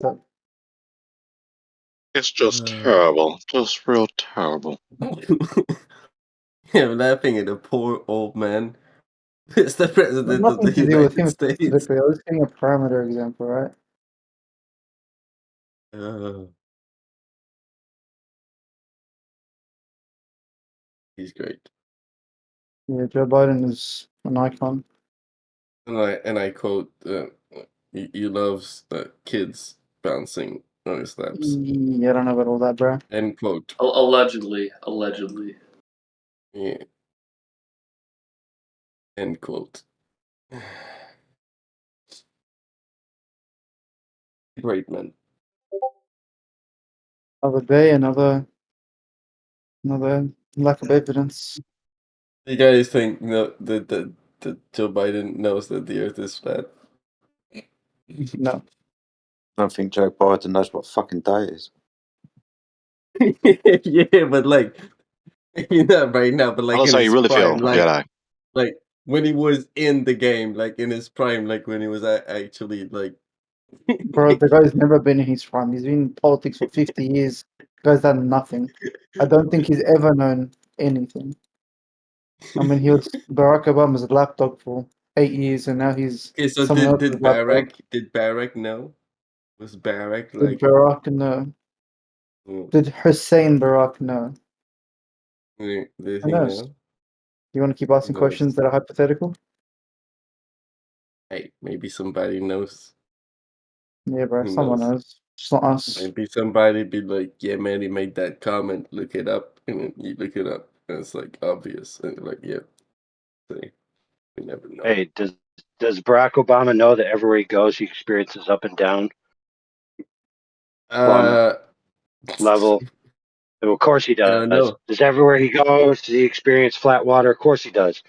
So, It's just terrible. Just real terrible. Yeah, I'm laughing at the poor old man. It's the president of the nothing to do with United him States. specifically. I was getting a parameter example, right? He's great. Yeah, Joe Biden is an icon. And I quote, he loves kids bouncing on his laps. Yeah, I don't know about all that, bro. End quote. Allegedly. Yeah. End quote. Great man. Another day, another lack of evidence. You guys think that Joe Biden knows that the Earth is flat? No. I don't think Joe Biden knows what fucking day it is. Yeah, but like, not right now, but like That's in how his you really feel, prime, Jedi. like when he was in the game, like in his prime, like when he was actually like. Bro, the guy's never been in his prime. He's been in politics for 50 years. The guy's done nothing. I don't think he's ever known anything. I mean, he was Barack Obama's lapdog for 8 years, and now he's Okay, so someone else's lapdog. Did Barack know? Was Barack Did like? Barack know? Did Hussein Barack know? Did Who he knows? know? You want to keep asking questions that are hypothetical? Hey, maybe somebody knows. Yeah, bro. Who Someone knows? knows. Just not us. Maybe somebody be like, "Yeah, man, he made that comment. Look it up," and then you look it up, and it's like obvious, and you're like, "Yeah." See, we never know. Hey, does Barack Obama know that everywhere he goes, he experiences up and down, level? Well, of course he I does. don't know. Does everywhere he goes, does he experience flat water? Of course he does.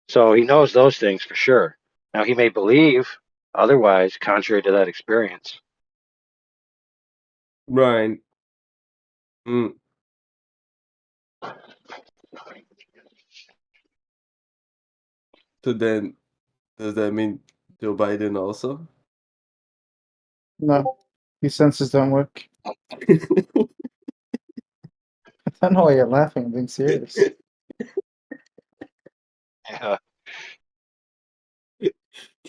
So he knows those things for sure. Now he may believe otherwise, contrary to that experience. Ryan. Mm. So then, does that mean Joe Biden also? No, his senses don't work. I don't know why you're laughing. I'm being serious. Yeah.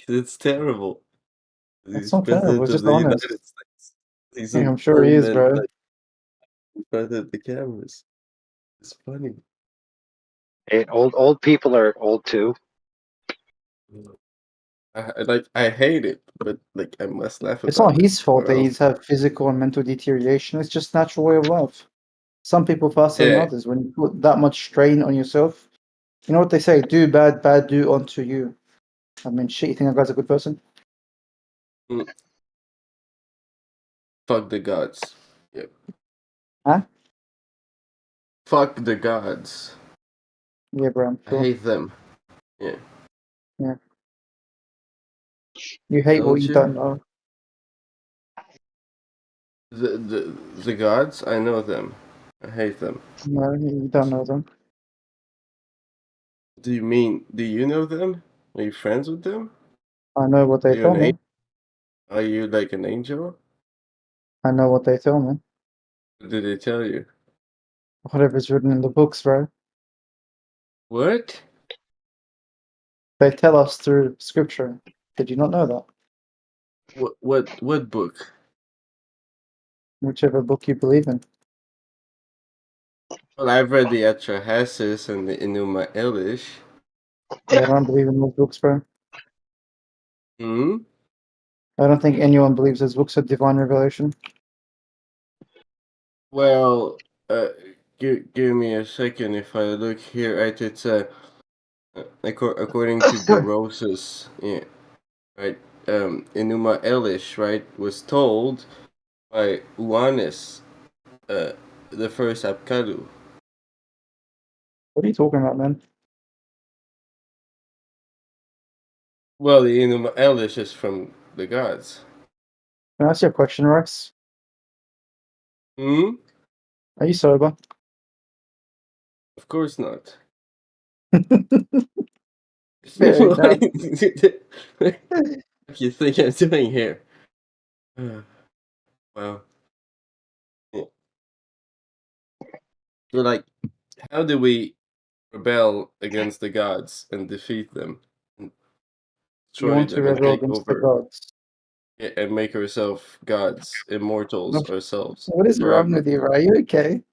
It's terrible. It's He's not terrible. president It's of just the United honest. States. He's Yeah, an I'm sure he old is, man, bro. like in front of the cameras. It's funny. Hey, old people are old too. I hate it, but like I must laugh It's not about it. his fault Or that else, he's had physical and mental deterioration. It's just natural way of life. Some people faster than yeah, others. When you put that much strain on yourself, you know what they say: do bad, bad do unto you. I mean, shit. You think that guy's a good person? fuck the gods. Yep. Huh? Fuck the gods. Yeah, bro. I'm I sure. hate them. Yeah. Yeah. You hate what Don't you you? don't know. The gods. I know them. I hate them. No, you don't know them. Do you mean? Do you know them? Are you friends with them? I know what Are they you tell an me. angel? Are you like an angel? I know what they tell me. What did they tell you? Whatever's written in the books, bro. What? They tell us through scripture. Did you not know that? What book? Whichever book you believe in. Well, I've read the Atrahasis and the Enuma Elish. Yeah, I don't believe in those books, bro. Hmm? I don't think anyone believes those books are divine revelation. Well, give me a second. If I look here, right, it's according to Berosus, yeah, right. Enuma Elish, right, was told by Uanis, the first Apkadu. What are you talking about, man? Well, the Enuma Elish is from the gods. Can I ask you a question, Rex? Hmm? Are you sober? Of course not. Fair What enough. do you think I'm doing here? Well, yeah. So, like, how do we rebel against the gods and defeat them, and You destroy want to them, and rebel take against the over, gods. and make ourselves gods, immortals ourselves What is wrong forever? with you? Are you okay?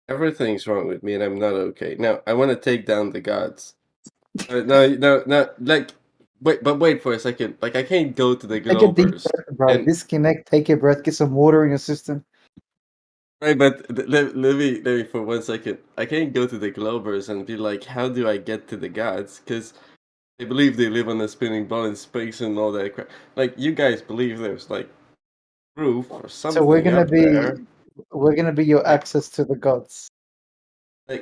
Everything's wrong with me, and I'm not okay. Now, I want to take down the gods. No, no, no. Like, wait for a second. Like, I can't go to the Take a deep Glovers breath, bro. and Disconnect, take a breath, get some water in your system. right, but let me for 1 second. I can't go to the Glovers and be like, how do I get to the gods? Because they believe they live on a spinning ball in space and all that crap. Like, you guys believe there's like proof or So we're something gonna up there. be your Like, access to the gods.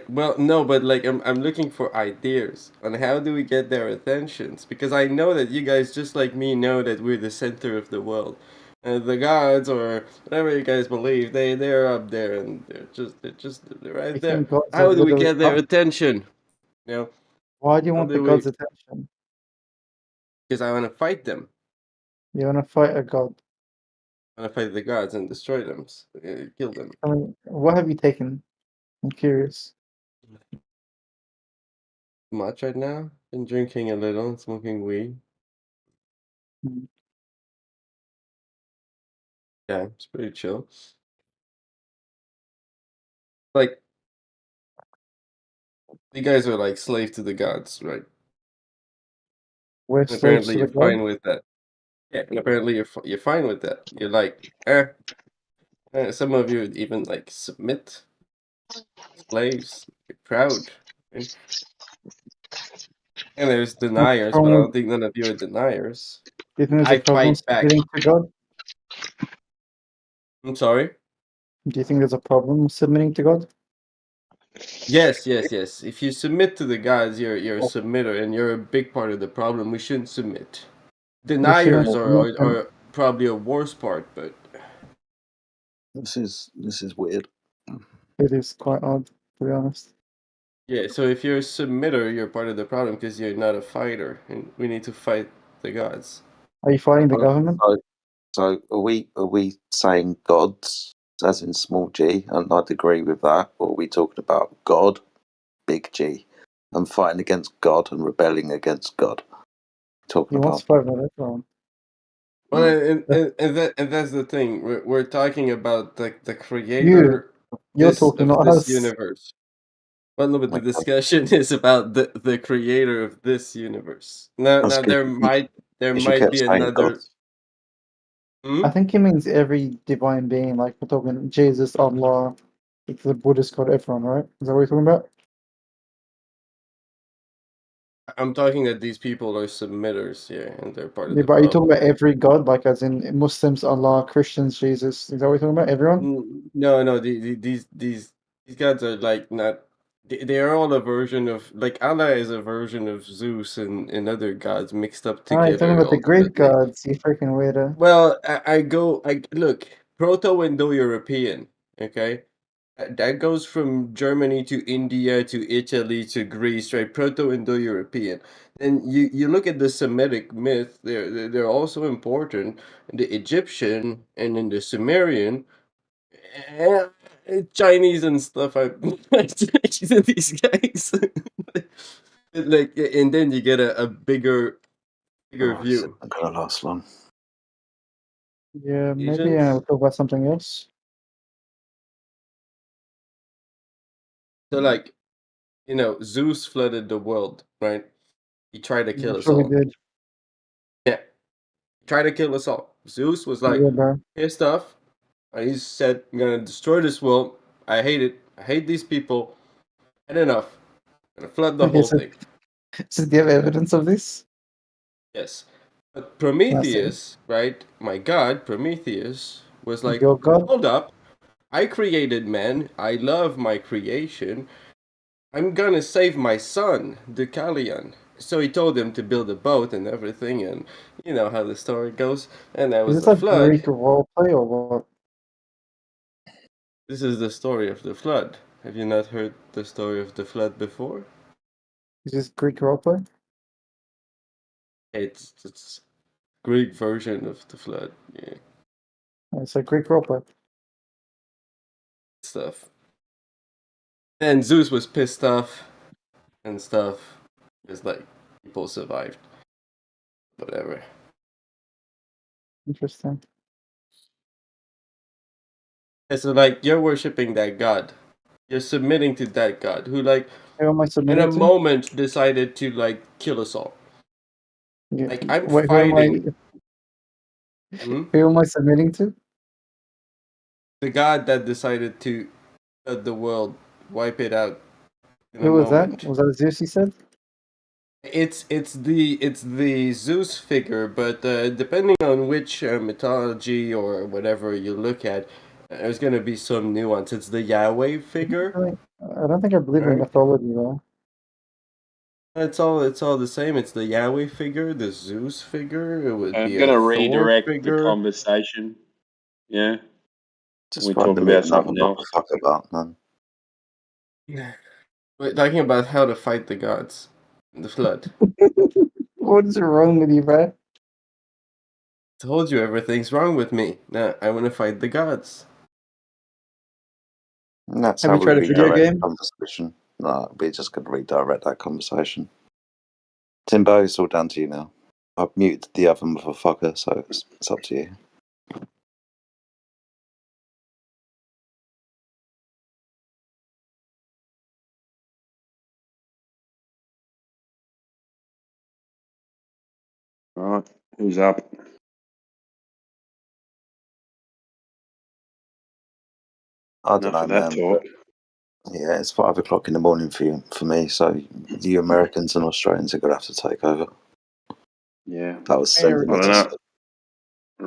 well, no, but like I'm looking for ideas on how do we get their attentions, because I know that you guys just like me know that we're the center of the world. The gods or whatever you guys believe, they're up there and they're You right there. think gods are How do we literally get their up? attention? You know, Why do you how want the do we? gods' attention? Because I want to fight them. You wanna fight a god. I want to fight the gods and destroy them, kill them. I mean, what have you taken? I'm curious. Much right now. Been drinking a little, smoking weed. Hmm. Yeah, it's pretty chill. Like, you guys are like slave to the gods, right? We're And slaves apparently to the you're god. fine with that. Yeah, and apparently you're fine with that. You're like, some of you even like submit slaves. You're proud. Right? And there's What's deniers, but I wrong with? don't think none of you are deniers. Do you think there's a I problem fight back. submitting to God? I'm sorry. Do you think there's a problem submitting to God? Yes, yes, yes. If you submit to the gods, you're a Well, submitter, and you're a big part of the problem. We shouldn't submit. we shouldn't Deniers are submit, are, and are probably a worse part, but This is weird. it is quite odd, to be honest. yeah. So if you're a submitter, you're part of the problem because you're not a fighter, and we need to fight the gods. Are you fighting the Uh, government? So are we saying gods as in small g, and I'd agree with that, or are we talking about God, big G, and fighting against God and rebelling against God? Talking He wants about to fight with everyone. Well, mm, and that's the thing. We're talking about the You, creator you're talking, of not this us. universe. Well, no, but the okay. discussion is about the creator of this universe. That's Now because there might you kept be saying another. gods. Hmm? I think he means every divine being, like we're talking Jesus, Allah, like the Buddhist God, everyone, right? Is that what you're talking about? I'm talking that these people are submitters, yeah, and they're part of Yeah, the but are you talking problem. about every God, like as in Muslims, Allah, Christians, Jesus? Is that what you're talking about? Everyone? No, no, these gods are like not. They are all a version of like Allah is a version of Zeus and other gods mixed up Ah, you're talking together about the Greek ultimately. gods, you freaking weirdo. Well, I look Proto-Indo-European. Okay, that goes from Germany to India to Italy to Greece, right? Proto-Indo-European. And you look at the Semitic myth; they're also important. The Egyptian and in the Sumerian, eh, Chinese and stuff. These guys, like, and then you get a bigger Oh, this view. isn't gonna last long. Yeah, maybe we'll Asians. talk about something else. So like, Zeus flooded the world, right? He tried to Yeah, kill us sure we all. did. Yeah, he tried to kill us all. Zeus was like Yeah, bro. pissed off. And he said, "I'm gonna destroy this world. I hate it. I hate these people. And enough. I'm gonna flood the Okay, whole so, thing." so do you have evidence of this? Yes. But Can I see? Prometheus, right? My god, Prometheus, was like, Your God? hold up. I created man. I love my creation. I'm gonna save my son, Deucalion. So he told him to build a boat and everything, and you know how the story goes. And there Is was this a a flood. Greek roleplay or what? This is the story of the flood. Have you not heard the story of the flood before? Is this Greek roleplay? It's Greek version of the flood. Yeah, It's a Greek roleplay. stuff. And Zeus was pissed off and stuff. It's like people survived. Whatever. Interesting. And so like you're worshipping that god. You're submitting to that god who like Who am I in a submitting to? moment decided to like kill us all. Yeah. Like I'm Wait, fighting. Hmm? who am I submitting to? The god that decided to flood the world, wipe it out in a Who was that? moment. Was that Zeus? You said. It's the Zeus figure, but depending on which mythology or whatever you look at, there's gonna be some nuance. It's the Yahweh figure. I don't think I believe in Right. mythology though. It's all the same. It's the Yahweh figure, the Zeus figure. It would I'm be going a to Thor redirect the figure. conversation. Yeah. Just We're talking randomly about something another else. motherfucker about, man. We're talking about how to fight the gods, the flood. What is wrong with you, bro? Told you everything's wrong with me. Now I want to fight the gods. And that's Have how you we tried a video redirect the game? conversation. No, we're just going to redirect that conversation. Timbo, it's all down to you now. I've muted the other motherfucker, so it's up to you. All right. Who's up? I don't Enough know, of that man. talk. But yeah, it's 5 o'clock in the morning for me, so you Americans and Australians are going to have to take over. Yeah. That was Hey, sending I it don't to know.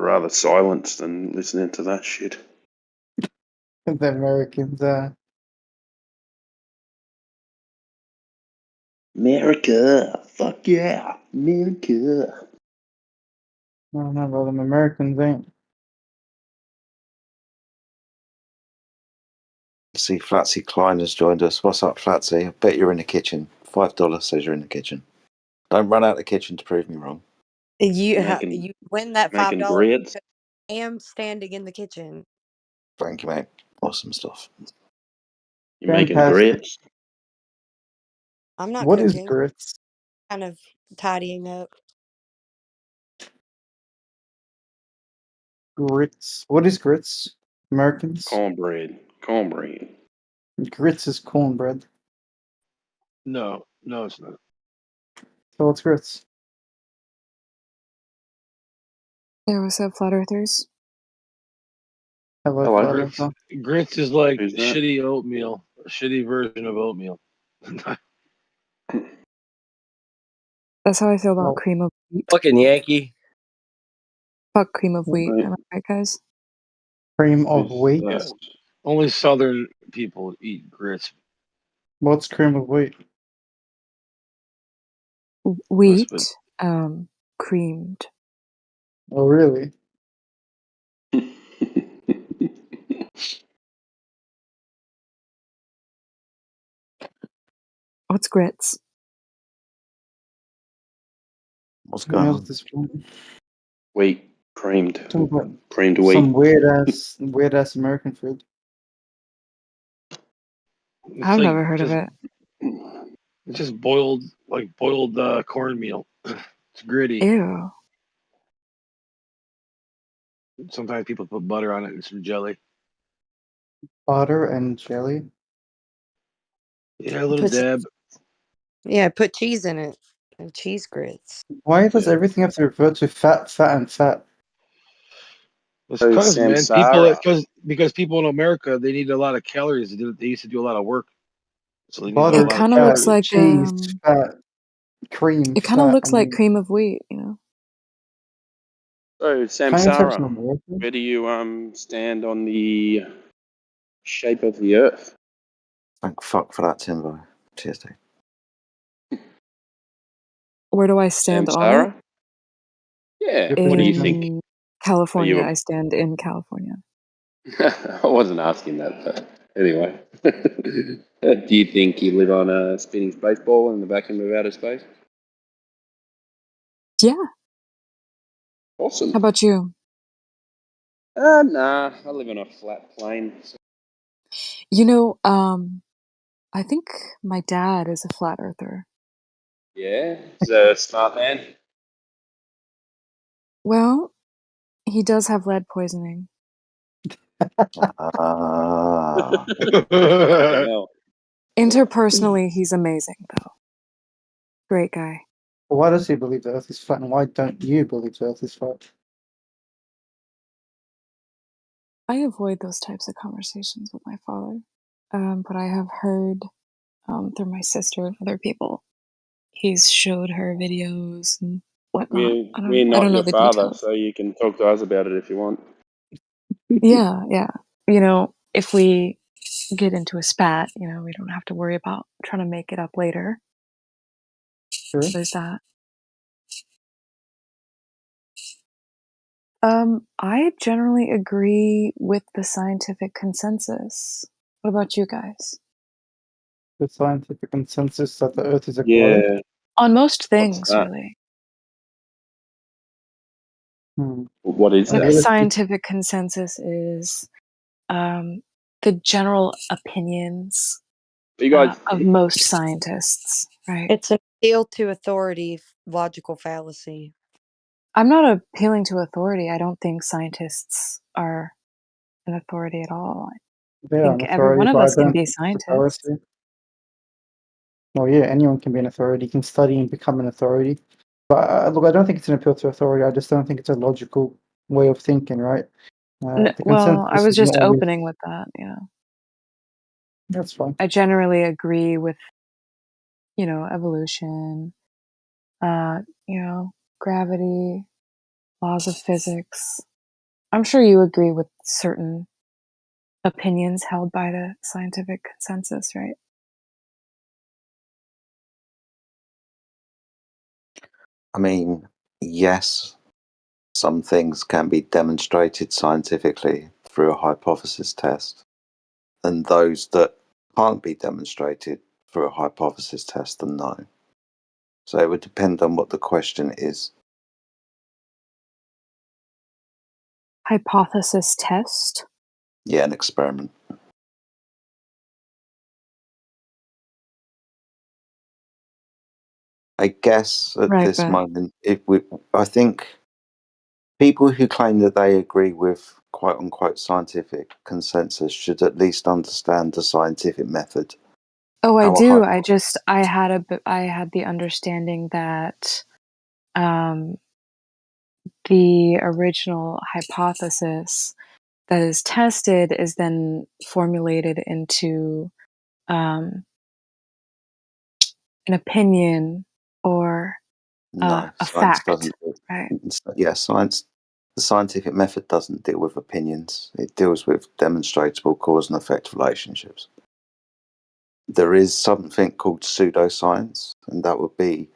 Rather silence than listening to that shit. The Americans, America. Fuck yeah. America. I don't know about them Americans ain't. see Flatsy Klein has joined us. What's up, Flatsy? I bet you're in the kitchen. $5 says you're in the kitchen. Don't run out of the kitchen to prove me wrong. You win that Making $5. grits. I am standing in the kitchen. Thank you, mate. Awesome stuff. You're making Fantastic. grits. I'm not What is cooking. grits? Kind of tidying up. Grits. What is grits? Americans? Cornbread. Cornbread. Grits is cornbread. No, it's not. So what's grits? There was a Flat Earthers. Hello, Hello. flat Grits, earther. grits is like Who's that? shitty oatmeal, a shitty version of oatmeal. That's how I feel about Oh. cream of wheat. Fucking Yankee. Fuck cream of wheat. Right. Am I right, guys? Cream of Who's wheat. that? Only Southern people eat grits. What's cream of wheat? Wheat, Elizabeth. creamed. Oh, really? What's grits? What's going How's on? this one? Wheat. Creamed. Talking about Creamed some wheat. weird ass American food. It's I've like never heard of just, it. It's just boiled cornmeal. It's gritty. Ew. Sometimes people put butter on it and some jelly. Butter and jelly. Yeah, a little Put dab. put cheese in it. And cheese grits. Why does Yeah. everything have to refer to fat, and fat? It's Oh, because, man, samsara. because people in America, they need a lot of calories. They used to do a lot of work, so they need a Butter, lot of Kind of looks calories. fat, like cheese, fat, cream, it kind of fat. I looks like mean, cream of wheat, you know. So, can't you have some samsara. American? Where do you stand on the shape of the earth? Thank fuck for that, Timbo. Cheers, dude. Where do I stand on it? Samsara? Yeah. Your What do you position. think? In Are California. you I stand in California. I wasn't asking that, but anyway. Do you think you live on a spinning space ball in the vacuum of outer space? Yeah. Awesome. How about you? Nah, I live on a flat plane. So You know, I think my dad is a flat earther. yeah, he's a smart man. Well, he does have lead poisoning. Ah. Fucking hell. Interpersonally, he's amazing, though. Great guy. Why does he believe the Earth is flat, and why don't you believe the Earth is flat? I avoid those types of conversations with my father, but I have heard through my sister and other people. He's showed her videos and whatnot. We're I not don't know your the father, details. so you can talk to us about it if you want. Yeah, yeah. You know, if we get into a spat, you know, we don't have to worry about trying to make it up later. True. There's that. I generally agree with the scientific consensus. What about you guys? The scientific consensus that the Earth is a globe. Yeah. On most What's things, that? really. What is The Yeah, that? let's- scientific consensus is the general opinions You guys, of most scientists, right? It's an appeal to authority, logical fallacy. I'm not appealing to authority. I don't think scientists are an authority at all. They I are think an every one authority, of but I us can don't be think it's scientists. authority. Well, yeah, anyone can be an authority. You can study and become an authority. But look, I don't think it's an appeal to authority. I just don't think it's a logical way of thinking, right? The Well, I consensus was is not just always. opening with that. Yeah, That's fine. I generally agree with, you know, evolution, you know, gravity, laws of physics. I'm sure you agree with certain opinions held by the scientific consensus, right? I mean, yes, some things can be demonstrated scientifically through a hypothesis test, and those that can't be demonstrated through a hypothesis test, then no. So it would depend on what the question is. Hypothesis test. Yeah, an experiment. I guess at Right, this but moment, I think people who claim that they agree with quote unquote scientific consensus should at least understand the scientific method. oh, I How a do. hypo- I had the understanding that um, the original hypothesis that is tested is then formulated into um, an opinion or no, a science fact, doesn't. right? Yeah, science. The scientific method doesn't deal with opinions. It deals with demonstrable cause and effect relationships. There is something called pseudoscience, and that would be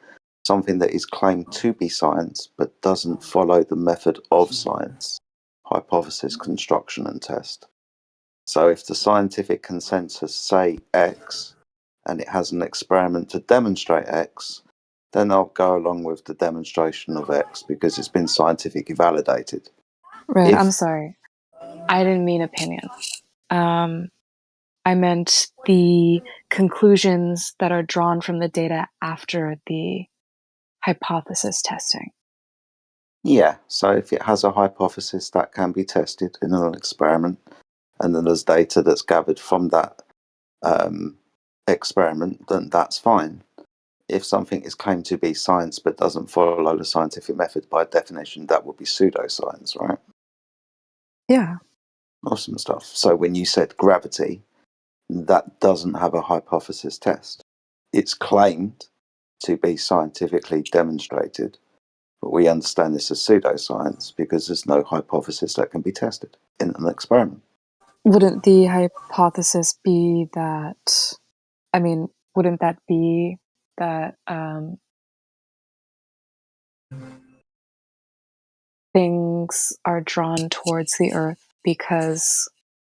something that is claimed to be science but doesn't follow the method of science, hypothesis construction and test. So if the scientific consensus say X and it has an experiment to demonstrate X, then I'll go along with the demonstration of X because it's been scientifically validated. Right. I'm If sorry. I didn't mean opinion. I meant the conclusions that are drawn from the data after the hypothesis testing. Yeah, so if it has a hypothesis that can be tested in an experiment, and then there's data that's gathered from that experiment, then that's fine. If something is claimed to be science but doesn't follow the scientific method, by definition, that would be pseudoscience, right? Yeah. Awesome stuff. So when you said gravity, that doesn't have a hypothesis test. It's claimed to be scientifically demonstrated, but we understand this as pseudoscience because there's no hypothesis that can be tested in an experiment. Wouldn't the hypothesis be that, I mean, wouldn't that be that things are drawn towards the earth because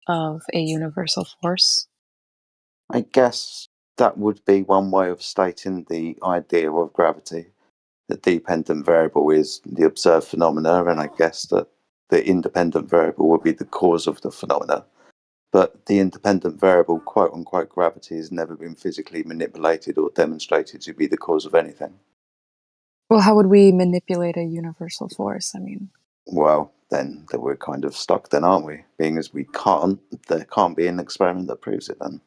of a universal force? I guess that would be one way of stating the idea of gravity. The dependent variable is the observed phenomena, and I guess that the independent variable will be the cause of the phenomena. But the independent variable, quote unquote, gravity has never been physically manipulated or demonstrated to be the cause of anything. Well, how would we manipulate a universal force? I mean, Well, then we're kind of stuck then, aren't we? Being as we can't, there can't be an experiment that proves it then.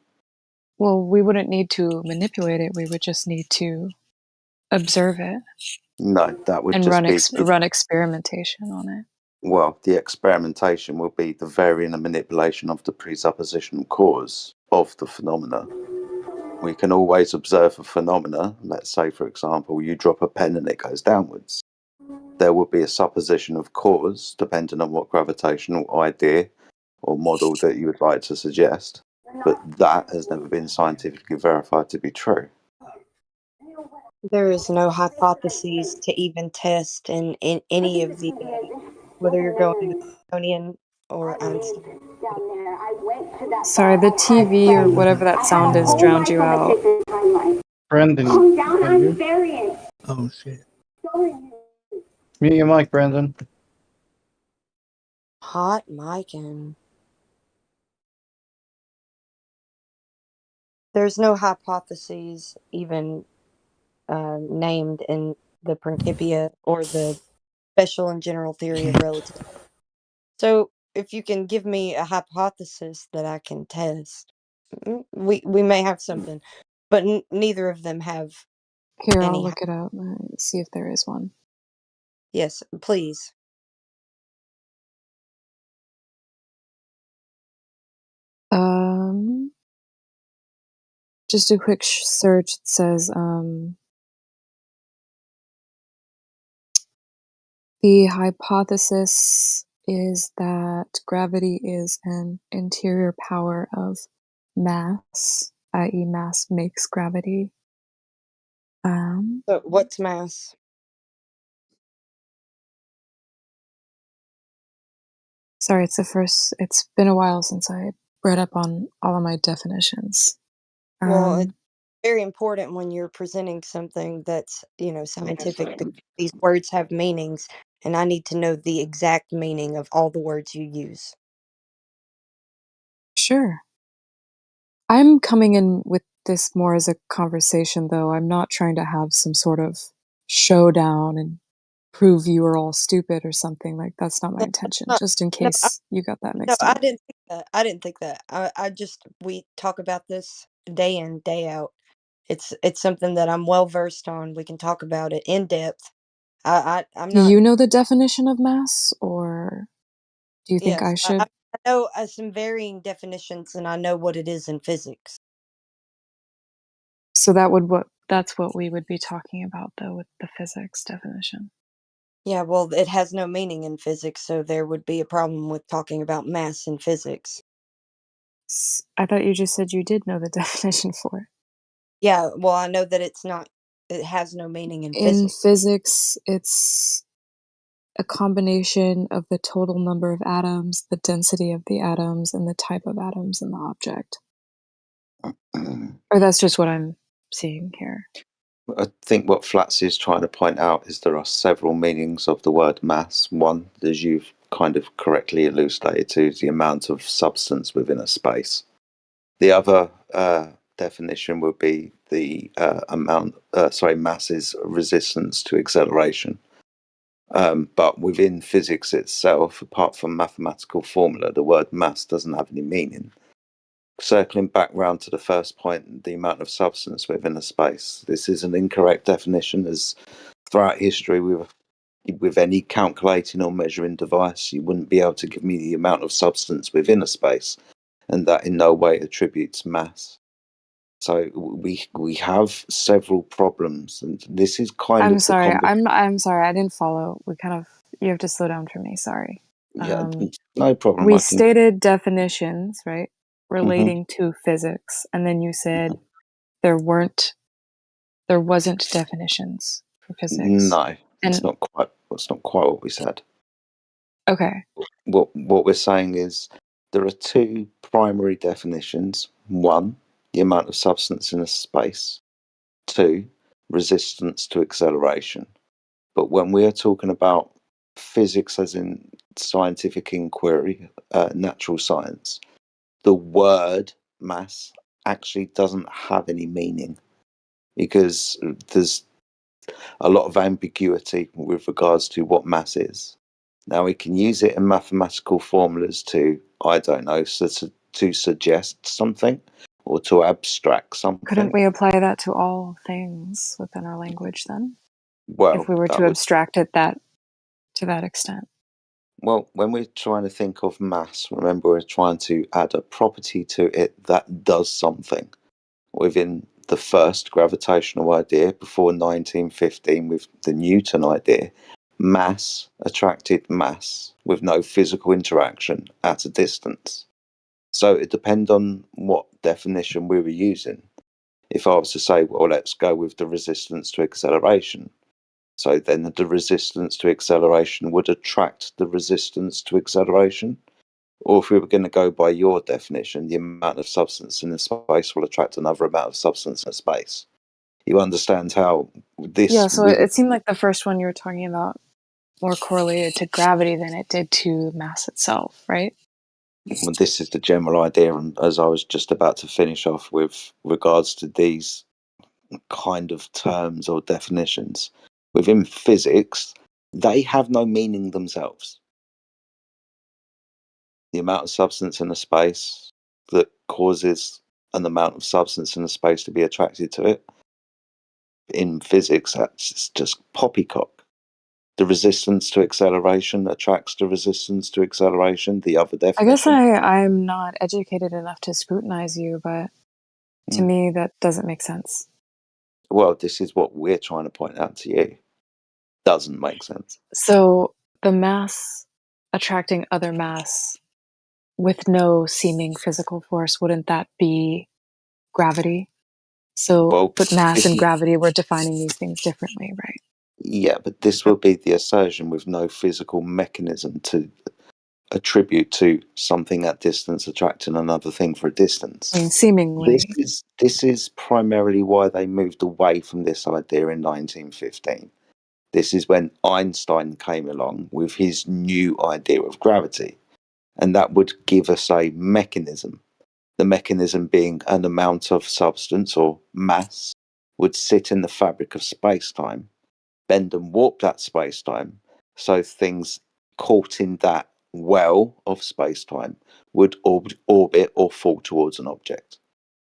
well, we wouldn't need to manipulate it. We would just need to observe it No, that would and just be, run experimentation on it. well, the experimentation will be the varying and manipulation of the presuppositional cause of the phenomena. We can always observe a phenomena. Let's say, for example, you drop a pen and it goes downwards. There will be a supposition of cause, depending on what gravitational idea or model that you would like to suggest, but that has never been scientifically verified to be true. There is no hypotheses to even test in any of the whether you're going with Newtonian or Einstein. Sorry, the TV or whatever that sound is drowned you out. Brandon, is that you? Oh shit. Mute your mic, Brandon. Hot micin. There's no hypotheses even named in the Principia or the special and general theory of relativity. So if you can give me a hypothesis that I can test, we may have something, but neither of them have Here, I'll any. look it up and see if there is one. Yes, please. Just a quick search. It says the hypothesis is that gravity is an interior power of mass, i.e., mass makes gravity. So what's mass? Sorry, it's been a while since I read up on all of my definitions. Well, it's very important when you're presenting something that's, scientific, because these words have meanings, and I need to know the exact meaning of all the words you use. Sure. I'm coming in with this more as a conversation, though. I'm not trying to have some sort of showdown and prove you are all stupid or something. Like, that's not my intention, just in No, case you got that no, mixed I up. didn't think that. I didn't think that. We talk about this day in, day out. It's something that I'm well versed on. We can talk about it in depth. I'm Do not. you know the definition of mass, or do you think Yes, I should? I know some varying definitions, and I know what it is in physics. So that's what we would be talking about, though, with the physics definition. Yeah, well, it has no meaning in physics, so there would be a problem with talking about mass in physics. I thought you just said you did know the definition for it. Yeah, well, I know that it has no meaning in In physics. physics, it's a combination of the total number of atoms, the density of the atoms, and the type of atoms in the object. Or that's just what I'm seeing here. I think what Flats is trying to point out is there are several meanings of the word mass. One, as you've kind of correctly elucidated to, is the amount of substance within a space. The other definition would be the mass is resistance to acceleration. But within physics itself, apart from mathematical formula, the word mass doesn't have any meaning. Circling back round to the first point, the amount of substance within a space. This is an incorrect definition, as throughout history, with any calculating or measuring device, you wouldn't be able to give me the amount of substance within a space, and that in no way attributes mass. So we have several problems, and this is kind I'm of sorry. the I'm sorry. I didn't follow. You have to slow down for me. Sorry. yeah, no problem. We I can. stated definitions, right, Mhm. relating to physics, and then you said there wasn't definitions for physics. No, it's not quite. It's not quite what we said. Okay. What we're saying is there are two primary definitions. One, the amount of substance in a space. Two, resistance to acceleration. But when we are talking about physics, as in scientific inquiry, natural science, the word mass actually doesn't have any meaning, because there's a lot of ambiguity with regards to what mass is. Now, we can use it in mathematical formulas to, I don't know, to suggest something or to abstract something. Couldn't we apply that to all things within our language then? Well, If we were that to would, abstract it to that extent. well, when we're trying to think of mass, remember we're trying to add a property to it that does something. Within the first gravitational idea before 1915 with the Newton idea, mass attracted mass with no physical interaction at a distance. So it depends on what definition we were using. If I was to say, well, let's go with the resistance to acceleration, so then the resistance to acceleration would attract the resistance to acceleration. Or if we were going to go by your definition, the amount of substance in the space will attract another amount of substance in space. You understand how this... Yeah, so it seemed like the first one you were talking about more correlated to gravity than it did to mass itself, right? Well, this is the general idea, and as I was just about to finish off with regards to these kind of terms or definitions, within physics, they have no meaning themselves. The amount of substance in a space that causes an amount of substance in a space to be attracted to it, in physics, that's just poppycock. The resistance to acceleration attracts the resistance to acceleration, the other I guess definition. I'm not educated enough to scrutinize you, but to me that doesn't make sense. Well, this is what we're trying to point out to you. Doesn't make sense. So the mass attracting other mass with no seeming physical force, wouldn't that be gravity? So, Well, but mass and gravity, we're defining these things differently, right? Yeah, but this will be the assertion with no physical mechanism to attribute to something at distance attracting another thing for a distance. I mean, seemingly. This is primarily why they moved away from this idea in 1915. This is when Einstein came along with his new idea of gravity, and that would give us a mechanism. The mechanism being an amount of substance or mass would sit in the fabric of space-time, bend and warp that space-time, so things caught in that well of space-time would orbit or fall towards an object.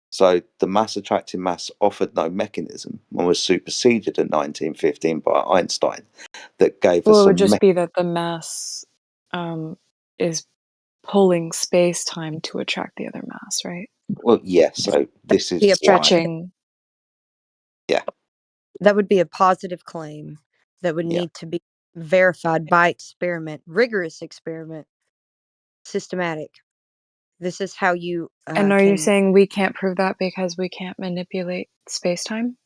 So the mass attracting mass offered no mechanism and was superseded in 1915 by Einstein. That gave Well, us it would just be that the mass is pulling space time to attract the other mass, right? Well, yeah. So this is why. Stretching. Yeah. That would be a positive claim that would need to be verified by experiment, rigorous experiment, systematic. This is how you And are you can. saying we can't prove that because we can't manipulate space time?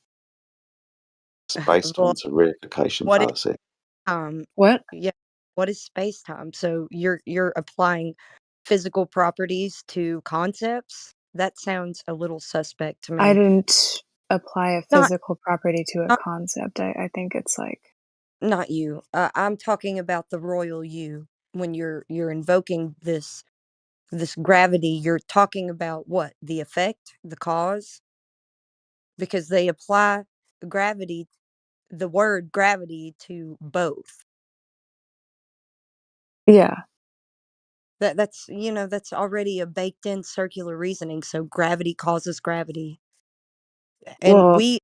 Space time's a reification What fallacy. What? Yeah. What is space time? So you're applying physical properties to concepts? That sounds a little suspect to me. I didn't apply a Not- physical property to a concept. I think it's like... Not you. I'm talking about the royal you. When you're invoking this gravity, you're talking about what? The effect, the cause? Because they apply gravity, the word gravity, to both. Yeah. That's that's already a baked in circular reasoning. So gravity causes gravity. And Well, we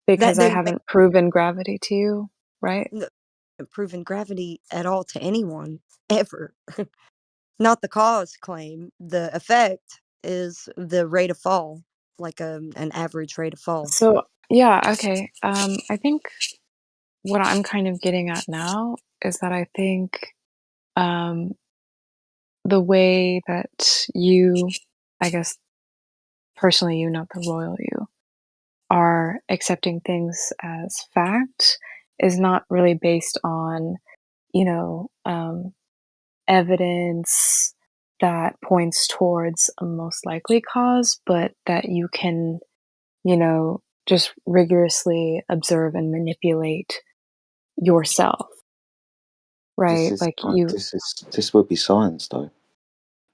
because I they haven't proven gravity to you, right? proven gravity at all to anyone ever. Not the cause claim. The effect is the rate of fall, like an average rate of fall. So, yeah, okay. I think what I'm kind of getting at now is that I think the way that you, I guess personally you, not the royal you, are accepting things as fact is not really based on, evidence that points towards a most likely cause, but that you can, just rigorously observe and manipulate, yourself, right? This is Like you, this would be science, though.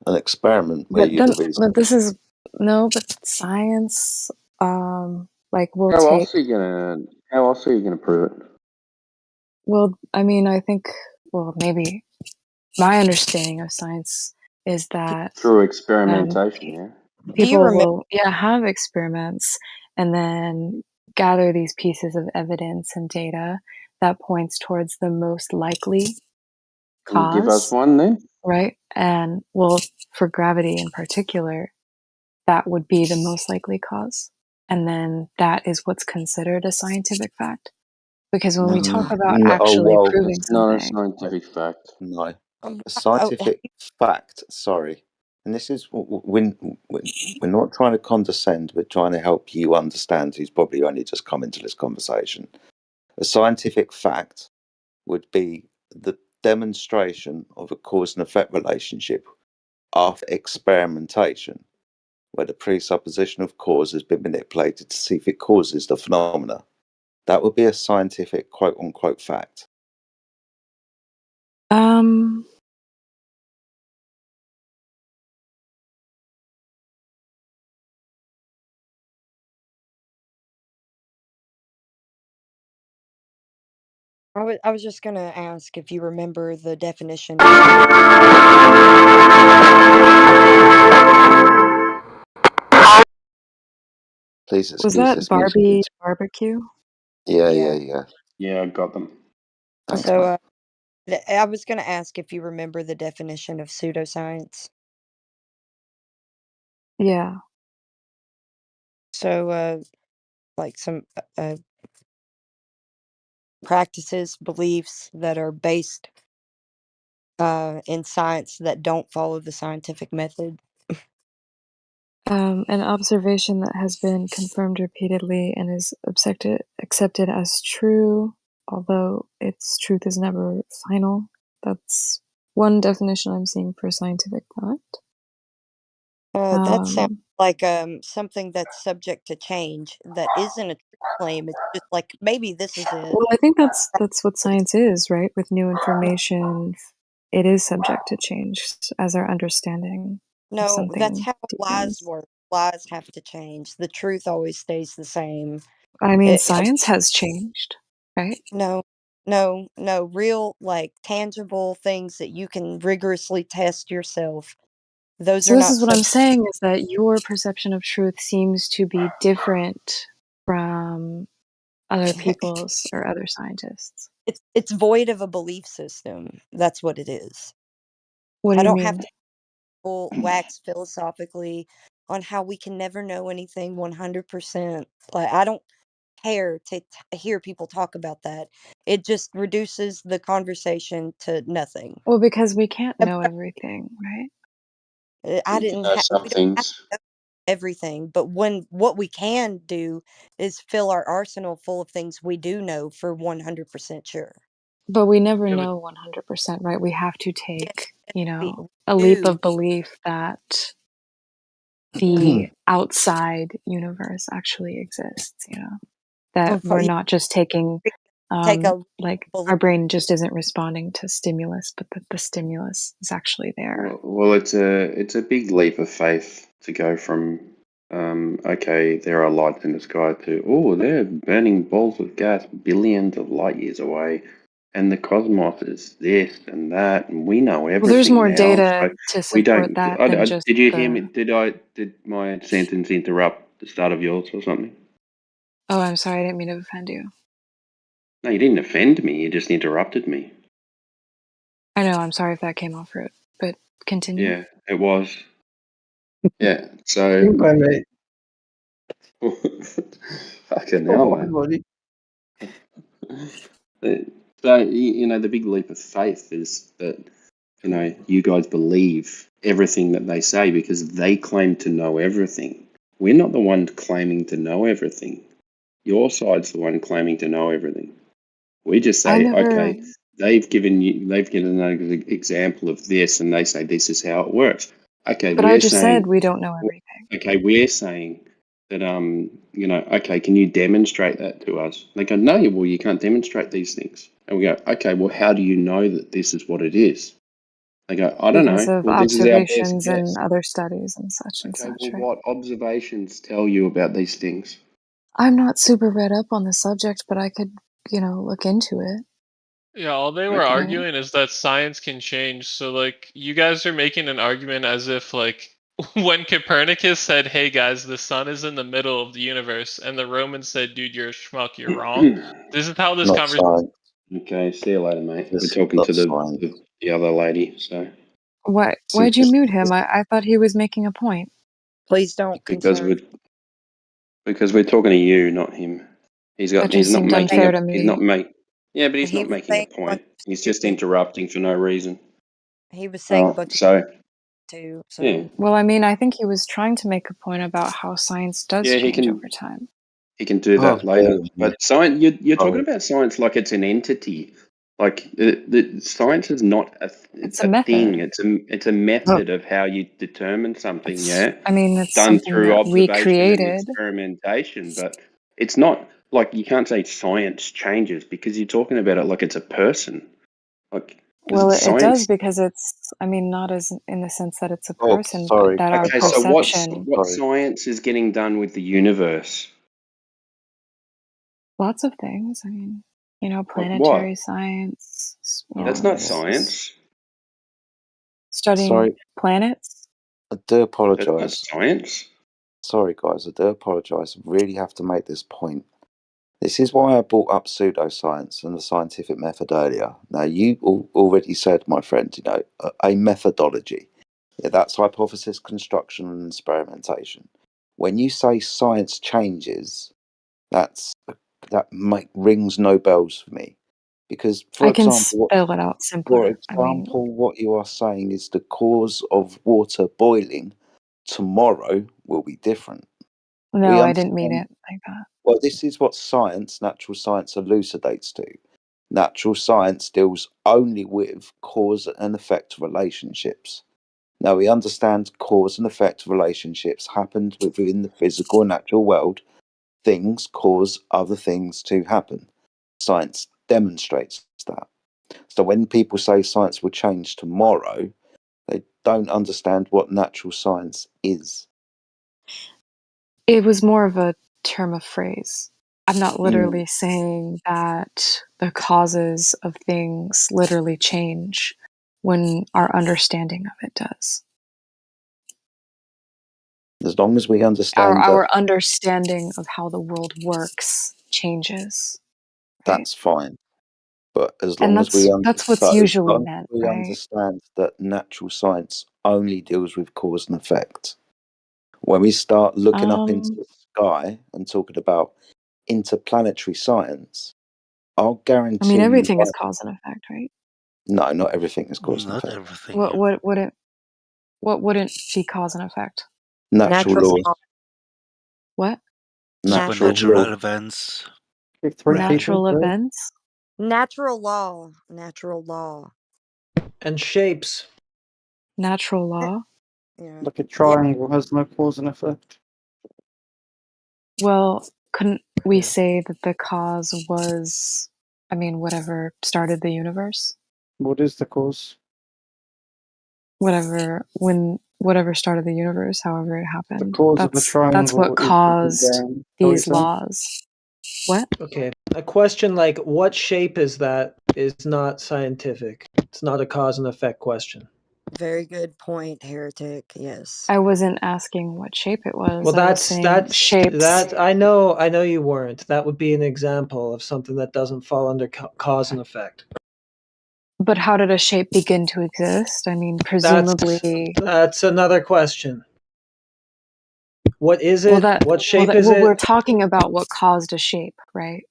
An experiment where but you then, do these. but this is no, but science, like we'll How take, else are you gonna prove it? well, I mean, I think, well, maybe my understanding of science is that Through experimentation, yeah. Do you people remember? will, yeah, have experiments and then gather these pieces of evidence and data that points towards the most likely Can you give us cause, one then? right? And well, for gravity in particular, that would be the most likely cause. And then that is what's considered a scientific fact. Because when we talk about Oh actually well, proving Not a something, scientific fact. no. A Oh, scientific fact. Sorry, and this is when we're not trying to condescend. We're trying to help you understand. Who's probably only just come into this conversation. A scientific fact would be the demonstration of a cause and effect relationship after experimentation, where the presupposition of cause has been manipulated to see if it causes the phenomena. That would be a scientific quote unquote fact. I was just gonna ask if you remember the definition. Please was excuse that this music. Barbie barbecue? Yeah, Yeah. Yeah, I got them. Thanks, So man. I was gonna ask if you remember the definition of pseudoscience. Yeah. So like some practices, beliefs that are based in science that don't follow the scientific method. An observation that has been confirmed repeatedly and is accepted as true, although its truth is never final. That's one definition I'm seeing for scientific fact. That sounds like something that's subject to change. That isn't a true claim. It's just like maybe this is it. Well, I think that's what science is, right? With new information, it is subject to change as our understanding of No, that's something how lies deepens. work. Lies have to change. The truth always stays the same. I mean, It, science has changed, right? no, no, real, like tangible things that you can rigorously test yourself. Those So are this not is what I'm subject. saying, is that your perception of truth seems to be different from other people's or other scientists. It's void of a belief system. That's what it is. What do I you don't have mean? to wax philosophically on how we can never know anything 100%. Like I don't care to hear people talk about that. It just reduces the conversation to nothing. Well, because we can't know everything, right? I You didn't know have. some We don't have things. to know everything, but what we can do is fill our arsenal full of things we do know for 100% sure. But we never Yeah, but know 100%, right? We have to Yes, take, we a leap do. of belief that the outside universe actually exists, that we're You not just taking, take a like belief. our brain just isn't responding to stimulus, but that the stimulus is actually there. well, it's a big leap of faith to go from okay, there are lights in the sky to they're burning balls of gas billions of light years away, and the cosmos is this and that, and we know Well, there's everything more now. data So to we support don't. that than just Did you hear me? the. Did my sentence interrupt the start of yours or something? Oh, I'm sorry, I didn't mean to offend you. No, you didn't offend me. You just interrupted me. I know, I'm sorry if that came off rude, but continue. Yeah, it was. Yeah. So Goodbye, mate. fucking hell, Oh, man. buddy. So, the big leap of faith is that, you guys believe everything that they say because they claim to know everything. We're not the one claiming to know everything. Your side's the one claiming to know everything. We just I say, never. okay, they've given an example of this, and they say this is how it works. Okay, But I we're just said saying, we don't know everything. okay, we're saying that, okay, can you demonstrate that to us? They go, no, well, you can't demonstrate these things. And we go, okay, well, how do you know that this is what it is? They go, I don't Because know. of Well, this is our best observations guess. and other studies and such and Okay, such, well, right? what observations tell you about these things? I'm not super read up on the subject, but I could, look into it. Yeah, all they were Okay. arguing is that science can change. So, like, you guys are making an argument as if, like, when Copernicus said, hey guys, the sun is in the middle of the universe, and the Romans said, dude, you're a schmuck, you're wrong. This is how this Not conversation. science. Okay, see you later, mate. This We're is talking not to science. the other lady, so Why'd you mute him? I thought he was making a point. Please don't because concern. we're talking to you, not him. That just He's not seemed making unfair to he's not me. yeah, but he's He not was making a saying a bunch point. of He's just stupid. interrupting for no reason. He was saying a bunch of So too. So yeah, Well, I mean, I think he was trying to make a point about how science does yeah, change over time. he can do Oh, that later. yeah. But science, you're talking Sorry. about science like it's an entity. Like the science is not It's a a thing. method. It's a method of how you determine something. Yeah, It's done something through that we observation and created. experimentation. But it's not like you can't say science changes because you're talking about it like it's a person. Like Well, it does science. because it's, not as in the sense that it's a Oh, person, sorry. but that our Okay, so perception, what Sorry. science is getting done with the universe? lots of things. Like Planetary what? science, That's not just science. studying Sorry. planets. I do That's not apologise. science. Sorry, guys. I do apologise. I really have to make this point. This is why I brought up pseudoscience and the scientific method earlier. Now, you already said, my friend, a methodology. Yeah, that's hypothesis construction and experimentation. When you say science changes, that rings no bells for me. Because, for I can example, spell it out simpler. what you are saying is the cause of water boiling tomorrow will be different. No, I didn't mean it like that. Well, this is what natural science elucidates to. Natural science deals only with cause and effect relationships. Now, we understand cause and effect relationships happened within the physical and natural world. Things cause other things to happen. Science demonstrates that. So when people say science will change tomorrow, they don't understand what natural science is. It was more of a term of phrase. I'm not Mm. literally saying that the causes of things literally change when our understanding of it does. As long as we understand Our understanding of how the world works changes. Right? that's fine. But as And long as we that's what's usually meant, right? understand that natural science only deals with cause and effect. When we start looking up into the sky and talking about interplanetary science, I'll guarantee everything is cause and effect, right? No, not everything is cause and Not effect. everything. What wouldn't be cause and effect? Natural laws. law. What? Natural Supernatural law. events. Natural events? Natural law. Natural law. And shapes. Natural law? Yeah. Like a triangle has no cause and effect. Well, couldn't we say that the cause was, whatever started the universe? What is the cause? Whatever started the universe, however it happened. The cause of a triangle That's what is the caused Big Bang. these laws. What? Okay. A question like what shape is that is not scientific. It's not a cause and effect question. Very good point, heretic. Yes. I wasn't asking what shape it was. Well, I was saying shapes. I know you weren't. That would be an example of something that doesn't fall under cause and effect. But how did a shape begin to exist? Presumably. That's another question. What is it? What shape is it? We're talking about what caused a shape, right?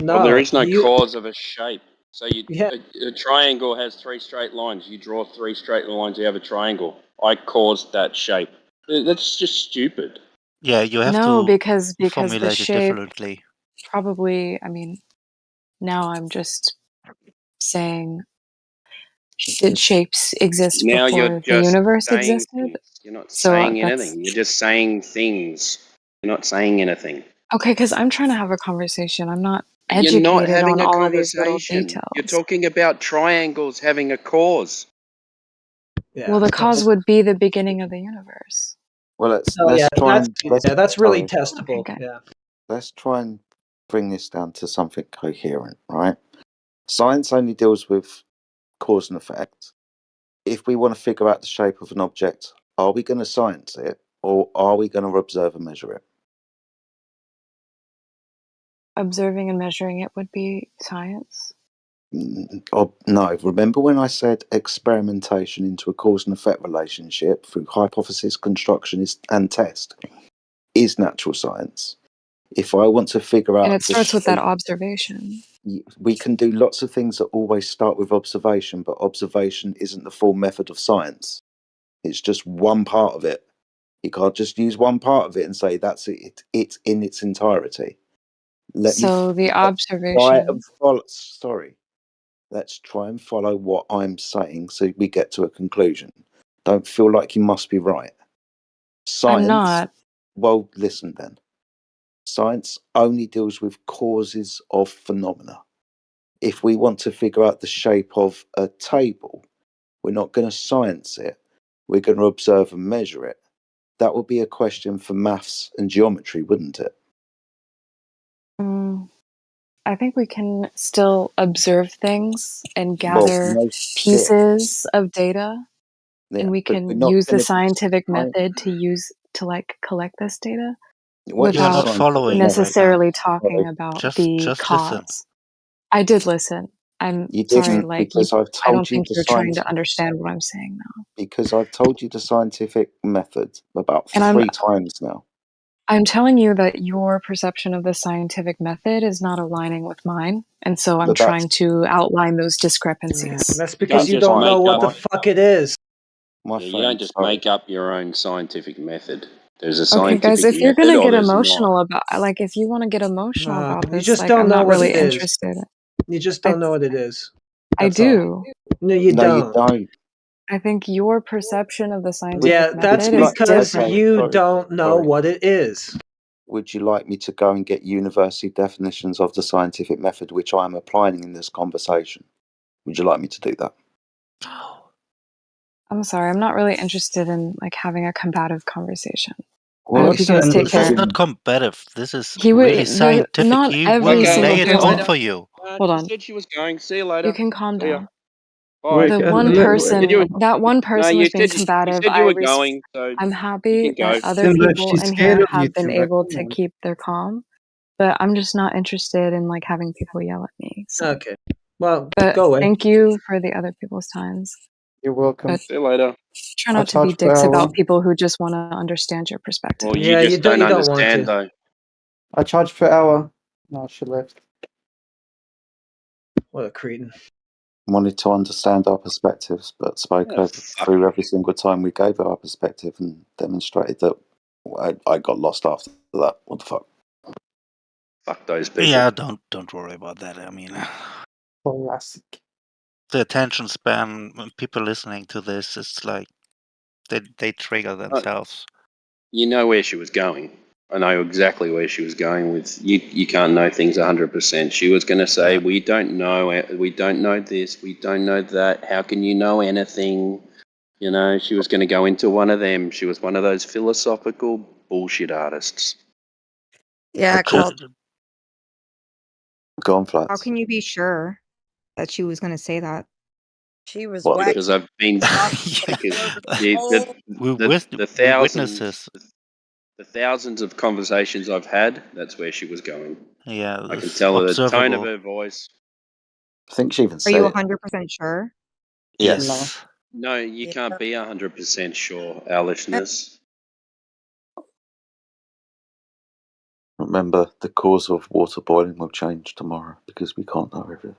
No. Well, there is no cause of a shape. So a triangle has 3 straight lines. You draw 3 straight lines, you have a triangle. I caused that shape. That's just stupid. Yeah, you have to because the formulate it shape differently. probably, now I'm just saying, did shapes exist Now you're before the just universe saying existed? things. You're not saying anything. You're just saying things. You're not saying anything. Okay, because I'm trying to have a conversation. I'm not You're not educated having on a all of these little conversation. You're details. talking about triangles having a cause. Yeah. Well, the cause would be the beginning of the universe. Well, let's So yeah, try and that's really sorry, testable. Okay. Yeah. let's try and bring this down to something coherent, right? Science only deals with cause and effect. If we want to figure out the shape of an object, are we going to science it or are we going to observe and measure it? Observing and measuring it would be science. No, remember when I said experimentation into a cause and effect relationship through hypothesis construction and test is natural science. If I want to figure And out it starts with that observation. we can do lots of things that always start with observation, but observation isn't the full method of science. It's just one part of it. You can't just use one part of it and say that's it. It's in its entirety. So the Try observation. and follow. Sorry, let's try and follow what I'm saying so we get to a conclusion. Don't feel like you must be right. Science. I'm not. Well, listen then. Science only deals with causes of phenomena. If we want to figure out the shape of a table, we're not going to science it. We're going to observe and measure it. That would be a question for maths and geometry, wouldn't it? I think we can still observe things and Well, gather no shit. pieces of data, Yeah, and we but we're can not use the going to scientific be method to like collect this data What's You're your not without scientific following method? right now. necessarily talking Sorry, about Just the listen. cause. I did listen. I'm you sorry, didn't like you. because I've I don't told you think the you're trying to scientific understand what I'm saying now. because I've told you the scientific method about And 3 times now. I'm telling you that your perception of the scientific method is not aligning with mine, and so I'm But that's trying to outline those discrepancies. That's You because don't you just don't know make what the up. fuck it is. my Yeah, you friend. don't just Sorry. make up your own scientific method. There's a Okay, guys, scientific if you're method, gonna or get there's not. emotional about, like, if you want to get emotional about You this, just like, don't I'm know not what really it is. interested. You just don't know what it is. I That's all. do. No, you No, you don't. don't. I think your perception of the Would, scientific Yeah, that's method is because different. you sorry, don't know sorry. what it is. Would you like me to go and get university definitions of the scientific method which I am applying in this conversation? Would you like me to do that? I'm sorry, I'm not really interested in like having a combative conversation. I Well, hope you guys take This is care. not combative. This is He would really scientific. not He every will Okay, single lay it see you on person. later. for you. Hold She on, said she was going. See you later. you can calm See ya. down. Bye. The Wait, one person, You, that one no, person you was being said you combative. said you were going, so I'm you happy can go. that other Simba, people she's in scared here of you, have been Simba. able Come to on. keep their calm, but I'm just not interested in like having people yell at me. So. Okay. Well, But go away. thank you for the other people's times. You're welcome. But See you later. try I not to be charge per dicks hour. about people who just want to understand your perspective. Well, Yeah, you just don't you don't want understand, to. though. I charge per hour. No, she left. What a cretin. wanted to understand our perspectives, but spoke Oh, over through every single time we gave our perspective and demonstrated that I got lost after that. What the fuck? fuck those people. Yeah, don't worry about that. I mean, Classic. the attention span when people listening to this is like they trigger themselves. You know where she was going. I know exactly where she was going with. You can't know things 100%. She was going to say, Yeah. we don't know this, we don't know that. How can you know anything? You know, she was going to go into one of them. She was one of those philosophical bullshit artists. Yeah, Carl, Go on, how Flats. can you be sure that she was going to say that? She was What? waxing Because I've been because over the the whole. the We witnesses. thousands of conversations I've had, that's where she was going. Yeah, I can it's tell the tone of observable. her voice. I think she even Are said you it. 100% sure? Yes. No. No, you Yeah. can't be 100% sure, our listeners. Remember, the cause of water boiling will change tomorrow because we can't know everything.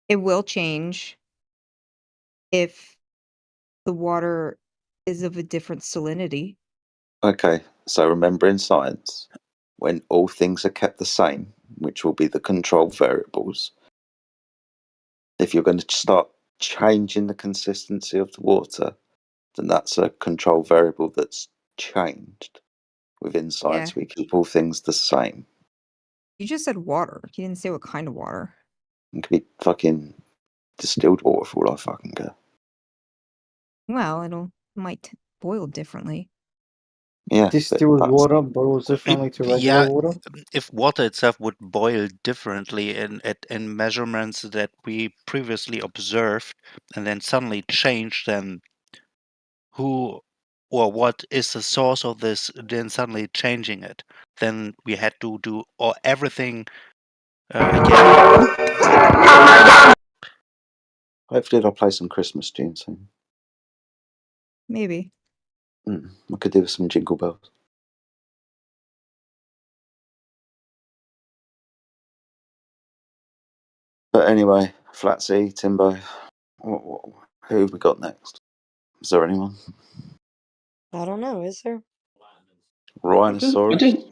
It will change if the water is of a different salinity. Okay, so remember in science, when all things are kept the same, which will be the control variables, if you're going to start changing the consistency of the water, then that's a control variable that's changed. Within science, we keep all things the same. You just said water. You didn't say what kind of water. It could be fucking distilled water for all I fucking care. Well, might boil differently. Yeah, Distilled but water boils differently to regular Yeah, water. if water itself would boil differently in measurements that we previously observed and then suddenly change, then who or what is the source of this then suddenly changing it? Then we had to do or everything again. hopefully they'll play some Christmas tunes soon. Maybe. I could do with some jingle bells. But anyway, Flatsy, Timbo, who have we got next? Is there anyone? I don't know. Is there? Rhinosaurus?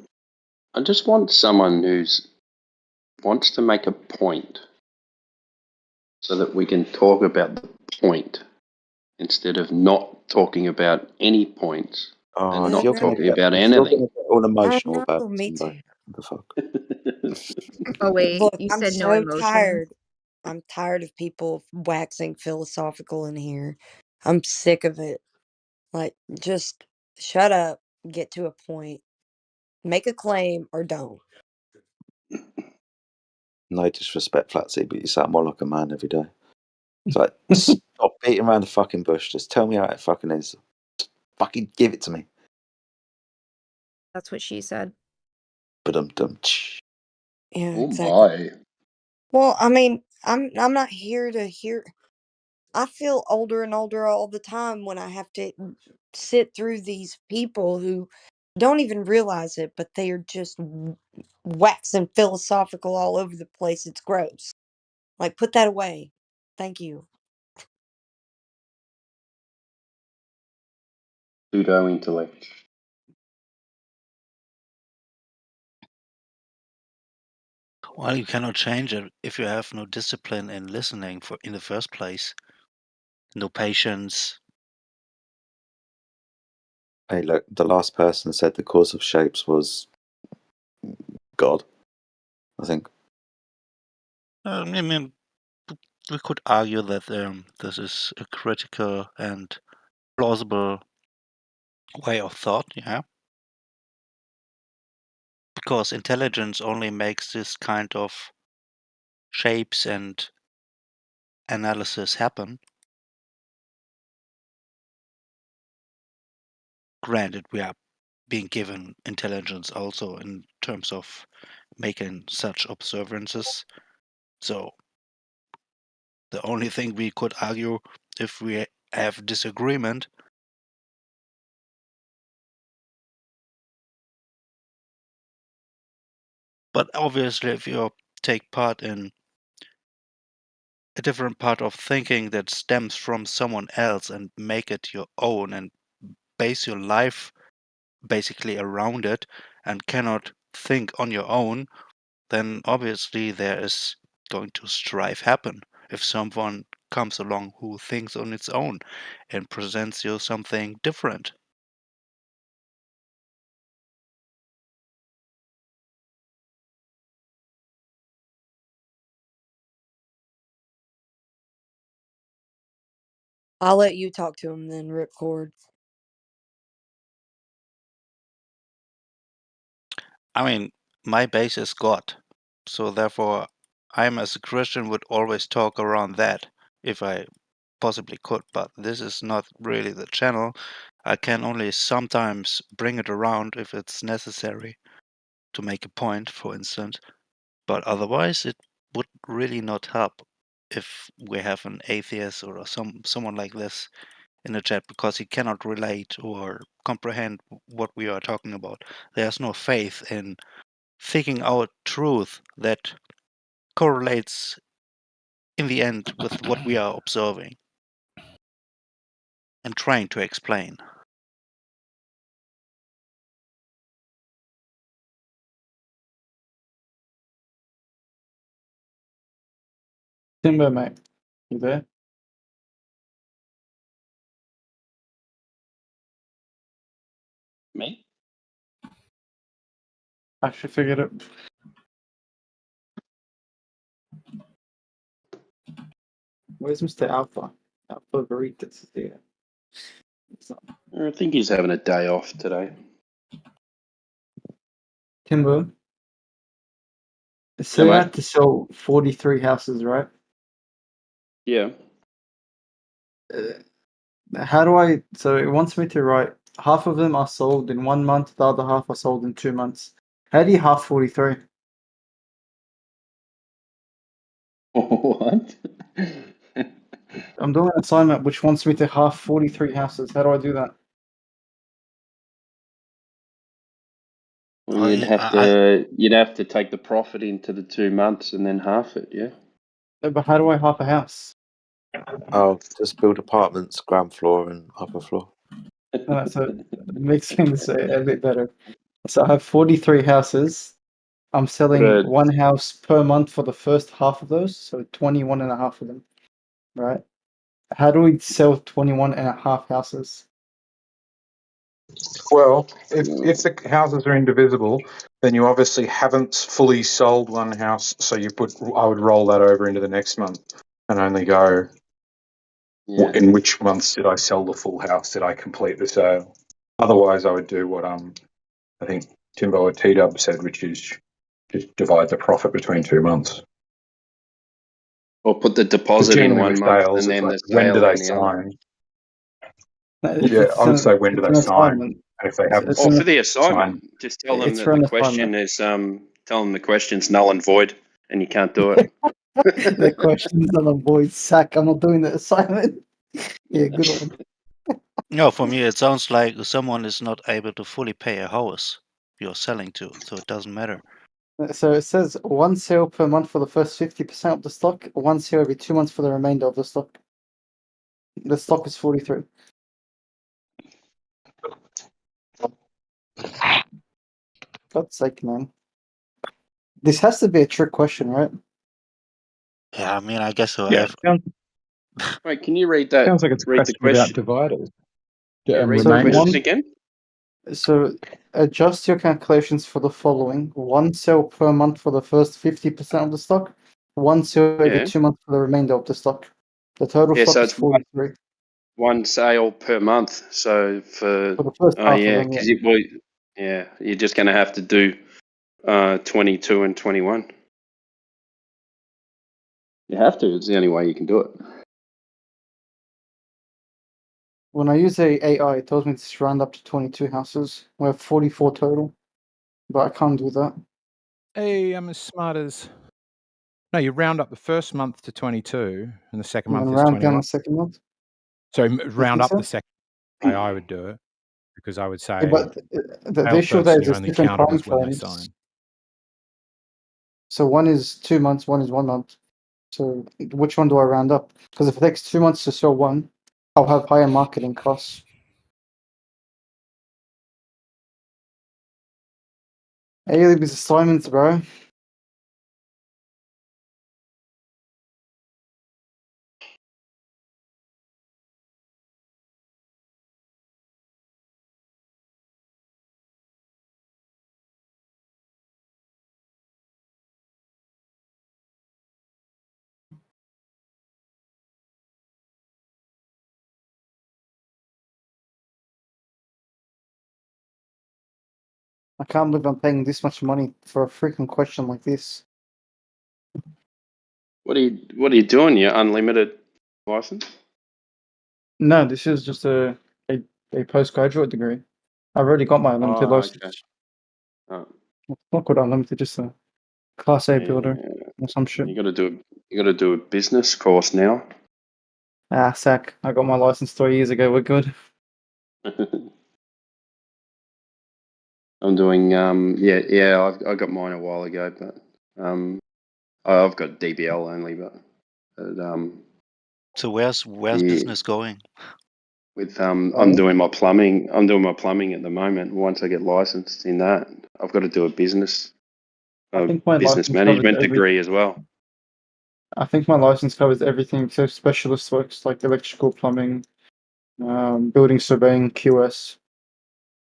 I just want someone who's wants to make a point so that we can talk about the point instead of not talking about any points Oh, and if I you're not gonna know. talking get about if you're anything. gonna get all I emotional about know. it, Me Timbo, too. what the fuck? Oh wait, Look, you I'm said no so emotion. tired. I'm tired of people waxing philosophical in here. I'm sick of it. Like, just shut up, get to a point, make a claim, or don't. No disrespect, Flatsy, but you sound more like a man every day. It's like, stop beating around the fucking bush. Just tell me how it fucking is. Just fucking give it to me. That's what she said. Ba-dum-dum. Yeah, Oh exactly. my. Well, I mean, I'm not here to hear. I feel older and older all the time when I have to sit through these people who don't even realize it, but they are just waxing philosophical all over the place. It's gross. Like, put that away. Thank you. Pseudo intellect. Well, you cannot change it if you have no discipline in listening for in the first place. No patience. Hey, look, the last person said the cause of shapes was God, I think. I mean, we could argue that this is a critical and plausible way of thought, yeah. Because intelligence only makes this kind of shapes and analysis happen. Granted, we are being given intelligence also in terms of making such observances. So the only thing we could argue if we have disagreement. But obviously, if you take part in a different part of thinking that stems from someone else and make it your own and base your life basically around it and cannot think on your own, then obviously there is going to strife happen if someone comes along who thinks on its own and presents you something different. I'll let you talk to him then, Ripcord. I mean, my base is God, so therefore I'm as a Christian would always talk around that if I possibly could, but this is not really the channel. I can only sometimes bring it around if it's necessary to make a point, for instance, but otherwise it would really not help if we have an atheist or someone like this in the chat because he cannot relate or comprehend what we are talking about. There's no faith in figuring out truth that correlates in the end with what we are observing and trying to explain. Timber, mate. You there? Me? Actually figured it. Where's Mr. Alpha? Alpha Veritas there. I think he's having a day off today. Timber. So Yeah, you mate. had to sell 43 houses, right? Yeah. How do I? So it wants me to write half of them are sold in 1 month, the other half are sold in 2 months. How do you half 43? What? I'm doing an assignment which wants me to half 43 houses. How do I do that? Well, you'd have to take the profit into the 2 months and then half it, yeah. No, but how do I half a house? Oh, just build apartments, ground floor and upper floor. So it makes things a bit better. So I have 43 houses. I'm selling But, one house per month for the first half of those, so 21 and a half of them, right? How do we sell 21 and a half houses? Well, if the houses are indivisible, then you obviously haven't fully sold one house, so I would roll that over into the next month and only go, yeah. in which months did I sell the full house? Did I complete the sale? Otherwise, I would do what I think Timbo or T-Dub said, which is just divide the profit between 2 months. Or put the Because deposit in generally 1 with month sales, and it's then like, the when do sale they in the other. sign? If Yeah, I would say, when do it's they an sign? assignment. And if they It's, haven't it's Or an, for the signed, assignment, just tell them it's that for the an question assignment. is tell them the question's null and void and you can't do it. The question's not a void sack. I'm not doing the assignment. Yeah, good one. No, for me, it sounds like someone is not able to fully pay a house you're selling to, so it doesn't matter. So it says one sale per month for the first 50% of the stock, one sale every 2 months for the remainder of the stock. The stock is 43. God's sake, man. This has to be a trick question, right? Yeah, I mean, I guess so. yeah, Wait, can you read that? sounds like it's a Read the question about question. dividers. Yeah, And read So the remainers. question one, again. so adjust your calculations for the following: one sale per month for the first 50% of the stock, one sale every Yeah. 2 months for the remainder of the stock. The total Yeah, stock so is it's one 43 sale per month. So for for the first half of them. because Yeah. you're just going to have to do 22 and 21. You have to. It's the only way you can do it. When I use a AI, it tells me to round up to 22 houses. We have 44 total, but I can't do that. Hey, I'm as smart as. No, you round up the first month to 22, and the second And then month is round down 21. the second month. So You round think up so? the second. I would do it because I would Yeah, say but the sale issue there person, is you there's only different count them time as when they frames. sign. So one is 2 months, one is 1 month. So which one do I round up? Because if it takes 2 months to sell one, I'll have higher marketing costs. Hey, these assignments, bro. I can't believe I'm paying this much money for a freaking question like this. What are you doing? Your unlimited license? No, this is just a postgraduate degree. I've already got my unlimited Oh, okay. license. Oh, It's not called unlimited, just a Class A yeah. builder or some shit. You got to do a business course now. Ah, sack. I got my license 3 years ago. We're good. I'm doing I got mine a while ago, but I've got DBL only, but So where's the business going? with I'm Right? doing my plumbing. I'm doing my plumbing at the moment. Once I get licensed in that, I've got to do a business I think my license covers management degree as well. I think my license covers everything except specialist works like electrical, plumbing, building surveying, QS.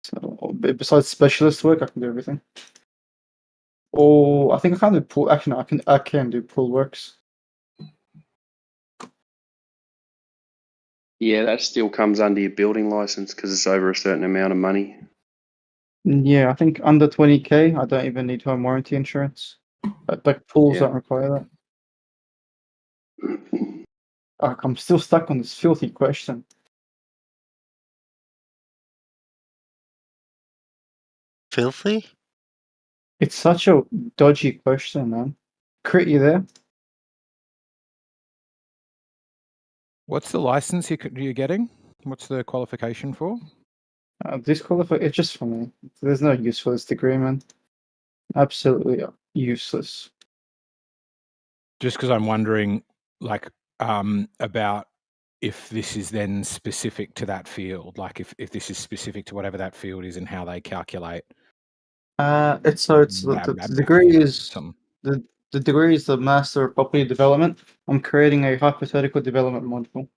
So besides specialist work, I can do everything. Oh, I think I can't do pool. Actually, no, I can do pool works. Yeah, that still comes under your building license because it's over a certain amount of money. Yeah, I think under 20K, I don't even need home warranty insurance. Like pools Yeah. don't require that. I'm still stuck on this filthy question. Filthy? It's such a dodgy question, man. Crit, you there? What's the license you're getting? What's the qualification for? Disqualify. It's just for me. There's no use for this degree, man. Absolutely useless. Just because I'm wondering, like, about if this is then specific to that field, like if this is specific to whatever that field is and how they calculate. It's the degree you know, is something. the degree is the Master of Property Development. I'm creating a hypothetical development module,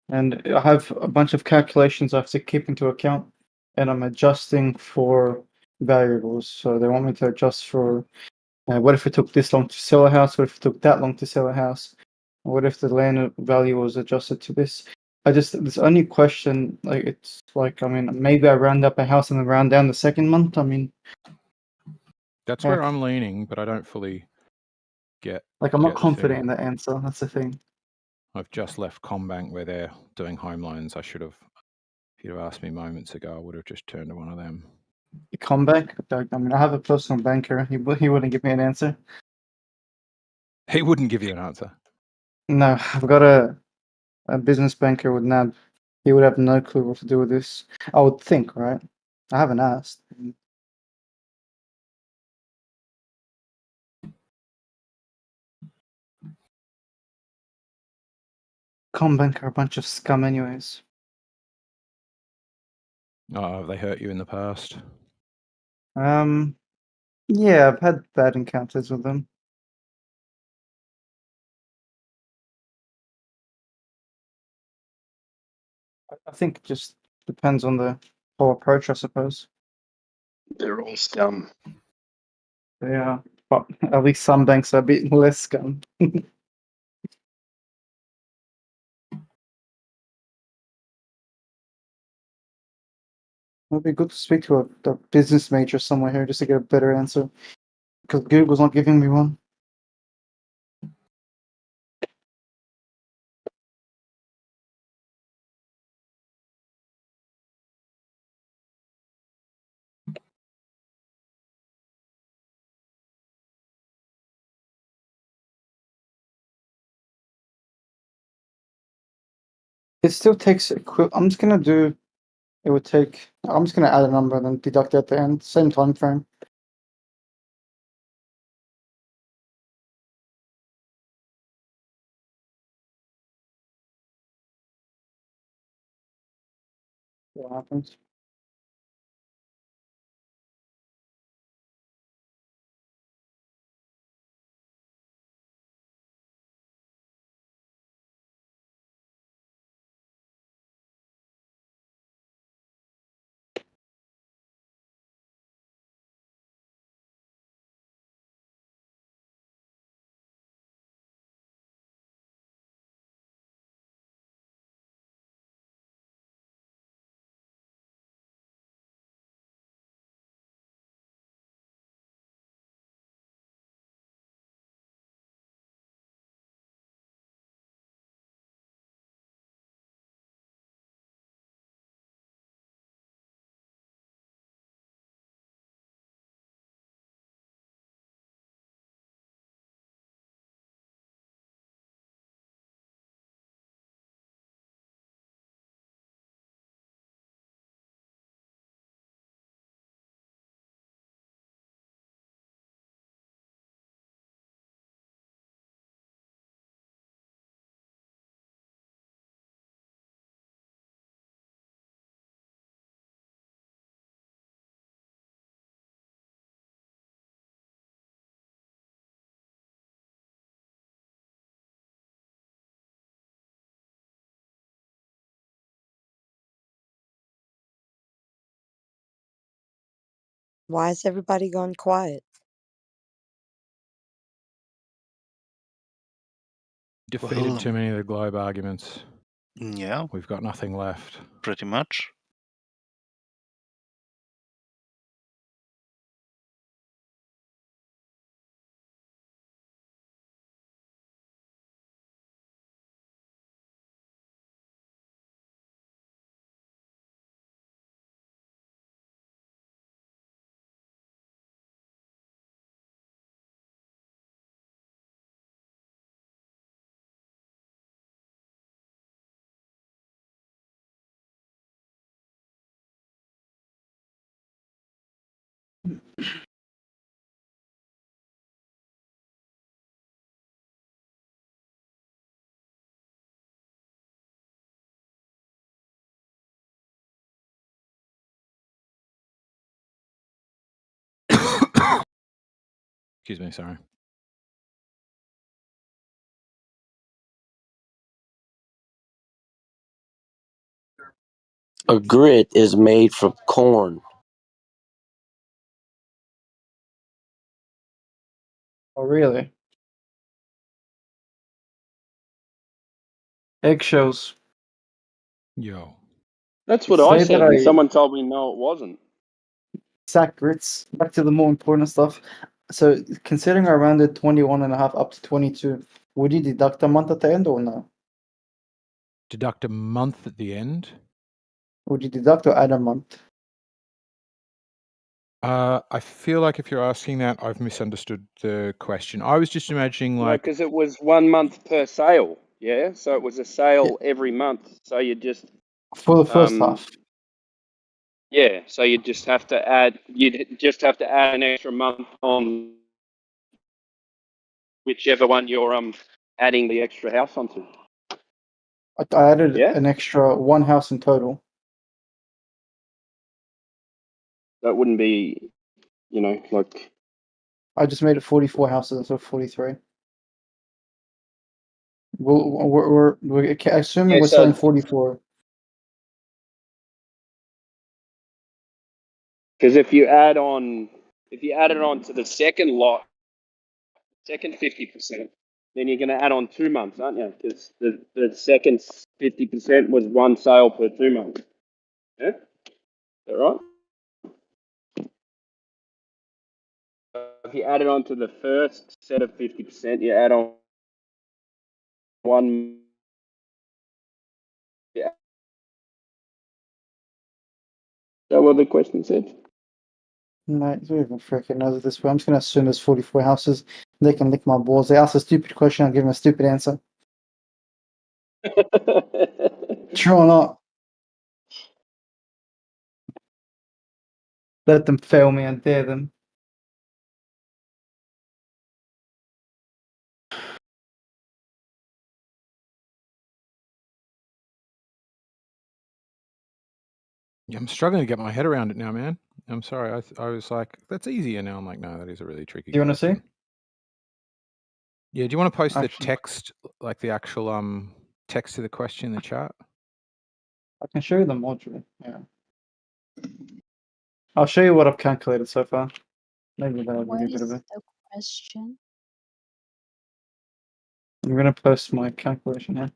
and I have a bunch of calculations I have to keep into account, and I'm adjusting for variables. So they want me to adjust for what if it took this long to sell a house? What if it took that long to sell a house? What if the land value was adjusted to this? This only question, like, it's like, I mean, maybe I round up a house and then round down the second month. I mean, That's heck, where I'm leaning, but I don't fully get. like, I'm not get the confident thing. in the answer. That's the thing. I've just left Combank where they're doing home loans. I should have. If you'd have asked me moments ago, I would have just turned to one of them. You come back. I mean, I have a personal banker. He wouldn't give me an answer. He wouldn't give you an answer. No, I've got a business banker with NAB. He would have no clue what to do with this. I would think, right? I haven't asked. Combank are a bunch of scum, anyways. Oh, have they hurt you in the past? Yeah, I've had bad encounters with them. I think it just depends on the whole approach, I suppose. They're all scum. Yeah, but at least some banks are a bit less scum. It'd be good to speak to a business major somewhere here just to get a better answer. Because Google's not giving me one. It still takes. I'm just gonna do. It would take. I'm just gonna add a number and then deduct it at the end. Same time frame. What happens? Why has everybody gone quiet? Defeated Well, too many of the globe arguments. Yeah, We've got nothing left. pretty much. Excuse me, sorry. A grit is made from corn. Oh, really? Eggshells. Yo. That's what I Say that said, and I someone told me no, it wasn't. sack grits. Back to the more important stuff. So, considering I rounded 21.5 up to 22, would you deduct a month at the end or no? Deduct a month at the end. Would you deduct or add a month? I feel like if you're asking that, I've misunderstood the question. I was just imagining No, like because it was 1 month per sale. Yeah, so it was a Yeah, sale every month. So you just for the first half. yeah, so you'd just have to add an extra month on whichever one you're adding the extra house onto. I added Yeah, an extra one house in total. that wouldn't be, like I just made it 44 houses instead of 43. We're assuming yeah. we're selling So 44. because if you add it on to the second lot, second 50%, then you're going to add on 2 months, aren't you? Because the second 50% was one sale per 2 months. Yeah, is that right? If you add it on to the first set of 50%, you add on one. Yeah. Is that what the question said? Mate, who even freaking knows at this point? I'm just gonna assume there's 44 houses. They can lick my balls. They ask a stupid question, I'll give them a stupid answer. True or not? Let them fail me and dare them. Yeah, I'm struggling to get my head around it now, man. I'm sorry. I was like, that's easier. Now I'm like, no, that is a really tricky Do you want to see? question. Yeah, do you want to post the Actually, text, like the actual text to the question in the chat? I can show you the module. Yeah. I'll show you what I've calculated so far. Maybe that'll give you What a bit of is it. the question? I'm gonna post my calculation here.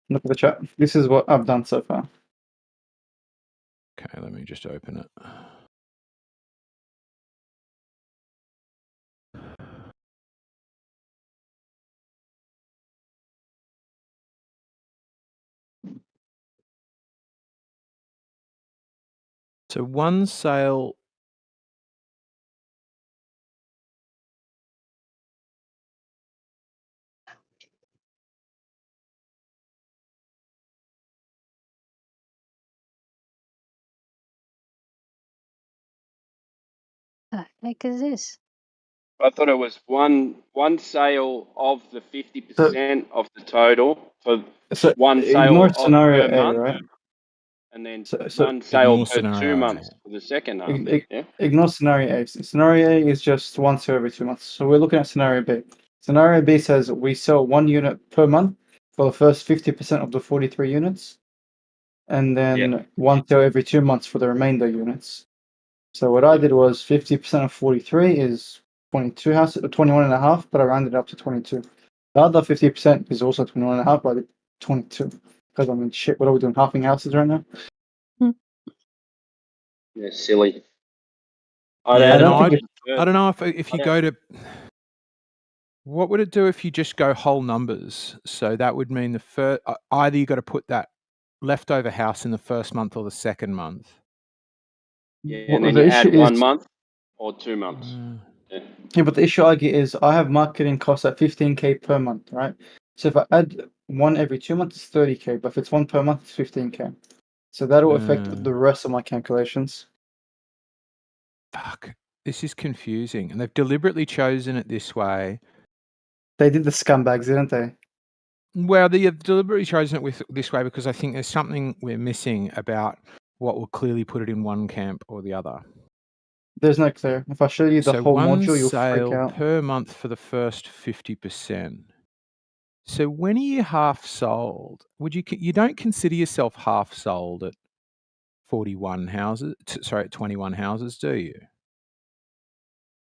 Look at the chat. This is what I've done so far. Okay, let me just open it. So one sale. The heck is this? I thought it was one sale of the So, 50% of the total for so one ignore sale scenario per A, month, right? and then So one sale Ignore per 2 scenario A. months for the second half. ig- Yeah. ignore scenario A. Scenario A is just one sale every 2 months. So we're looking at scenario B. Scenario B says we sell 1 unit per month for the first 50% of the 43 units, and Yeah. then one sale every 2 months for the remainder units. So what I did was 50% of 43 is 22 houses, 21.5, but I rounded up to 22. The other 50% is also 21.5, but I did 22. Because I mean, shit, what are we doing? Halving houses right now? Yeah, silly. Yeah, I don't no, think I don't know if I you don't- go to. What would it do if you just go whole numbers? So that would mean the first either you got to put that leftover house in the first month or the second month. Yeah, Well, and then the you add issue 1 is- month or 2 months. Yeah. Yeah, but the issue I get is I have marketing costs at 15K per month, right? So if I add one every 2 months, it's 30K. But if it's one per month, it's 15K. So that will affect the rest of my calculations. Fuck, this is confusing, and they've deliberately chosen it this way. They did the scumbags, didn't they? Well, they have deliberately chosen it this way because I think there's something we're missing about what will clearly put it in one camp or the other. There's no clear. If I show you the So whole one module, you'll freak sale out. per month for the first 50%. So when are you half sold? You don't consider yourself half sold at 41 houses? Sorry, at 21 houses, do you?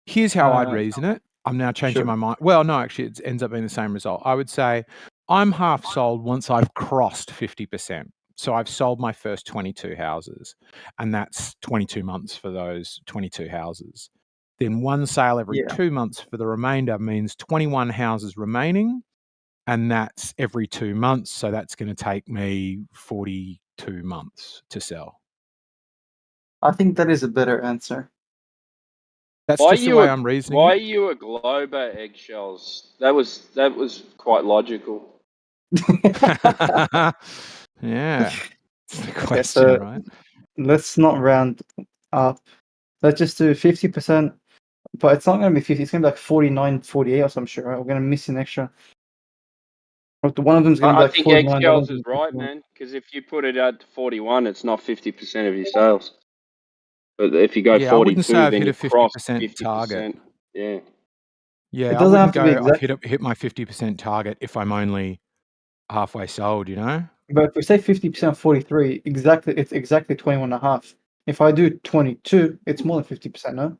Here's how I'd reason it. I'm now changing my mind. Well, no, actually, it ends up being the same result. I would say I'm half sold once I've crossed 50%. So I've sold my first 22 houses, and that's 22 months for those 22 houses. Then one sale every 2 months for the remainder means 21 houses remaining, and that's every 2 months. So that's going to take me 42 months to sell. I think that is a better answer. That's just the way I'm reasoning. Why are you a Glober eggshells? That was quite logical. Yeah, it's the question, so right? let's not round up. Let's just do 50%. But it's not going to be 50. It's going to be like 49, 48 or some shit, right? We're going to miss an extra. One of them's going to be I like think 49. eggshells is right, man. Because if you put it at 41, it's not 50% of your sales. But if you go Yeah, I wouldn't say 42, I've then hit you a cross 50% target. 50%. Yeah. Yeah, It I doesn't wouldn't have to be go. I've exact. hit my 50% target if I'm only halfway sold. You know. But if we say 50% 43, it's exactly 21 and a half. If I do 22, it's more than 50%, no?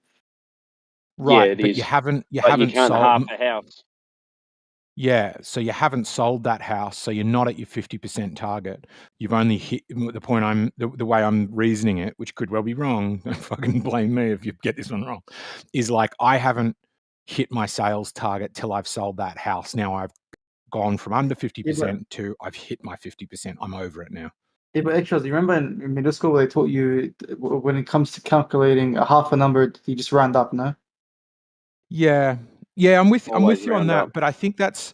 Right, Yeah, it but is. you haven't But you can't sold. half a house. Yeah, so you haven't sold that house, so you're not at your 50% target. You've only hit the point. The way I'm reasoning it, which could well be wrong. Don't fucking blame me if you get this one wrong. Is like I haven't hit my sales target till I've sold that house. Now I've gone from under 50% to I've hit my 50%. I'm over it now. Yeah, but actually, you remember in middle school they taught you when it comes to calculating a half a number, you just round up, no? Yeah, I'm with you on round that. up. But I think that's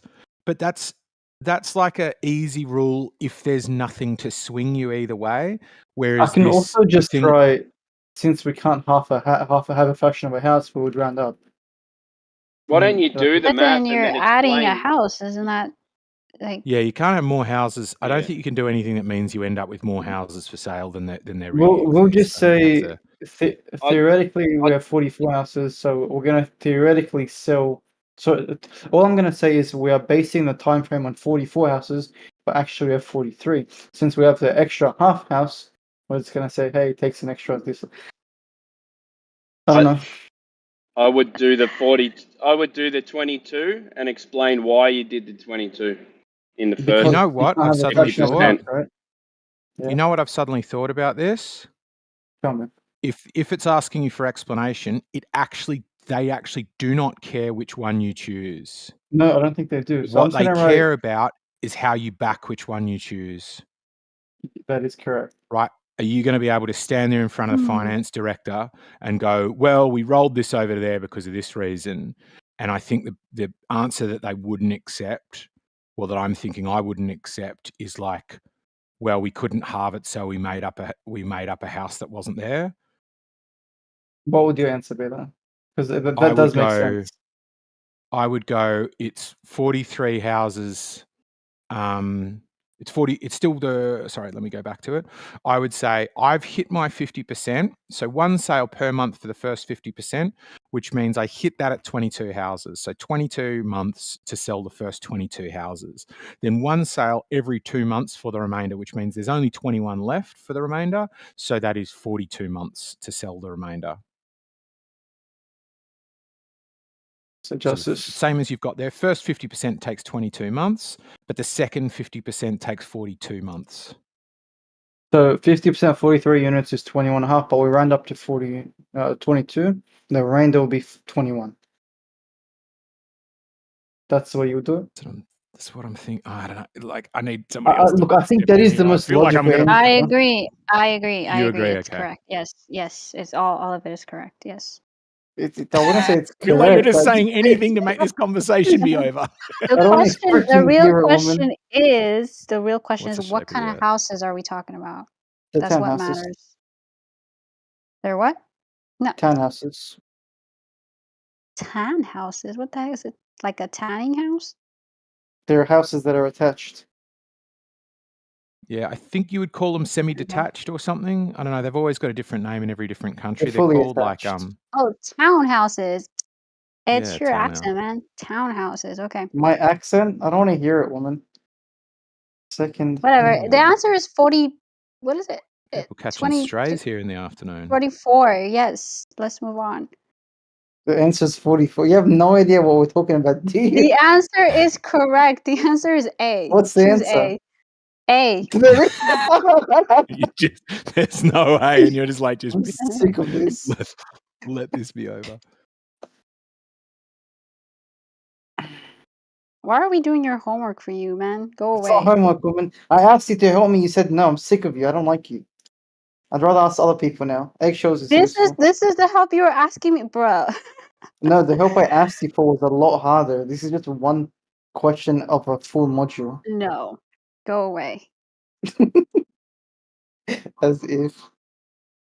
like a easy rule if there's nothing to swing you either way. Whereas I can this also just thing, try, since we can't have a fraction of a house, we would round up. Why don't you do the But math then and you're then adding a explain? house, isn't that like? yeah, you can't have more houses. I don't Yeah. think you can do anything that means you end up with more houses for sale than there really We'll exist. just I think say that's theoretically we have 44 houses, so we're going to theoretically sell. So all I'm going to say is we are basing the time frame on 44 houses, but actually we have 43. Since we have the extra half house, we're just going to say, hey, it takes an extra this. I don't know. I would do the 40. I would do the 22 and explain why you did the 22 in the first. You know what? I've suddenly 50%. thought. right? You know what I've suddenly thought about this? Tell me. If it's asking you for explanation, they actually do not care which one you choose. No, I don't think they do. So I'm What just they going to write. care about is how you back which one you choose. That is correct. Right? Are you going to be able to stand there in front of the finance director and go, well, we rolled this over there because of this reason? And I think the answer that they wouldn't accept, or that I'm thinking I wouldn't accept, is like, well, we couldn't halve it, so we made up a house that wasn't there. What would your answer be then? Because that I does would make go. sense. I would go. It's 43 houses. It's 40. It's still the. Sorry, let me go back to it. I would say I've hit my 50%. So one sale per month for the first 50%, which means I hit that at 22 houses. So 22 months to sell the first 22 houses. Then one sale every 2 months for the remainder, which means there's only 21 left for the remainder. So that is 42 months to sell the remainder. So So just same as you've got there. First 50% takes 22 months, but the second 50% takes 42 months. so 50% 43 units is 21.5, but we round up to 22. The remainder will be 21. That's the way you would do it. That's what I'm thinking. I don't know. Like, I need somebody else. Look, I think that is the most logical answer. I agree. I agree. You agree, It's okay. correct. Yes. Yes. It's all of it is correct. Yes. I wouldn't say it's I feel like you're correct. just saying anything to make this conversation be over. The real question is What's the shape what of kind the of Earth? houses are we talking about? The That's what townhouses. matters. They're what? No. Townhouses. Tan houses? What the heck is it? Like a tanning house? They're houses that are attached. Yeah, I think you would call them semi-detached or something. I don't know. They've always got a different name in every different country. They're fully called like attached. Oh, townhouses. It's Yeah, your townhouse. accent, man. Townhouses. Okay. My accent? I don't want to hear it, woman. Second. Whatever. The answer is 40. What is it? People catching 20, strays here in the afternoon. 44. Yes. Let's move on. The answer is 44. You have no idea what we're talking about, do you? The answer is correct. The answer is A. What's the Choose answer? A. There's no way, and you're just like, I'm sick of this. Let this be over. Why are we doing your homework for you, man? Go It's away. not homework, woman. I asked you to help me. You said no. I'm sick of you. I don't like you. I'd rather ask other people now. Eggshells is useful. This is the help you were asking me, bro. No, the help I asked you for was a lot harder. This is just one question of a full module. No. Go away. As if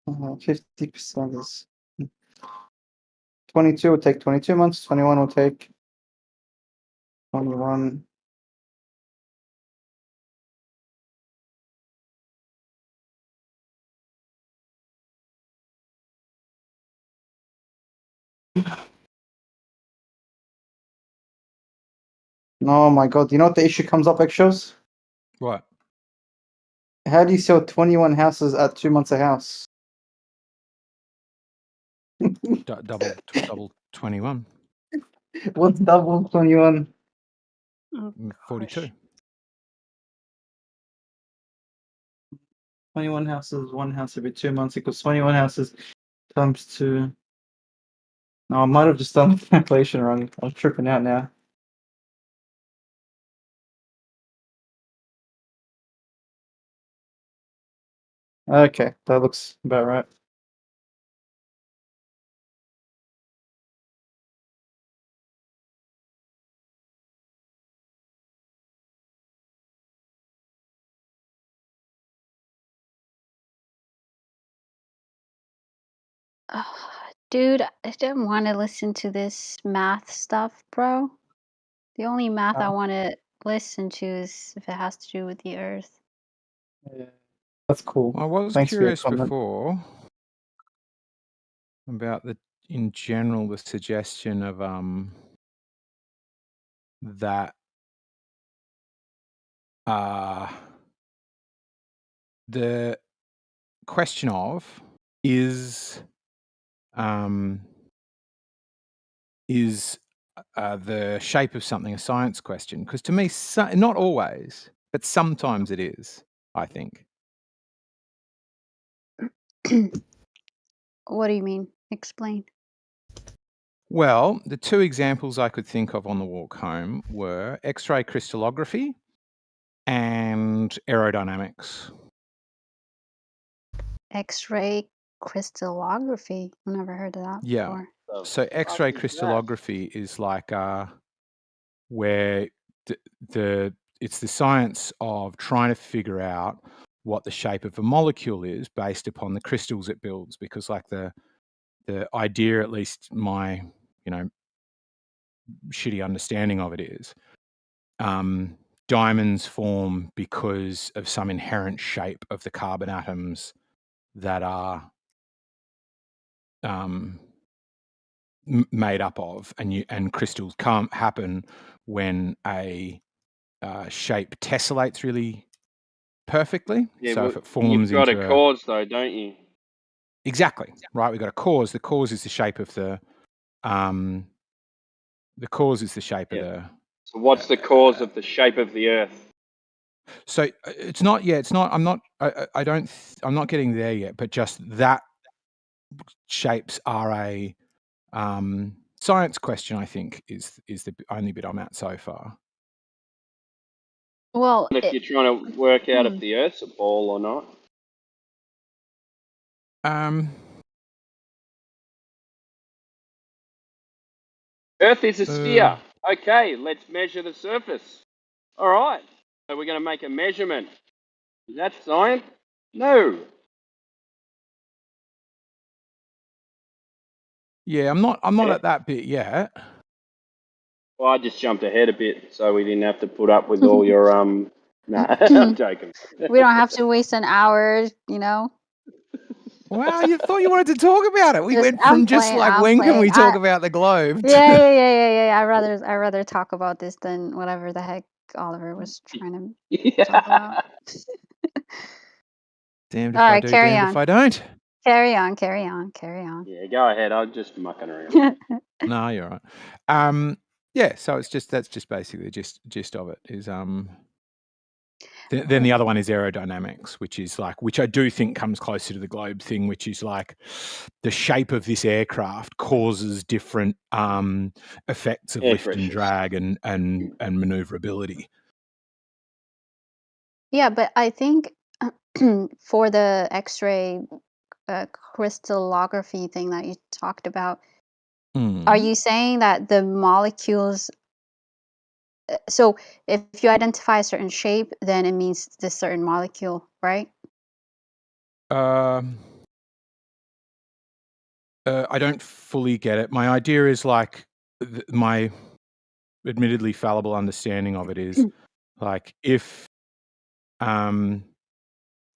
50% is 22 will take 22 months. 21 will take 21. Oh my god! You know what the issue comes up, Eggshells? What? How do you sell 21 houses at 2 months a house? double 21. What's double 21? 42. 21 houses, one house every 2 months equals 21 houses times 2. No, I might have just done the calculation wrong. I'm tripping out now. Okay, that looks about right. Dude, I don't want to listen to this math stuff, bro. The only math I want to listen to is if it has to do with the Earth. Yeah, that's cool. I was Thanks curious for your comment. before about in general, the suggestion of that the question of is the shape of something a science question? Because to me, not always, but sometimes it is, I think. What do you mean? Explain. Well, the two examples I could think of on the walk home were X-ray crystallography and aerodynamics. X-ray crystallography. I've never heard of that Yeah. before. So X-ray crystallography is like where it's the science of trying to figure out what the shape of a molecule is based upon the crystals it builds, because like the idea, at least my shitty understanding of it is, diamonds form because of some inherent shape of the carbon atoms that are made up of, and crystals can't happen when a shape tessellates really perfectly. Yeah, So but if it forms you've got into a cause though, don't you? Exactly right, we've got a cause. The cause is the shape of the The cause is the shape Yeah. of the. So what's the cause of the shape of the Earth? So it's not. Yeah, it's not. I'm not. I don't. I'm not getting there yet. But just that shapes are a science question. I think is the only bit I'm at so far. Well, If you're trying to work out hmm. if the Earth's a ball or not. Earth is a sphere. Okay, let's measure the surface. All right. So we're going to make a measurement. Is that science? No. Yeah, I'm not at that bit yet. Well, I just jumped ahead a bit so we didn't have to put up with all your No, I'm joking. We don't have to waste an hour, you know. Wow, you thought you wanted to talk about it. We Just went from just playing. like I'm when can we playing. talk about the globe? Yeah, yeah, yeah, yeah, yeah. I rather talk about this than whatever the heck Oliver was trying to talk about. Damned if All I right, do, carry damned on. if I don't. Carry on, carry on, carry on. Yeah, go ahead. I'm just mucking around. No, you're right. Yeah, so that's just basically the gist of it is then the other one is aerodynamics, which I do think comes closer to the globe thing, which is like the shape of this aircraft causes different effects of Air lift and pressures. drag and maneuverability. Yeah, but I think for the X-ray crystallography thing that you talked about, are you saying that the molecules? So if you identify a certain shape, then it means this certain molecule, right? I don't fully get it. My idea is like my admittedly fallible understanding of it is like if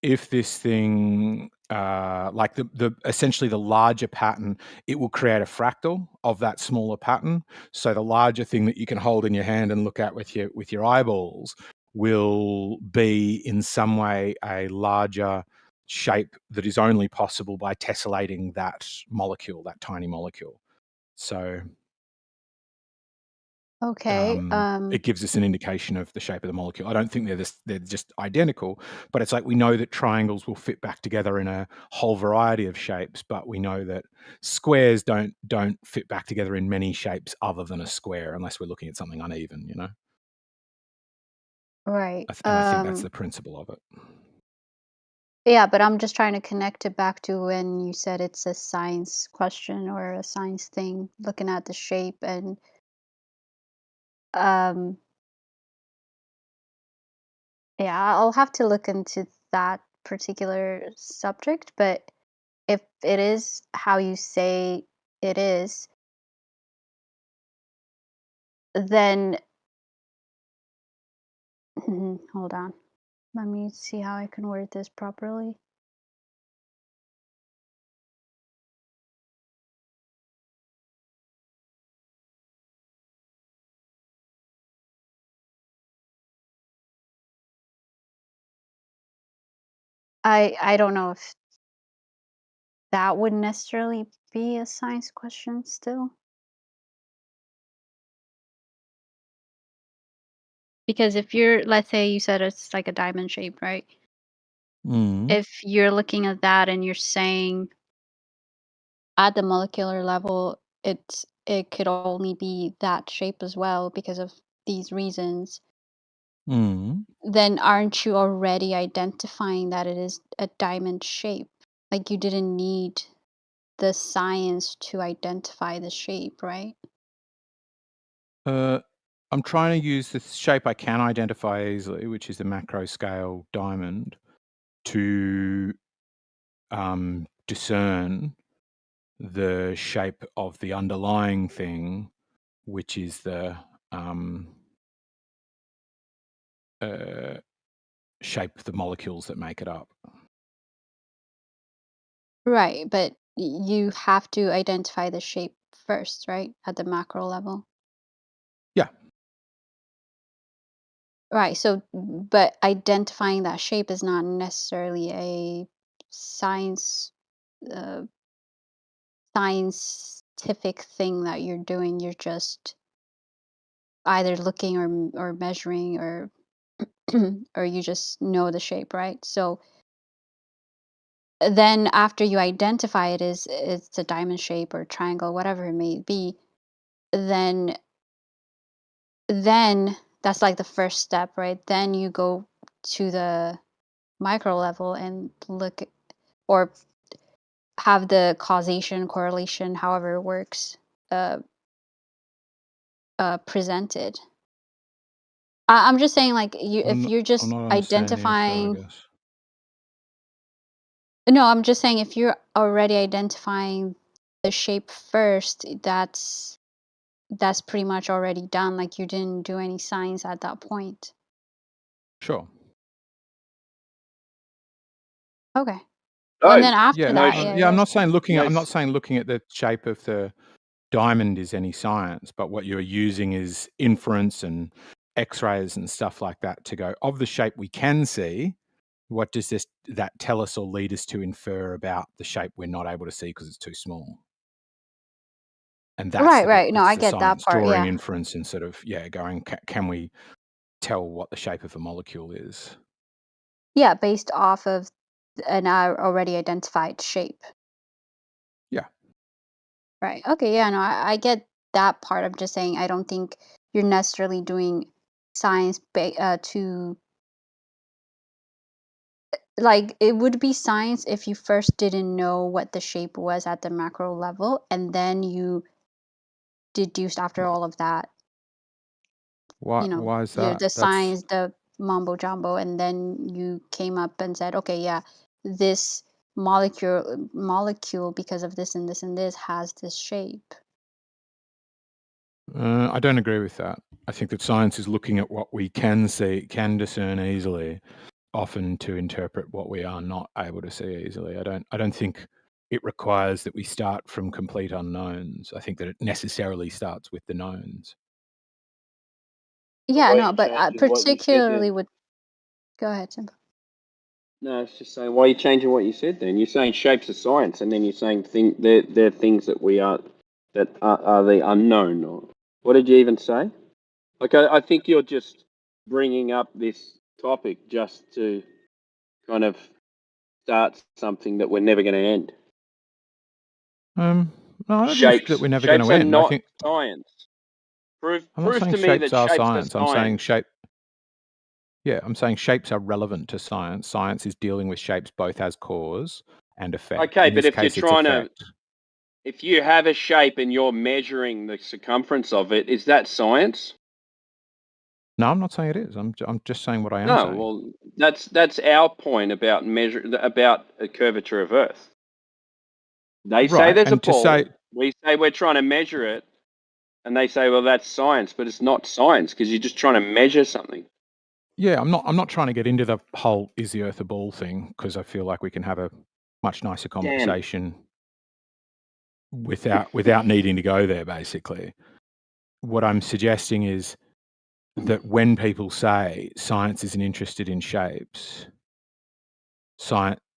this thing like the essentially the larger pattern, it will create a fractal of that smaller pattern. So the larger thing that you can hold in your hand and look at with your eyeballs will be in some way a larger shape that is only possible by tessellating that molecule, that tiny molecule. So Okay. it gives us an indication of the shape of the molecule. I don't think they're just identical, but it's like we know that triangles will fit back together in a whole variety of shapes, but we know that squares don't fit back together in many shapes other than a square unless we're looking at something uneven, you know? Right. And I think that's the principle of it. Yeah, but I'm just trying to connect it back to when you said it's a science question or a science thing, looking at the shape and yeah, I'll have to look into that particular subject, but if it is how you say it is, then hold on. Let me see how I can word this properly. I don't know if that would necessarily be a science question still. Because if you're, let's say you said it's like a diamond shape, right? If you're looking at that and you're saying at the molecular level, it could only be that shape as well because of these reasons, then aren't you already identifying that it is a diamond shape? Like you didn't need the science to identify the shape, right? I'm trying to use the shape I can identify easily, which is the macro scale diamond, to discern the shape of the underlying thing, which is the shape of the molecules that make it up. Right, but you have to identify the shape first, right? At the macro level. Yeah. Right. So, but identifying that shape is not necessarily a science, uh, scientific thing that you're doing. You're just either looking or measuring or or you just know the shape, right? So then after you identify it as it's a diamond shape or triangle, whatever it may be, then that's like the first step, right? Then you go to the micro level and look or have the causation, correlation, however it works, presented. I'm just saying, like, if you're I'm just not understanding you, Phil, I identifying. guess. No, I'm just saying if you're already identifying the shape first, that's pretty much already done. Like, you didn't do any science at that point. Sure. Okay. No, And then after Yeah, that, no, yeah, I'm not saying looking no, at the shape of the diamond is any science, but what you're using is inference and X-rays and stuff like that to go of the shape we can see. What does that tell us or lead us to infer about the shape we're not able to see because it's too small? And that's the bit right. No, that's I the get that science, part. drawing Yeah. inference and sort of going. Can we tell what the shape of a molecule is? Yeah, based off of an already identified shape. Yeah. Right. Okay. Yeah. No, I get that part. I'm just saying I don't think you're necessarily doing science to, like, it would be science if you first didn't know what the shape was at the macro level, and then you deduced after all of that, Why is that? the That's science, the mumbo jumbo, and then you came up and said, okay, yeah, this molecule because of this and this and this has this shape. I don't agree with that. I think that science is looking at what we can see, can discern easily, often to interpret what we are not able to see easily. I don't think it requires that we start from complete unknowns. I think that it necessarily starts with the knowns. Yeah, why are no, you but changing what you said particularly then? with. Go ahead, Tim. No, it's just saying, why are you changing what you said then? You're saying shapes are science, and then you're saying they're things that we are, that are the unknown. Or what did you even say? Like, I think you're just bringing up this topic just to kind of start something that we're never going to end. No, I don't think that we're never going Shapes to are end. I not think science. I'm not Prove saying to me shapes that are shapes are science. I'm saying science. I'm saying shapes are relevant to science. Science is dealing with shapes both as cause and effect. Okay, In but this if you're case, it's trying to, effect. if you have a shape and you're measuring the circumference of it, is that science? No, I'm not saying it is. I'm just saying what I am No, saying. well, that's our point about about a curvature of Earth. They say Right, there's a and to say, ball. We say we're trying to measure it, and they say, well, that's science, but it's not science because you're just trying to measure something. yeah, I'm not trying to get into the whole "is the Earth a ball" thing because I feel like we can have a much nicer conversation without needing to go there. Basically, what I'm suggesting is that when people say science isn't interested in shapes,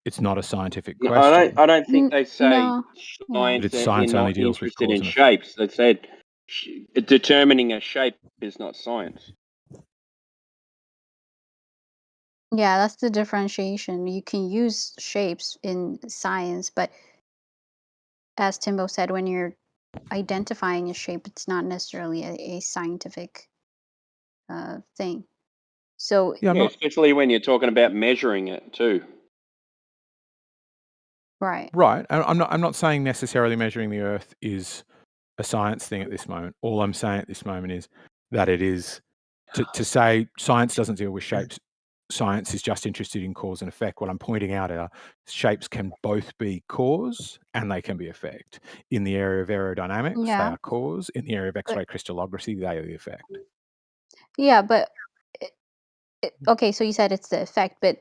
it's not a scientific No, question. I don't think they say No. Yeah. But science. it's They're science only not deals with interested cause in and effect. shapes. They said determining a shape is not science. Yeah, that's the differentiation. You can use shapes in science, but as Timbo said, when you're identifying a shape, it's not necessarily a scientific thing. So, Yeah, especially when you're talking about measuring it too. right. Right. I'm not saying necessarily measuring the Earth is a science thing at this moment. All I'm saying at this moment is that it is to say science doesn't deal with shapes. Science is just interested in cause and effect. What I'm pointing out are shapes can both be cause and they can be effect. In the area of aerodynamics, they Yeah. are cause. In the area of But X-ray crystallography, they are the effect. yeah, but okay, so you said it's the effect, but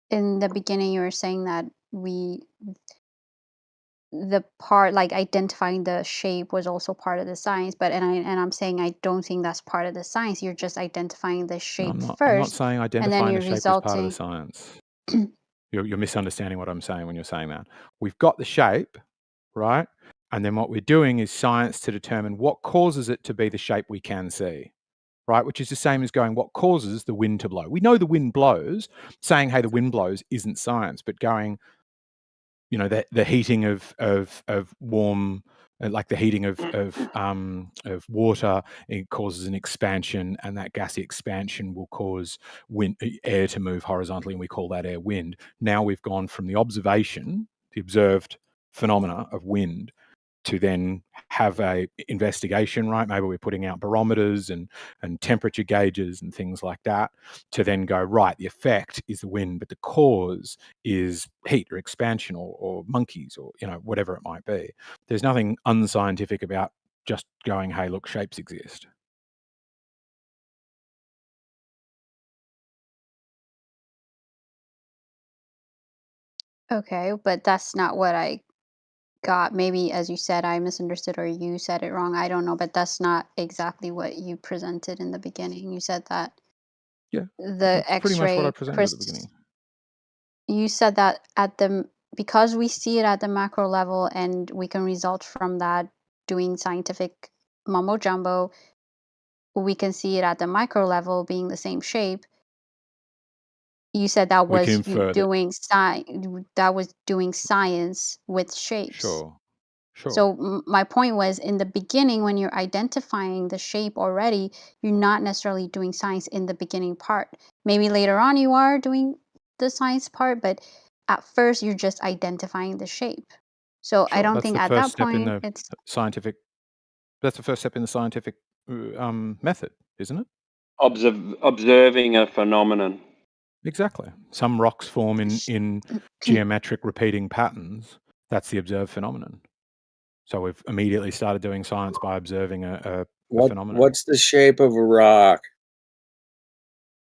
in the beginning you were saying that the part, like identifying the shape, was also part of the science, but I'm saying I don't think that's part of the science. You're just identifying the No, shape I'm not first, saying and then identifying you're the shape is part of the resulting. science. You're misunderstanding what I'm saying when you're saying that. We've got the shape, right? And then what we're doing is science to determine what causes it to be the shape we can see, right? Which is the same as going, what causes the wind to blow? We know the wind blows. Saying, hey, the wind blows isn't science, but going, you know, the heating of warm, like the heating of water, it causes an expansion, and that gassy expansion will cause air to move horizontally, and we call that air wind. Now we've gone from the observation, the observed phenomena of wind, to then have a investigation, right? Maybe we're putting out barometers and temperature gauges and things like that, to then go, right, the effect is the wind, but the cause is heat or expansion or monkeys or, you know, whatever it might be. There's nothing unscientific about just going, hey, look, shapes exist. Okay, but that's not what I got. Maybe, as you said, I misunderstood or you said it wrong. I don't know, but that's not exactly what you presented in the beginning. You said that Yeah, the that's pretty much what I X-ray presented at the beginning. You said that because we see it at the macro level and we can result from that doing scientific mumbo jumbo, we can see it at the micro level being the same shape. You said that We can was infer that. that was doing science with shapes. Sure. So my point was, in the beginning, when you're identifying the shape already, you're not necessarily doing science in the beginning part. Maybe later on you are doing the science part, but at first you're just identifying the shape. So I Sure, don't that's think the at first that step in point the it's scientific. That's the first step in the scientific method, isn't it? Observing a phenomenon. Exactly. Some rocks form in geometric repeating patterns. That's the observed phenomenon. So we've immediately started doing science by observing a phenomenon. What's the shape of a rock?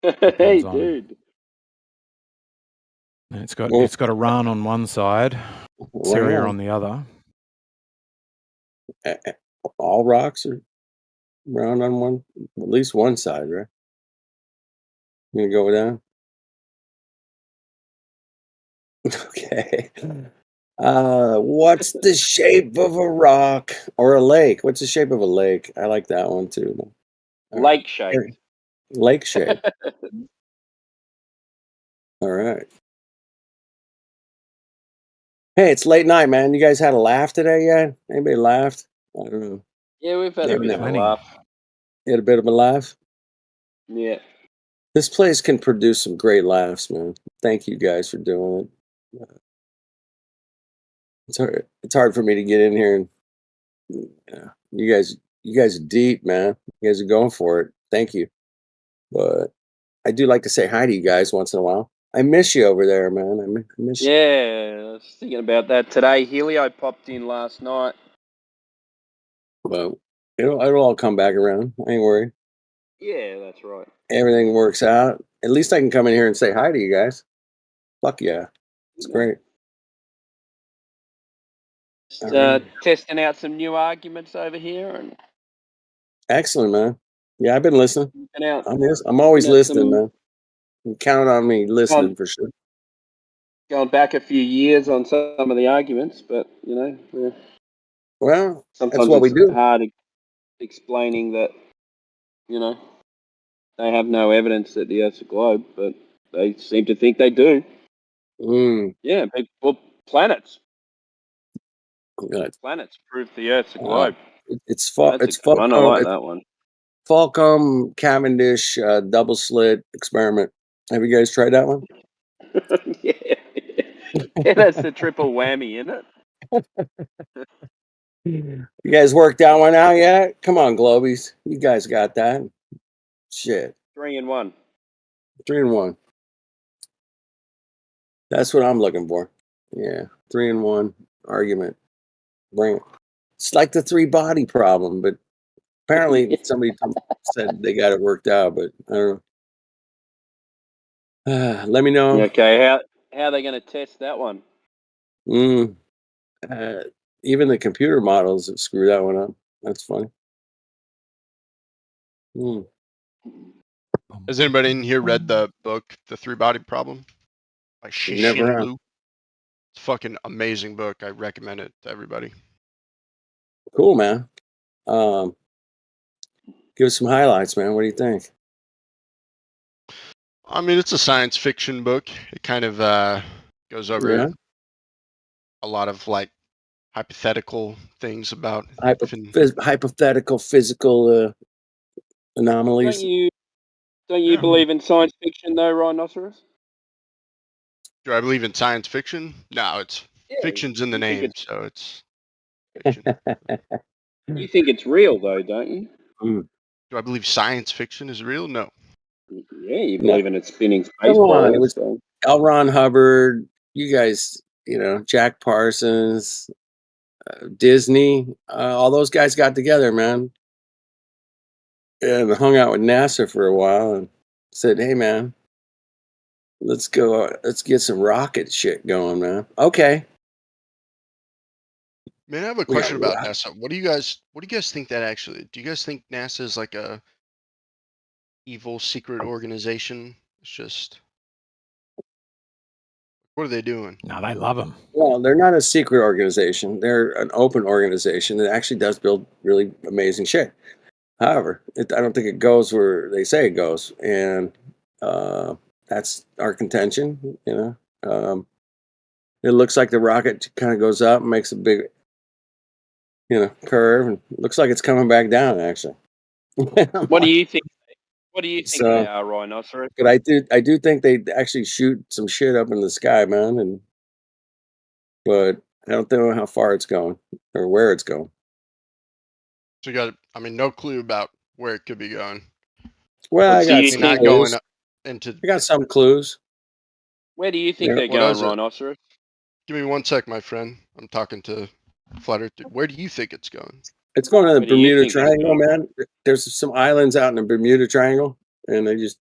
Hey, dude. And it's got a run on one side, Syria on the other. All rocks are round on one, at least one side, right? You gonna go down? Okay. What's the shape of a rock or a lake? What's the shape of a lake? I like that one too. Lake shape. Lake shape. All right. Hey, it's late night, man. You guys had a laugh today yet? Anybody laughed? I don't know. Yeah, we've had a bit of a laugh. You had a bit of a laugh? Yeah. This place can produce some great laughs, man. Thank you guys for doing it. It's hard for me to get in here and you guys are deep, man. You guys are going for it. Thank you. But I do like to say hi to you guys once in a while. I miss you over there, man. I miss you. Yeah, I was thinking about that today. Helio popped in last night. Well, it'll all come back around. I ain't worried. Yeah, that's right. Everything works out. At least I can come in here and say hi to you guys. Fuck yeah. It's great. Just, testing out some new arguments over here. And excellent, man. Yeah, I've been listening. out, I'm always listening, man. You count on me listening for sure. Going back a few years on some of the arguments, but you know, well, sometimes that's what we do. Hard explaining that, you know, they have no evidence that the Earth's a globe, but they seem to think they do. Yeah, well, planets. Planets prove the Earth's a globe. It's Falcom. I like that one. Falcom Cavendish double slit experiment. Have you guys tried that one? Yeah, that's the triple whammy, isn't it? You guys worked that one out yet? Come on, Globies. You guys got that. Shit. 3 in 1. 3 in 1. That's what I'm looking for. Yeah. 3 in 1 argument. Bring it. It's like the 3-body problem, but apparently somebody said they got it worked out, but I don't know. Let me know. Okay, how are they going to test that one? Even the computer models have screwed that one up. That's funny. Has anybody in here read the book, The 3-Body Problem by Cixin Never have. Liu? It's a fucking amazing book. I recommend it to everybody. Cool, man. Give us some highlights, man. What do you think? I mean, it's a science fiction book. It kind of goes over Yeah. a lot of like hypothetical things about Hypothetical physical anomalies. Don't you believe in science fiction though, Rhinoceros? Do I believe in science fiction? No, it's fiction's in the You think name, it's so it's fiction. you think it's real though, don't you? Do I believe science fiction is real? No. Yeah, you No. believe in it spinning Come space on, it balls. was So. L. Ron Hubbard. You guys, Jack Parsons, Disney, all those guys got together, man, and hung out with NASA for a while and said, "Hey, man, let's get some rocket shit going, man." Okay. Man, I have a We got question about rock- NASA. What do you guys think that actually? Do you guys think NASA is like a evil secret organization? It's just what are they doing? No, they love them. Well, they're not a secret organization. They're an open organization that actually does build really amazing shit. However, I don't think it goes where they say it goes, and that's our contention. It looks like the rocket kind of goes up and makes a big, curve, and looks like it's coming back down. Actually, What do you think? What do you think So- they are, Rhinoceros? but I do think they actually shoot some shit up in the sky, man, but I don't know how far it's going or where it's going. So you got, I mean, no clue about where it could be going. Well, I So got you some think- Not going clues. into. I got some clues. Where do you think Yeah, they're what going, is it? Rhinoceros? Give me 1 sec, my friend. I'm talking to Flutter. Where do you think it's going? It's going to the Where do you Bermuda think it's Triangle, going? man. There's some islands out in the Bermuda Triangle, and they just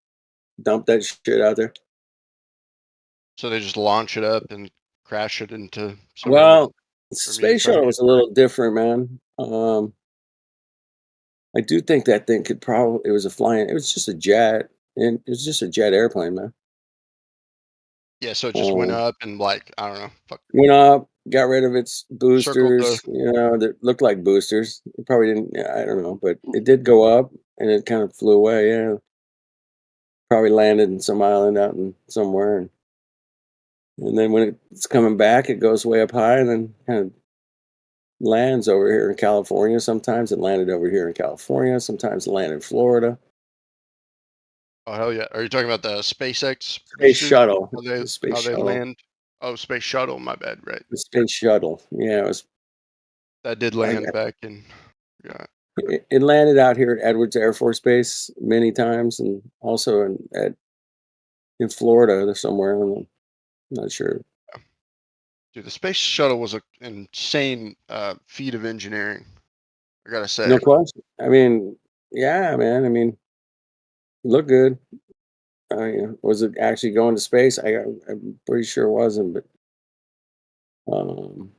dump that shit out there. So they just launch it up and crash it into somewhere. Well, the Bermuda space shuttle Triangle. was a little different, man. I do think that thing could probably. It was just a jet, and it was just a jet airplane, man. Yeah, so it just went up and like I don't know. Fuck. Went up, got rid of its Circled boosters. That looked like boosters. It probably didn't. I don't know, but it did go up, and it kind of flew away. Yeah, probably landed in some island out in somewhere, and then when it's coming back, it goes way up high, and then kind of lands over here in California. Sometimes it landed over here in California. Sometimes it landed in Florida. Oh hell yeah! Are you talking about the SpaceX Space boosters? shuttle. How they The space how they shuttle. land? Oh, space shuttle. My bad. Right. The space shuttle. Yeah, it was. That did land back in. Yeah. It landed out here at Edwards Air Force Base many times, and also in Florida somewhere. I'm not sure. Dude, the space shuttle was an insane feat of engineering. I gotta say. No question. I mean, yeah, man. I mean, it looked good. Was it actually going to space? I'm pretty sure it wasn't, but Well,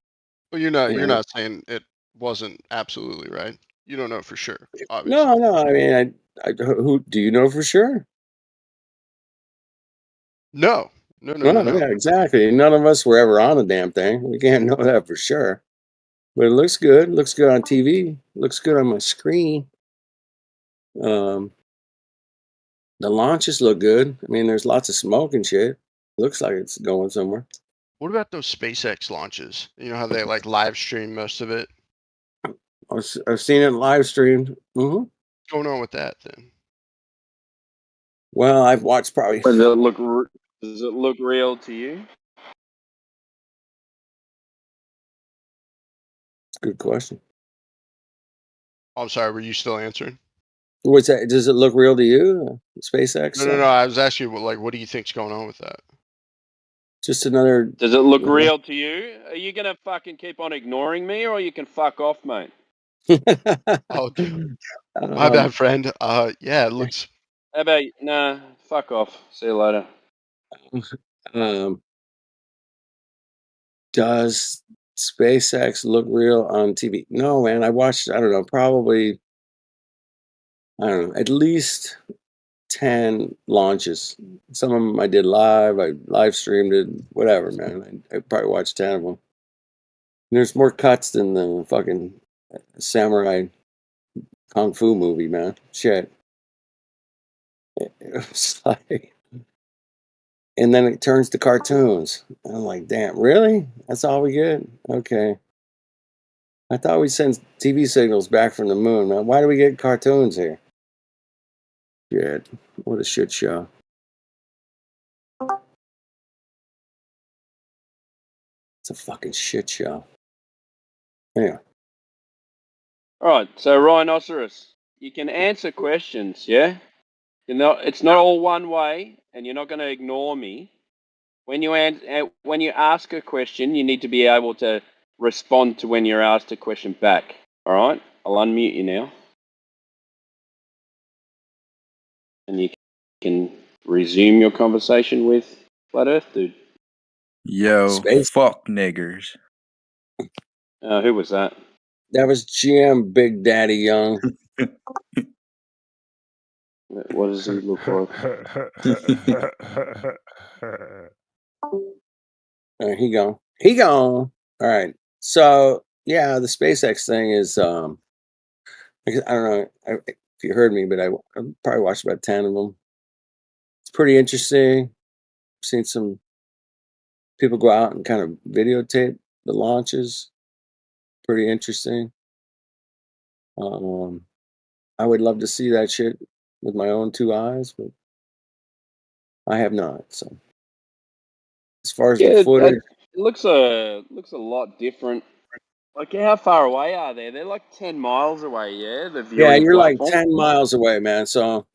you're not yeah. saying it wasn't absolutely right. You don't know for sure, No, obviously. no. I mean, who do you know for sure? No. Yeah, exactly. None of us were ever on the damn thing. We can't know that for sure. But it looks good. Looks good on TV. Looks good on my screen. The launches look good. I mean, there's lots of smoke and shit. Looks like it's going somewhere. What about those SpaceX launches? You know how they like live stream most of it? I've seen it live streamed. What's going on with that then? Well, I've watched probably. Does it look real to you? Good question. Oh, I'm sorry. Were you still answering? What's that? Does it look real to you? SpaceX? No. I was asking you, what do you think's going on with that? Just another. Does it look real to you? Are you gonna fucking keep on ignoring me, or you can fuck off, mate? Oh, dude. My bad, friend. Yeah, it looks. How about nah? Fuck off. See you later. Does SpaceX look real on TV? No, man. I watched. I don't know. Probably. I don't know. At least 10 launches. Some of them I did live. I live streamed it. Whatever, man. I probably watched 10 of them. There's more cuts than the fucking samurai kung fu movie, man. Shit. It was like, and then it turns to cartoons. I'm like, damn, really? That's all we get? Okay. I thought we sent TV signals back from the moon, man. Why do we get cartoons here? Shit. What a shit show. It's a fucking shit show. Anyway. All right, so Rhinoceros, you can answer questions, yeah? You know, it's not all one way, and you're not going to ignore me. When you ask a question, you need to be able to respond to when you're asked a question back. All right, I'll unmute you now, and you can resume your conversation with Flat Earth Dude. Yo, Space. fuck niggers. Who was that? That was GM Big Daddy Young. What does he look like? He gone. He gone. All right. So yeah, the SpaceX thing is I don't know if you heard me, but I probably watched about 10 of them. It's pretty interesting. I've seen some people go out and kind of videotape the launches. Pretty interesting. I would love to see that shit with my own two eyes, but I have not. So as far as the footage, it looks a lot different. Like, how far away are they? They're like 10 miles away, yeah? The viewing yeah, you're like platform? 10 miles away, man. So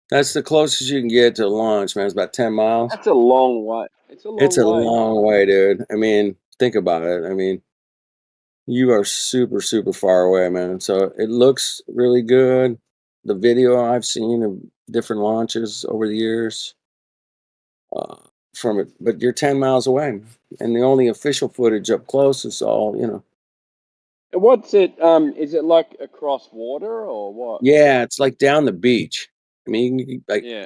that's the closest you can get to launch, man. It's about 10 miles. That's a long way. It's a long It's a way. long way, dude. I mean, think about it. I mean, you are super, super far away, man. So it looks really good. The video I've seen of different launches over the years from it, but you're 10 miles away. And the only official footage up close is all, And what's it? Is it like across water or what? yeah, it's like down the beach. I mean,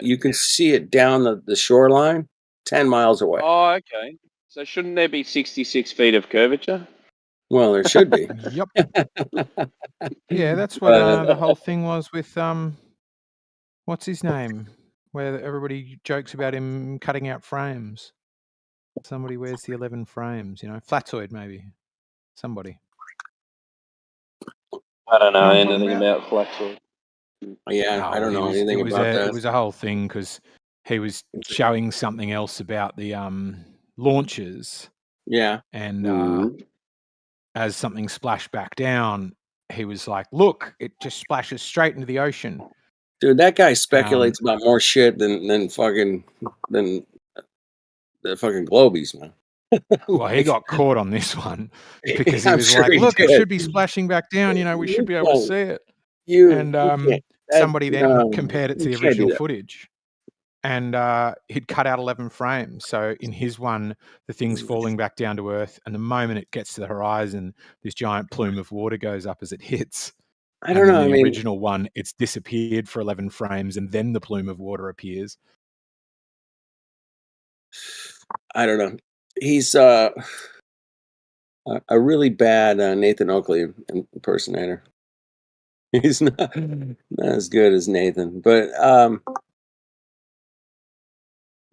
you can see it down the shoreline 10 miles away. Oh, okay. So shouldn't there be 66 feet of curvature? Well, there should be. Yep. Yeah, that's what the whole thing was with what's his name? Where everybody jokes about him cutting out frames. Somebody wears the 11 frames, Flatoid maybe. Somebody. I don't know You know what I'm anything talking about Flaxoid. Yeah, I don't know anything about that. It was a whole thing because he was showing something else about the launches. Yeah. And as something splashed back down, he was like, "Look, it just splashes straight into the ocean." Dude, that guy speculates about more shit than the fucking Globies, man. Well, he got caught on this one because he I'm was sure like, he "Look, it did. should be splashing back down. We should be able to see it." You And can't. somebody then compared it to you the can't do original that. footage, and he'd cut out 11 frames. So in his one, the thing's falling back down to Earth, and the moment it gets to the horizon, this giant plume of water goes up as it hits. I don't know. And I the mean, original one, it's disappeared for 11 frames, and then the plume of water appears. I don't know. He's a really bad Nathan Oakley impersonator. He's not as good as Nathan, but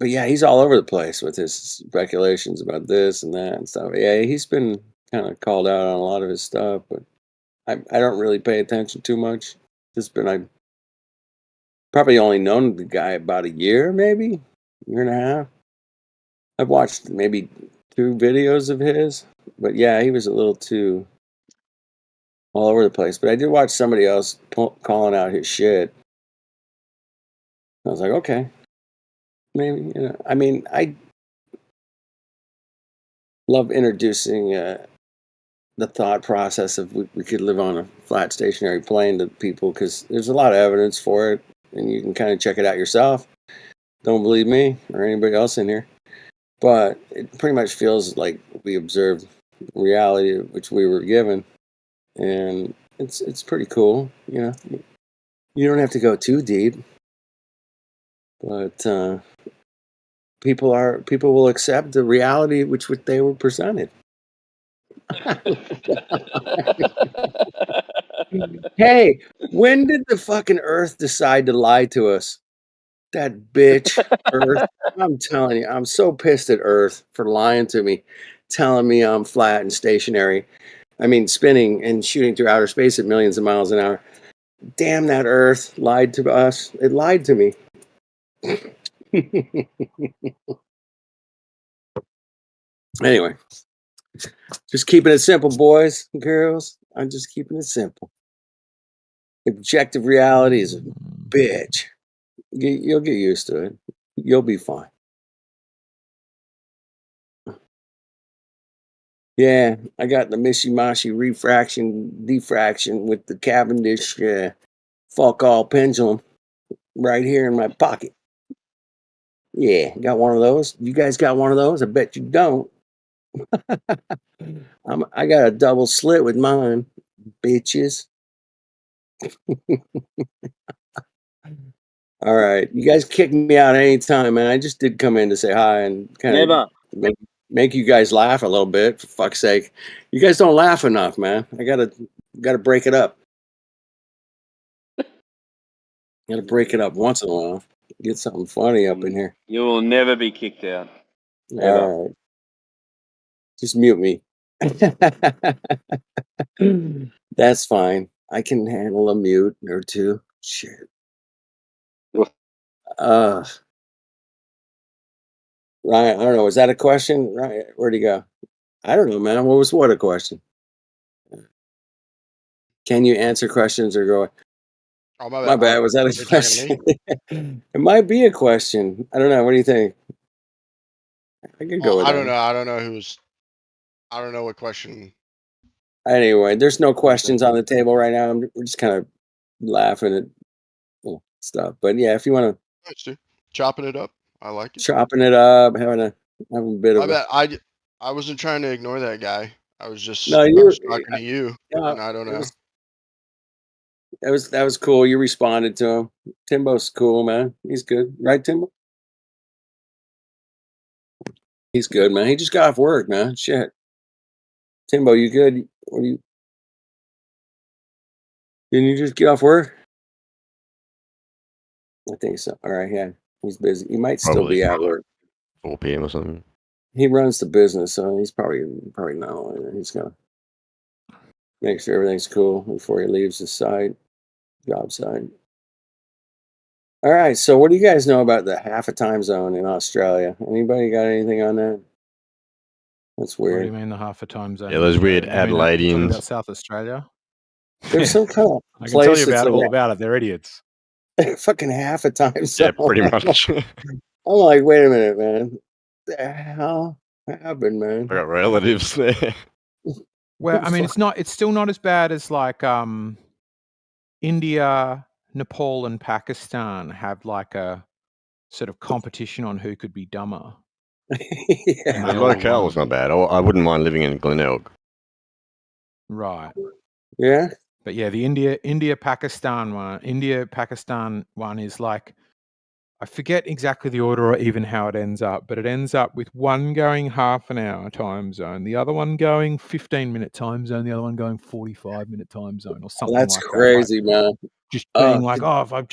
yeah, he's all over the place with his speculations about this and that and stuff. Yeah, he's been kind of called out on a lot of his stuff, but I don't really pay attention too much. I probably only known the guy about a year, maybe year and a half. I've watched maybe 2 videos of his, but yeah, he was a little too all over the place. But I did watch somebody else calling out his shit. I was like, okay, maybe. I mean, I love introducing the thought process of we could live on a flat stationary plane to people because there's a lot of evidence for it, and you can kind of check it out yourself. Don't believe me or anybody else in here, but it pretty much feels like we observed reality which we were given, and it's pretty cool. You don't have to go too deep, but people will accept the reality which they were presented. Hey, when did the fucking Earth decide to lie to us? That bitch, Earth. I'm telling you, I'm so pissed at Earth for lying to me, telling me I'm flat and stationary. I mean, spinning and shooting through outer space at millions of miles an hour. Damn, that Earth lied to us. It lied to me. Anyway, just keeping it simple, boys and girls. I'm just keeping it simple. Objective reality is a bitch. You'll get used to it. You'll be fine. Yeah, I got the Mishimashi refraction diffraction with the Cavendish Foucault pendulum right here in my pocket. Yeah, got one of those. You guys got one of those? I bet you don't. I got a double slit with mine, bitches. All right, you guys kick me out anytime, man. I just did come in to say hi and kind Never. of make you guys laugh a little bit. For fuck's sake, you guys don't laugh enough, man. I gotta break it up. Gotta break it up once in a while. Get something funny up in here. You will never be kicked out. All right, just mute me. That's fine. I can handle a mute or two. Shit. Ryan, I don't know. Was that a question? Ryan, where'd he go? I don't know, man. What a question? Can you answer questions or go? Oh, My bad. Was that Are a you talking to question? It might be a question. I don't know. What do you think? I could go Oh, with I that. don't know. I don't know who's. I don't know what question. Anyway, there's no questions on the table right now. We're just kind of laughing at stuff. But yeah, if you want to Nice, dude. Chopping it up. I like it. chopping it up, having a bit My of a bad. I wasn't trying to ignore that guy. I was no. I was talking to you, and I don't know. That was cool. You responded to him. Timbo's cool, man. He's good, right, Timbo? He's good, man. He just got off work, man. Shit, Timbo, you good? What you? Didn't you just get off work? I think so. All right, yeah. He's busy. He might still Probably be at work. 4 p.m. or something. He runs the business, so he's probably not. He's gonna make sure everything's cool before he leaves the site, job site. All right. So, what do you guys know about the half a time zone in Australia? Anybody got anything on that? That's What do weird. you mean the half a time zone? Yeah, in those weird Australia? You mean talking Adelaideans. about South Australia? There's some kind of I can tell you place that's about all like about it. They're idiots. fucking half a time zone. Yeah, pretty much. I'm like, wait a minute, man. The hell happened, man? I got relatives there. Well, I mean, it's still not as bad as like India, Nepal, and Pakistan have like a sort of competition on who could be dumber. Yeah. And they The all locale's not bad. I wouldn't mind living in Glenelg. right. Yeah. But yeah, the India Pakistan one is like, I forget exactly the order or even how it ends up, but it ends up with one going half an hour time zone, the other one going 15-minute time zone, the other one going 45-minute time zone or something That's like crazy, that. Like, man. just being like,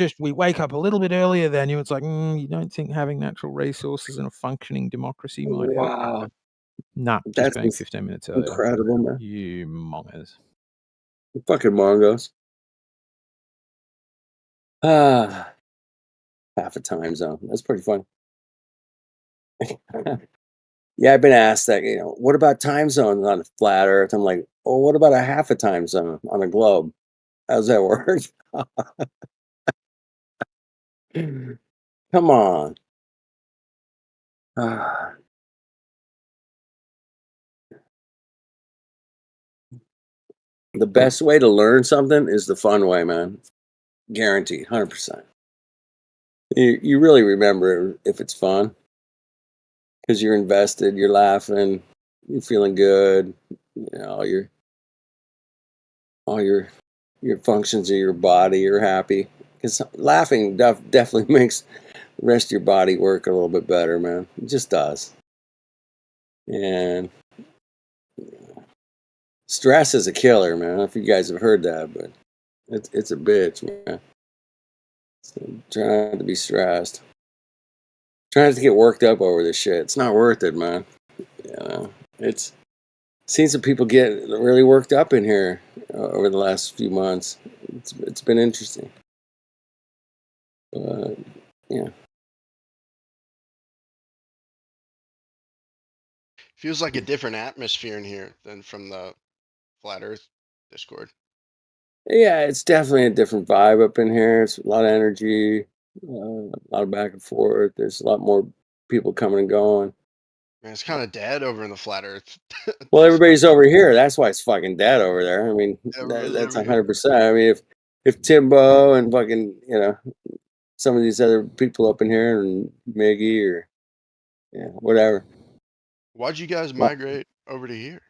if we wake up a little bit earlier than you, it's like, you don't think having natural resources in a functioning democracy might help? Wow. Nah, just That's being 15 minutes earlier. incredible, man. You mongers. You fucking mongos. Half a time zone. That's pretty funny. Yeah, I've been asked that, what about time zones on a flat Earth? I'm like, oh, what about a half a time zone on a globe? How's that work? Come on. The best way to learn something is the fun way, man. Guaranteed, 100%. You really remember if it's fun because you're invested, you're laughing, you're feeling good. All your functions of your body, you're happy. Because laughing definitely makes the rest of your body work a little bit better, man. It just does. And Stress is a killer, man. I don't know if you guys have heard that, but it's a bitch, man. So try not to be stressed. Try not to get worked up over this shit. It's not worth it, man. You know, it's seen some people get really worked up in here over the last few months. It's been interesting. Yeah. Feels like a different atmosphere in here than from the Flat Earth Discord. Yeah, it's definitely a different vibe up in here. It's a lot of energy, a lot of back and forth. There's a lot more people coming and going. Man, it's kind of dead over in the Flat Earth. Well, everybody's over here. That's why it's fucking dead over there. I mean, Everybody's that's over here. 100%. I mean, if Timbo and fucking, you know, some of these other people up in here and Miggy or whatever. Why'd you guys migrate over to here?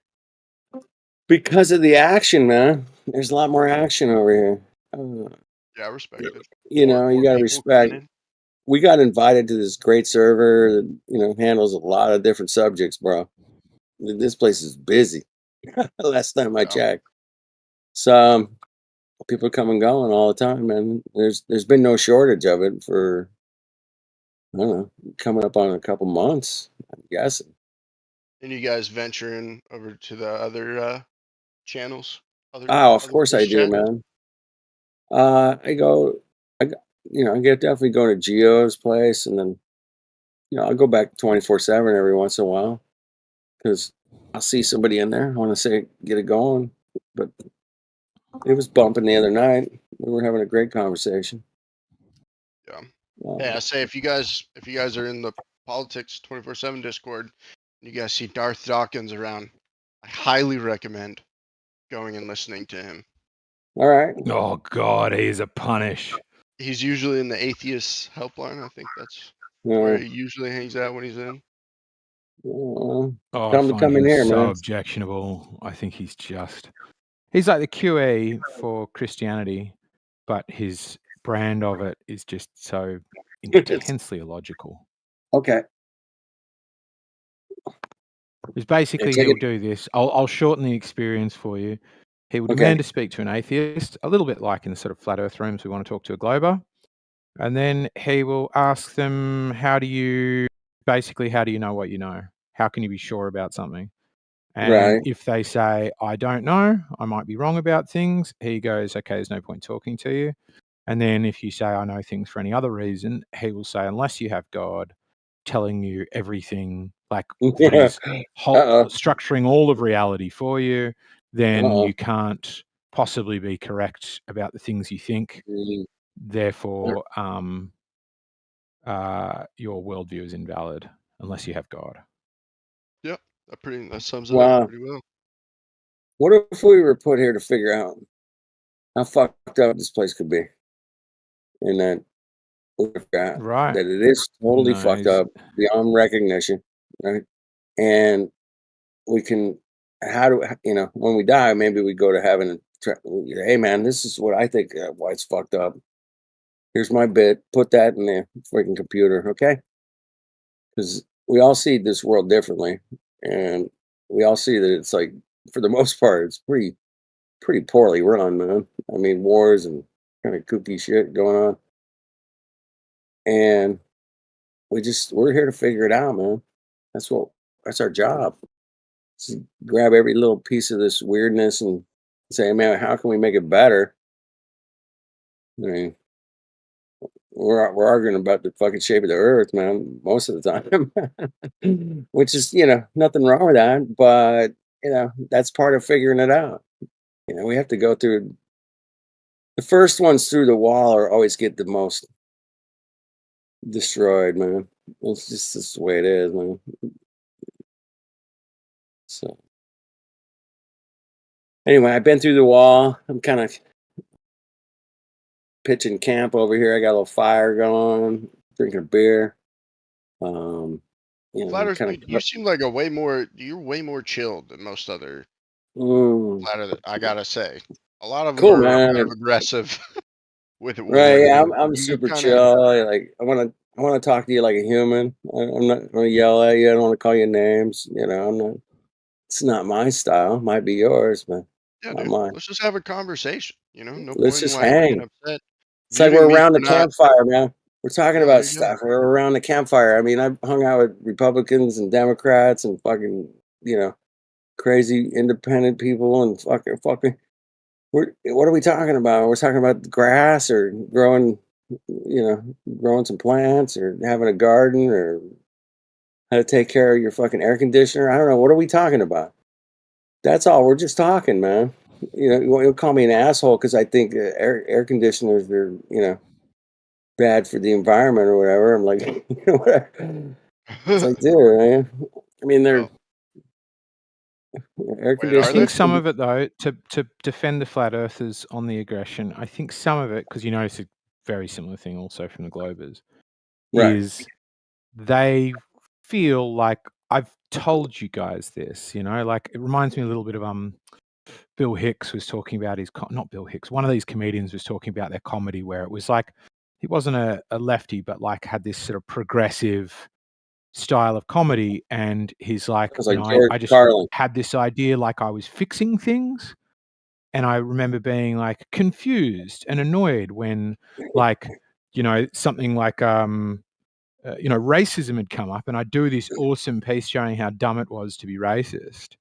Because of the action, man. There's a lot more action over here. Yeah, I respect it. You More know, you gotta people coming respect. in. We got invited to this great server that, you know, handles a lot of different subjects, bro. This place is busy. Last time I checked. So people come and going all the time, man. There's been no shortage of it for, I don't know, coming up on a couple months, I'm guessing. And you guys venturing over to the other channels? Oh, of other course I Twitch do, chats? man. I get definitely go to Geo's place, and then I'll go back 24/7 every once in a while because I'll see somebody in there. I want to say get it going, but it was bumping the other night. We were having a great conversation. Yeah. Hey, I say if you guys are in the politics 24/7 Discord, and you guys see Darth Dawkins around, I highly recommend going and listening to him. All right. Oh God, he is a punish. He's usually in the atheist helpline. I think that's Yeah. where he usually hangs out when he's in. Oh, I Come find in him here, so man. objectionable. I think he's like the QA for Christianity, but his brand of it is just so intensely illogical. Okay. It's basically take he'll it. do this. I'll shorten the experience for you. He will Okay. demand to speak to an atheist, a little bit like in the sort of flat Earth rooms we want to talk to a glober, and then he will ask them, "How do you know what you know? How can you be sure about something?" And Right. if they say, "I don't know, I might be wrong about things," he goes, "Okay, there's no point talking to you." And then if you say, "I know things for any other reason," he will say, "Unless you have God telling you everything, like that is structuring all of reality for you, then you can't possibly be correct about the things you think. Therefore, your worldview is invalid unless you have God." Yep, that sums it up pretty well. What if we were put here to figure out how fucked up this place could be, and that Right. that it is totally fucked up beyond recognition, right? And we can, when we die, maybe we go to heaven and hey, man, this is what I think why it's fucked up. Here's my bit. Put that in the freaking computer, okay? Because we all see this world differently, and we all see that it's like, for the most part, it's pretty poorly run, man. I mean, wars and kind of kooky shit going on, and we're here to figure it out, man. That's our job. Just grab every little piece of this weirdness and say, man, how can we make it better? I mean, we're arguing about the fucking shape of the earth, man, most of the time. Which is, nothing wrong with that, but that's part of figuring it out. We have to go through the first ones through the wall or always get the most destroyed, man. It's just the way it is, man. So anyway, I've been through the wall. I'm kind of pitching camp over here. I got a little fire going, drinking a beer. Flat Earth, kind dude, you seem like you're way more chilled than most other Flat Earth. I gotta say, a lot of them Cool, are man. kind of aggressive with Right? everything. Yeah, I'm You super kinda, chill. Like I want to talk to you like a human. I'm not going to yell at you. I don't want to call you names. I'm not. It's not my style. Might be yours, but Yeah, not dude. mine. Let's just have a conversation. You know, no Let's point in just like getting hang. upset. It's like Muting we're me around for the not. campfire, man. We're talking Yeah, there about you go. stuff. We're around the campfire. I mean, I've hung out with Republicans and Democrats and fucking, crazy independent people and fucking. What are we talking about? We're talking about grass or growing, growing some plants or having a garden or how to take care of your fucking air conditioner. I don't know. What are we talking about? That's all. We're just talking, man. You'll call me an asshole because I think air conditioners are, bad for the environment or whatever. I'm like, whatever. It's like, dude, man. I mean, they're air Wait, are I they? think conditioners. some of it, though, to defend the flat earthers on the aggression, I think some of it, because you notice a very similar thing also from the Globers, Right. is they feel like I've told you guys this, like it reminds me a little bit of Bill Hicks was talking about not Bill Hicks, one of these comedians was talking about their comedy where it was like he wasn't a lefty, but like had this sort of progressive style of comedy, and he's like, It's like I George just Carlin. had this idea like I was fixing things, and I remember being like confused and annoyed when like something like racism had come up, and I'd do this awesome piece showing how dumb it was to be racist,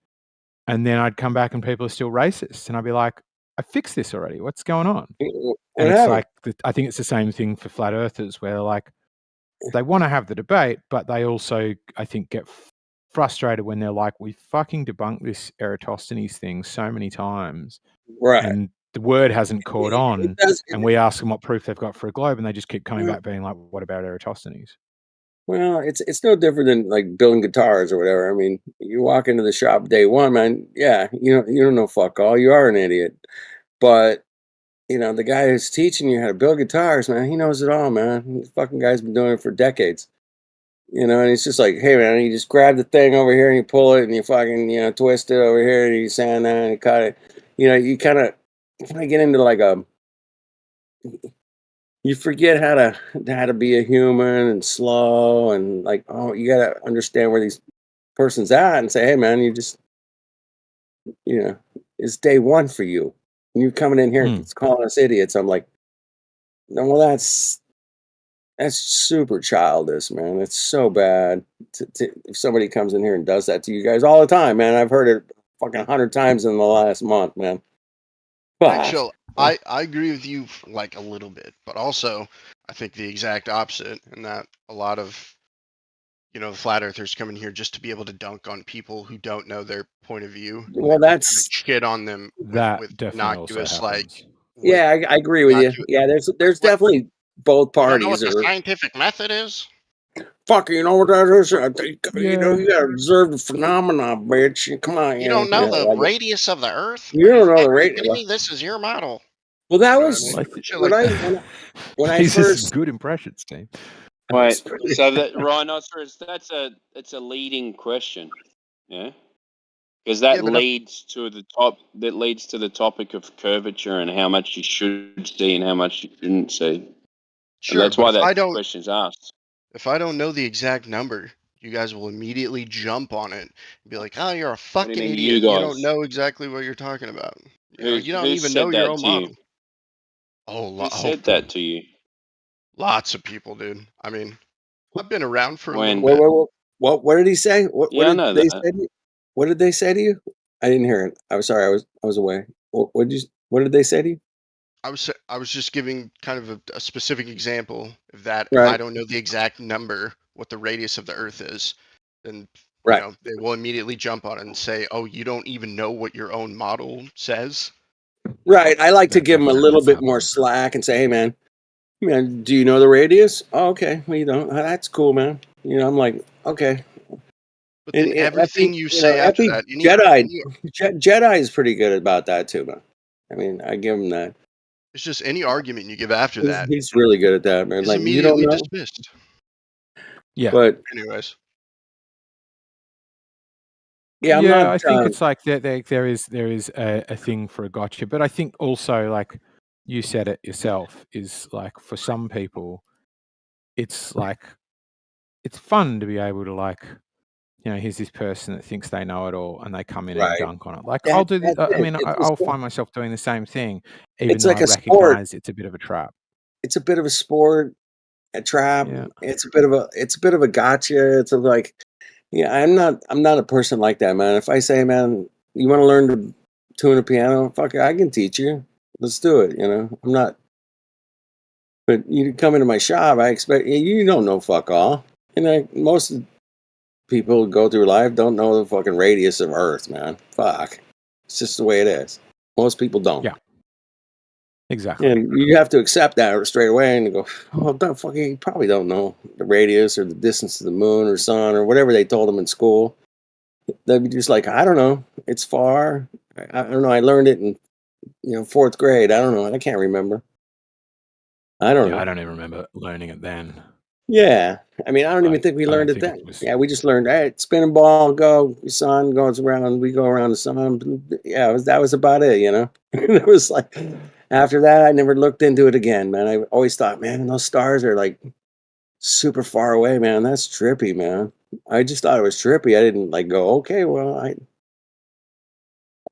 and then I'd come back and people are still racist, and I'd be like, I fixed this already. What's going on? And What it's happened? like I think it's the same thing for flat earthers, where like they want to have the debate, but they also, I think, get frustrated when they're like, we fucking debunked this Eratosthenes thing so many times, Right. and the word hasn't caught It on, does. and we ask them what proof they've got for a globe, and they just keep coming Well, back being like, what about Eratosthenes? it's no different than like building guitars or whatever. I mean, you walk into the shop day one, man. Yeah, you don't know fuck all. You are an idiot. But the guy who's teaching you how to build guitars, man, he knows it all, man. This fucking guy's been doing it for decades. And he's just like, hey, man, you just grab the thing over here and you pull it and you fucking, twist it over here and you sand that and you cut it. You kind of get into like you forget how to be a human and slow and like, oh, you got to understand where these person's at and say, hey, man, it's day one for you. And you're coming in here and calling us idiots. I'm like, no, well, that's super childish, man. It's so bad. If somebody comes in here and does that to you guys all the time, man. I've heard it fucking 100 times in the last month, man. Actually, I agree with you like a little bit, but also I think the exact opposite, in that a lot of the flat earthers come in here just to be able to dunk on people who don't know their point of view. And Well, they kind of that's shit on them That with definitely also innocuous happens. yeah, I agree with you. innocuous. Yeah, there's What? definitely both You don't know parties what the are scientific method is? fuck. You know what that is? You Yeah. gotta observe the phenomena, bitch. Come on, You don't know the like, radius of the Earth? you Are you don't know the fucking rate. kidding me? This is your model. Well, that You know what I was mean? Shit like that. when I These are some first. good impressions, team. Wait, so that rhinoceros, it's a leading question, yeah? Because that Yeah, but leads to the topic of curvature and how much you should see and how much you shouldn't see. And sure, that's but why if that I don't question's asked. know the exact number, you guys will immediately jump on it and be like, "Oh, you're a What do fucking you mean, you idiot. You don't guys? know exactly what you're talking about. You don't Who even know said your that own to you? model." Oh, Who said that to you? lots of people, dude. I mean, I've been around for a little When? bit. What did he say? What Yeah, I did know they that. say? What did they say to you? I didn't hear it. I was sorry. I was away. What did they say to you? I was just giving kind of a specific example of that. If I Right. don't know the exact number, what the radius of the Earth is, then Right. they will immediately jump on it and say, "Oh, you don't even know what your own model says." Right. I like to That give them a definitely little does bit more happen. slack and say, hey, man, do you know the radius? Oh, okay. Well, you don't. That's cool, man. I'm like, okay. But then everything you say after Epi that, Jedi is pretty good about that too, man. I mean, I give him that. it's just any argument you give after that He's really good at that, man. is Like, you don't immediately know, dismissed. Yeah. but Anyways, yeah, I'm Yeah, not. I think it's like there is a thing for a gotcha, but I think also, like you said it yourself, is like for some people, it's like it's fun to be able to like here's this person that thinks they know it all, and they come in and Right. dunk on it. Like I'll do. That's I it. mean, I'll find myself doing the same thing, even It's though like I a sport. recognize it's a bit of a trap. It's a bit of a sport, a trap. Yeah. It's a bit of a gotcha. It's like, I'm not a person like that, man. If I say, man, you want to learn to tune a piano, fuck it, I can teach you. Let's do it. I'm not. But you come into my shop, I expect you don't know fuck all. And most people who go through life don't know the fucking radius of Earth, man. Fuck, it's just the way it is. Most people don't. Yeah. Exactly. And you have to accept that straight away and go, oh, don't fucking, you probably don't know the radius or the distance to the moon or sun or whatever they told them in school. They'd be just like, I don't know. It's far. I don't know. I learned it in, fourth grade. I don't know. I can't remember. I don't know. I don't even remember learning it then. Yeah. I mean, I don't even Like, think we I don't learned it think it then. was. Yeah, we just learned, hey, spinning ball, go, the sun goes around, we go around the sun. Yeah, that was about it, It was like, after that, I never looked into it again, man. I always thought, man, those stars are like super far away, man. That's trippy, man. I just thought it was trippy. I didn't like go, okay, well, I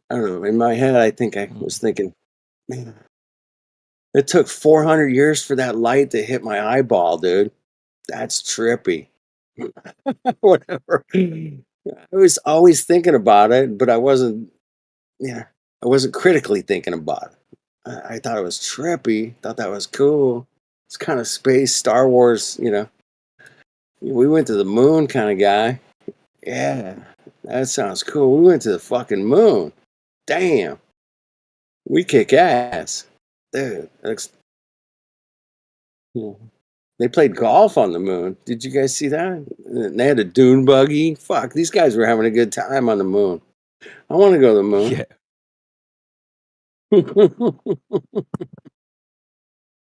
don't know. In my head, I think I was thinking, man, it took 400 years for that light to hit my eyeball, dude. That's trippy. Whatever. I was always thinking about it, but I wasn't critically thinking about it. I thought it was trippy, thought that was cool. It's kind of space, Star Wars, We went to the moon kind of guy. Yeah, that sounds cool. We went to the fucking moon. Damn. We kick ass. Dude, they played golf on the moon. Did you guys see that? And they had a dune buggy. Fuck, these guys were having a good time on the moon. I want to go to the moon. Yeah. I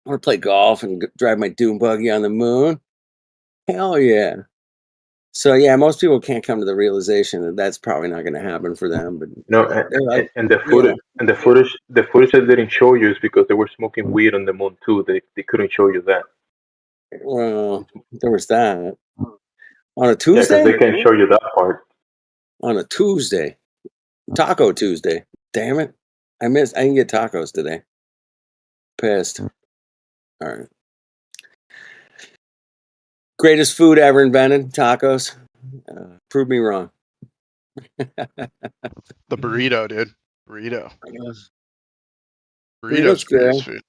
want to play golf and drive my dune buggy on the moon. Hell yeah. So yeah, most people can't come to the realization that that's probably not going to happen for them. But they're like, and the footage that they didn't show you is because they were smoking weed on the moon too. They couldn't show you that. Well, there was that on a Yeah, Tuesday. because they can't show you that part. On a Tuesday, Taco Tuesday. Damn it, I didn't get tacos today. Pissed. All right. Greatest food ever invented, tacos. Prove me wrong. The burrito, dude. Burrito. Burrito's Burrito's greatest good. food.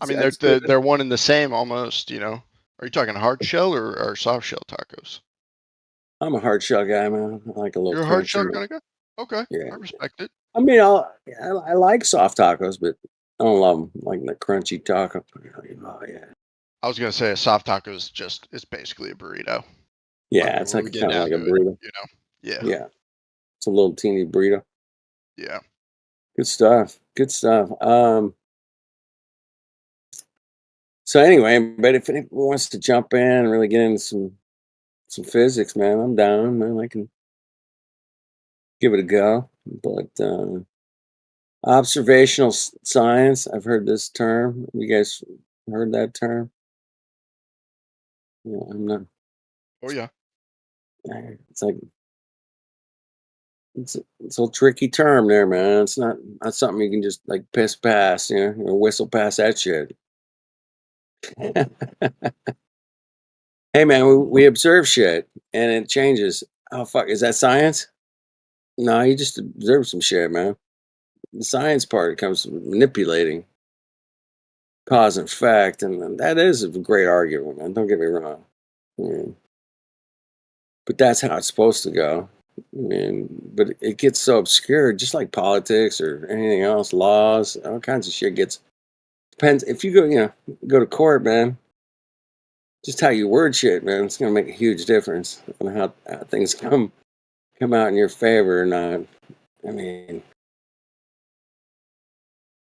I mean, they're one and the same almost. Are you talking hard shell or soft shell tacos? I'm a hard shell guy, man. I like a little. You're a hard shell kind of guy. Okay, yeah, I respect it. I mean, I like soft tacos, but I don't love them like the crunchy taco. Oh yeah. I was gonna say a soft taco is it's basically a burrito. Yeah, it's like kind of like a burrito. Yeah. Yeah. It's a little teeny burrito. Yeah. Good stuff. Good stuff. So anyway, but if anyone wants to jump in and really get into some physics, man, I'm down, man. I can give it a go. But observational science, I've heard this term. You guys heard that term? Yeah, I'm not. Oh yeah. It's like it's a tricky term there, man. It's not something you can just like piss past, whistle past that shit. Hey man, we observe shit and it changes. Oh fuck, is that science? No, you just observe some shit, man. The science part comes from manipulating cause and effect, and that is a great argument, man. Don't get me wrong. But that's how it's supposed to go. But it gets so obscure, just like politics or anything else, laws, all kinds of shit depends. If you go to court, man, just how you word shit, man, it's gonna make a huge difference on how things come out in your favor or not. I mean,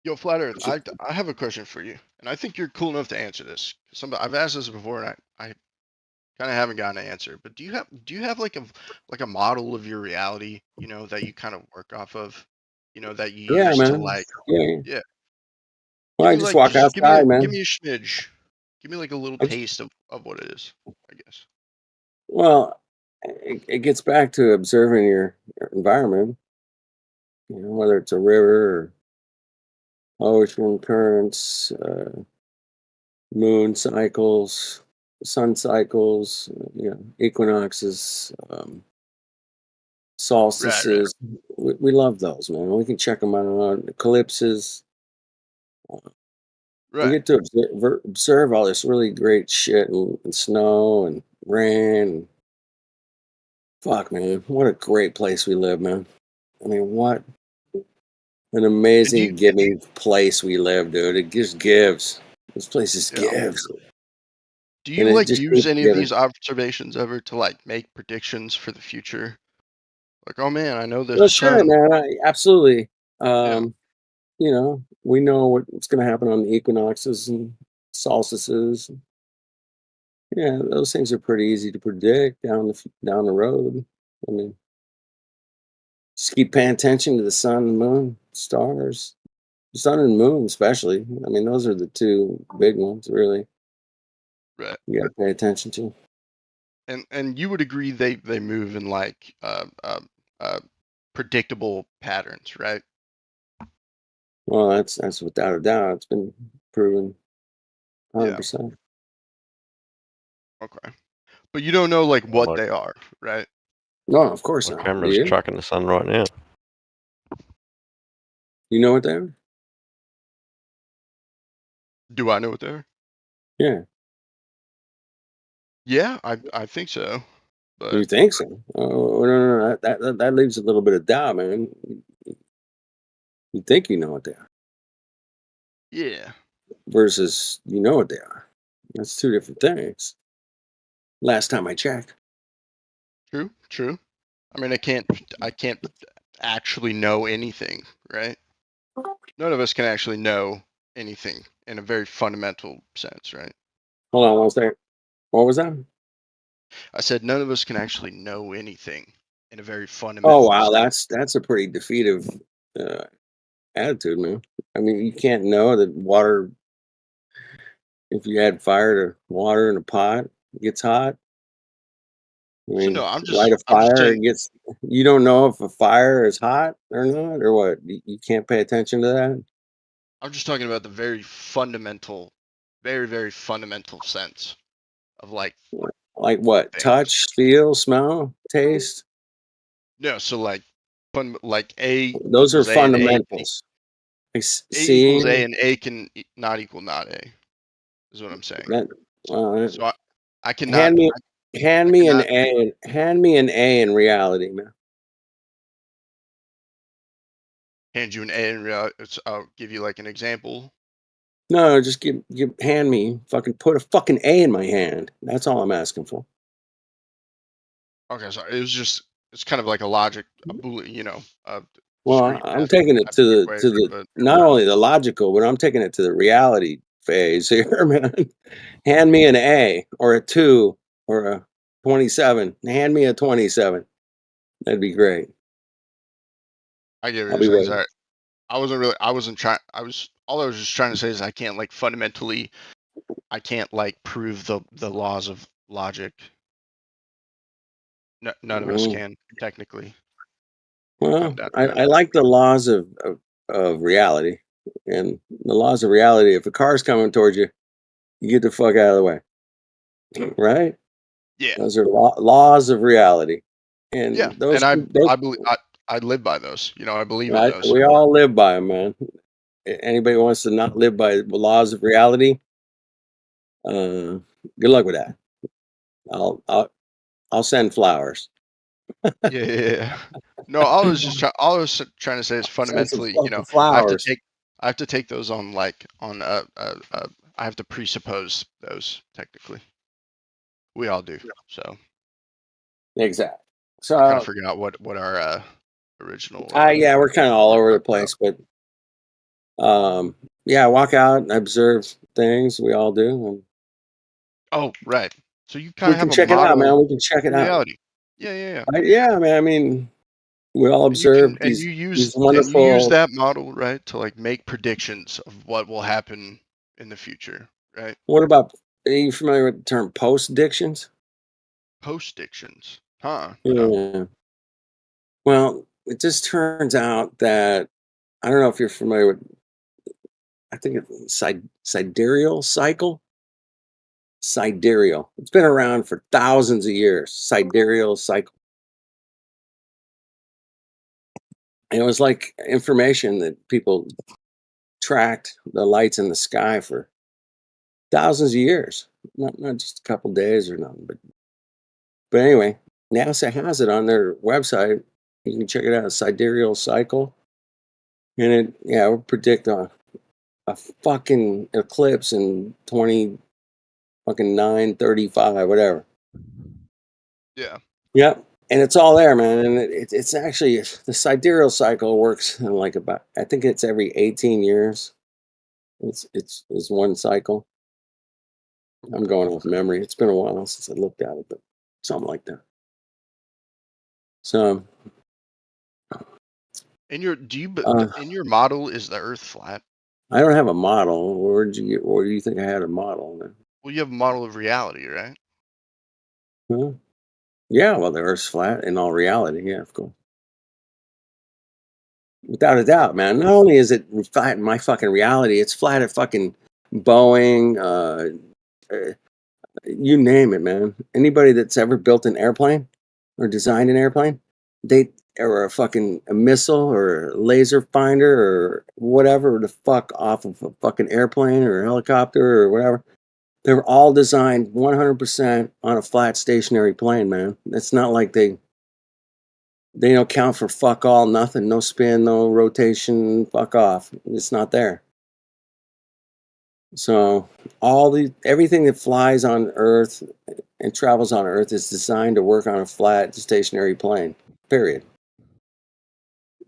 Yo, Flat Earth, I have a question for you, and I think you're cool enough to answer this. I've asked this before, and I kind of haven't gotten an answer. But do you have like a model of your reality, that you kind of work off of, that you yeah, use to man. like, Yeah. Give Well, I me just like walk outside, man. give me a smidge, give me like a little taste of what it is, I guess. Well, it gets back to observing your environment. Whether it's a river or ocean currents, moon cycles, sun cycles, equinoxes, solstices. We love those, man. We can check them out. Eclipses. We get to observe all this really great shit and snow and rain. Fuck, man. What a great place we live, man. I mean, what an amazing giving place we live, dude. It just gives. This place just gives. Do you like use any of these observations ever to like make predictions for the future? Like, oh man, I know the Well, sure, sun. man. Absolutely. We know what's going to happen on the equinoxes and solstices. Yeah, those things are pretty easy to predict down the road. I mean, just keep paying attention to the sun and moon, stars, sun and moon, especially. I mean, those are the two big ones, really. Right. You got to pay attention to. And you would agree they move in like predictable patterns, right? Well, that's without a doubt. It's been proven 100%. Okay. But you don't know like what they are, right? No, of course My not. camera's Do you? tracking the sun right now. You know what they are? Do I know what they are? Yeah. Yeah, I think so. But You think so? Oh, no. That leaves a little bit of doubt, man. You think you know what they are. Yeah. Versus you know what they are. That's two different things. Last time I checked. True. I mean, I can't actually know anything, right? None of us can actually know anything in a very fundamental sense, right? Hold on one second. What was that? I said none of us can actually know anything in a very fundamental Oh wow, sense. that's a pretty defeative attitude, man. I mean, you can't know that water. If you add fire to water in a pot, it gets hot. I So mean, no, light a I'm just fire, saying it gets. You don't know if a fire is hot or not, or what? You can't pay attention to that. I'm just talking about the very fundamental, very fundamental sense of like Like what? things. Touch, feel, smell, taste. No, so like like A Those are equals A and A can fundamentals. Like A equals seeing A and A can not equal not A, is what I'm saying. that. So I cannot hand me, hand I me an cannot A. Hand me an A in reality, man. hand you an A in reality. I'll give you like an example. No, just hand me. Fucking put a fucking A in my hand. That's all I'm asking for. Okay, sorry. It's kind of like a logic, a Well, street I'm math taking it type to of the equation, but not only the logical, but I'm taking it to the reality phase here, man. Hand me an A or a 2 or a 27. Hand me a 27. That'd be great. I get what I'll you're be saying. waiting. Sorry. I wasn't trying. All I was just trying to say is I can't like fundamentally, I can't like prove the laws of logic. No, none of us Mm. can technically. Well, Come down to I it. like the laws of reality. And the laws of reality, if a car's coming towards you, you get the fuck out of the way. Right? Yeah. Those are laws of reality. Yeah, And and those I believe I live by those. I believe in right, those. we all live by them, man. Anybody wants to not live by the laws of reality, good luck with that. I'll send flowers. Yeah. No, all I was trying to say is Send some fundamentally, fucking I have to flowers. take those on like on I have to presuppose those technically. We all do. So Exactly. I kind of So forgot what our original yeah, we're kind of all we're over the talking about. place, but yeah, walk out and observe things. We all do. And Oh, right. So you kind we of can have a check it out, model man. We can check it out. reality. Yeah. Yeah, man. I mean, we all And observe these you use wonderful. that model, right, to like make predictions of what will happen in the future, right? What about? Are you familiar with the term post-dictions? Post-dictions. Huh. Yeah. Well, it just turns out that I don't know if you're familiar with. I think it's sidereal cycle. Sidereal. It's been around for thousands of years. Sidereal cycle. And it was like information that people tracked the lights in the sky for thousands of years. Not just a couple days or nothing, but anyway, NASA has it on their website. You can check it out. Sidereal cycle, and it will predict a fucking eclipse in 935, whatever. Yeah. Yep. And it's all there, man. And it's actually the sidereal cycle works in like about, I think it's every 18 years. It's one cycle. I'm going off memory. It's been a while since I looked at it, but something like that. So in your in your model, is the Earth flat? I don't have a model. Where do you think I had a model? Well, you have a model of reality, right? Huh? Yeah, well, the Earth's flat in all reality. Yeah, of course. Without a doubt, man. Not only is it flat in my fucking reality, it's flat at fucking Boeing, you name it, man. Anybody that's ever built an airplane or designed an airplane, or a missile or a laser finder or whatever the fuck off of a fucking airplane or a helicopter or whatever. They were all designed 100% on a flat stationary plane, man. It's not like they don't count for fuck all, nothing, no spin, no rotation, fuck off. It's not there. So everything that flies on Earth and travels on Earth is designed to work on a flat stationary plane. Period.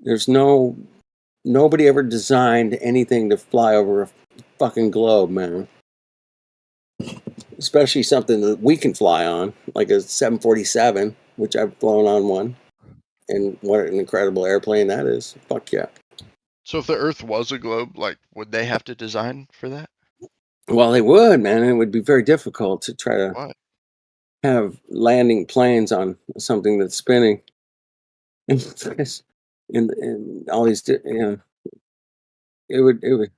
There's nobody ever designed anything to fly over a fucking globe, man. Especially something that we can fly on, like a 747, which I've flown on one. And what an incredible airplane that is. Fuck yeah. So if the Earth was a globe, like, would they have to design for that? Well, they would, man. It would be very difficult to try to have landing planes on something that's spinning. And all these, it would,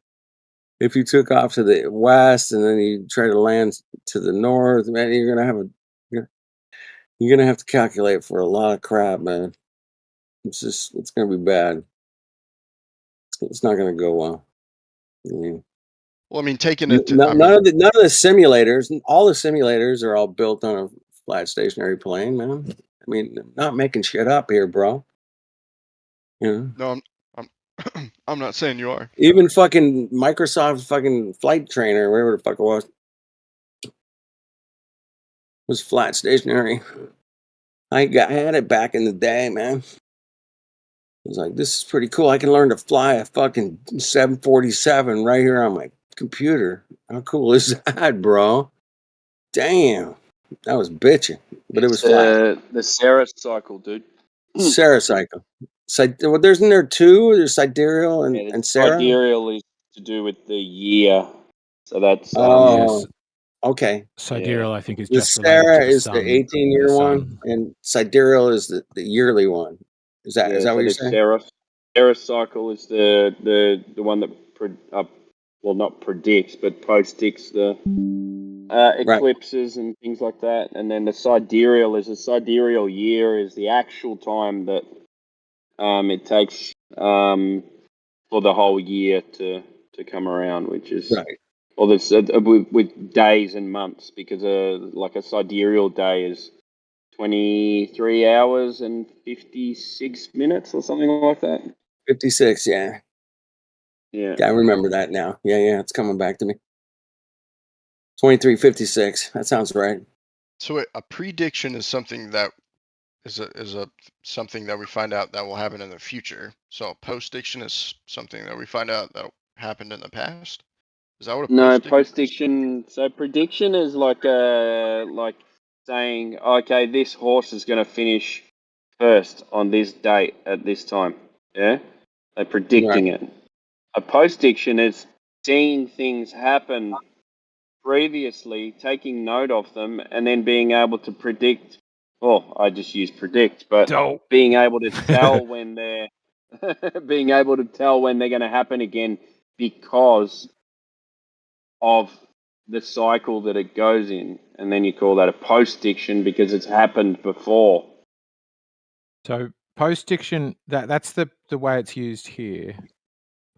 if you took off to the west and then you try to land to the north, man, you're gonna have to calculate for a lot of crap, man. It's gonna be bad. It's not gonna go well. Well, I mean, taking it to, None of the simulators, all the simulators are all built on a flat stationary plane, man. I mean, not making shit up here, bro. Yeah. No, I'm not saying you are. Even fucking Microsoft fucking flight trainer, whatever the fuck it was flat stationary. I had it back in the day, man. I was like, this is pretty cool. I can learn to fly a fucking 747 right here on my computer. How cool is that, bro? Damn. That was bitching, but it was flat. The Sarah cycle, dude. Sarah cycle. Well, isn't there two? There's sidereal and Sarah. Sidereal is to do with the year, so that's oh, okay. Sidereal, I think, is The just related to Sarah the is sun. the 18-year one, and sidereal is the yearly one. Is that so what you're the saying? Sarah cycle is the one that not predicts but predicts the eclipses and things like that, and then the sidereal year is the actual time that it takes for the whole year to come around, which is well, this with days and months, because like a sidereal day is 23 hours and 56 minutes or something like that. 56, yeah. Yeah. I remember that now. Yeah, it's coming back to me. 23:56. That sounds right. So a prediction is something that is a something that we find out that will happen in the future. So a postdiction is something that we find out that happened in the past. Is that what a postdiction? So prediction is like saying, okay, this horse is going to finish first on this date at this time. Yeah, they're predicting it. A postdiction is seeing things happen previously, taking note of them, and then being able to predict well, I just use predict, but being able to tell when they're being able to tell when they're going to happen again because of the cycle that it goes in, and then you call that a post-diction because it's happened before. So post-diction, that's the way it's used here.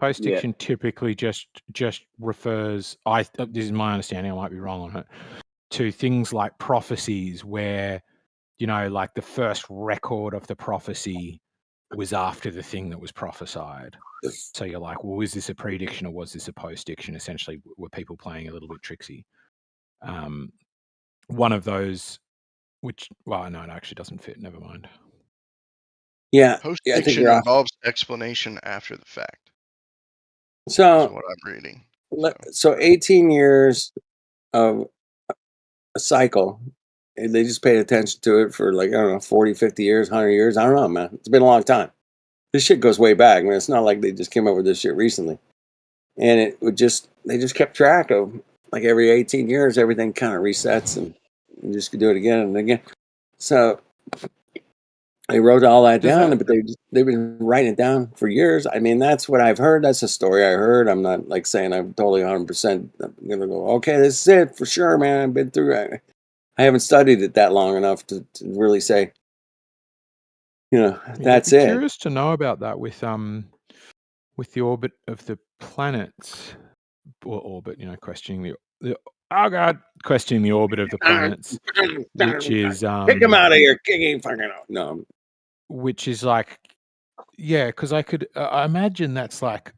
Post-diction typically just refers, this is my understanding, I might be wrong on it, to things like prophecies where, you know, like the first record of the prophecy was after the thing that was prophesied. So you're like, well, is this a prediction or was this a post-diction? Essentially, were people playing a little bit tricksy? One of those, which, well, no, it actually doesn't fit. Never mind. Yeah, Post-diction involves explanation after the fact. So is what I'm reading. So 18 years of a cycle, and they just paid attention to it for like, I don't know, 40, 50 years, 100 years. I don't know, man. It's been a long time. This shit goes way back. I mean, it's not like they just came up with this shit recently. And they just kept track of, like, every 18 years, everything kind of resets and you just could do it again and again. So they wrote all that down, but they've been writing it down for years. I mean, that's what I've heard. That's a story I heard. I'm not like saying I'm totally 100% going to go, okay, this is it for sure, man. I've been through it. I haven't studied it that long enough to really say, you know, that's I'd be it. curious to know about that with the orbit of the planets, or orbit, you know, questioning questioning the orbit of the planets, which is kick him out of here, kick him fucking out. No, which is like, yeah, because I imagine that's like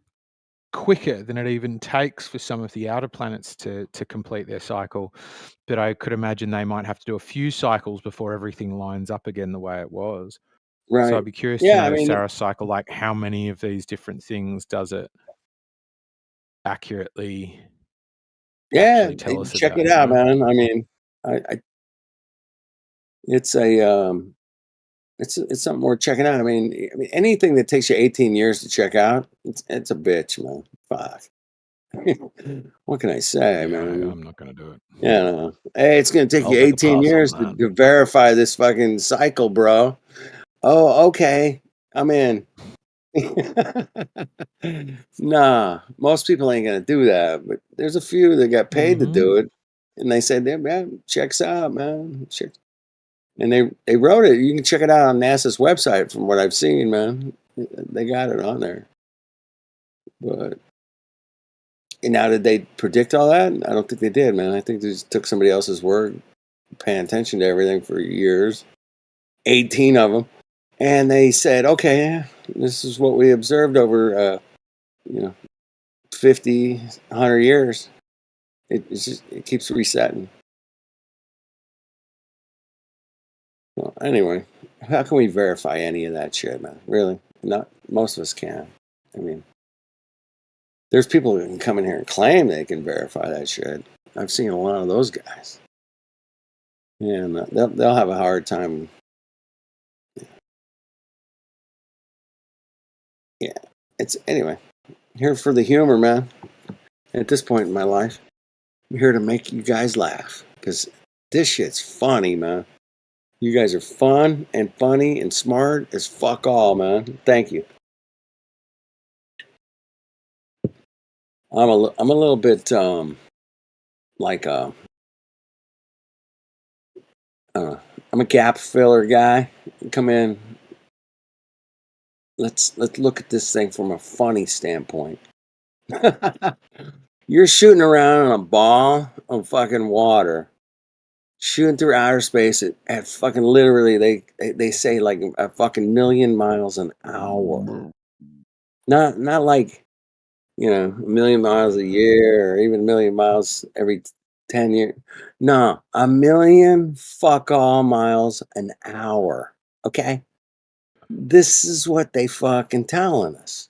quicker than it even takes for some of the outer planets to complete their cycle. But I could imagine they might have to do a few cycles before everything lines up again the way it was. right? So I'd be curious Yeah, to know I the mean, Saros cycle, like how many of these different things does it accurately actually tell us check about? it out, man. I mean, it's it's something worth checking out. I mean, anything that takes you 18 years to check out, it's a bitch, man. Fuck. What can I say, man? I'm not going to do it. Yeah, no. Hey, it's going to take I'll you bet the 18 pass on years that. to verify this fucking cycle, bro. Oh, okay. I'm in. Nah, most people ain't going to do that, but there's a few that got paid to do it. And they said, yeah, man, checks out, man. Check. And they wrote it. You can check it out on NASA's website from what I've seen, man. They got it on there. But and now, did they predict all that? I don't think they did, man. I think they just took somebody else's word, paying attention to everything for years, 18 of them. And they said, okay, this is what we observed over, 50, 100 years. It keeps resetting. Well, anyway, how can we verify any of that shit, man? Really? Not most of us can. I mean, there's people who can come in here and claim they can verify that shit. I've seen a lot of those guys. And they'll have a hard time. Yeah. It's anyway, here for the humor, man. At this point in my life, I'm here to make you guys laugh because this shit's funny, man. You guys are fun and funny and smart as fuck all, man. Thank you. I'm a little bit like I'm a gap filler guy. Come in. Let's look at this thing from a funny standpoint. You're shooting around in a ball of fucking water, shooting through outer space at fucking literally they say like a fucking million miles an hour. Not like, a million miles a year or even a million miles every 10 years. No, a million fuck all miles an hour. Okay? This is what they fucking telling us.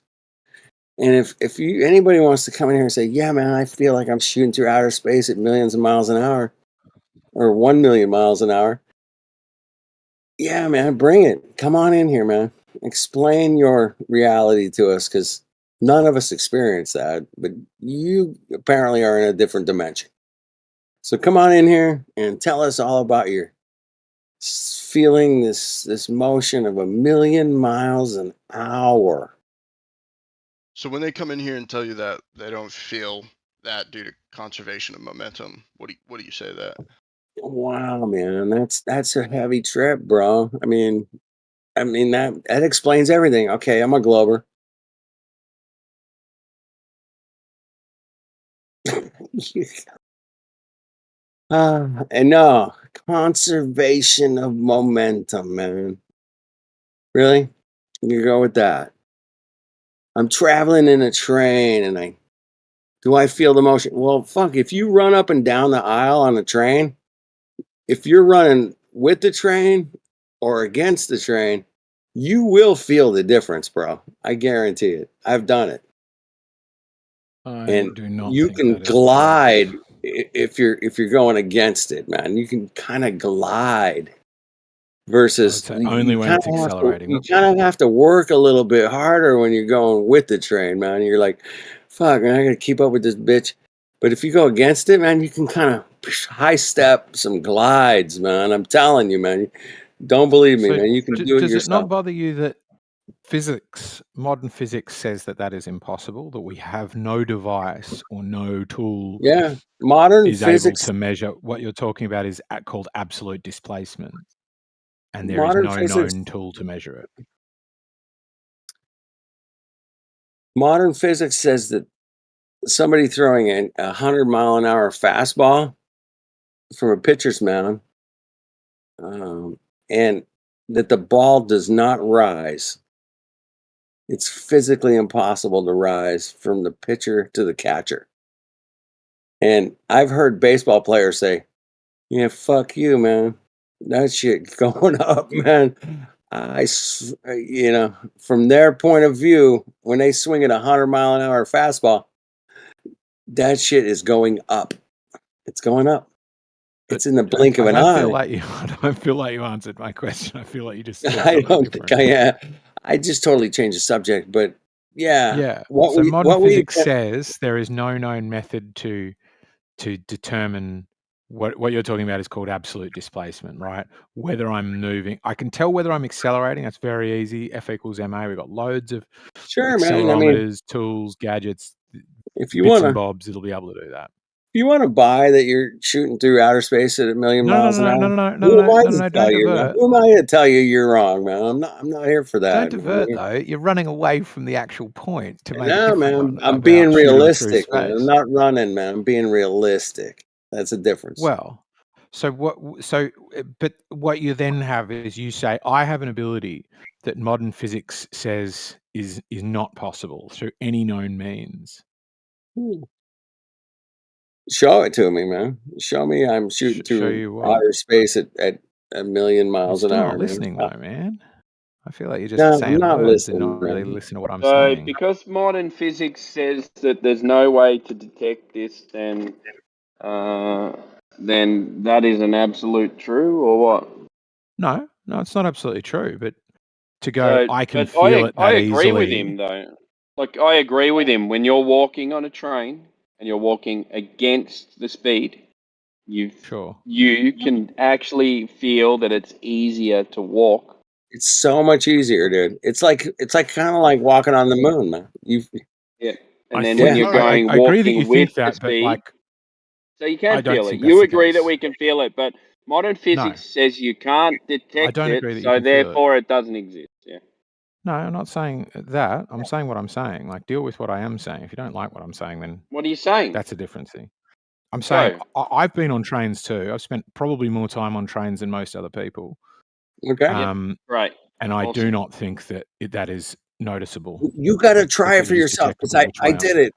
And if anybody wants to come in here and say, yeah, man, I feel like I'm shooting through outer space at millions of miles an hour or 1 million miles an hour. Yeah, man, bring it. Come on in here, man. Explain your reality to us because none of us experience that, but you apparently are in a different dimension. So come on in here and tell us all about your feeling this motion of 1,000,000 miles an hour. So when they come in here and tell you that they don't feel that due to conservation of momentum, what do you say to that? Wow, man, that's a heavy trip, bro. I mean that explains everything. Okay, I'm a Glober. And no, conservation of momentum, man. Really? You go with that. I'm traveling in a train and do I feel the motion? Well, fuck, if you run up and down the aisle on a train, if you're running with the train or against the train, you will feel the difference, bro. I guarantee it. I've done it. I And do not you think can that is the glide case. if you're going against it, man. You can kind of glide I would versus say only when it's accelerating. you kind of have to work a little bit harder when you're going with the train, man. You're like, fuck, man, I gotta keep up with this bitch. But if you go against it, man, you can kind of high step some glides, man. I'm telling you, man. Don't believe me, So man. You can do it does it not yourself. bother you that modern physics says that is impossible, that we have no device or no tool Yeah, modern is able physics. to measure what you're talking about is called absolute displacement, and there is Modern no physics. known tool to measure it. Modern physics says that somebody throwing a 100-mile-an-hour fastball from a pitcher's mound, and that the ball does not rise. It's physically impossible to rise from the pitcher to the catcher. And I've heard baseball players say, "Yeah, fuck you, man. That shit going up, man." From their point of view, when they swing at 100-mile-an-hour fastball, that shit is going up. It's going up. But It's in the blink of an I feel eye. like I don't feel like you answered my question. I feel like you just said I something don't different. think I am. I just totally changed the subject, but yeah, Yeah. what So we modern what we physics says there is no known method to determine what you're talking about is called absolute displacement, right? Whether I'm moving, I can tell whether I'm accelerating. That's very easy. F equals ma. We've got loads of sure, man. I mean, accelerometers, tools, gadgets, if you bits and wanna bobs. It'll be able to do that. if you wanna buy that you're shooting through outer space at 1,000,000 miles an hour, who am I to tell Don't you, man? divert. Who am I to tell you you're wrong, man? I'm not here for Don't that, divert man. though. You're running away from the actual point to make a No, different man. one I'm being about shooting through realistic, man. I'm space. not running, man. I'm being realistic. That's a difference. Well, but what you then have is you say, I have an ability that modern physics says is not possible through any known means. Show it to me, man. Show me I'm shooting Show through you what? outer space at 1,000,000 You're miles an still hour, not man. listening though, man. I feel like you're just No, I'm saying not words and listening, not really man. listening to what I'm So, saying. because modern physics says that there's no way to detect this, then that is an absolute true, or what? No, it's not absolutely true. But to go, So, I can but feel it I that agree with easily. him though. Like, I agree with him. When you're walking on a train and you're walking against the speed, you can actually feel that it's easier to walk. It's so much easier, dude. It's like kind of like walking on the moon, man. Yeah. And I then think when you're I going agree that you walking with think the that, but speed, like so you I can don't feel it. think that's You the agree that case. we can feel it, but modern physics says you can't I detect don't it, agree that you so can feel it. therefore it doesn't exist. Yeah. No, I'm not saying that. I'm saying what I'm saying. Like, deal with what I am saying. If you don't like what I'm saying, then What are you saying? that's a different thing. I'm saying I've been on trains too. I've spent probably more time on trains than most other people. Okay. Right. And I do Awesome. not think that is noticeable. You got to try it because for it is yourself because detectable which I way did it.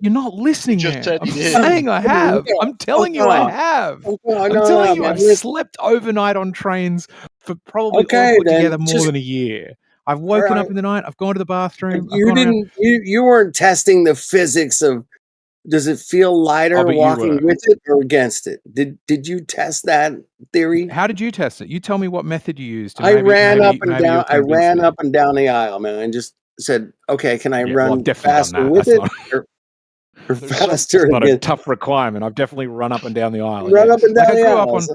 you're not listening, just man. said I'm he did. saying I have. I'm telling you I have. I'm telling you I've slept overnight on trains for probably all put together more than a year. I've woken up in the night. I've gone to the bathroom. I've You gone around. you weren't testing the physics of does it feel lighter but you walking were. with it or against it? Did you test that theory? How did you test it? You tell me what method you used. I ran up and down. you're I ran convincing up and down the aisle, man, and just said, "Okay, can I me. Well, I've run definitely done faster that. with That's it not. or faster It's not a against?" tough requirement. I've definitely run up and down the aisle. Run Yeah, up and like down I the grew up on. aisles.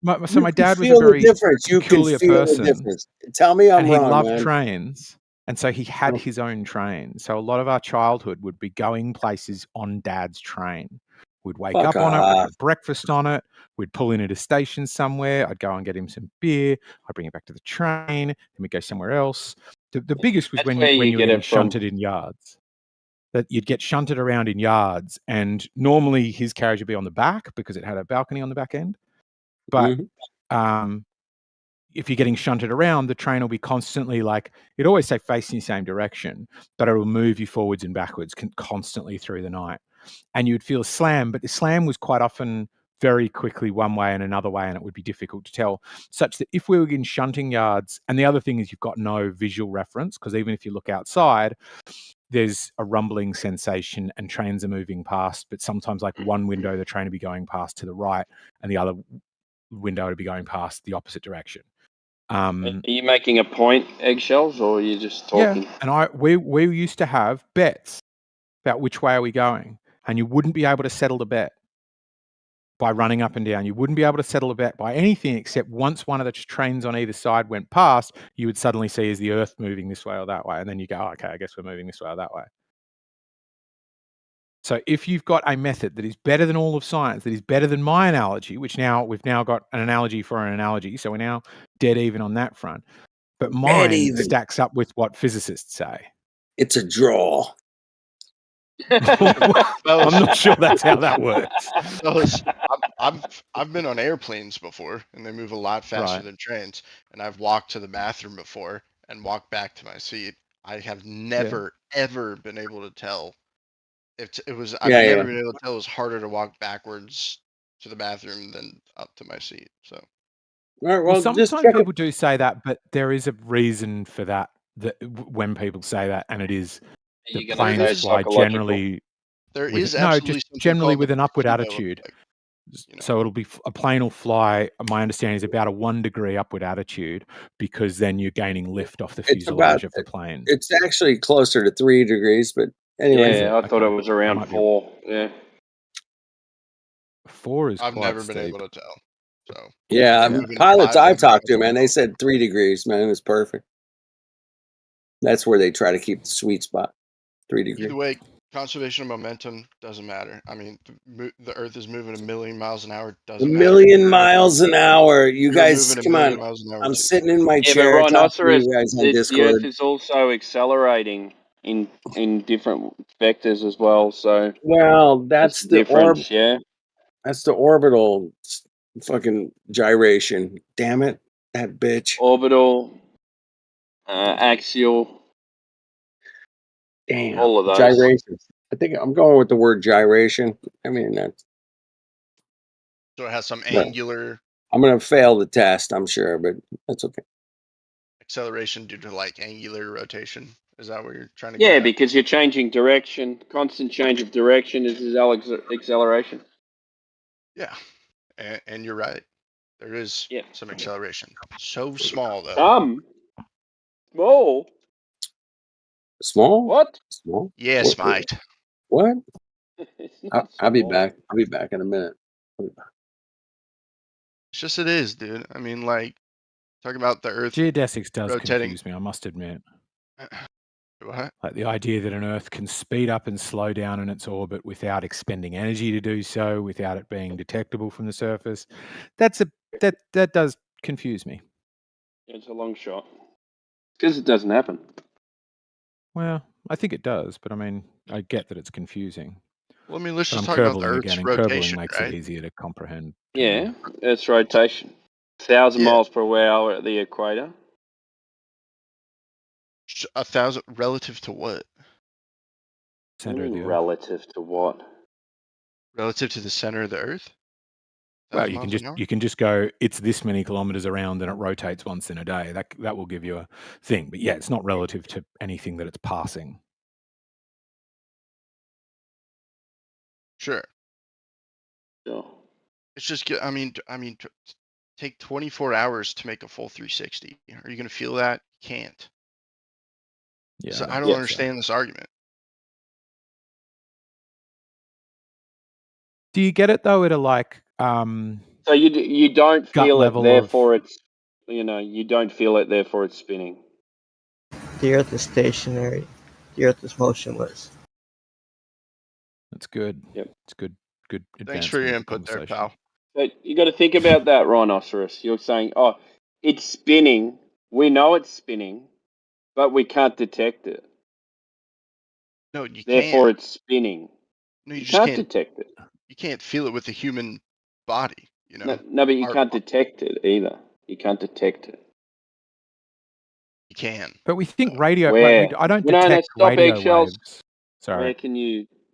So my You can dad was a feel the very difference. You can peculiar feel the person, difference. Tell me I'm and he wrong, loved man. trains, and so he had his own train. So a lot of our childhood would be going places on Dad's train. We'd wake Fuck up on it, we'd off. have breakfast on it, we'd pull in at a station somewhere, I'd go and get him some beer, I'd bring it back to the train, then we'd go somewhere else. The biggest was That's when where you you were get getting it from. shunted in yards. That you'd get shunted around in yards, and normally his carriage would be on the back because it had a balcony on the back end. But if you're getting shunted around, the train will be constantly like, it'd always say facing the same direction, but it'll move you forwards and backwards constantly through the night. And you'd feel a slam, but the slam was quite often very quickly one way and another way, and it would be difficult to tell, such that if we were in shunting yards, and the other thing is you've got no visual reference, because even if you look outside, there's a rumbling sensation and trains are moving past, but sometimes like one window, the train would be going past to the right and the other window would be going past the opposite direction. Are you making a point, Eggshells, or are you just talking? Yeah, and we used to have bets about which way are we going, and you wouldn't be able to settle the bet by running up and down. You wouldn't be able to settle a bet by anything except once one of the trains on either side went past, you would suddenly see is the Earth moving this way or that way, and then you go, oh, okay, I guess we're moving this way or that way. So if you've got a method that is better than all of science, that is better than my analogy, which now we've now got an analogy for an analogy, so we're now dead even on that front. But mine stacks up with what physicists say. It's a draw. I'm not sure that's how that works. Fellas, I've been on airplanes before, and they move a lot faster Right. than trains. And I've walked to the bathroom before and walked back to my seat. I have never ever been able to tell if it was. I've never been able to tell it was harder to walk backwards to the bathroom than up to my seat. So. All right, Well, just sometimes check people do say that, but there is a reason for that. That when people say that, and it is that you gonna say planes it's fly psychological? generally. There with, is no, absolutely just something generally called with the an upward placebo attitude. effect, you know. So it'll be a plane will fly. My understanding is about a 1 degree upward attitude because then you're gaining lift off the fuselage of the plane. It's actually closer to 3 degrees, but anyway. Yeah, I thought it was around 4. Yeah. 4 is I've quite never steep. been able to tell. So Yeah, even pilots 5 I've miles talked to, an man, hour. they said 3 degrees, man. It was perfect. That's where they try to keep the sweet spot. 3 degrees. Either way, conservation of momentum doesn't matter. I mean, the Earth is moving 1,000,000 miles an hour. Doesn't matter. 1,000,000 miles an hour. You You're guys, moving come 1,000,000 on. miles an hour I'm too. sitting in my Yeah, but chair talking to Rhinoceros, you guys on the Earth Discord. is also accelerating in different vectors as well. So Well, that's the difference. Yeah. That's the orbital fucking gyration. Damn it, that bitch. Orbital, axial. Damn. All of those. Gyrations. I think I'm going with the word gyration. I mean, that's. So it has some Right. angular I'm gonna fail the test, I'm sure, but that's okay. acceleration due to like angular rotation. Is that what you're trying to Yeah, get at? because you're changing direction. Constant change of direction is acceleration. Yeah, and you're right. There is some acceleration. So small though. Some. Small. Small? What? Small? Yes, mate. What? It's not I'll be small. back. I'll be back in a minute. It's just it is, dude. I mean, like talking about the Earth Geodesics does rotating. confuse me, I must admit. What? Like the idea that an Earth can speed up and slow down in its orbit without expending energy to do so, without it being detectable from the surface. That does confuse me. It's a long shot. Because it doesn't happen. Well, I think it does, but I mean, I get that it's confusing. Well, I mean, let's But just I'm talk about the curbling Earth's again, and curbling rotation, makes right? it easier to comprehend. Yeah, it's rotation. 1,000 miles per hour at the equator. 1,000 relative to what? Center of the Earth. Relative to what? Relative to the center of the Earth? Well, you can just go. It's this many kilometers around, and it rotates once in a day. That will give you a thing. But yeah, it's not relative to anything that it's passing. Sure. Sure. It's just, I mean, take 24 hours to make a full 360. Are you going to feel that? You can't. Yeah. So I don't understand this argument. Do you get it though? At a like, So you don't gut feel it, level therefore it's you don't feel it, therefore it's spinning. The Earth is stationary. The Earth is motionless. That's good. Yep. It's good. Good advancement. Thanks for your of the input there, conversation. pal. But you got to think about that, Rhinoceros. You're saying, oh, it's spinning. We know it's spinning, but we can't detect it. No, you Therefore, can't. it's spinning. No, you You just can't can't. detect it. You can't feel it with the human body. You know. No, but you Our- can't detect it either. You can't detect it. You can. But we think radio. Where? Like I don't No, detect stop radio eggshells. waves. Sorry.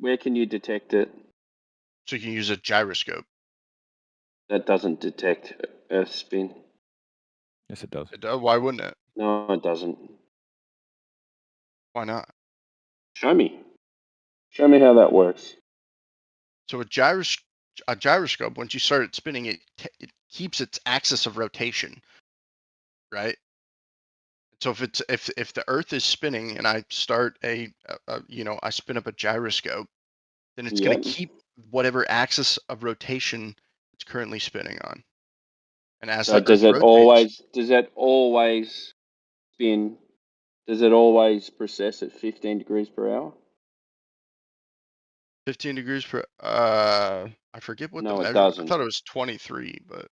Where can you detect it? So you can use a gyroscope. That doesn't detect Earth spin. Yes, it does. It does. Why wouldn't it? No, it doesn't. Why not? Show me. Show me how that works. So a gyroscope, once you start it spinning, it keeps its axis of rotation, right? So if the Earth is spinning and I start I spin up a gyroscope, then it's going to keep whatever axis of rotation it's currently spinning on. And as So the Earth rotates, does it always spin? Does it always precess at 15 degrees per hour? 15 degrees per I forget what No, the it measure. I doesn't. thought it was 23, but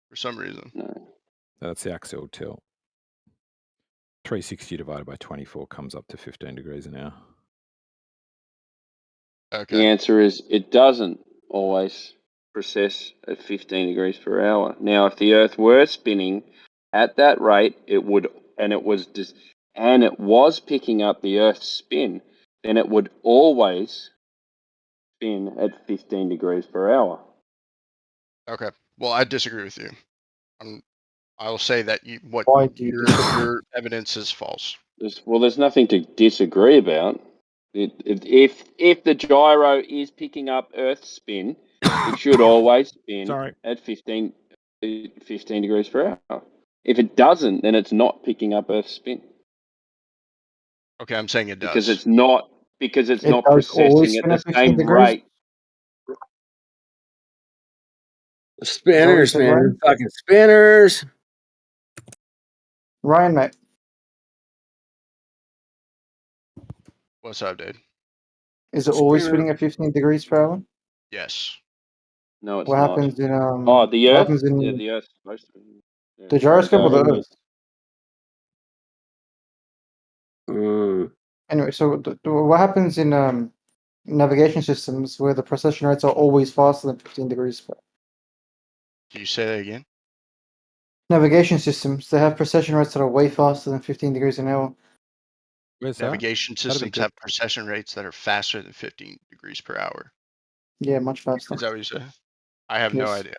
for some reason. No. That's the axial tilt. 360 divided by 24 comes up to 15 degrees an hour. Okay. The answer is it doesn't always precess at 15 degrees per hour. Now, if the Earth were spinning at that rate, it was picking up the Earth's spin, then it would always spin at 15 degrees per hour. Okay. Well, I disagree with you. I will say that Why do you your evidence is false. There's nothing to disagree about. If the gyro is picking up Earth's spin, it should always spin at 15 degrees per hour. If it doesn't, then it's not picking up Earth's spin. Okay, I'm saying it does. Because it's not does processing always at spin the at 15 same degrees? rate. Spinners, said, man. Ryan? Fucking spinners. Ryan, mate. What's up, dude? Is it always spinning at 15 degrees per hour? Yes. No, it's What not. happens in the what Earth? happens in Yeah, the Earth's supposed to be. Yeah. the gyroscope or Go the ahead, mate. Earth? Anyway, so what happens in navigation systems where the precession rates are always faster than 15 degrees per hour? Can you say that again? Navigation systems, they have precession rates that are way faster than 15 degrees an hour. Where's Navigation That'd be systems good. have precession rates that are faster than 15 degrees per hour. Yeah, much faster. Is that what you said? I have no Yes. idea.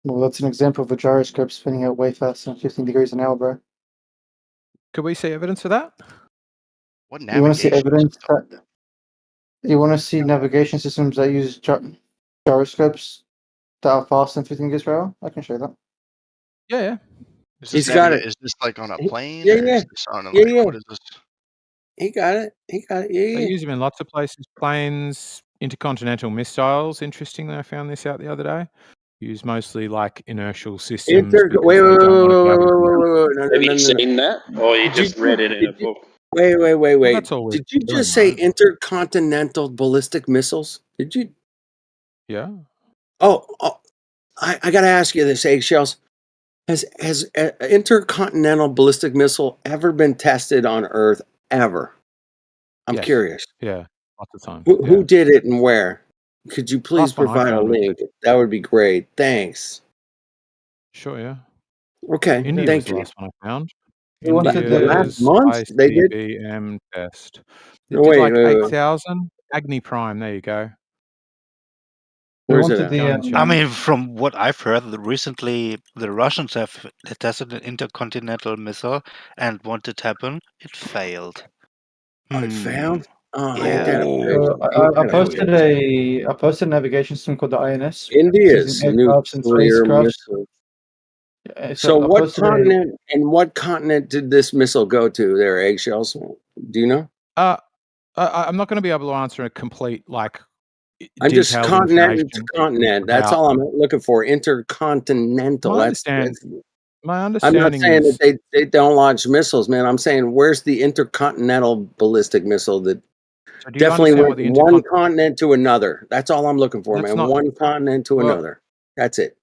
Well, that's an example of a gyroscope spinning at way faster than 15 degrees an hour, bro. Could we see evidence for that? What You want to see navigation evidence that you want to see navigation systems that use gyroscopes that are faster than 15 degrees per hour? I can show you that. Yeah. Is He's this got it. Is this like on a plane? Yeah, or yeah. Is this on a, Yeah, like, yeah. what is this? He got it. He got it. Yeah, They yeah. use them in lots of places. Planes, intercontinental missiles. Interestingly, I found this out the other day. Use mostly like inertial systems because Wait, they wait, don't wait, want to be able to. no, Have you seen that? Or you Did you just read it in a did you- book? Wait. that's all we're Did you doing, just say right? intercontinental ballistic missiles? Did you? Yeah. Oh, I got to ask you this, eggshells. Has an intercontinental ballistic missile ever been tested on Earth ever? I'm Yes. curious. Yeah. Lots of times. Who did it and where? Could you please Last one I provide a found was link? That would be great. Thanks. Sure. Yeah. Okay. India was Thank the you. last one I found. They wanted The last India's month they did. ICBM test. It No, did wait. like 8,000. Agni Prime. There you go. They Where's it wanted at? the Go in the I chat. mean, from what I've heard, recently the Russians have tested an intercontinental missile, and once it happened, it failed. Oh, it failed. Oh, ain't Yeah. that a bitch? Ain't I that a posted bitch? I posted a navigation system called the INS. It's India's using aircrafts and nuclear spacecrafts. missile. Yeah, So, I what posted continent did this missile go to? There, eggshells. Do you know? I'm not going to be able to answer a complete like I'm just detailed continent to information continent. That's about. all I'm looking for. Intercontinental. My That's my I'm not understanding saying is that they don't launch missiles, man. I'm saying where's the intercontinental ballistic missile that so do you definitely understand went what the one continent to another? That's all I'm looking for, That's man. not One continent to well. another. That's it.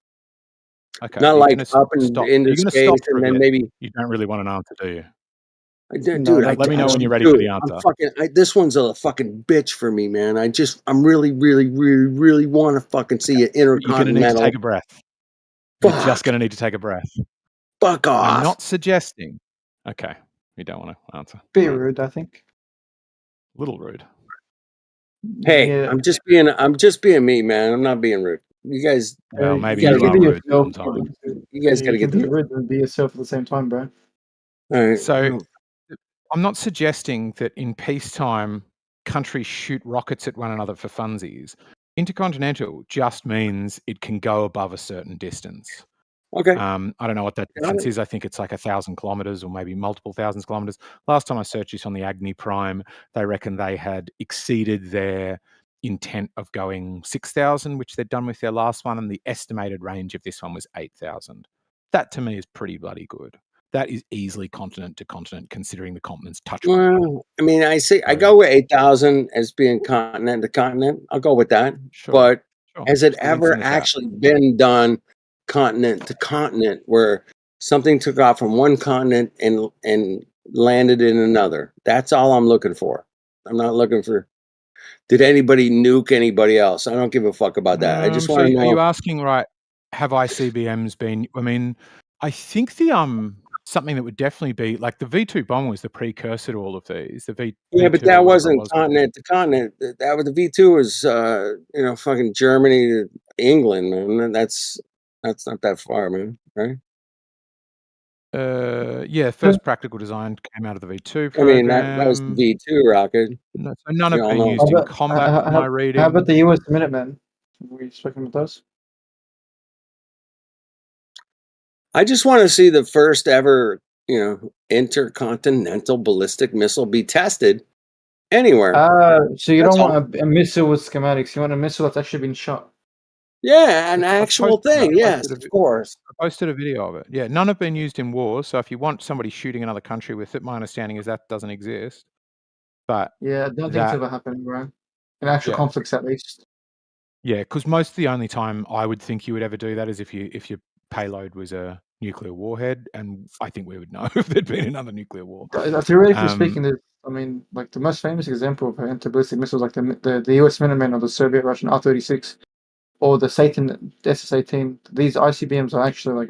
Okay, Not are you like going up to and stop? Are into you going to stop space for and a then bit? maybe. You don't really want an answer, do you? Dude, Let me know when you're ready dude, for the I'm answer. fucking. This one's a fucking bitch for me, man. I'm really, really, really, really want to fucking see an You're going to need to intercontinental. take a breath. You're just Fuck. going to need to take a breath. Fuck off. I'm not suggesting. Okay, you don't want to answer. Be rude, I think. Little rude. Hey, Yeah. I'm just being me, man. I'm not being rude. You guys, Well, maybe you you can are be rude yourself. sometimes. you guys got to You can get be the. rude and be yourself at the same time, bro. All right. So I'm not suggesting that in peacetime countries shoot rockets at one another for funsies. Intercontinental just means it can go above a certain distance. Okay. I don't know what that distance is. I think it's like 1,000 kilometers or maybe multiple thousands of kilometers. Last time I searched this on the Agni Prime, they reckon they had exceeded their intent of going 6,000, which they'd done with their last one, and the estimated range of this one was 8,000. That to me is pretty bloody good. That is easily continent to continent, considering the continents touch one another. Well, I mean, I go with 8,000 as being continent to continent. I'll go with that. Sure. But Sure. has it Just rinsing ever this out. actually been done continent to continent where something took off from one continent and landed in another? That's all I'm looking for. I'm not looking for. Did anybody nuke anybody else? I don't give a fuck about that. I just So want to are know. you asking, right, have ICBMs been? I mean, I think the something that would definitely be like the V2 bomber was the precursor to all of these. The V Yeah, V2 but or that whatever it wasn't was. continent to continent. That was the V2 was fucking Germany to England, man. That's not that far, man. Right? Yeah, first practical design came out of the V2 I mean that was the program. V2 rocket. No, so none We have all been know. used in combat from my reading. How about the US Minutemen? Were you speaking with those? I just want to see the first ever, intercontinental ballistic missile be tested anywhere. So you That's don't all. want a missile with schematics. You want a missile that's actually been shot. Yeah, an I've actual posted thing. I Yes, posted of course. I posted a video of it. Yeah, none have been used in wars. So if you want somebody shooting another country with it, my understanding is that doesn't exist. But Yeah, I don't think it's ever happened, bro. In actual conflicts, at least. Yeah, because most of the only time I would think you would ever do that is if your payload was a nuclear warhead, and I think we would know if there'd been another nuclear war. Theoretically speaking, like the most famous example of anti-ballistic missiles, like the US Minutemen or the Soviet Russian R-36 or the Satan SS-18. These ICBMs are actually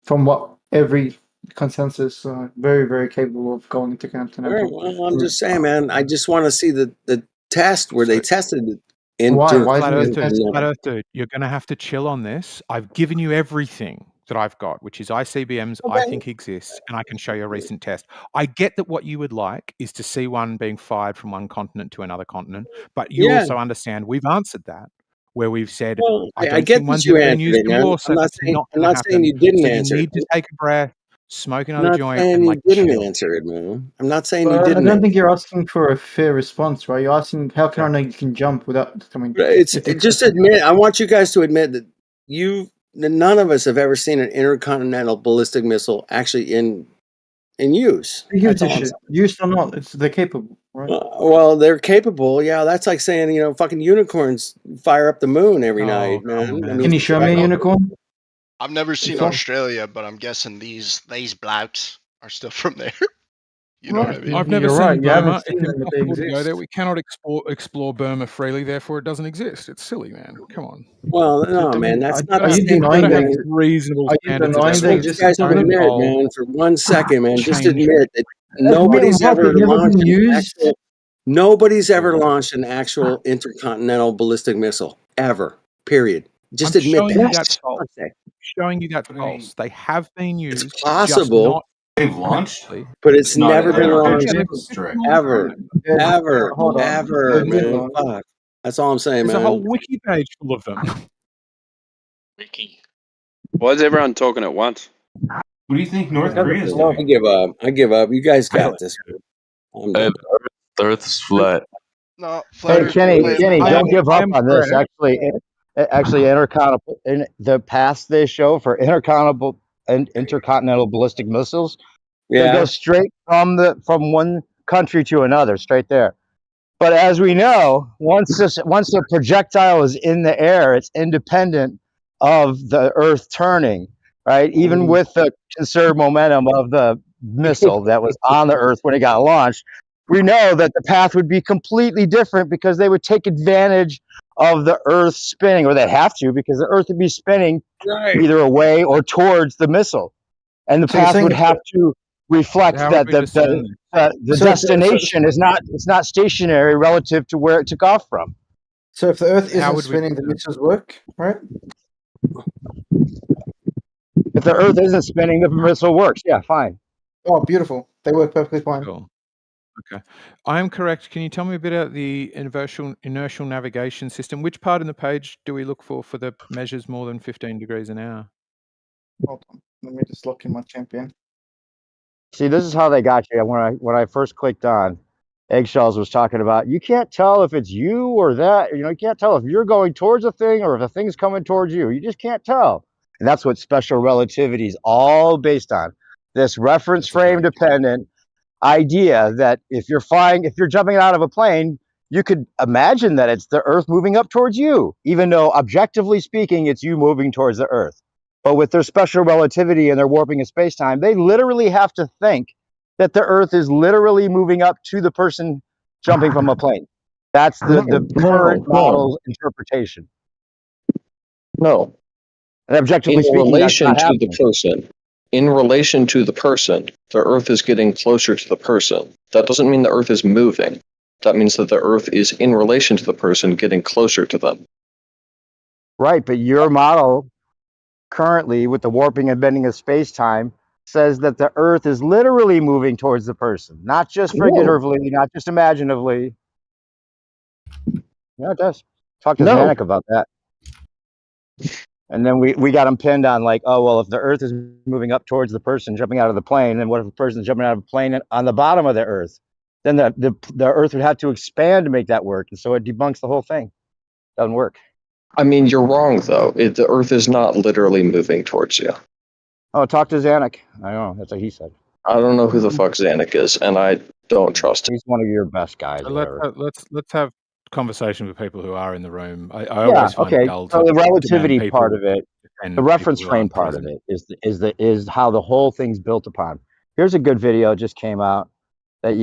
from what every consensus, very very capable of going intercontinental. Well, I'm just saying, man. I just want to see the test where they tested it. Flat Earth dude, you're going to have to chill on this. I've given you everything that I've got, which is ICBMs I think exists, and I can show you a recent test. I get that what you would like is to see one being fired from one continent to another continent, but you also understand we've answered that, where we've said, Well, I I don't get think that one's you ever been answered used it, in man. war, so I'm not that's saying not I'm going to not saying happen. you didn't So you answer need it. to take a breath, smoke I'm another not joint, saying and you didn't chill. answer it, man. I'm not saying you But I didn't. don't think you're asking for a fair response, right? You're asking how can I know you can jump without? I mean, Just admit. I want you guys to admit that none of us have ever seen an intercontinental ballistic missile actually in use. Who gives That's a all I'm shit? saying. Used or not, they're capable, right? Well, they're capable. Yeah, that's like saying fucking unicorns fire up the moon every night, man. I mean, Can you show me a unicorn? I've never seen Before? Australia, but I'm guessing these blacks are still from there. You know what I mean? I've never You're seen right. You haven't Burma. seen It's them, but they impossible to go exist. there. We cannot explore Burma freely, therefore it doesn't exist. It's silly, man. Come on. Well, no, man, that's not Are the you same denying thing. they have exist? reasonable Are you standards of denying they I want you exist? guys to admit, goal. man, for 1 second, man. Just Change. admit that Admit nobody's what? ever They've never launched been an used? actual. Nobody's ever launched an actual intercontinental ballistic missile ever. Period. Just I'm admit showing you that. that's false. Showing you that's false. They have been used. It's possible. They've launched, but it's never been launched ever. ever, Hold on. ever, man. Fuck. That's all I'm saying, There's man. a whole wiki page full of them. Wiki. Why is everyone talking at once? What do you think North Korea's I doing? give up. I give up. You guys got this. I'm done. The Earth is flat. No, flat Hey, Earth Kenny, claim. Kenny, I don't give I up am on this. correct. Actually, intercontinental in the paths they show for intercontinental ballistic missiles, they go Yeah. straight from one country to another, straight there. But as we know, once the projectile is in the air, it's independent of the Earth turning, right? Even with the conserved momentum of the missile that was on the Earth when it got launched, we know that the path would be completely different because they would take advantage of the Earth spinning, or they'd have to, because the Earth would be spinning Right. either away or towards the missile, and the So you're path saying would if have to reflect How would that we discern this? the so if destination is not stationary relative to where it took off from. so if the Earth How isn't would we spinning, the discern? missiles work, right? If the Earth isn't spinning, the missile works. Yeah, fine. Oh, beautiful. They work perfectly fine. Cool. Okay. I am correct. Can you tell me a bit about the inertial navigation system? Which part in the page do we look for the measures more than 15 degrees an hour? Hold on. Let me just lock in my champion. See, this is how they got you. When I first clicked on, Eggshells was talking about you can't tell if it's you or that. You know, you can't tell if you're going towards a thing or if a thing's coming towards you. You just can't tell. And that's what special relativity is all based on. This reference frame dependent idea that if you're jumping out of a plane, you could imagine that it's the Earth moving up towards you, even though objectively speaking, it's you moving towards the Earth. But with their special relativity and their warping of space-time, they literally have to think that the Earth is literally moving up to the person jumping from a plane. That's the current model's interpretation. No. And objectively In speaking, that's relation not to the happening. person. In relation to the person, the Earth is getting closer to the person. That doesn't mean the Earth is moving. That means that the Earth is in relation to the person getting closer to them. Right, but your model currently with the warping and bending of space-time says that the Earth is literally moving towards the person, not just figuratively, not just imaginatively. Yeah, it does. Talk to Zanuck about that. And then we got him pinned on like, oh, well, if the Earth is moving up towards the person jumping out of the plane, then what if the person's jumping out of a plane on the bottom of the Earth? Then the Earth would have to expand to make that work. And so it debunks the whole thing. Doesn't work. I mean, you're wrong, though. The Earth is not literally moving towards you. Oh, talk to Zanuck. I don't know. That's what he said. I don't know who the fuck Zanuck is, and I don't trust him. He's one of your best guys. So Whatever. let's have conversation with people who are in the room. I Yeah, always find okay. it dull So to the demand relativity people part of it, defend the reference people who frame aren't part of present. it is how the whole thing's built upon. Here's a good video just came out that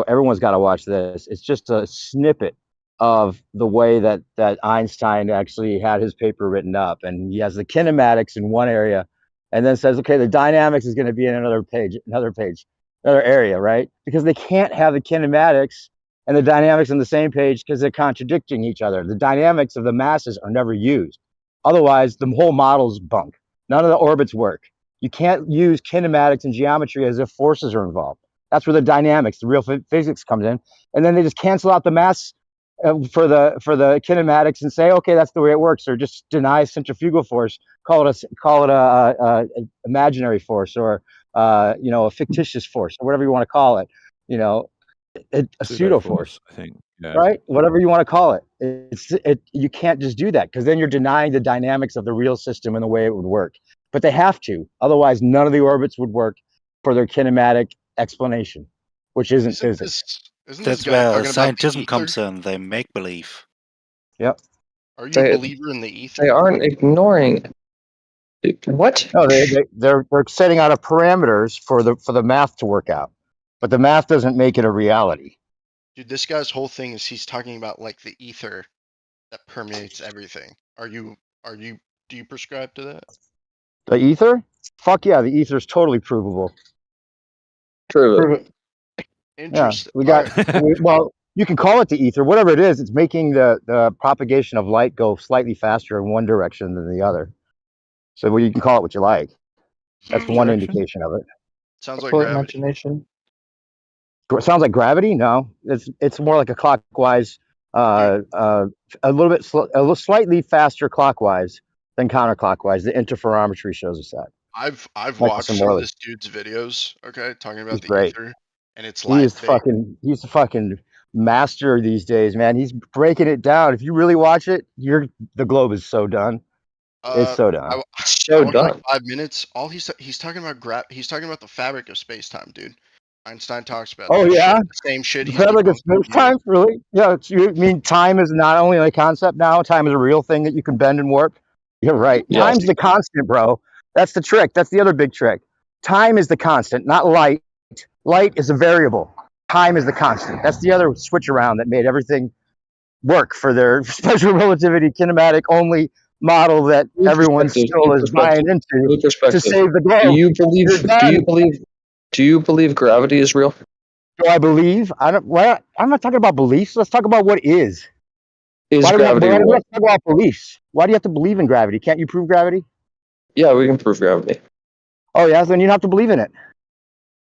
everyone's got to watch this. It's just a snippet of the way that Einstein actually had his paper written up, and he has the kinematics in one area, and then says, okay, the dynamics is going to be in another area, right? Because they can't have the kinematics and the dynamics on the same page because they're contradicting each other. The dynamics of the masses are never used. Otherwise, the whole model's bunk. None of the orbits work. You can't use kinematics and geometry as if forces are involved. That's where the dynamics, the real physics comes in. And then they just cancel out the mass for the kinematics and say, okay, that's the way it works, or just deny centrifugal force, call it a imaginary force, or a fictitious force, or whatever you want to call it, a pseudo force, I think. Yeah. right? Whatever you want to call it. You can't just do that because then you're denying the dynamics of the real system and the way it would work. But they have to, otherwise none of the orbits would work for their kinematic explanation, which isn't physics. Isn't That's this guy where talking about the scientism ether? comes in. They make believe. Yep. Are you a believer in the ether? They aren't ignoring. What? No, they're setting out a parameters for the math to work out, but the math doesn't make it a reality. Dude, this guy's whole thing is he's talking about like the ether that permeates everything. Do you prescribe to that? The ether? Fuck yeah, the ether is totally provable. Prove it. Interesting. Yeah, we got. Well, you can call it the ether, whatever it is. It's making the propagation of light go slightly faster in one direction than the other. So you can call it what you like. That's one indication of it. Sounds like Call it gravity. imagination. It sounds like gravity. No, it's more like a clockwise, a little slightly faster clockwise than counterclockwise. The interferometry shows us that. I've watched some of this dude's videos, okay, talking about He's the great. ether, and it's like He's fucking master these days, man. He's breaking it down. If you really watch it, the globe is so done. It's so done. I So watched like done. 5 minutes. All he's talking about he's talking about the fabric of space time, dude. Einstein talks about Oh that yeah, shit, the same shit the he's been fabric of going through space time, really? Yeah. You mean time is not only a concept now? Time is a real thing that you can bend and warp. You're right. Yes. Time's the constant, bro. That's the trick. That's the other big trick. Time is the constant, not light. Light is a variable. Time is the constant. That's the other switch around that made everything work for their special relativity kinematic only model that New everyone perspective, still new is buying perspective, into new to perspective. save the Do globe. you believe? You're done. Do you believe gravity is real? Do I believe? I don't. Well, I'm not talking about beliefs. Let's talk about what is. Is Why do we have, gravity real? let's talk about beliefs. Why do you have to believe in gravity? Can't you prove gravity? Yeah, we can prove gravity. Oh yeah, then you don't have to believe in it.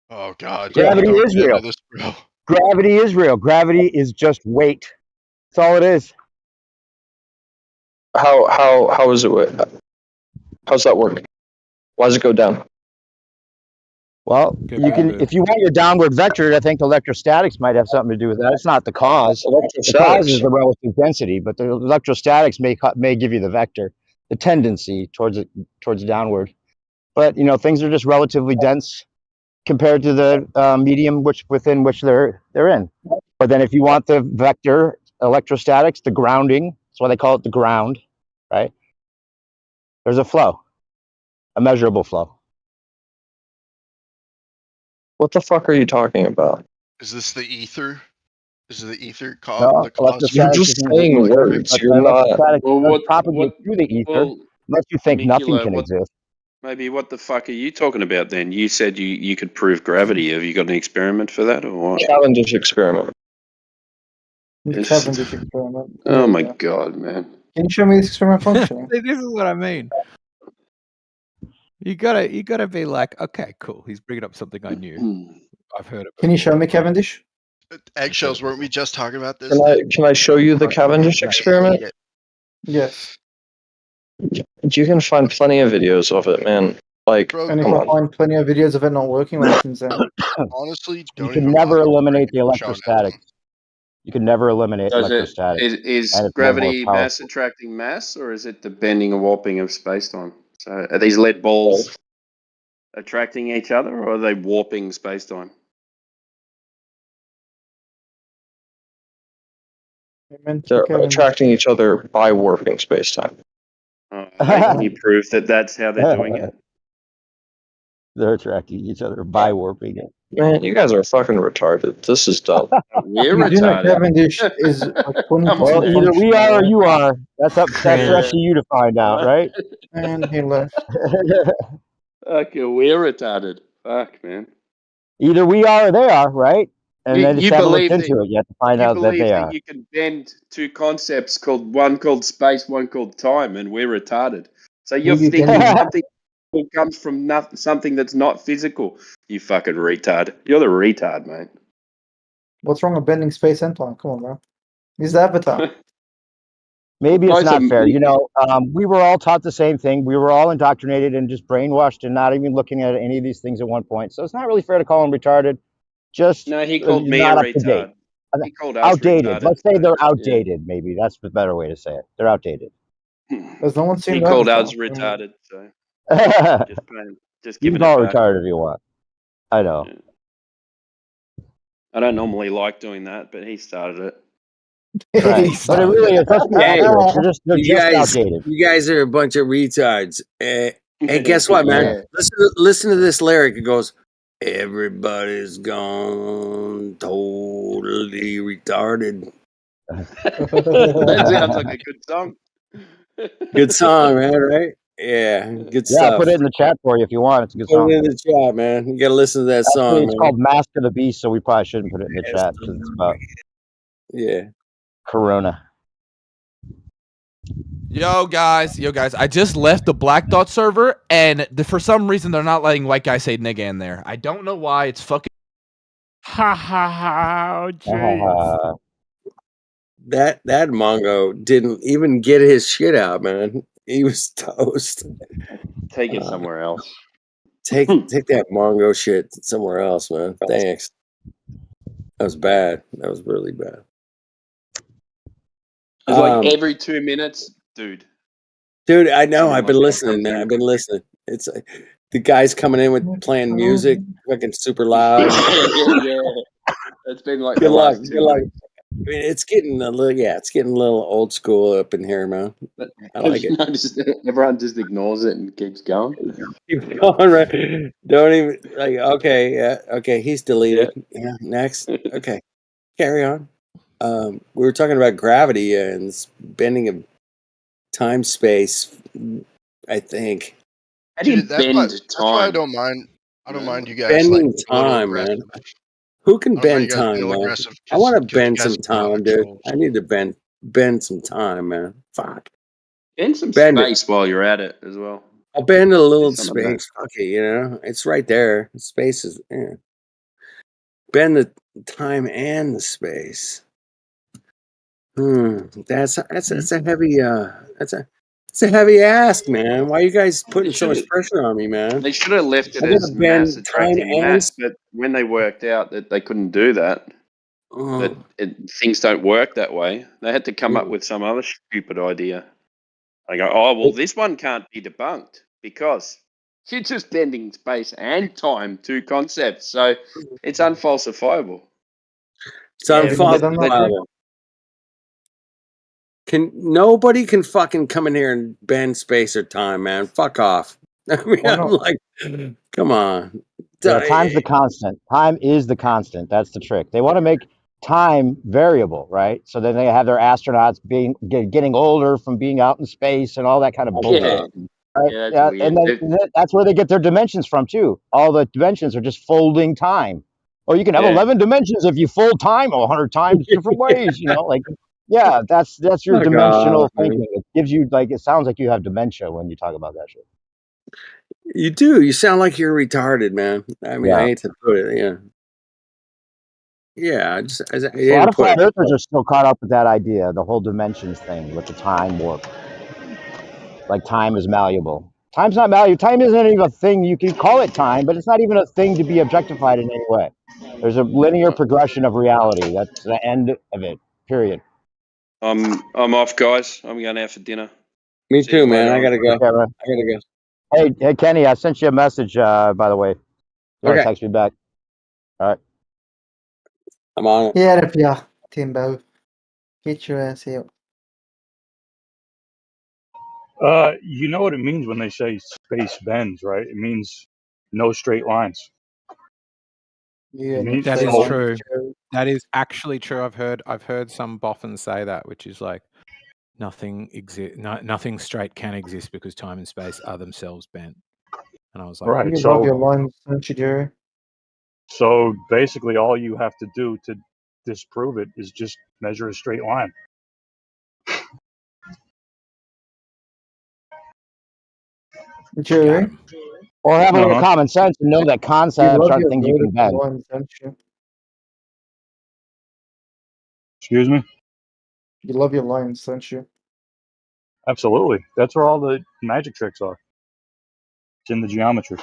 Oh god, Gravity don't is get into real. this, bro. Gravity is real. Gravity is just weight. That's all it is. How is it? How's that work? Why does it go down? Well, you can, if you want your downward vector, I think electrostatics might have something to do with that. It's not the cause. The cause is Electrostatics. the relative density, but the electrostatics may give you the vector, the tendency towards downward. But things are just relatively dense compared to the medium within which they're in. But then if you want the vector electrostatics, the grounding, that's why they call it the ground, right? There's a flow, a measurable flow. What the fuck are you talking about? Is this the ether? Is the ether No, the cause? You're electrostatics just isn't saying the ether, words. but You're the not. electrostatics Well, does what? propagate through the ether, Well, unless you think nothing Mikula, can what? exist. Maybe what the fuck are you talking about then? You said you could prove gravity. Have you got an experiment for that or what? Cavendish experiment. The It's- Cavendish experiment. Oh There my you go. god, man. Can you show me this experiment functioning? This is what I mean. You gotta be like, okay, cool. He's bringing up something I knew. I've heard it. Can you show me Cavendish? Eggshells, weren't we just talking about this? Can I show you the Cavendish experiment? Yes. You can find plenty of videos of it, man. Like, And if come I on. find plenty of videos of it not working, then that's insane. Honestly, You don't can even never bother eliminate the showing it to electrostatics. You can never eliminate Does it electrostatics. is And it's no more gravity powerful. mass attracting mass, or is it the bending or warping of space time? So are these lead balls attracting each other, or are they warping space time? They're attracting each other by warping space-time. Can you prove that that's how they're doing it? They're attracting each other by warping it. Man, you guys are fucking retarded. This is dumb. We're You do know retarded. Cavendish is like 20% Well, either we functional, are or right? you are. That's up to you to find out, right? And he left. Okay, we're retarded. Fuck, man. Either we are or they are, right? And they just You haven't looked believe into that it yet to find you out that believe they that are. you can bend two concepts one called space, one called time, and we're retarded. So you're You thinking can- something comes from something that's not physical. You fucking retard. You're the retard, mate. What's wrong with bending space and time? Come on, bro. He's the Avatar. Maybe it's Both not are- fair. We were all taught the same thing. We were all indoctrinated and just brainwashed and not even looking at any of these things at one point. So it's not really fair to call them retarded. Just No, he called me not a up to date. retard. He called us Outdated. retarded. Let's say they're Yeah. outdated. Maybe that's the better way to say it. They're outdated. There's no one seen He the called Avatar. us retarded. So just You giving can call it it back. retarded if you want. I know. Yeah. I don't normally like doing that, but he started it. Right. But it really is. Let's be Hey, accurate. They're you just guys, outdated. you guys are a bunch of retards. And guess what, man? Yeah. Listen to this lyric. It goes, "Everybody's gone totally retarded." That sounds like a good song. Good song, man. Right? Yeah, good Yeah, stuff. I'll put it in the chat for you if you want. It's a good Put song. it in the chat, man. You gotta listen to that Actually, song, it's man. called Mask of the Beast, so we probably shouldn't put it in the chat because it's about Yeah. Corona. Yo guys, I just left the Black Dot server, and for some reason they're not letting white guy say nigga in there. I don't know why. It's fucking. Ha ha ha! Jeez. That Mongo didn't even get his shit out, man. He was toast. Take it somewhere else. Take that Mongo shit somewhere else, man. Thanks. That was bad. That was really bad. It's like every 2 minutes, dude. Dude, I know. Someone I've been must have listening, something. man. I've been listening. It's the guys coming in with playing music, fucking super loud. Yeah. It's been like Good the luck. last Good 2 luck. weeks. I mean, it's getting a little, it's getting a little old school up in here, man. I like it. Everyone just ignores it and keeps going. Keep going, right? Don't even like. Okay, yeah, okay. He's deleted. Yeah. Next. Okay, carry on. We were talking about gravity and bending of time space. I think. How do you Dude, that's bend why I time? don't mind. I don't mind you guys Bending being a little time, aggressive. man. Who can I don't mind you bend guys being a time, little man? aggressive I want to because you bend guys some know time, the dude. rules. I need to bend some time, man. Fuck. Bend some Bend it. space while you're at it as well. I'll bend a little Do some of that. space. Fuck it, you know. It's right there. Space is. Yeah. Bend the time and the space. That's a heavy it's a heavy ask, man. Why are you guys putting so much pressure on me, man? They should have left it I gotta as mass bend time attracting and mass, but when they worked out that they couldn't do that, things don't work that way, they had to come up with some other stupid idea. They go, oh, well, this one can't be debunked because you're just bending space and time, two concepts, so it's unfalsifiable. It's unfalsifiable. Nobody can fucking come in here and bend space or time, man. Fuck off. I mean, I'm like, come on. Yeah, time's the constant. Time is the constant. That's the trick. They want to make time variable, right? So then they have their astronauts getting older from being out in space and all that kind of bullshit. Right? Yeah, that's weird. And then that's where they get their dimensions from too. All the dimensions are just folding time. Oh, you can have 11 dimensions if you fold time 100 times different ways. You know, like that's your dimensional thinking. It gives you it sounds like you have dementia when you talk about that shit. You do. You sound like you're retarded, man. I mean, I hate to put it. Yeah. Yeah. A lot of flat earthers are still caught up with that idea, the whole dimensions thing with the time warp. Like time is malleable. Time's not malleable. Time isn't even a thing. You can call it time, but it's not even a thing to be objectified in any way. There's a linear progression of reality. That's the end of it. Period. I'm off, guys. I'm going out for dinner. Me See you too, man. later I on. gotta go. Okay, man. I gotta go. Hey, Kenny, I sent you a message, by the way. You want to text me back? All right. I'm on it. Get up here, Timbo. Get your ass out. You know what it means when they say space bends, right? It means no straight lines. Yeah, that is true. That is actually true. I've heard some boffins say that, which is like nothing straight can exist because time and space are themselves bent. And I was like, right. You love your lines, don't you, Jerry? So basically, all you have to do to disprove it is just measure a straight line. Jerry? Or have a little common sense and know that You concepts love aren't your things you can bend. vertical lines, don't you? Excuse me? You love your lines, don't you? Absolutely. That's where all the magic tricks are. It's in the geometry.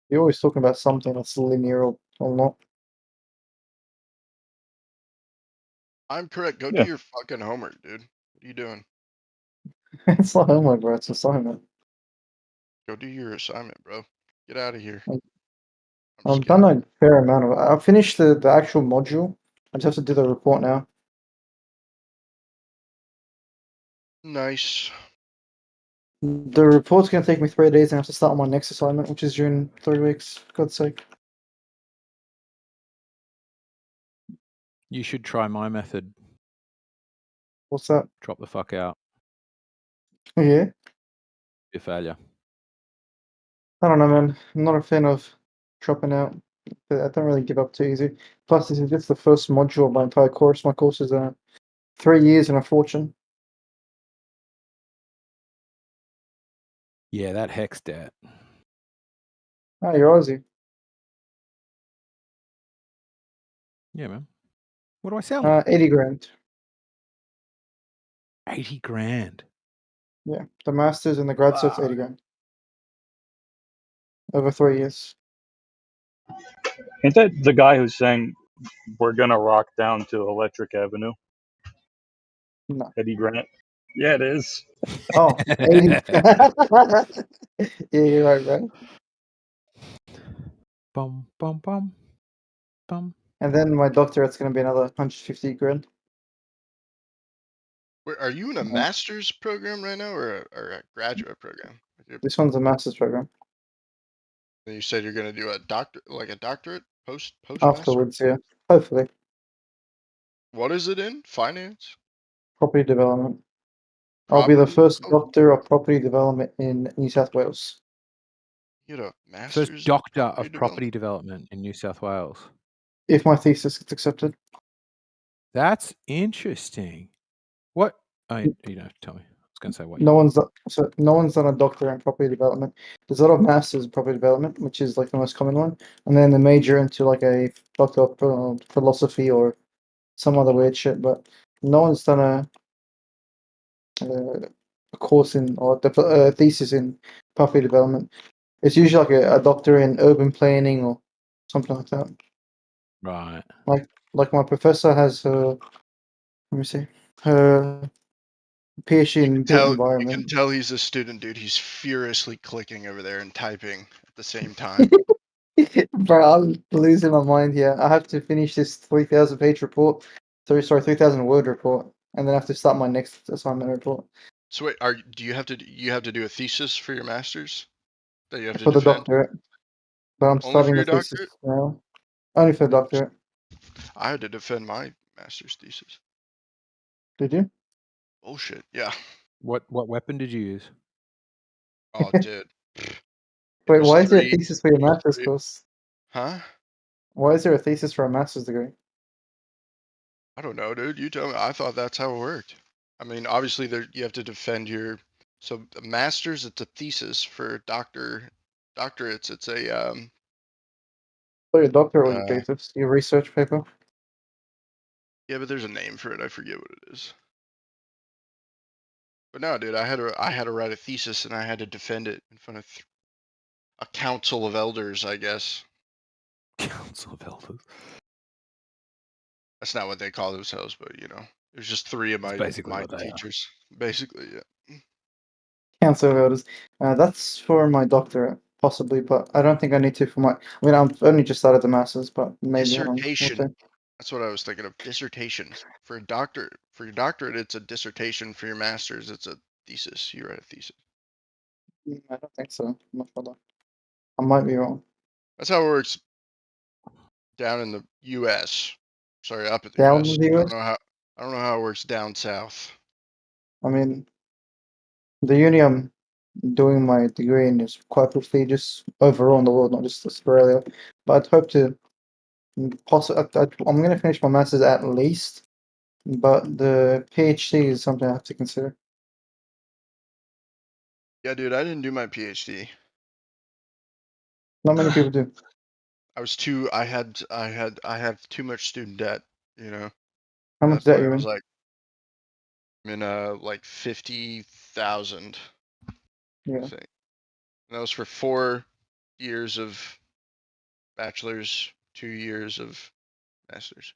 You're always talking about something that's linear or not. I'm correct. Go do your fucking homework, dude. What are you doing? It's not homework, bro. It's assignment. Go do your assignment, bro. Get out of here. I've done a fair amount of it. I finished the actual module. I just have to do the report now. Nice. The report's going to take me 3 days and I have to start on my next assignment, which is due in 3 weeks. God's sake. you should try my method. What's that? Drop the fuck out. Yeah? Be a failure. I don't know, man. I'm not a fan of dropping out. I don't really give up too easy. Plus, this is just the first module of my entire course. My course is 3 years and a fortune. Yeah, that hex debt. Ah, you're Aussie. Yeah, man. What do I sound like? 80 grand. 80 grand. Yeah, the masters and the grad cert's 80 grand. Over 3 years. Ain't that the guy who's saying we're gonna rock down to Electric Avenue? No. Eddie Grant. Yeah, it is. Oh, Eddie. Yeah, you're right, bro. Bum bum bum bum. And then my doctorate's going to be another 150 grand. Wait, are you in a Yeah. master's program right now, or a graduate program? This one's a master's program. And you said you're going to do a doctorate, postmaster. Afterwards, yeah. Hopefully. What is it in? Finance? Property development. I'll be the Property? first Oh, doctor of property development in New South Wales. you had a First master's doctor in of property development in New South Wales. If my thesis gets accepted. That's interesting. What? You don't have to tell me. I was going to say what No year. one's done a doctor in property development. There's a lot of masters in property development, which is like the most common one, and then the major into like a doctor of philosophy or some other weird shit. But no one's done a course in or the thesis in property development. It's usually like a doctor in urban planning or something like that. Right. Like my professor has her. Let me see. Her PhD in built You environment. can tell he's a student, dude. He's furiously clicking over there and typing at the same time. Bro, I'm losing my mind here. I have to finish this 3,000 page report. Sorry, 3,000 word report, and then I have to start my next assignment report So wait, do you have to do a thesis for your masters that you have to for the defend? doctorate. But I'm Only for starting the your thesis doctorate? now. Only for the doctorate. I had to defend my master's thesis. Did you? Bullshit. Yeah. What weapon did you use? Oh, dude. It Wait, was why is there a three. thesis for your master's three- course? Huh? Why is there a thesis for a master's degree? I don't know, dude. You tell me. I thought that's how it worked. I mean, obviously, you have to defend your. So, a master's, it's a thesis. For doctorates, it's a For your doctorate was a thesis, your research paper. Yeah, but there's a name for it. I forget what it is. But no, dude, I had to write a thesis and I had to defend it in front of a council of elders, I guess. Council of Elders. That's not what they call themselves, but you know, there's just three of That's basically my what they are. teachers. Basically, yeah. Council of Elders. That's for my doctorate, possibly, but I don't think I need to for my. I mean, I've only just started the masters, but maybe we'll see. Dissertation. That's what I was thinking of. Dissertation. For a doctor, for your doctorate, it's a dissertation. For your master's, it's a thesis. You write a thesis. I don't think so. I'm not sure. I might be wrong. That's how it works down in the U.S. Sorry, up at the Down U.S. in the US? I don't know how it works down south. I mean, the uni I'm doing my degree in is quite prestigious overall in the world, not just Australia. But I'd hope to possibly. I'm going to finish my masters at least, but the PhD is something I have to consider. Yeah, dude, I didn't do my PhD. Not many people do. I was too. I have too much student debt. You know. How At much that debt point, you I was in? like, I'm in like 50,000. Yeah. I think. And that was for 4 years of bachelor's, 2 years of master's.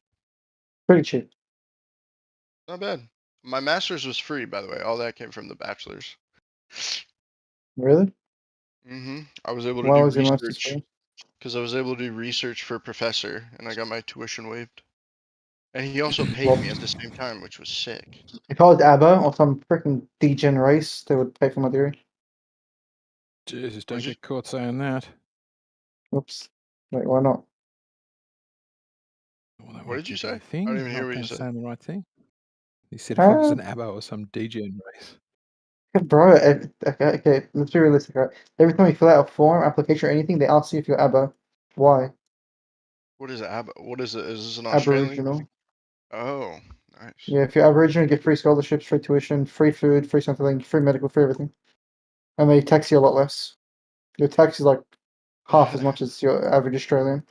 Pretty cheap. Not bad. My master's was free, by the way. All that came from the bachelor's. Really? I was able to Why do was your master's research free? because I was able to do research for a professor, and I got my tuition waived. And he also paid me at the same time, which was sick. If I was ABBA or some freaking degen race, they would pay for my degree. Jesus, don't get caught saying that. Oops. Wait, why not? Well, that What might did you give you say? a thing. I didn't even hear Not what you being said. saying the right thing. He said if I was Ah, an ABBA or some degen race. bro, okay, let's be realistic, right? Every time you fill out a form, application, or anything, they ask you if you're ABBA. Why? What is ABBA? What is it? Is this an Australian Aboriginal. thing? Oh, nice. Yeah, if you're Aboriginal, you get free scholarships, free tuition, free food, free something, free medical, free everything. And they tax you a lot less. Your tax is like half as much as your average Australian.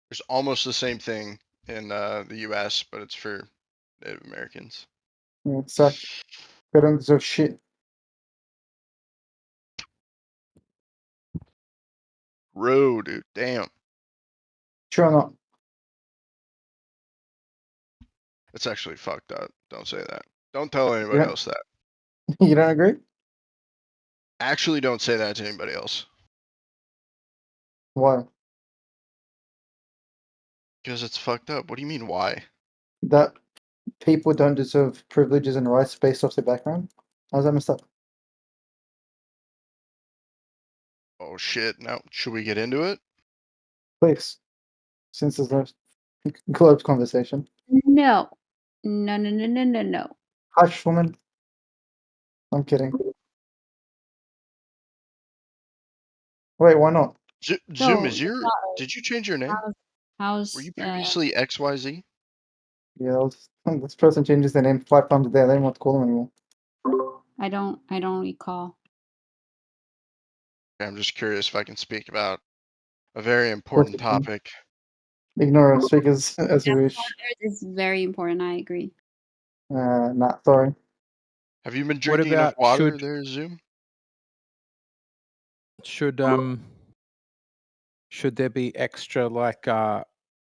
There's almost the same thing in the U.S., but it's for Native Americans. Yeah, it sucks. They don't deserve shit. Row, dude. Damn. True or not? It's actually fucked up. Don't say that. Don't tell anybody Yeah. else that. You don't agree? Actually, don't say that to anybody else. Why? Because it's fucked up. What do you mean, why? That people don't deserve privileges and rights based off their background? How's that messed up? Oh shit. Now, should we get into it? Please. Since there's no closed conversation. No. No, no, no, no, no, no. Hush, woman. I'm kidding. Wait, why not? Zoom, No, is your... Did you change your name? how's Were you previously XYZ? Yeah, this person changes their name 5 times a day. I don't even want to call them anymore. I don't recall. I'm just curious if I can speak about a very important you can. topic. Ignore us, speak as you wish. It's very important. I agree. Nah, sorry. Have you been What drinking enough about water there, Zoom? should there be extra like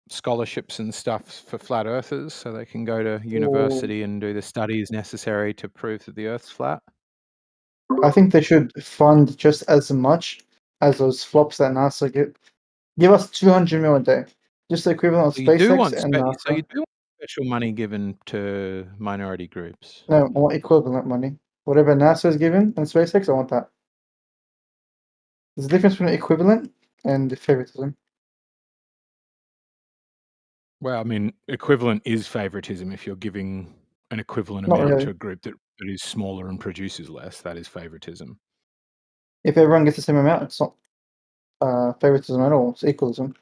scholarships and stuff for flat earthers so they can go to university and do the studies necessary to prove that the Earth's flat? I think they should fund just as much as those flops that NASA give. Give us 200 mil a day, just the equivalent of So you do SpaceX want and NASA. so you do want special money given to minority groups. No, I want equivalent money. Whatever NASA is giving and SpaceX, I want that. There's a difference between equivalent and favoritism. Well, I mean, equivalent is favoritism. If you're giving an equivalent Not amount really. to a group that is smaller and produces less, that is favoritism. If everyone gets the same amount, it's not favoritism at all. It's equalism.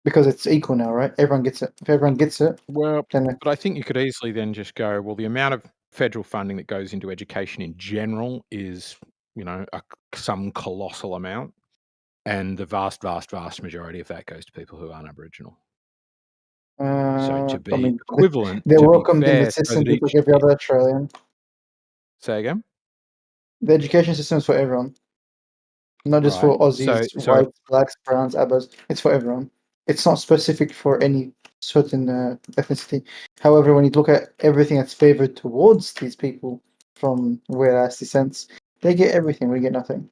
Because it's equal now, right? Everyone gets it. If everyone gets it, Well, then but I think you could easily then just go, well, the amount of federal funding that goes into education in general is, some colossal amount, and the vast, vast, vast majority of that goes to people who aren't Aboriginal. So to be equivalent, they're to be welcomed in the fair, so system that just like every other Australian. Say again? The education system is for everyone, not just for Right. Aussies, So whites, blacks, browns, Abbas. It's for everyone. It's not specific for any certain ethnicity. However, when you look at everything that's favored towards these people from whereas descents, they get everything. We get nothing.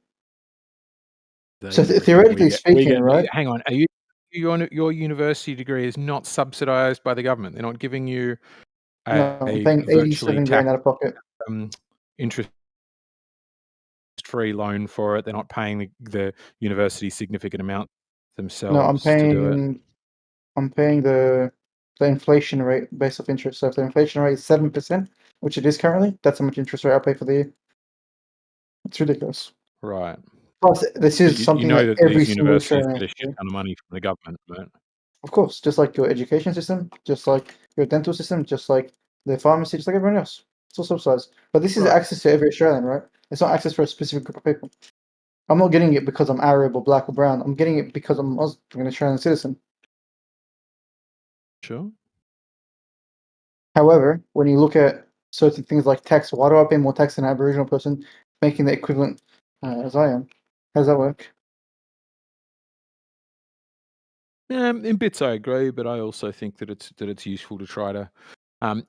So theoretically speaking, right? Hang on, are you your university degree is not subsidized by the government? They're not giving you No, I'm a paying virtually 87 grand out of pocket. interest-free loan for it. They're not paying the university significant amount themselves No, I'm to do it. paying the inflation rate based off interest. So if the inflation rate is 7%, which it is currently, that's how much interest rate I pay for the year. It's ridiculous. Right. Plus, this But is something you know that that every these single universities Australian get a has to shit do. ton of money from the government, right? Of course, just like your education system, just like your dental system, just like the pharmacy, just like everyone else. It's all subsidized. But this is Right. access to every Australian, right? It's not access for a specific group of people. I'm not getting it because I'm Arab or black or brown. I'm getting it because I'm an Australian citizen. Sure. However, when you look at certain things like tax, why do I pay more tax than an Aboriginal person making the equivalent as I am? How does that work? In bits, I agree, but I also think that it's useful to try to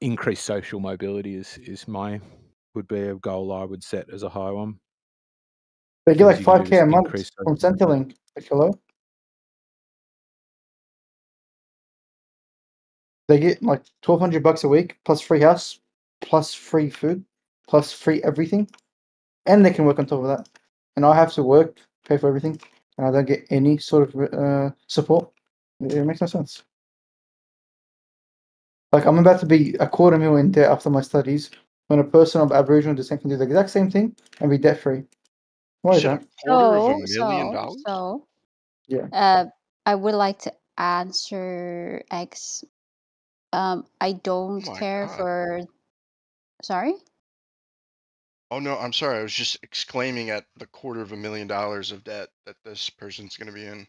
increase social mobility. Would be a goal I would set as a high one. They get like Things you can do 5K to a month increase from social mobility. Centrelink. Like, hello? They get like $1,200 a week plus free house, plus free food, plus free everything, and they can work on top of that. And I have to work, pay for everything, and I don't get any sort of support. It makes no sense. Like I'm about to be $250,000 in debt after my studies, when a person of Aboriginal descent can do the exact same thing and be debt free. Why is You said that? $250,000? So, Yeah. I would like to answer X. I don't my care God. for. Sorry. Oh no, I'm sorry. I was just exclaiming at the $250,000 of debt that this person's going to be in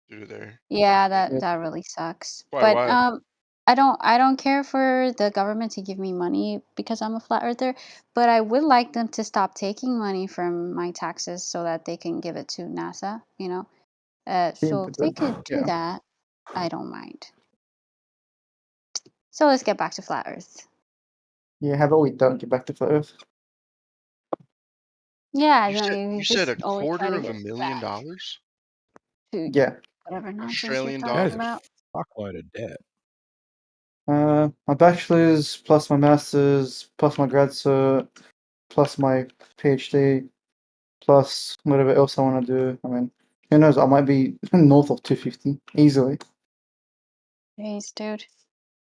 due to their. Yeah, that really sucks. Why? But Why? I don't care for the government to give me money because I'm a flat earther, but I would like them to stop taking money from my taxes so that they can give it to NASA, you know? So if they could do Yeah. that, I don't mind. So let's get back to flat earth. Yeah, how about we don't get back to flat Earth? Yeah, You no, said you you said just a always try quarter to of get $1,000,000 to Yeah. whatever nonsense you're Australian talking That is dollars. a about. fuckload of debt. My bachelor's plus my master's plus my grad cert plus my PhD plus whatever else I want to do. I mean, who knows? I might be north of 250 easily. Jeez, dude.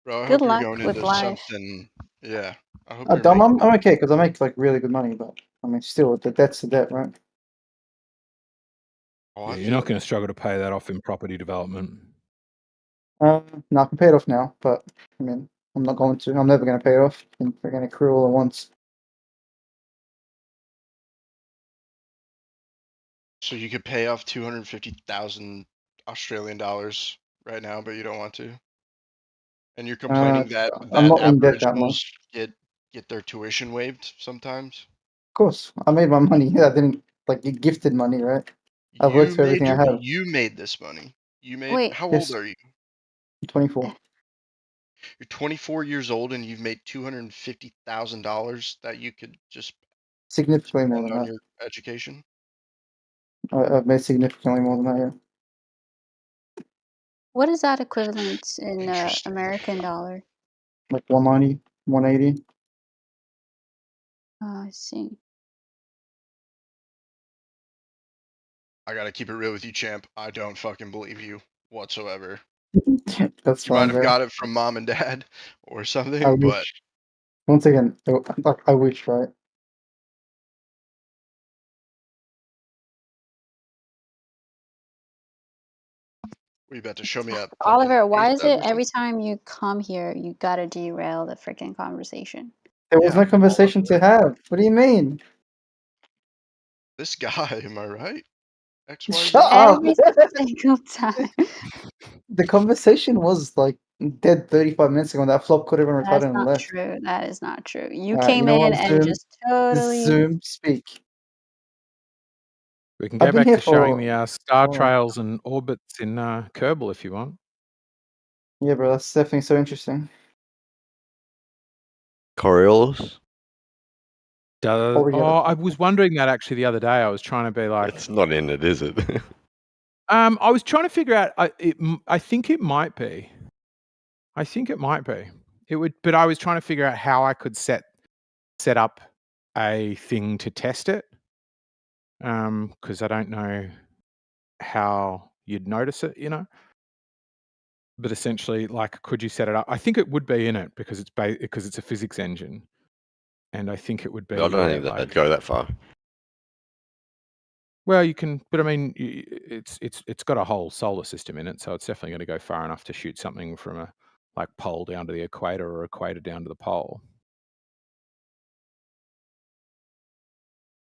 Bro, I Good hope you're luck going with into life. something. Yeah, I hope I'm, you're making. I'm okay because I make like really good money, but I mean, still, the debt's the debt, right? Oh, Yeah, I you're not feel going to struggle to pay that off in property development. No, I can pay it off now, but I mean, I'm not going to. I'm never going to pay it off. We're going to accrue all at once. so you could pay off 250,000 Australian dollars right now, but you don't want to. And you're complaining that I'm not in debt that Aboriginals much. get their tuition waived sometimes. Of course, I made my money. I didn't like get gifted money, right? I've worked for everything I have. You made this money. You made. Wait, How old Yes, are you? I'm 24. You're 24 years old and you've made $250,000 that you could just Significantly more spend than on that. your education. I've made significantly more than that. Yeah. what is that equivalent in Interesting. American dollar? Like 190, 180. Oh, I see. I gotta keep it real with you, champ. I don't fucking believe you whatsoever. That's You might fine, have bro. got it from mom and dad or I something, but wish. Once again, like I wish, right? were you about to show me a fucking Oliver, why pay is stub it or every something? time you come here, you gotta derail the freaking conversation? There was Yeah, no conversation to have. What do you mean? this guy, am I right? Shut XYZ? up. Every single time. The conversation was like dead 35 minutes ago. And that flop could have even retarded That's and not left. true. That is not true. You You came know in what, and Zoom? just totally. Zoom, speak. We can I've go been back here to showing for. the star Oh, trails and orbits in Kerbal if you want. yeah, bro. That's definitely so interesting. Coriolis? Does I was wondering that actually the other day. I was trying to be like, It's not in it, is it? I was trying to figure out. I think it might be. I think it might be. It would, but I was trying to figure out how I could set up a thing to test it. Because I don't know how you'd notice it, you know. But essentially, like, could you set it up? I think it would be in it because it's a physics engine, and I think it would be. I don't think that they'd go that far. Well, you can, but I mean, it's got a whole solar system in it, so it's definitely going to go far enough to shoot something from a like pole down to the equator or equator down to the pole.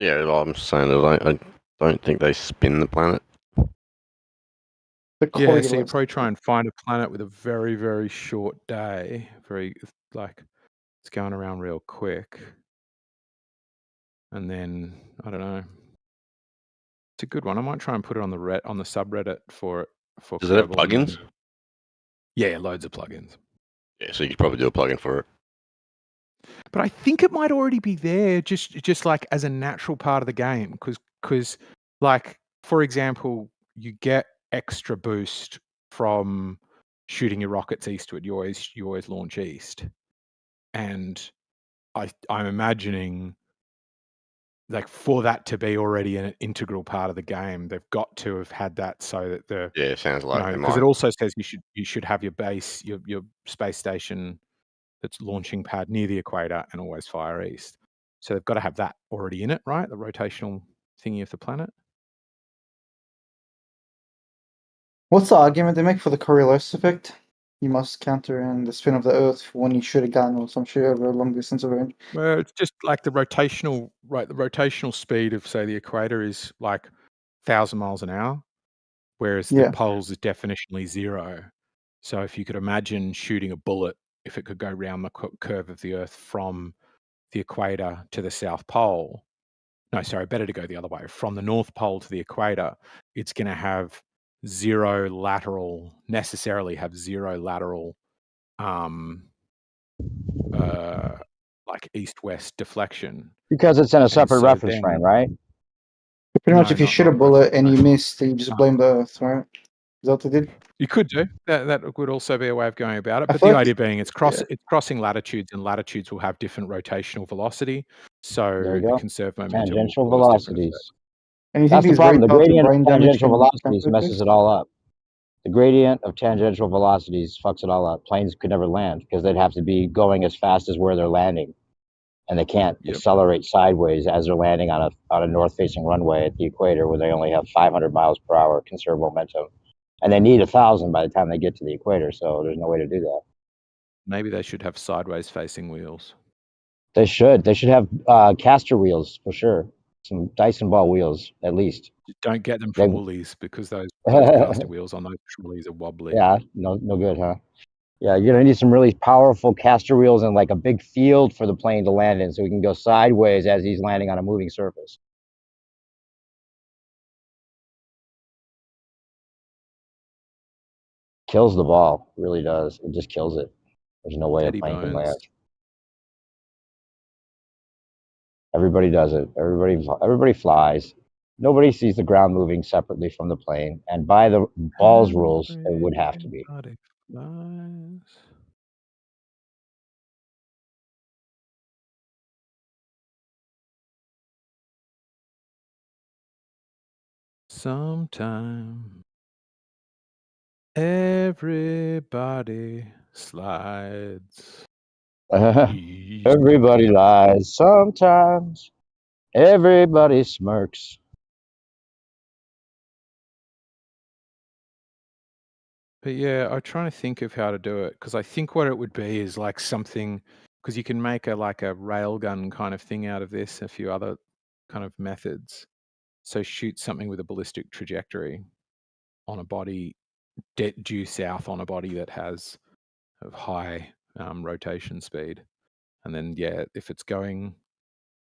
Yeah, I'm saying that I don't think they spin the planet. Yeah, so you probably try and find a planet with a very, very short day. Very like it's going around real quick, and then I don't know. It's a good one. I might try and put it on the subreddit for Does it have Kerbal and plugins? then, yeah, loads of plugins. Yeah, so you could probably do a plugin for it. But I think it might already be there, just like as a natural part of the game, because like for example, you get extra boost from shooting your rockets eastward. You always launch east, and I'm imagining like for that to be already an integral part of the game, they've got to have had that so that Yeah, it sounds like they because it might. also says you should have your base, your space station that's launching pad near the equator and always fire east. So they've got to have that already in it, right? The rotational thingy of the planet. What's the argument they make for the Coriolis effect? You must counter in the spin of the Earth when you shoot a gun or some shit over a long distance of range. Well, it's just like the rotational speed of say the equator is like 1,000 miles an hour, whereas the Yeah. poles is definitionally 0. So if you could imagine shooting a bullet, if it could go round the curve of the Earth from the equator to the South Pole, no, sorry, better to go the other way. From the North Pole to the equator, it's going to have necessarily have zero lateral, like east-west deflection. Because it's in a And separate so reference frame, then, right? Pretty much, no, if you not shoot a bullet reference and you frame. miss, then you just blame the Earth, right? Is that what they did? You could do that. That would also be a way of going about it. I But feel the like idea being, it's yeah. crossing latitudes, and latitudes will have different rotational velocity. There So you the go. conserved momentum will Tangential cause different effects. velocities. And you think That's the these problem. The rainfalls and gradient of brain damage tangential can velocities temper messes this? it all up. The gradient of tangential velocities fucks it all up. Planes could never land because they'd have to be going as fast as where they're landing, and they can't accelerate sideways as they're landing on a north-facing runway at the equator where they only have 500 miles per hour conserved momentum, and they need 1,000 by the time they get to the equator. So there's no way to do that. Maybe they should have sideways facing wheels. They should. They should have caster wheels for sure. Some Dyson ball wheels at least. Don't get them They- from Woolies because those caster wheels on those trolleys are wobbly. Yeah, no good, huh? Yeah, you're gonna need some really powerful caster wheels and like a big field for the plane to land in, so we can go sideways as he's landing on a moving surface. Kills the ball, really does. It just kills it. There's no way a Teddy plane can bones. land. Everybody does it. Everybody flies. Nobody sees the ground moving separately from the plane, and by the ball's rules, it would have to be. Everybody flies. Sometime everybody slides. Everybody lies sometimes. Everybody smirks. But yeah, I'm trying to think of how to do it, because I think what it would be is like something, because you can make a railgun kind of thing out of this, a few other kind of methods. So shoot something with a ballistic trajectory on a body due south on a body that has a high rotation speed, and then yeah, if it's going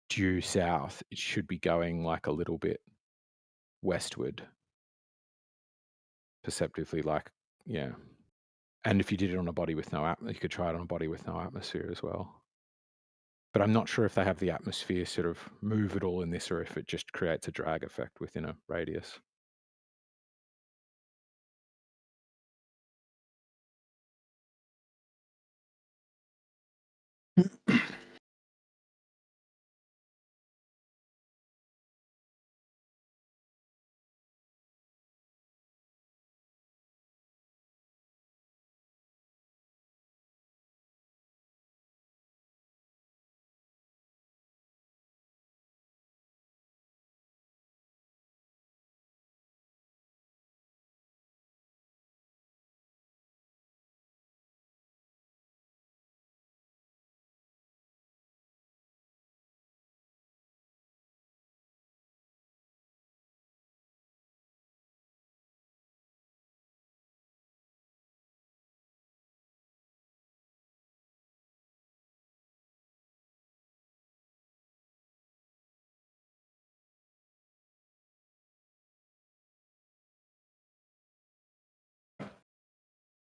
due south, it should be going like a little bit westward, perceptively, yeah. And if you did it on a body with no atmosphere, you could try it on a body with no atmosphere as well. But I'm not sure if they have the atmosphere sort of move at all in this, or if it just creates a drag effect within a radius.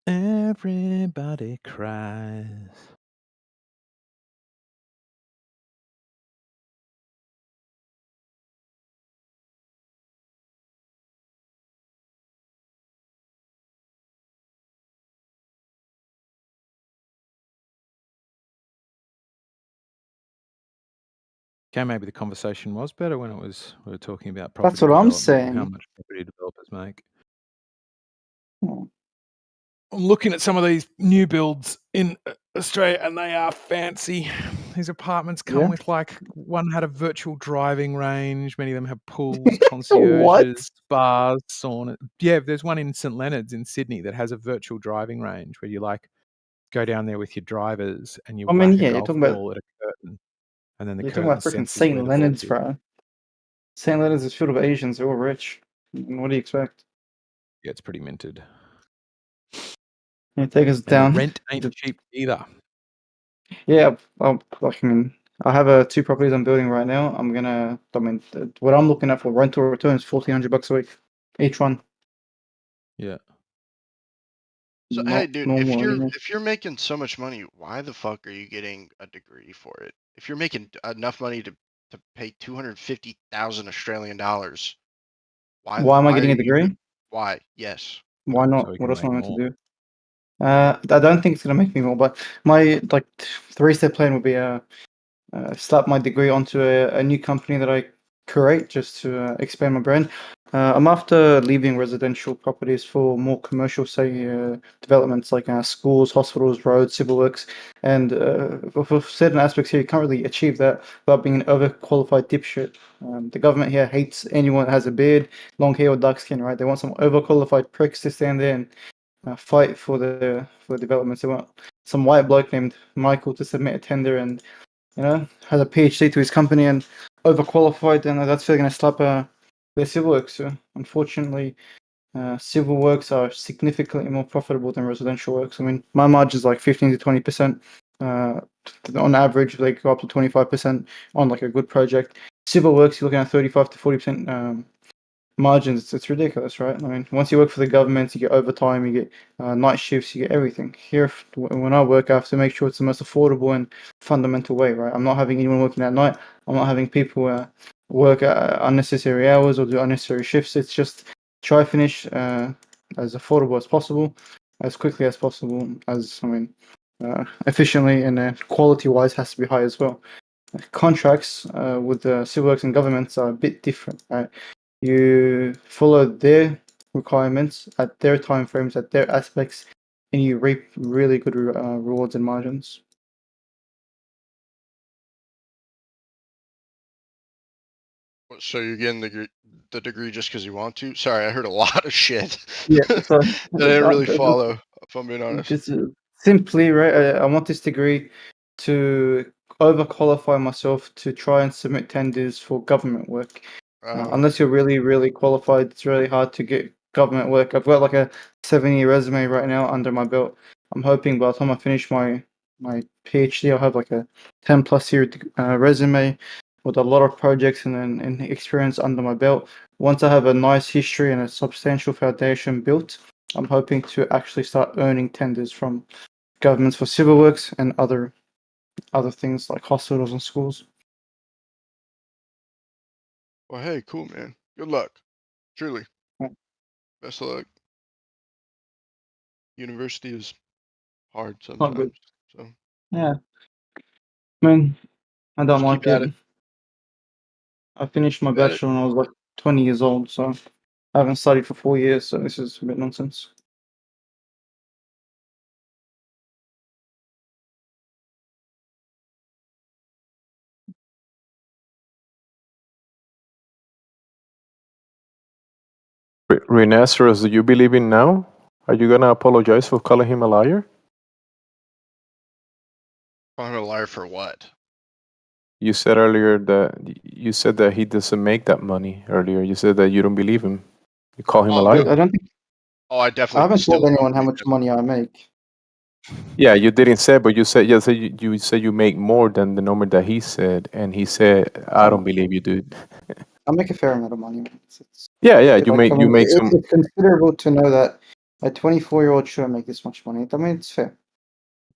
Everybody cries. Okay, maybe the conversation was better when we were talking about property That's what I'm development and how saying. much property developers make. Hmm. I'm looking at some of these new builds in Australia, and they are fancy. These apartments come Yeah. with one had a virtual driving range. Many of them have pools, What? concierges, spas, sauna. Yeah, there's one in St Leonard's in Sydney that has a virtual driving range where you go down there with your drivers and you I mean, whack a yeah, you're golf talking about ball at a curtain, and then the you're talking curtain about freaking senses where St. the Leonard's, ball is. bro. St. Leonard's is filled with Asians. They're all rich. What do you expect? Yeah, it's pretty minted. Yeah, take us And down. rent ain't cheap either. Yeah, I have 2 properties I'm building right now. What I'm looking at for rental return is $1,400 a week, each one. Yeah. So Not hey, dude, normal anymore. if you're making so much money, why the fuck are you getting a degree for it? If you're making enough money to pay 250,000 Australian dollars, Why am I why are getting a you degree? why? Yes. Why So not? we What can else am I make meant to more. do? I don't think it's gonna make me more, but my 3-step plan would be slap my degree onto a new company that I create just to expand my brand. I'm after leaving residential properties for more commercial, say, developments like schools, hospitals, roads, civil works, and for certain aspects here, you can't really achieve that without being an overqualified dipshit. The government here hates anyone that has a beard, long hair, or dark skin, right? They want some overqualified pricks to stand there and fight for the developments. They want some white bloke named Michael to submit a tender and has a PhD to his company and overqualified, and that's still going to slap their civil works. So unfortunately, civil works are significantly more profitable than residential works. I mean, my margin is like 15 to 20%. On average, they go up to 25% on like a good project. Civil works, you're looking at 35 to 40% margins. It's ridiculous, right? I mean, once you work for the government, you get overtime, you get night shifts, you get everything. Here, when I work, I have to make sure it's the most affordable and fundamental way, right? I'm not having anyone working at night. I'm not having people work at unnecessary hours or do unnecessary shifts. It's just try finish as affordable as possible, as quickly as possible, efficiently, and quality-wise has to be high as well. Contracts with the civil works and governments are a bit different, right? You follow their requirements at their timeframes, at their aspects, and you reap really good rewards and margins. So you're getting the degree just because you want to? Sorry, I heard a lot of shit. Yeah, so that I didn't really follow, if I'm being honest. just simply, right? I want this degree to overqualify myself to try and submit tenders for government work. Unless you're really, really qualified, it's really hard to get government work. I've got like a 7-year resume right now under my belt. I'm hoping by the time I finish my PhD, I'll have like a 10+ year resume with a lot of projects and experience under my belt. Once I have a nice history and a substantial foundation built, I'm hoping to actually start earning tenders from governments for civil works and other things like hospitals and schools. Well, hey, cool, man. Good luck. Truly. Yeah. Best of luck. University is hard Not good. sometimes, so Yeah. I mean, I don't just like keep at it. it. I finished my Keep at it. bachelor when I was like 20 years old, so I haven't studied for 4 years, so this is a bit nonsense. Rhinoceros, do you believe in now? Are you gonna apologize for calling him a liar? Call him a liar for what? You said earlier that he doesn't make that money earlier. You said that you don't believe him. You call him a Oh, liar? I don't think I I definitely haven't still told don't anyone how believe much it. money I make. Yeah, you didn't say, but you said you said you make more than the number that he said, and he said, "I don't believe you, dude." I make a fair amount of money. Yeah, you Like, I make mean, some, it's considerable to know that a 24-year-old shouldn't make this much money. I mean, it's fair.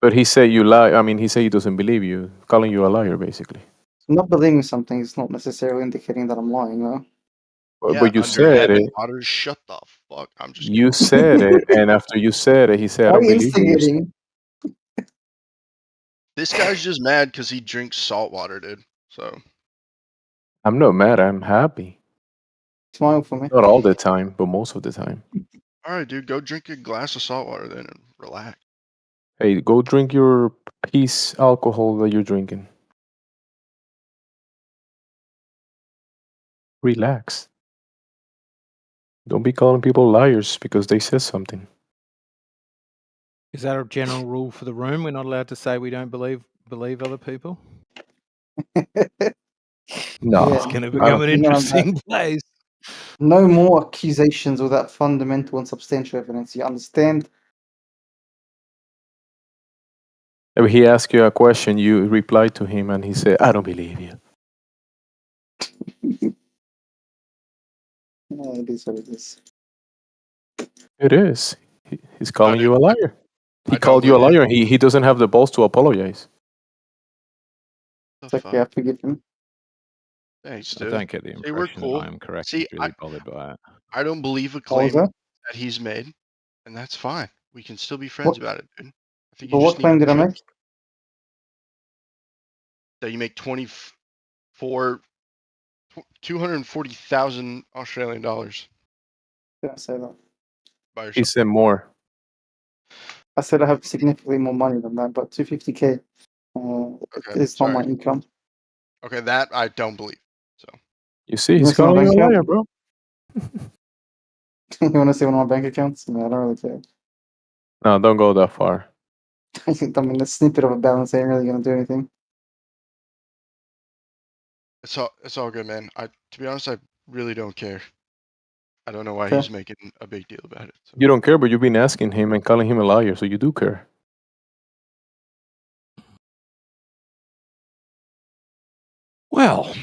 but he said you lie. I mean, he said he doesn't believe you, calling you a liar, basically. Not believing something is not necessarily indicating that I'm lying, though. Yeah, But you under said heaven it. waters, shut the fuck. I'm just You kidding. said it, and after you said it, he said, "I Why are don't you believe you." instigating? This guy's just mad because he drinks salt water, dude. So I'm not mad. I'm happy. Smile for me. Not all the time, but most of the time. all right, dude, go drink a glass of salt water then and relax. Hey, go drink your peace alcohol that you're drinking. Relax. Don't be calling people liars because they said something. Is that a general rule for the room? We're not allowed to say we don't believe other people? No, It's going to I become don't. an interesting place. No more accusations without fundamental and substantial evidence. You understand? If he asked you a question, you replied to him, and he said, "I don't believe you." Yeah, it is what it is. It is. He's calling dude, you a liar. He I don't called you a believe liar, and he doesn't have the balls to apologize. the It's okay, I fuck. forgive him. Thanks, I dude. don't get the See, we're impression that cool. I am correct. See, He's really bothered by it. I don't believe a What was claim that? that he's made, and that's fine. We can still be friends What? about it, dude. I think But you what just need to claim did I prove make? that you make 240,000 Australian dollars Did I say that? by He yourself. said more. I said I have significantly more money than that, but 250K Okay, is not sorry. my income. Okay, that I don't believe. So You see, You he's want to see my calling you bank a account? liar, bro. You want to see one of my bank accounts? No, I don't really care. No, don't go that far. I mean, a snippet of a balance ain't really gonna do anything. it's all good, man. To be honest, I really don't care. I don't know why Fair. he's making a big deal about it. So. You don't care, but you've been asking him and calling him a liar, so you do care. Well,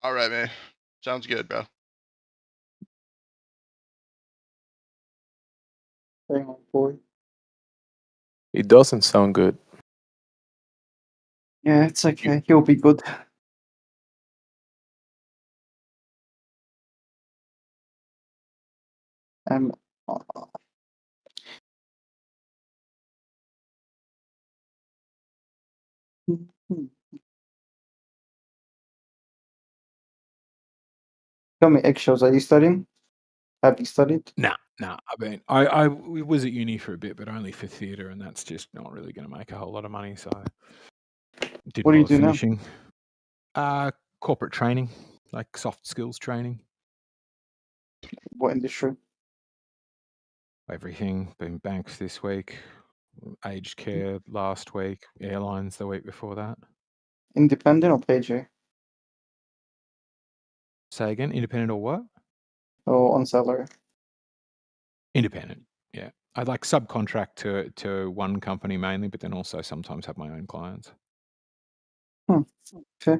All right, man. Sounds good, bro. Hang on, boy. It doesn't sound good. Yeah, it's okay. He'll be good. Um, Tell me, eggshells, are you studying? Have you studied? nah. I mean, I was at uni for a bit, but only for theatre, and that's just not really going to make a whole lot of money. So didn't What do you bother do now? finishing. Corporate training, like soft skills training. What industry? Everything. Been banks this week, aged care last week, airlines the week before that. Independent or PJ? Say again, independent or what? Or on salary? Independent, yeah. I like subcontract to one company mainly, but then also sometimes have my own clients. Okay.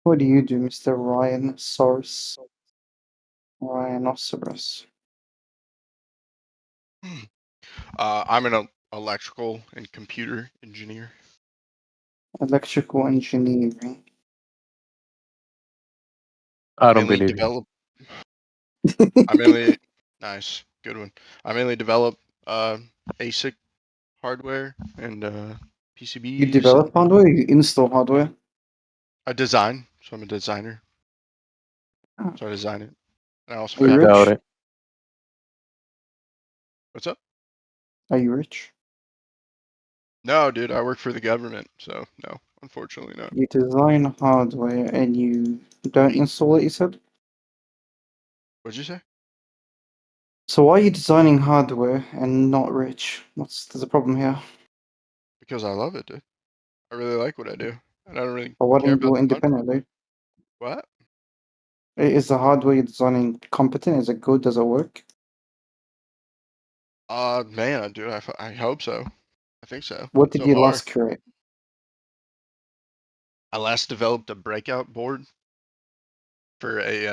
What do you do, Mr. Rhinoceros? Rhinoceros. I'm an electrical and computer engineer. Electrical engineering. I don't mainly believe you. develop. I mainly nice, good one. I mainly develop ASIC hardware and PCBs. You develop hardware or you install hardware? I design, so I'm a designer. Oh. So I design it. And I also Are you I doubt rich? it. What's up? Are you rich? No, dude, I work for the government, so no, unfortunately not. You design hardware and you don't install it, you said? What'd you say? So why are you designing hardware and not rich? There's a problem here. Because I love it, dude. I really like what I do, and I don't really But why care don't you about do it the money. independently? What? Is the hardware you're designing competent? Is it good? Does it work? Man, dude, I hope so. I think so. What did So you far, last create? I last developed a breakout board for a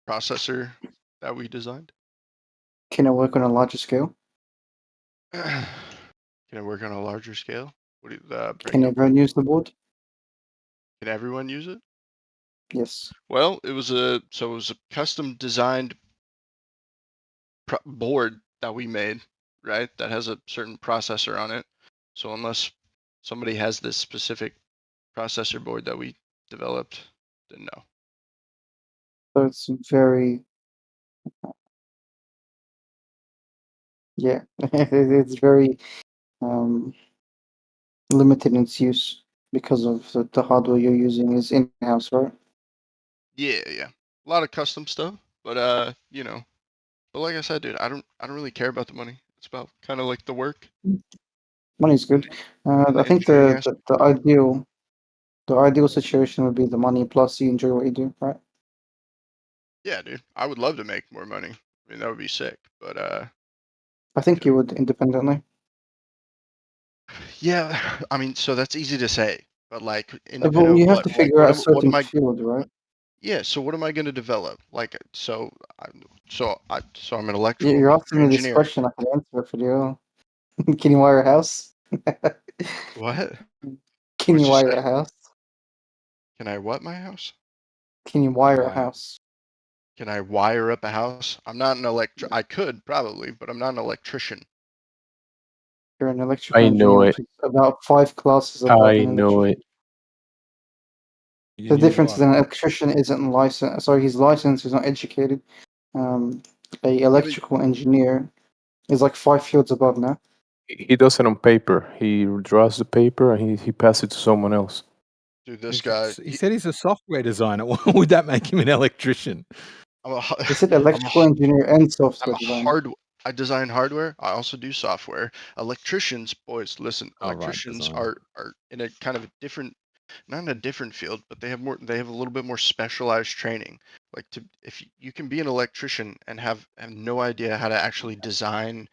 processor that we designed. Can it work on a larger scale? Can it work on a larger scale? What do you, Can breakout board? everyone use the board? Can everyone use it? Yes. Well, it was a custom designed board that we made, right? That has a certain processor on it. So unless somebody has this specific processor board that we developed, then no. So it's very, yeah, it's very limited in its use because of the hardware you're using is in-house, right? Yeah. lot of custom stuff, but you know, but like I said, dude, I don't really care about the money. It's about kind of like the work. Money's good. And I the think engineering the ideal situation would be the money plus you enjoy what you do, right? Yeah, dude, I would love to make more money. I mean, that would be sick. But I think you would independently. yeah, I mean, so that's easy to say, but like But independent you of have what? to Like, figure out a what am certain I? field, right? Yeah, so what am I going to develop? Like, so I'm an electrical You're asking me this engineer. question, I can answer it for you. Can you wire a house? What? Can What'd you you wire say? a house? Can I what my house? Can you wire a house? Can I wire up a house? I'm not an I could probably, but I'm not an electrician. You're an electrical I engineer, know which it. is about 5 classes above I an know electrician. it. The difference is an electrician isn't licensed. Sorry, he's licensed. He's not educated. A electrical engineer is like 5 fields above now. He does it on paper. He draws the paper and he passes it to someone else. Dude, this guy. He said he's a software designer. Would that make him an electrician? He said electrical engineer and software designer. I design hardware. I also do software. Electricians, boys, listen. Oh, right, Electricians design. are in a kind of a different, not in a different field, but they have a little bit more specialized training. Like if you can be an electrician and have no idea how to actually design,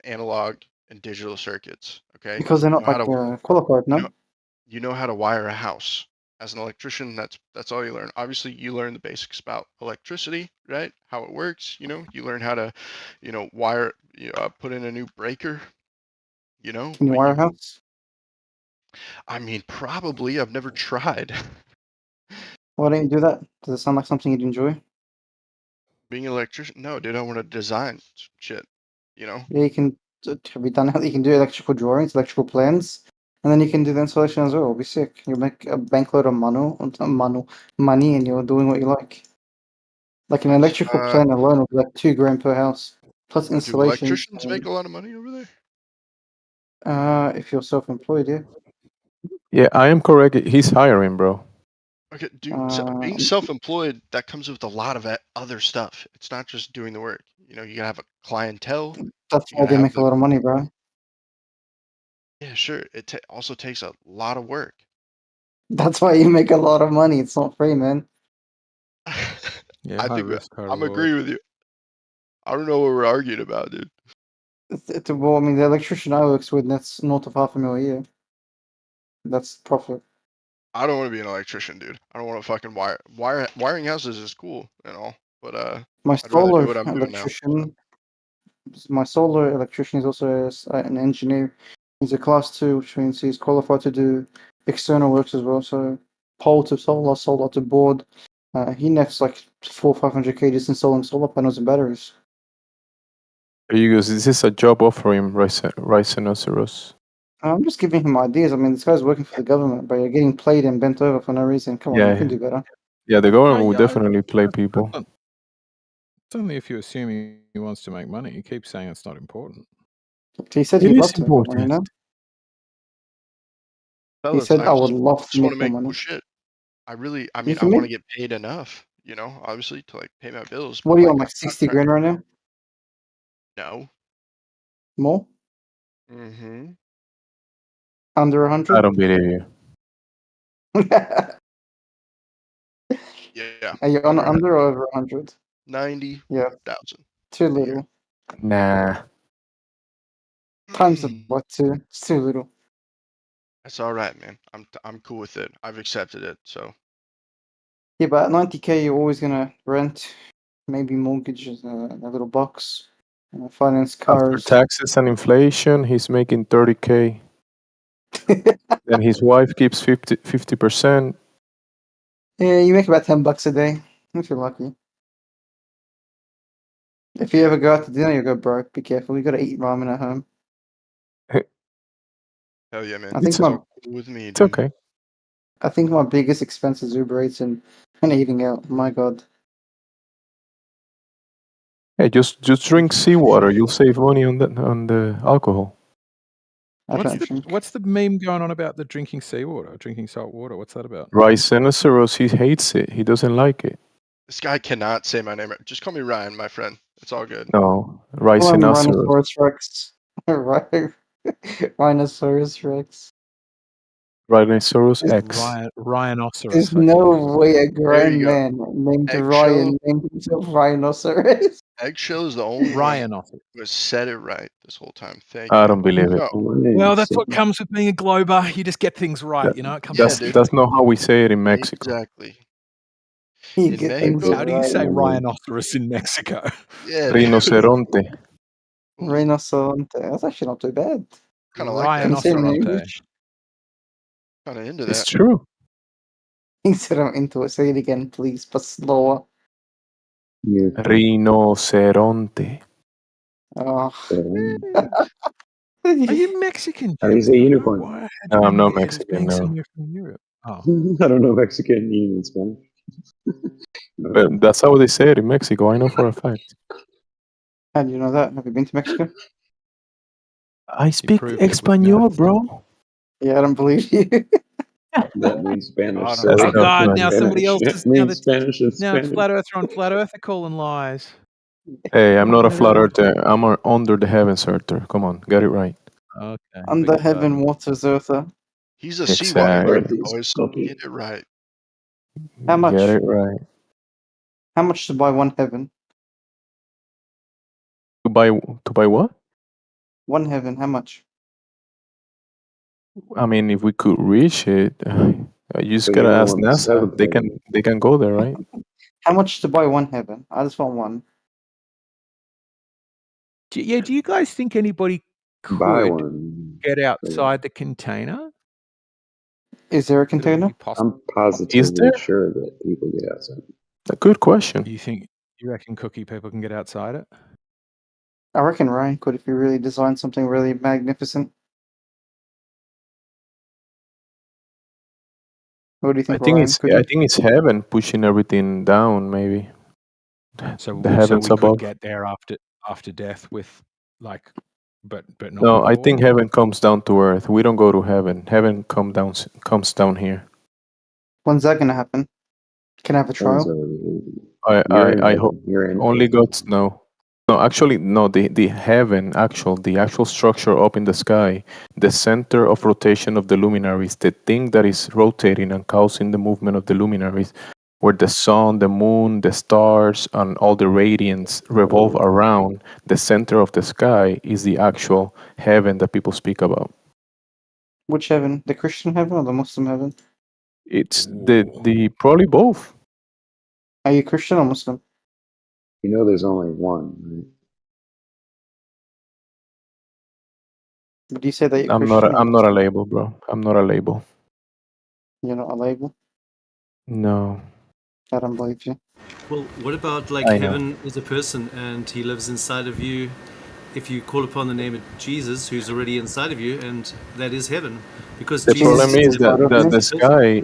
analog and digital circuits. Okay, Because they're you not know how like to qualified, no? you know how to wire a house. As an electrician, that's all you learn. Obviously, you learn the basics about electricity, right? How it works. You learn how to, wire, put in a new breaker. Can you But wire a house? I mean, probably. I've never tried. Why don't you do that? Does it sound like something you'd enjoy? Being an electrician? No, dude. I want to design shit. Yeah, you can. Have you done that? You can do electrical drawings, electrical plans, and then you can do the installation as well. It'll be sick. You'll make a bankload of money, and you're doing what you like. Like an electrical Uh, plan alone will be like $2,000 per house, plus do installations. electricians make a lot of money over there? If you're self-employed, yeah. Yeah, I am correct. He's hiring, bro. Okay, dude. Being self-employed, that comes with a lot of other stuff. It's not just doing the work. You gotta have a clientele. That's You why gotta they have make a lot of money, bro. Yeah, sure. It also takes a lot of work. That's why you make a lot of money. It's not free, man. Yeah, I high think risk, high I'm reward. agreeing with you. I don't know what we're arguing about, dude. Well, I mean, the electrician I works with, that's north of $500,000 a year. That's profit. I don't want to be an electrician, dude. I don't want to fucking wiring houses is cool and all, but My I'd rather do solar what I'm doing now. electrician, my solar electrician is also an engineer. He's a class 2, which means he's qualified to do external works as well. So pole to solar, solar to board. He nets like 400-500K just installing solar panels and batteries. You guys, this is a job offering, Rhinoceros. I'm just giving him ideas. I mean, this guy's working for the government, but you're getting played and bent over for no reason. Come on, you can do better. Yeah, the government will yeah, definitely play people. It's only if you assume he wants to make money. You keep saying it's not important. He said It he'd is love to make more money, important. you know? He Fellas, said, I I would just love to want to make more make cool money. shit. I You mean, I can want to make, get paid enough, obviously to like pay my bills, what but are you on, like I'm not 60 trying. grand right now? No. More? Mm-hmm. Under I 100? don't believe you. Yeah. Are you on under or over 100? 90,000. Yeah. Too little. Nah. Times what 2? It's too little. That's all right, man. I'm cool with it. I've accepted it. So Yeah, but at 90K, you're always gonna rent, maybe mortgage a little box, finance After cars. taxes and inflation, he's making 30K. Then his wife keeps 50%. Yeah, you make about $10 a day if you're lucky. If you ever go out to dinner, you go broke. Be careful. You gotta eat ramen at home. hell yeah, man. I think It's all cool with me, It's dude. okay. I think my biggest expense is Uber Eats and eating out. My God. Hey, just drink seawater. You'll save money on the alcohol. I don't drink. What's the meme going on about the drinking seawater, drinking salt water? What's that about? Rhinoceros, he hates it. He doesn't like it. This guy cannot say my name. Just call me Ryan, my friend. It's all good. No, Rhinoceros Rex. Right. Rhinoceros Rex. Rhinoceros X. Rhinoceros. There's no way a grand you go. man named Eggshell. Ryan named himself Rhinoceros. Eggshell is the only Rhinoceros who has said it right this whole time. Thank I you. don't believe it. Go. Well, that's what comes with being a glober. You just get things right, you know. It comes That's not how we say it in Mexico. Exactly. You In get things Mexico, How do you say right. rhinoceros in Mexico? Yeah, Rinoceronte. Rhinoceronte. That's actually not too bad. kind of like Can you say it in Rhinoceronte. English? Kind of into It's that. true. He said I'm into it. Say it again, please, but slower. Rinoceronte. Oh. Are you Mexican? How do you say Jim? unicorn? Why had No, you I'm in not your head as Mexican, being no. somewhere from Europe? Oh. I don't know Mexican even in Spanish. But that's how they say it in Mexico. I know for a fact. How do you know that? Have you been to Mexico? I speak proved it with Espanol, maths. bro. Yeah, I don't believe you. That means Spanish. Oh, So Oh God! not Now Spanish. somebody else It is means Spanish and now it's Spanish. flat earther on flat earther calling lies. Hey, I'm not a flat earther. I'm an under the heavens earther. Come on, get it right. Okay. Under heaven, waters, Earther. He's a Exactly. seawater boys. Get it right. How much? Get it right. How much to buy one heaven? To buy what? One heaven. How much? I mean, if we could reach it, you just So gotta you ask want the NASA. seventh They can go there, right? How much to buy one heaven? I just want one. Do you guys think anybody Buy could one. get outside the container? Is there a container? I'm positively Is there? sure that people get outside. A good question. You reckon cookie people can get outside it? I reckon Ryan could if he really designed something really magnificent. What do you I think, think Ryan? it's Could I you? think it's heaven pushing everything down. Maybe So the heavens we above. could get there after death with like, but not No, I before? think heaven comes down to earth. We don't go to heaven. Heaven comes down here. When's that gonna happen? Can I have a trial? I hope only gods know. No, actually, no. The actual structure up in the sky, the center of rotation of the luminaries, the thing that is rotating and causing the movement of the luminaries, where the sun, the moon, the stars, and all the radiance revolve around the center of the sky, is the actual heaven that people speak about. Which heaven? The Christian heaven or the Muslim heaven? It's the probably both. Are you Christian or Muslim? You know, there's only one, right? Did you say that you're I'm Christian? I'm not a label, bro. I'm not a label. You're not a label. No. I don't believe you. Well, what about like I know. heaven is a person and he lives inside of you? If you call upon the name of Jesus, who's already inside of you, and that is heaven, because The Jesus problem is that heaven. the sky,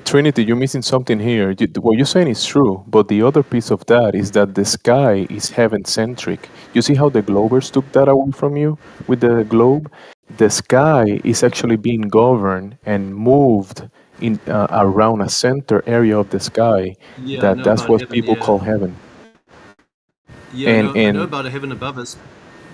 Trinity, you're missing something here. What you're saying is true, but the other piece of that is that the sky is heaven-centric. You see how the Globers took that away from you with the globe? The sky is actually being governed and moved in around a center area of the sky. Yeah, I know That's about what heaven. people Yeah, call heaven. yeah, I know about a heaven above us,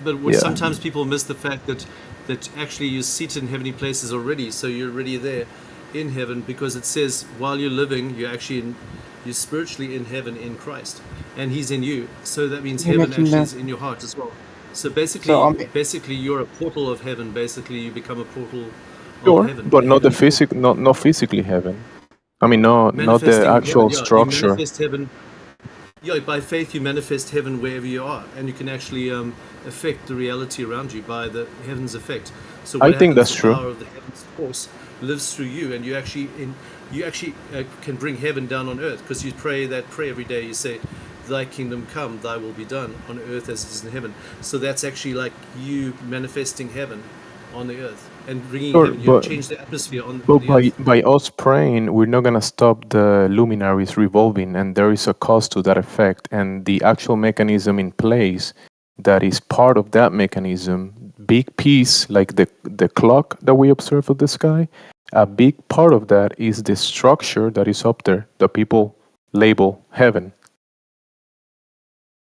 but what Yeah. sometimes people miss the fact that actually you're seated in heavenly places already, so you're already there in heaven, because it says while you're living, you're spiritually in heaven in Christ, and He's in you. So that means You're heaven making actually that- is in your heart as well. So basically, So, basically you're a portal of heaven. Basically, you become a portal Sure, of heaven. but not the Heaven not physically heaven. I mean, not the manifesting actual heaven. Yeah, you structure. manifest heaven. Yeah, by faith you manifest heaven wherever you are, and you can actually affect the reality around you by the heaven's effect. So I what think happens? that's The true. power of the heaven's force lives through you, and you actually can bring heaven down on earth, because you pray that prayer every day. You say, "Thy kingdom come, Thy will be done on earth as it is in heaven." So that's actually like you manifesting heaven on the earth and bringing Sure, heaven. You change the atmosphere on but the earth. by us praying, we're not gonna stop the luminaries revolving, and there is a cost to that effect. And the actual mechanism in place that is part of that mechanism big piece, like the clock that we observe of the sky, a big part of that is the structure that is up there that people label heaven.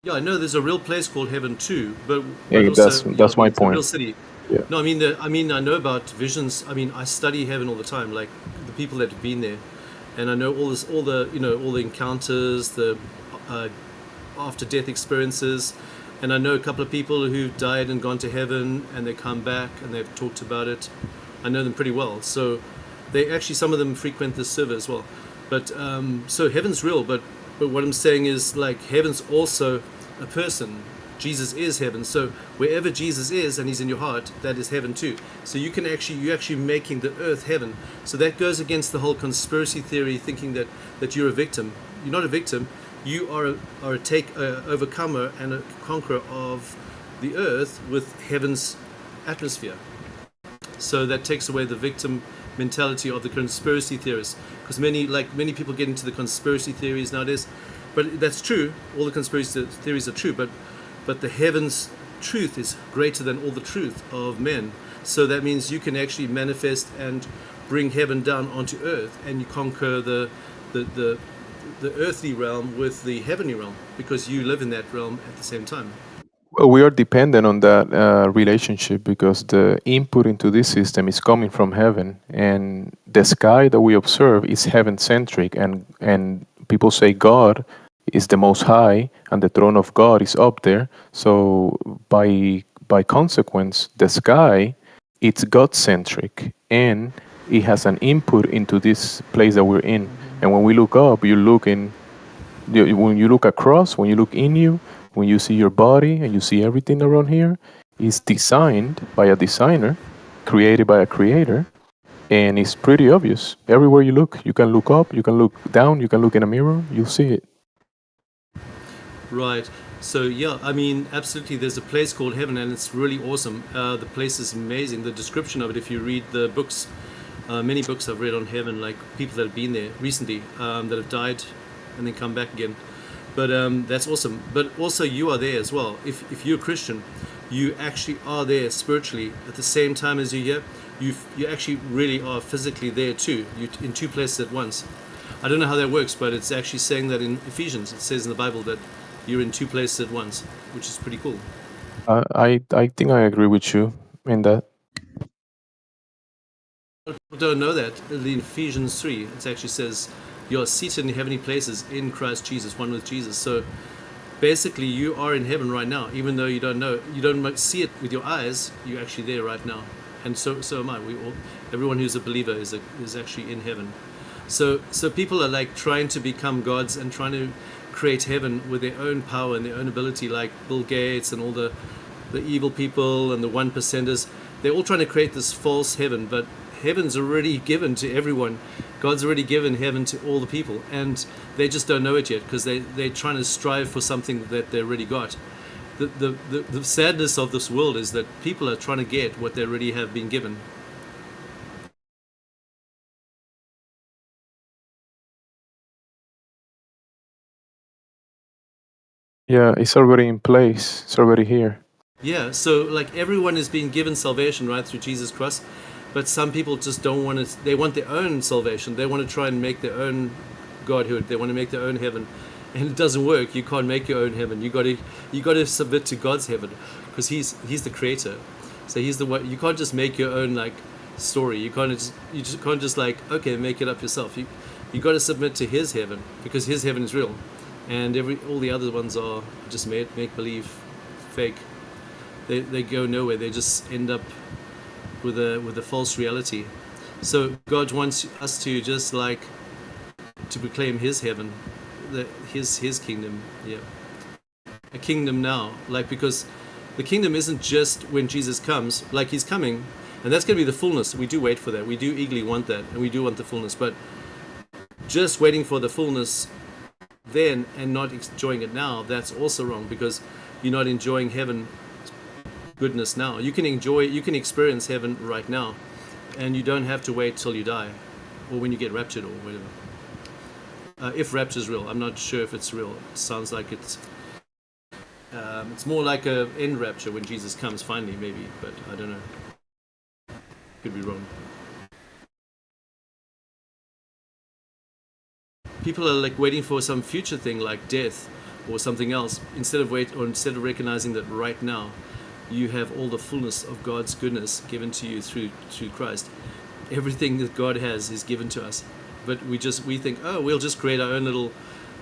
Yeah, I know there's a real place called heaven too, but Yeah, also that's my it's a real point. city. Yeah. No, I mean I know about visions. I mean I study heaven all the time, like the people that have been there, and I know all the encounters, the after death experiences, and I know a couple of people who've died and gone to heaven, and they come back and they've talked about it. I know them pretty well, so they actually, some of them frequent this server as well. But so heaven's real, but what I'm saying is, like, heaven's also a person. Jesus is heaven, so wherever Jesus is and he's in your heart, that is heaven too. So you're actually making the earth heaven. So that goes against the whole conspiracy theory, thinking that you're a victim. You're not a victim. You are a overcomer and a conqueror of the earth with heaven's atmosphere. So that takes away the victim mentality of the conspiracy theorists, because many people get into the conspiracy theories nowadays. But that's true. All the conspiracy theories are true, but the heavens truth is greater than all the truth of men. So that means you can actually manifest and bring heaven down onto earth, and you conquer the earthly realm with the heavenly realm, because you live in that realm at the same time. Well, we are dependent on that relationship because the input into this system is coming from heaven, and the sky that we observe is heaven-centric, and people say God is the Most High, and the throne of God is up there. So by consequence, the sky, it's God-centric, and it has an input into this place that we're in. And when we look up, when you look across, when you look in you, when you see your body and you see everything around here, is designed by a designer, created by a creator, and it's pretty obvious. Everywhere you look up, you can look down, you can look in a mirror, you'll see it. Right. So yeah, I mean, absolutely. There's a place called heaven, and it's really awesome. The place is amazing. The description of it, if you read the books, many books I've read on heaven, like people that have been there recently, that have died and then come back again. But that's awesome. But also, you are there as well. If you're a Christian, you actually are there spiritually at the same time as you're here. You actually really are physically there too. You're in two places at once. I don't know how that works, but it's actually saying that in Ephesians. It says in the Bible that you're in two places at once, which is pretty cool. I think I agree with you in that. People don't know that. In Ephesians 3, it actually says you're seated in heavenly places in Christ Jesus, one with Jesus. So basically, you are in heaven right now, even though you don't see it with your eyes. You're actually there right now, and so am I. Everyone who's a believer is actually in heaven. So people are like trying to become gods and trying to create heaven with their own power and their own ability, like Bill Gates and all the evil people and the 1%ers. They're all trying to create this false heaven, but heaven's already given to everyone. God's already given heaven to all the people, and they just don't know it yet because they're trying to strive for something that they already got. The sadness of this world is that people are trying to get what they already have been given. Yeah, it's already in place. It's already here. Yeah, so like everyone is being given salvation, right, through Jesus Christ, but some people just don't want to. They want their own salvation. They want to try and make their own godhood. They want to make their own heaven, and it doesn't work. You can't make your own heaven. You got to submit to God's heaven, because He's the creator. So He's the one. You can't just make your own like story. You just can't just like, okay, make it up yourself. You got to submit to His heaven, because His heaven is real, and all the other ones are just make believe, fake. They go nowhere. They just end up with a false reality. So God wants us to just like to proclaim His heaven, His kingdom. Yeah, a kingdom now, like, because the kingdom isn't just when Jesus comes. Like, He's coming, and that's going to be the fullness. We do wait for that. We do eagerly want that, and we do want the fullness. But just waiting for the fullness then and not enjoying it now, that's also wrong, because you're not enjoying heaven goodness now. You can experience heaven right now, and you don't have to wait till you die or when you get raptured or whatever. If rapture is real, I'm not sure if it's real. It sounds like it's It's more like a end rapture when Jesus comes finally, maybe, but I don't know. Could be wrong. People are like waiting for some future thing like death or something else instead of recognizing that right now you have all the fullness of God's goodness given to you through Christ. Everything that God has is given to us, but we think, oh, we'll just create our own little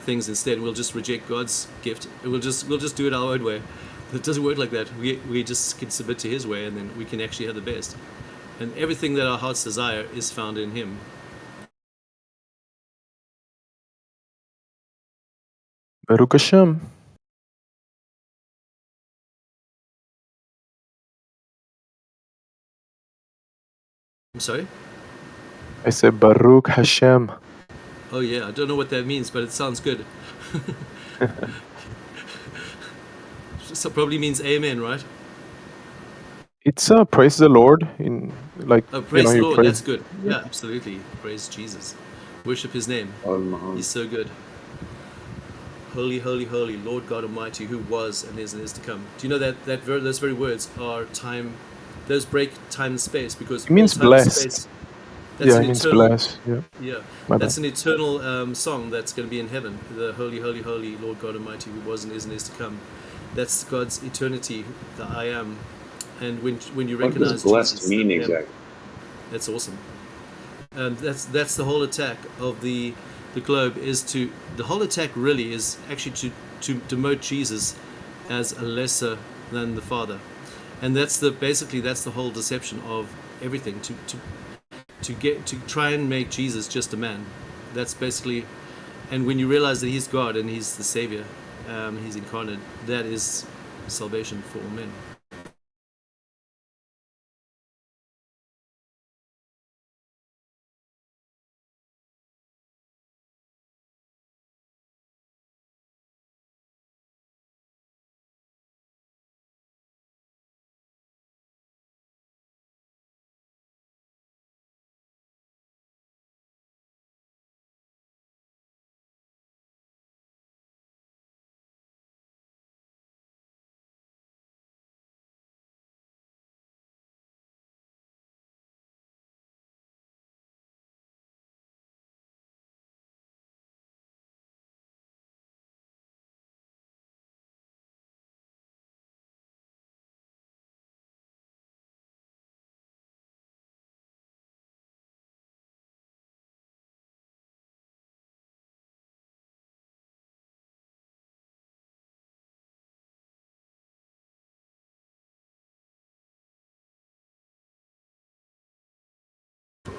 things instead. We'll just reject God's gift. We'll just do it our own way. It doesn't work like that. We just can submit to His way, and then we can actually have the best. And everything that our hearts desire is found in Him. Baruch Hashem. I'm sorry? I said Baruch Hashem. Oh yeah, I don't know what that means, but it sounds good. So probably means amen, right? It's praise the Lord in like Praise the you Lord. praise. That's good. Yeah, absolutely. Praise Jesus. Worship His name. He's so good. Holy, holy, holy, Lord God Almighty, who was and is to come. Do you know that those very words are time? Those break time and space because It means all time and blessed. space. That's an It means eternal. blessed. Yeah. Yeah, My that's bad. an eternal song that's going to be in heaven. The holy, holy, holy, Lord God Almighty, who was and is to come. That's God's eternity, the I am. And when you What does recognize blessed Jesus, mean the I am, exactly? that's awesome. That's the whole attack of the globe the whole attack really is actually to demote Jesus as a lesser than the Father, and that's the whole deception of everything to try and make Jesus just a man. That's basically, and when you realize that He's God and He's the Savior, He's incarnate, that is salvation for all men.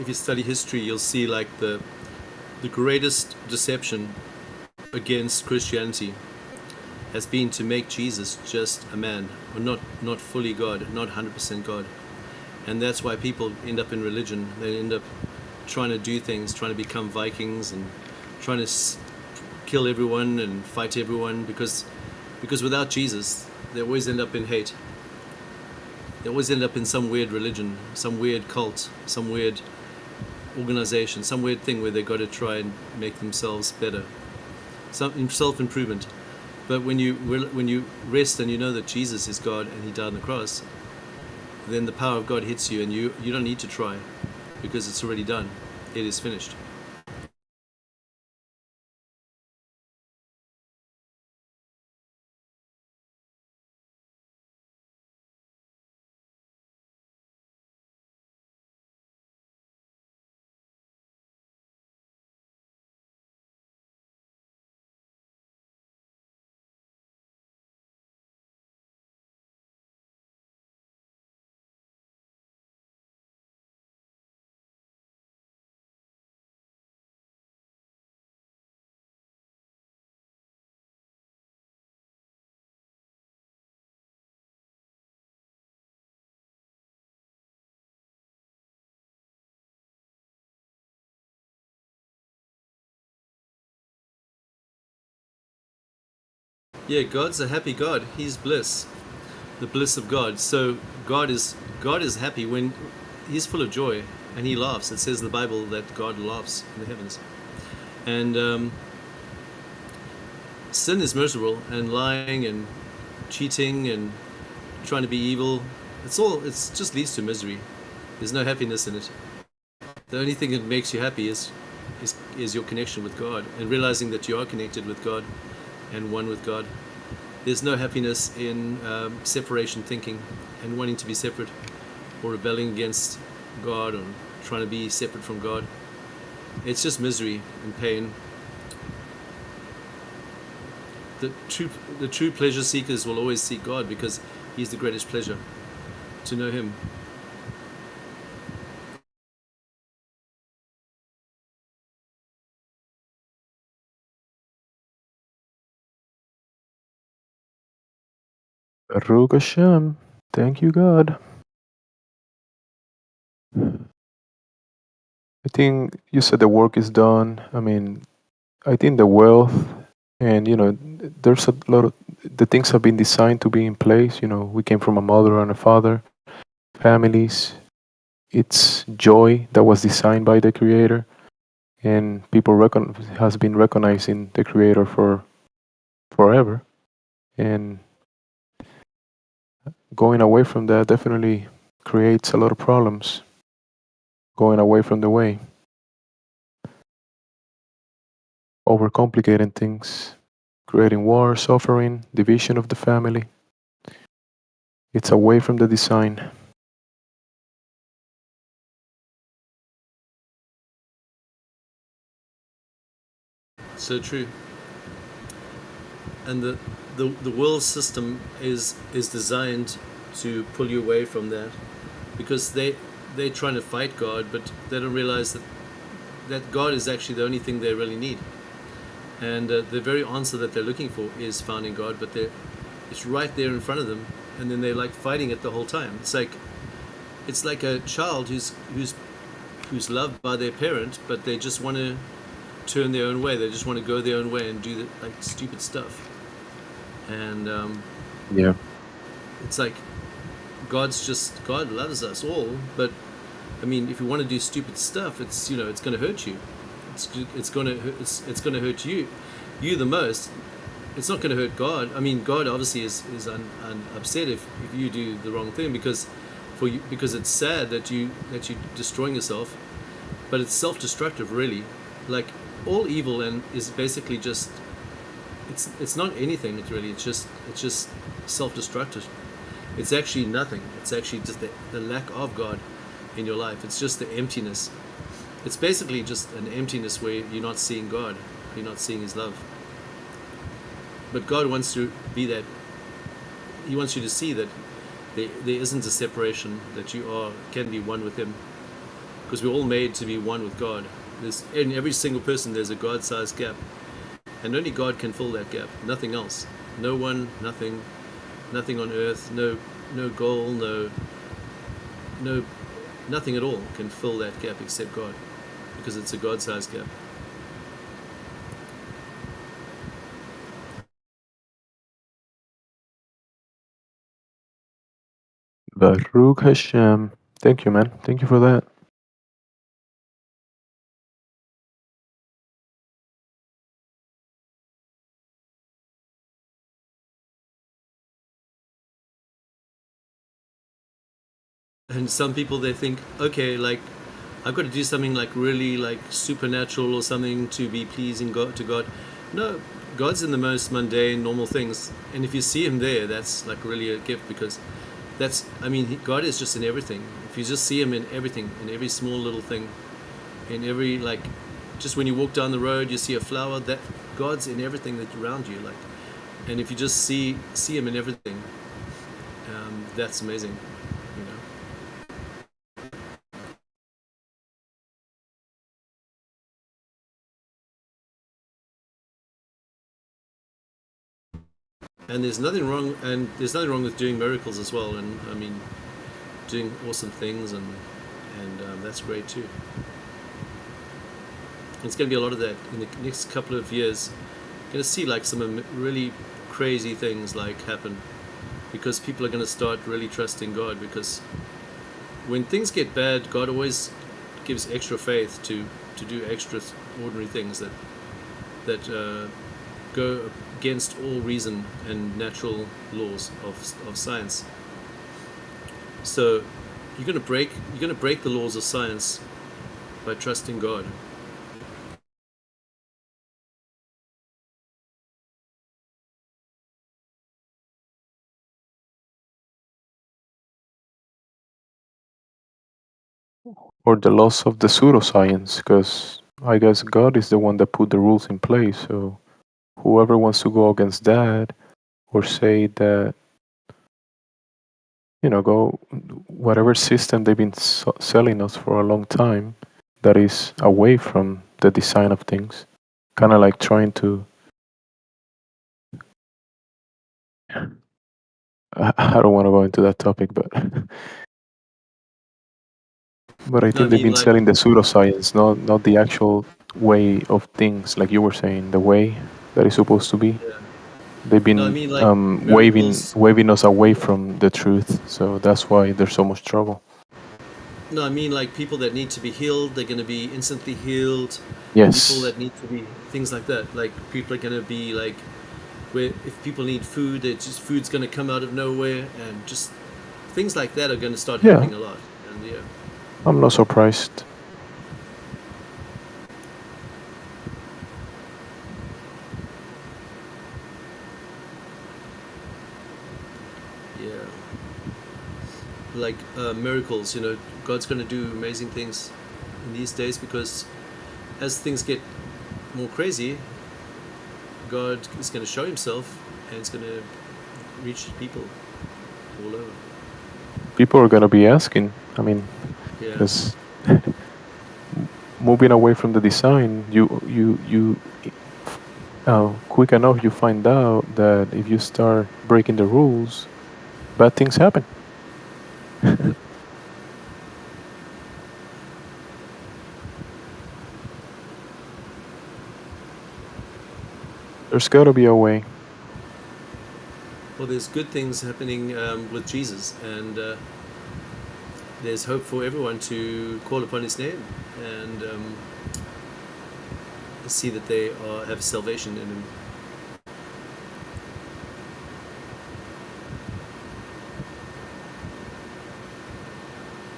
If you study history, you'll see like the greatest deception against Christianity has been to make Jesus just a man, or not fully God, not 100% God. And that's why people end up in religion. They end up trying to do things, trying to become Vikings and trying to kill everyone and fight everyone, because without Jesus, they always end up in hate. They always end up in some weird religion, some weird cult, some weird organization, some weird thing where they got to try and make themselves better, some self-improvement. But when you rest and you know that Jesus is God and He died on the cross, then the power of God hits you, and you don't need to try, because it's already done. It is finished. Yeah, God's a happy God. He's bliss, the bliss of God. So God is happy when He's full of joy and He laughs. It says in the Bible that God laughs in the heavens. And sin is miserable, and lying and cheating and trying to be evil. It's just leads to misery. There's no happiness in it. The only thing that makes you happy is your connection with God, and realizing that you are connected with God and one with God. There's no happiness in separation thinking and wanting to be separate, or rebelling against God, or trying to be separate from God. It's just misery and pain. The true pleasure seekers will always seek God, because He's the greatest pleasure, to know Him. Baruch Hashem. Thank you, God. I think you said the work is done. I mean, I think the wealth and, there's a lot of the things have been designed to be in place. We came from a mother and a father, families. It's joy that was designed by the Creator, and people has been recognizing the Creator for forever. And going away from that definitely creates a lot of problems. Going away from the way, overcomplicating things, creating war, suffering, division of the family. It's away from the design. So true. And the world system is designed to pull you away from that, because they're trying to fight God, but they don't realize that God is actually the only thing they really need. And the very answer that they're looking for is found in God, but it's right there in front of them, and then they're like fighting it the whole time. It's like a child who's loved by their parent, but they just want to turn their own way. They just want to go their own way and do stupid stuff. And yeah, it's like God loves us all, but I mean, if you want to do stupid stuff, it's it's going to hurt you. It's going to hurt you the most. It's not going to hurt God. I mean, God obviously is upset if you do the wrong thing, because it's sad that you're destroying yourself, but it's self-destructive, really. Like, all evil and is basically just it's not anything. It's just self-destructive. It's actually nothing. It's actually just the lack of God in your life. It's just the emptiness. It's basically just an emptiness where you're not seeing God. You're not seeing His love. But God wants to be that. He wants you to see that there isn't a separation, that you can be one with Him, because we're all made to be one with God. In every single person there's a God-sized gap, and only God can fill that gap. Nothing else. No one, nothing on earth, no goal, no nothing at all can fill that gap except God, because it's a God-sized gap. Baruch Hashem. Thank you, man. Thank you for that. And some people, they think, okay, like, I've got to do something like really like supernatural or something to be pleasing to God. No, God's in the most mundane, normal things, and if you see Him there, that's like really a gift, because God is just in everything. If you just see Him in everything, in every small little thing, in every, like, just when you walk down the road, you see a flower, that God's in everything that's around you, like. And if you just see Him in everything, that's amazing. And there's nothing wrong with doing miracles as well, and I mean, doing awesome things, and that's great too. It's going to be a lot of that in the next couple of years. You're going to see like some really crazy things like happen, because people are going to start really trusting God, because when things get bad, God always gives extra faith to do extraordinary things that go against all reason and natural laws of science. So you're gonna break the laws of science by trusting God. Or the loss of the pseudoscience, because I guess God is the one that put the rules in place. So whoever wants to go against that or say that, go whatever system they've been selling us for a long time that is away from the design of things, kind of like trying to. I don't want to go into that topic, but I think they've been selling the pseudoscience, not the actual way of things, like you were saying, the way that it's supposed to be. Yeah. They've been No, I mean, like, waving us away from the truth, so that's why there's so much trouble. No, I mean, like, people that need to be healed, they're going to be instantly healed. Yes. People that need to be things like that. Like, people are going to be like, where if people need food, food's going to come out of nowhere, and just things like that are going to start happening a lot. And yeah, I'm not surprised. yeah. Like miracles, God's going to do amazing things in these days, because as things get more crazy, God is going to show himself, and it's going to reach people all over. People are going to be asking. I mean, because moving away from the design, you quick enough you find out that if you start breaking the rules, bad things happen. There's got to be a way. Well, there's good things happening with Jesus, and there's hope for everyone to call upon his name and see that they have salvation in him.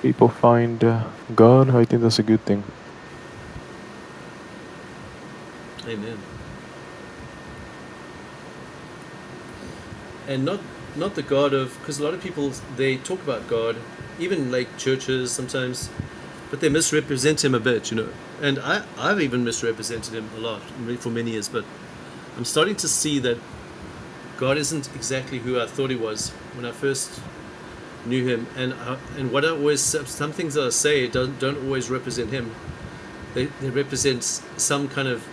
People find God, I think that's a good thing. Amen. And not the God of, because a lot of people, they talk about God, even like churches sometimes, but they misrepresent him a bit, And I've even misrepresented him a lot for many years, but I'm starting to see that God isn't exactly who I thought he was when I first knew him. And what I always, some things that I say don't always represent him. They represent some kind of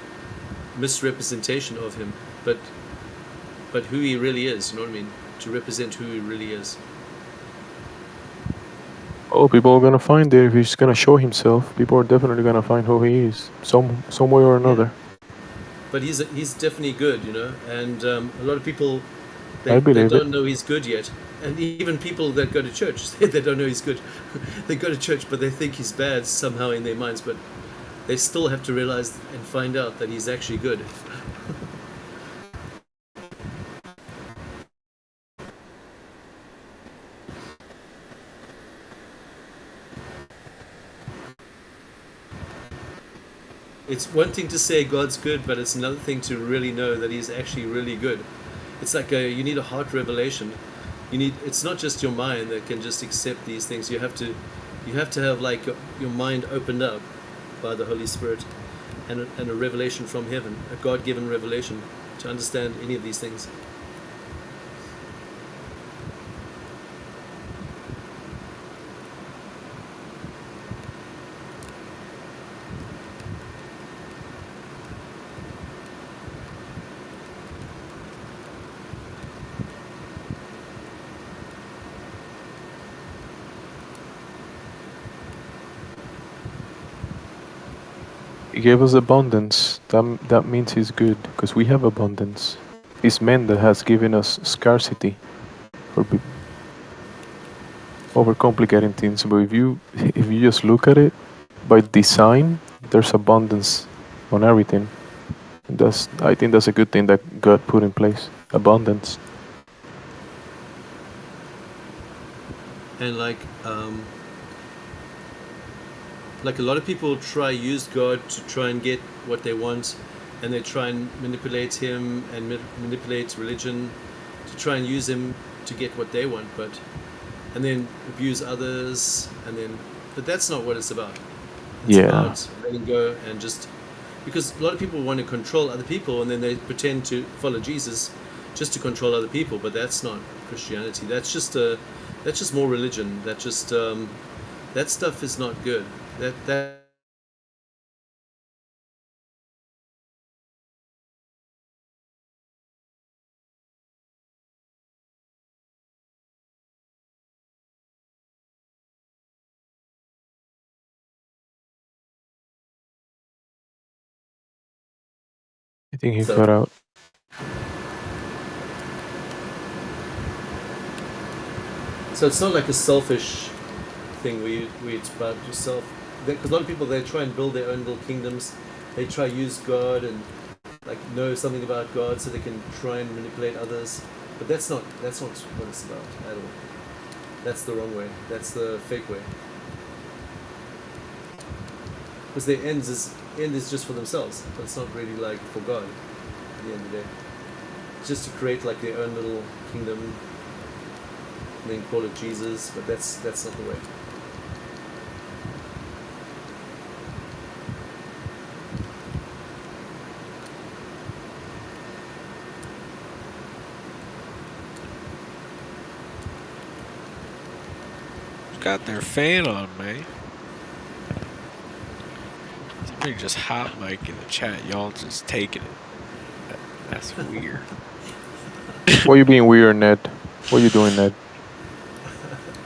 misrepresentation of him, but who he really is, you know what I mean? To represent who he really is. Oh, people are gonna find it if he's gonna show himself. People are definitely gonna find who he is, some way or another. But he's definitely good, and a lot of people I believe don't know he's good yet, and even people that go to church they don't know he's good. They go to church, but they think he's bad somehow in their minds, but they still have to realize and find out that he's actually good. It's one thing to say God's good, but it's another thing to really know that he's actually really good. It's like you need a heart revelation. It's not just your mind that can just accept these things. You have to have like your mind opened up by the Holy Spirit and a revelation from heaven, a God-given revelation to understand any of these things. He gave us abundance. That means he's good, because we have abundance. It's man that has given us scarcity for overcomplicating things. But if you just look at it by design, there's abundance on everything. I think that's a good thing that God put in place. Abundance. And like a lot of people use God to try and get what they want, and they try and manipulate him and manipulate religion to try and use him to get what they want, and then abuse others, but that's not what it's about. It's about letting go and just, because a lot of people want to control other people, and then they pretend to follow Jesus just to control other people, but that's not Christianity. That's just more religion. That stuff is not good. That I think he cut out. So it's not like a selfish thing where it's about yourself. Because a lot of people, they try and build their own little kingdoms. They try to use God and know something about God so they can try and manipulate others. But that's not what it's about at all. That's the wrong way. That's the fake way. Because their end is just for themselves, but it's not really for God at the end of the day. It's just to create their own little kingdom, and then call it Jesus, but that's not the way. Got their fan on, man. Somebody just hot mic in the chat. Y'all just taking it. That's weird. Why are you being weird, Ned? What are you doing, Ned?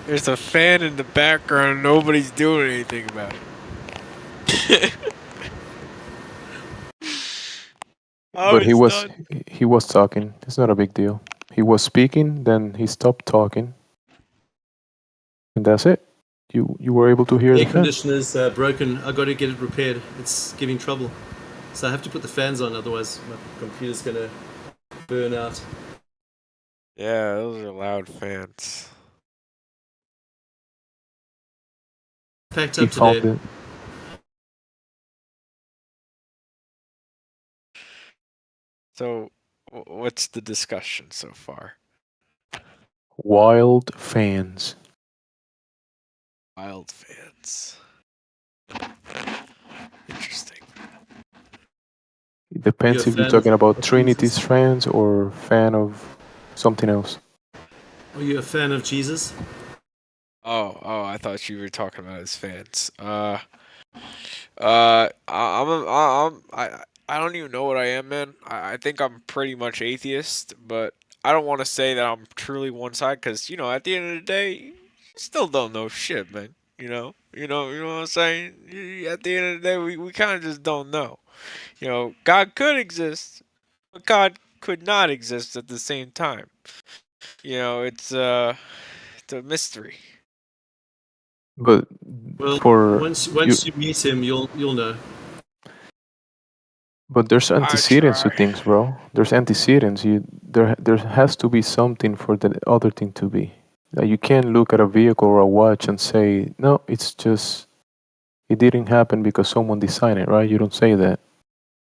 There's a fan in the background. Nobody's doing anything about it. But he was talking. It's not a big deal. He was speaking, then he stopped talking, and that's it. You were able to hear The the air fan. conditioner's broken. I got to get it repaired. It's giving trouble, so I have to put the fans on. Otherwise, my computer's gonna burn out. Yeah, those are loud fans. Packed He up found today. it. So, what's the discussion so far? Wild fans. Wild fans. Interesting. It depends if you're talking about Trinity's fans or fan of something else. Are you a fan of Jesus? Oh, I thought you were talking about his fans. I don't even know what I am, man. I think I'm pretty much atheist, but I don't want to say that I'm truly one side, because at the end of the day, you still don't know shit, man. You know what I'm saying. At the end of the day, we kind of just don't know. God could exist, but God could not exist at the same time. It's a mystery. But once you meet him, you'll know. But there's antecedents to things, bro. There's antecedents. There has to be something for the other thing to be. Like you can't look at a vehicle or a watch and say, no, it's just it didn't happen because someone designed it, right? You don't say that.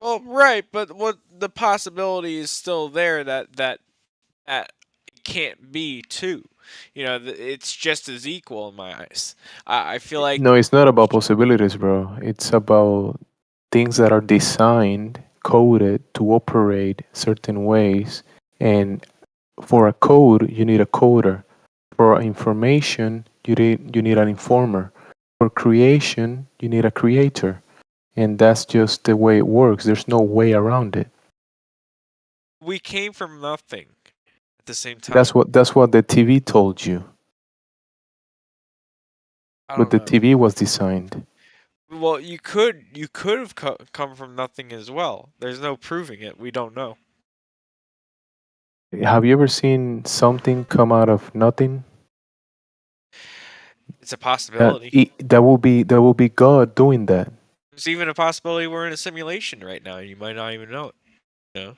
Well, right, but what the possibility is still there that it can't be too. It's just as equal in my eyes. I feel like No, it's not about possibilities, bro. It's about things that are designed, coded to operate certain ways. And for a code, you need a coder. For information, you need an informer. For creation, you need a creator. And that's just the way it works. There's no way around it. we came from nothing at the same time. That's what the TV told you. But the TV was designed. Well, you could have come from nothing as well. There's no proving it. We don't know. Have you ever seen something come out of nothing? It's a possibility. That will be God doing that. There's even a possibility we're in a simulation right now, and you might not even know it. You know?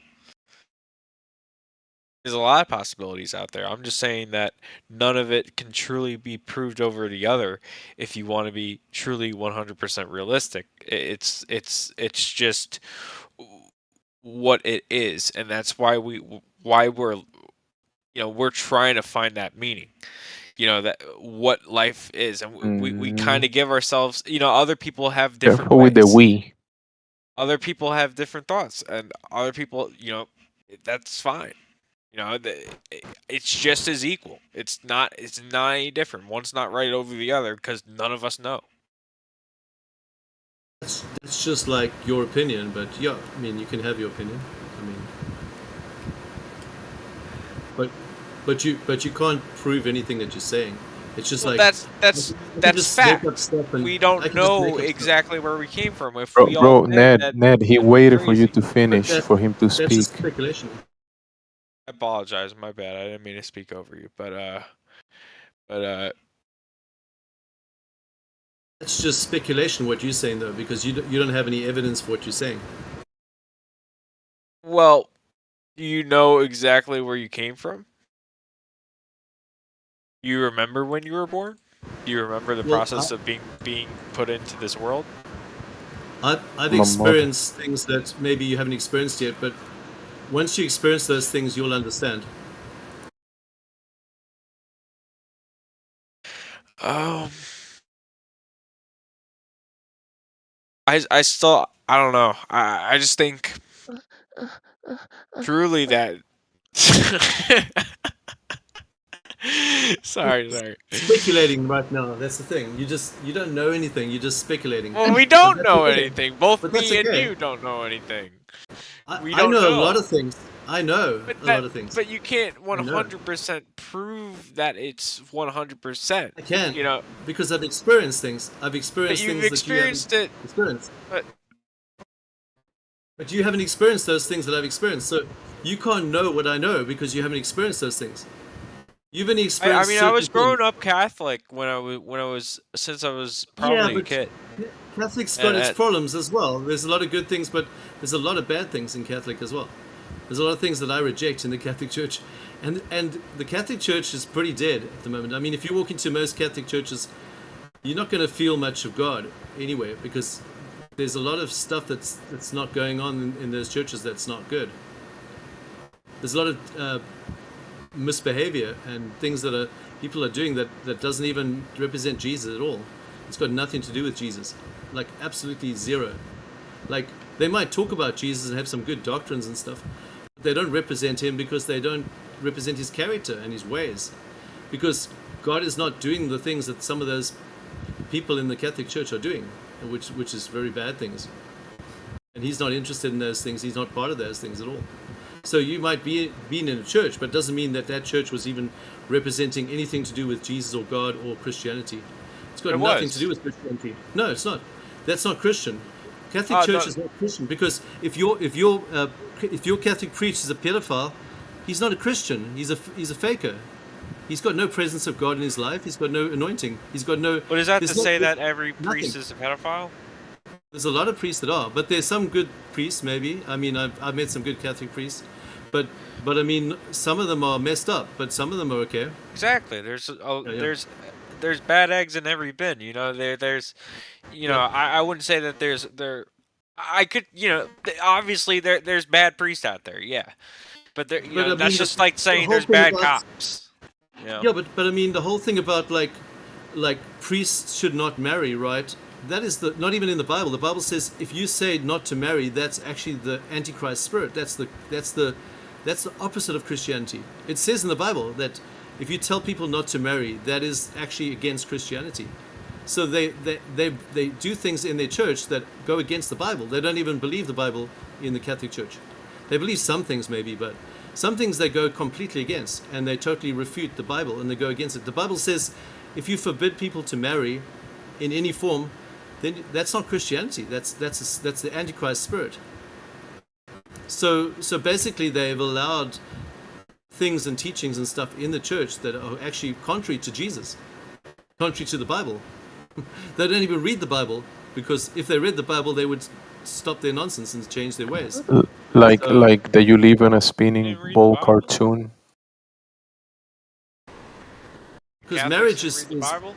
There's a lot of possibilities out there. I'm just saying that none of it can truly be proved over the other if you want to be truly 100% realistic. It's just what it is, and that's why we're trying to find that meaning. That what life is, and we kind of give ourselves, other people have different Careful with the ways. we. Other people have different thoughts, and other people, that's fine. It's just as equal. It's not any different. One's not right over the other because none of us know. That's just like your opinion, but yeah, I mean, you can have your opinion. I mean, but you can't prove anything that you're saying. It's just Well, like that's just make up fact. stuff and We I don't can just make know up stuff. exactly where we came from. If Bro, we all think that, Ned, he that's waited for you crazy. to finish But for him to that's just speak. speculation. I apologize. My bad. I didn't mean to speak over you, but That's just speculation what you're saying though, because you don't have any evidence for what you're saying. well, do you know exactly where you came from? You remember when you were born? Do you remember the Well, process of being put into this world? I've My mother. experienced things that maybe you haven't experienced yet, but once you experience those things, you'll understand. I still, I don't know. I just think truly that. sorry. Speculating right now. That's the thing. You don't know anything. You're just speculating. Well, we But don't that's know okay. anything. Both But that's me and okay. you don't know anything. We I don't know a know. lot of things. I know But a lot of things. but you can't I know. 100% prove that it's 100%. I can, because I've experienced things. I've But experienced you've things that you haven't experienced it. experienced. But you haven't experienced those things that I've experienced. So you can't know what I know because you haven't experienced those things. You've only I experienced mean, I certain was growing things. up Catholic since I was Yeah, probably a but kid. Catholic's got its And problems as well. There's a lot of good things, but there's a lot of bad things in Catholic as well. There's a lot of things that I reject in the Catholic Church, and the Catholic Church is pretty dead at the moment. I mean, if you walk into most Catholic churches, you're not going to feel much of God anyway, because there's a lot of stuff that's not going on in those churches that's not good. There's a lot of misbehavior and things that people are doing that doesn't even represent Jesus at all. It's got nothing to do with Jesus, like absolutely zero. Like they might talk about Jesus and have some good doctrines and stuff, but they don't represent him because they don't represent his character and his ways. Because God is not doing the things that some of those people in the Catholic Church are doing, which is very bad things. And he's not interested in those things. He's not part of those things at all. So you might be in a church, but it doesn't mean that church was even representing anything to do with Jesus or God or Christianity. It's got nothing to do with Christianity. No, it's not. That's not Christian. Catholic Church is not Christian, because if your Catholic priest is a pedophile, he's not a Christian. He's a faker. He's got no presence of God in his life. He's got no anointing. He's got no. What is that to say that every priest is a pedophile? There's a lot of priests that are, but there's some good priests. Maybe I mean I've met some good Catholic priests, but I mean some of them are messed up, but some of them are okay. Exactly. There's bad eggs in every bin. There's I wouldn't say that I could obviously there's bad priests out there. Yeah, but I mean, that's just like saying whole there's thing bad about- cops. Yeah, but I mean the whole thing about like priests should not marry, right? That is not even in the Bible. The Bible says if you say not to marry, that's actually the Antichrist spirit. That's the opposite of Christianity. It says in the Bible that if you tell people not to marry, that is actually against Christianity. So they do things in their church that go against the Bible. They don't even believe the Bible in the Catholic Church. They believe some things maybe, but some things they go completely against, and they totally refute the Bible and they go against it. The Bible says if you forbid people to marry in any form, then that's not Christianity. That's the Antichrist spirit. So basically they've allowed things and teachings and stuff in the church that are actually contrary to Jesus, contrary to the Bible. They don't even read the Bible, because if they read the Bible, they would stop their nonsense and change their ways. Like So, like that you live in a spinning ball cartoon. because Catholics marriage didn't is read the Bible?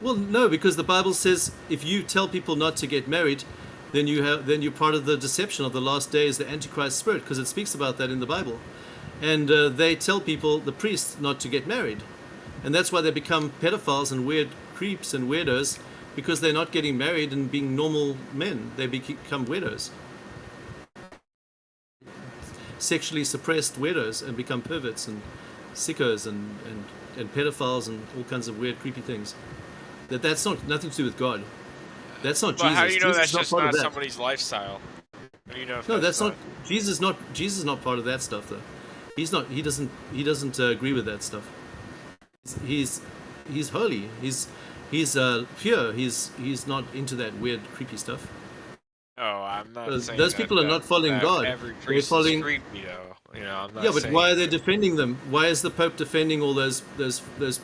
well, no, because the Bible says if you tell people not to get married, then you're part of the deception of the last days, the Antichrist spirit, because it speaks about that in the Bible, and they tell people, the priests, not to get married, and that's why they become pedophiles and weird creeps and weirdos, because they're not getting married and being normal men. They become weirdos, sexually suppressed weirdos, and become perverts and sickos and pedophiles and all kinds of weird, creepy things. That's not nothing to do with God. That's not But Jesus. how do you know Jesus that's is not just part not of that. somebody's lifestyle? How do you know if No, that's that's not Jesus. Jesus is not part of that stuff though. He's not. He doesn't agree with that stuff. He's holy. He's pure. He's not into that weird, creepy stuff. Oh, I'm not saying Those that, people are not following that God. every They're priest following. is creepy, though. You know, I'm not Yeah, but saying. why are they defending them? Why is the Pope defending all those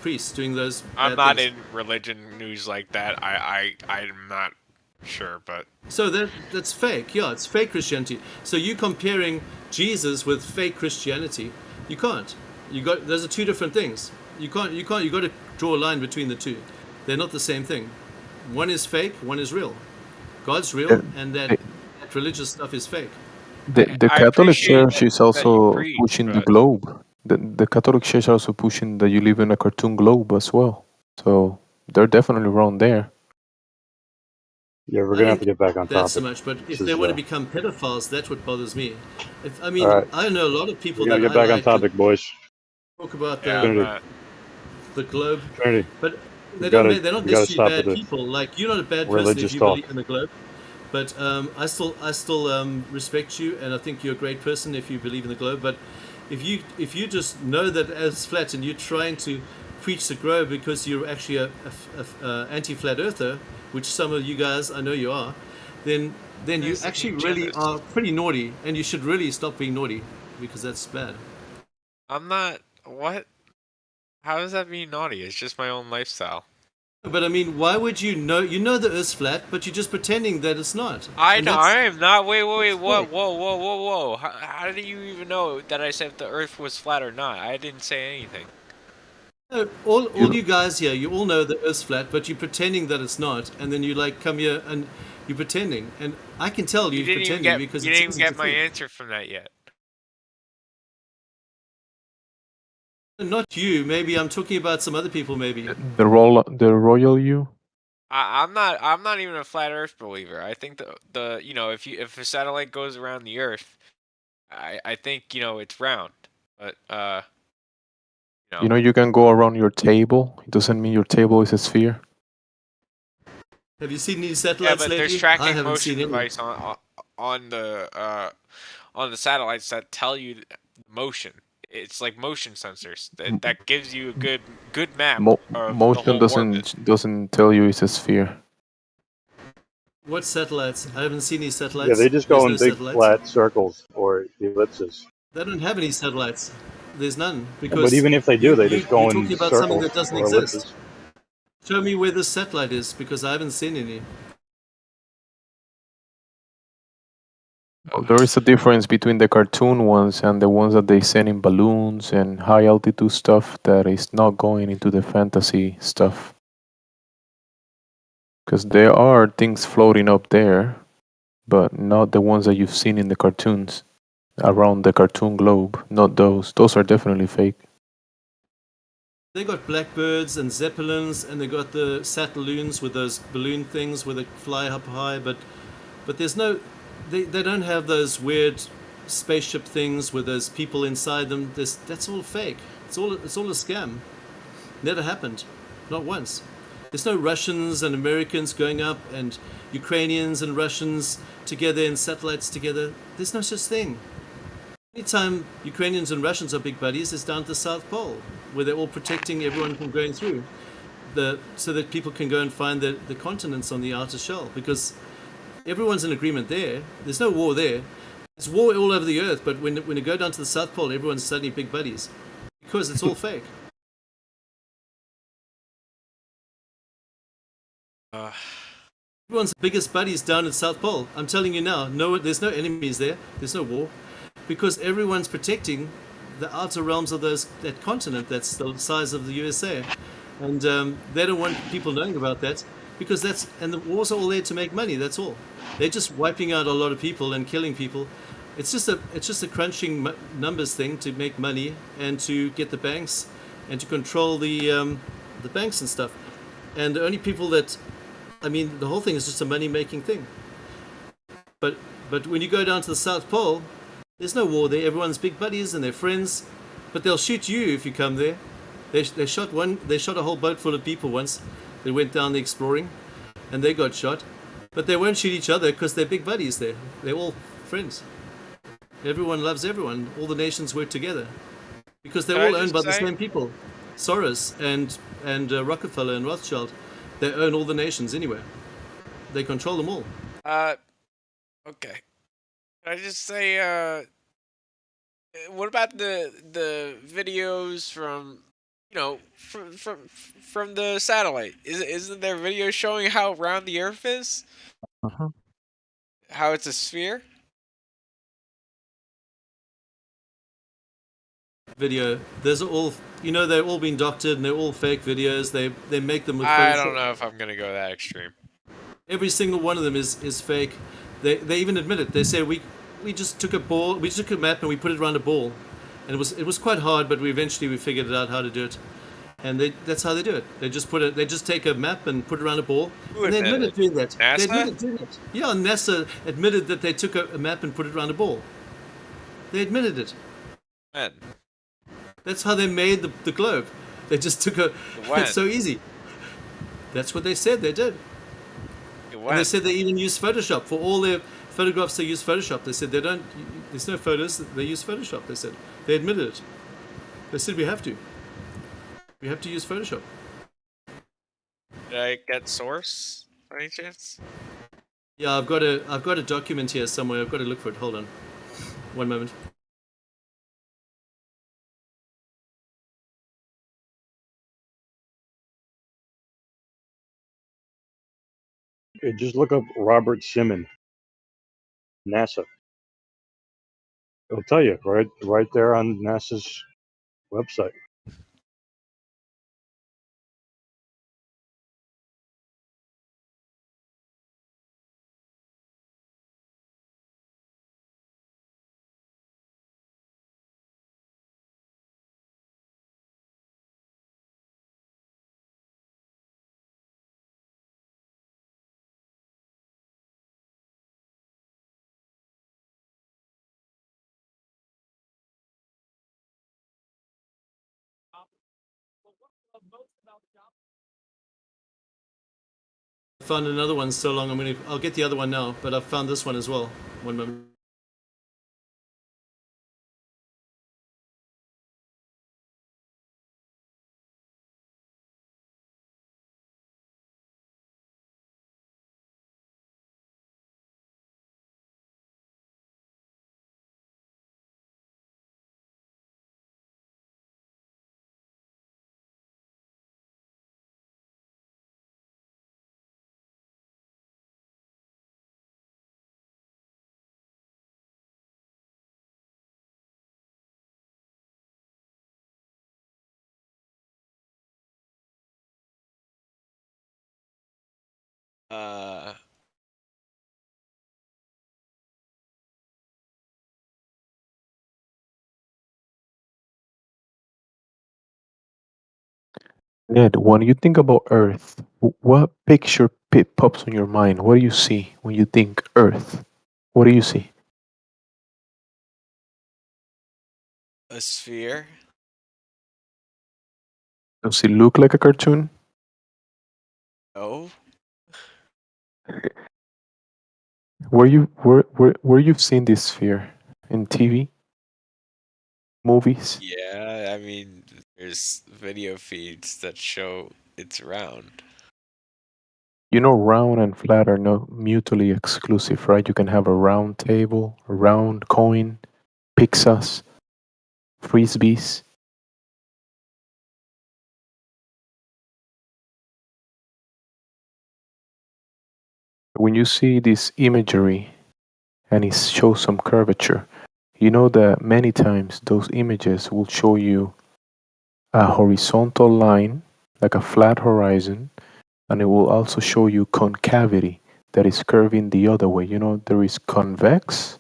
priests doing those I'm bad not things? in religion news like that. I'm not sure, but So that's fake. Yeah, it's fake Christianity. So you comparing Jesus with fake Christianity? You can't. Those are two different things. You can't. You got to draw a line between the two. They're not the same thing. One is fake. One is real. God's real, and that religious stuff is fake. The I Catholic appreciate Church is that you also preach, pushing the but globe. The Catholic Church also pushing that you live in a cartoon globe as well. So they're definitely wrong there. Yeah, we're I gonna have didn't to get back on that so topic. much, but This if they is want to become pedophiles, that's what bothers me. I all mean, right. I know a lot of people We're gonna that get I back on like that topic, boys. talk about yeah, I'm Trinity, not. the globe, Trinity, but we gotta they're not we gotta necessarily stop with bad this people. Like, you're not a bad person if religious you talk. believe in the globe, but I still respect you, and I think you're a great person if you believe in the globe. But if you just know that it's flat and you're trying to preach the globe because you're actually a anti-flat earther, which some of you guys I know you are, then you Isn't actually he really jealous? are pretty naughty, and you should really stop being naughty because that's bad. I'm not. What? How is that being naughty? It's just my own lifestyle. But I mean, why would you know? You know the Earth's flat, but you're just pretending that it's not. I And know. that's I am not. Wait. that's What? fake. Whoa. How do you even know that I said if the Earth was flat or not? I didn't say anything. All you guys here, you all know the Earth's flat, but you're pretending that it's not, and then you like come here and you're pretending, and I can tell You you're didn't even pretending get. because You it's didn't even easy to get my see. answer from that yet. Not you. Maybe I'm talking about some other people. Maybe. The royal you. I'm not. I'm not even a flat Earth believer. I think the if a satellite goes around the Earth, I think it's round. But You know you can go around your table. It doesn't mean your table is a sphere. Have you seen any Yeah, satellites but there's lately? I tracking haven't motion seen any. device on the satellites that tell you motion. It's like motion sensors that gives you a good map of the Motion whole orbit. doesn't tell you it's a sphere. What satellites? I haven't seen any Yeah, satellites. they just There's go no in big satellites. flat circles or ellipses. They don't have any satellites. There's none But because even if they do, they just you're go in talking about something circles that doesn't or exist. ellipses. Show me where this satellite is because I haven't seen any. Well, there is a difference between the cartoon ones and the ones that they send in balloons and high altitude stuff that is not going into the fantasy stuff. Because there are things floating up there, but not the ones that you've seen in the cartoons around the cartoon globe. Not those. Those are definitely fake. They got blackbirds and zeppelins, and they got the satelloons with those balloon things where they fly up high. But there's no, they don't have those weird spaceship things with those people inside them. That's all fake. It's all a scam. Never happened, not once. There's no Russians and Americans going up and Ukrainians and Russians together in satellites together. There's no such thing. Anytime Ukrainians and Russians are big buddies, it's down to the South Pole, where they're all protecting everyone from going through, so that people can go and find the continents on the outer shell, because everyone's in agreement there. There's no war there. There's war all over the earth, but when you go down to the South Pole, everyone's suddenly big buddies, because it's all fake. Everyone's biggest buddies down at South Pole. I'm telling you now, no, there's no enemies there. There's no war, because everyone's protecting the outer realms of that continent that's the size of the USA, and they don't want people knowing about that, because the wars are all there to make money. That's all. They're just wiping out a lot of people and killing people. It's just a crunching numbers thing to make money and to get the banks and to control the banks and stuff. And the only people that, I mean, the whole thing is just a money-making thing. But when you go down to the South Pole, there's no war there. Everyone's big buddies and they're friends, but they'll shoot you if you come there. They shot a whole boat full of people once. They went down there exploring, and they got shot. But they won't shoot each other because they're big buddies there. They're all friends. Everyone loves everyone. All the nations work together because they're all owned by the same people. Soros and Rockefeller and Rothschild, they own all the nations anyway. They control them all. Okay. Can I just say, what about the videos from, from the satellite? Isn't there video showing how round the Earth is? How it's a sphere? Video. Those are all, they're all been doctored and they're all fake videos. They make them with Photoshop. I don't know if I'm gonna go that extreme. Every single one of them is fake. They even admit it. They say we just took a map and we put it around a ball, and it was quite hard, but we eventually figured out how to do it. And that's how they do it. They just take a map and put it around a ball. Who and they admitted admit doing that. NASA? They admitted doing it. Yeah, NASA admitted that they took a map and put it around a ball. They admitted it. When? That's how they made the globe. They just took When? It's so easy. That's what they said they did. When? And they said they even use Photoshop for all their photographs. They use Photoshop. They said there's no photos. They use Photoshop. They said they admitted it. They said we have to use Photoshop. Did I get source by any chance? Yeah, I've got a document here somewhere. I've got to look for it. Hold on, one moment. Just look up Robert Simon, NASA. It'll tell you right there on NASA's website. I found another one so long. I'll get the other one now, but I've found this one as well. One moment. Ned, when you think about Earth, what picture pops on your mind? What do you see when you think Earth? What do you see? A sphere? Does it look like a cartoon? No. Where you've seen this sphere? In TV? Movies? Yeah, I mean, there's video feeds that show it's round. You know, round and flat are not mutually exclusive, right? You can have a round table, a round coin, pizzas, frisbees. When you see this imagery and it shows some curvature, you know that many times those images will show you a horizontal line, like a flat horizon, and it will also show you concavity that is curving the other way. You know, there is convex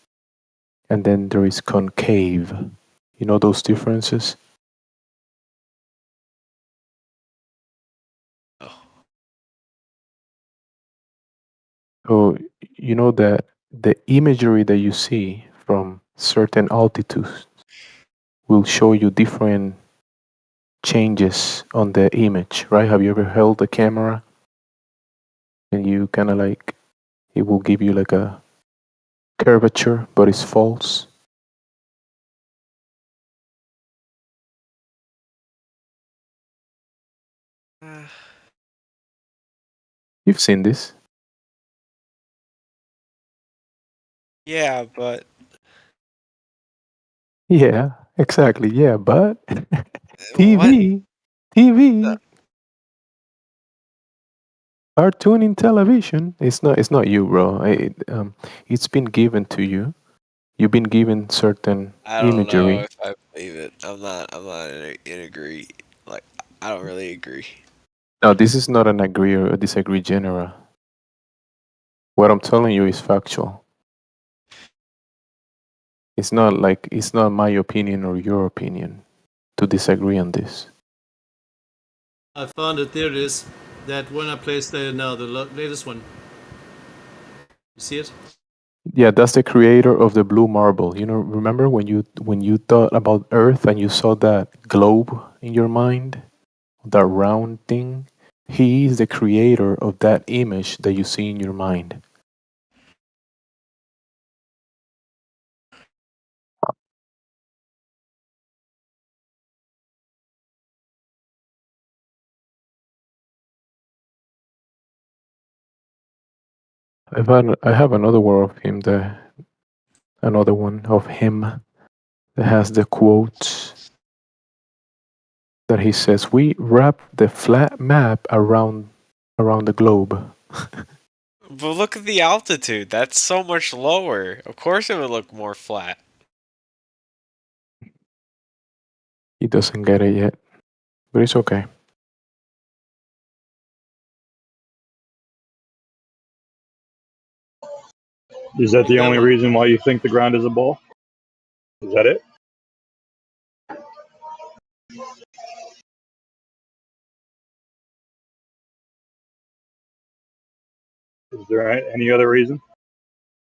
and then there is concave. You know those differences? So you know that the imagery that you see from certain altitudes will show you different changes on the image, right? Have you ever held the camera and you kind of like, it will give you like a curvature, but it's false? You've seen this. Yeah, but Yeah, exactly. Yeah, but what? TV, cartooning television. It's not you, bro. It's been given to you. You've been given certain I don't know imagery. if I believe it. I'm not in agree. Like, I don't really agree. Now, this is not an agree or a disagree genre. What I'm telling you is factual. It's not my opinion or your opinion to disagree on this. I found it. There it is. That one I placed there now, the latest one. You see it? Yeah, that's the creator of the blue marble. You know, remember when you thought about Earth and you saw that globe in your mind, that round thing? He is the creator of that image that you see in your mind. I have another one of him that has the quotes that he says, "We wrap the flat map around the globe." But look at the altitude. That's so much lower. Of course it would look more flat. He doesn't get it yet, but it's okay. Is that the only reason why you think the ground is a ball? Is that it? Is there any other reason?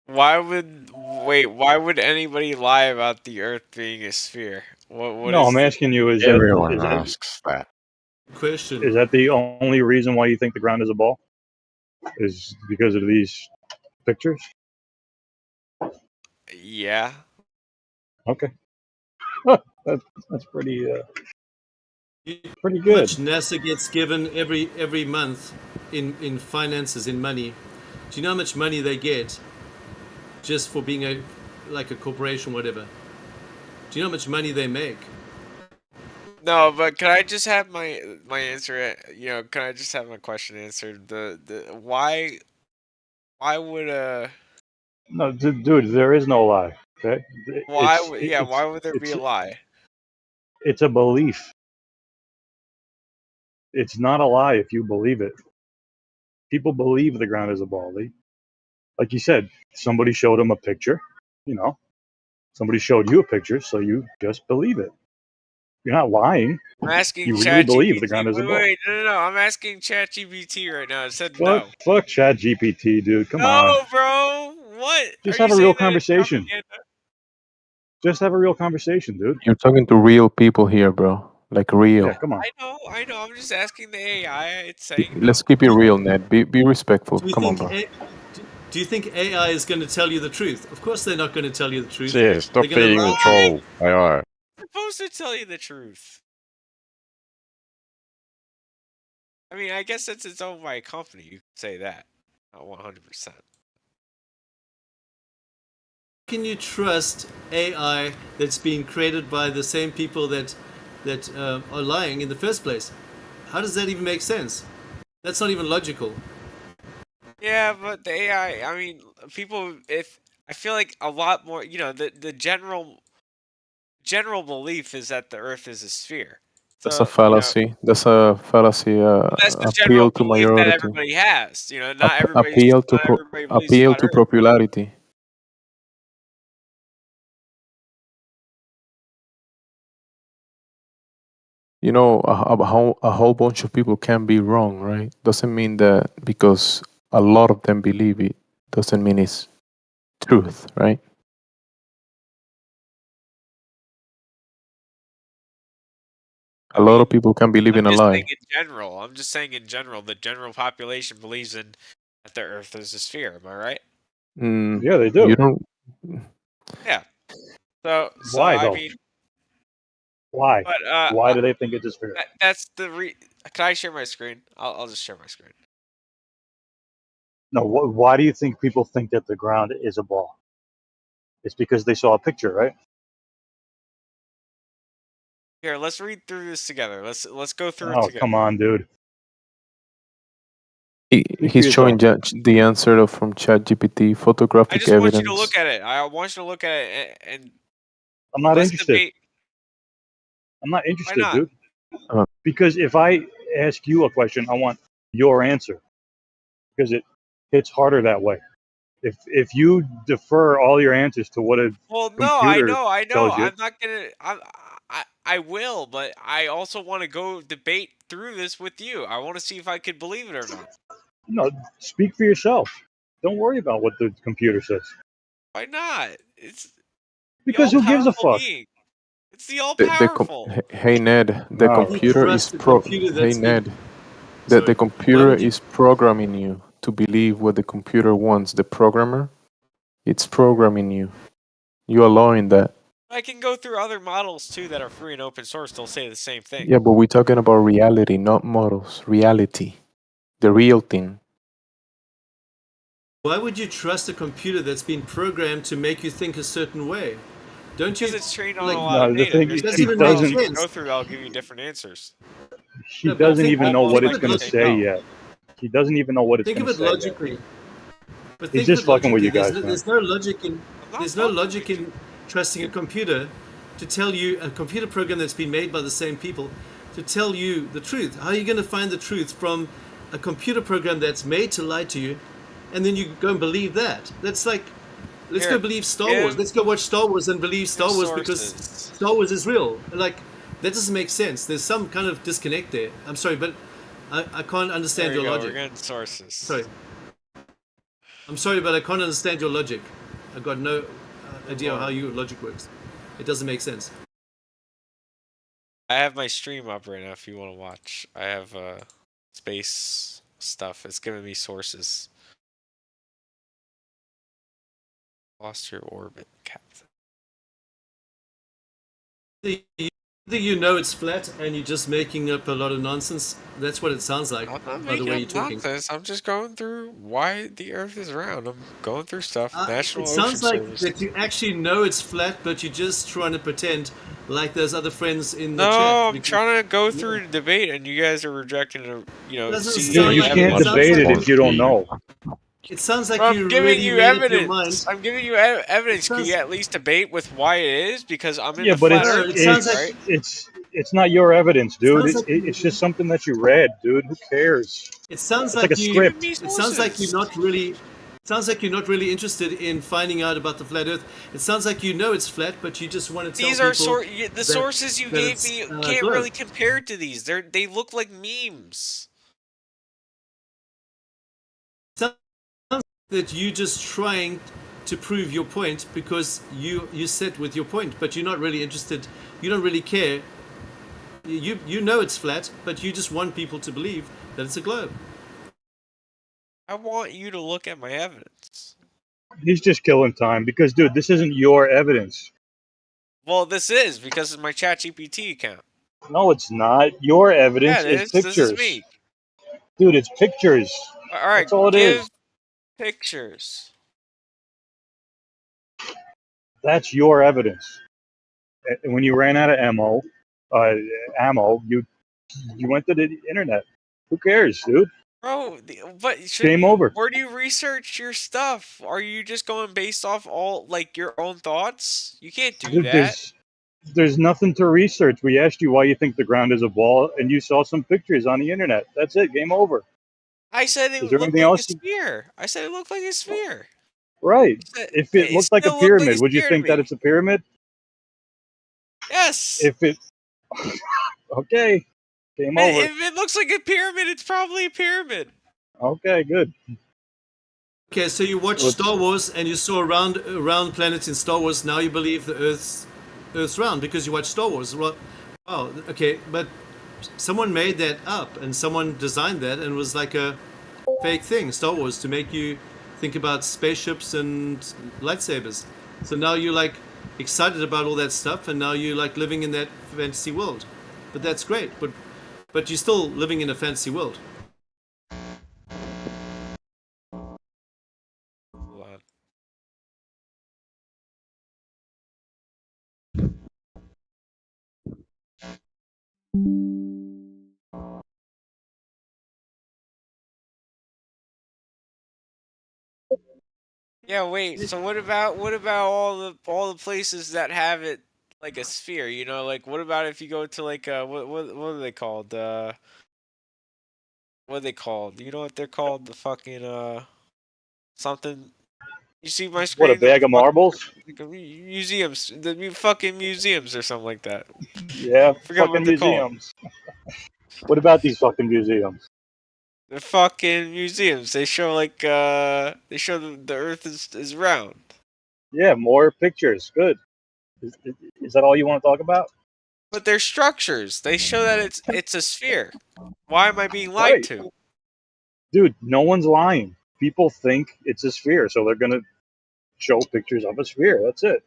Why would anybody lie about the Earth being a sphere? What No, is I'm the asking you, is Everyone that asks that. Question. is that the only reason why you think the ground is a ball? Is because of these pictures? Yeah. Okay. That's pretty pretty How good. much NASA gets given every month in finances, in money? Do you know how much money they get just for being a corporation, whatever? Do you know how much money they make? No, but can I just have my answer? Can I just have my question answered? The why would No, dude, there is no lie. Okay, why would there be a lie? it's a belief. It's not a lie if you believe it. People believe the ground is a ball. Like you said, somebody showed them a picture. You know, somebody showed you a picture, so you just believe it. You're not lying. I'm asking You really believe the ChatGPT. ground is a ball. Wait, no. I'm asking ChatGPT right now. It said Fuck, no. fuck Chat GPT, dude. Come on. No, bro. What? Are Just you have a real saying that it's conversation. propaganda? Just have a real conversation, dude. You're talking to real people here, bro. Like Yeah, real. come on. I know. I'm just asking the AI. It's saying Let's no. keep it real, Ned. Be respectful. Do you Come on, think bro. do you think AI is going to tell you the truth? Of course, they're not going to tell you the truth. Yeah, stop They're going to feeding the lie. troll AI. I'm supposed to tell you the truth. I mean, I guess since it's owned by a company, you could say that. Not 100%. Can you trust AI that's being created by the same people that are lying in the first place? How does that even make sense? That's not even logical. Yeah, but the AI. I mean, people. If I feel like a lot more, the general belief is that the Earth is a sphere. That's a So fallacy. That's a fallacy. that's the Appeal general to belief that majority. everybody has. Not everybody believes Appeal flat to Earth. popularity. A whole bunch of people can be wrong, right? Doesn't mean that because a lot of them believe it, doesn't mean it's truth, right? A lot of people can believe in a lie. I'm just saying in general, the general population believes in that the Earth is a sphere. Am I right? Yeah, they do. You don't. Yeah. So Why I though? mean, Why? but Why do they think it's a sphere? that's the Can I share my screen? I'll just share my screen. No. Why do you think people think that the ground is a ball? It's because they saw a picture, right? Here, let's read through this together. Let's go through it Oh, together. come on, dude. He's showing the answer from ChatGPT, I photographic just want you to evidence. look at it. I want you to look at it and I'm not let's interested. debate. I'm not Why interested, not? dude. Because if I ask you a question, I want your answer. Because it hits harder that way. If you defer all your answers to what a Well, no, I computer know. tells you, I'm not gonna. I will, but I also want to go debate through this with you. I want to see if I could believe it or not. no, speak for yourself. Don't worry about what the computer says. Why not? It's the Because who gives a all-powerful fuck? being. It's the all-powerful. Hey Ned, the No. You computer is trust the computer Hey that's been. Ned, the Sorry. Why computer would you? is programming you to believe what the computer wants. The programmer, it's programming you. You allowing that. I can go through other models too that are free and open source. They'll say the same thing. Yeah, but we're talking about reality, not models. Reality, the real thing. Why would you trust a computer that's been programmed to make you think a certain way? Don't you? Because it's trained on Like, a lot of No, the data. thing There's is, doesn't she different even make models you doesn't. can go sense. through that'll give you different answers. She No, but doesn't think, even know Almost what think of it's like it the going to same logically. say no. yet. She doesn't even know what it's Think going of to it say yet. logically. But He's think of just it fucking with logically. you guys, man. There's no logic in I'm not there's no fucking logic with you. in trusting a computer to tell you a computer program that's been made by the same people to tell you the truth. How are you going to find the truth from a computer program that's made to lie to you, and then you go and believe that? That's like, let's go Here, believe Star Wars. give Let's go watch Star Wars and believe Star Wars because sources. Star Wars is real. Like, that doesn't make sense. There's some kind of disconnect there. I'm sorry, but I can't There understand we your go. We're logic. getting sources. Sorry. I'm sorry, but I can't understand your logic. I've got no idea how your logic works. It doesn't make sense. I have my stream up right now if you want to watch. I have space stuff. It's giving me sources. Lost your orbit, Captain. Either you know it's flat and you're just making up a lot of nonsense. That's what it sounds like I'm not by the making way up you're talking. nonsense. I'm just going through why the Earth is round. I'm going through stuff. National It Ocean sounds like Service. that you actually know it's flat, but you're just trying to pretend like those other friends in the No, chat. I'm trying to go through the debate, and you guys are rejecting to, Doesn't see Dude, sound you like can't it. Sounds debate like it if you don't know. it sounds like I'm you giving already you made up your evidence. mind. I'm giving you evidence. Can you at least debate with why it is? Because I'm in Yeah, the but flat it's Earth it debate, sounds like right? it's not your evidence, it dude. sounds like It's just something that you read, dude. Who cares? it sounds It's like a like you Giving script. me it sounds like you're sources. not really sounds like you're not really interested in finding out about the flat earth. It sounds like you know it's flat, but you just want to tell These are people the that sources you that gave it's me. a Can't globe. really compare to these. They look like memes. Sounds that you just trying to prove your point because you sit with your point, but you're not really interested. You don't really care. You know it's flat, but you just want people to believe that it's a globe. I want you to look at my evidence. He's just killing time because, dude, this isn't your evidence. Well, this is because of my ChatGPT account. No, it's not. Your Yeah, evidence it is is. This is pictures. me. Dude, it's pictures. All right, That's all it give is. pictures. That's your evidence. And when you ran out of ammo, you went to the internet. Who cares, dude? Bro, but Game over. where do you research your stuff? Are you just going based off all like your own thoughts? You can't do Dude, that. there's nothing to research. We asked you why you think the ground is a ball, and you saw some pictures on the internet. That's it. Game over. I said Is it there looked anything like a else? sphere. I said it looked like a sphere. Right. If it It looked like a still looked like a pyramid, would you sphere to think that me. it's a pyramid? Yes. If it, okay, game over. If it looks like a pyramid, it's probably a pyramid. Okay, good. Okay, so you watched Star Wars and you saw round planets in Star Wars. Now you believe the Earth's round because you watched Star Wars. Well, oh, okay, but someone made that up and someone designed that and it was like a fake thing, Star Wars, to make you think about spaceships and lightsabers. So now you're like excited about all that stuff, and now you're like living in that fantasy world. But that's great. But you're still living in a fantasy world. Yeah, wait. So what about all the places that have it like a sphere? You know, like what about if you go to like what are they called? What are they called? You know what they're called? The fucking something. You see my What, a screen? bag of marbles? Museums, fucking museums or something like that. Yeah, Forgot what fucking they're called. museums. What about these fucking museums? The fucking museums. They show like they show the Earth is round. Yeah, more pictures. Good. Is that all you want to talk about? But they're structures. They show that it's a sphere. Why am I being lied Right. to? Dude, no one's lying. People think it's a sphere, so they're going to show pictures of a sphere. That's it.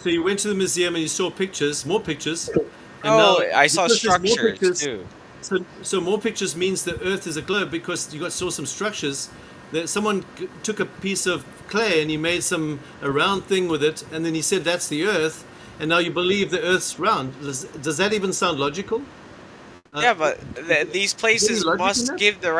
So you went to the museum and you saw pictures, more pictures, and Oh, now I saw because there's more structures pictures, too. so more pictures means the Earth is a globe because you saw some structures. That someone took a piece of clay and he made a round thing with it, and then he said that's the Earth, and now you believe the Earth's round. Does that even sound logical? Yeah, but these Is there any places logic in must that? give the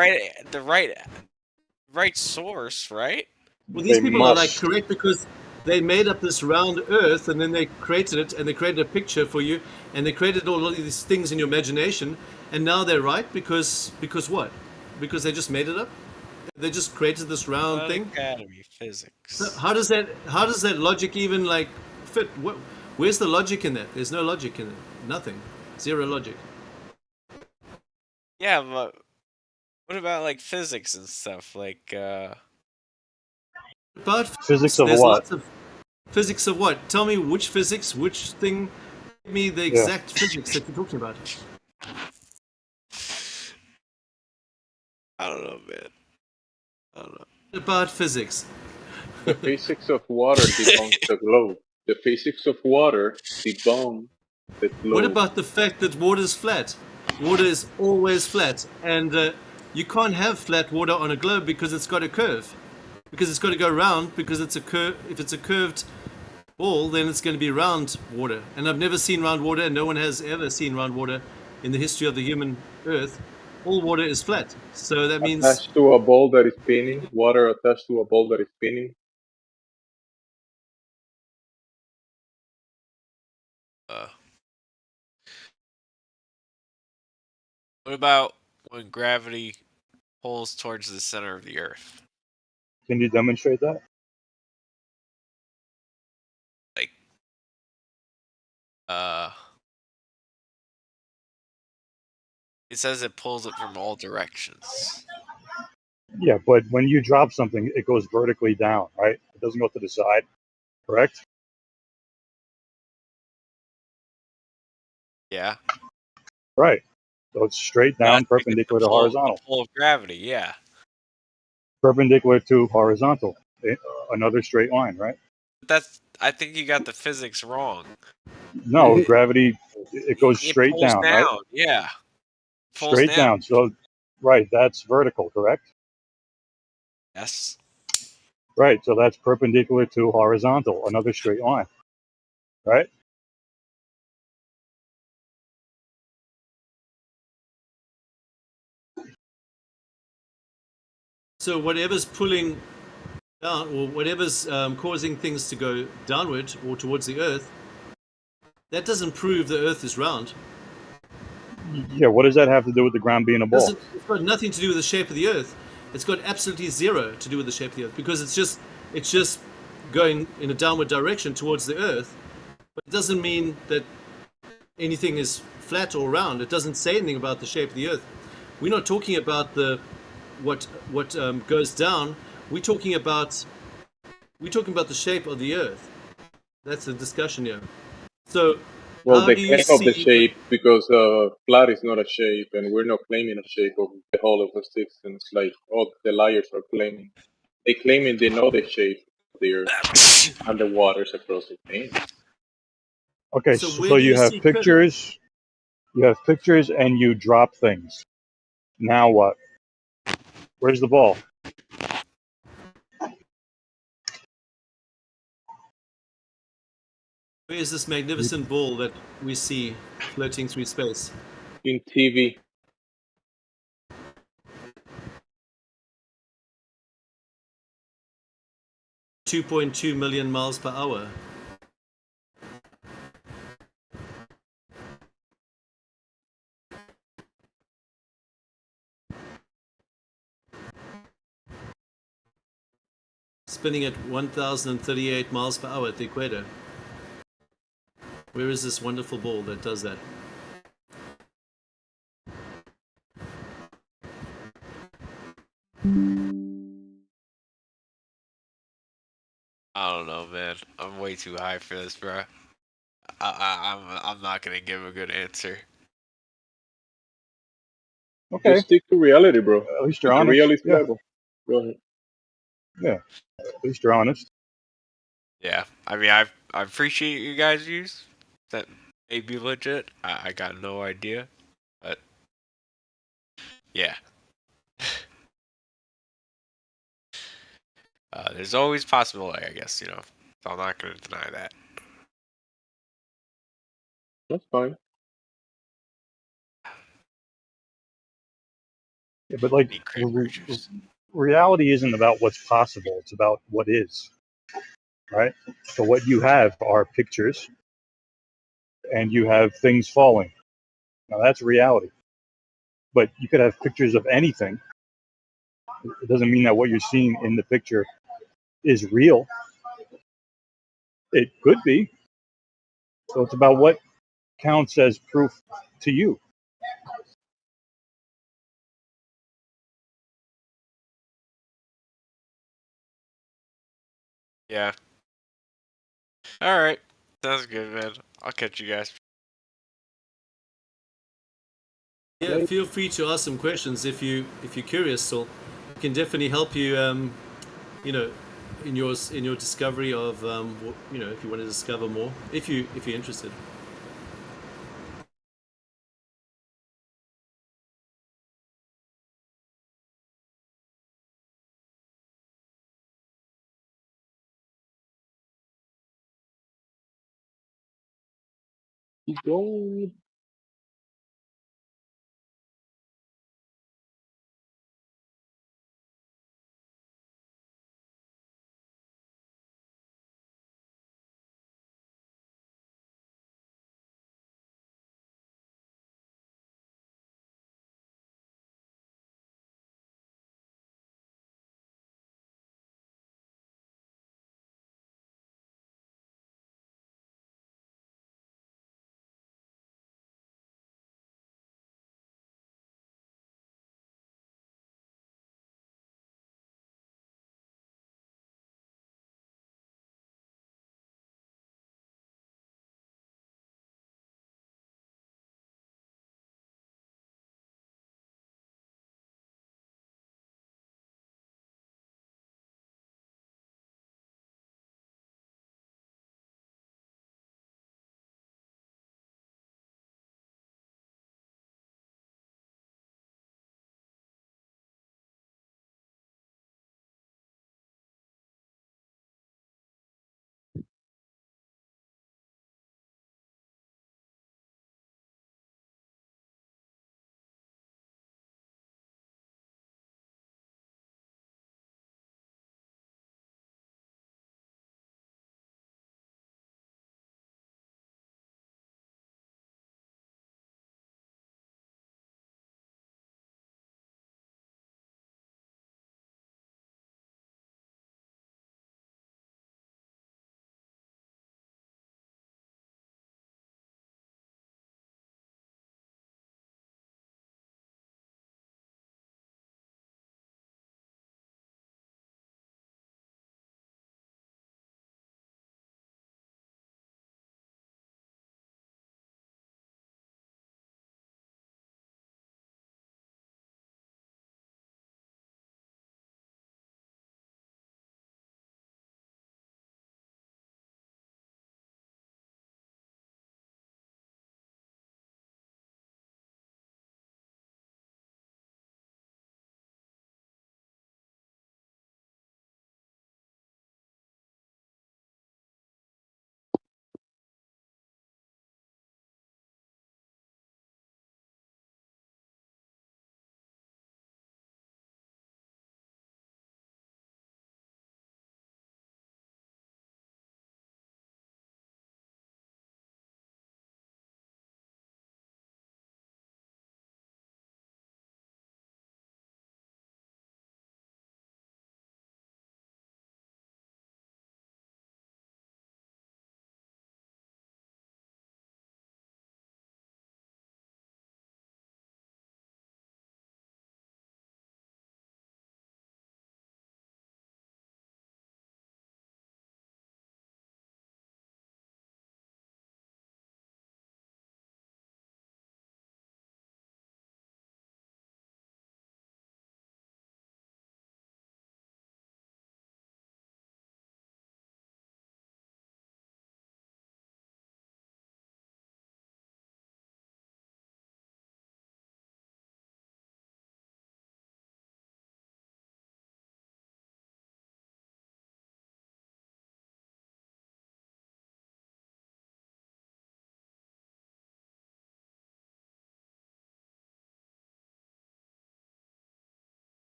right source, right? Well, these They people are like must. correct because they made up this round Earth and then they created it and they created a picture for you and they created all of these things in your imagination and now they're right because what? Because they just made it up? They just created this round thing. Academy physics. So how does that logic even like fit? Where's the logic in that? There's no logic in it. Nothing. Zero logic. Yeah, but what about like physics and stuff? Like But Physics of there's what? lots of physics of what? Tell me which physics, which thing. Give me the Yeah. exact physics that you're talking about. I don't know, man. I don't know. About physics. The physics of water debunks the globe. The physics of water debunks the globe. What about the fact that water is flat? Water is always flat, and you can't have flat water on a globe because it's got a curve. Because it's got to go round. Because it's a curve. If it's a curved ball, then it's going to be round water. And I've never seen round water, and no one has ever seen round water in the history of the human Earth. All water is flat. So that means Attached to a ball that is spinning. Water attached to a ball that is spinning. What about when gravity pulls towards the center of the Earth? Can you demonstrate that? Like, it says it pulls it from all directions. Yeah, but when you drop something, it goes vertically down, right? It doesn't go to the side, correct? Yeah. Right. So it's straight down, That's like perpendicular to the horizontal. pull of gravity, yeah. Perpendicular to horizontal. Another straight line, right? But I think you got the physics wrong. No, gravity, it goes It straight pulls down, right? down, yeah. Pulls Straight down. So, right, that's vertical, correct? Yes. Right, so that's perpendicular to horizontal, another straight line, right? So whatever's pulling down, or whatever's causing things to go downward or towards the Earth, that doesn't prove the Earth is round. Yeah, what does that have to do with the ground being a ball? It's got nothing to do with the shape of the Earth. It's got absolutely zero to do with the shape of the Earth, because it's just going in a downward direction towards the Earth. But it doesn't mean that anything is flat or round. It doesn't say anything about the shape of the Earth. We're not talking about what goes down. We're talking about the shape of the Earth. That's the discussion here. So Well, how the do you claim of the see? shape, because flat is not a shape, and we're not claiming a shape of the whole of existence like all the liars are claiming. They claiming they know the shape of the earth and the waters across the plains. Okay, So where so do you you have see pictures, and you drop things. Now what? Where's the ball? Where is this magnificent ball that we see floating through space? In TV. 2.2 million miles per hour. Spinning at 1,038 miles per hour at the equator. Where is this wonderful ball that does that? I don't know, man. I'm way too high for this, bro. I'm not gonna give a good answer. Okay. Just stick to reality, bro. At least you're At the honest. reality Yeah. level. Go ahead. Yeah. At least you're honest. Yeah, I mean, I appreciate you guys' views. That may be legit. I got no idea, but yeah. There's always possibility, I guess. So I'm not gonna deny that. That's fine. Yeah, but like reality isn't about what's possible, it's about what is. Right? So what you have are pictures and you have things falling. Now that's reality. But you could have pictures of anything. It doesn't mean that what you're seeing in the picture is real. It could be. So it's about what counts as proof to you. Yeah. All right. Sounds good, man. I'll catch you guys. Yeah, feel free to ask some questions if you're curious. So, I can definitely help you. In your discovery of if you want to discover more, if you're interested. Keep going.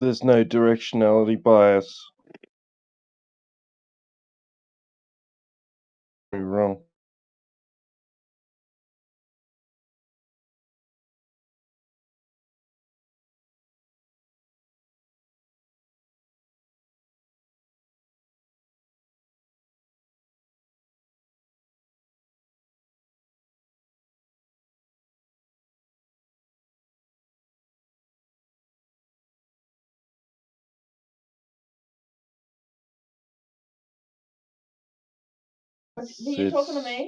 There's no directionality bias. You're wrong.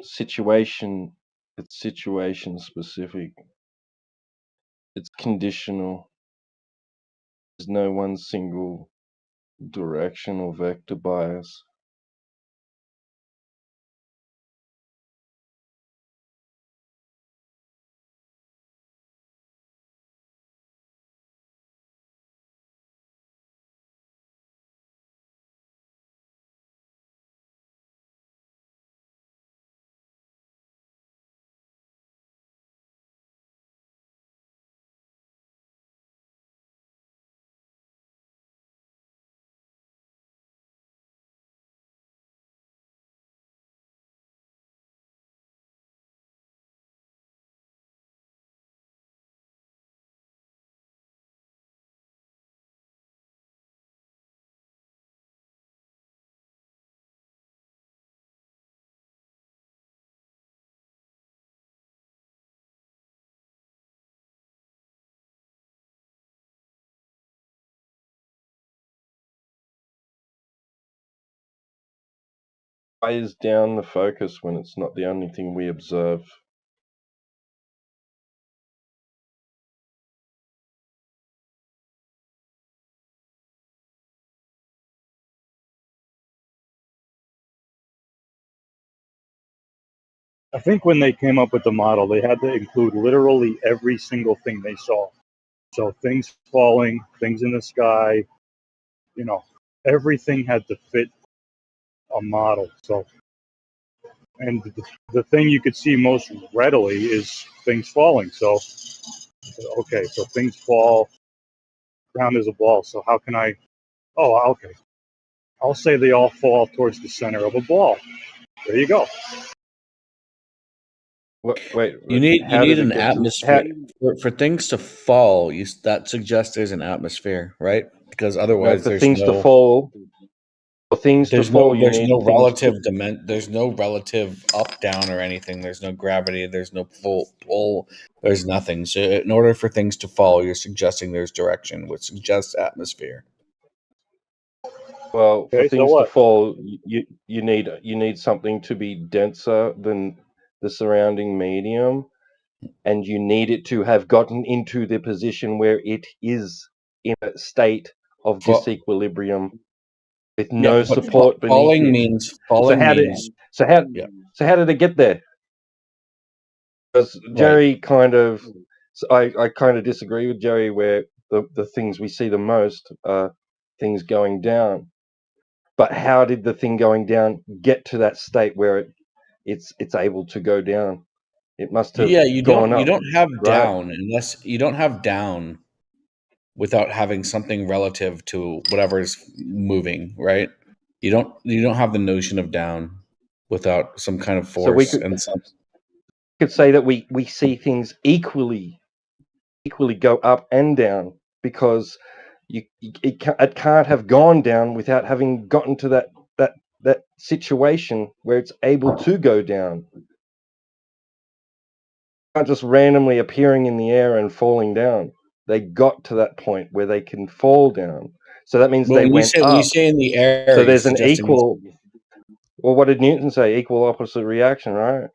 Situation. It's situation specific. It's conditional. There's no one single direction or vector bias. Why is down the focus when it's not the only thing we observe? I think when they came up with the model, they had to include literally every single thing they saw. So things falling, things in the sky, you know, everything had to fit a model. So, and the thing you could see most readily is things falling. So, okay, so things fall, ground is a ball. So how can I, oh, okay. I'll say they all fall towards the center of a ball. There you go. Wait, You need how did it an get to atmosphere for things to fall. That suggests there's an atmosphere, right? Because otherwise, for there's things to no fall? For things to fall, you there's need no things relative there's no relative up down or anything. There's no gravity. There's no pull. There's nothing. So in order for things to fall, you're suggesting there's direction, which suggests atmosphere. Well, for Okay, so things to what? fall, you need something to be denser than the surrounding medium, and you need it to have gotten into the position where it is in a state of disequilibrium with no Yeah, but support beneath falling it. means So how did yeah. so how did it get there? Because Jerry kind of, I kind of disagree with Jerry where the things we see the most are things going down. But how did the thing going down get to that state where it's able to go down? It must have Yeah, gone you up, don't have right? down unless you don't have down without having something relative to whatever is moving, right? You don't have the notion of down without some kind of So we force and some could say that we see things equally go up and down because it can't have gone down without having gotten to that situation where it's able to go down. Not just randomly appearing in the air and falling down. They got to that point where they can fall down. So that means they went when you up. say in the air, So you're there's an suggesting equal. Well, what did Newton say? Equal opposite reaction, right?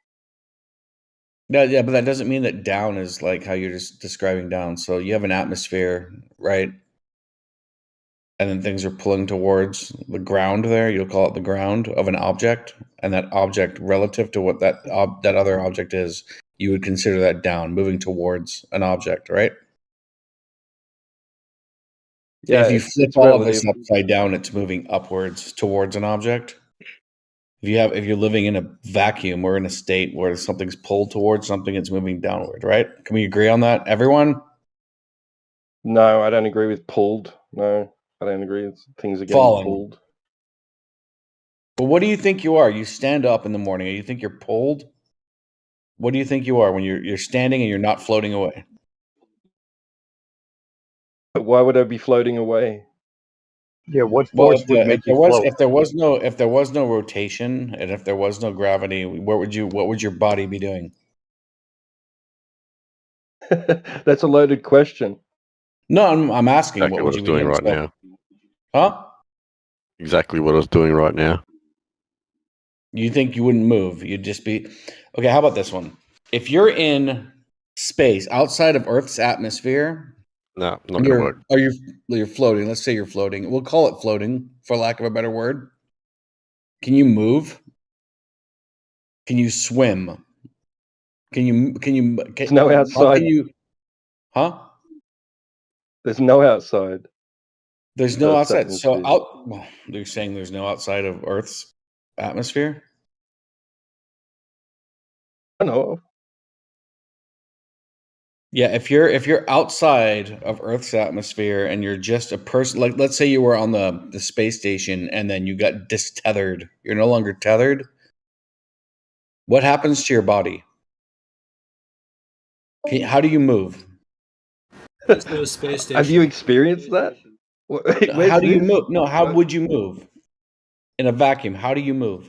yeah, but that doesn't mean that down is like how you're just describing down. So you have an atmosphere, right? And then things are pulling towards the ground there. You'll call it the ground of an object, and that object relative to what that other object is, you would consider that down, moving towards an object, right? Yeah, If you flip it's all of this relative. upside down, it's moving upwards towards an object. If you're living in a vacuum or in a state where something's pulled towards something, it's moving downward, right? Can we agree on that, everyone? No, I don't agree with pulled. No, I don't agree with things are getting Falling. pulled. But what do you think you are? You stand up in the morning. You think you're pulled? What do you think you are when you're standing and you're not floating away? But why would I be floating away? Yeah, what Well, force would make you float? if there was no rotation and if there was no gravity, what would your body be doing? That's a loaded question. No, I'm asking. Exactly what I was doing right now. Huh? Exactly what I was doing right now. You think you wouldn't move? You'd just be okay. How about this one? If you're in space outside of Earth's atmosphere, No, not gonna work. You're floating. Let's say you're floating. We'll call it floating, for lack of a better word. Can you move? Can you swim? There's no outside. Huh? There's no outside. There's no Earth's outside. So atmosphere. well, they're saying there's no outside of Earth's atmosphere. I know. Yeah, if you're outside of Earth's atmosphere and you're just a person, like let's say you were on the space station and then you got distethered, you're no longer tethered. What happens to your body? How do you move? There's no space station. Have you experienced that? How do you move? No, how would you move? In a vacuum, how do you move?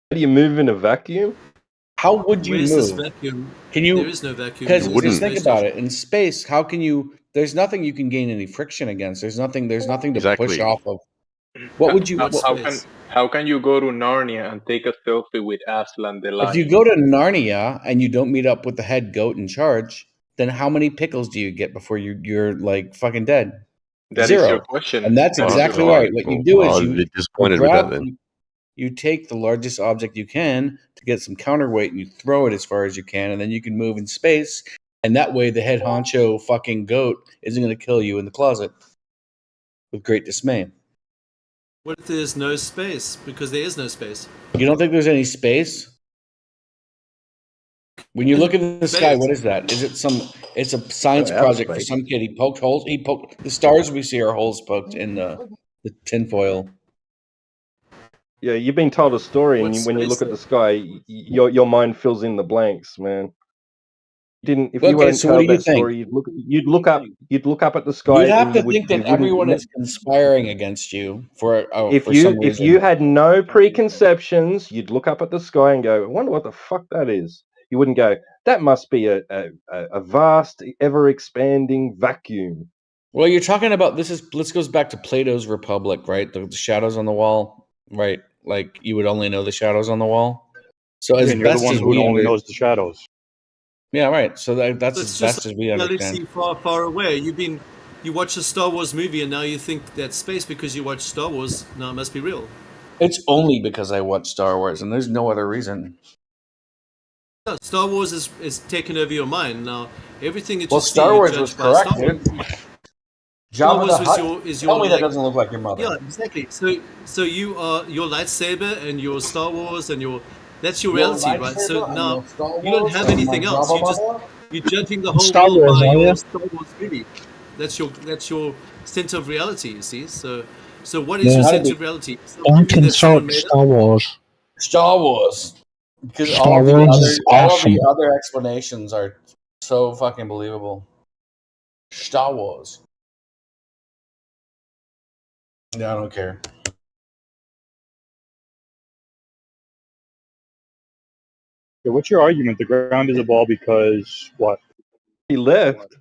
How do you move in a vacuum? How would you Where's this move? vacuum? Can you? There is no vacuum. Because think about it. In space, how can you? There's nothing you can gain any friction against. There's nothing to push Exactly. off of. What would you? How can you go to Narnia and take a selfie with Aslan the lion? If you go to Narnia and you don't meet up with the head goat in charge, then how many pickles do you get before you're like fucking dead? That Zero. is your question. And that's exactly right. What you do is I'll be disappointed with that then. you take the largest object you can to get some counterweight and you throw it as far as you can, and then you can move in space. And that way, the head honcho fucking goat isn't going to kill you in the closet with great dismay. What if there's no space? Because there is no space. You don't think there's any space? When you look at the sky, what is that? Is it it's a science outer project for space. some kid. He poked holes. The stars we see are holes poked in the tinfoil. Yeah, you've been told a story, and What's when you space look at the sky, your mind fills in the blanks, man. If you Okay, weren't so what told do you that think? story, you'd look up at the sky. You'd have and to you would, think that you wouldn't everyone ne- is conspiring against you for if some you reason. had no preconceptions, you'd look up at the sky and go, "I wonder what the fuck that is." You wouldn't go, "That must be a vast, ever expanding vacuum." Well, you're talking about this goes back to Plato's Republic, right? The shadows on the wall, right? Like you would only know the shadows on the wall. So as And you're the best one as who we only knows the shadows. yeah, right. So that's It's as just best like as we understand. galaxy far, far away. You watch a Star Wars movie and now you think that's space because you watch Star Wars. Now it must be real. It's only because I watch Star Wars, and there's no other reason. No, Star Wars is taking over your mind now. Everything that Well, you see, Star you Wars judge was by correct, Star Wars. dude. Star Jabba Wars the is Hutt. your Tell me that like, doesn't look like your mother. yeah, exactly. So you are your lightsaber and your Star Wars and that's your Your reality, right? So lightsaber and now your Star you don't Wars have and my anything else. Jabba mother. You're judging the And whole Star world Wars, by are your you? Star Wars movie. That's your center of reality. You see. So what is Yeah. your How did center we? of reality? Some Don't movie that someone insult made up. Star Wars. Star Wars. Because Star Wars is all of awesome. the other explanations are so fucking believable. Star Wars. Yeah, I don't care. Yeah, what's your argument? The ground is a ball because what? He left.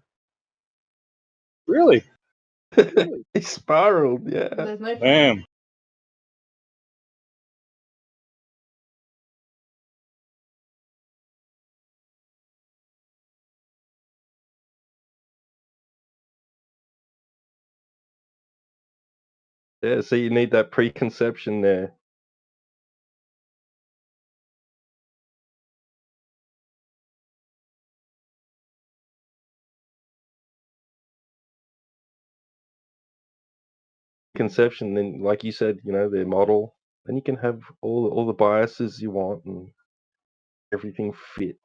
Really? He spiraled. Yeah. Damn. Yeah. So you need that preconception there. Conception, then, like you said, their model. Then you can have all the biases you want and everything fit.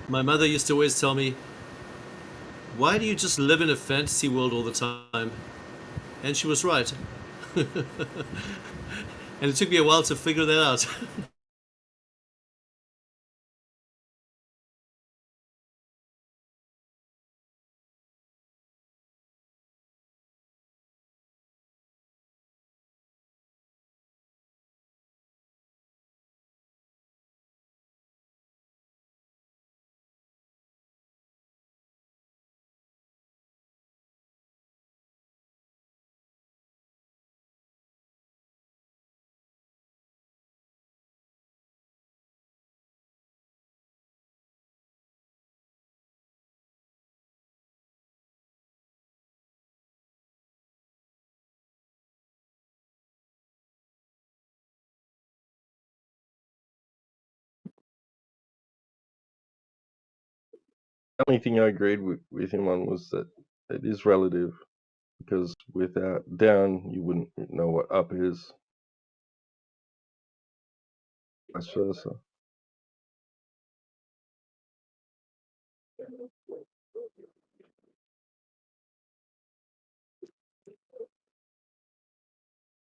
My mother used to always tell me, why do you just live in a fantasy world all the time? And she was right. And it took me a while to figure that out. The only thing I agreed with him on was that it is relative, because without down, you wouldn't know what up is. Vice versa.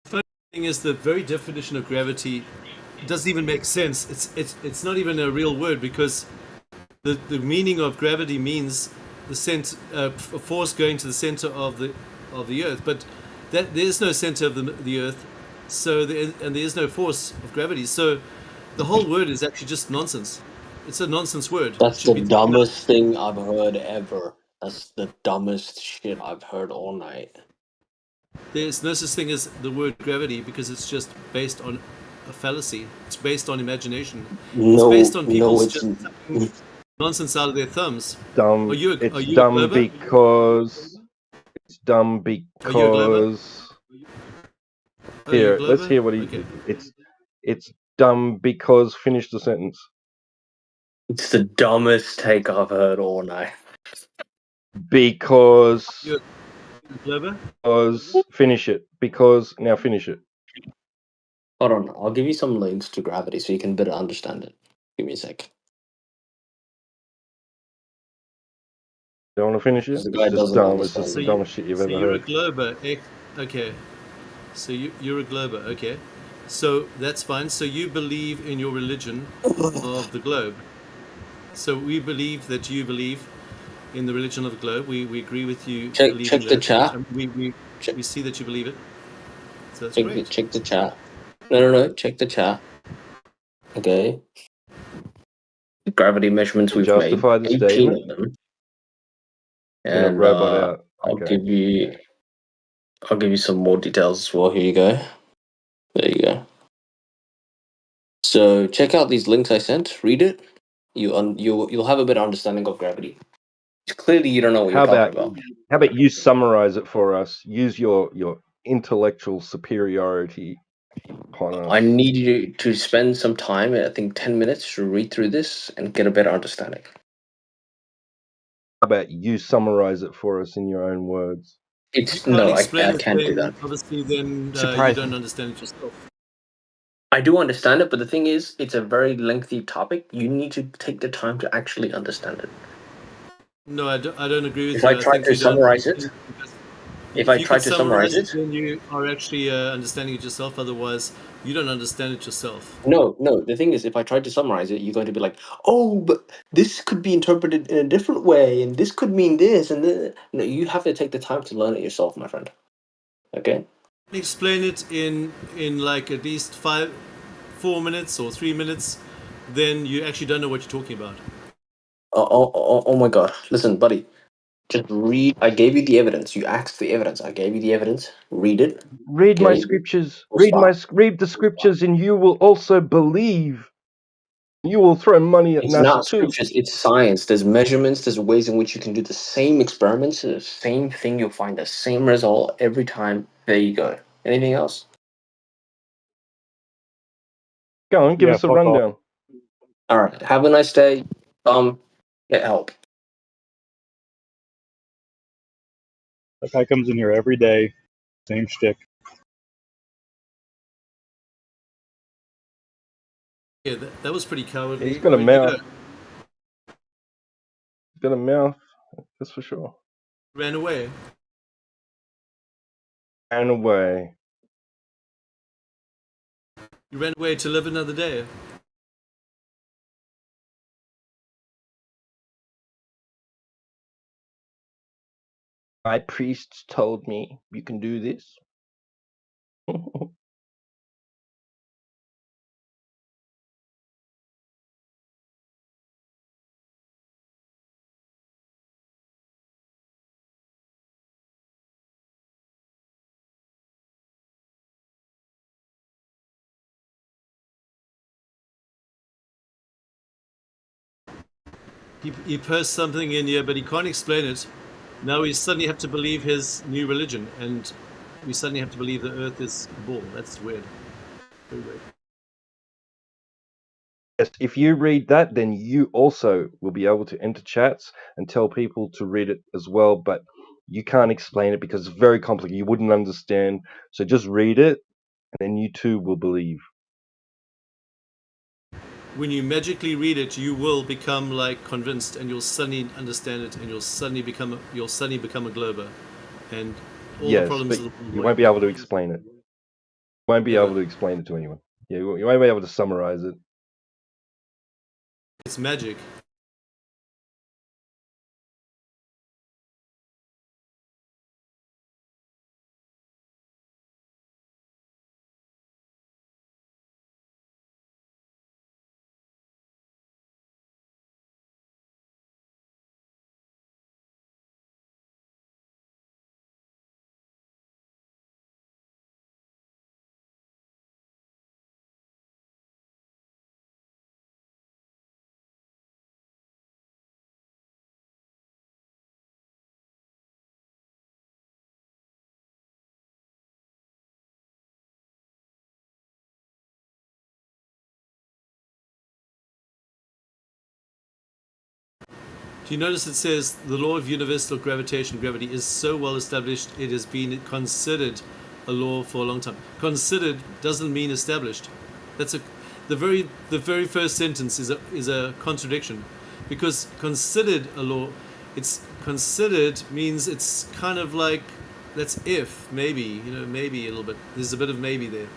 Funny thing is, the very definition of gravity doesn't even make sense. It's not even a real word, because the meaning of gravity means a force going to the center of the earth, but that there is no center of the earth, and there is no force of gravity. So the whole word is actually just nonsense. It's a nonsense word. That's the dumbest thing I've heard ever. That's the dumbest shit I've heard all night. There's no such thing as the word gravity, because it's just based on a fallacy. It's based on imagination. It's based on people just sucking nonsense out of their thumbs. Dumb. Are you a dumb Glover? because it's dumb Are you a Glover? because. Are you a Here, let's Glover? hear what he. Okay. It's dumb because. Finish the sentence. It's the dumbest take I've heard all night. Because. You're a Glover? Because. Finish it. Because. Now finish it. Hold on, I'll give you some links to gravity so you can better understand it. Give me a sec. Don't want to finish it? The guy It's just doesn't dumb. It's understand. just the dumbest shit you've ever you're heard. a Glover. Okay. So you're a Glover. Okay. So that's fine. So you believe in your religion of the globe. So we believe that you believe in the religion of the globe. We agree with you believing check the that. chat. We see that you believe it. So that's Check great. check the chat. No. Check the chat. Okay. The gravity measurements we've Justify made. the 18 statement. of them. Gonna And robot out. I'll Okay. give you some more details as well. Here you go. There you go. So check out these links I sent. Read it. You'll have a better understanding of gravity. Clearly, you don't know what you're talking about. How about you summarize it for us? Use your intellectual superiority upon us. I need you to spend some time, I think 10 minutes, to read through this and get a better understanding. How about you summarize it for us in your own words? If you can't explain it, can't do then that. obviously then you Surprise don't me. understand it yourself. I do understand it, but the thing is, it's a very lengthy topic. You need to take the time to actually understand it. No, I don't agree with If you. I try think to you don't summarize it, understand because if if I you try could to summarize it, then you are actually understanding it yourself. Otherwise, you don't understand it yourself. no. The thing is, if I try to summarize it, you're going to be like, "Oh, but this could be interpreted in a different way, and this could mean this, and then." No, you have to take the time to learn it yourself, my friend. Okay. Explain it in like at least 4 minutes or 3 minutes, then you actually don't know what you're talking about. Oh my God! Listen, buddy. Just read. I gave you the evidence. You asked for the evidence. I gave you the evidence. Read it. Read my Okay? scriptures. Full stop. Read the scriptures, and you will also believe. You will throw money at It's NASA not too. scriptures. It's science. There's measurements. There's ways in which you can do the same experiments. The same thing. You'll find the same result every time. There you go. Anything else? Go on, give us a fuck off. rundown. All right. Have a nice day. Get help. That guy comes in here every day, same shtick. Yeah, that was pretty cowardly. He's got a Where'd you mouth. go? got a mouth, that's for sure. Ran away. Ran away. You ran away to live another day. My priests told me you can do this. He posted something in here, but he can't explain it. Now we suddenly have to believe his new religion, and we suddenly have to believe the Earth is a ball. That's weird. Very weird. Yes, if you read that, then you also will be able to enter chats and tell people to read it as well, but you can't explain it because it's very complicated. You wouldn't understand. So just read it, and then you too will believe. When you magically read it, you will become like convinced, and you'll suddenly understand it, and you'll suddenly become a glober, and all the Yes, problems but of the you world won't be able to explain it. You won't be Never. able to explain it to anyone. Yeah, you won't be able to summarize it. It's magic. Do you notice it says the law of universal gravitation, gravity, is so well established it has been considered a law for a long time. Considered doesn't mean established. That's the very first sentence is a contradiction, because considered a law, it's considered means it's kind of like that's if maybe maybe a little bit. There's a bit of maybe there.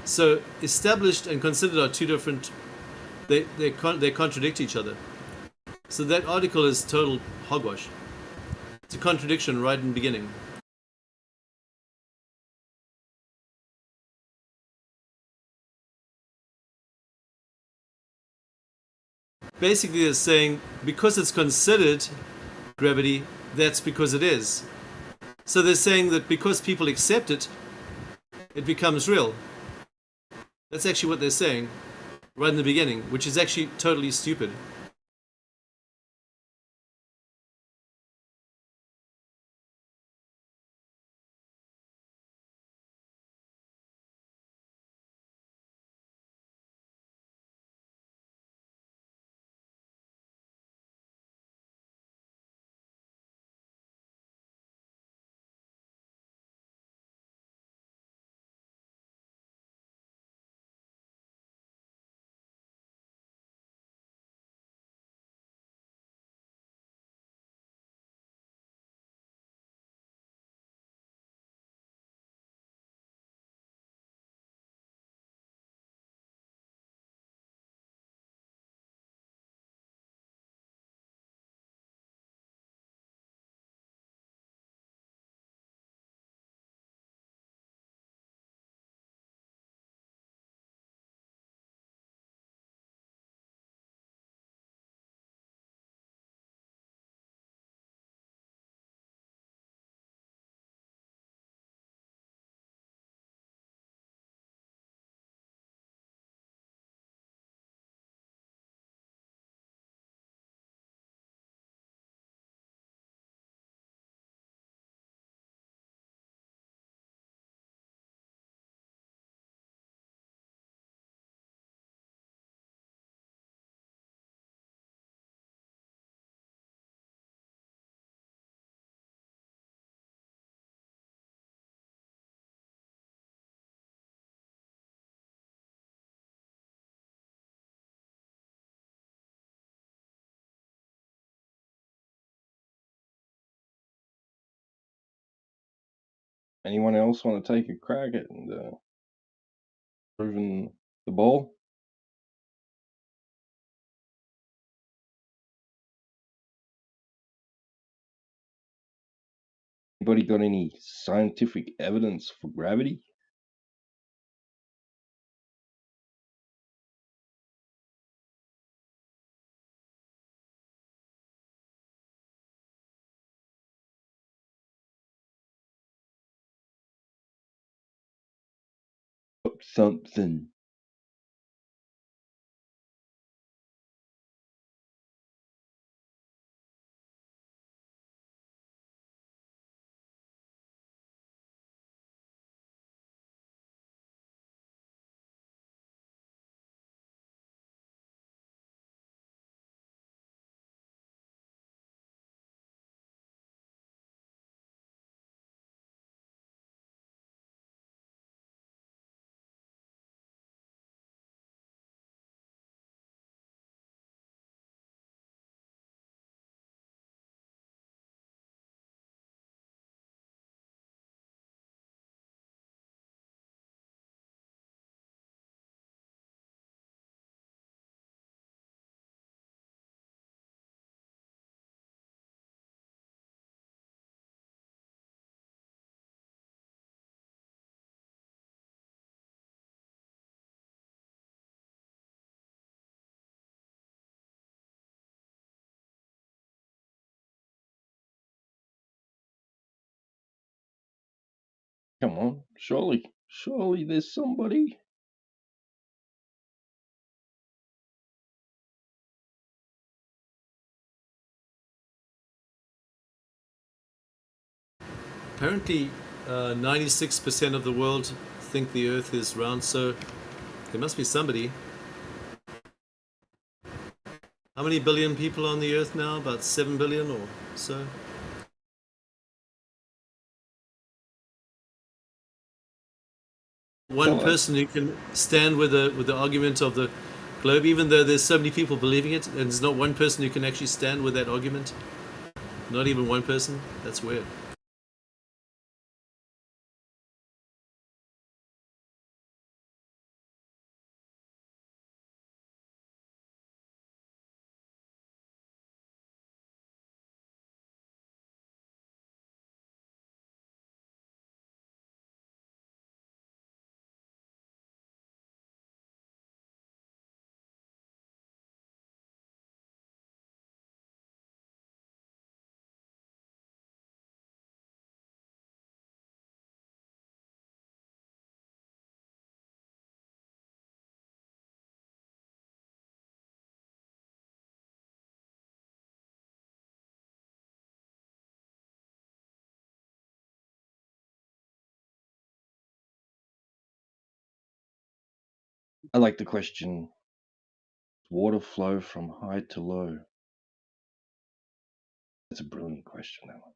So established and considered are two different. They contradict each other. So that article is total hogwash. It's a contradiction right in the beginning. Basically, they're saying because it's considered gravity, that's because it is. So they're saying that because people accept it, it becomes real. That's actually what they're saying right in the beginning, which is actually totally stupid. Anyone else want to take a crack at proving the ball? Anybody got any scientific evidence for gravity? Something. Come on, surely there's somebody. Apparently, 96% of the world think the Earth is round, so there must be somebody. How many billion people on the Earth now? About 7 billion or so? One person who can stand with the argument of the globe, even though there's so many people believing it, and there's not one person who can actually stand with that argument. Not even one person. That's weird. I like the question. Water flow from high to low? That's a brilliant question, that one.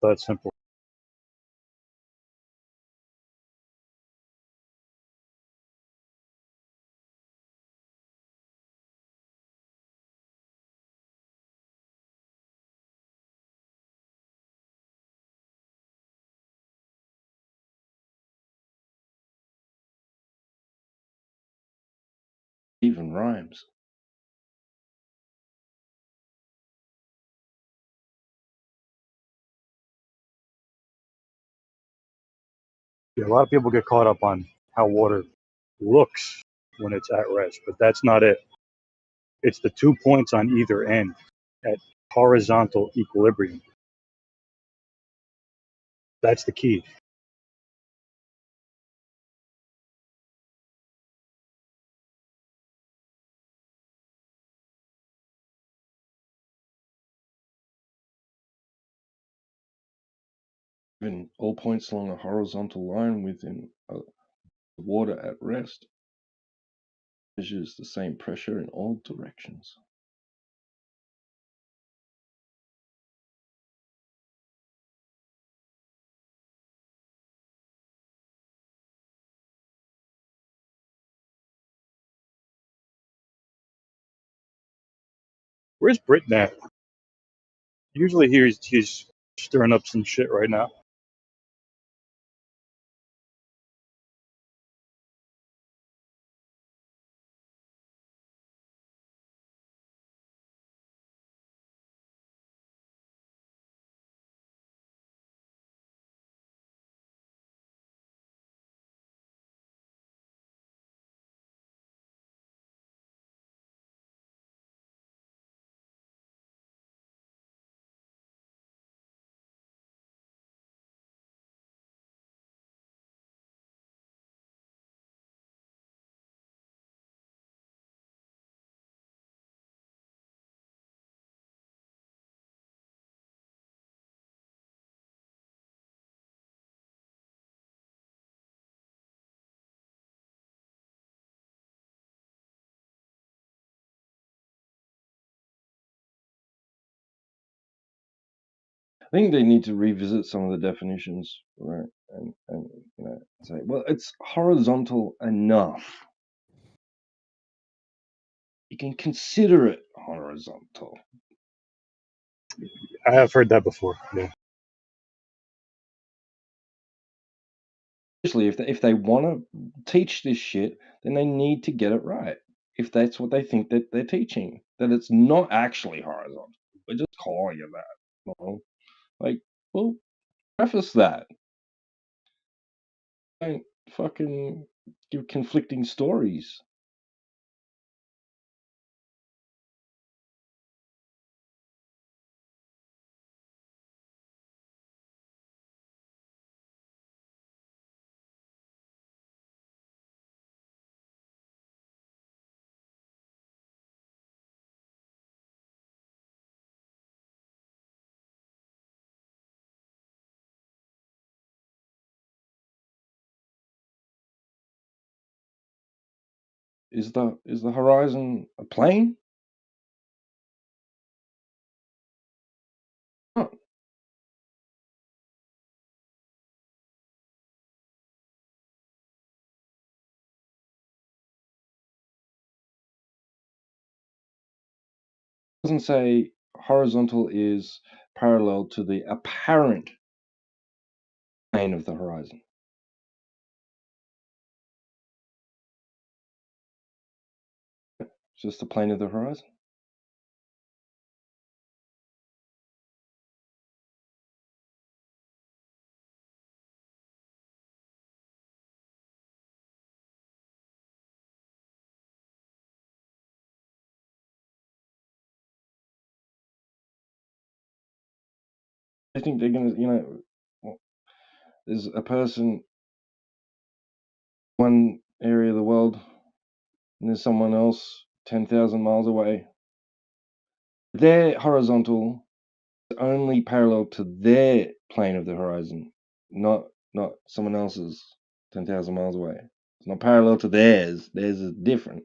That's simple. Even rhymes. Yeah, a lot of people get caught up on how water looks when it's at rest, but that's not it. It's the 2 points on either end at horizontal equilibrium. That's the key. Even all points along a horizontal line within the water at rest measures the same pressure in all directions. Where's Britain at? Usually he's stirring up some shit right now. I think they need to revisit some of the definitions, right? And say, well, it's horizontal enough. You can consider it horizontal. I have heard that before. Yeah. Especially if they want to teach this shit, then they need to get it right. If that's what they think that they're teaching, that it's not actually horizontal, we're just calling it that. You know? Like, well, preface that. Don't fucking give conflicting stories. Is the horizon a plane? No. It doesn't say horizontal is parallel to the apparent plane of the horizon. It's just the plane of the horizon. I think they're gonna, well, there's a person one area of the world, and there's someone else 10,000 miles away. Their horizontal is only parallel to their plane of the horizon, not someone else's 10,000 miles away. It's not parallel to theirs. Theirs is different.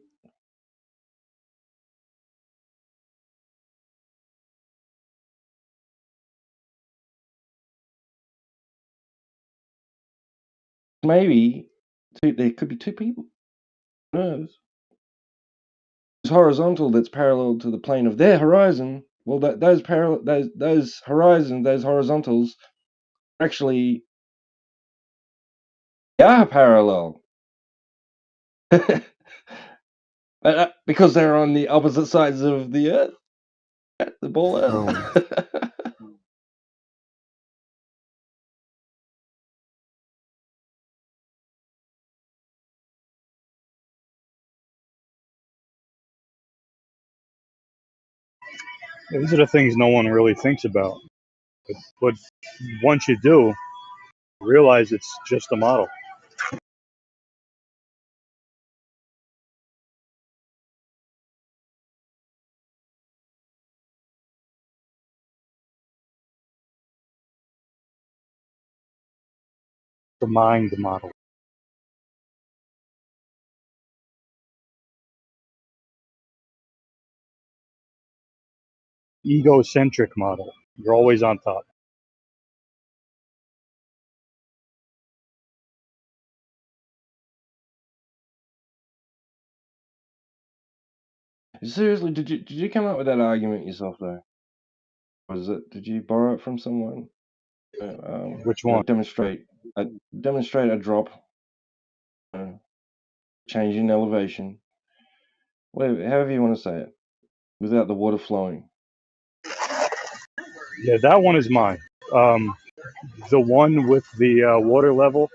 Maybe there could be two people. Who knows? It's horizontal that's parallel to the plane of their horizon. Well, those horizons, those horizontals, actually are parallel because they're on the opposite sides of the Earth, the ball Earth. Yeah, these are the things no one really thinks about. But once you do, realize it's just a model. The mind model. Egocentric model. You're always on top. Seriously, did you come up with that argument yourself though? Did you borrow it from someone? Which one? Demonstrate a drop, change in elevation, whatever, however you want to say it, without the water flowing. Yeah, that one is mine. The one with the water level,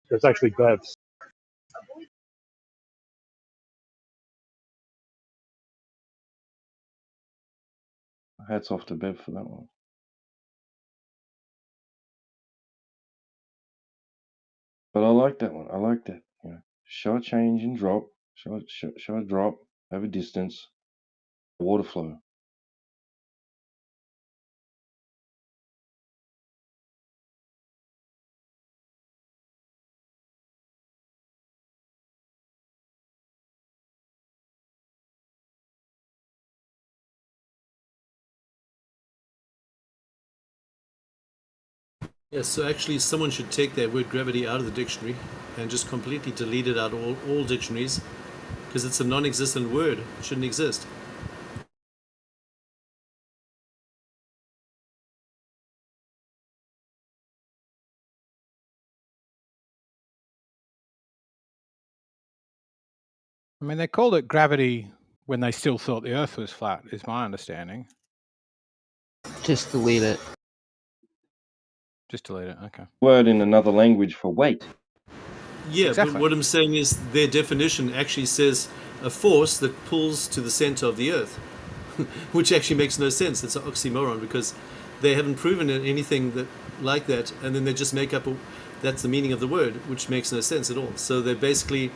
that's actually Bev's. Hats off to Bev for that one. But I like that one. I like that. Yeah. Show a change in drop. Show a drop. Have a distance. Water flow. Yes, so actually someone should take that word gravity out of the dictionary and just completely delete it out of all dictionaries because it's a non-existent word. It shouldn't exist. I mean, they called it gravity when they still thought the Earth was flat, is my understanding. Just delete it. Just delete it, okay. Word in another language for weight. Yeah, Exactly. but what I'm saying is their definition actually says a force that pulls to the center of the Earth, which actually makes no sense. It's an oxymoron because they haven't proven anything that like that, and then they just make up that's the meaning of the word, which makes no sense at all. So they basically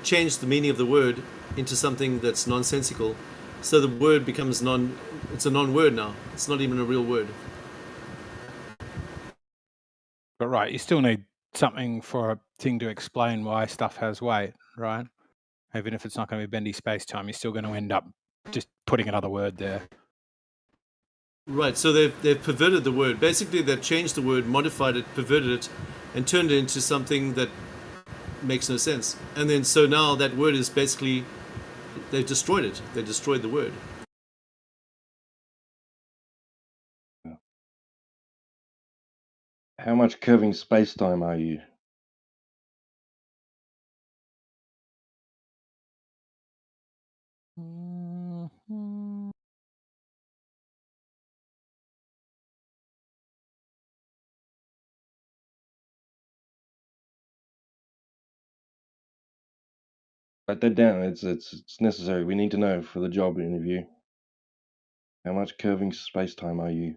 changed the meaning of the word into something that's nonsensical. So the word becomes it's a non-word now. It's not even a real word. But right, you still need something for a thing to explain why stuff has weight, right? Even if it's not going to be bendy space-time, you're still going to end up just putting another word there. Right, so they've perverted the word. Basically, they've changed the word, modified it, perverted it, and turned it into something that makes no sense. And then so now that word is basically, they've destroyed it. They destroyed the word. How much curving space-time are you? Write that down. It's necessary. We need to know for the job interview. How much curving space-time are you?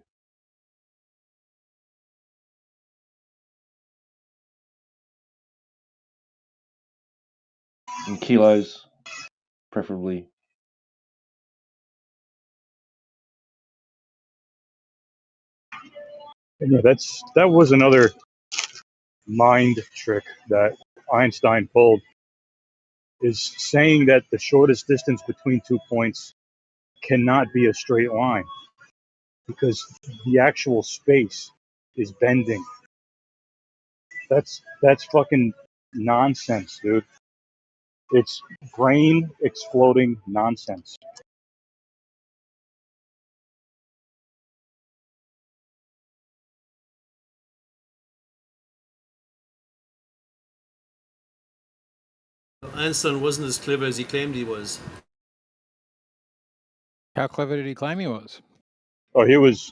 In kilos, preferably. And yeah, that was another mind trick that Einstein pulled, is saying that the shortest distance between 2 points cannot be a straight line because the actual space is bending. That's fucking nonsense, dude. It's brain exploding nonsense. Einstein wasn't as clever as he claimed he was. How clever did he claim he was? Oh, he was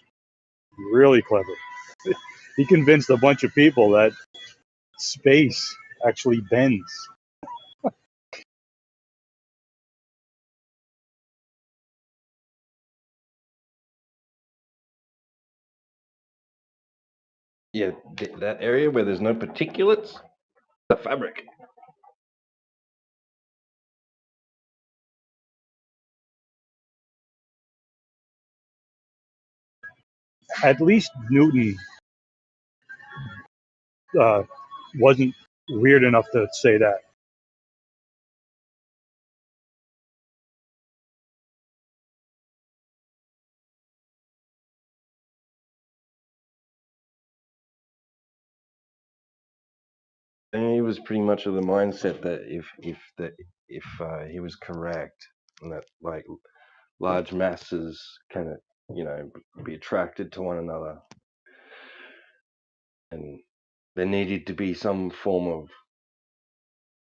really clever. He convinced a bunch of people that space actually bends. Yeah, that area where there's no particulates, the fabric. At least Newton wasn't weird enough to say that. And he was pretty much of the mindset that if he was correct, and that like large masses can, be attracted to one another, and there needed to be some form of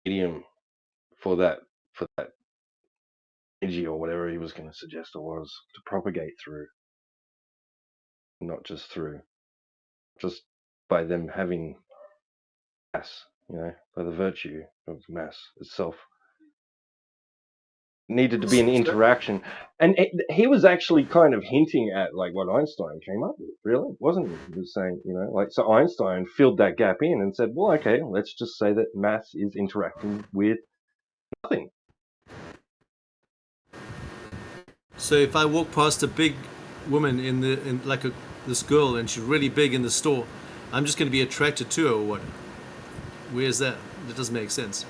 medium for that energy or whatever he was going to suggest it was to propagate through, not just by them having mass, by the virtue of mass itself. Needed to be an interaction, and he was actually kind of hinting at like what Einstein came up with, really, wasn't he? He was saying, so Einstein filled that gap in and said, well, okay, let's just say that mass is interacting with nothing. So if I walk past a big woman this girl, and she's really big in the store, I'm just going to be attracted to her, or what? Where's that? That doesn't make sense.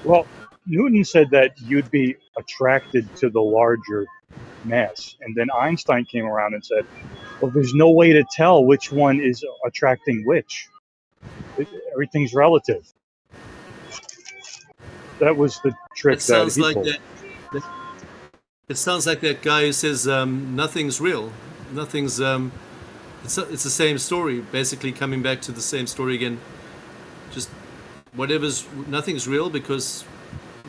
Well, Newton said that you'd be attracted to the larger mass. And then Einstein came around and said, well, there's no way to tell which one is attracting which. Everything's relative. That was the trick It sounds that he like pulled. that. It sounds like that guy who says nothing's real. Nothing's. It's the same story, basically coming back to the same story again. Just nothing's real because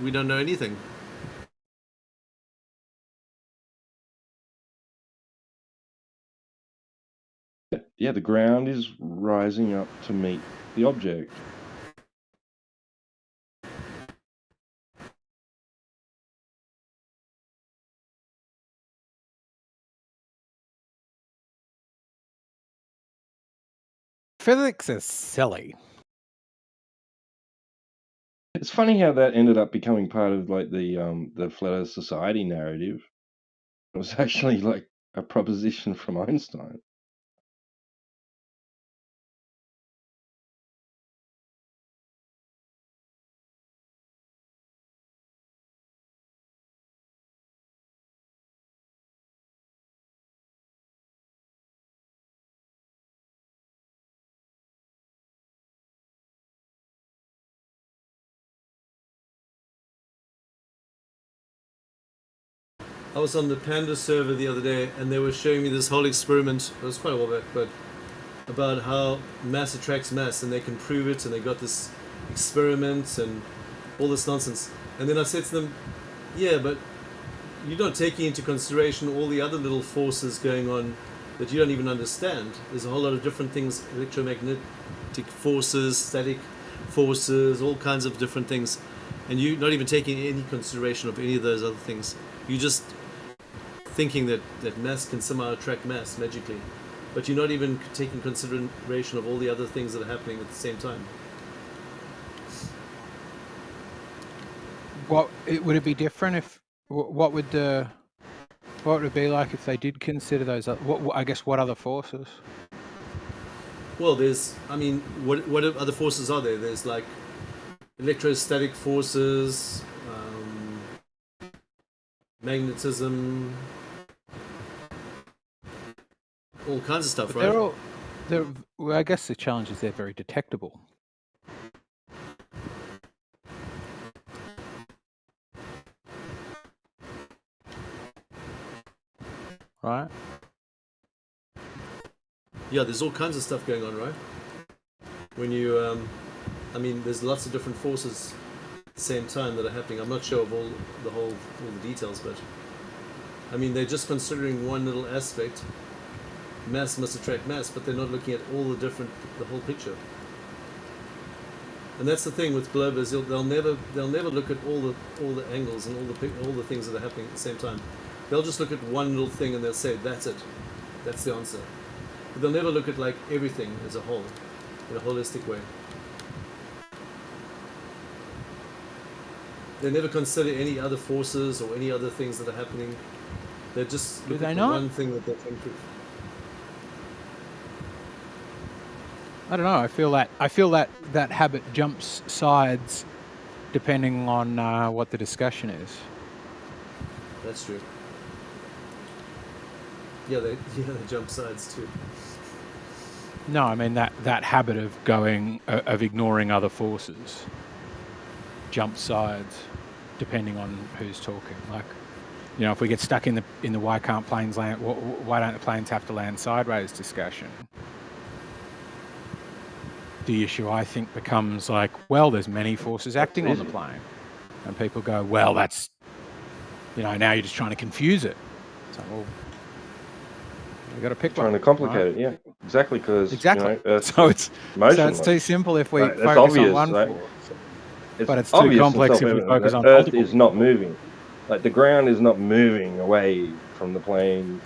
we don't know anything. Yeah, the ground is rising up to meet the object. Physics is silly. It's funny how that ended up becoming part of like the Flat Earth Society narrative. It was actually like a proposition from Einstein. I was on the Panda server the other day, and they were showing me this whole experiment. It was quite a while back, but about how mass attracts mass, and they can prove it, and they got this experiment and all this nonsense. And then I said to them, yeah, but you're not taking into consideration all the other little forces going on that you don't even understand. There's a whole lot of different things, electromagnetic forces, static forces, all kinds of different things. And you're not even taking any consideration of any of those other things. You just thinking that mass can somehow attract mass magically, but you're not even taking consideration of all the other things that are happening at the same time. Would it be different if what would it be like if they did consider those? What other forces? Well, what other forces are there? There's like electrostatic forces, magnetism, all kinds of stuff, right? I guess the challenge is they're very detectable. Right? Yeah, there's all kinds of stuff going on, right? When you, there's lots of different forces at the same time that are happening. I'm not sure of all the details, but they're just considering one little aspect. Mass must attract mass, but they're not looking at the whole picture. And that's the thing with globers; they'll never look at all the angles and all the things that are happening at the same time. They'll just look at one little thing and they'll say, "That's it. That's the answer." But they'll never look at like everything as a whole, in a holistic way. They never consider any other forces or any other things that are happening. They just look at the one thing that they can prove. I don't know. I feel that habit jumps sides depending on what the discussion is. That's true. Yeah, they jump sides too. No, I mean that habit of of ignoring other forces, jump sides, depending on who's talking. Like, you know, if we get stuck in the why can't planes land? Why don't the planes have to land sideways discussion? The issue, I think, becomes like, well, there's many forces acting on the plane, and people go, well, that's, you know, now you're just trying to confuse it. So, well, you got to pick one. Trying to complicate it, yeah, exactly, because exactly. You know, Earth so it's motionless. too simple if we Right, focus obvious, on one right? force, It's but it's too obvious and complex if we self-evident focus that on Earth multiple. is not moving. Like the ground is not moving away from the plane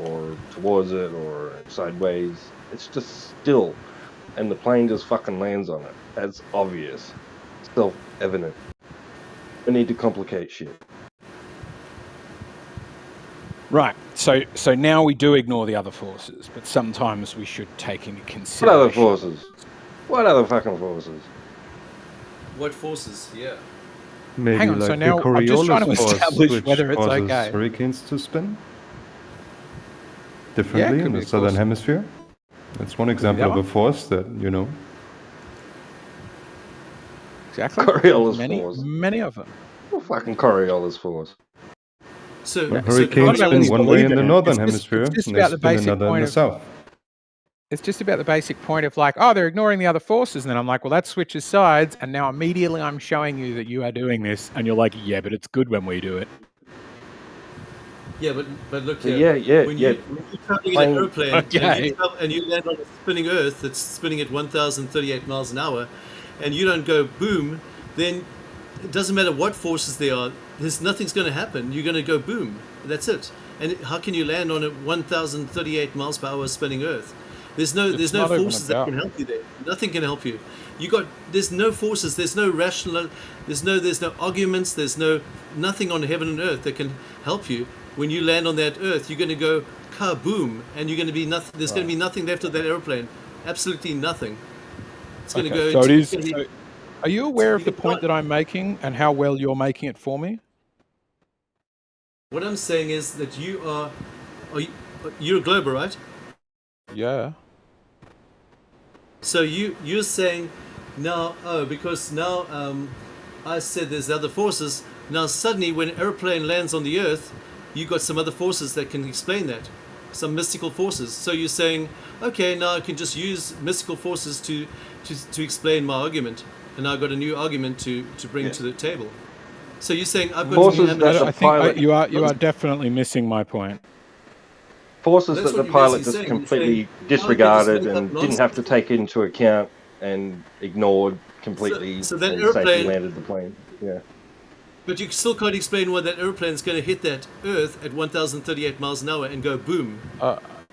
or towards it or sideways. It's just still, and the plane just fucking lands on it. That's obvious, self-evident. We need to complicate shit. Right. So now we do ignore the other forces, but sometimes we should take into What consideration. other forces? What other fucking forces? What forces? Yeah. Maybe Hang on, like so the now I'm just trying to Coriolis force, establish which whether it's causes okay. hurricanes to spin Yeah, differently it could in be the a southern force. hemisphere. That's one Could be example that of a one. force that, you know. Exactly. Coriolis Many, force. many of them. What fucking Coriolis force? So, Well, so hurricanes about whether spin you one way believe in in the it. northern It's hemisphere, just and they about the spin basic another in point the of. south. It's just about the basic point of like, oh, they're ignoring the other forces, and then I'm like, well, that switches sides, and now immediately I'm showing you that you are doing this, and you're like, yeah, but it's good when we do it. yeah, but look But here. yeah. When you're traveling in an Plane. airplane Okay. and you land on a spinning Earth that's spinning at 1,038 miles an hour, and you don't go boom, then it doesn't matter what forces there are. Nothing's going to happen. You're going to go boom. That's it. And how can you land on a 1,038 miles per hour spinning Earth? There's no not even forces that about. can help you there. Nothing can help you. There's no forces. There's no rational. There's no arguments. There's nothing on heaven and earth that can help you. When you land on that Earth, you're going to go kaboom, and you're going to be nothing. There's going to be nothing left of that airplane. Absolutely nothing. It's going to Okay, go. so it is. It's going to be, Are you aware of you the can point that I'm making and how well you're making it for me? What I'm saying is that you're a Glober, right? Yeah. So you're saying now, because now I said there's other forces. Now suddenly, when an airplane lands on the Earth, you got some other forces that can explain that, some mystical forces. So you're saying, okay, now I can just use mystical forces to explain my argument, and I've got a new argument to bring to the table. So you're saying I've got Forces that the I think pilot. you are definitely missing my point. Forces That's that what the you're pilot basically just saying. You're saying, completely "Oh, you just disregarded make up and didn't nonsense." have to take into account and ignored completely So that and safely airplane, landed the plane. Yeah. but you still can't explain why that airplane is going to hit that Earth at 1,038 miles an hour and go boom.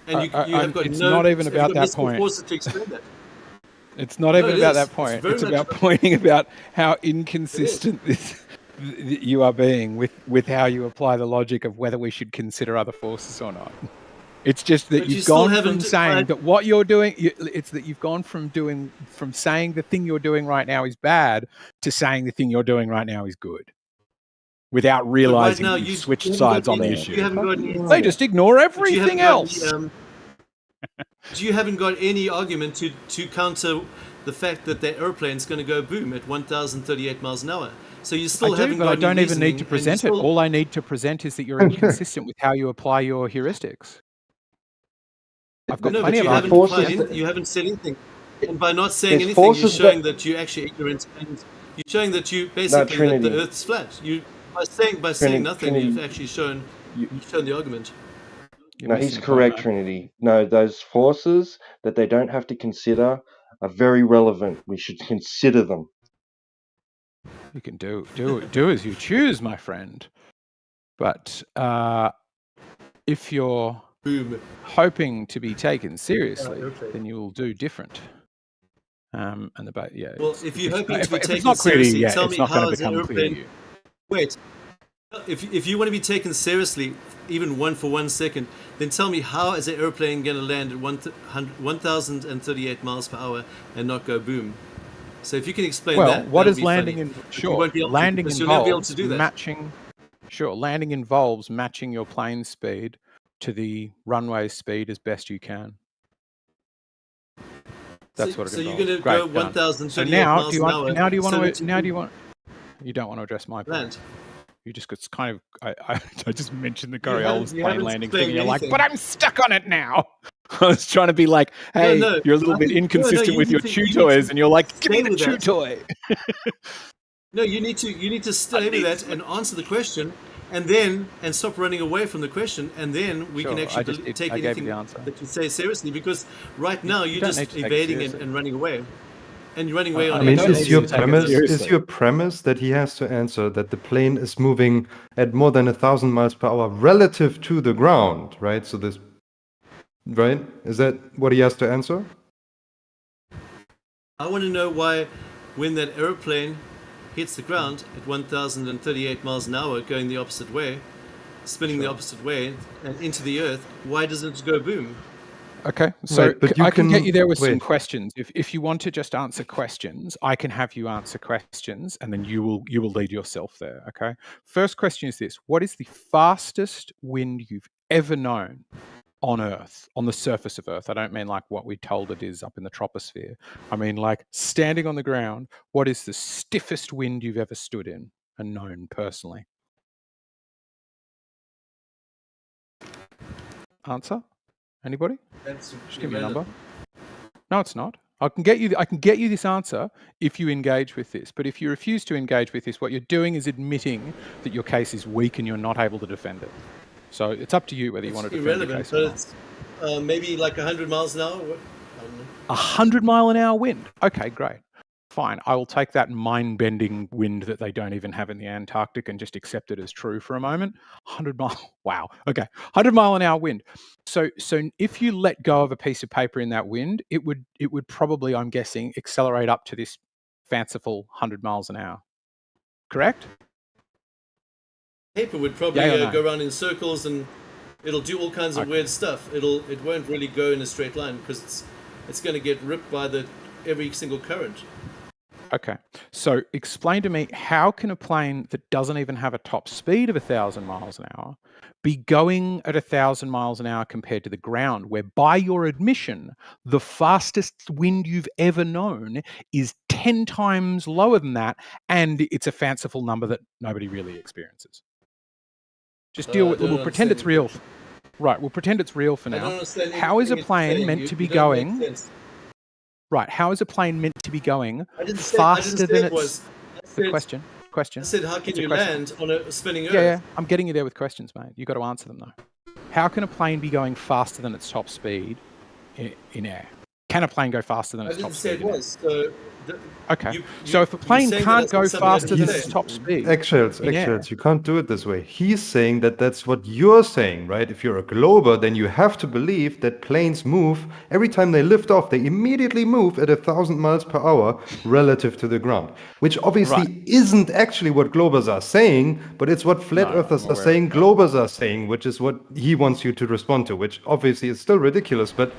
And you have got it's no. not even Have about got that mystical point. forces to explain that. It's not No, even it about is. that It's point. very It's much about about. pointing about how inconsistent you are being with how you apply the logic of whether we should consider other forces or not. It's just that But you you've still gone from haven't saying that what you're doing. It's that you've gone from saying the thing you're doing right now is bad to saying the thing you're doing right now is good, without But right realizing now that you've you switched haven't got sides on the any. issue. You haven't got any. They just ignore But you haven't everything got any. else. But you haven't got any argument to counter the fact that that airplane's going to go boom at 1,038 miles an hour. So you still I do, haven't but got I any don't even need reasoning, to and you present it. still. All I need to present is that you're inconsistent with how you apply your heuristics. I've got No, but plenty of you haven't arguments. applied anything. You haven't said anything. And by not saying There's anything, you're forces showing that that you're actually ignorant, and you're showing that you no basically that the Trinity. Earth's flat. You by saying nothing, you've Trinity. actually shown the argument. You're No, he's missing the point, correct, mate. Trinity. No, those forces that they don't have to consider are very relevant. We should consider them. You can do as you choose, my friend. But if you're Boom. hoping to be taken seriously, then you will do different. And Well, if you're hoping to be if it's taken not clear to you seriously, yet, tell it's me not going how to is an become clear to airplane. you. Wait, if you want to be taken seriously, even for 1 second, then tell me how is an airplane going to land at 1,038 miles per hour and not go boom? So if you can explain Well, that, what that'll is be landing funny. in? But you Sure, won't be able to, landing because you'll never be able to involves do that. matching. Sure, landing involves matching your plane speed to the runway speed as best you can. That's what it So you're involves. going to Great, go done. So 1,038 now, miles do you an want? hour? Now, do you want to? 17 Now, do you want? You don't want to address my point. land. You just got kind of. I just mentioned the You Coriolis plane haven't landing thing, and explained you're like, anything. "But I'm stuck on it now." I was trying to be like, "Hey, No, you're a little I bit think- inconsistent you with your need chew you need toys," to and you're like, "Give me stay the with chew that. toy." No, you need to stay with that and answer the question, and stop running away from the question, and then we can Sure, I actually just take I gave you anything the answer. that you say seriously. Because right now You you're don't need just to take it evading seriously. and running away, and you're running away on I mean, answers. is your premise that he has to answer that the plane is moving at more than 1,000 miles per hour relative to the ground, right? So this, right? Is that what he has to answer? I want to know why, when that aeroplane hits the ground at 1,038 miles an hour, going the opposite way, spinning the opposite way and into the earth, why doesn't it go boom? Okay, so Right, but you I can get you there with some wait. questions. If you want to just answer questions, I can have you answer questions, and then you will lead yourself there. Okay. First question is this: what is the fastest wind you've ever known on Earth, on the surface of Earth? I don't mean like what we're told it is up in the troposphere. I mean like standing on the ground. What is the stiffest wind you've ever stood in and known personally? Answer? Anybody? That's Just give me a irrelevant. number. No, it's not. I can get you this answer if you engage with this. But if you refuse to engage with this, what you're doing is admitting that your case is weak and you're not able to defend it. So it's up to you whether you want to defend your Irrelevant, case but or not. it's maybe like 100 miles an hour. 100 mile an hour wind. Okay, great. Fine. I will take that mind-bending wind that they don't even have in the Antarctic and just accept it as true for a moment. 100 mile. Wow. Okay. 100 mile an hour wind. So if you let go of a piece of paper in that wind, it would probably, I'm guessing, accelerate up to this fanciful 100 miles an hour. Correct? Paper would probably Yeah or no? go around in circles, and it'll do all kinds of weird stuff. It won't really go in a straight line because it's going to get ripped by every single current. Okay. So explain to me, how can a plane that doesn't even have a top speed of 1,000 miles an hour be going at 1,000 miles an hour compared to the ground, where by your admission, the fastest wind you've ever known is 10 times lower than that, and it's a fanciful number that nobody really experiences? Just deal with it. We'll pretend it's real. Right. We'll pretend it's real for I don't now. understand How is a anything you're plane saying. meant to be You don't make going? sense. Right. How is a plane meant to be going I didn't say faster than it was. the question? I said, how can It's a you question. land on a spinning Earth? Yeah, I'm getting you there with questions, mate. You've got to answer them, though. How can a plane be going faster than its top speed in air? Can a plane go faster than I its top didn't say speed? it was. So Okay. So if a plane can't go faster than its top speed, Eggshells, in air, you can't do it this way. He's saying that that's what you're saying, right? If you're a glober, then you have to believe that planes move every time they lift off. They immediately move at 1,000 miles per hour relative to the ground, which obviously isn't actually what globers are saying, but it's what flat earthers are saying. Globers are saying, which is what he wants you to respond to, which obviously is still ridiculous, but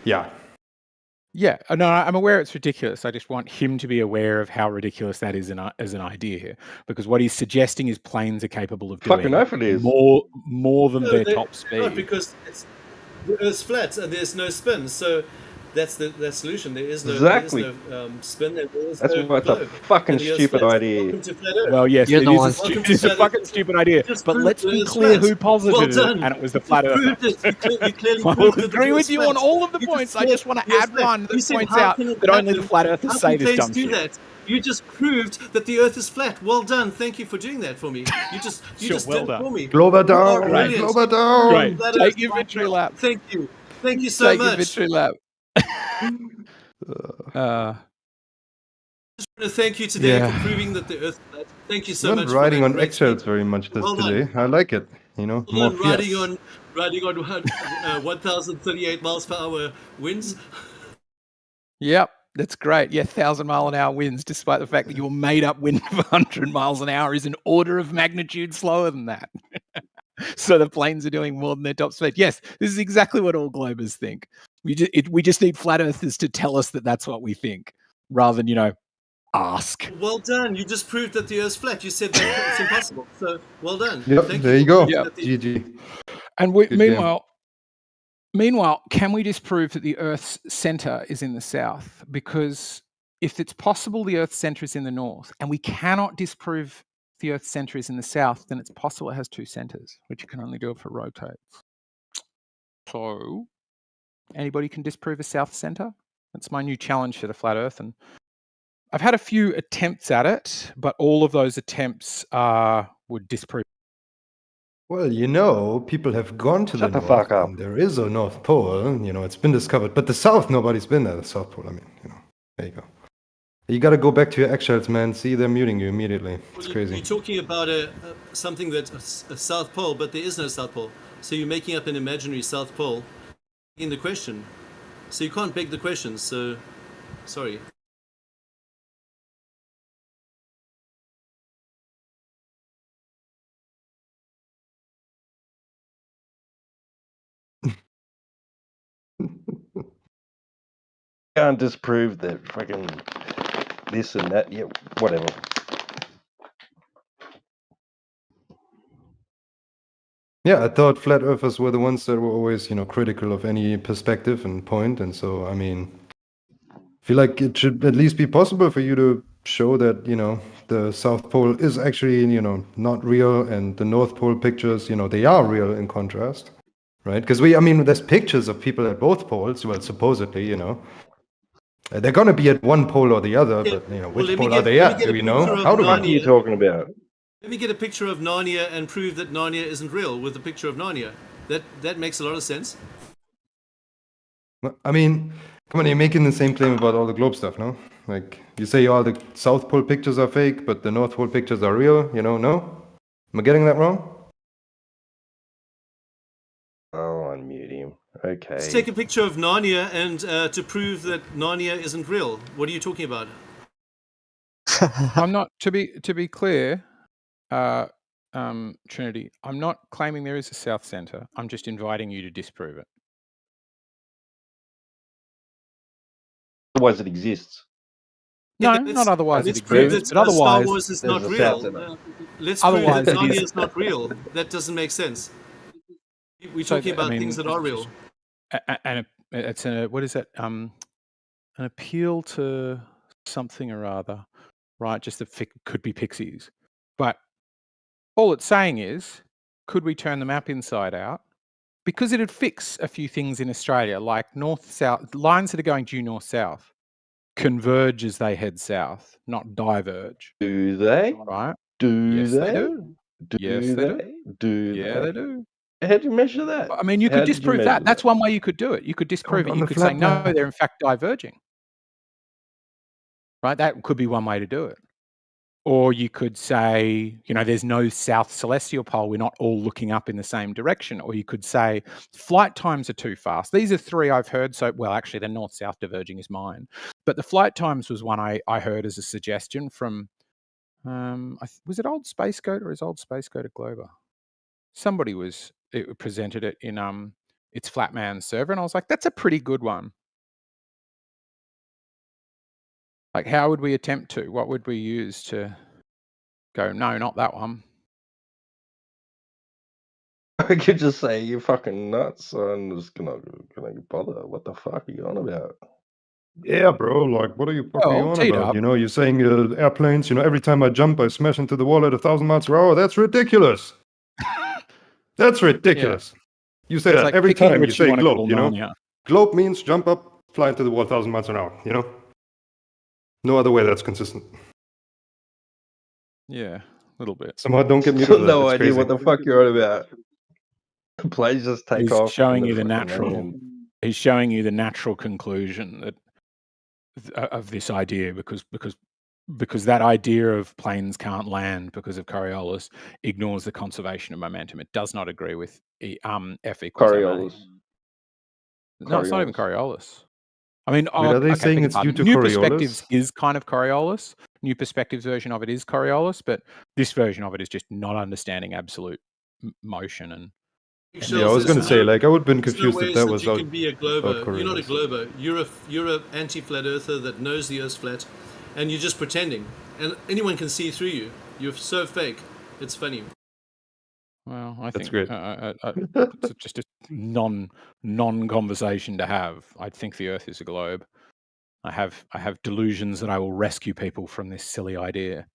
yeah. Yeah, no, I'm aware it's ridiculous. I just want him to be aware of how ridiculous that is as an idea, because what he's suggesting is planes are capable of doing more than their top speed. Not, because the Earth's flat and there's no spin. So that's the solution. There is no spin. And there is That's no why it's a globe. fucking And the Earth's stupid flat. idea. Welcome to flat Earth. Well, yes, You're it the is, one it is a fucking stupid idea. But let's be clear who posited it, and it was the flat earther. You clearly I will proved that agree the with Earth's you flat. on all of the You points. just I just said want to the Earth's add flat. one You that said, points how out can it that only the happen? flat earthers How say can this planes dumb do shit. that? You just proved that the Earth is flat. Well done. Thank you for doing that for me. You just Sure, did well it done. for me. Glober You are down, brilliant. Glober down. Great. Flat Take Earth. your victory lap. Thank you. Thank you so Take your much. victory lap. I just want to thank you today Yeah. for proving that the Earth is flat. Thank you so You're much not for riding that on great eggshells speech. very much Well done. today. I like it. Well More done, fierce. riding on 1,038 miles per hour winds. Yep, that's great. Yeah, 1,000 mile an hour winds, despite the fact that your made up wind of 100 miles an hour is an order of magnitude slower than that. So the planes are doing more than their top speed. Yes, this is exactly what all globers think. We just need flat earthers to tell us that that's what we think, rather than, ask. Well done. You just proved that the Earth's flat. You said that it's impossible. So well done. Yep, Thank there you you for go. proving that the GG. And Good game. meanwhile, Meanwhile, can we disprove that the Earth's center is in the south? Because if it's possible the Earth's center is in the north, and we cannot disprove the Earth's center is in the south, then it's possible it has two centers, which you can only do if it rotates. So, anybody can disprove a south center? That's my new challenge for the flat Earth, and I've had a few attempts at it, but all of those attempts would disprove. Well, you know, people have gone to Shut the the North, fuck up. and there is a North Pole. You know, it's been discovered. But the South, nobody's been there. The South Pole, I mean, you know, there you go. You got to go back to your eggshells, man. See, they're muting you immediately. It's crazy. You're talking about something that a South Pole, but there is no South Pole. So you're making up an imaginary South Pole in the question. So you can't beg the question. So, sorry. Can't disprove that fucking this and that. Yeah, whatever. Yeah, I thought flat earthers were the ones that were always, you know, critical of any perspective and point. And so, I mean, I feel like it should at least be possible for you to show that, you know, the South Pole is actually, you know, not real, and the North Pole pictures, you know, they are real in contrast, right? Because I mean, there's pictures of people at both poles, well, supposedly, you know. They're going to be at one pole or the other, but, you know, which pole are they at? Do we know? How do we know? What are you talking about? Let me get a picture of Narnia and prove that Narnia isn't real with a picture of Narnia. That makes a lot of sense. I mean, come on, you're making the same claim about all the globe stuff, no? Like, you say all the South Pole pictures are fake, but the North Pole pictures are real, you know, no? Am I getting that wrong? Oh, unmute him. Okay. Let's take a picture of Narnia and to prove that Narnia isn't real. What are you talking about? I'm not, to be clear, Trinity, I'm not claiming there is a South Center. I'm just inviting you to disprove it. Otherwise, it exists. No, not otherwise it Let's prove exists, that but otherwise... Star Wars is there's not a real. South Center. Let's prove Otherwise that it Narnia is- is not real. That doesn't make sense. We're So, talking I about mean, things that are real. And it's a, what is that? An appeal to something or other, right? Just that could be pixies. But all it's saying is, could we turn the map inside out? Because it'd fix a few things in Australia, like north-south, lines that are going due north-south converge as they head south, not diverge. Do they? Right? Do Yes, they? they do. Yes, they do. Do Yeah, they do. How do you measure that? I mean, you How could did you disprove measure that. That's one way you could do it. You could disprove it. on You the could say, flat no, map. they're in fact diverging. Right? That could be one way to do it. Or you could say, you know, there's no south celestial pole. We're not all looking up in the same direction. Or you could say flight times are too fast. These are three I've heard. So, well, actually, the north-south diverging is mine. But the flight times was one I heard as a suggestion from, was it Old Space Goat or is Old Space Goat a Glober? Somebody presented it in its Flatman server, and I was like, that's a pretty good one. Like, how would we attempt to? What would we use to go, no, not that one? I could just say, you're fucking nuts, so I'm just gonna bother. What the fuck are you on about? Yeah, bro, like, what are you fucking Well, on teed about? up. You know, you're saying airplanes, you know, every time I jump, I smash into the wall at 1,000 miles per hour. That's ridiculous. That's ridiculous. You say It's that like every picking time you which you say wanna globe, call you know? Narnia. Globe means jump up, fly into the wall 1,000 miles an hour, you know? No other way that's consistent. Yeah, a little bit. Somehow don't get muted for that. No It's idea crazy. what the fuck you're on about. Planes just take He's off. showing and you the fucking natural. land. He's showing you the natural conclusion that of this idea because that idea of planes can't land because of Coriolis ignores the conservation of momentum. It does not agree with F equals Coriolis. MA. No, it's not even Coriolis. I mean, Wait, are they saying beg your it's due pardon. to New Coriolis? Perspectives is kind of Coriolis. New Perspectives version of it is Coriolis, but this version of it is just not understanding absolute motion and. Yeah, I was going to say, like, I would have been There's confused no if ways that that was you out. can be a glober. out You're not a Coriolis. glober. You're a anti-flat earther that knows the Earth's flat, and you're just pretending. And anyone can see through you. You're so fake. It's funny. Well, I That's think great. it's just a non-conversation to have. I think the Earth is a globe. I have delusions that I will rescue people from this silly idea.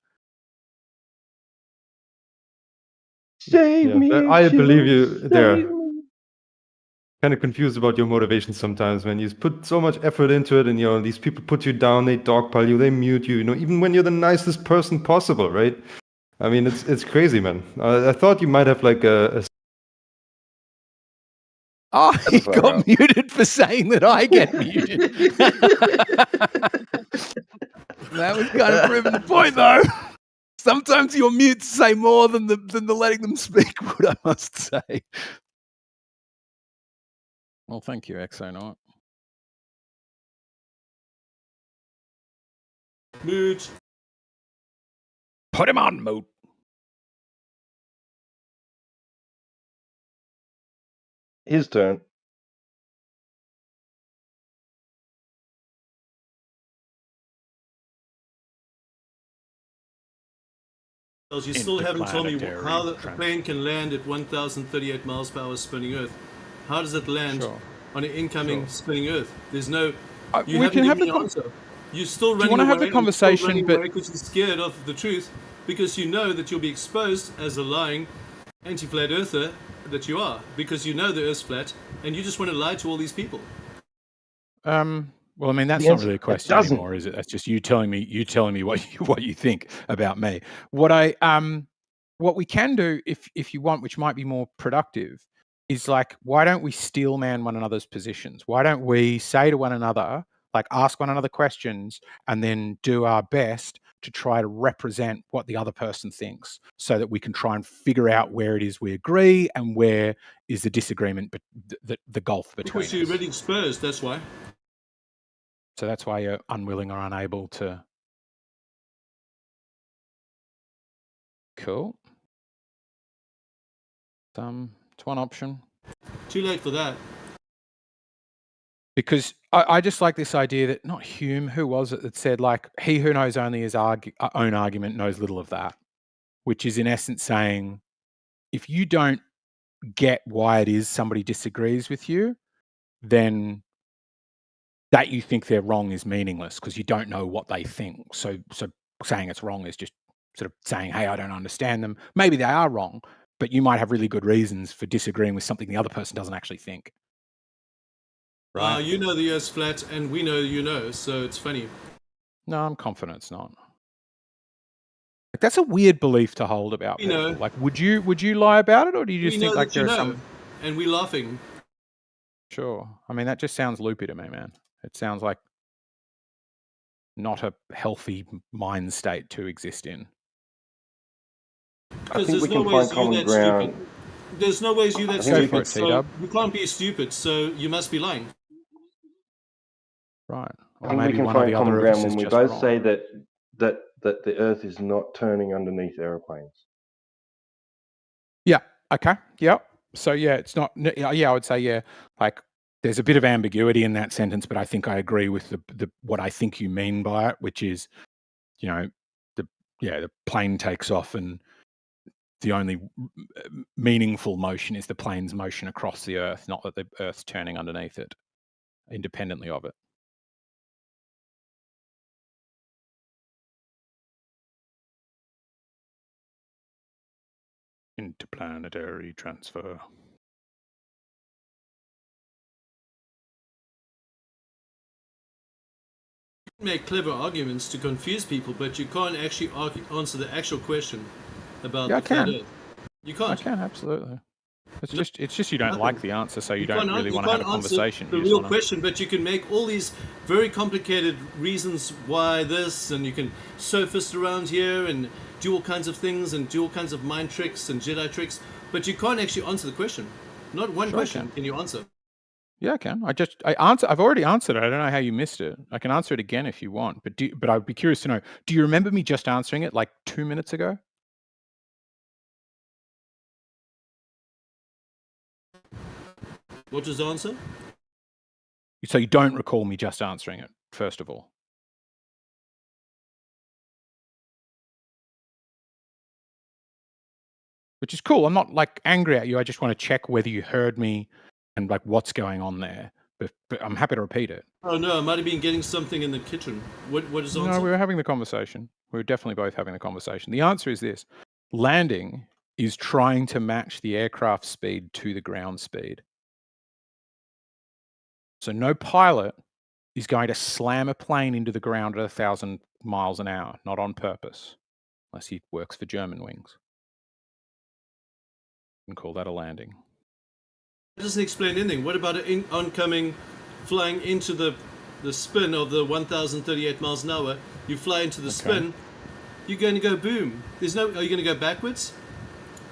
Save Yeah, me, I believe children, you there. save me. Kind of confused about your motivation sometimes, man. You put so much effort into it, and these people put you down, they dogpile you, they mute you. Even when you're the nicest person possible, right? I mean, it's crazy, man. I thought you might have like a Oh, he far got out. muted for saying that I get muted. That was kind of proving the point, though. Sometimes your mutes say more than the letting them speak would, I must say. Well, thank you, Exonaut. Mute. Put him on mute. His turn. You still haven't told me Interplanetary how the plane can land at 1,038 miles per hour spinning Earth. How does it land on an incoming spinning Earth? There's no. You We haven't can have given the me an answer. You're still Do you running want to have away. the conversation, but because you're scared of the truth, because you know that you'll be exposed as a lying anti-flat earther that you are, because you know the Earth's flat, and you just want to lie to all these people. Well, I mean, that's The not answer- really a it question doesn't. anymore, is it? That's just you telling me what you think about me. What we can do, if you want, which might be more productive, is like, why don't we steel man one another's positions? Why don't we say to one another, like, ask one another questions, and then do our best to try to represent what the other person thinks, so that we can try and figure out where it is we agree and where is the disagreement, but the gulf between Because you're us. already exposed, that's why. So that's why you're unwilling or unable to. Cool. It's one option. Too late for that. Because I just like this idea that, not Hume, who was it that said, like, he who knows only his own argument knows little of that, which is in essence saying, if you don't get why it is somebody disagrees with you, then that you think they're wrong is meaningless because you don't know what they think. So saying it's wrong is just sort of saying, hey, I don't understand them. Maybe they are wrong, but you might have really good reasons for disagreeing with something the other person doesn't actually think. Right? You know the Earth's flat, and we know you know, so it's funny. No, I'm confident it's not. Like, that's a weird belief to hold about We people. know. Like, would you lie about it, or do you We just know think like that you there are know, some? and we're laughing. Sure. I mean, that just sounds loopy to me, man. It sounds like not a healthy mind state to exist in. I Because think we there's no can ways find you common that ground. stupid. There's no ways you that think we stupid. can- So you can't be stupid. So you must be lying. Right. I Or think we maybe can one or find the common other of ground us when is we just both wrong. say that the Earth is not turning underneath aeroplanes. Yeah. Okay. Yep. So yeah, it's not. Yeah, I would say yeah. Like, there's a bit of ambiguity in that sentence, but I think I agree with the what I think you mean by it, which is, the plane takes off and the only meaningful motion is the plane's motion across the Earth, not that the Earth's turning underneath it, independently of it. Interplanetary transfer. Make clever arguments to confuse people, but you can't actually answer the actual question about Yeah, I the flat can. Earth. You can't. I can, absolutely. It's just you don't Nothing. like the answer, so you don't really you want to have a can't answer conversation. the You just real want to. question, but you can make all these very complicated reasons why this, and you can sophist around here and do all kinds of things and do all kinds of mind tricks and Jedi tricks, but you can't actually answer the question. Not one Sure I question can. can you answer. Yeah, I can. I've already answered it. I don't know how you missed it. I can answer it again if you want, but I'd be curious to know, do you remember me just answering it like 2 minutes ago? What was the answer? So you don't recall me just answering it, first of all. which is cool. I'm not like angry at you. I just want to check whether you heard me and like what's going on there. But I'm happy to repeat it. Oh no, I might have been getting something in the kitchen. What is the No, answer? we were having the conversation. We were definitely both having the conversation. The answer is this: landing is trying to match the aircraft speed to the ground speed. So no pilot is going to slam a plane into the ground at 1,000 miles an hour, not on purpose, unless he works for German wings. You can call that a landing. That doesn't explain anything. What about an oncoming, flying into the spin of the 1,038 miles an hour? You fly into the spin, you're going to go boom. Are you going to go backwards?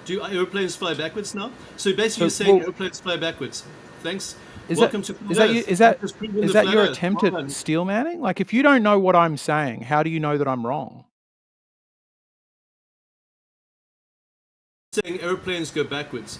Do airplanes fly backwards now? So basically, you're saying airplanes fly backwards. Thanks. Is Welcome that, to is that, Earth. is that, Just proven is the that flat your Earth. attempt Well at done. steel manning? Like, if you don't know what I'm saying, how do you know that I'm wrong? Saying airplanes go backwards.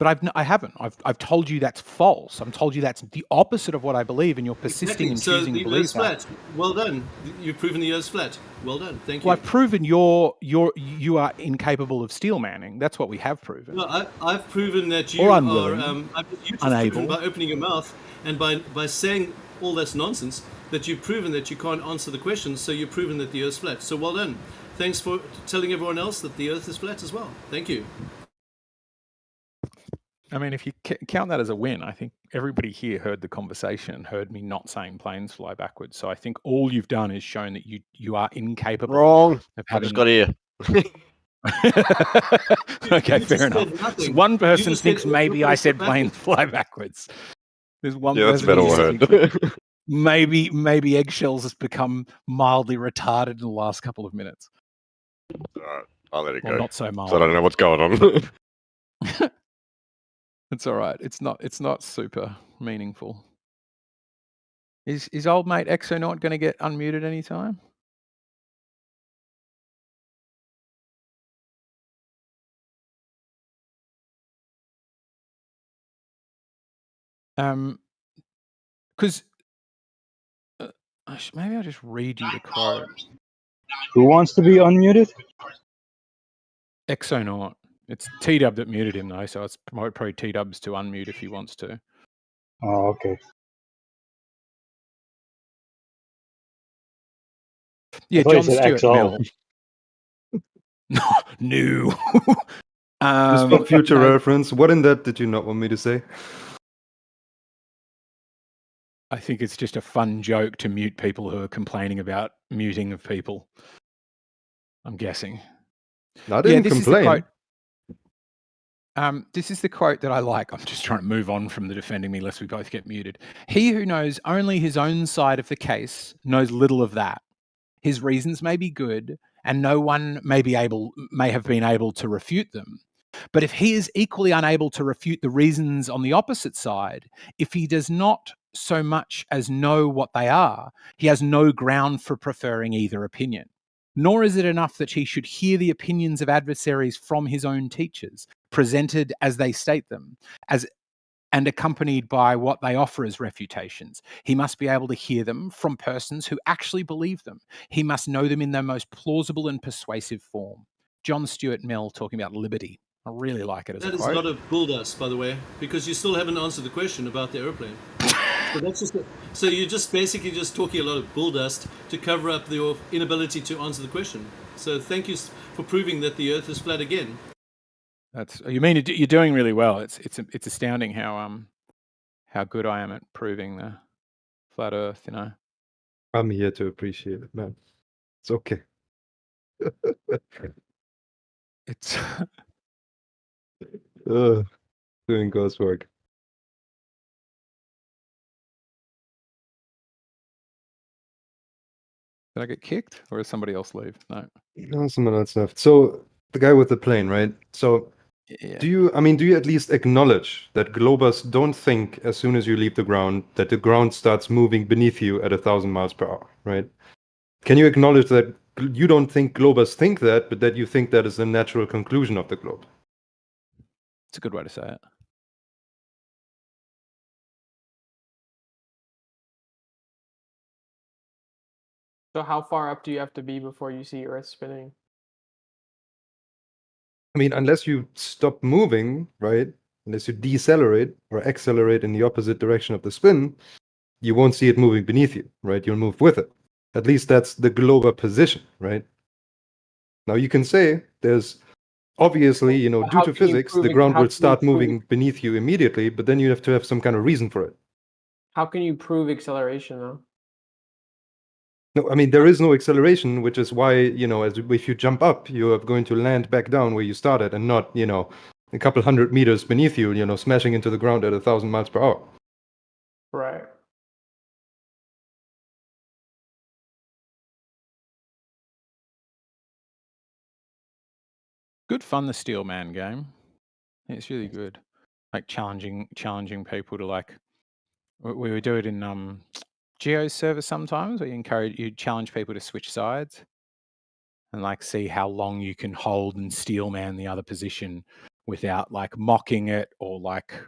But I haven't. I've told you that's false. I'm told you that's the opposite of what I believe, and you're persisting in So choosing to the believe Earth's that. flat. Well done. You've proven the Earth's flat. Well done. Thank you. Well, I've proven you are incapable of steel manning. That's what we have proven. No, I've proven that you Or are. unwilling, You've just unable. proven by opening your mouth and by saying all that's nonsense that you've proven that you can't answer the questions. So you've proven that the Earth's flat. So well done. Thanks for telling everyone else that the Earth is flat as well. Thank you. I mean, if you count that as a win, I think everybody here heard the conversation and heard me not saying planes fly backwards. So I think all you've done is shown that you are incapable. Wrong. Of I having... just got here. Okay, You fair just enough. said nothing. So one You person just thinks said maybe I airplanes go said planes backwards. fly backwards. There's one Yeah, that's person better here word. that thinks maybe eggshells has become mildly retarded in the last couple of minutes. All right, I'll let it Well, go. not so mild. So I don't know what's going on. It's all right. It's not super meaningful. Is old mate Exonaut going to get unmuted anytime? Because maybe I'll just read you the quote. Who wants to be unmuted? Exonaut. It's T-Dub that muted him though, so it's probably T-Dub's to unmute if he wants to. Oh, okay. Yeah, I thought you John said Stuart XO. Mill. No. Just for future reference, what in that did you not want me to say? I think it's just a fun joke to mute people who are complaining about muting of people. I'm guessing. I didn't complain. This is the quote that I like. I'm just trying to move on from the defending me lest we both get muted. He who knows only his own side of the case knows little of that. His reasons may be good, and no one may have been able to refute them. But if he is equally unable to refute the reasons on the opposite side, if he does not so much as know what they are, he has no ground for preferring either opinion. Nor is it enough that he should hear the opinions of adversaries from his own teachers, presented as they state them, and accompanied by what they offer as refutations. He must be able to hear them from persons who actually believe them. He must know them in their most plausible and persuasive form. John Stuart Mill talking about liberty. I really like it as a That is quote. a lot of bull dust, by the way, because you still haven't answered the question about the airplane. So that's just so you're just basically just talking a lot of bull dust to cover up your inability to answer the question. So thank you for proving that the Earth is flat again. You're doing really well. It's astounding how good I am at proving the flat Earth. You know. I'm here to appreciate it, man. It's okay. It's doing ghost work. Did I get kicked, or did somebody else leave? No, someone else left. So the guy with the plane, right? So yeah. do you at least acknowledge that globers don't think as soon as you leave the ground that the ground starts moving beneath you at 1,000 miles per hour, right? Can you acknowledge that you don't think globers think that, but that you think that is the natural conclusion of the globe? It's a good way to say it. So how far up do you have to be before you see Earth spinning? I mean, unless you stop moving, right? Unless you decelerate or accelerate in the opposite direction of the spin, you won't see it moving beneath you, right? You'll move with it. At least that's the global position, right? Now you can say there's obviously, you know, But due how to can you physics, prove the it? ground How will can you start prove moving beneath you immediately, but then you have to have some kind of reason for it. How can you prove acceleration though? No, I mean, there is no acceleration, which is why, you know, if you jump up, you are going to land back down where you started and not, you know, a couple hundred meters beneath you, you know, smashing into the ground at 1,000 miles per hour. Right. Good fun, the Steel Man game. It's really good. Like challenging people to like. We would do it in Geo's server sometimes, where you challenge people to switch sides, and like see how long you can hold and steel man the other position without like mocking it or like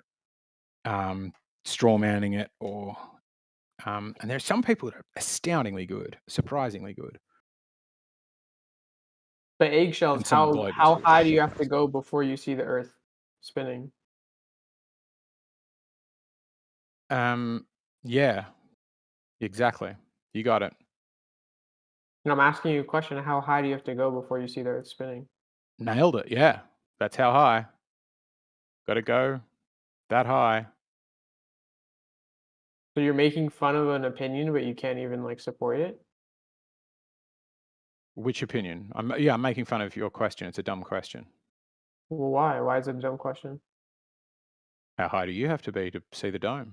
straw manning it or and there's some people that are astoundingly good, surprisingly good. But eggshells, And some how high do you have to go before you see the Earth spinning? Yeah, exactly. You got it. And I'm asking you a question: how high do you have to go before you see the Earth spinning? Nailed it. Yeah, that's how high. Got to go that high. So you're making fun of an opinion, but you can't even like support it. Which opinion? I'm making fun of your question. It's a dumb question. Well, why? Why is it a dumb question? How high do you have to be to see the dome?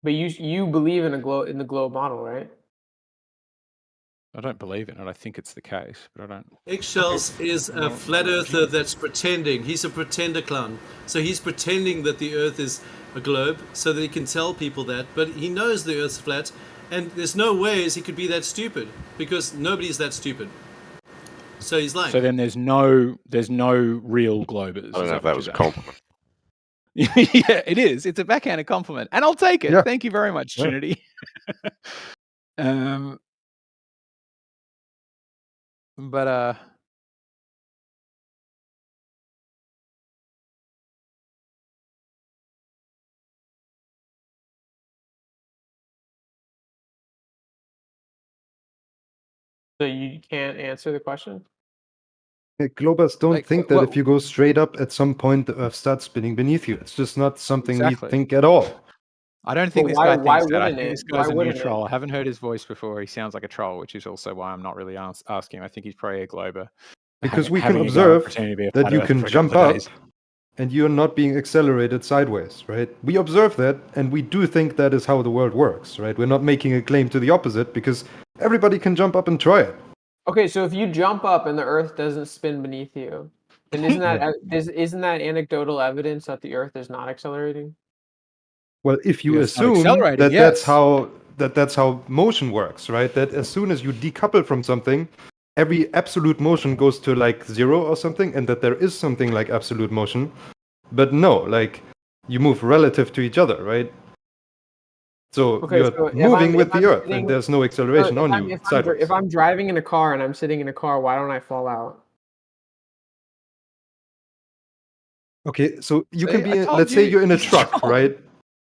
But you believe in the globe model, right? I don't believe in it. I think it's the case, but I don't. Eggshells is a flat earther that's pretending. He's a pretender clown. So he's pretending that the earth is a globe so that he can tell people that, but he knows the earth's flat, and there's no ways he could be that stupid because nobody's that stupid. So he's lying. So then there's no real globers. I don't know if that was a compliment. Yeah, it is. It's a backhanded compliment, and I'll take it. Yeah. Thank you very much, Yeah. Trinity. But So you can't answer the question? Globers don't Like, think that if you go straight up, at some point the Earth starts spinning beneath you. It's just not something Exactly. we think at all. I don't think But this guy why thinks that. I wouldn't think it? this guy's Why a wouldn't neutral. it? I haven't heard his voice before. He sounds like a troll, which is also why I'm not really asking him. I think he's probably a glober. Because we can Having a go and observe pretending to be a that flat you earther can for a jump couple of up days. and you're not being accelerated sideways, right? We observe that and we do think that is how the world works, right? We're not making a claim to the opposite because everybody can jump up and try it. Okay, so if you jump up and the Earth doesn't spin beneath you, then isn't that anecdotal evidence that the Earth is not accelerating? Well, if you Yeah, it's not assume accelerating, that yes. that's how motion works, right? That as soon as you decouple from something, every absolute motion goes to like 0 or something, and that there is something like absolute motion. But no, like you move relative to each other, right? So Okay, you're so moving with if the I'm Earth, sitting, and there's no so acceleration on you sideways. if I'm driving in a car and I'm sitting in a car, why don't I fall out? Okay, so you See, can be, I told let's say you, you're in a he's truck, trolling. right?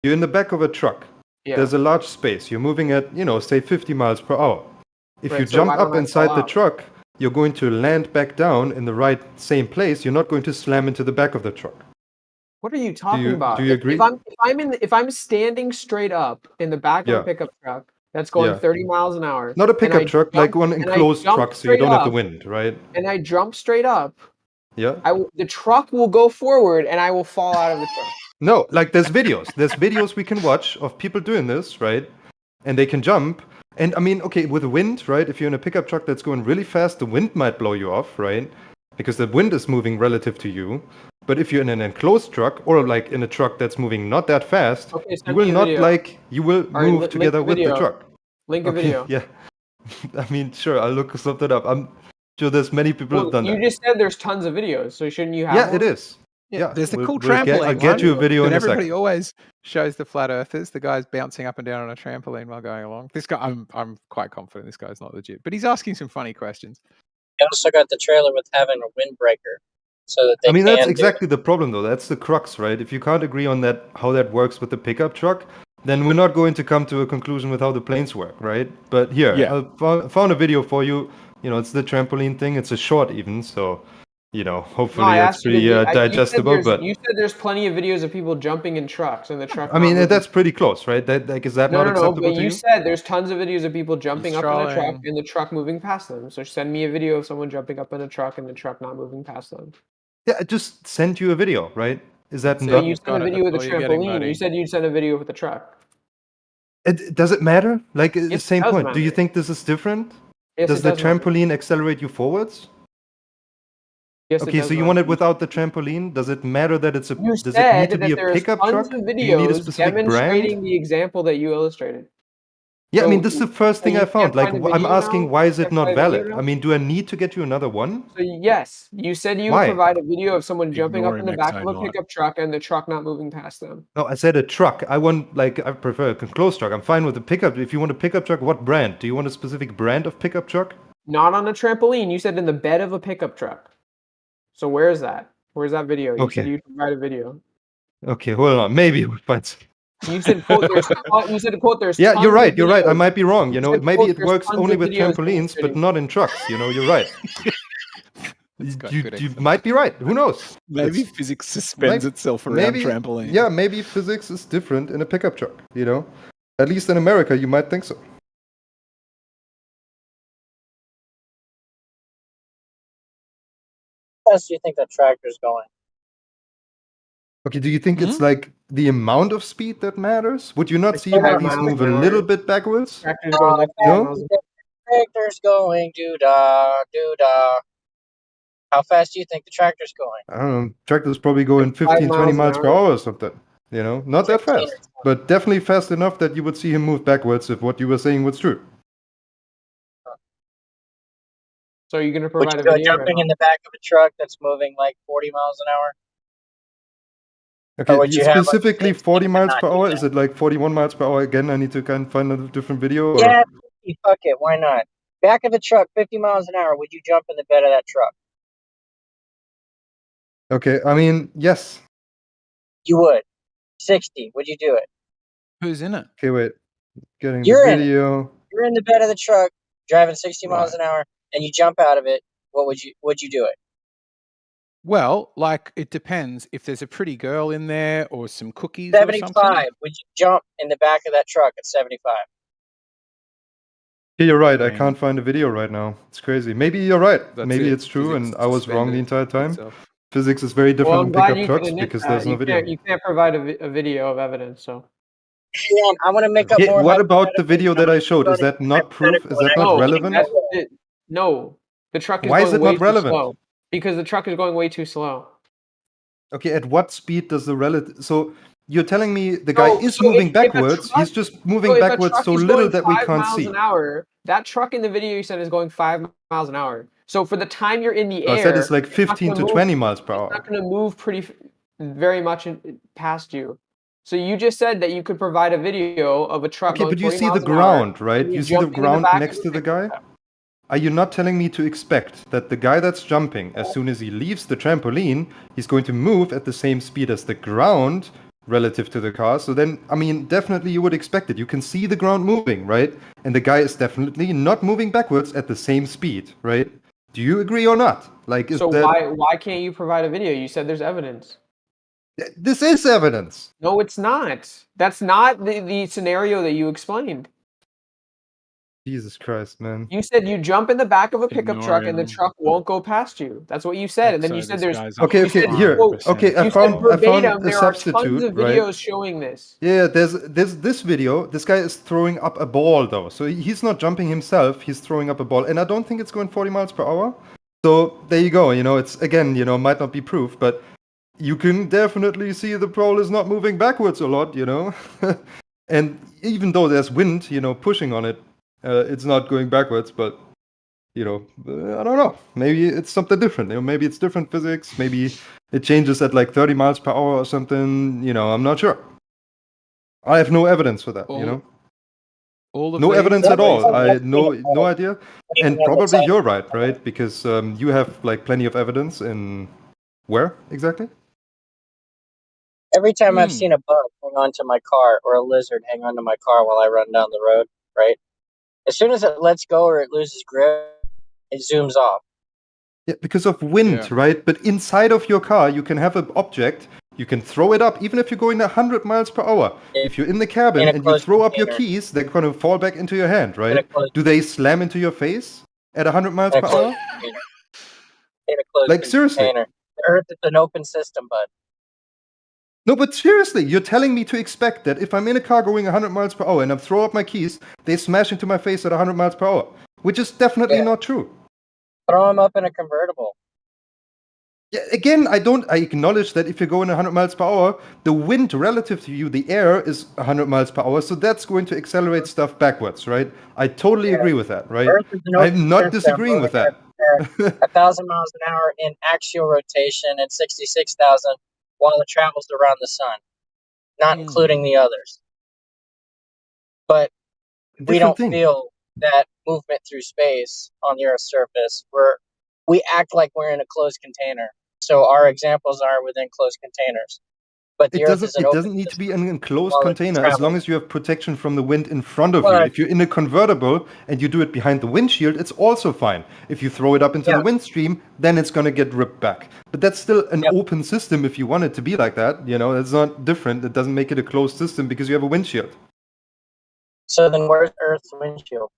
You're in the back of a truck. Yeah. There's a large space. You're moving at, say 50 miles per hour. If you Right, so jump why don't up I inside fall the out? truck, you're going to land back down in the right same place. You're not going to slam into the back of the truck. What are you talking about? Do you agree? If I'm standing straight up in the back of a Yeah. pickup truck that's going Yeah. 30 miles an hour, Not a and pickup I truck, like one enclosed truck, so you straight don't have the up, wind, right? and I jump straight up, Yeah. the truck will go forward and I will fall out of the truck. No, like there's videos. There's videos we can watch of people doing this, right? And they can jump. And I mean, okay, with the wind, right? If you're in a pickup truck that's going really fast, the wind might blow you off, right? Because the wind is moving relative to you. But if you're in an enclosed truck or like in a truck that's moving not that fast, Okay, you send will me a not video. you will All right, move link together a with the video. truck. Link a Okay, video. yeah. I mean, sure, I'll look something up. I'm sure there's many people who've done You that. just said there's tons of videos, so shouldn't you have Yeah, one? it is. Yeah, there's the cool I'll trampoline get you a one video that in a everybody second. always shows the flat earthers. The guy's bouncing up and down on a trampoline while going along. This guy, I'm quite confident this guy's not legit, but he's asking some funny questions. They also got the trailer with having a windbreaker, so that they I mean, that's can do. exactly the problem, though. That's the crux, right? If you can't agree on that, how that works with the pickup truck, then we're not going to come to a conclusion with how the planes work, right? But here, Yeah. I found a video for you. You know, it's the trampoline thing. It's a short even, so you know, No, hopefully I it's asked you to. pretty You said digestible. But you said there's plenty of videos of people jumping in trucks and the truck I not mean, moving. that's pretty close, right? That like, is that No, not no, no. acceptable But to you you? said there's tons of videos of people jumping up in a truck trolling. and the truck moving past them. So send me a video of someone jumping up in a truck and the truck not moving past them. Yeah, I just sent you a video, right? Is that So not? you sent a video with a trampoline. You said you'd send a video with a truck. Does it matter? Like, Yes, the same it does point. Do you matter. think this is different? Yes, Does it the does matter. trampoline accelerate you forwards? Yes, it Okay, does so you matter. want it without the trampoline? Does it matter that it's a? You Does it need said to be that a there's pickup tons truck? of Do you need a videos specific brand? demonstrating the example that you illustrated. Yeah, I So, mean, this is the first so thing you I found. can't Like, find a I'm video asking, now? why is You it can't not find a video valid? now? I mean, do I need to get you another one? So yes, you said you would Why? provide a video of someone jumping Ignore up in him, the back of a Exo not. pickup truck and the truck not moving past them. No, I said a truck. I want, like, I prefer a closed truck. I'm fine with a pickup. If you want a pickup truck, what brand? Do you want a specific brand of pickup truck? Not on a trampoline. You said in the bed of a pickup truck. So where is that? Where's that video? You said Okay. you'd provide a video. Okay, hold on. Maybe we'll find some. You said quote there's you said quote there's Yeah, tons you're right. of You're right. I videos. might be wrong. You You know, said, maybe quote, it there's works tons only of with videos trampolines, but demonstrating. not in trucks. You know, you're right. got You, good you example. might be right. Who knows? Maybe It's- physics suspends itself around maybe, trampoline. Yeah, maybe physics is different in a pickup truck. You know, at least in America, you might think so. How fast do you think that tractor's going? Okay, do you think it's like the amount of speed that matters? Would you not Like see him at 5 least miles move a an hour. little bit backwards? Tractor's going like 5 No? miles an Tractor's going doo-dah, doo-dah. How fast do you think the tractor's going? I don't know. Tractor's probably going 5 15, 20 miles an miles per hour. hour or something. You know, not that 15 or fast, but definitely fast enough that you would see him move backwards if what you were saying was true. So you're gonna Would provide you a go video or jumping not? in the back of a truck that's moving like 40 miles an hour? Okay, would you have, like, specifically 40 miles not per do hour? that? Is it like 41 miles per hour again? I need to kind of find a different video? Or? Yeah, fuck it, why not? Back of a truck, 50 miles an hour. Would you jump in the bed of that truck? Okay, I mean, yes. You would. 60. Would you do it? Who's in it? Okay, wait. Getting You're the in it. video. You're in the bed of the truck, driving 60 miles Right. an hour, and you jump out of it. Would you do it? Well, like it depends. If there's a pretty girl in there or some cookies or 75. something. Would you jump in the back of that truck at 75? Yeah, you're right. I I mean- can't find a video right now. It's crazy. Maybe you're right. That's Maybe it. it's true, Physics and I was wrong the suspended entire time. itself. Physics is very different Well, in I'm glad pickup you trucks can admit because that. there's no video. You can't provide a video of evidence. So Hang on, I want to make up Yeah, more. what about the hypotheticals. video I'm that gonna I showed? go Is to that not proof? Is hypothetical, and that I not actually relevant? think no, the truck is Why is going it way not too relevant? slow because the truck is going way too slow. Okay, at what speed does the relative? So you're telling me the guy is moving if a backwards. truck- He's just moving if a backwards truck so is little going that we 5 can't miles see. an hour, that truck in the video you said is going 5 miles an hour. So for the time you're in the I air, said it's like it's not 15 gonna to move- 20 miles per It's hour. not going to move very much past you. So you just said that you could provide a video of a truck Okay, going but you 40 see the miles an hour, ground, right? and You see the jumping in ground back of next a to the pickup guy? truck. Are you not telling me to expect that the guy that's jumping, as soon as he leaves the trampoline, he's going to move at the same speed as the ground relative to the car? So then, I mean, definitely you would expect it. You can see the ground moving, right? And the guy is definitely not moving backwards at the same speed, right? Do you agree or not? Like, is So that... why can't you provide a video? You said there's evidence. This is evidence. No, it's not. That's not the scenario that you explained. Jesus Christ, man. You said you jump in the back of a pickup Ignore truck and the him. truck won't go past you. That's what you said. And then you said there's Okay, you said, here. quote, Okay, I you said found a verbatim, there are tons substitute, of right? videos showing this. Yeah, there's this video. This guy is throwing up a ball though, so he's not jumping himself. He's throwing up a ball, and I don't think it's going 40 miles per hour. So there you go. You know, it's again, you know, might not be proof, but you can definitely see the pole is not moving backwards a lot. You know, and even though there's wind, you know, pushing on it, it's not going backwards. But you know, I don't know. Maybe it's something different. You know, maybe it's different physics. Maybe it changes at like 30 miles per hour or something. You know, I'm not sure. I have no evidence for that, you know? All of No these evidence at all. I no no idea. And probably you're right, right? Because you have like plenty of evidence in where exactly? Every time I've seen a bug hang onto my car or a lizard hang onto my car while I run down the road, right? As soon as it lets go or it loses grip, it zooms off. Yeah, because of wind, right? But inside of your car, you can have an object. You can throw it up, even if you're going 100 miles per hour. If you're in the cabin In a and you closed throw up your container. keys, they're going to fall back into your hand, In a right? closed, Do they slam into your face at 100 miles in a per closed hour? container. In a closed Like, seriously. container. The Earth is an open system, bud. No, but seriously, you're telling me to expect that if I'm in a car going 100 miles per hour and I throw up my keys, they smash into my face at 100 miles per hour, which is definitely not true. Throw them up in a convertible. Yeah, again, I acknowledge that if you're going 100 miles per hour, the wind relative to you, the air is 100 miles per hour, so that's going to accelerate stuff backwards, right? I totally agree with that, right? Earth is an open I'm not system disagreeing with moving that. at 1,000 miles an hour in axial rotation and 66,000 while it travels around the sun, not including the others. But we Different don't thing. feel that movement through space on the Earth's surface. We act like we're in a closed container. So our examples are within closed containers. But the Earth is an It open doesn't need to system be an enclosed while it's container as long traveling. as you have protection from the wind in front of you. But If you're in a convertible and you do it behind the windshield, it's also fine. If you throw it up into the wind stream, then it's going to get ripped back. But that's still an open system if you want it to be like that. You know, it's not different. It doesn't make it a closed system because you have a windshield. So then where's Earth's windshield?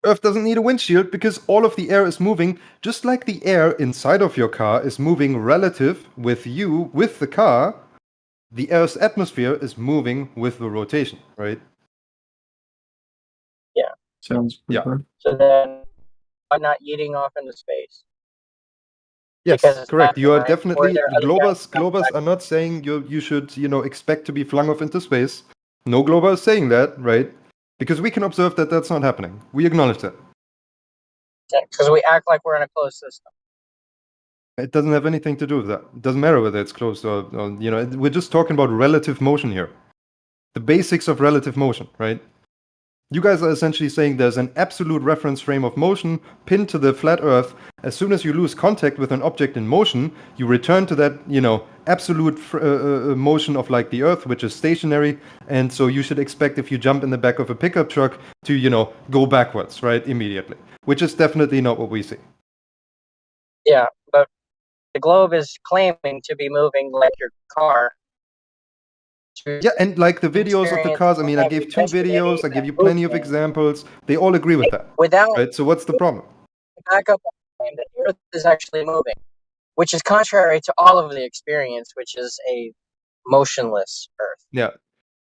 Earth doesn't need a windshield because all of the air is moving, just like the air inside of your car is moving relative with you, with the car. The Earth's atmosphere is moving with the rotation, right? Yeah. Sounds Yeah. So then why not eating off into space? Yes, Because it's correct. You happening, are right? definitely Or are there other Globers are not saying you should expect to be flung off into space. No Glober is saying that, right? Because we can observe that that's not happening. We acknowledge that. because we act like we're in a closed system. It doesn't have anything to do with that. It doesn't matter whether it's closed or we're just talking about relative motion here. The basics of relative motion, right? You guys are essentially saying there's an absolute reference frame of motion pinned to the flat Earth. As soon as you lose contact with an object in motion, you return to that, absolute motion of like the Earth, which is stationary. And so you should expect if you jump in the back of a pickup truck to, go backwards, right, immediately, which is definitely not what we see. Yeah, but the globe is claiming to be moving like your car. Yeah, and like the videos of the cars, I mean, I gave 2 videos, I gave you plenty of examples. They all agree with that. Without Right? So what's the problem? back up on the Earth is actually moving, which is contrary to all of the experience, which is a motionless Earth. Yeah.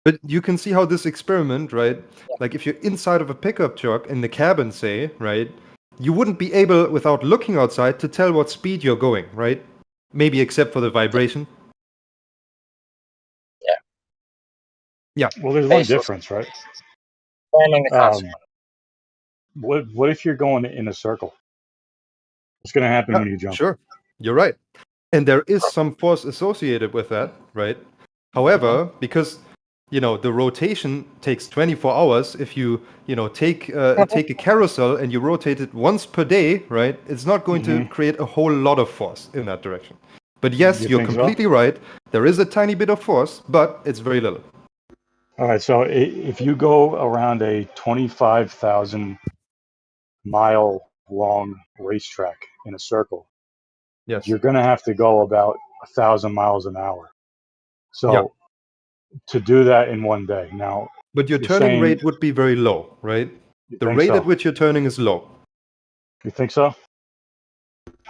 But you can see how this experiment, right? Like if you're inside of a pickup truck in the cabin, say, right? You wouldn't be able, without looking outside, to tell what speed you're going, right? Maybe except for the vibration. Yeah. Well, there's one difference, right? What if you're going in a circle? What's going to happen Yeah, when you jump? sure. You're right. And there is some force associated with that, right? However, because the rotation takes 24 hours. If you take a carousel and you rotate it once per day, right? It's not going to create a whole lot of force in that direction. But yes, You you're think so? completely right. There is a tiny bit of force, but it's very little. All right. So if you go around a 25,000 mile long racetrack in a circle, Yes. you're going to have to go about 1,000 miles an hour. So to do that in one day. Now, but your you're turning saying, rate would be very low, right? You The think rate so? at which you're turning is low. You think so?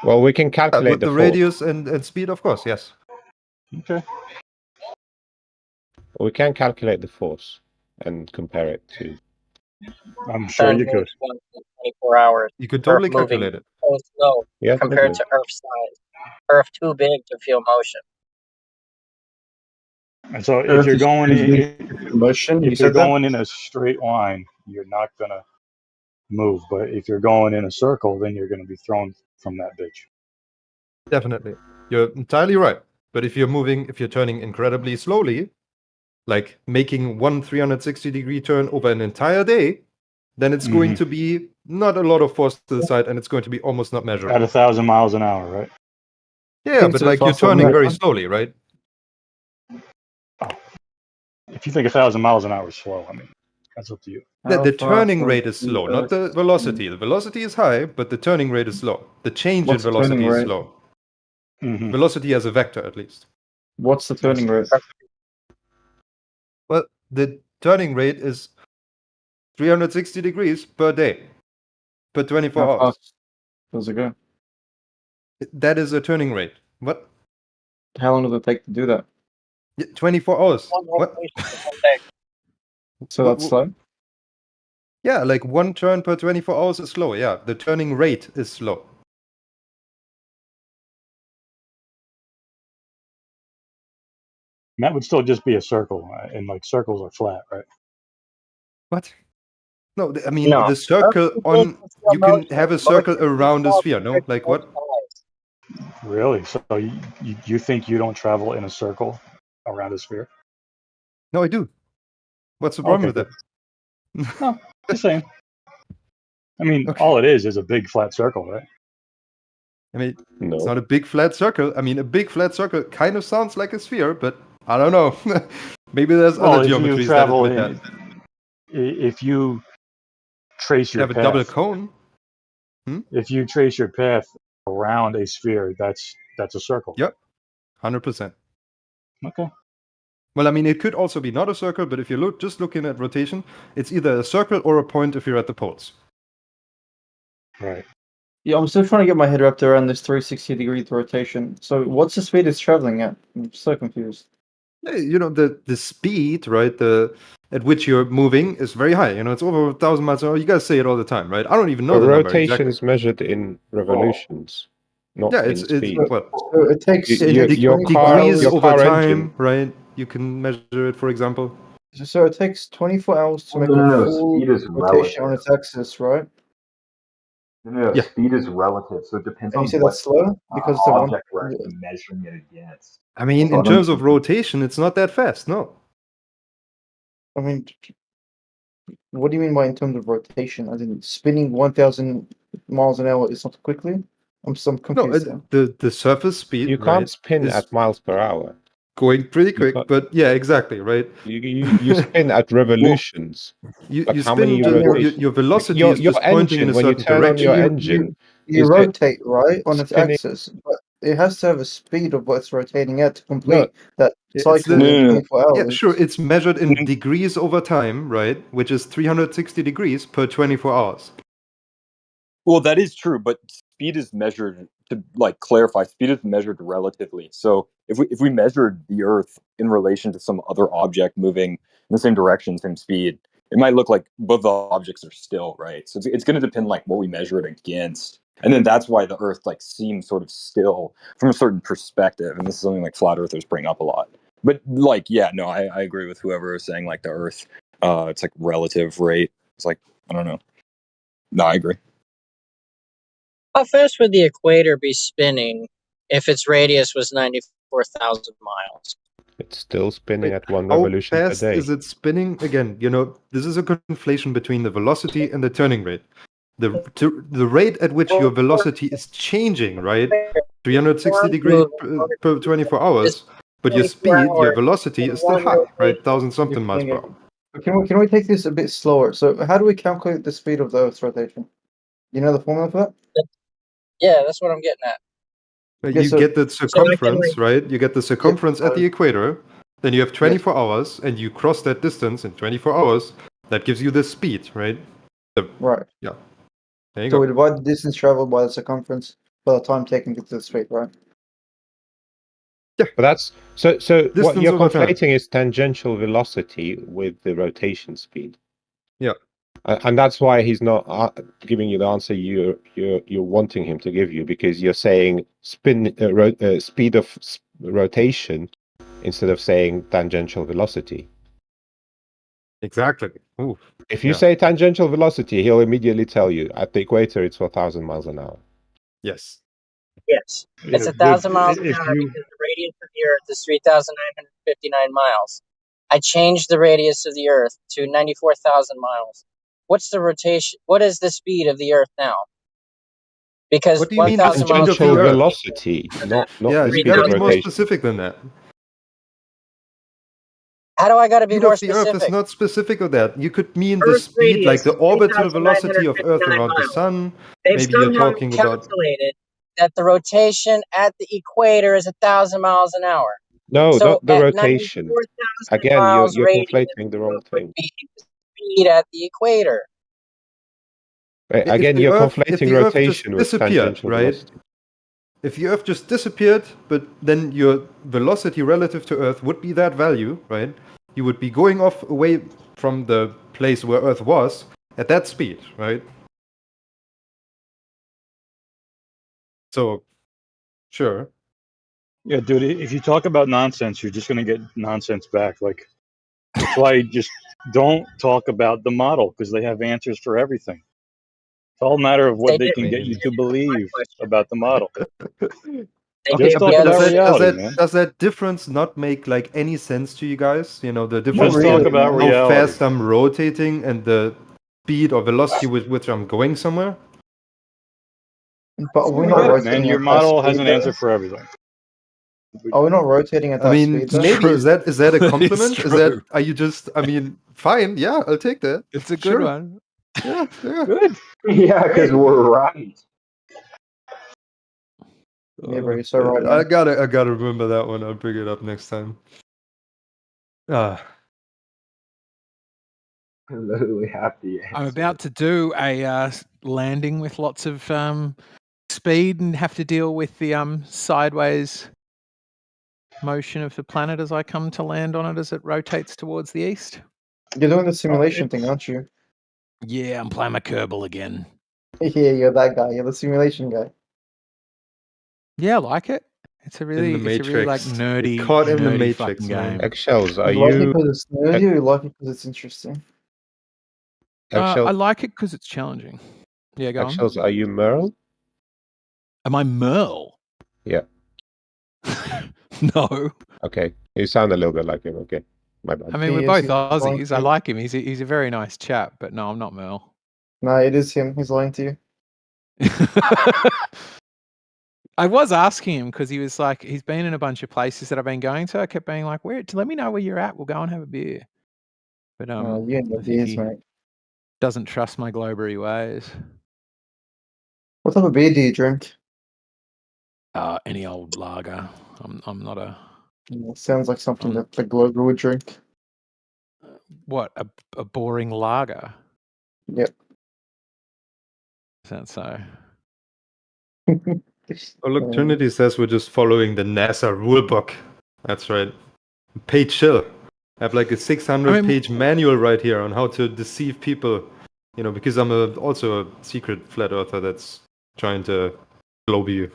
Well, we can calculate with the force. radius and speed, of course, yes. Okay. We can calculate the force and compare it to. I'm sure you could. 24 hours. You could Earth totally moving calculate it. so slow Yeah, compared to Earth's size. Earth too big to feel motion. And so if Earth you're is going too big in, for motion, you if you're said that? going in a straight line, you're not gonna move. But if you're going in a circle, then you're gonna be thrown from that bitch. Definitely. You're entirely right. But if you're turning incredibly slowly, like making one 360-degree turn over an entire day, then it's going to be not a lot of force to the side, and it's going to be almost not measurable. At 1,000 miles an hour, right? Yeah, Seems but a bit like you're fast on turning that, very huh? slowly, right? If you think 1,000 miles an hour is slow, I mean, that's up to you. The turning rate is slow, not the velocity. The velocity is high, but the turning rate is slow. The change in What's the turning velocity is rate? slow. Velocity as a vector, at least. What's the turning rate? Well, the turning rate is 360 degrees per day, per 24 How hours. fast does it go? That is a turning rate. What? How long does it take to do that? 24 hours. What? So that's slow? Yeah, like one turn per 24 hours is slow. Yeah, the turning rate is slow. And that would still just be a circle, and like circles are flat, right? What? No, I mean No. the circle on. You can have a circle Motion around a equals sphere. No, like both what? sides. Really? So you think you don't travel in a circle around a sphere? No, I do. What's the problem Okay, with good. that? No, just saying. I mean, all it is a big flat circle, right? I mean, it's not a big flat circle. I mean, a big flat circle kind of sounds like a sphere, but I don't know. Maybe there's Well, other if you geometries that travel admit in, that. if you trace You your have a double path, cone. if you trace your path around a sphere, that's a circle. Yep, 100%. Okay. Well, I mean, it could also be not a circle, but if you're just looking at rotation, it's either a circle or a point if you're at the poles. Right. Yeah, I'm still trying to get my head wrapped around this 360-degree rotation. So what's the speed it's traveling at? I'm so confused. You know, the speed, right, at which you're moving is very high. You know, it's over 1,000 miles an hour. You guys say it all the time, right? I don't even know But the number rotation exactly. is measured in revolutions, not Yeah, in it's speed. what? So it takes Your degrees your over car time, engine. right? You can measure it, for example. So it takes 24 hours to make a No, full speed is rotation on relative. its axis, right? No, Yeah. speed is relative, so it depends And on you say what that's slow because the one. object we're actually measuring it against. I mean, So in I don't terms of think rotation, it's not that fast. No. I mean, what do you mean by in terms of rotation? As in spinning 1,000 miles an hour is not quickly? I'm No, confused there. the surface speed, You right, can't spin is at miles per hour. going pretty You quick. can't. But yeah, exactly, right. You spin at revolutions. You Like how spin many your rotations? velocity Your is just pointing in engine, a when you certain turn on direction. your engine, You is it rotate, right, on its spinning? axis, but it has to have a speed of what it's rotating at to No, complete that It's cycle in 24 yeah, hours. sure. It's measured in degrees over time, right? Which is 360 degrees per 24 hours. Well, that is true, but speed is measured, to like clarify, speed is measured relatively. So if we measured the Earth in relation to some other object moving in the same direction, same speed, it might look like both the objects are still, right? So it's going to depend like what we measure it against. And then that's why the Earth like seems sort of still from a certain perspective. And this is something like flat earthers bring up a lot. But like, yeah, no, I agree with whoever is saying like the Earth, it's like relative rate. It's like, I don't know. No, I agree. How fast would the equator be spinning if its radius was 94,000 miles? It's still spinning at one How revolution per fast day. is it spinning? Again, you know, this is a conflation between the velocity and the turning rate. The rate at which your velocity is changing, right? 360 degrees per 24 hours, but your 24 speed, your hours velocity in is still one high, right? rotation. 1,000 something miles per hour. Can we take this a bit slower? So how do we calculate the speed of the Earth's rotation? You know the formula for that? Yeah, that's what I'm getting at. Yeah, You so- get the so I can, circumference, right? You get the circumference at the right. equator, then you have 24 hours, and you cross that distance in 24 hours. That gives you the speed, right? Right. Yeah. There you So go. we divide the distance traveled by the circumference by the time taken to the speed, right? But that's so what Distance you're over time. conflating is tangential velocity with the rotation speed. Yeah. And that's why he's not giving you the answer you're wanting him to give you, because you're saying speed of rotation instead of saying tangential velocity. Exactly. Ooh. If you Yeah. say tangential velocity, he'll immediately tell you at the equator it's 4,000 miles an hour. Yes. Yes. It's Yeah, 1,000 miles an if hour you because the radius of the Earth is 3,959 miles. I changed the radius of the Earth to 94,000 miles. What's the rotation? What is the speed of the Earth now? Because What do you mean the 1,000 miles speed per of the Tangential hour Earth? velocity, not Yeah, the you speed gotta of be more rotation. specific than that. How do I got to be Speed more of the Earth is specific? not specific of that. You could mean the Earth speed, like radius, the orbital velocity of Earth 3,959 around the miles. sun. They've Maybe you're somehow talking about. calculated that the rotation at the equator is 1,000 miles an hour. No, So not the at rotation. 94,000 Again, miles you're radius conflating the wrong would thing. be the speed at the equator. If Again, the you're Earth, if conflating the Earth just rotation with disappeared, tangential right? velocity. If the Earth just disappeared, but then your velocity relative to Earth would be that value, right? You would be going off away from the place where Earth was at that speed, right? So, sure. Yeah, dude, if you talk about nonsense, you're just going to get nonsense back. Like, that's why you just don't talk about the model, because they have answers for everything. It's all a matter of what They they did. can get you They to didn't answer my believe question. about the model. They Okay, Just gave talk the but other about does reality, man. that difference not make like any sense to you guys? You know, the Not difference Just talk really, in about man. how reality. fast I'm rotating and the speed or velocity with which I'm going somewhere. But we're I not get it, man. rotating Your at that model has speed, an answer though. for everything. Are we not rotating at I that mean, speed, It's though? maybe true. is that a It's compliment? Is that true. are you just? I mean, fine. Yeah, I'll take that. It's a good Sure. one. Yeah, yeah. Good. Yeah, because we're right. Yeah, bro, you're so right, I man. gotta remember that one. I'll bring it up next time. Ah, I literally have the I'm answer. about to do a landing with lots of speed and have to deal with the sideways motion of the planet as I come to land on it as it rotates towards the east. You're doing the simulation thing, aren't you? Yeah, I'm playing my Kerbal again. Yeah, you're that guy. You're the simulation guy. Yeah, I like it. It's a in the really like Matrix. You're nerdy caught in the fucking Matrix, man. game. Eggshells, are You like it you because it's nerdy, or you like it because it's interesting? I Eggshell, like it because it's challenging. Yeah, go on. Eggshells, are you Merle? Am I Merle? Yeah. No. Okay. You sound a little bit like him. Okay. My bad. I mean, we're He is. both He's lying Aussies. to I you. like him. He's a very nice chap, but no, I'm not Merle. No, it is him. He's lying to you. I was asking him because he was like, he's been in a bunch of places that I've been going to. I kept being like, "Where? Let me know where you're at. We'll go and have a beer." But You and your I think beers, he mate. doesn't trust my Glowberry ways. What type of beer do you drink? Any old lager. I'm not a Sounds like something that the Glover would drink. what a boring lager. Yep. Is that so? Oh, look, Trinity says we're just following the NASA rulebook. That's right. Pay chill. I have like a 600-page manual right here on how to deceive people. You know, because I'm also a secret flat earther that's trying to globe you.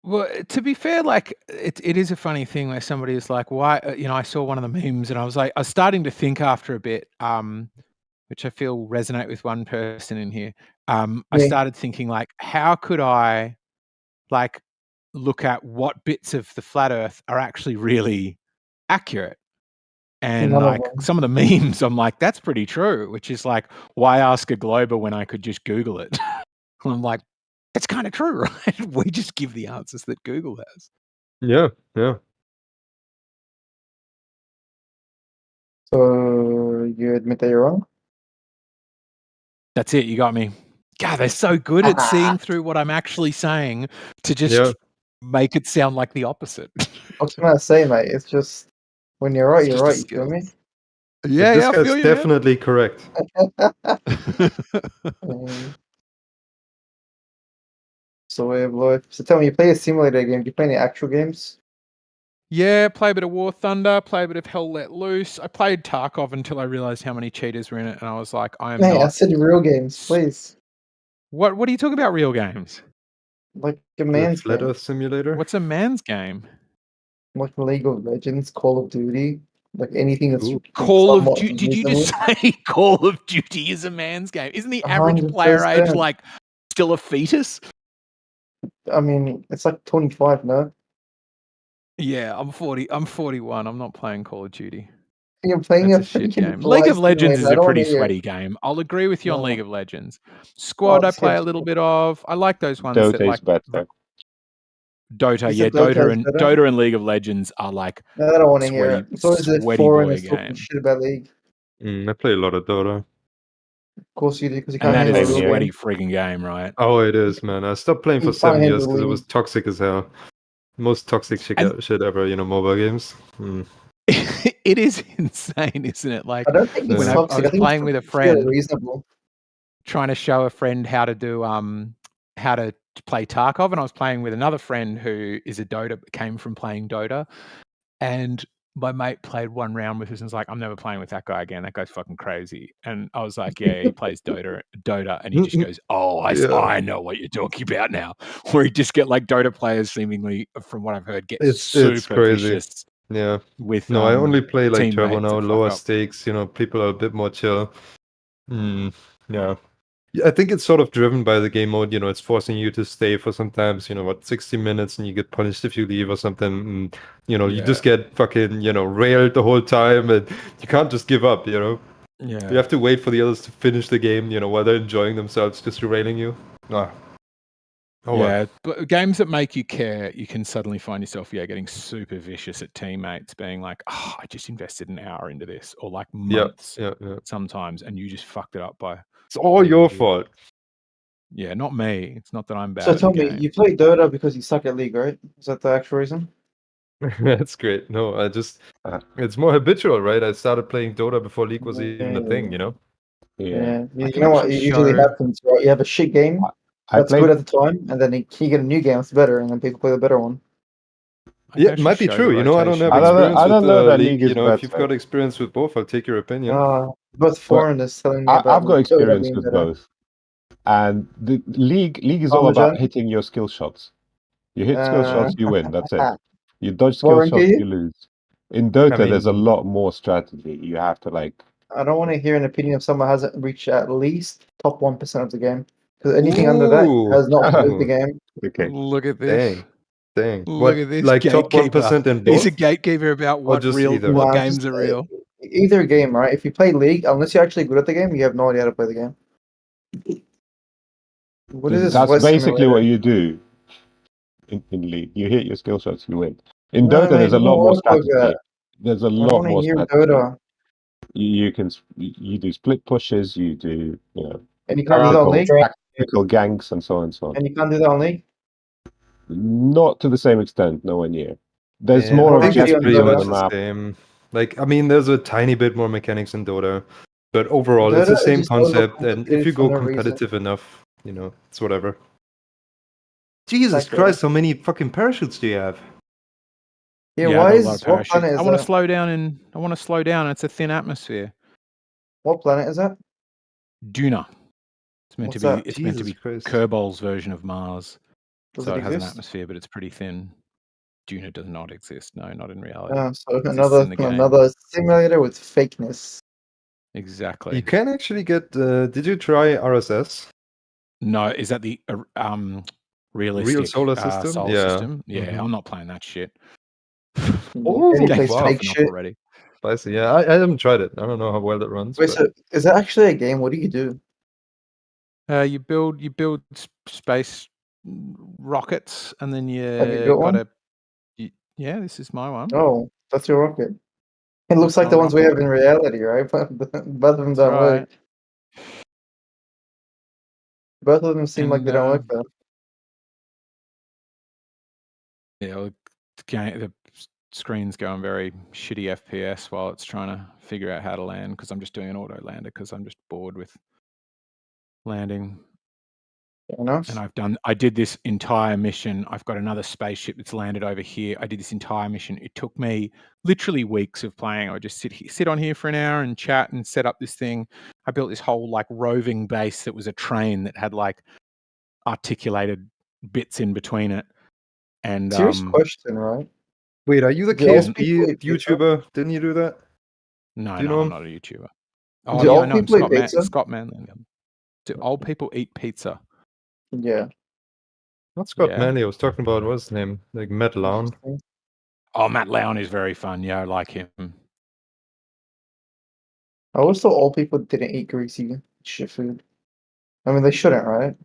Well, to be fair, like it is a funny thing where somebody is like, "Why?" I saw one of the memes, and I was starting to think after a bit, which I feel resonate with one person in here. I started thinking like, how could I, like, look at what bits of the flat Earth are actually really accurate? And None of like them. some of the memes, I'm like, that's pretty true. Which is like, why ask a glober when I could just Google it? And I'm like, that's kind of true, right? We just give the answers that Google has. Yeah, yeah. So you admit that you're wrong? That's it. You got me. God, they're so good at seeing through what I'm actually saying to just make it sound like the opposite. I was gonna say, mate, it's just when you're right, It's you're just a right. You feel me? Yeah, this I guy's feel you, man. definitely correct. So way of life. So tell me, you play a simulator game. Do you play any actual games? Yeah, play a bit of War Thunder, play a bit of Hell Let Loose. I played Tarkov until I realized how many cheaters were in it, and I was like, I am Hey, I not. said real games, please. What are you talking about? Real games? Like a The man's Flat game. Earth Simulator? What's a man's game? Like League of Legends, Call of Duty, like anything that's Call of somewhat Duty. Did you just reasonable. say Call of Duty is a man's game? Isn't the average 100%. player age like still a fetus? I mean, it's like 25, no? Yeah, I'm 40. I'm 41. I'm not playing Call of Duty. You're playing That's a a shit freaking game. League of fly Legends simulator. is I a don't want pretty to hear it. sweaty game. I'll agree with you on No. League of Legends. Squad I this play a game's little cool. bit of. I like those ones that Dota is like better. Dota. You Yeah, said Dota is better? Dota and League of Legends are like No, I don't want to hear sweaty, it. It's always the sweaty boy foreigners talking game. shit about League. I play a lot of Dota. Of course you do, because you And can't that handle is a a real sweaty game. frigging game, right? Oh, it is, man. I stopped playing for You 7 can't years handle because it was League. toxic as hell. Most toxic shit, And- shit ever, mobile games. It is insane, isn't it? Like I don't think it's when I toxic. was I think playing it's with a fairly friend, reasonable. trying to show a friend how to do how to play Tarkov, and I was playing with another friend who is a Dota, came from playing Dota, and my mate played one round with us and was like, I'm never playing with that guy again. That guy's fucking crazy. And I was like, yeah, he plays Dota, and he just goes, oh, I know what you're talking about now. Where he just get like Dota players seemingly, from what I've heard, get It's super crazy. vicious. Yeah. With No, I only play like turbo teammates now, and lower fuck up. stakes. People are a bit more chill. Yeah. I think it's sort of driven by the game mode. It's forcing you to stay for sometimes, 60 minutes, and you get punished if you leave or something. And, you just get fucking, railed the whole time, and you can't just give up. You Yeah. have to wait for the others to finish the game. While they're enjoying themselves, just railing you. Oh, well. Yeah, but games that make you care, you can suddenly find yourself, getting super vicious at teammates, being like, "Oh, I just invested an hour into this," or like months, Yeah. sometimes, and you just fucked it up by. It's all your fault. Yeah, not me. It's not that I'm bad. So at tell the me, game. you play Dota because you suck at League, right? Is that the actual reason? That's great. No, I just it's more habitual, right? I started playing Dota before League was even a thing. Yeah. Yeah. You know what usually happens, right? You have a shit game that's good at the time, and then you get a new game that's better, and then people play the better one. Yeah, it might be true. I don't have I experience don't know with that League. League is If you've better. got experience with both, I'll take your opinion. Both foreigners telling me about I've got Dota experience being with better. both, and the league is all Parmesan? about hitting your skill shots. You hit skill shots, you win. That's it. You dodge What skill rank are shots, you? you lose. In Dota, there's a mean- lot more strategy. You have to I don't want to hear an opinion of someone who hasn't reached at least top 1% of the game. Because anything under that has not played the game. Okay. Look at this. Dang. Look What, at this like top gatekeeper. 1% in He's a both? gatekeeper about Or just either? what Nah, games just, are real. Either game, right? If you play League, unless you're actually good at the game, you have no idea how to play the game. What is this That's voice basically simulator? what you do in League. You hit your skill shots, you win. In No, Dota, man, there's it a lot doesn't more work like strategy. that. There's a I don't lot want to more hear strategy. Dota. You do split pushes, you do And you can't do that on League? tactical ganks, and so on and so on. And you can't do that on League? Not to the same extent, nowhere near. There's Yeah, more I think it's objectives pretty on much the the map. same. There's a tiny bit more mechanics in Dota, but overall, it's Dota the is same just concept. And if overcomplicated you for go no reason. competitive enough, it's whatever. Jesus Exactly. Christ, how many fucking parachutes do you have? Yeah, Yeah, why I've got a lot is of what parachutes. planet I is want to that? slow down It's a thin atmosphere. What planet is that? Duna. It's meant What's to be. that? It's meant to Jesus be Christ. Kerbol's version of Mars. Does So it it has an exist? atmosphere, but it's pretty thin. Duna does not exist. No, not in reality. So It exists in the game. another simulator with fakeness. Exactly. You can actually get. Did you try RSS? No, is that the realistic Real solar system? solar Yeah. system? Yeah, Mhm. I'm not playing that shit. Oh, Any Game's place wow. fake tough enough shit. already. Spicy. Yeah, I haven't tried it. I don't know how well it runs. Wait, But so is that actually a game? What do you do? You build space rockets, and then Have you you built got one? to. Yeah, this is my one. Oh, that's your rocket. It looks That's like my the ones we rocket. have in reality, right? But both of them That's don't right. work. Both of them seem like And they don't work though. yeah, the screen's going very shitty FPS while it's trying to figure out how to land, because I'm just doing an auto lander because I'm just bored with landing. Fair enough. And I did this entire mission. I've got another spaceship that's landed over here. I did this entire mission. It took me literally weeks of playing. I would just sit on here for an hour and chat and set up this thing. I built this whole like roving base that was a train that had like articulated bits in between it. And Serious question, right? wait, are you the Do old KSP people eat pizza? YouTuber? Didn't you do that? no, Do you no, know I'm him? not a YouTuber. Oh Do yeah, I old know him. people eat pizza? Scott Manley. Do old people eat pizza? Yeah. Not Scott Yeah. Manley. I was talking about what's his name? Like Matt Lown. Oh, Matt Lown is very fun. Yeah, I like him. I always thought old people didn't eat greasy shit food. I mean, they shouldn't, right?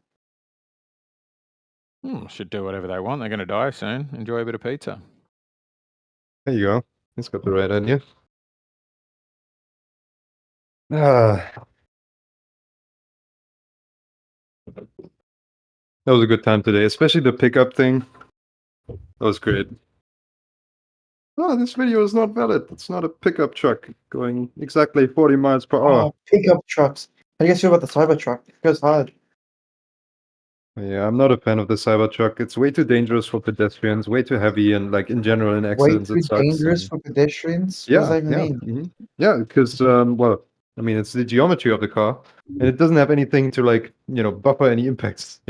Should do whatever they want. They're going to die soon. Enjoy a bit of pizza. There you go. He's got the right idea. Ah. That was a good time today, especially the pickup thing. That was great. Oh, this video is not valid. It's not a pickup truck going exactly 40 miles per hour. Oh, pickup trucks. How do you guys feel about the Cybertruck? It goes hard. Yeah, I'm not a fan of the Cybertruck. It's way too dangerous for pedestrians, way too heavy, and like in general in Way accidents too it sucks. dangerous And for pedestrians? What does yeah, that even yeah, mean? yeah, because well, I mean it's the geometry of the car, and it doesn't have anything to like buffer any impacts.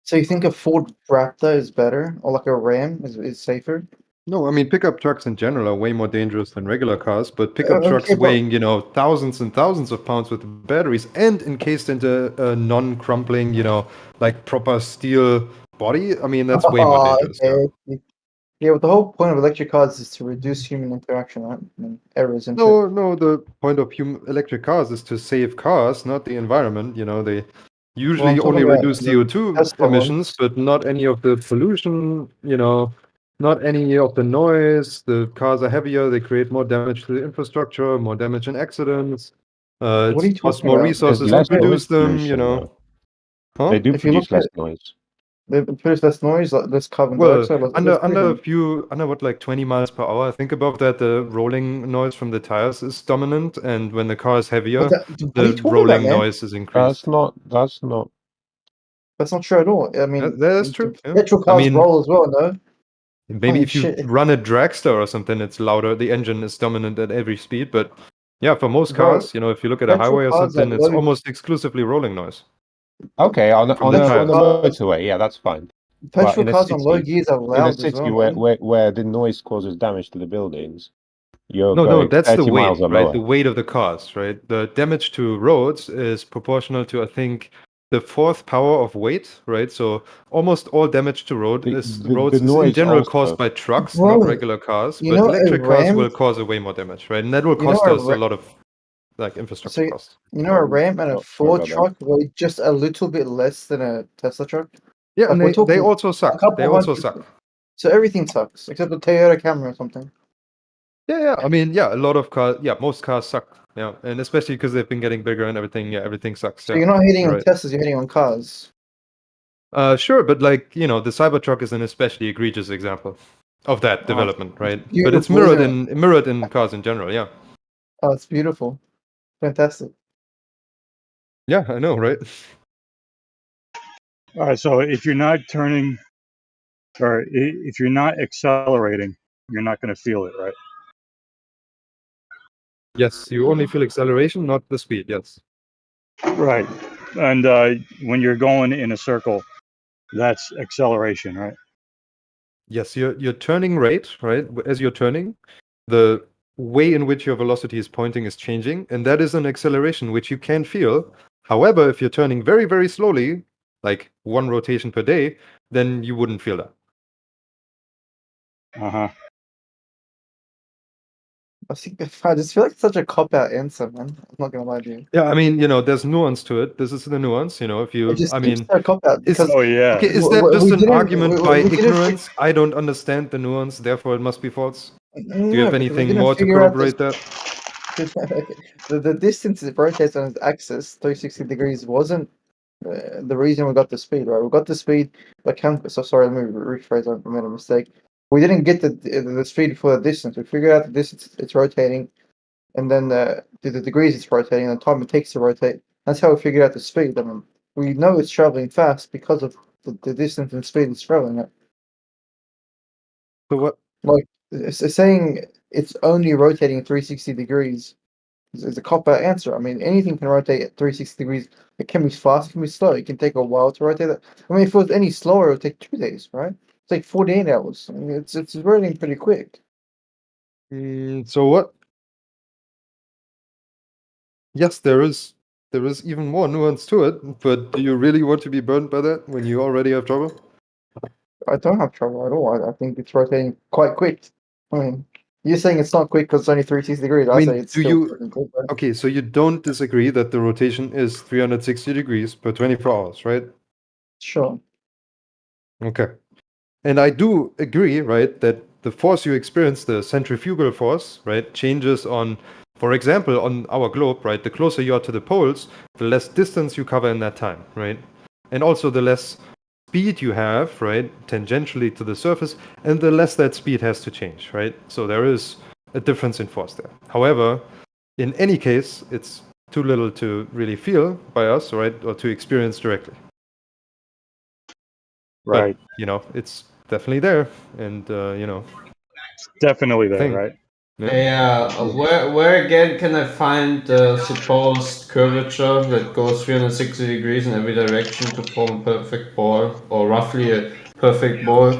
So you think a Ford Raptor is better, or like a Ram is safer? No, I mean pickup trucks in general are way more dangerous than regular cars, but pickup trucks Okay, but weighing thousands and thousands of pounds with batteries and encased into a non-crumpling, like proper steel body. I mean that's way more oh, dangerous. Yeah. okay. Yeah, but the whole point of electric cars is to reduce human interaction, right? I mean, errors and shit. No, the point of electric cars is to save cars, not the environment. They usually talking only about reduce the CO2 Tesla ones. emissions, but not any of the pollution, not any of the noise. The cars are heavier, they create more damage to the infrastructure, more damage in accidents. What are It you costs talking more about? resources to less noise produce them, pollution, though. Huh? They do If you look produce less at noise. they produce less noise, less carbon Well, dioxide, less under what, like 20 miles per hour. I think above that the rolling noise from the tires is dominant, and when the car is heavier, what are you the talking about, rolling man? noise is increased. That's not. That's not true at all. I mean, That's true. Yeah. petrol I cars mean, roll as well, no? maybe Holy if you shit. run a dragster or something, it's louder. The engine is dominant at every speed, but yeah, for most Bro, cars, if you look at a petrol highway or cars are something, it's low. almost exclusively rolling noise. Okay, on the From the tires. motorway, yeah, that's fine. But Petrol in a cars on low city, gears are in a loud as city well, man. where the noise causes damage to the buildings, you're No, going that's the 30 weight, miles or right? lower. The weight of the cars, right? The damage to roads is proportional to, I think, the fourth power of weight, right? So almost all damage to roads The is in noise general also. caused by trucks, Bro, not regular cars. you But know a electric cars will Ram? cause a way more damage, right? And that will You know cost a us a Ra- lot of like so infrastructure costs. you know a Ram and a Sorry Ford about that. truck weigh just a little bit less than a Tesla truck? Yeah, Like and we're they talking also a suck. They couple also hundred. suck. So everything sucks except the Toyota Camry or something. Yeah. I mean, yeah, a lot of cars. Yeah, most cars suck. Yeah, and especially because they've been getting bigger and everything. Yeah, everything sucks. So Yeah, you're not hating you're on right. Teslas, you're hating on cars. Sure, but like, the Cybertruck is an especially egregious example of that development, right? But it's Beautiful, isn't it? mirrored in cars in general, yeah. Oh, it's beautiful. Fantastic. Yeah, I know, right? All right, so if you're not turning, or if you're not accelerating, you're not going to feel it, right? Yes, you only feel acceleration, not the speed, yes. Right. And when you're going in a circle, that's acceleration, right? Yes, your turning rate, right? As you're turning, the way in which your velocity is pointing is changing, and that is an acceleration which you can feel. However, if you're turning very, very slowly, like one rotation per day, then you wouldn't feel that. Uh-huh. I just feel like it's such a cop-out answer, man. I'm not gonna lie to you. Yeah, I mean, there's nuance to it. This is the nuance, if you, It just I seems mean, so a cop-out because Oh yeah. okay, is that just we an didn't argument by we didn't ignorance? I don't understand the nuance, therefore it must be false. Do you no, have because we anything didn't more to figure out this. corroborate that? The distance it rotates on its axis, 360 degrees, wasn't the reason we got the speed, right? We got the speed, so sorry, let me rephrase. I made a mistake. We didn't get the speed for the distance. We figured out the distance it's rotating, and then the degrees it's rotating, and the time it takes to rotate. That's how we figured out the speed. I mean, we know it's traveling fast because of the distance and speed it's traveling at. So what? Like saying it's only rotating 360 degrees is a cop-out answer. I mean, anything can rotate at 360 degrees. It can be fast, it can be slow. It can take a while to rotate it. I mean, if it was any slower, it would take 2 days, right? It's like 48 hours. I mean, it's rotating pretty quick. So what? Yes, there is even more nuance to it, but do you really want to be burdened by that when you already have trouble? I don't have trouble at all. I think it's rotating quite quick. I mean, You're saying it's not quick because it's only 360 degrees. I say it's do still you? fucking quick, bro. Okay, so you don't disagree that the rotation is 360 degrees per 24 hours, right? Sure. Okay. And I do agree, right, that the force you experience, the centrifugal force, right, changes on, for example, on our globe, right, the closer you are to the poles, the less distance you cover in that time, right? And also the less speed you have, right, tangentially to the surface, and the less that speed has to change, right? So there is a difference in force there. However, in any case, it's too little to really feel by us, right, or to experience directly. Right. But, you know, it's definitely there, and, you know. Definitely there, thing. right? Yeah. Where again can I find the supposed curvature that goes 360 degrees in every direction to form a perfect ball, or roughly a perfect ball?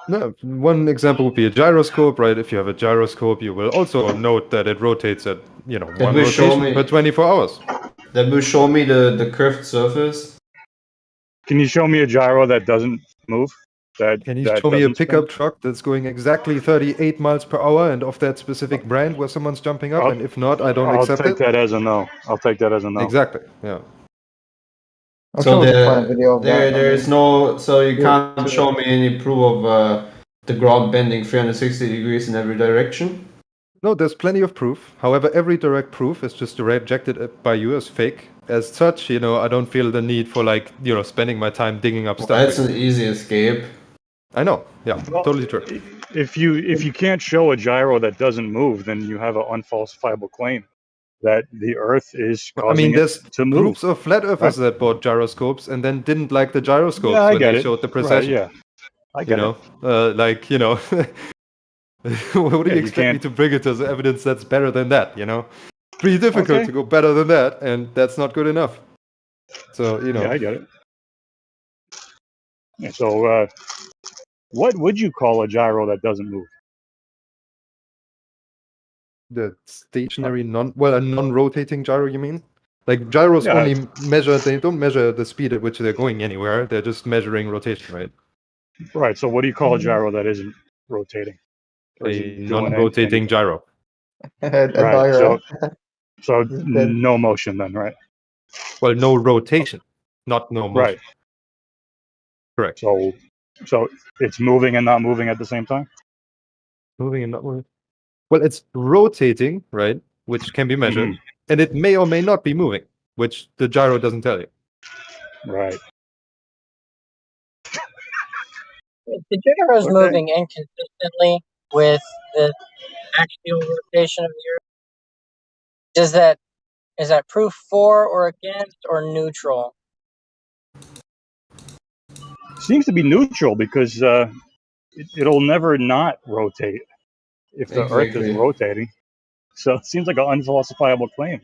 No, one example would be a gyroscope, right? If you have a gyroscope, you will also note that it rotates at, you know, That one will show rotation me. per 24 hours. That will show me the curved surface. Can you show me a gyro that doesn't move? Can you That show me a doesn't spin? pickup truck that's going exactly 38 miles per hour and of that specific brand where someone's jumping up? I'll, And if not, I don't I'll accept take it. that as a no. I'll take that as a no. Exactly. Yeah. I'm So sure we can find a video of that. I there is mean, no, so you yeah, can't show me any proof of the ground bending 360 degrees in every direction. No, there's plenty of proof. However, every direct proof is just rejected by you as fake. As such, you know, I don't feel the need for, like, you know, spending my time digging up Well, stuff. that's for you. an easy escape. I know. Yeah, Well, totally true. If you can't show a gyro that doesn't move, then you have an unfalsifiable claim that the Earth is I causing mean, there's it to move. groups of flat earthers Right? that bought gyroscopes and then didn't like the gyroscopes Yeah, I when get they it. showed the Right? precession. Yeah, I You get know, it. like, you know, what do Yeah, you you expect me can't. to bring it as evidence that's better than that? You know, pretty difficult Okay. to go better than that, and that's not good enough. So, you know, Yeah, I get it. Yeah, so, what would you call a gyro that doesn't move? the stationary a non-rotating gyro, you mean? Like gyros Yeah. only measure, they don't measure the speed at which they're going anywhere. They're just measuring rotation, right? Right. So, what do you call a gyro that isn't rotating or A isn't doing non-rotating anything? gyro. a Right. gyro. So He's dead. no motion then, right? Well, no rotation, not no motion. Right. Correct. So it's moving and not moving at the same time. Moving and not moving. Well, it's rotating, right? Which can be measured, and it may or may not be moving, which the gyro doesn't tell you. Right. If the gyro is Okay. moving inconsistently with the axial rotation of the Earth, is that proof for or against or neutral? Seems to be neutral because it'll never not rotate if the Earth is Exactly. rotating. So it seems like an unfalsifiable claim.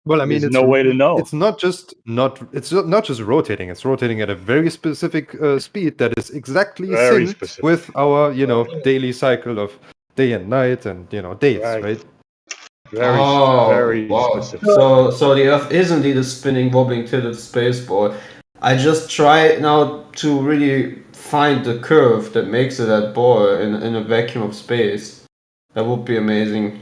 Well, I mean, There's no way to know. It's not just rotating. It's rotating at a very specific speed that is exactly Very synced specific. with our, you know, daily cycle of day and night and, you know, days, right? Very, Oh, very wow. specific. So the Earth is indeed a spinning, wobbling, tilted space ball. I just try now to really find the curve that makes it that ball in a vacuum of space. That would be amazing.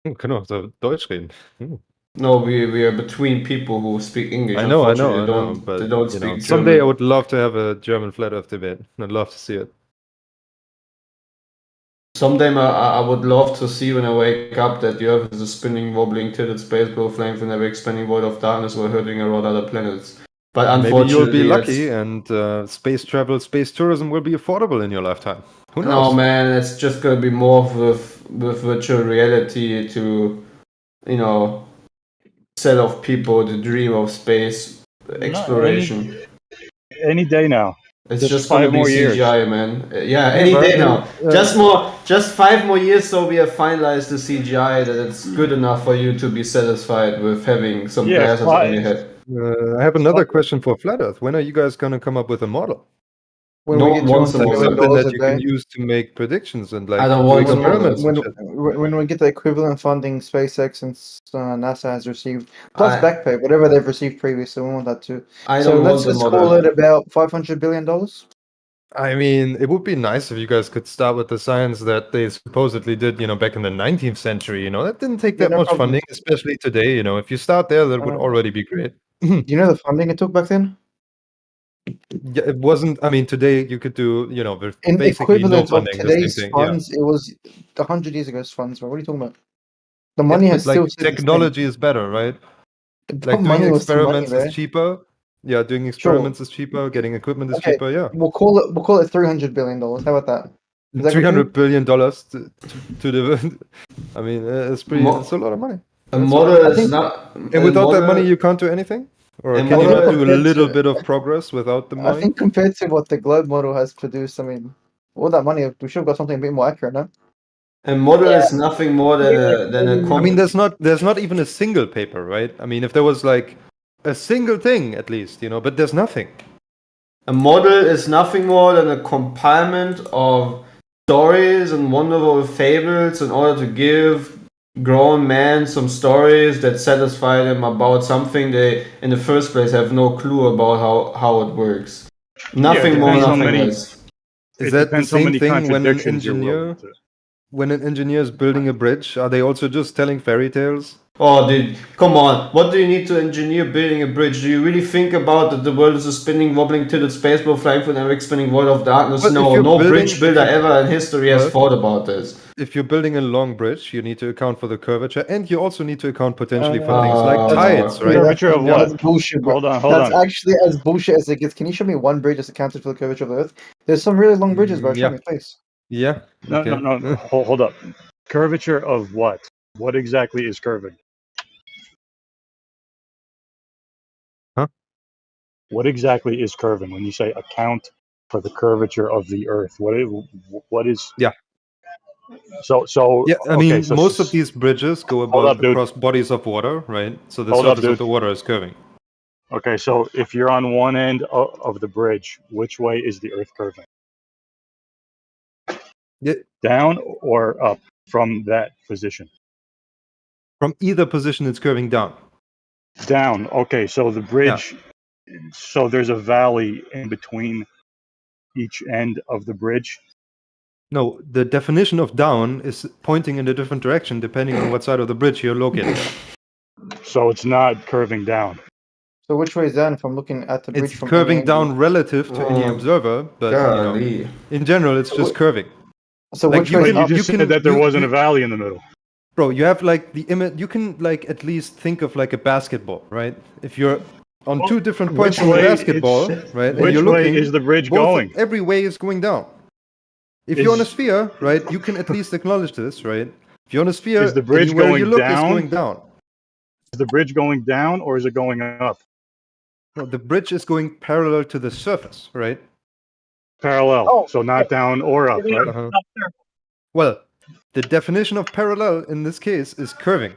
Können wir so Deutsch reden. No, we are between people who speak English. I know, Unfortunately, but they don't you know, speak someday I German. would love to have a German flat Earth debate. I'd love to see it. Someday I would love to see when I wake up that the Earth is a spinning, wobbling, tilted space ball flamed from never expanding void of darkness while hurtling around other planets. But Maybe you'll be unfortunately, lucky, that's... and space travel, space tourism will be affordable in your lifetime. Who knows? No, man, it's just gonna be more with virtual reality to, you know, set off people the dream of space exploration. Any day now. It's Just just gonna 5 be more years. CGI, man. Yeah, Yeah, any but day I mean, now. Just 5 more years, so we have finalized the CGI that it's good enough for you to be satisfied with having some Yeah, glasses on your head. I have another question for Flat Earth. When are you guys going to come up with a model? When No we get one wants a $200 Like model. billion something that a you can day. use to make predictions and like I don't do want a experiments model. and shit. When we get the equivalent funding SpaceX and NASA has received, plus I back pay, whatever they've received previously, we want that too. I So don't let's want a just call model. it about $500 billion. I mean, it would be nice if you guys could start with the science that they supposedly did, back in the 19th century. That didn't take Yeah, that no much problem. funding, especially today. If you start there, that would already be great. Do you know the funding it took back then? Yeah, it wasn't. I mean, today you could do, with In basically no equivalent of funding, the same today's thing. Yeah. funds, it was 100 years ago's funds. Bro. What are you talking about? The Yeah, money but has still like stayed the same. technology is better, right? The Like doing money was the money experiments is there. cheaper. Yeah, doing Sure. experiments is cheaper. Getting equipment is Okay, cheaper. Yeah. we'll call it $300 billion. How about that? Is that good for you? $300 billion to the. I mean, it's a lot of money. A That's model all. is not. And without that money, you can't do anything. Or a can you model- not do a compared little to- bit of progress without the I money? think compared to what the globe model has produced, I mean, all that money, we should have got something a bit more accurate, no? A model is nothing more than a I mean, there's not even a single paper, right? I mean, if there was like a single thing at least, but there's nothing. A model is nothing more than a compilement of stories and wonderful fables in order to give grown men some stories that satisfy them about something they in the first place have no clue about how it works. Nothing more, nothing less. Is that the depends how same many thing when an contradictions you're willing engineer, when an engineer is building a bridge, are they also just telling fairy tales? Oh, dude, come on. What do you need to engineer building a bridge? Do you really think about that the world is a spinning, wobbling, tilted space ball flying through an ever-expanding void of darkness? Well, if No, you're no building- bridge builder if you- ever in history has Well, thought about this. If you're building a long bridge, you need to account for the curvature, and you also need to account potentially for things like tides, right? Curvature of That's what? bullshit, bro. Hold on. That's actually as bullshit as it gets. Can you show me one bridge that's accounted for the curvature of the Earth? There's some really long bridges, bro. Show Yeah. me, please. Yeah. No, okay. no. Hold up. Curvature of what? What exactly is curving? Huh? What exactly is curving? When you say account for the curvature of the Earth, what is? Yeah. So Yeah, I okay, mean, so most of these bridges go Hold up, dude. across bodies of water, right? So the Hold up, surface of dude. the water is curving. Okay, so if you're on one end of the bridge, which way is the Earth curving? Yeah. Down or up from that position? From either position, it's curving down. Down. Okay, so the bridge, so there's a valley in between each end of the bridge. No, the definition of down is pointing in a different direction depending on what side of the bridge you're located at. So it's not curving down. So which way is down if I'm looking at the bridge It's from curving any angle? down relative to any observer, but golly. in general, it's just curving. So Like, which you way can- is up? You just said that there wasn't a valley in the middle. Bro, you have like the image. You can like at least think of like a basketball, right? If you're on two different points which on the way basketball, right? and which you're way looking, is the bridge both- going? Every way is going down. If you're on a Is- sphere, right, you can at least acknowledge this, right? If you're on a sphere, Is the bridge anywhere you going look down? is going down. Is the bridge going down or is it going up? No, the bridge is going parallel to the surface, right? Parallel. Oh, so not down or up, right? Uh-huh. Well, the definition of parallel in this case is curving,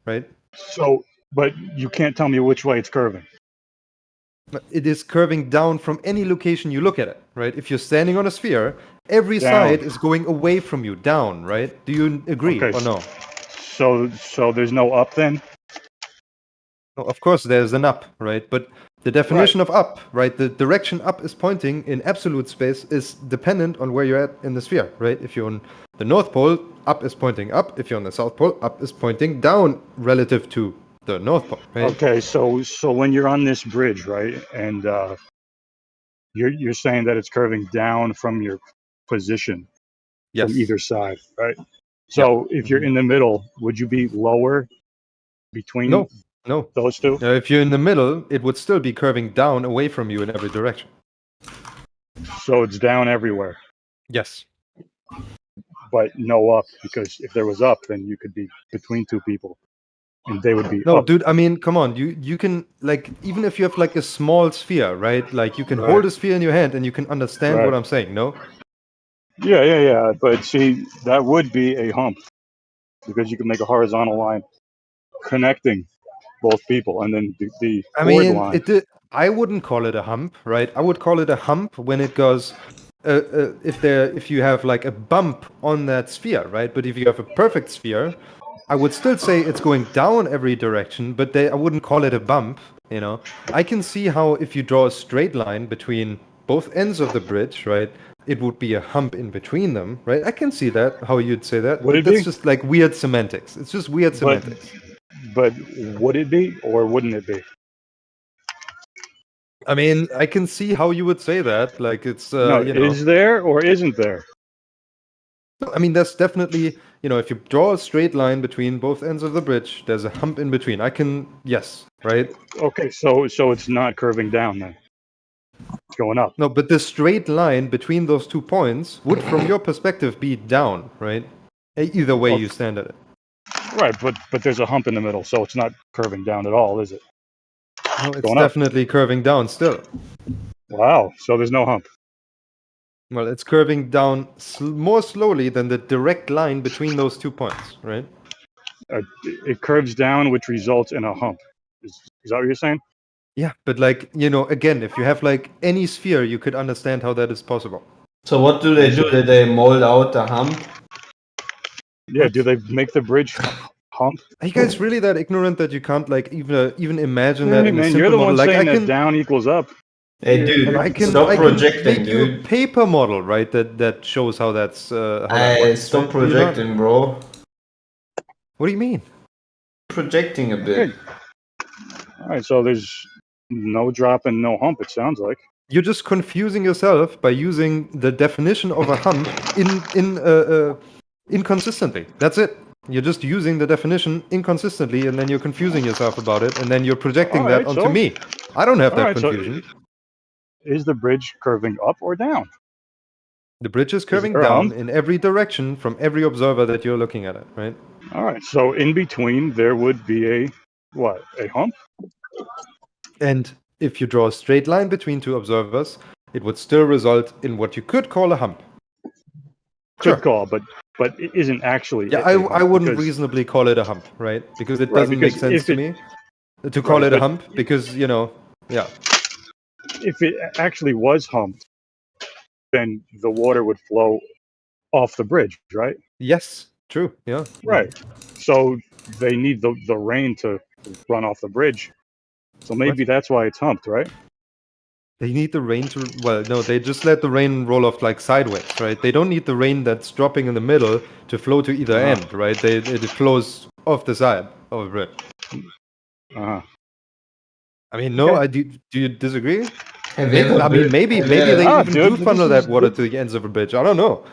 right? So, but you can't tell me which way it's curving. But it is curving down from any location you look at it, right? If you're standing on a sphere, every Down. side is going away from you, down, right? Do you agree Okay, or no? So there's no up then? No, of course there's an up, right? But the definition of up, right? The direction up is pointing in absolute space is dependent on where you're at in the sphere, right? If you're on the North Pole, up is pointing up. If you're on the South Pole, up is pointing down relative to the North Pole, right? Okay, so when you're on this bridge, right, and you're saying that it's curving down from your position Yes. from either side, right? So if you're in the middle, would you be lower between No. those two? If you're in the middle, it would still be curving down away from you in every direction. So it's down everywhere, Yes. but no up, because if there was up, then you could be between two people, and they would be No, up. dude, I mean, come on. You can, like, even if you have, like, a small sphere, right? Like, you can Right. hold a sphere in your hand and you can understand Right. what I'm saying, no? Yeah. But see, that would be a hump, because you can make a horizontal line connecting both people, and then the I chord mean, line. I wouldn't call it a hump, right? I would call it a hump when it goes, if you have, like, a bump on that sphere, right? But if you have a perfect sphere, I would still say it's going down every direction, but I wouldn't call it a bump, you know? I can see how if you draw a straight line between both ends of the bridge, right, it would be a hump in between them, right? I can see that, how you'd say that. Would But it that's be? just like weird semantics. It's just weird semantics. But would it be or wouldn't it be? I mean, I can see how you would say that. Like it's, No, you know. is there or isn't there? I mean, that's definitely, you know, if you draw a straight line between both ends of the bridge, there's a hump in between. I can, yes, right? Okay, so it's not curving down then. It's going up. No, but the straight line between those 2 points would, from your perspective, be down, right? Either way you stand at it. Right, but there's a hump in the middle, so it's not curving down at all, is it? No, it's going up. definitely curving down still. Wow, so there's no hump. Well, it's curving down more slowly than the direct line between those 2 points, right? It curves down, which results in a hump. Is that what you're saying? Yeah, but like, you know, again, if you have like any sphere, you could understand how that is possible. So what do they do? Did they mold out the hump? Yeah, do they make the bridge hump? Are you guys really that ignorant that you can't like even imagine that Hey in a man, simple you're the model? one Like saying I can that down equals up. Hey dude, I can projecting, make you a dude. paper model, right? That shows how that's how that Hey, works. stop right? Do you not? projecting, bro. What do you mean? Projecting a bit. All right, so there's no drop and no hump. It sounds like You're just confusing yourself by using the definition of a hump inconsistently. That's it. You're just using the definition inconsistently, and then you're confusing yourself about it, and then you're projecting All that right, onto so- me. I don't have all that right, so confusion. is the bridge curving up or down? The bridge is curving there a down hump? in every direction from every observer that you're looking at it, right? All right, so in between there would be a what? A hump? And if you draw a straight line between two observers, it would still result in what you could call a hump. Could call, but it isn't actually. Yeah, a hump I wouldn't because- reasonably call it a hump, right? Because it Right, doesn't make because sense if to it- me to call Right, it a but- hump because, you know, yeah. If it actually was humped, then the water would flow off the bridge, right? Yes, true, yeah. Right. So they need the rain to run off the bridge. So maybe that's why it's humped, right? They need the rain to, well, no, they just let the rain roll off like sideways, right? They don't need the rain that's dropping in the middle to flow to either Uh-huh. end, right? It flows off the side of the bridge. Uh-huh. I mean, no, Okay. do you disagree? Have you ever I mean, built- maybe have you they ever- even dude, do funnel this that is- water to the ends of a bridge. I don't know.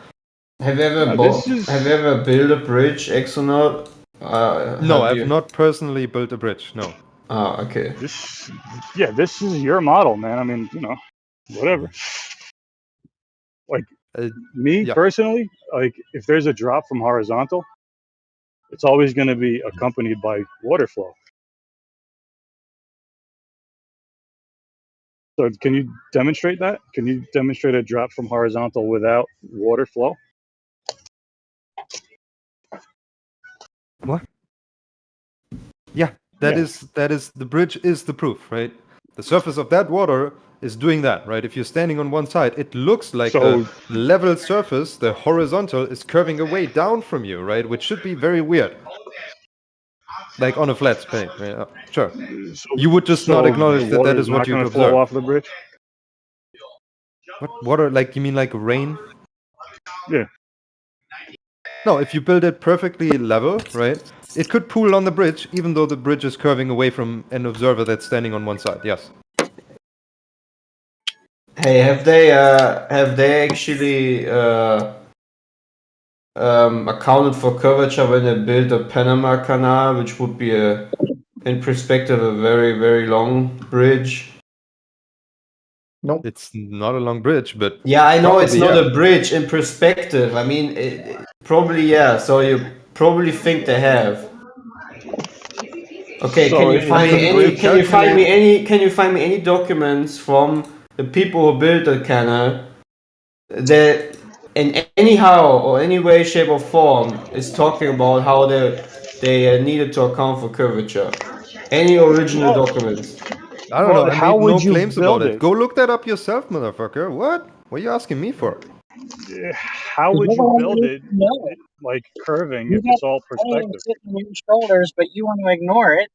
Have you ever this is- have you ever built a bridge, Exonaut? No, have I've you- not personally built a bridge. No. Oh, okay. This is your model, man. I mean, you know, whatever. Like me yeah. personally, like if there's a drop from horizontal, it's always going to be accompanied by water flow. So can you demonstrate that? Can you demonstrate a drop from horizontal without water flow? What? Yeah, that Yeah. is the bridge is the proof, right? The surface of that water is doing that, right? If you're standing on one side, it looks like So- the level surface, the horizontal, is curving away down from you, right? Which should be very weird. Like on a flat plane, right? Sure. You would just not So acknowledge the that water that is is what not you'd gonna flow observe. off the bridge? What water? Like you mean like rain? Yeah. No, if you build it perfectly level, right? It could pool on the bridge, even though the bridge is curving away from an observer that's standing on one side. Yes. Hey, have they actually accounted for curvature when they built the Panama Canal, which would be in perspective, a very, very long bridge? Nope. It's not a long bridge, but Yeah, I know it's probably, not yeah. a bridge in perspective. I mean, probably, yeah. So you probably think they have. Okay, So can you it's find a me any? bridge Can you find me calculate- any? Can you find me any documents from the people who built the canal that, in anyhow or any way, shape, or form, is talking about how they needed to account for curvature? Any original documents? I don't know. Well, I how made no would you claims build about it. it? Go look that up yourself, motherfucker. What? What are you asking me for? How would You're the you one build who it needs to know. like curving You if it's all got the claim perspective? sitting on your shoulders, but you want to ignore it.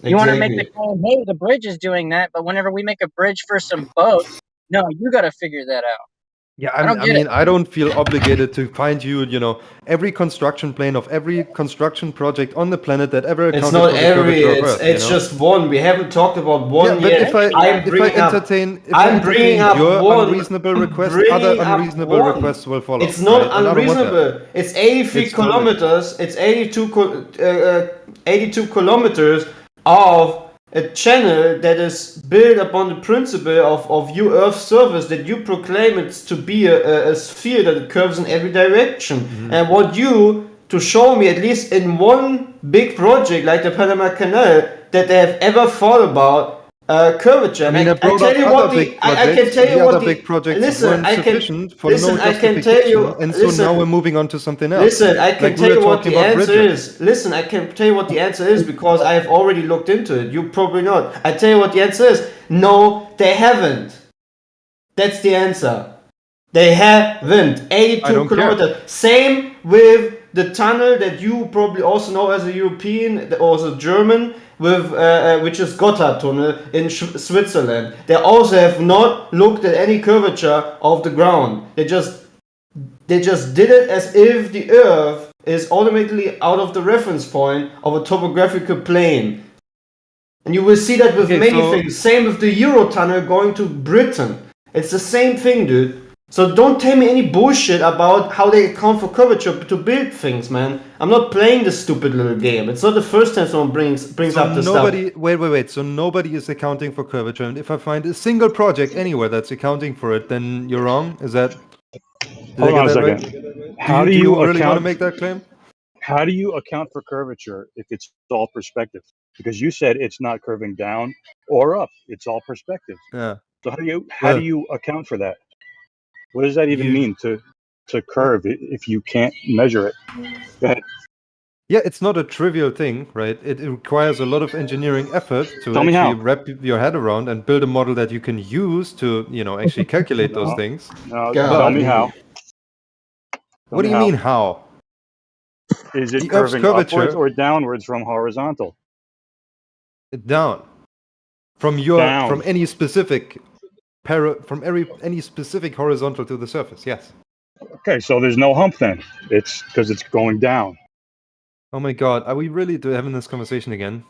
You want to make the claim, hey, the bridge is doing that, but whenever we make a bridge for some boats, No, you got to figure that out. Yeah, I don't I get mean, it. I don't feel obligated to find you, every construction plane of every construction project on the planet that ever It's accounted not for the every. curvature of Earth. It's just one. We haven't talked about one Yeah, but yet. if I entertain I'm bringing up your one. unreasonable I'm request, other bringing up unreasonable one. requests will follow. It's not right? And I don't want that. unreasonable. It's 83 It's totally- kilometers. It's 82 kilometers of a channel that is built upon the principle of your Earth's surface that you proclaim it to be a sphere that curves in every direction. Mm-hmm. And what you to show me, at least in one big project like the Panama Canal, that they have ever thought about curvature. I mean, And I brought tell up you other what big I can projects. tell you The what other big projects listen, weren't I can sufficient for listen, no I can justification, tell you, and so listen, now we're moving on to something else. Listen, I can Like we tell were you what talking the about answer bridges. is. Listen, I can tell you what the answer is because I have already looked into it. You probably not. I tell you what the answer is. No, they haven't. That's the answer. They haven't. I 82 don't care. kilometers. Same with the tunnel that you probably also know as a European or as a German, with which is Gotthard Tunnel in Switzerland. They also have not looked at any curvature of the ground. They just did it as if the Earth is automatically out of the reference point of a topographical plane. And you will see that with many things. Same with the Eurotunnel going to Britain. It's the same thing, dude. So don't tell me any bullshit about how they account for curvature to build things, man. I'm not playing this stupid little game. It's not the first time someone brings So up this nobody, stuff. wait. So nobody is accounting for curvature, and if I find a single project anywhere that's accounting for it, then you're wrong. Is that? Did Hold I on get a that right? second. How do Do you you really want to account? make that claim? How do you account for curvature if it's all perspective? Because you said it's not curving down or up; it's all perspective. Yeah. So how do Well, you account for that? What does that even you mean to curve if you can't measure it? Go ahead. Yeah, it's not a trivial thing, right? It requires a lot of engineering effort to Tell me actually how. wrap your head around and build a model that you can use to, actually calculate those No, things. no. But Tell me how. Tell what do me you mean how? Is it The Earth's curving upwards curvature or downwards from horizontal? down from Down. any specific any specific horizontal to the surface. Yes. Okay, so there's no hump then. It's because it's going down. Oh my God, are we really having this conversation again?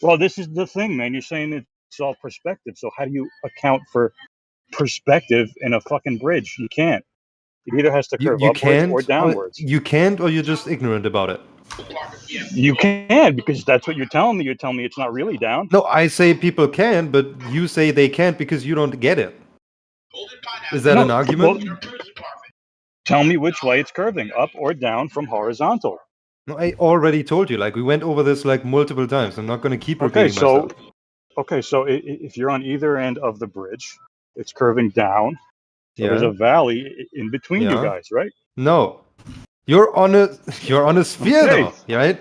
Well, this is the thing, man. You're saying it's all perspective. So how do you account for perspective in a fucking bridge? You can't. It either has to curve You upwards or can't. downwards. You can't, or you're just ignorant about it. You can because that's what you're telling me. You're telling me it's not really down. No, I say people can, but you say they can't because you don't get it. Is that an argument? Well, tell me which way it's curving, up or down from horizontal. No, I already told you. Like we went over this like multiple times. I'm not going to keep Okay, repeating so myself. if you're on either end of the bridge, it's curving down. So there's Yeah. a valley in between you Yeah. guys, right? No, you're on a sphere Okay. though, right?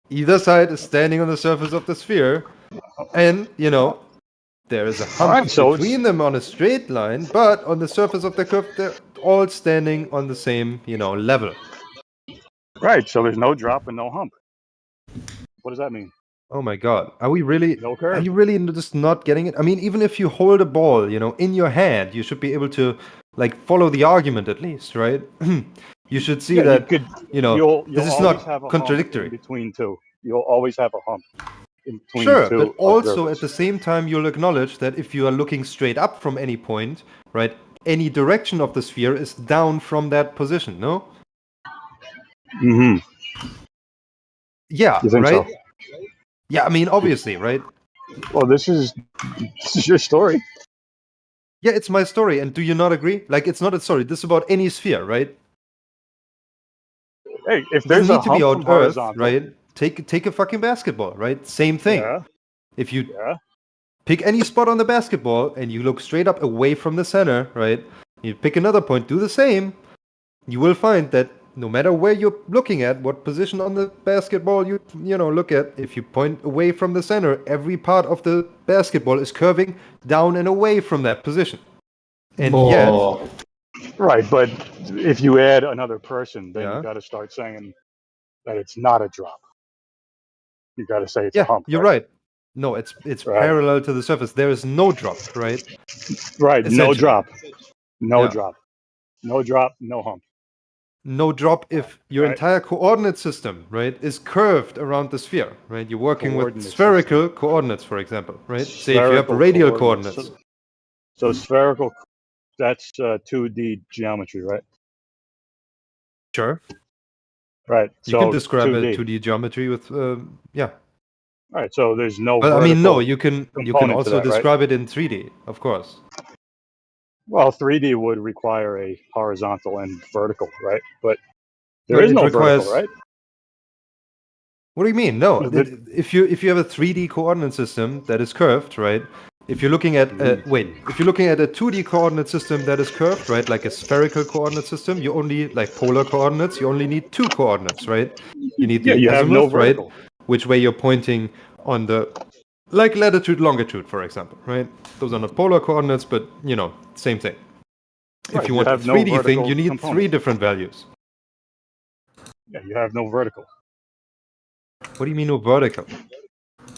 Either side is standing on the surface of the sphere, and there is a hump Alright, so between them on a straight line, but on the surface of the curve, they're all standing on the same level. Right, so there's no drop and no hump. What does that mean? Oh my God, are we really? No curve. Are you really just not getting it? I mean, even if you hold a ball, in your hand, you should be able to follow the argument at least, right? You should see that you'll this is always not have a contradictory. hump in between two. You'll always have a hump in between Sure, two but also observers. at the same time, you'll acknowledge that if you are looking straight up from any point, right, any direction of the sphere is down from that position, no? Mm-hmm. Yeah, You think right? so? Yeah, I mean, obviously, right? Well, this is your story. Yeah, it's my story, and do you not agree? Like, it's not a story. This is about any sphere, right? Hey, if It there's doesn't a need to be hump on from Earth, horizontal, right? Take a fucking basketball, right? Same thing. Yeah. If you Yeah. pick any spot on the basketball and you look straight up away from the center, right? You pick another point, do the same. You will find that no matter where you're looking at, what position on the basketball you look at, if you point away from the center, every part of the basketball is curving down and away from that position. And yet, right, but if you add another person, then Yeah. you got to start saying that it's not a drop. You got to say it's a yeah, hump. you're right. No, it's Right. parallel to the surface. There is no drop, right? Right. No Essentially. drop. No Yeah. drop. No drop. No hump. No drop if your Right. entire coordinate system, right, is curved around the sphere, right? You're working with Coordinate spherical coordinates, for example, right? Say if you have Spherical radial coordinates. coordinates. So spherical, that's 2D geometry, right? Sure. Right. You can So describe a 2D. 2D geometry with, yeah. Right. So there's no But I vertical mean, no, you can component to also that, right? describe it in 3D, of course. Well, 3D would require a horizontal and vertical, right? But there But is it no requires. vertical, right? What do you mean? No, The- if you have a 3D coordinate system that is curved, right? If you're looking at if you're looking at a 2D coordinate system that is curved, right, like a spherical coordinate system, you only like polar coordinates. You only need two coordinates, right? You need Yeah, the you have no azimuth, right, vertical. which way you're pointing on the, like latitude, longitude, for example, right? Those are not polar coordinates, but you know, same thing. Right, If you you want a have no 3D thing, vertical you need component. 3 different values. Yeah, you have no vertical. What do you mean no vertical?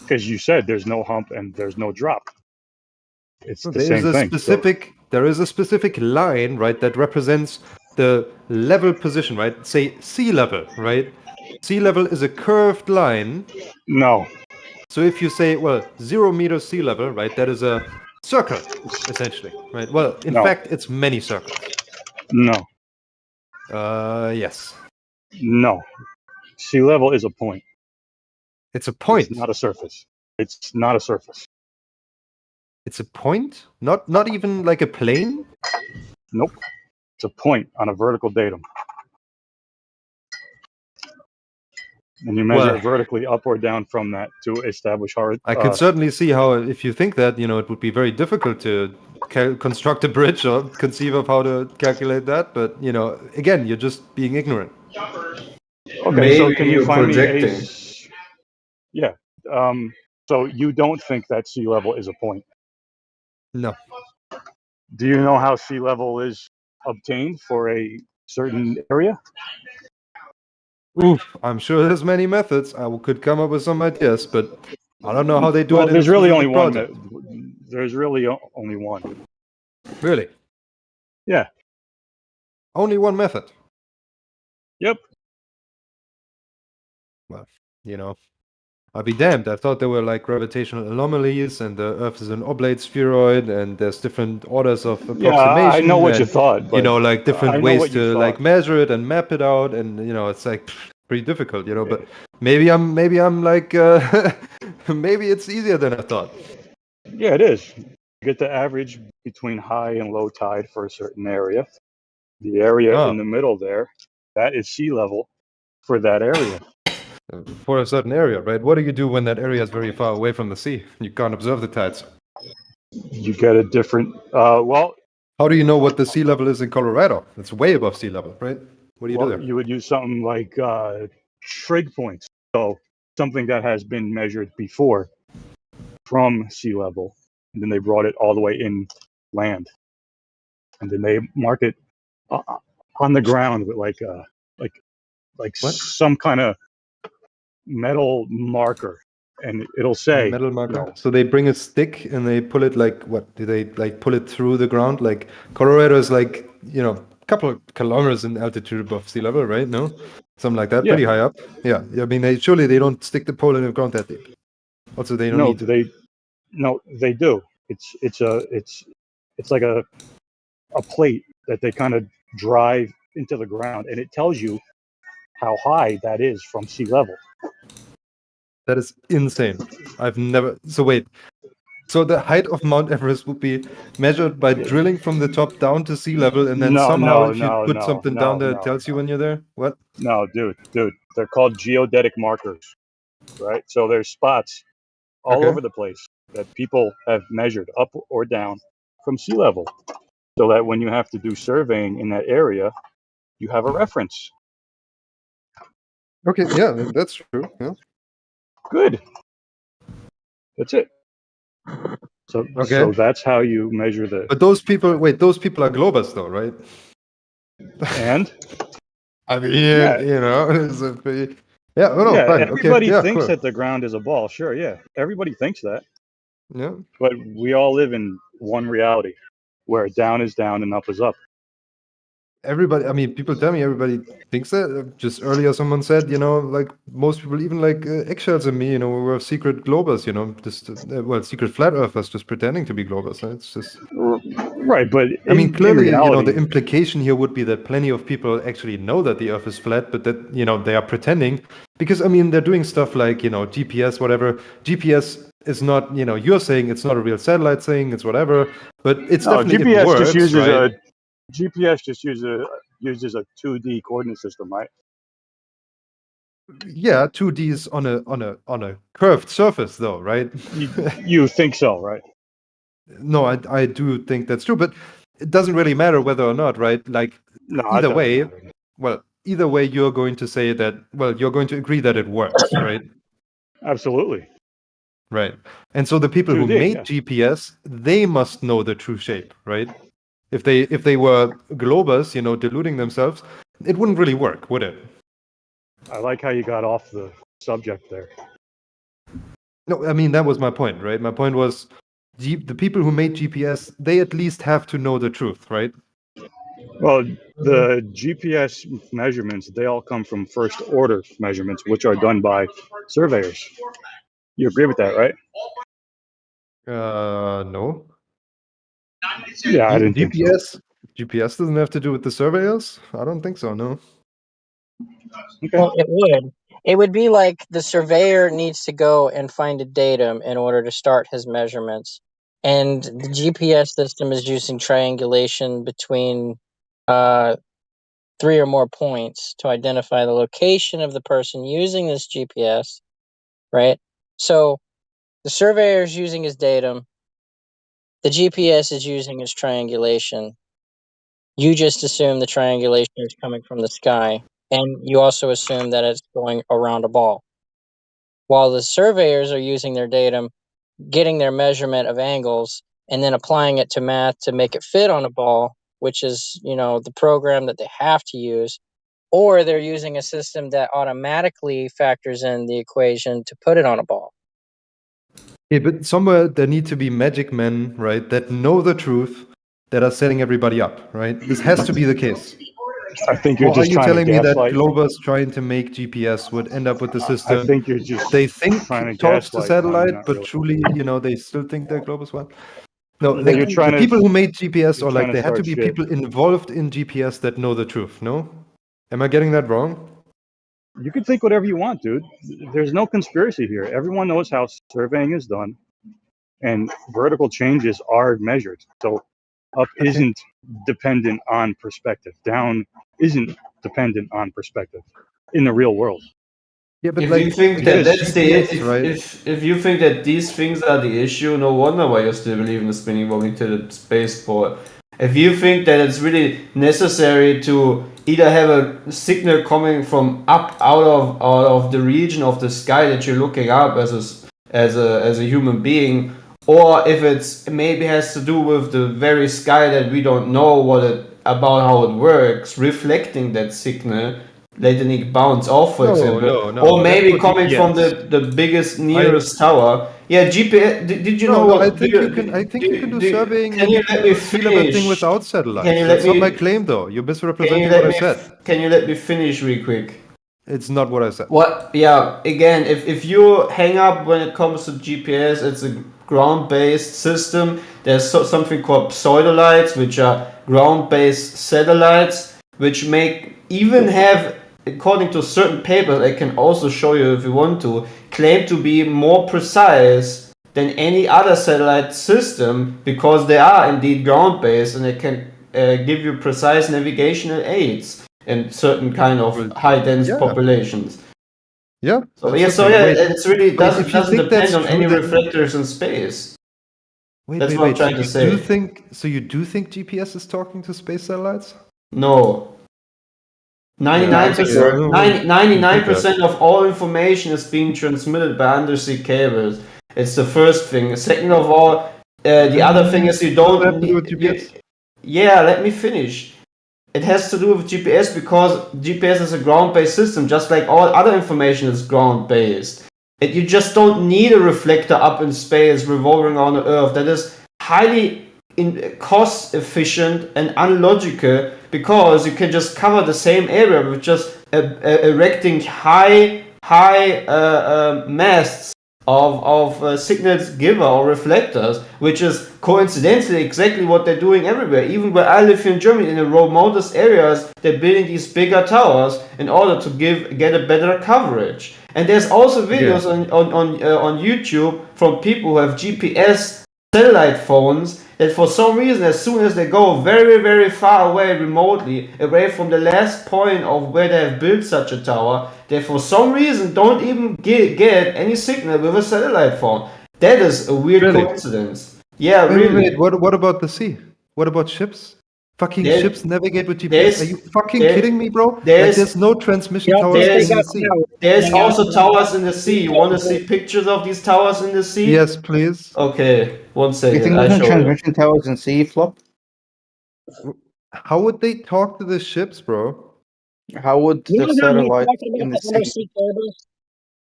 Because you said there's no hump and there's no drop. It's the There is same a thing. So, specific line, right, that represents the level position, right? Say sea level, right? Sea level is a curved line. no. So if you say, well, 0 meters sea level, right, that is a circle, essentially, right? Well, in No. fact, it's many circles. No. Yes. No. Sea level is a point. It's a point. It's not a surface. It's not a surface. It's a point? Not even like a plane? Nope. It's a point on a vertical datum. And you measure Well, it vertically up or down from that to establish I can certainly see how, if you think that, you know, it would be very difficult to construct a bridge or conceive of how to calculate that. But, you know, again, you're just being ignorant. Okay, so can you you're find projecting. me a? Yeah. So you don't think that sea level is a point? No. Do you know how sea level is obtained for a certain area? Oof, I'm sure there's many methods. I could come up with some ideas, but I don't know how they do Well, it in a there's really only specific one. project. There's really only one. Really? Yeah. Only one method? Yep. Well, you know, I'll be damned. I thought there were like gravitational anomalies and the Earth is an oblate spheroid and there's different orders of Yeah, approximation. I know what you and, thought, you but know, like different I know ways what you to like thought. measure it and map it out. And, you know, it's like pretty difficult, you know, but maybe I'm like, maybe it's easier than I thought. Yeah, it is. You get the average between high and low tide for a certain area. The area in the middle there, that is sea level for that area. For a certain area, right? What do you do when that area is very far away from the sea? You can't observe the tides. You get a different, well... How do you know what the sea level is in Colorado? It's way above sea level, right? What do you do there? You would use something like trig points. So something that has been measured before from sea level, and then they brought it all the way in land, and then they mark it on the ground with like some kind of metal marker, and it'll say Metal marker. You know, So they bring a stick and they pull it like what? Do they like pull it through the ground? Like Colorado is like, you know, a couple of kilometers in altitude above sea level, right? No, something like that. Yeah. Pretty high up. Yeah. I mean, surely they don't stick the pole in the ground that deep. Also, they don't no, need to. they do. It's like a plate that they kind of drive into the ground, and it tells you how high that is from sea level. That is insane. I've never. So wait. So the height of Mount Everest would be measured by drilling from the top down to sea level, and then somehow if you put something down there, it tells you when you're there. What? No, dude, they're called geodetic markers, right? So there's spots all Okay. over the place that people have measured up or down from sea level, so that when you have to do surveying in that area, you have a reference. Okay, yeah, that's true. Yeah. Good. That's it. So, Okay. so that's how you measure the. But those people, wait, those people are globers, though, right? And I mean, Yeah. you know, it's a pretty, Yeah, oh, no, Yeah, fine. Okay, everybody yeah, thinks cool. that the ground is a ball. Sure, yeah, everybody thinks that. Yeah. But we all live in one reality, where down is down and up is up. Everybody, I mean, people tell me everybody thinks that. Just earlier, someone said, like most people, even like eggshells and me, we were secret globers, just secret flat earthers, just pretending to be globers. It's just Right, but I mean, in clearly, reality, the implication here would be that plenty of people actually know that the Earth is flat, but that they are pretending because I mean they're doing stuff like GPS, whatever. GPS is not you're saying it's not a real satellite thing, it's whatever, but it's no, definitely it GPS just works, uses right? GPS just uses a 2D coordinate system, right? Yeah, 2D is on a curved surface, though, right? You think so, right? No, I do think that's true, but it doesn't really matter whether or not, right? Like No, it either doesn't way, matter. well, either way, you're going to say that. Well, you're going to agree that it works, right? Absolutely. Right. And so the people who 2D, made yeah. GPS, they must know the true shape, right? If they were globers, deluding themselves, it wouldn't really work, would it? I like how you got off the subject there. No, I mean that was my point, right? My point was the people who made GPS, they at least have to know the truth, right? Well, the GPS measurements, they all come from first order measurements, which are done by surveyors. You agree with that, right? No. Yeah, I didn't think so. GPS doesn't have to do with the surveyors? I don't think so, no. Okay. Well, it would. It would be like the surveyor needs to go and find a datum in order to start his measurements. And the GPS system is using triangulation between 3 or more points to identify the location of the person using this GPS, right? So the surveyor is using his datum, the GPS is using his triangulation. You just assume the triangulation is coming from the sky, and you also assume that it's going around a ball. While the surveyors are using their datum, getting their measurement of angles, and then applying it to math to make it fit on a ball, which is, the program that they have to use, or they're using a system that automatically factors in the equation to put it on a ball. Yeah, but somewhere there need to be magic men, right, that know the truth, that are setting everybody up, right? This has to be the case. I think you're Or are just you trying to telling me that gaslight. globers trying to make GPS would end up with the system? I think you're just they think trying to talks to gaslight when satellite, not but really. truly, they still think they're globers. Well, no, Yeah, like you're trying the to- people who made GPS, you're or like trying to there had to start be shit. people involved in GPS that know the truth. No, am I getting that wrong? You can think whatever you want, dude. There's no conspiracy here. Everyone knows how surveying is done, and vertical changes are measured. So up isn't dependent on perspective. Down isn't dependent on perspective in the real world. Yeah, but If like you think that because that's the GPS, right? if you think that these things are the issue, no wonder why you still believe in the spinning wobbling to the spaceport. If you think that it's really necessary to either have a signal coming from up out of the region of the sky that you're looking up as a human being, or if it's maybe has to do with the very sky that we don't know about how it works, reflecting that signal, letting it bounce off, for example, no, or that's maybe for coming from GPS. the biggest nearest tower. Yeah, GPS. Did you know No, what? I think you can. I think you can do surveying Can you and let me feel everything finish? without Can satellites. you let That's not me? my claim, though. You're Can you misrepresenting let what I me? said. Can you let me finish real quick? It's not what I said. What? Yeah. Again, if you hang up when it comes to GPS, it's a ground-based system. There's something called pseudolites, which are ground-based satellites, which even have, according to certain papers, I can also show you if you want to, claim to be more precise than any other satellite system because they are indeed ground-based and they can give you precise navigational aids in certain kind of high dense yeah. populations. Yeah. So that's the thing. Wait, it's really wait, doesn't if you doesn't think depend that's on true, any then- reflectors in space. Wait, That's wait, what I'm wait. trying to So say. you do think GPS is talking to space satellites? No. 99% of all information is being transmitted by undersea cables. It's the first thing. Second of all, the other thing is you don't have to do with need. GPS? Yeah, let me finish. it has to do with GPS because GPS is a ground-based system, just like all other information is ground-based. You just don't need a reflector up in space revolving around the Earth. That is highly cost efficient and unlogical because you can just cover the same area with just erecting high masts of signals giver or reflectors, which is coincidentally exactly what they're doing everywhere. Even where I live here in Germany, in the remotest areas, they're building these bigger towers in order to get a better coverage. And there's also videos on YouTube from people who have GPS satellite phones that for some reason, as soon as they go very, very far away remotely, away from the last point of where they have built such a tower, they for some reason don't even get any signal with a satellite phone. That is a weird coincidence. Yeah, really. Wait, what about the sea? What about ships? Fucking ships navigate with GPS. Are you fucking kidding me, bro? There's no transmission towers in the sea. There's also towers in the sea. You want to see pictures of these towers in the sea? Yes, please. Okay, one second. You think there's no transmission towers in sea, Flop? How would they talk to the ships, bro? How would the satellite in the sea? Undersea cables?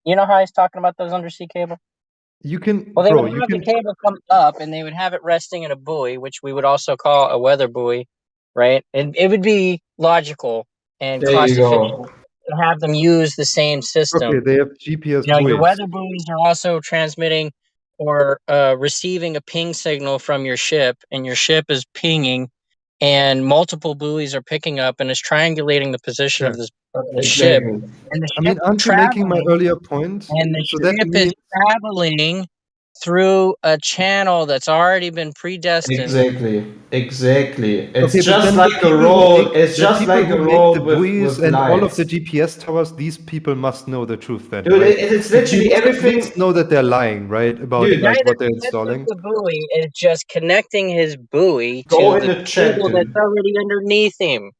You know how he's talking about those undersea cables? You can, Well, they bro. would You have can. the cable come up, and they would have it resting in a buoy, which we would also call a weather buoy, right? And it would be logical and There you cost efficient go. to have them use the same system. Okay, they have GPS You know, your buoys. weather buoys are also transmitting or receiving a ping signal from your ship, and your ship is pinging, and multiple buoys are picking up and is triangulating the position of the ship. And the I mean, ship aren't you making my earlier point? and the So that ship means is traveling through a channel that's already been predestined. Exactly. It's okay, but just then like a road. It's just like a road the buoys with and all of lights. the GPS towers. These people must know the truth, then, Dude, right? it's You literally must at everything. least know that they're lying, right? About Dude, like Guy what that they're sets up installing. the buoy is just connecting his buoy Go to in the the chat, cable that's dude. already underneath him.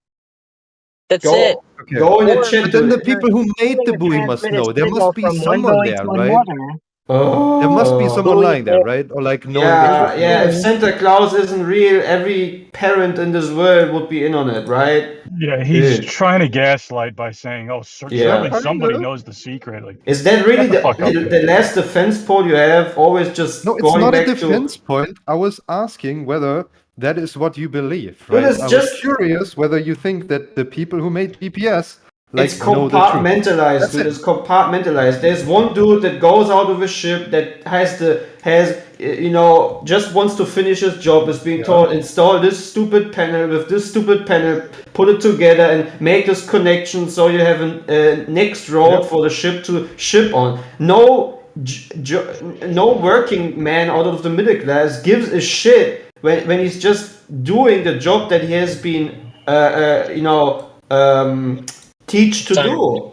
That's it. Okay. Go in the Or chat, But then the dude. people who made the to buoy must transmit a know. There signal must be from one someone buoy there, to right? another. There must be someone Buoy lying there, right? Or like knowing the truth. Yeah. If Santa Claus isn't real, every parent in this world would be in on it, right? Yeah, he's Dude. trying to gaslight by saying, "Oh, Yeah. surely somebody knows the secret." Like, Is that really shut the fuck up, dude. the last defense pole you have? Always just No, it's going not a back defense to. point. I was asking whether that is what you believe, Dude, right? it's I was just- curious whether you think that the people who made GPS like It's know the truth. compartmentalized, That's dude. it. It's compartmentalized. There's one dude that goes out of a ship that just wants to finish his job. Is being told install this stupid panel with this stupid panel, put it together and make this connection so you have a next road for the ship to ship on. No working man out of the middle class gives a shit when he's just doing the job that he has been teach to do.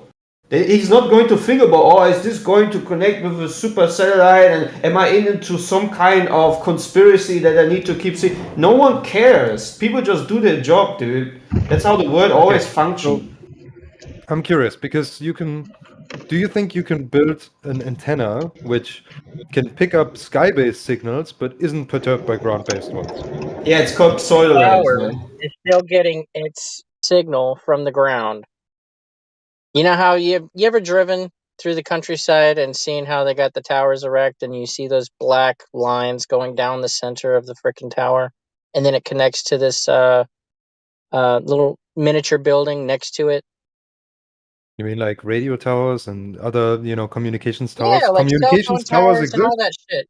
He's not going to think about, oh, is this going to connect with a super satellite and am I into some kind of conspiracy that I need to keep seeing? No one cares. People just do their job, dude. That's how the world always functions. I'm curious because do you think you can build an antenna which can pick up sky-based signals but isn't perturbed by ground-based ones? Yeah, it's called pseudolights, man. It's still getting its signal from the ground. You know how you ever driven through the countryside and seen how they got the towers erect and you see those black lines going down the center of the freaking tower and then it connects to this little miniature building next to it? You mean like radio towers and other, communications towers? Yeah, like cell phone Communications towers towers and all exist. that shit.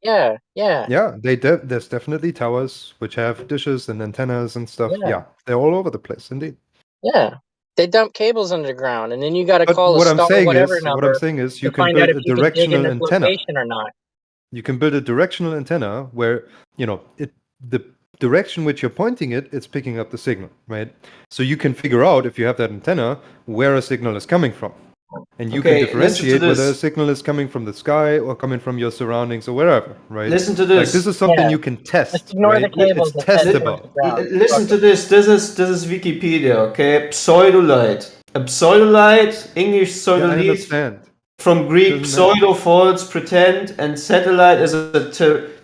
Yeah. Yeah, there's definitely towers which have dishes and antennas and stuff. Yeah. Yeah, they're all over the place, indeed. Yeah. They dump cables underground and then you got to But call a what I'm star saying whatever is, number you to can find out build if a you can dig in directional this antenna. location or not. You can build a directional antenna where, the direction which you're pointing it's picking up the signal, right? So you can figure out, if you have that antenna, where a signal is coming from. And you can Okay, listen to differentiate whether a this. signal is coming from the sky or coming from your surroundings or wherever, right? Listen to Like, this. this is something Yeah. you can test, Just ignore right? the cables It's that fed testable. towards the ground. Listen to this. This is Wikipedia, okay? Pseudolite. A pseudolite, English Yeah, I pseudolite. understand. from Greek pseudo, false, pretend, and satellite as a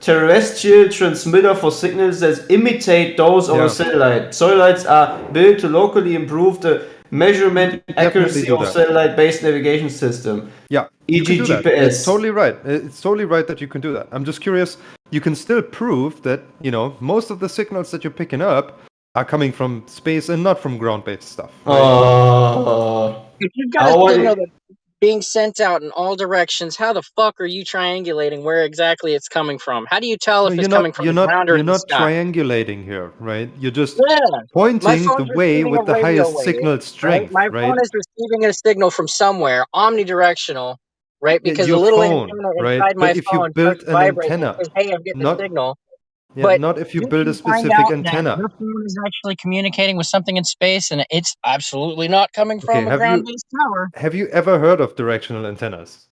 terrestrial transmitter for signals that imitate those of a satellite. Satellites are built to locally improve the measurement accuracy of satellite-based navigation system. Yeah, e.g. you can do GPS. that. It's totally right. It's totally right that you can do that. I'm just curious. You can still prove that, you know, most of the signals that you're picking up are coming from space and not from ground-based stuff. Right? If you've got a signal that's being sent out in all directions, how the fuck are you triangulating where exactly it's coming from? How do you tell if it's coming from the ground or you're the not sky? triangulating here, right? You're just My pointing the phone's way receiving with a the radio highest wave, signal strength, My right? phone is receiving a signal from somewhere, omnidirectional, right? Because Your a little phone, antenna right? inside my But if you phone build starts an vibrating and antenna, says, "Hey, I'm getting a not signal." yeah, But not if you didn't build a you find specific out that antenna. your phone is actually communicating with something in space, and it's absolutely not coming Okay, from a ground-based tower? have you ever heard of directional antennas?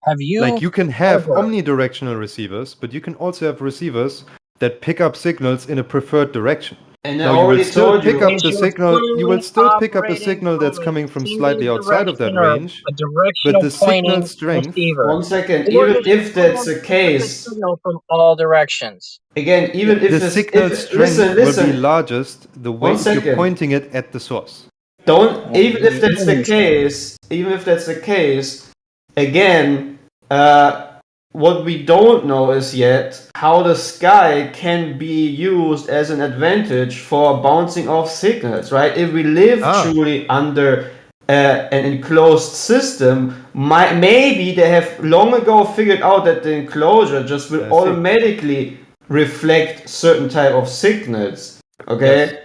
Have you? Like you can have ever? omnidirectional receivers, but you can also have receivers that pick up signals in a preferred direction. And I Now you will already still told pick you. up Is the your signal. You will phone still pick up a operating signal that's from a coming from single slightly outside of that direction or range, a but directional the signal pointing strength. receiver? 1 second. Or Even does your if that's phone the pick up a case, signal from all directions? again, even if The it's signal if strength will be listen. largest the way 1 if you're second. pointing it at the source. Don't even if that's the case. Even if that's the case, again, what we don't know is yet how the sky can be used as an advantage for bouncing off signals, right? If we live truly under an enclosed system, maybe they have long ago figured out that the enclosure just will automatically reflect certain type of signals, okay,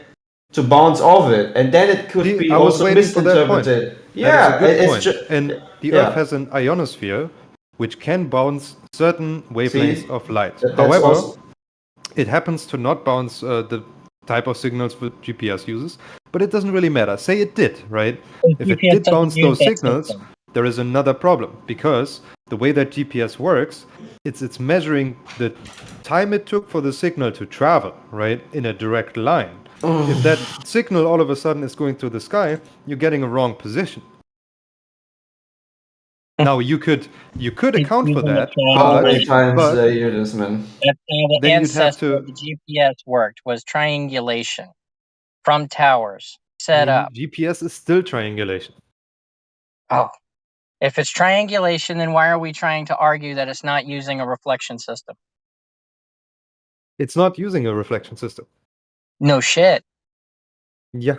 to bounce off it, and then it could See, be I was also waiting for that point. misinterpreted. That is a good it's point. And the yeah. Earth has an ionosphere which can bounce certain wavelengths See? of light. That's However, also- it happens to not bounce the type of signals that GPS uses, but it doesn't really matter. Say it did, right? If it GPS did doesn't bounce use those that signals, system. there is another problem because the way that GPS works, it's measuring the time it took for the signal to travel, right, in a direct line. If that signal all of a sudden is going through the sky, you're getting a wrong position. Now you could account for that, How many times but they hear this, man? That's how the then you'd have ancestor of the GPS worked, was triangulation from towers set up. GPS is still triangulation. Oh, if it's triangulation, then why are we trying to argue that it's not using a reflection system? It's not using a reflection system. No shit. Yeah.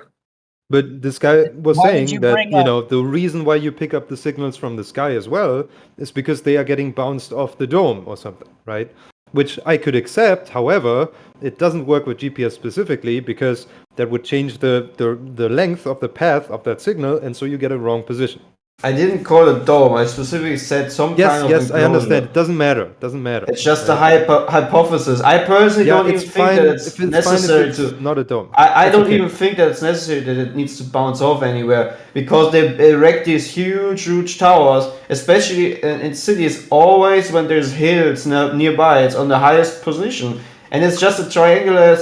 But this guy was Why did saying you that, bring you up- know, the reason why you pick up the signals from the sky as well is because they are getting bounced off the dome or something, right? Which I could accept. However, it doesn't work with GPS specifically because that would change the length of the path of that signal, and so you get a wrong position. I didn't call it dome. I specifically said some kind of Yes, I understand. enclosure. It doesn't matter. It doesn't matter. It's just right? a hypothesis. I personally don't even think that it's if it's necessary fine if it's not a dome. I It's don't okay. even think that it's necessary that it needs to bounce off anywhere because they erect these huge towers, especially in cities. Always when there's hills nearby, it's on the highest position, and it's just a triangular.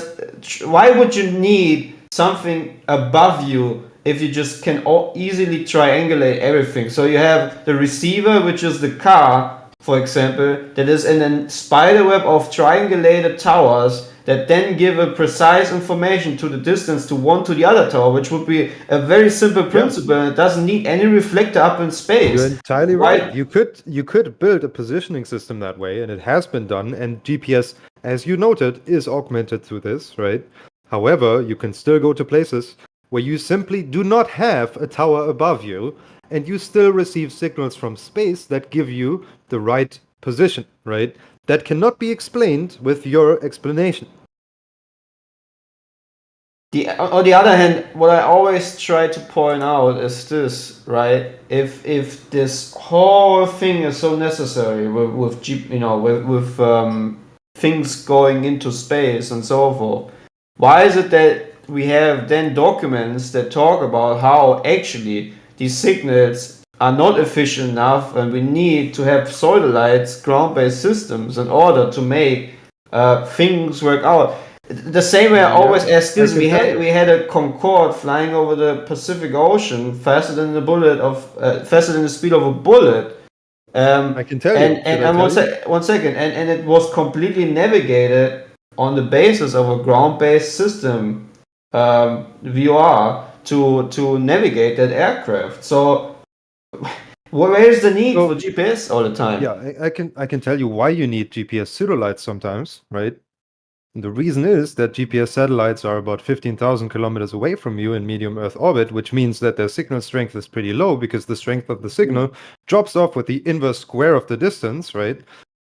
Why would you need something above you if you just can easily triangulate everything? So you have the receiver, which is the car, for example, that is in a spiderweb of triangulated towers that then give a precise information to the distance to one to the other tower, which would be a very simple principle, and it doesn't need any reflector up in space. You're entirely Why- right. You could build a positioning system that way, and it has been done. And GPS, as you noted, is augmented through this, right? However, you can still go to places where you simply do not have a tower above you, and you still receive signals from space that give you the right position, right? That cannot be explained with your explanation. On the other hand, what I always try to point out is this, right? If this whole thing is so necessary with things going into space and so forth, why is it that we have then documents that talk about how actually these signals are not efficient enough, and we need to have satellites, ground-based systems in order to make things work out? The same way I always ask this. I can tell you. We had a Concorde flying over the Pacific Ocean faster than faster than the speed of a bullet. I can tell you. Should I tell you? One second, and it was completely navigated on the basis of a ground-based system, VOR, to navigate that aircraft. So where is the need for GPS all the time? Yeah, I can tell you why you need GPS pseudolights sometimes, right? And the reason is that GPS satellites are about 15,000 kilometers away from you in medium Earth orbit, which means that their signal strength is pretty low because the strength of the signal drops off with the inverse square of the distance, right?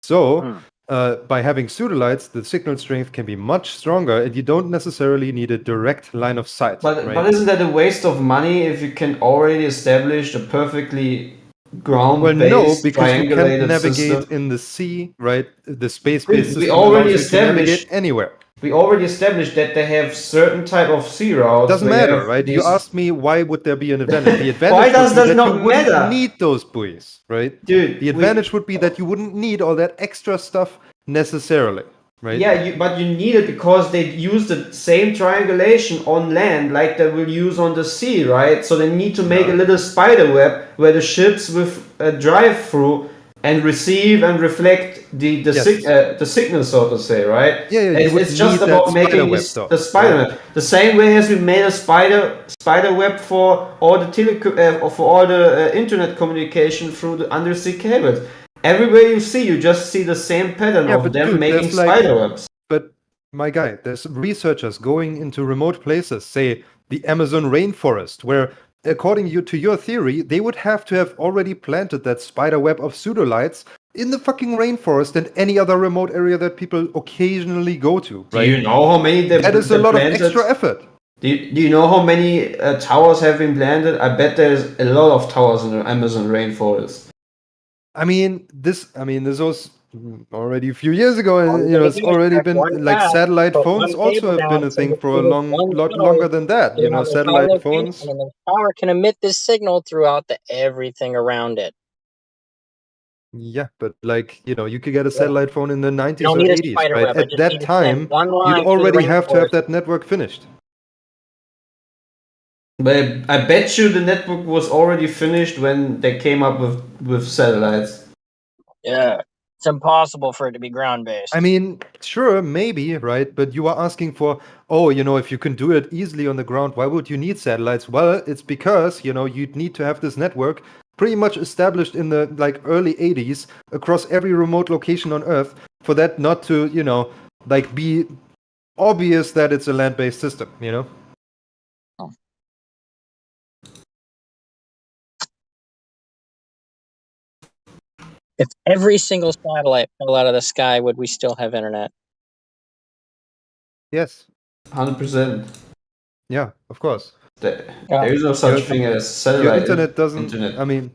So, by having pseudolights, the signal strength can be much stronger, and you don't necessarily need a direct line of sight. But right? but isn't that a waste of money if you can already establish a perfectly Well, ground-based no, because you can't triangulated navigate system? in the sea, right? The space-based We system already allows you to navigate established anywhere. We already established that they have certain type of sea routes. Doesn't where you matter, have right? You these- asked me why would there be an advantage. The advantage Why would does be that that not you wouldn't matter? need those buoys, right? Dude, the advantage would be that you wouldn't need all that extra stuff necessarily, right? Yeah, but you need it because they use the same triangulation on land like they will use on the sea, right? So they need to make a little spider web where the ships will drive through and receive and reflect the signal, so to say, right? Yeah, you It's, would it's just need that about spider making web, this, though, the spider right? web. The same way as we made a spider web for all the internet communication through the undersea cables. Everywhere you see, you just see the same pattern Yeah, of but them dude, making there's like, spider webs. but my guy, there's researchers going into remote places, say the Amazon rainforest, where according to your theory, they would have to have already planted that spider web of pseudolights in the fucking rainforest and any other remote area that people occasionally go to, Do right? you know how many That is a lot of extra effort. Do you know how many towers have been planted? I bet there's a lot of towers in the Amazon rainforest. I mean, this was already a few years ago, All and you gotta it's do is already check been one like path, satellite put phones one also cable have been down, a send thing it for a through this one lot tunnel, longer than that. put it on this high Satellite location, phones. and then the tower can emit this signal throughout everything around it. Yeah, but like, you could get a satellite phone in the You 90s don't or need a 80s, spider right? web. I At just that need to send time, one you'd line through the already have to have rainforest. that network finished. But I bet you the network was already finished when they came up with satellites. Yeah, it's impossible for it to be ground based. I mean, sure, maybe, right? But you are asking for, if you can do it easily on the ground, why would you need satellites? Well, it's because, you'd need to have this network pretty much established in the early 80s across every remote location on Earth for that not to, be obvious that it's a land-based system, If every single satellite fell out of the sky, would we still have internet? Yes. 100%. Yeah, of course. There is no such thing as satellite your internet doesn't. internet. I mean,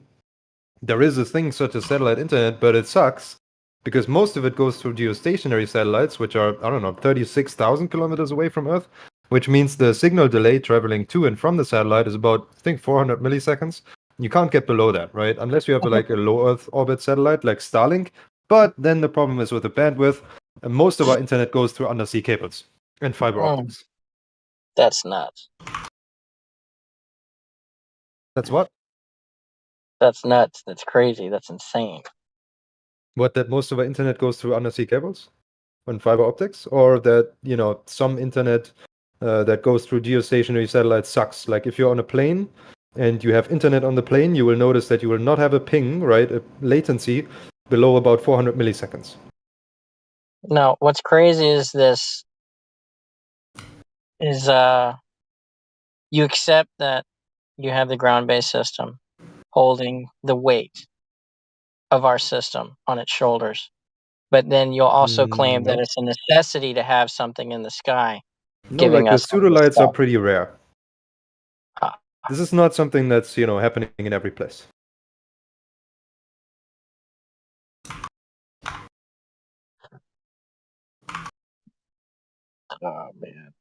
there is a thing such as satellite internet, but it sucks because most of it goes through geostationary satellites, which are 36,000 kilometers away from Earth, which means the signal delay traveling to and from the satellite is about 400 milliseconds. You can't get below that, right? Unless you have a low Earth orbit satellite like Starlink. But then the problem is with the bandwidth. And most of our internet goes through undersea cables and fiber optics. That's nuts. That's what? That's nuts. That's crazy. That's insane. What, that most of our internet goes through undersea cables and fiber optics? Or that, some internet that goes through geostationary satellites sucks? Like if you're on a plane and you have internet on the plane, you will notice that you will not have a ping, right? A latency below about 400 milliseconds. No, what's crazy is you accept that you have the ground-based system holding the weight of our system on its shoulders. But then you'll also claim that No. it's a necessity to have something in the sky No, giving the us all this pseudolights are stuff. pretty rare. This is not something that's, happening in every place. Oh, man.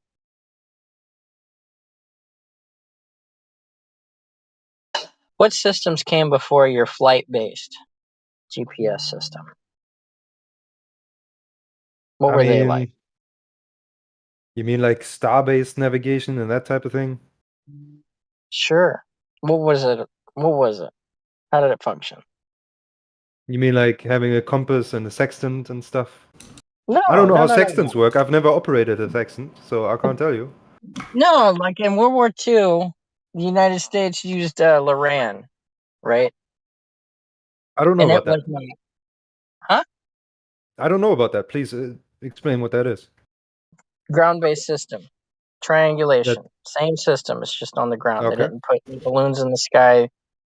What systems came before your flight-based GPS system? What were they like? You mean like star-based navigation and that type of thing? Sure. What was it? What was it? How did it function? You mean like having a compass and a sextant and stuff? No, I don't know no, how no, no, sextants work. I've never operated a sextant, so I can't tell you. no. Like in World War II, the United States used Loran, right? I don't know And it about was that. like, huh? I don't know about that. Please explain what that is. Ground-based system, triangulation, That same system. It's just on the ground. They okay? didn't put any balloons in the sky.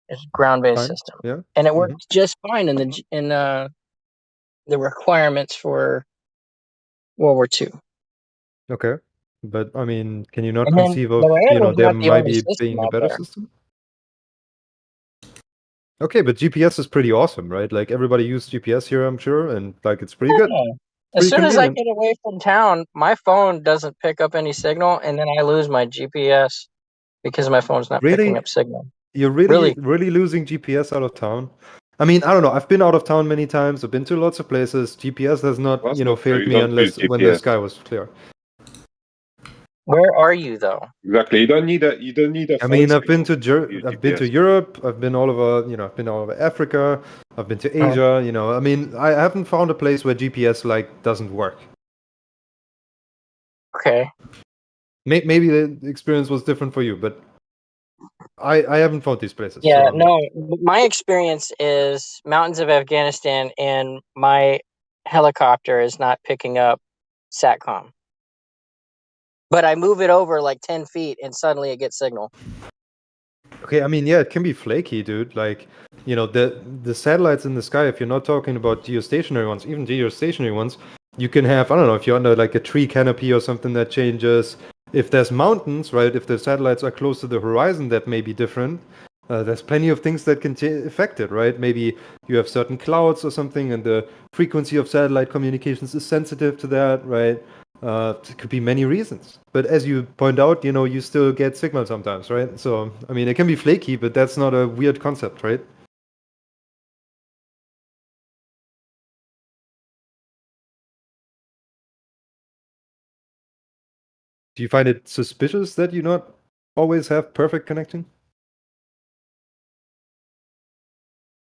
It's ground-based Fine. system, Yeah. and it Mhm. worked just fine in the requirements for World War II. Okay. But I mean, can you not And then conceive of, Loran was there not the might only be system being a out better there. system? Okay, but GPS is pretty awesome, right? Like everybody used GPS here, I'm sure, and like it's pretty good. Yeah. As Pretty soon as I convenient. get away from town, my phone doesn't pick up any signal, and then I lose my GPS because my phone's not picking Really? up signal. You're Really? really losing GPS out of town? I mean, I don't know. I've been out of town many times. I've been to lots of places. GPS has not, Well, that's not true. failed You me don't use unless when the GPS. sky was clear. Where are you though? Exactly. You don't need a I phone mean, I've been signal to use I've been to GPS. Europe. I've been all over, I've been all over Africa. I've been to Asia. I mean, I haven't found a place where GPS like doesn't work. Okay. Maybe the experience was different for you, but I haven't found these places. Yeah, So no. My experience is mountains of Afghanistan, and my helicopter is not picking up SATCOM. But I move it over like 10 feet, and suddenly it gets signal. okay, I mean, yeah, it can be flaky, dude. Like, the satellites in the sky, if you're not talking about geostationary ones, even geostationary ones, you can have, I don't know, if you're under like a tree canopy or something that changes. If there's mountains, right, if the satellites are close to the horizon, that may be different. There's plenty of things that can affect it, right? Maybe you have certain clouds or something, and the frequency of satellite communications is sensitive to that, right? It could be many reasons. But as you point out, you still get signal sometimes, right? So, I mean, it can be flaky, but that's not a weird concept, right? Do you find it suspicious that you not always have perfect connection?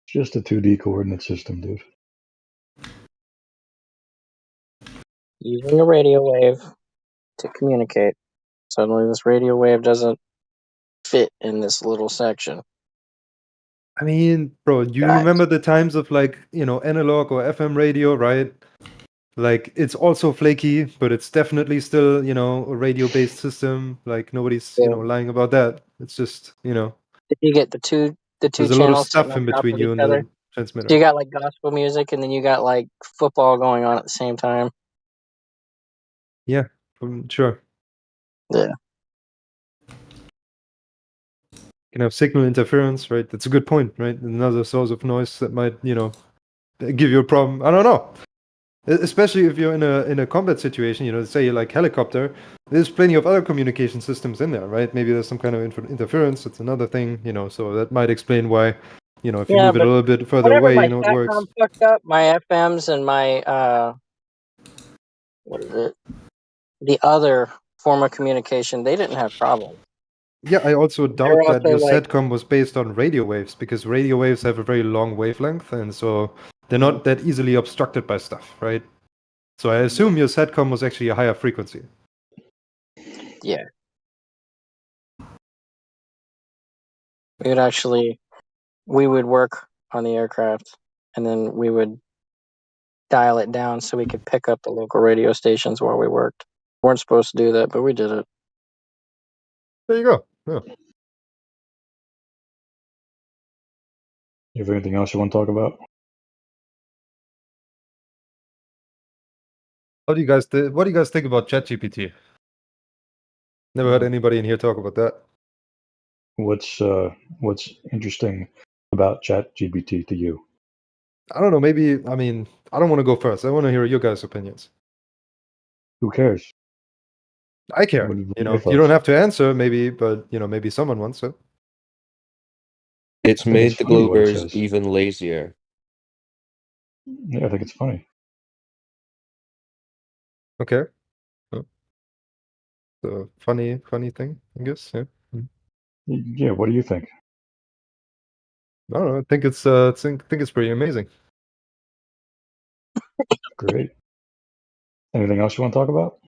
It's just a 2D coordinate system, dude. Using a radio wave to communicate. Suddenly, this radio wave doesn't fit in this little section. I mean, bro, do you Guys. remember the times of like, analog or FM radio, right? Like, it's also flaky, but it's definitely still, a radio-based system. Like, nobody's, Yeah. lying about that. It's just, If you get the two there's a lot of channels sitting stuff on in top between of you each and other, the transmitter. so you got like gospel music, and then you got like football going on at the same time. Yeah, sure. Yeah. You can have signal interference, right? That's a good point, right? Another source of noise that might, give you a problem. I don't know. Especially if you're in a combat situation, say like helicopter, there's plenty of other communication systems in there, right? Maybe there's some kind of interference. It's another thing, so that might explain why, if you Yeah, move it but a little bit further whenever away, my it works. SATCOM fucked up, my FMs and my what is it? The other form of communication, they didn't have problems. Yeah, I also They're doubt that also your like, SATCOM was based on radio waves, because radio waves have a very long wavelength, and so they're not that easily obstructed by stuff, right? So I assume your SATCOM was actually a higher frequency. yeah. We would work on the aircraft, and then we would dial it down so we could pick up the local radio stations while we worked. We weren't supposed to do that, but we did it. There you go. Yeah. You have anything else you want to talk about? What do you guys think about ChatGPT? Never heard anybody in here talk about that. What's interesting about ChatGPT to you? I don't know. Maybe, I mean, I don't want to go first. I want to hear your guys' opinions. Who cares? I care. What do You first? don't have to answer, maybe, but maybe someone wants to. It's I think made it's the funny what it Gloopers says. even lazier. Yeah, I think it's funny. Okay. So funny thing, I guess. Yeah. Yeah. What do you think? I don't know. I think it's think it's pretty amazing. Great. Anything else you want to talk about?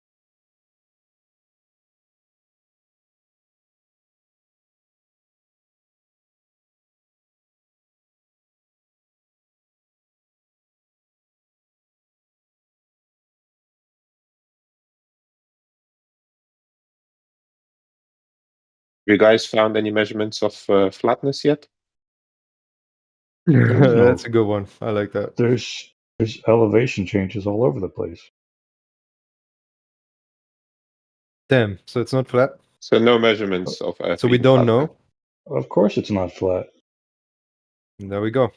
Have you guys found any measurements of flatness yet? There's no. That's a good one. I like that. There's elevation changes all over the place. Damn. So it's not flat. So no measurements of Earth. So we being don't flat, know. Of course, it's not flat. There we go.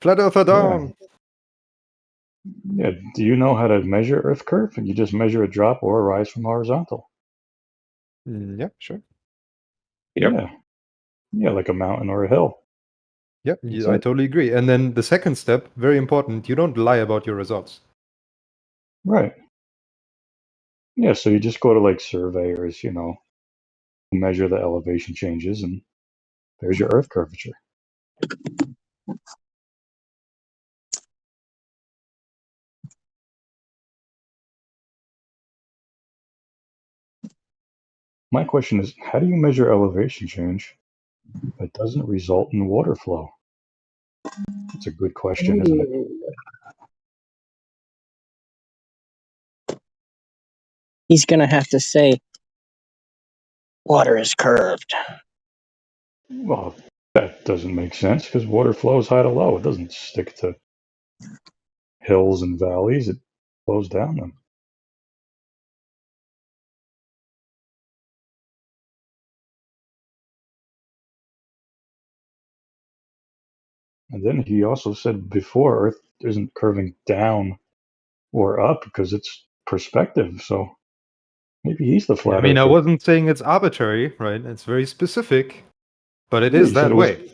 Flat Earther down. Yeah. Do you know how to measure Earth curve? You just measure a drop or a rise from horizontal. Yeah, sure. Yep. Yeah. Yeah, like a mountain or a hill. Yep, That's I it. totally agree. And then the second step, very important, you don't lie about your results. Right. Yeah, so you just go to like surveyors, you know, measure the elevation changes, and there's your Earth curvature. My question is, how do you measure elevation change that doesn't result in water flow? It's a good question, isn't it? He's gonna have to say, water is curved. Well, that doesn't make sense because water flows high to low. It doesn't stick to hills and valleys. It flows down them. And then he also said before, Earth isn't curving down or up because it's perspective. So maybe he's the Yeah, I flat mean, I earther. wasn't saying it's arbitrary, right? It's very specific, but it Yeah, is you said that it was. way.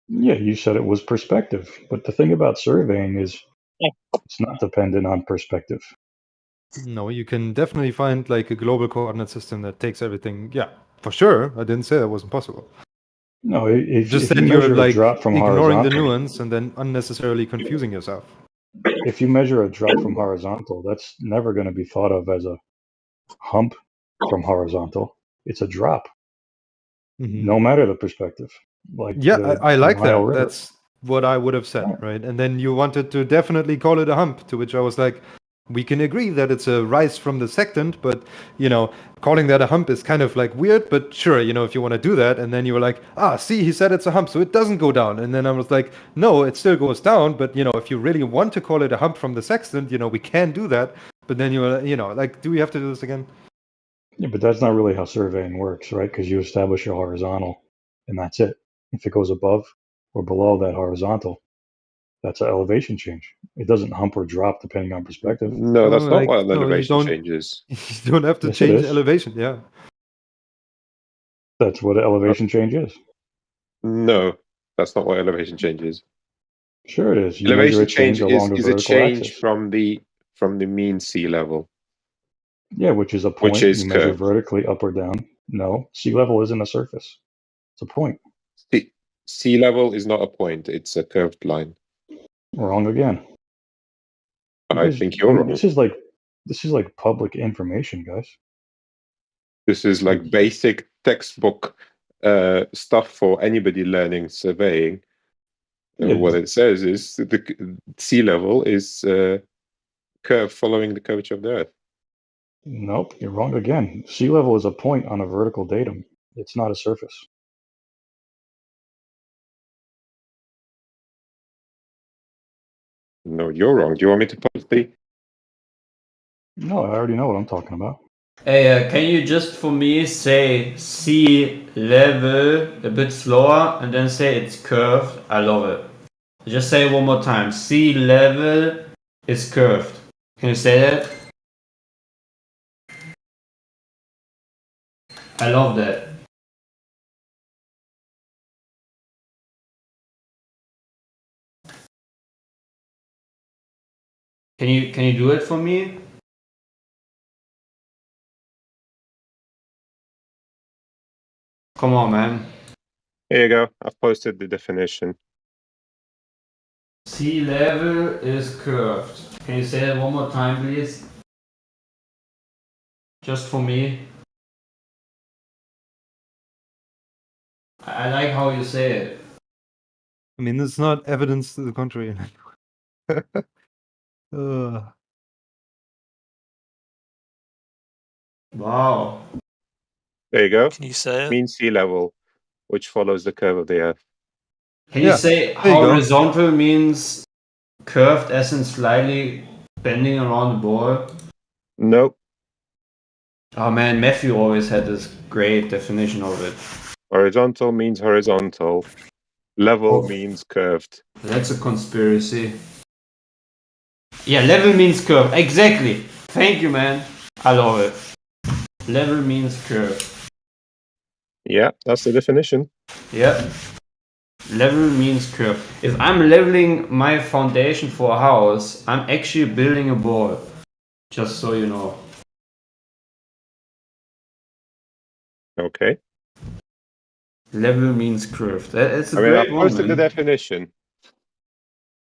Yeah, you said it was perspective. But the thing about surveying is it's not dependent on perspective. No, you can definitely find like a global coordinate system that takes everything. Yeah, for sure. I didn't say that wasn't possible. No, Just if you that you're measure a like drop from ignoring the horizontal, nuance and then unnecessarily confusing yourself. if you measure a drop from horizontal, that's never going to be thought of as a hump from horizontal. It's a drop, no matter the perspective. Like Yeah, the I like Nile that. River. That's what I would have said, right? And then you wanted to definitely call it a hump, to which I was like, we can agree that it's a rise from the sectant, but you know, calling that a hump is kind of like weird, but sure, you know, if you want to do that. And then you were like, see, he said it's a hump, so it doesn't go down. And then I was like, no, it still goes down, but you know, if you really want to call it a hump from the sextant, you know, we can do that. But then you were, you know, like, do we have to do this again? Yeah, but that's not really how surveying works, right? Because you establish your horizontal, and that's it. If it goes above or below that horizontal, that's an elevation change. It doesn't hump or drop depending on perspective. No, Oh, that's not like, what an no, you elevation don't. change is. You don't have to Yes, it change is. elevation. Yeah. That's what an elevation change is. No, that's not what elevation change is. Sure, it is. You measure Elevation a change along the is a vertical change axis. from the mean sea level, Yeah, which is a which point. is You measure curved. vertically up or down. No, sea level isn't a surface. It's a point. Sea level is not a point; it's a curved line. Wrong again. I think you're wrong. This is like public information, guys. This is like basic textbook stuff for anybody learning surveying. Yeah. What it says is the sea level is curve following the curvature of the Earth. Nope, you're wrong again. Sea level is a point on a vertical datum. It's not a surface. No, you're wrong. Do you want me to post the? No, I already know what I'm talking about. Hey, can you just for me say sea level a bit slower and then say it's curved? I love it. Just say it one more time. Sea level is curved. Can you say that? I love that. Can you do it for me? Come on, man. Here you go. I've posted the definition. Sea level is curved. Can you say that one more time, please? Just for me. I like how you say it. I mean, it's not evidence to the contrary. Wow. There you go. Can you say it? Mean sea level, which follows the curve of the Earth. Can you say horizontal means curved as in slightly bending around the ball? Nope. Oh man, Matthew always had this great definition of it. Horizontal means horizontal. Level means curved. That's a conspiracy. Yeah, level means curve. Exactly. Thank you, man. I love it. Level means curve. Yeah, that's the definition. Yeah. Level means curve. If I'm leveling my foundation for a house, I'm actually building a ball. Just so you know. Okay. Level means curved. It's a I mean, great I've one, posted the man. definition.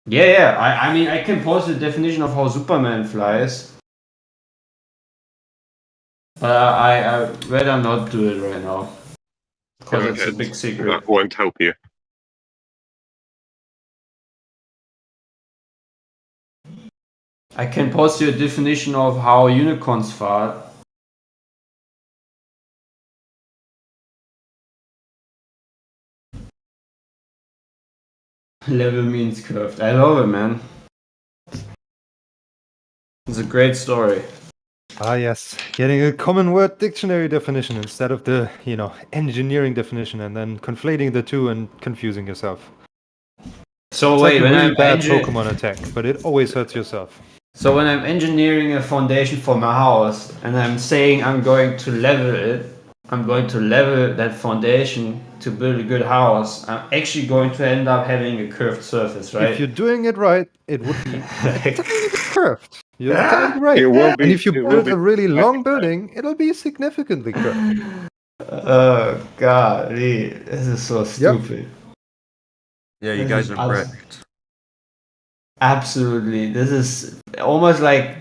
Yeah. I mean, I can post the definition of how Superman flies. I rather not do it right now. Because Go it's a ahead. big secret. That won't help you. I can post you a definition of how unicorns fart. Level means curved. I love it, man. It's a great story. Ah, yes. Getting a common word dictionary definition instead of the, engineering definition and then conflating the two and confusing yourself. So it's wait, like a when really I'm bad Pokemon attack, but it always hurts yourself. So when I'm engineering a foundation for my house and I'm saying I'm going to level it, I'm going to level that foundation to build a good house, I'm actually going to end up having a curved surface, right? If you're doing it right, it would be a tiny bit curved. You're totally right. It will be. And if you it will build be a really slightly long building, it'll be significantly curved. Oh god, this is so stupid. Yeah, you This guys is are wrecked. Absolutely. This is almost like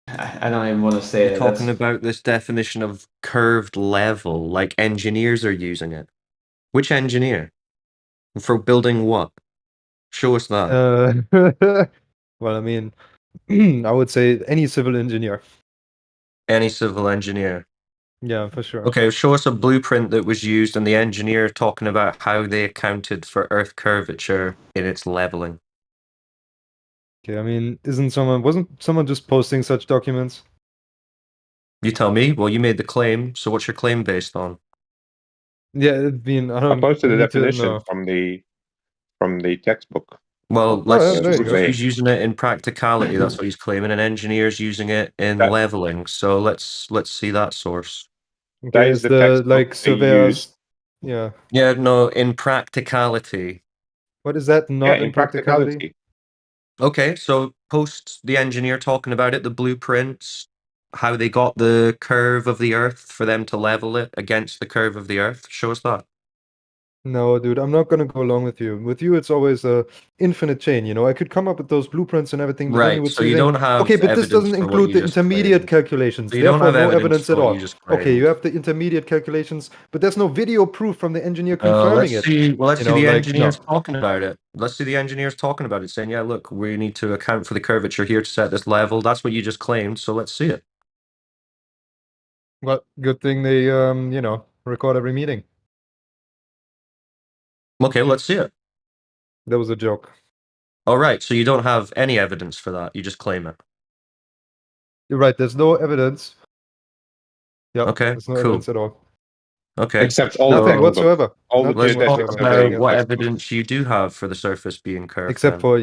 I don't even want to say You're it. talking about this definition of curved level, like engineers are using it. Which engineer? For building what? Show us that. Well, I mean, I would say any civil engineer. Any civil engineer. Yeah, for sure. Okay, show us a blueprint that was used and the engineer talking about how they accounted for Earth curvature in its leveling. Okay, I mean, wasn't someone just posting such documents? You tell me. Well, you made the claim, so what's your claim based on? Yeah, I mean, I I don't posted the need to definition know. from the textbook. Well, Oh, let's. yeah, there you go. He's using it in practicality. That's what he's claiming. An engineer's using it in That- leveling. So let's see that source. That Okay, is is the the textbook like they surveyors? used. Yeah. Yeah, no, in practicality. What is that? Yeah, Not in in practicality? practicality. Okay, so post the engineer talking about it, the blueprints, how they got the curve of the Earth for them to level it against the curve of the Earth. Show us that. No, dude, I'm not gonna go along with you. With you, it's always a infinite chain. I could come up with those blueprints and everything, but then you Right, would so say, you don't have okay, but this evidence doesn't for what include you the just intermediate claimed. calculations. So you don't Therefore, have no evidence evidence for at what all. you just Okay, you claimed. have the intermediate calculations, but there's no video proof from the engineer confirming Let's it. see. Well, let's see the Like, no. engineers talking about it. Let's see the engineers talking about it, saying, "Yeah, look, we need to account for the curvature here to set this level." That's what you just claimed. So let's see it. Well, good thing they, record every meeting. Okay, let's see it. That was a joke. All right, so you don't have any evidence for that. You just claim it. You're right. There's no evidence. Yep. Okay, There's no cool. evidence at all. Okay. Except all Nothing the whatsoever. all the Nothing Let's talk geodesic whatsoever. surveying about what textbooks. evidence you do have for the surface being curved. Except then. for,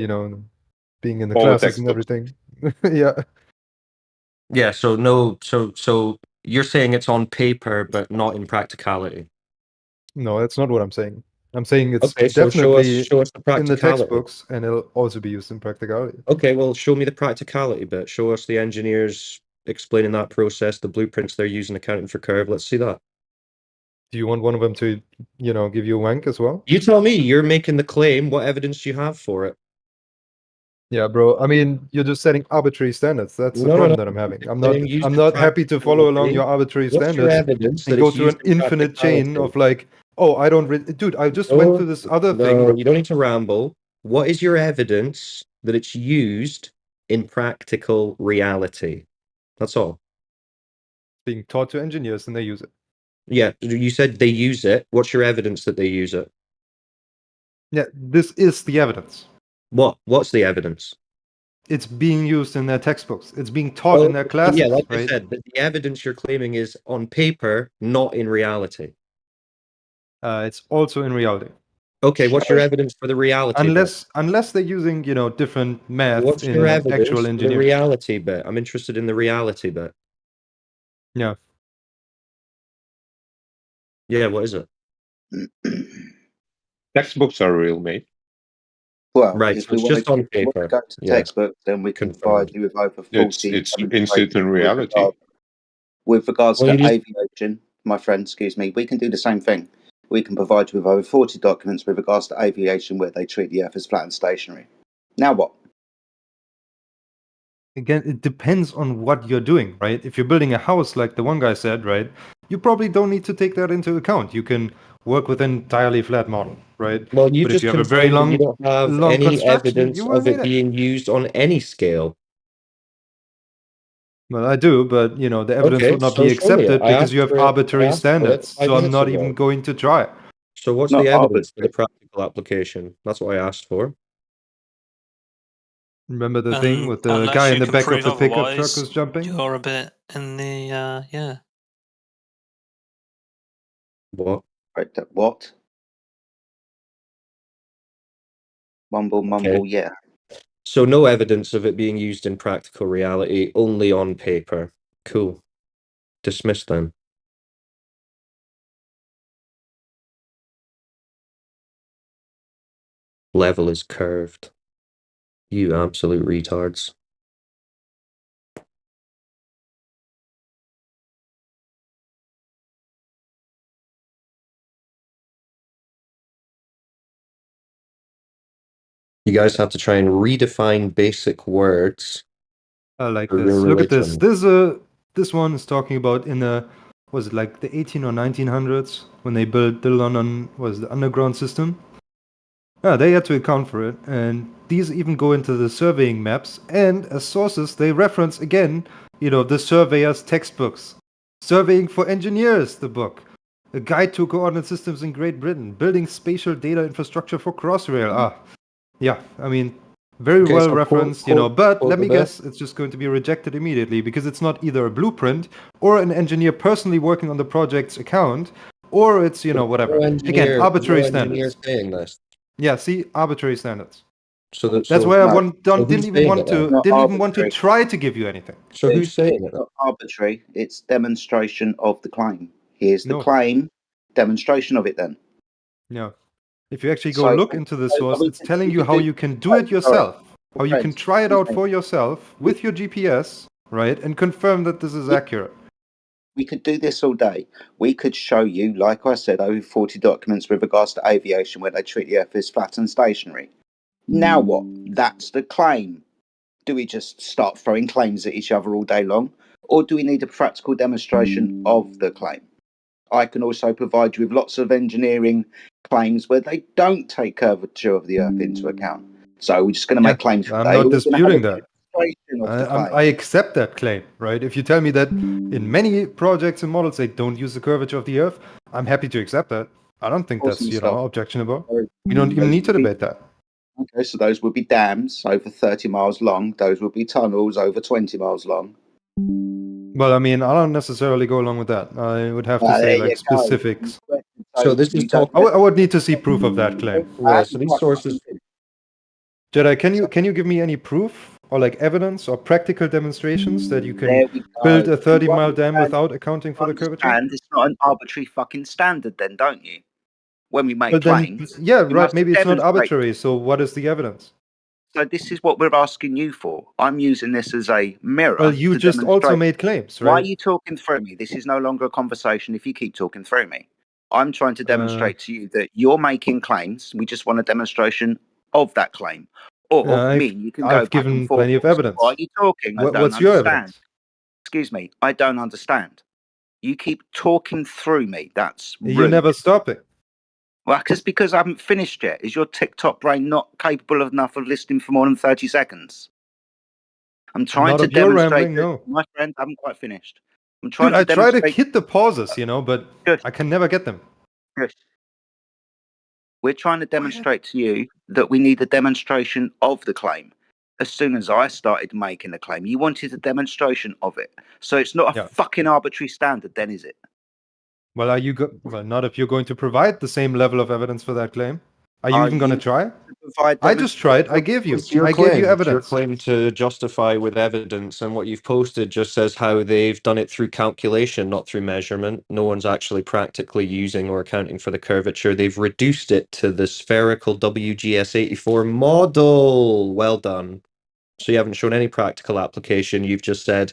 being in the All the classes and textbooks. everything. Yeah. Yeah. So no. So you're saying it's on paper, but not in practicality. No, that's not what I'm saying. I'm saying it's Okay. So definitely show us the in the practicality. textbooks, and it'll also be used in practicality. Okay. Well, show me the practicality bit. Show us the engineers explaining that process, the blueprints they're using accounting for curve. Let's see that. Do you want one of them to, give you a wank as well? You tell me. You're making the claim. What evidence do you have for it? Yeah, bro. I mean, you're just setting arbitrary standards. That's the No, no, problem no. that I'm having. I'm Saying used I'm in not happy to practical follow along way. your arbitrary What's your standards evidence and that go it's through used an in infinite chain practicality? of like, oh, I don't dude, I just went No, to this other no, thing. you don't need to ramble. What is your evidence that it's used in practical reality? That's all. Being taught to engineers and they use it. Yeah, you said they use it. What's your evidence that they use it? Yeah, this is the evidence. What? What's the evidence? It's being used in their textbooks. It's being taught in their classes, yeah, like right? I said, the evidence you're claiming is on paper, not in reality. It's also in reality. Okay, what's your evidence for the reality bit? Unless they're using, different math What's in your actual evidence for the engineering. reality bit? I'm interested in the reality bit. Yeah. Yeah, what is it? Textbooks are real, mate. Well, Right, if so we it's want just to on paper. go to Yeah. textbook, then we can Confirmed. provide you with over 40 It's instant in reality. with regards Well, to you aviation, my friend, excuse me, we can do the same thing. We can provide you with over 40 documents with regards to aviation where they treat the Earth as flat and stationary. Now what? Again, it depends on what you're doing, right? If you're building a house, like the one guy said, right, you probably don't need to take that into account. You can work with an entirely flat model, right? Well, you But if just you have a very confirmed that you don't have long any construction, evidence you will of need it it. being used on any scale. Well, I do, but the evidence Okay, would not so be show me it. accepted I because asked you have for it. I arbitrary asked for it standards. 5 So I'm minutes not ago. even going to try. So what's Not the evidence for the arbitrary. practical application? That's what I asked for. Remember the thing with the Unless guy you in the can back of prove the pickup truck otherwise, was jumping? you're a bit in the yeah. What? Right, what? Mumble, Okay. yeah. So no evidence of it being used in practical reality, only on paper. Cool. Dismissed then. Level is curved. You absolute retards. You guys have to try and redefine basic words. Like for this. your Look at this. religion. This one is talking about in the was it like the 18 or 1900s when they built the London the underground system. Yeah, they had to account for it, and these even go into the surveying maps. And as sources, they reference again, the surveyor's textbooks, Surveying for Engineers, the book, A Guide to Coordinate Systems in Great Britain, Building Spatial Data Infrastructure for Crossrail. Yeah, I mean, very Okay, well so referenced, quote but let the me bit. guess, it's just going to be rejected immediately because it's not either a blueprint or an engineer personally working on the project's account, or it's, whatever. Again, arbitrary standards. Saying this. Yeah, see, arbitrary standards. So That's why I so didn't even want to try to give you anything. So who's saying it? It's not arbitrary. It's demonstration of the claim. Here's the No. claim, demonstration of it then. No. If you actually go So- look into the so source, we it's can- telling we you can how do- you can do it sorry, yourself, how you can friends, try it out okay. for yourself with your GPS, right, and confirm that this is accurate. We could do this all day. We could show you, like I said, over 40 documents with regards to aviation where they treat the Earth as flat and stationary. Now what? That's the claim. Do we just start throwing claims at each other all day long? Or do we need a practical demonstration of the claim? I can also provide you with lots of engineering claims where they don't take curvature of the Earth into account. So we're just going to make claims for I'm today, not or we're gonna have a disputing that. demonstration of the claim. I accept that claim, right? If you tell me that in many projects and models they don't use the curvature of the Earth, I'm happy to accept that. I don't think that's, Awesome stuff. objectionable. We don't even need to debate that. Okay, so those would be dams over 30 miles long. Those would be tunnels over 20 miles long. Well, I mean, I don't necessarily go along with that. I would have to say there you like go. specifics. So this is talk. I would need to see proof of that claim. Yeah, so these sources. Jedi, can you give me any proof or like evidence or practical demonstrations that you There can we go. build a 30-mile You dam understand- without accounting for the curvature? And it's not an arbitrary fucking standard, then, don't you? When we make But then, claims, yeah, we right. must Maybe it's not demonstrate. arbitrary. So what is the evidence? So this is what we're asking you for. I'm using this as a mirror. Well, you to just also demonstrate. made claims, Why are right? you talking through me? This is no longer a conversation if you keep talking through me. I'm trying to demonstrate to you that you're making claims. We just want a demonstration of that claim. Or me, you can go I've back and given forth. plenty of evidence. Why are you talking? I don't What's your understand. evidence? Excuse me, I don't understand. You keep talking through me. That's rude. You never stop it. Well, because I haven't finished yet. Is your TikTok brain not capable enough of listening for more than 30 seconds? I'm trying Not to of your demonstrate rambling, that, no. my friend, I haven't quite finished. I'm trying Dude, I to try to demonstrate. hit the pauses, but I can never get them. Yes. We're trying to demonstrate to you that we need a demonstration of the claim. As soon as I started making the claim, you wanted a demonstration of it. So it's not a fucking arbitrary standard, then, is it? Well, well, not if you're going to provide the same level of evidence for that claim. Are you even going to try? I just tried. I gave you. It's your I claim. gave you It's your evidence. claim to justify with evidence, and what you've posted just says how they've done it through calculation, not through measurement. No one's actually practically using or accounting for the curvature. They've reduced it to the spherical WGS84 model. Well done. So you haven't shown any practical application. You've just said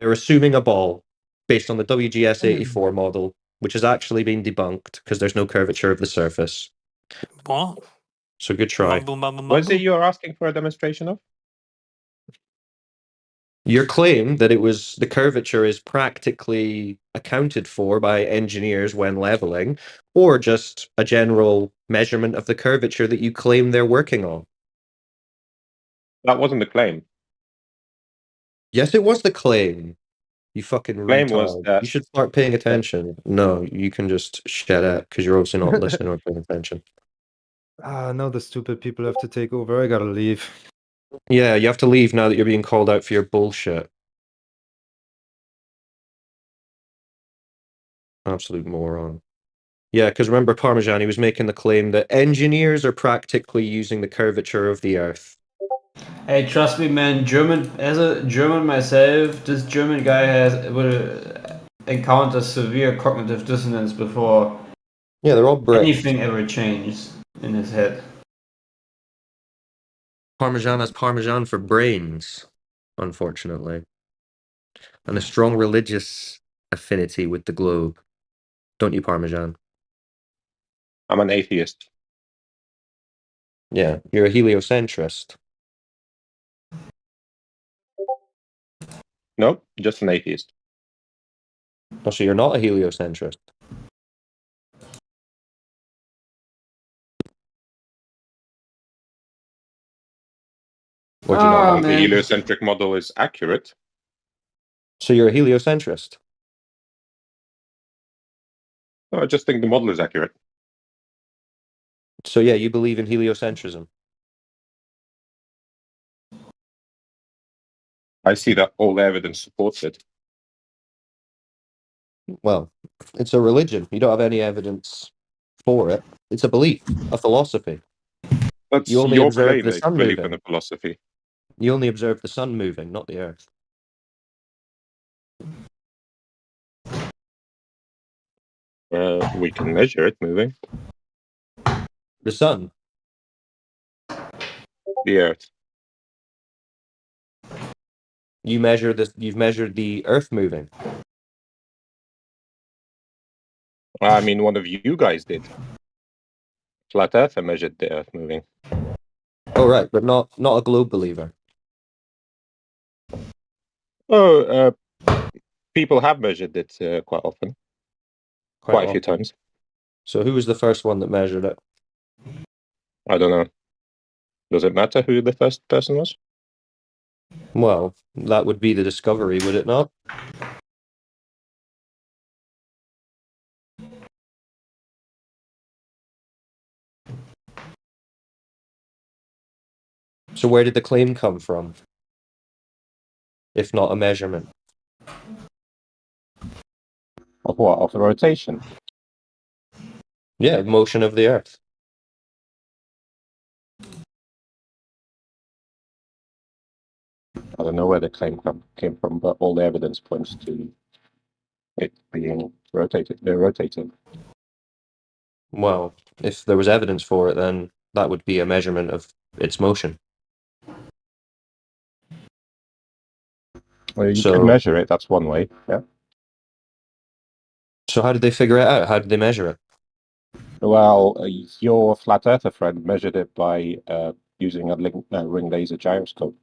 they're assuming a ball based on the WGS84 model, which has actually been debunked because there's no curvature of the surface. What? So good try. What is it you're asking for a demonstration of? Your claim that it was the curvature is practically accounted for by engineers when leveling, or just a general measurement of the curvature that you claim they're working on. That wasn't the claim. Yes, it was the claim. You fucking Claim was retard. that You should start paying attention. No, you can just shut up because you're obviously not listening or paying attention. Now the stupid people have to take over. I gotta leave. Yeah, you have to leave now that you're being called out for your bullshit. Absolute moron. Yeah, because remember Parmesan, he was making the claim that engineers are practically using the curvature of the Earth. Hey, trust me, man. As a German myself, this German guy would encounter severe cognitive dissonance before. Yeah, they're all Brits. Anything ever changed in his head. Parmesan has Parmesan for brains, unfortunately. And a strong religious affinity with the globe. Don't you, Parmesan? I'm an atheist. Yeah, you're a heliocentrist. No, just an atheist. Oh, so you're not a heliocentrist? Or do you not like The heliocentric model is accurate. So you're a heliocentrist? No, I just think the model is accurate. So yeah, you believe in heliocentrism? I see that all the evidence supports it. Well, it's a religion. You don't have any evidence for it. It's a belief, a philosophy. That's You only your observe claim the that sun you believe in moving. a philosophy. You only observe the sun moving, not the Earth. We can measure it moving. The sun? The Earth. You've measured the Earth moving. I mean, one of you guys did. Flat Earther measured the Earth moving. Oh right, but not a globe believer. Oh, people have measured it quite often. Quite a few often. times. So who was the first one that measured it? I don't know. Does it matter who the first person was? Well, that would be the discovery, would it not? So where did the claim come from? If not a measurement. Of what? Of the rotation? Yeah, motion of the Earth. I don't know where the claim came from, but all the evidence points to it being rotated. They're rotating. Well, if there was evidence for it, then that would be a measurement of its motion. Well, you can measure it. That's one way. Yeah. So how did they figure it out? How did they measure it? Well, your flat earther friend measured it by using a ring laser gyroscope.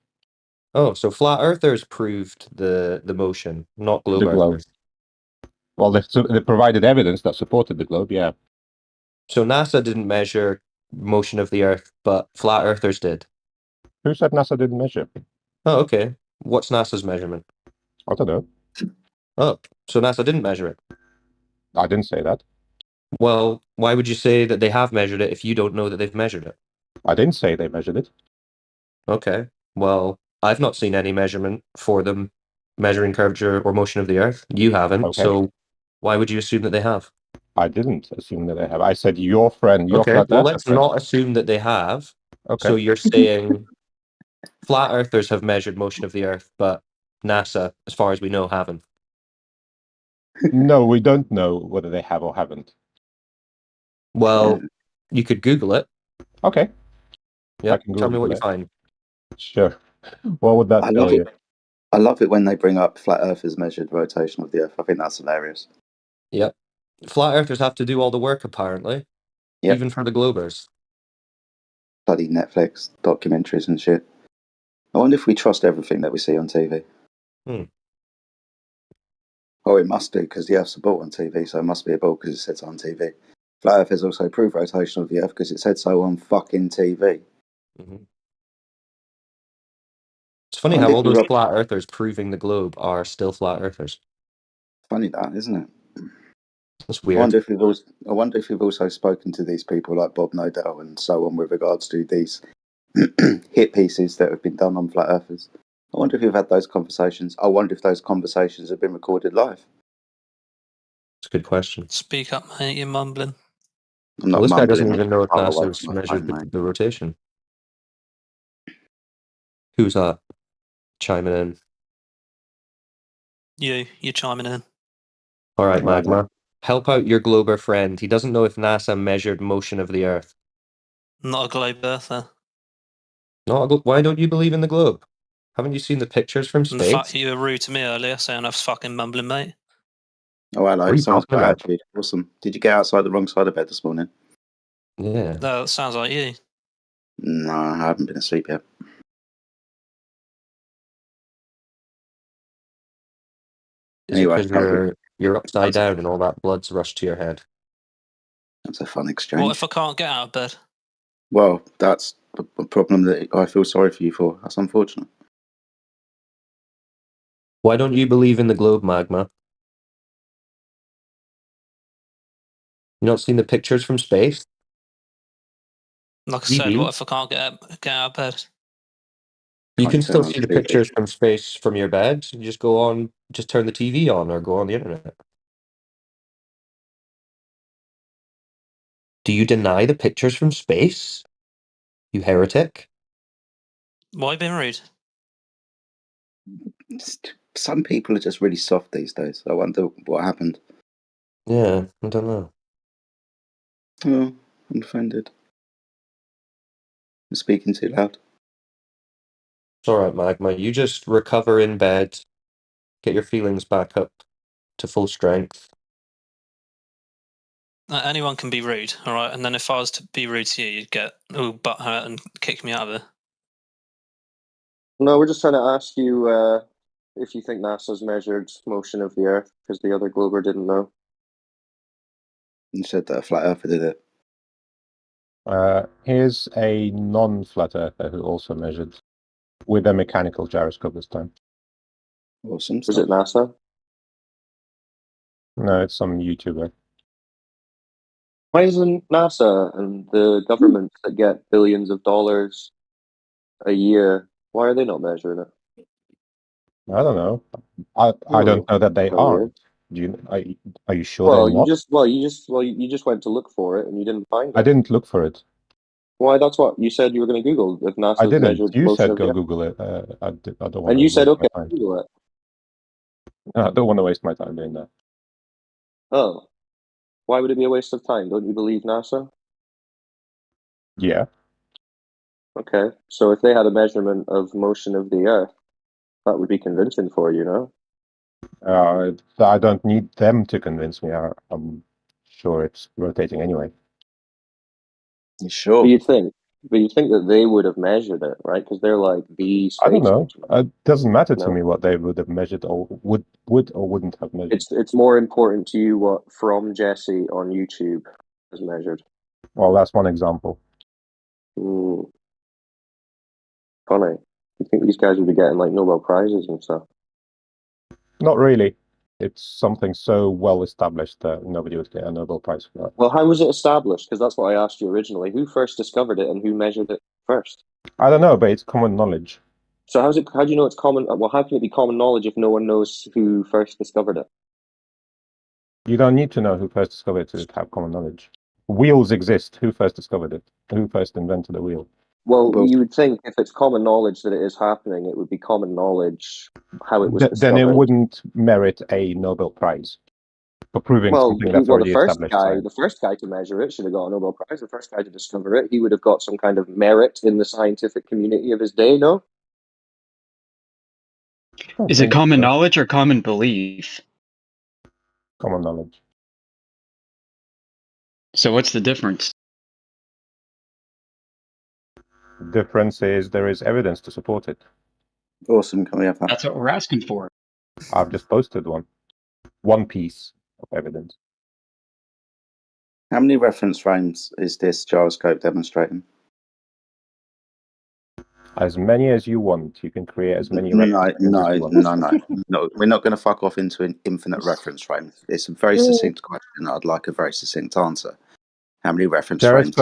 Oh, so flat earthers proved the motion, not globe The globe. earthers. Well, they provided evidence that supported the globe, yeah. So NASA didn't measure motion of the Earth, but flat earthers did. Who said NASA didn't measure? Oh, okay. What's NASA's measurement? I don't know. Oh, so NASA didn't measure it. I didn't say that. Well, why would you say that they have measured it if you don't know that they've measured it? I didn't say they measured it. Okay. Well, I've not seen any measurement for them measuring curvature or motion of the Earth. You haven't, Okay. so why would you assume that they have? I didn't assume that they have. I said your friend, your Okay, flat well, earther let's friend. not assume that they have. Okay. So you're saying flat earthers have measured motion of the Earth, but NASA, as far as we know, haven't. No, we don't know whether they have or haven't. Well, you could Google it. Okay. Yeah, I can tell me what Google you it. find. Sure. What would that I tell love you? it. I love it when they bring up flat earthers measured rotation of the Earth. I think that's hilarious. Yep. Flat earthers have to do all the work, apparently. Yep. Even for the Globers. Bloody Netflix documentaries and shit. I wonder if we trust everything that we see on TV. Oh, it must do, because the Earth's a ball on TV, so it must be a ball because it says on TV. Flat Earthers also prove rotation of the Earth because it said so on fucking TV. Mm-hmm. It's funny how all those flat earthers proving the globe are still flat earthers. Funny that, isn't it? That's I weird. wonder if we've also spoken to these people like Bob Nodell and so on with regards to these hit pieces that have been done on flat earthers. I wonder if you've had those conversations. I wonder if those conversations have been recorded live. It's a good question. Speak up, mate. You're mumbling. I'm not Well, this guy mumbling. doesn't even know if I'm far away NASA's from my measured phone, mate. the rotation. Who's that? Chiming in. You're chiming in. All right, Magma. Help out your Glober friend. He doesn't know if NASA measured motion of the Earth. Not a globe earther. Why don't you believe in the globe? Haven't you seen the pictures from And the fact space? you were rude to me earlier, saying I was fucking mumbling, mate. Oh, hello. What are you Someone's talking got about? attitude. Awesome. Did you get outside the wrong side of bed this morning? Yeah. No, that sounds like you. No, I haven't been asleep yet. Is it Anyway, because you're upside down and all that blood's rushed to your head? That's a fun exchange. What if I can't get out of bed? Well, that's a problem that I feel sorry for you for. That's unfortunate. Why don't you believe in the globe, Magma? You not seen the pictures from space? Like I said, TV? what if I can't get out of bed? You can Can't still turn on see the TV. pictures from space from your bed. You just just turn the TV on or go on the internet. Do you deny the pictures from space? You heretic? Why are you being rude? Some people are just really soft these days. I wonder what happened. Yeah, I don't know. Oh, I'm offended. I'm speaking too loud. It's alright, Magma. You just recover in bed, get your feelings back up to full strength. Anyone can be rude, all right? And then if I was to be rude to you, you'd get butt hurt and kick me out of there. No, we're just trying to ask you if you think NASA's measured motion of the Earth, because the other Glober didn't know. You said that a flat earther did it. Here's a non-flat earther who also measured with a mechanical gyroscope this time. Awesome. Was it NASA? No, it's some YouTuber. Why isn't NASA and the governments that get billions of dollars a year, why are they not measuring it? I don't know. I don't know that they Oh, weird. aren't. Are you sure they're not? You just went to look for it and you didn't find it. I didn't look for it. Why? That's what you said you were going to Google if NASA's I didn't. measured You motion said of the go Earth. Google it. I don't want And to you said, waste okay, my time. Google it. I don't want to waste my time doing that. Oh. Why would it be a waste of time? Don't you believe NASA? Yeah. Okay. So if they had a measurement of motion of the Earth, that would be convincing for you, no? I don't need them to convince me. I'm sure it's rotating anyway. Sure. But you'd think that they would have measured it, right? Because they're like the I don't space know. instruments. It doesn't matter to No? me what they would have measured or would or wouldn't have measured. It's more important to you what From Jesse on YouTube has measured. Well, that's one example. Funny. You think these guys would be getting like Nobel Prizes and stuff? Not really. It's something so well established that nobody would get a Nobel Prize for that. Well, how was it established? Because that's what I asked you originally. Who first discovered it and who measured it first? I don't know, but it's common knowledge. So how do you know it's common? Well, how can it be common knowledge if no one knows who first discovered it? You don't need to know who first discovered it to have common knowledge. Wheels exist. Who first discovered it? Who first invented a wheel? Well, you would think if it's common knowledge that it is happening, it would be common knowledge how it was discovered. Then it wouldn't merit a Nobel Prize for proving something that's already established. The first guy to measure it should have got a Nobel Prize. The first guy to discover it, he would have got some kind of merit in the scientific community of his day. No. Is it common knowledge or common belief? Common knowledge. So what's the difference? The difference is there is evidence to support it. Awesome. Can we have that? That's what we're asking for. I've just posted one. One piece of evidence. How many reference frames is this gyroscope demonstrating? As many as you want. You can create as many reference frames as you want. No. We're not going to fuck off into an infinite reference frame. It's a very succinct question. I'd like a very succinct answer. How many reference frames?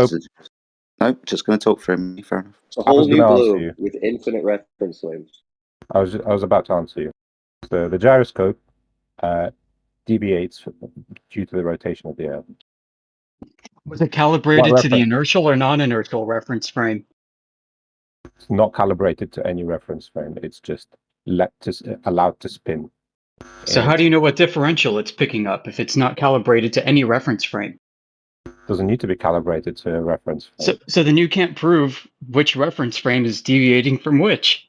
No, just going to talk for me. Fair enough. It's a whole new blue with infinite reference frames. I was about to answer you. So the gyroscope deviates due to the rotation of the Earth. Was it calibrated to the inertial or non-inertial reference frame? It's not calibrated to any reference frame. It's just allowed to spin. So how do you know what differential it's picking up if it's not calibrated to any reference frame? Doesn't need to be calibrated to a reference frame. So then you can't prove which reference frame is deviating from which.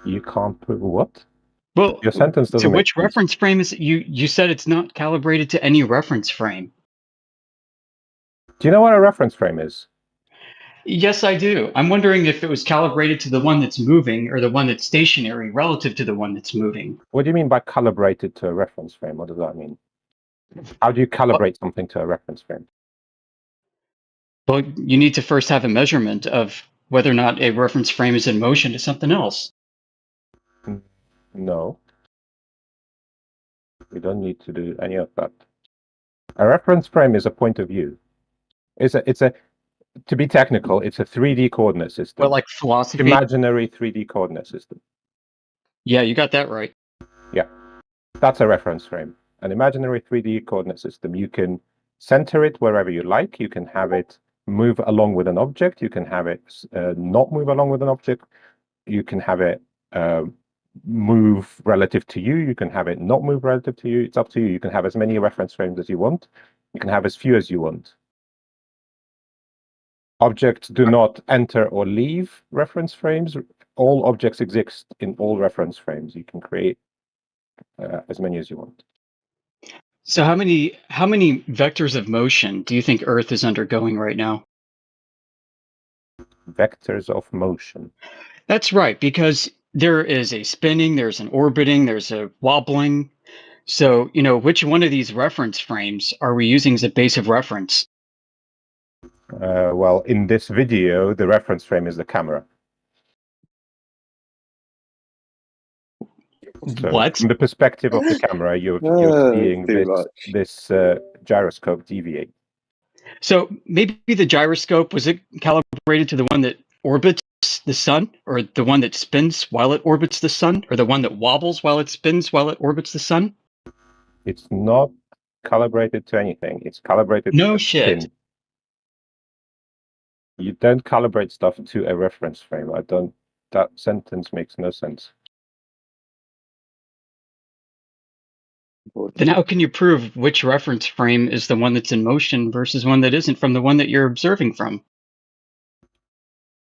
You can't prove what? Well, your sentence doesn't. So which reference frame is it? You said it's not calibrated to any reference frame. Do you know what a reference frame is? Yes, I do. I'm wondering if it was calibrated to the one that's moving or the one that's stationary relative to the one that's moving. What do you mean by calibrated to a reference frame? What does that mean? How do you calibrate something to a reference frame? Well, you need to first have a measurement of whether or not a reference frame is in motion to something else. No. We don't need to do any of that. A reference frame is a point of view. It's a to be technical, it's a 3D coordinate system. Well, like philosophy? Imaginary 3D coordinate system. Yeah, you got that right. Yeah. That's a reference frame. An imaginary 3D coordinate system. You can center it wherever you like. You can have it move along with an object. You can have it not move along with an object. You can have it move relative to you. You can have it not move relative to you. It's up to you. You can have as many reference frames as you want. You can have as few as you want. Objects do not enter or leave reference frames. All objects exist in all reference frames. You can create as many as you want. So how many vectors of motion do you think Earth is undergoing right now? Vectors of motion. That's right, because there is a spinning, there's an orbiting, there's a wobbling. So, which one of these reference frames are we using as a base of reference? Well, in this video, the reference frame is the camera. So what? From the perspective of the camera, you're seeing this gyroscope deviate. So maybe the gyroscope, was it calibrated to the one that orbits the sun, or the one that spins while it orbits the sun, or the one that wobbles while it spins while it orbits the sun? It's not calibrated to anything. It's calibrated to shit. spin. You don't calibrate stuff to a reference frame. That sentence makes no sense. Then how can you prove which reference frame is the one that's in motion versus one that isn't from the one that you're observing from?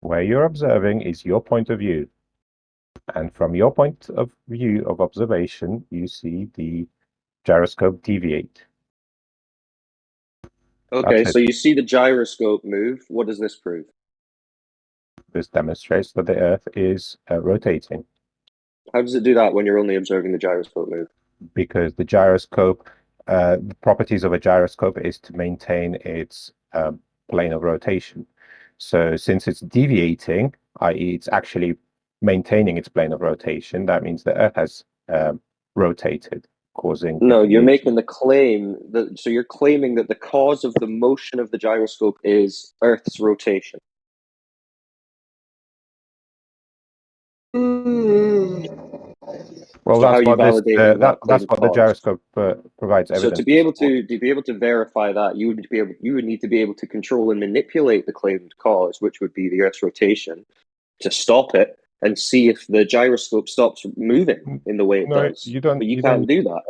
Where you're observing is your point of view. And from your point of view of observation, you see the gyroscope deviate. Okay, That's so it. you see the gyroscope move. What does this prove? This demonstrates that the Earth is rotating How does it do that when you're only observing the gyroscope move? because the gyroscope, the properties of a gyroscope is to maintain its plane of rotation. So since it's deviating, i.e., it's actually maintaining its plane of rotation, that means the Earth has rotated, causing No, a you're deviation. making the claim that so you're claiming that the cause of the motion of the gyroscope is Earth's rotation. Well, So how that's are you what this validating that that's claim of what the cause? gyroscope provides So evidence to support. to be able to verify that, you would need to be able to control and manipulate the claimed cause, which would be the Earth's rotation, to stop it and see if the gyroscope stops moving in the way it No, does. But you can't do that.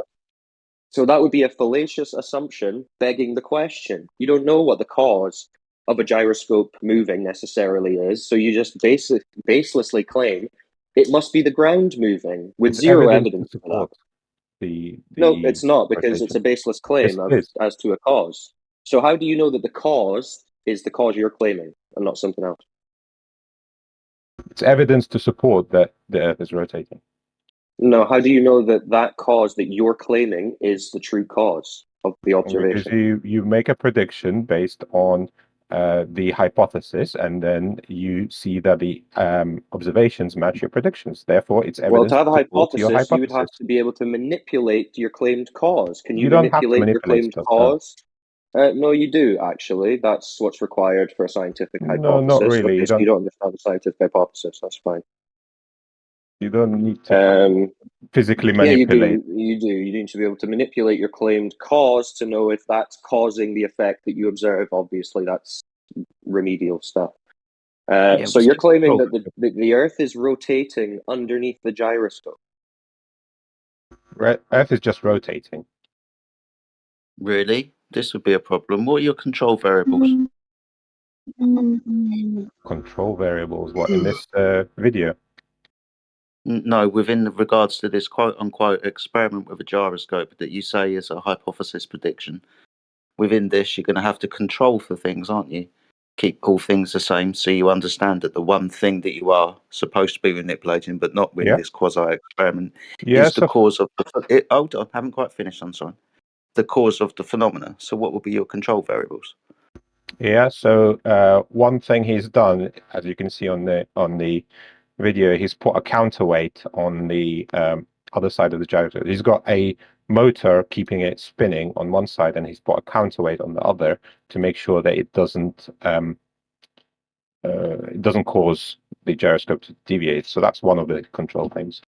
So that would be a fallacious assumption begging the question. You don't know what the cause of a gyroscope moving necessarily is, so you just baselessly claim it must be the ground moving with It's zero evidence to evidence for that. support the No, it's not, because it's rotation. a baseless Yes, claim it is. as to a cause. So how do you know that the cause is the cause you're claiming and not something else? It's evidence to support that the Earth is rotating. No, how do you know that that cause that you're claiming is the true cause of the Because observation? you make a prediction based on the hypothesis, and then you see that the observations match your predictions. Therefore, it's Well, evidence to have a to support your hypothesis, you would have hypothesis. to be able to manipulate your claimed cause. Can you You don't have to manipulate your manipulate claimed stuff, no. cause? No, you do, actually. That's what's required for a scientific No, not hypothesis. really. Okay, so you don't understand the scientific hypothesis. That's fine. You don't need to physically Yeah, you manipulate. do. You do. You need to be able to manipulate your claimed cause to know if that's causing the effect that you observe. Obviously, that's remedial stuff. Yeah, So was you're it? claiming that the Earth is rotating underneath the gyroscope. Earth is just rotating. Really? This would be a problem. What are your control variables? Control variables. What in this video? No, within the regards to this quote unquote experiment with a gyroscope that you say is a hypothesis prediction. Within this, you're going to have to control for things, aren't you? Keep all things the same so you understand that the one thing that you are supposed to be manipulating, but not in Yeah. this quasi experiment, is Yes. the cause of the. Hold on, I haven't quite finished. I'm sorry. The cause of the phenomena. So, what will be your control variables? Yeah, so one thing he's done, as you can see on the video, he's put a counterweight on the other side of the gyroscope. He's got a motor keeping it spinning on one side, and he's put a counterweight on the other to make sure that it doesn't cause the gyroscope to deviate. So that's one of the control things.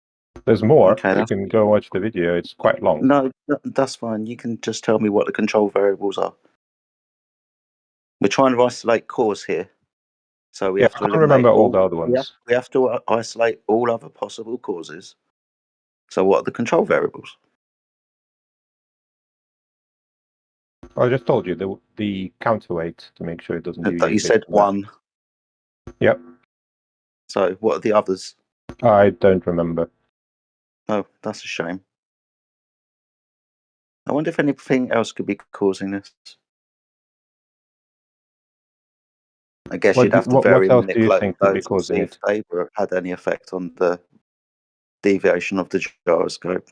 There's more. Okay, You can go watch the video. It's quite long. No, that's fine. You can just tell me what the control variables are. We're trying to isolate cause here. So we Yeah, have to I can't eliminate remember all the all. other ones. We have to isolate all other possible causes. So what are the control variables? I just told you the counterweight to make sure it doesn't That you deviate. said one. Yep. So what are the others? I don't remember. Oh, that's a shame. I wonder if anything else could be causing this. I guess you'd have to What vary else and do you manipulate think could be those and causing see if it? they had any effect on the deviation of the gyroscope.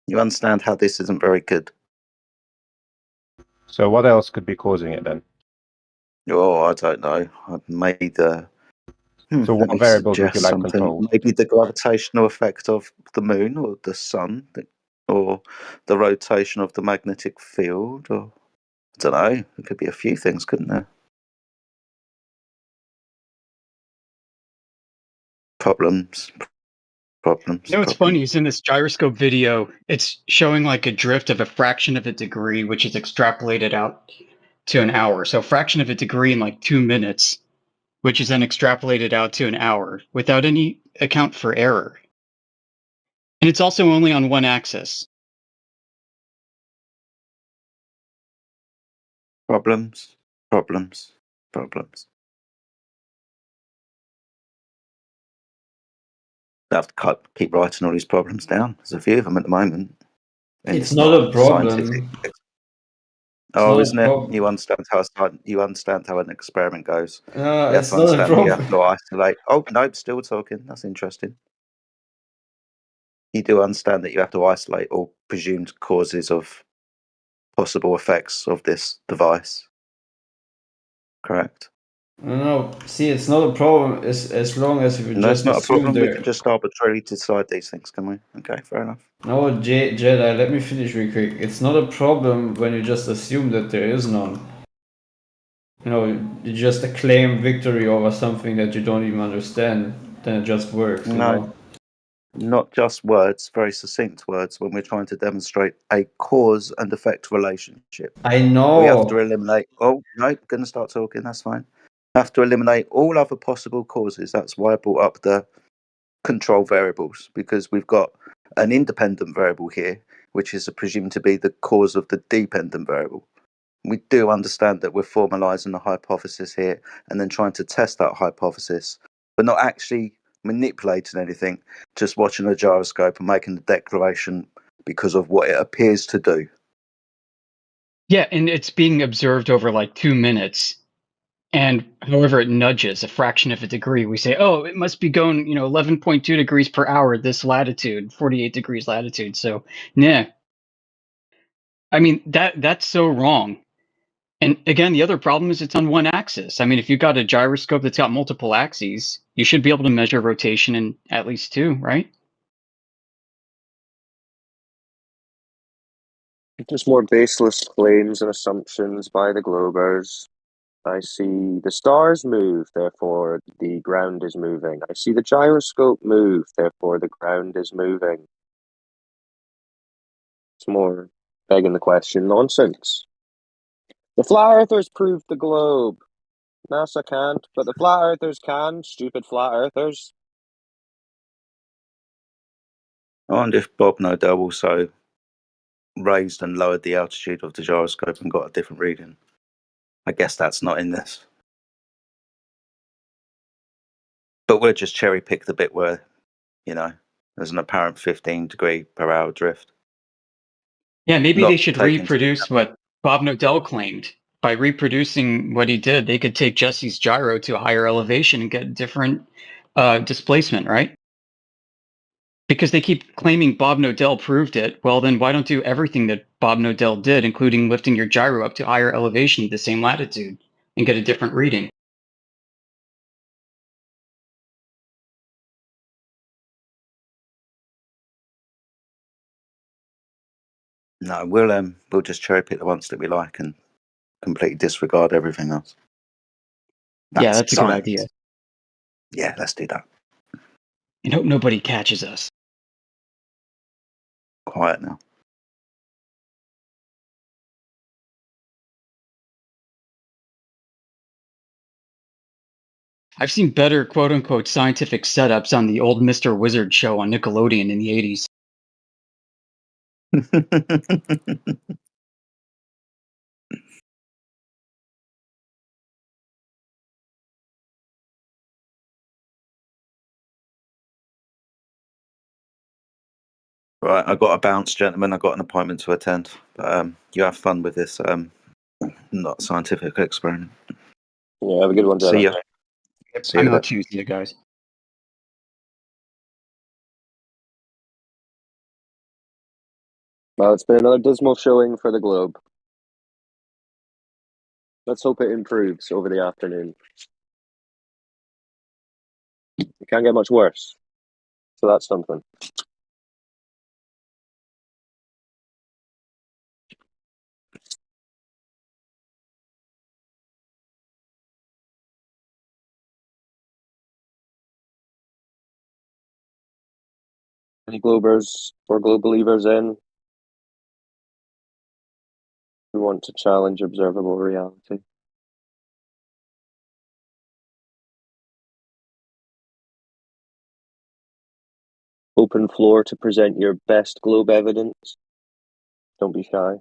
You understand how this isn't very good? So what else could be causing it then? Oh, I don't know. I've made So let what me variables would you suggest like something. controlled? Maybe the gravitational effect of the moon or the sun, or the rotation of the magnetic field, or I don't know. It could be a few things, couldn't there? Problems. You know what's funny is in this gyroscope video, it's showing like a drift of a fraction of a degree, which is extrapolated out to an hour. So a fraction of a degree in like 2 minutes, which is then extrapolated out to an hour without any account for error. And it's also only on one axis. Problems. I have to keep writing all these problems down. There's a few of them at the moment. And It's it's not not a a scientific. problem. It's Oh, not a isn't it? problem. You understand how an experiment goes. No, You have it's to not a understand that you have problem. to isolate. Oh no, still talking. That's interesting. You do understand that you have to isolate all presumed causes of possible effects of this device. Correct. No, see, it's not a problem as long as we No, it's just not a assume problem. We there. can just arbitrarily decide these things, can we? Okay, fair enough. No, Jedi, let me finish real quick. It's not a problem when you just assume that there is none. You know, you just claim victory over something that you don't even understand, then it just works, you No, know? not just words, very succinct words when we're trying to demonstrate a cause and effect relationship. I We have to know. eliminate. Oh, no, going to start talking. That's fine. Have to eliminate all other possible causes. That's why I brought up the control variables, because we've got an independent variable here, which is presumed to be the cause of the dependent variable. We do understand that we're formalizing a hypothesis here and then trying to test that hypothesis, but not actually manipulating anything, just watching a gyroscope and making the declaration because of what it appears to do. Yeah, and it's being observed over like 2 minutes. And however it nudges a fraction of a degree, we say, oh, it must be going, 11.2 degrees per hour, this latitude, 48 degrees latitude. So, nah. I mean, that's so wrong. And again, the other problem is it's on one axis. I mean, if you've got a gyroscope that's got multiple axes, you should be able to measure rotation in at least two, right? Just more baseless claims and assumptions by the Globers. I see the stars move, therefore the ground is moving. I see the gyroscope move, therefore the ground is moving. It's more begging the question nonsense. The flat earthers proved the globe. NASA can't, but the flat earthers can. Stupid flat earthers. I wonder if Bob Nodell also raised and lowered the altitude of the gyroscope and got a different reading. I guess that's not in this. But we'll just cherry pick the bit where, there's an apparent 15 degree per hour drift. Yeah, maybe they Not should taking into reproduce what Bob Nodell claimed. By reproducing what he did, they could take Jesse's gyro to a higher elevation and get different displacement, right? Because they keep claiming Bob Nodell proved it. Well, then why don't do everything that Bob Nodell did, including lifting your gyro up to higher elevation at the same latitude and get a different reading? No, we'll just cherry pick the ones that we like and completely disregard everything else. Yeah, That's that's a good science. idea. Yeah, let's do that. And hope nobody catches us. Quiet now. I've seen better quote unquote scientific setups on the old Mr. Wizard show on Nickelodeon in the 80s. Right, I got to bounce, gentlemen. I got an appointment to attend. But, you have fun with this not scientific experiment. Yeah, have a good one, See Jedi. ya. See you I'm in a out bit. Tuesday, guys. Well, it's been another dismal showing for the Globe. Let's hope it improves over the afternoon. It can't get much worse. So that's something. Any Globers or Globe believers in who want to challenge observable reality? Open floor to present your best Globe evidence. Don't be shy.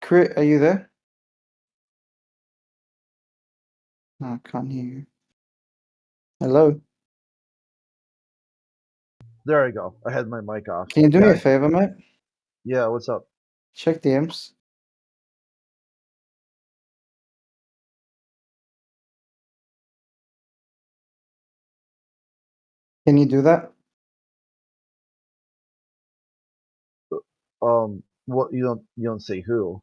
Crit, are you there? No, I can't hear you. Hello? There I go. I had my mic off. Can you do me Yeah, a favor, mate? yeah. What's up? Check DMs. Can you do that? What you don't say who?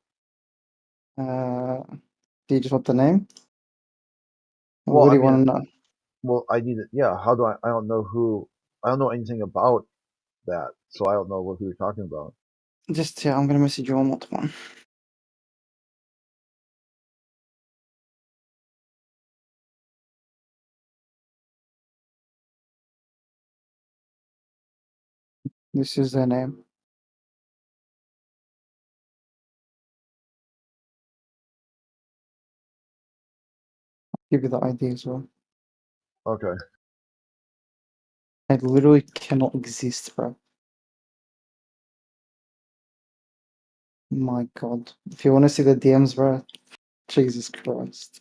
Do you just want the name? Or Well, what I do you mean, want to know? well, I need it. Yeah. How do I? I don't know who. I don't know anything about that, so I don't know who you're talking about. Just, yeah, I'm gonna message you one more time. This is their name. Give you the ID as well. Okay. It literally cannot exist, bro. My God. If you want to see the DMs, bro, Jesus Christ.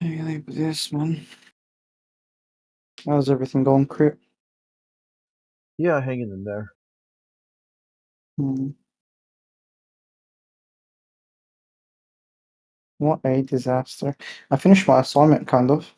Hey, leave this, man. How's everything going, Crit? Yeah, hanging in there. What a disaster. I finished my assignment, kind of.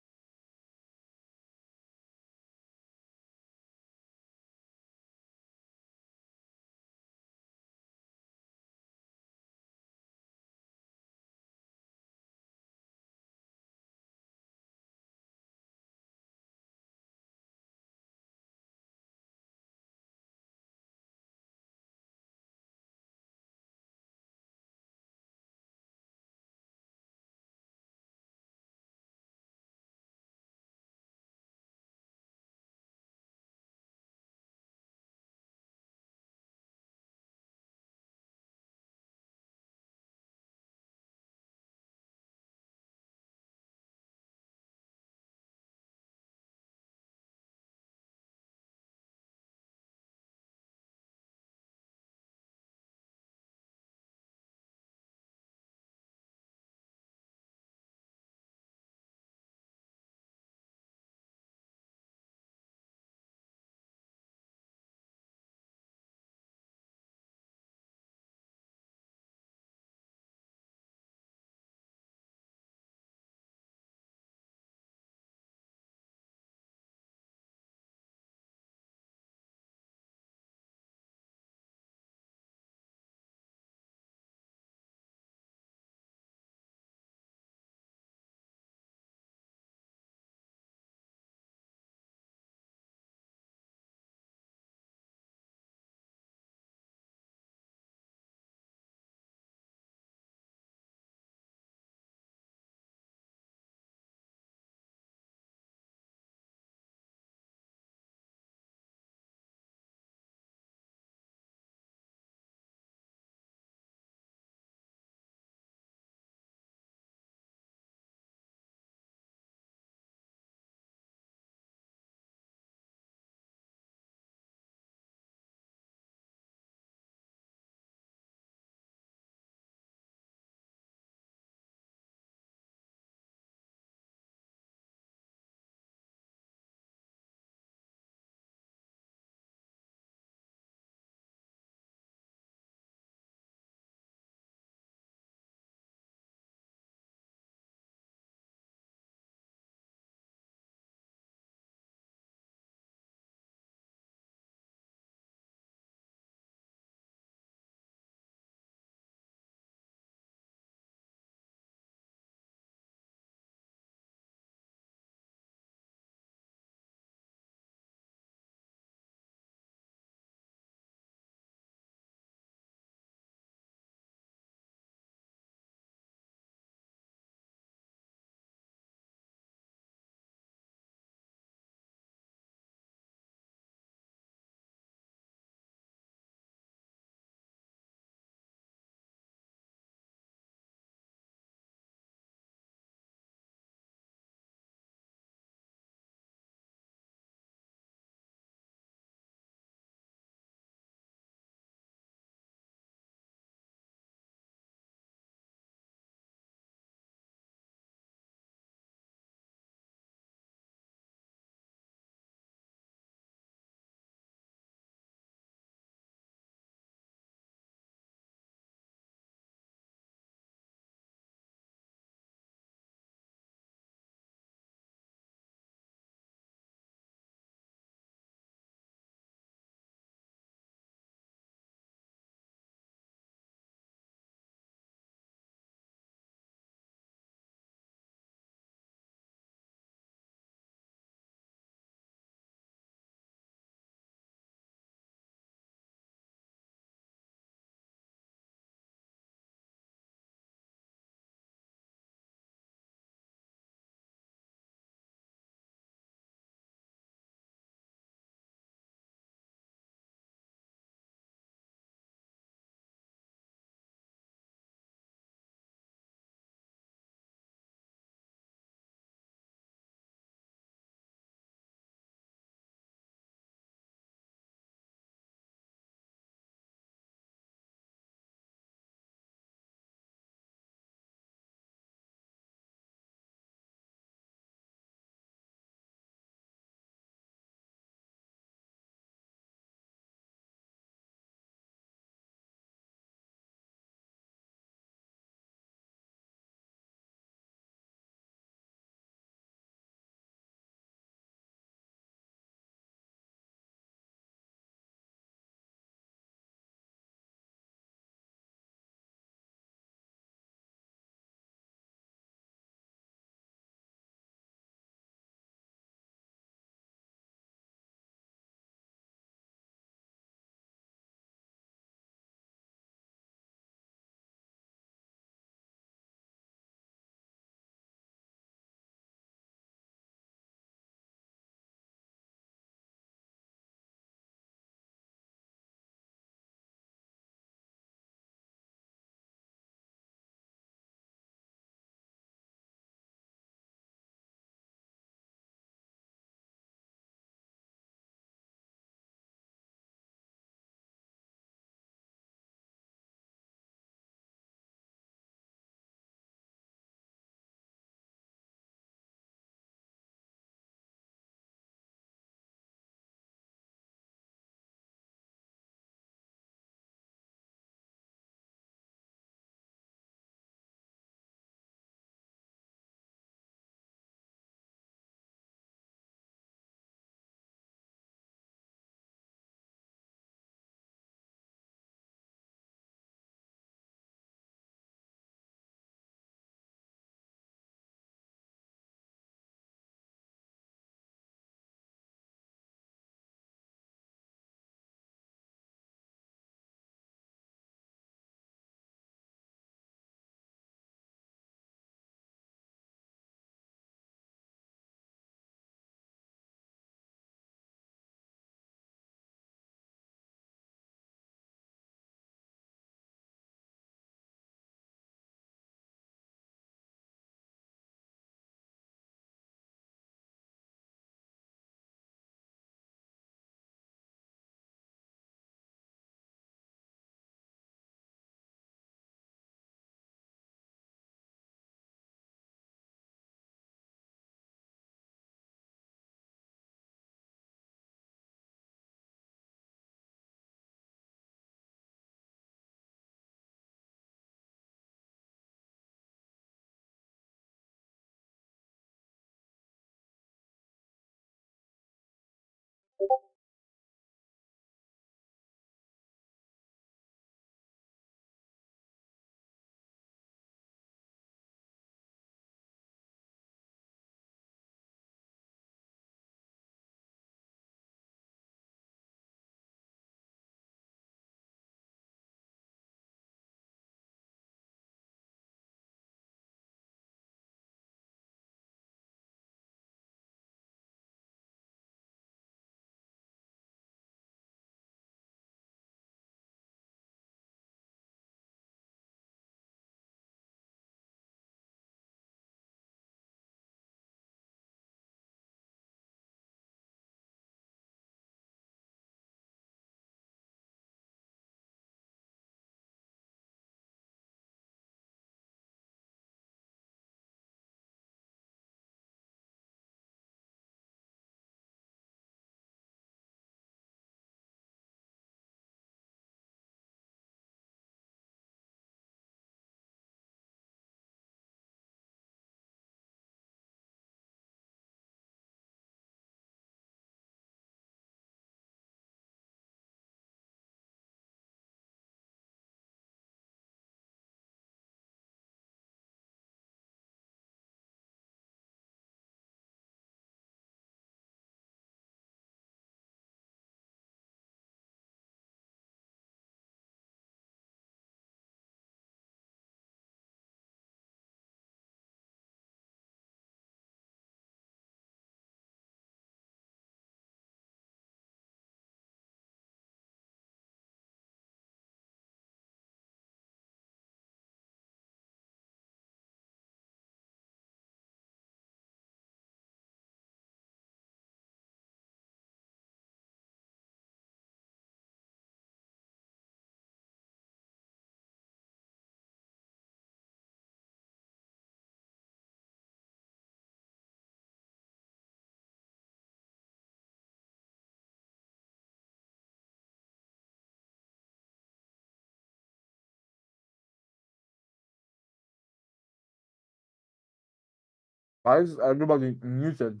Why is everybody muted?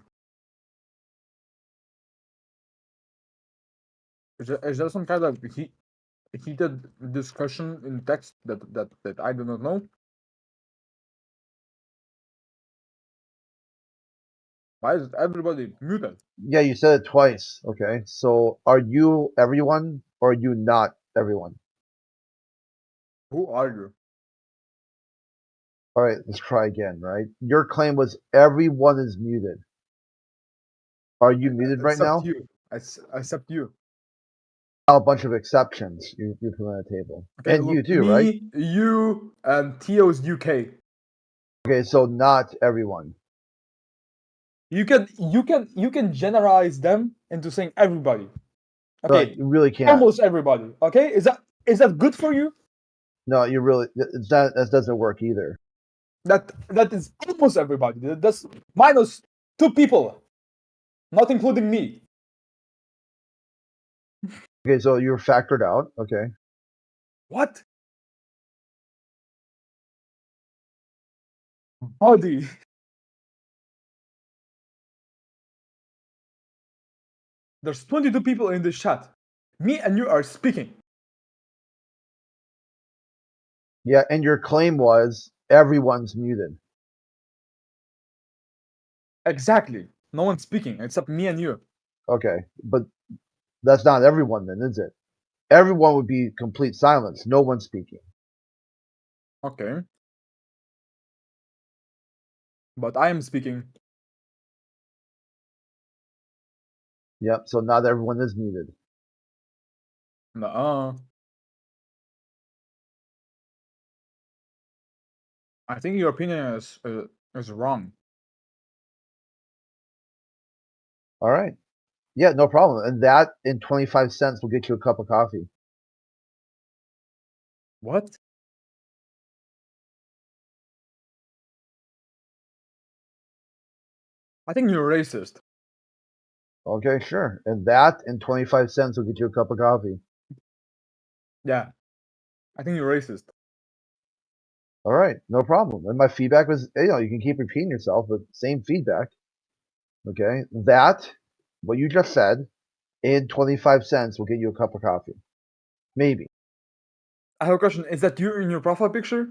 Is there some kind of heated discussion in text that I do not know? Why is everybody muted? Yeah, you said it twice. Okay, so are you everyone or are you not everyone? Who are you? All right, let's try again. Right, your claim was everyone is muted. Are you muted right Except now? you. Except you. A bunch of exceptions you put on the table, Okay, and you look, too, right? me, you, and Theo's UK. Okay, so not everyone. You can generalize them into saying everybody. No, Okay, you really can't. almost everybody. Okay, is that good for you? No, you really. It's not, that doesn't work either. That is almost everybody. That's minus 2 people, not including me. Okay, so you're factored out. Okay. What? Buddy. There's 22 people in this chat. Me and you are speaking. Yeah, and your claim was everyone's muted. Exactly. No one's speaking except me and you. Okay, but that's not everyone then, is it? Everyone would be complete silence. No one speaking. Okay. But I am speaking. Yep, so not everyone is muted. Nuh-uh. I think your opinion is wrong. All right. Yeah, no problem. And that in 25 cents will get you a cup of coffee. What? I think you're racist. Okay, sure. And that in 25 cents will get you a cup of coffee. Yeah. I think you're racist. All right, no problem. And my feedback was, you can keep repeating yourself, but same feedback. Okay, that, what you just said, in 25 cents will get you a cup of coffee. Maybe. I have a question. Is that you in your profile picture?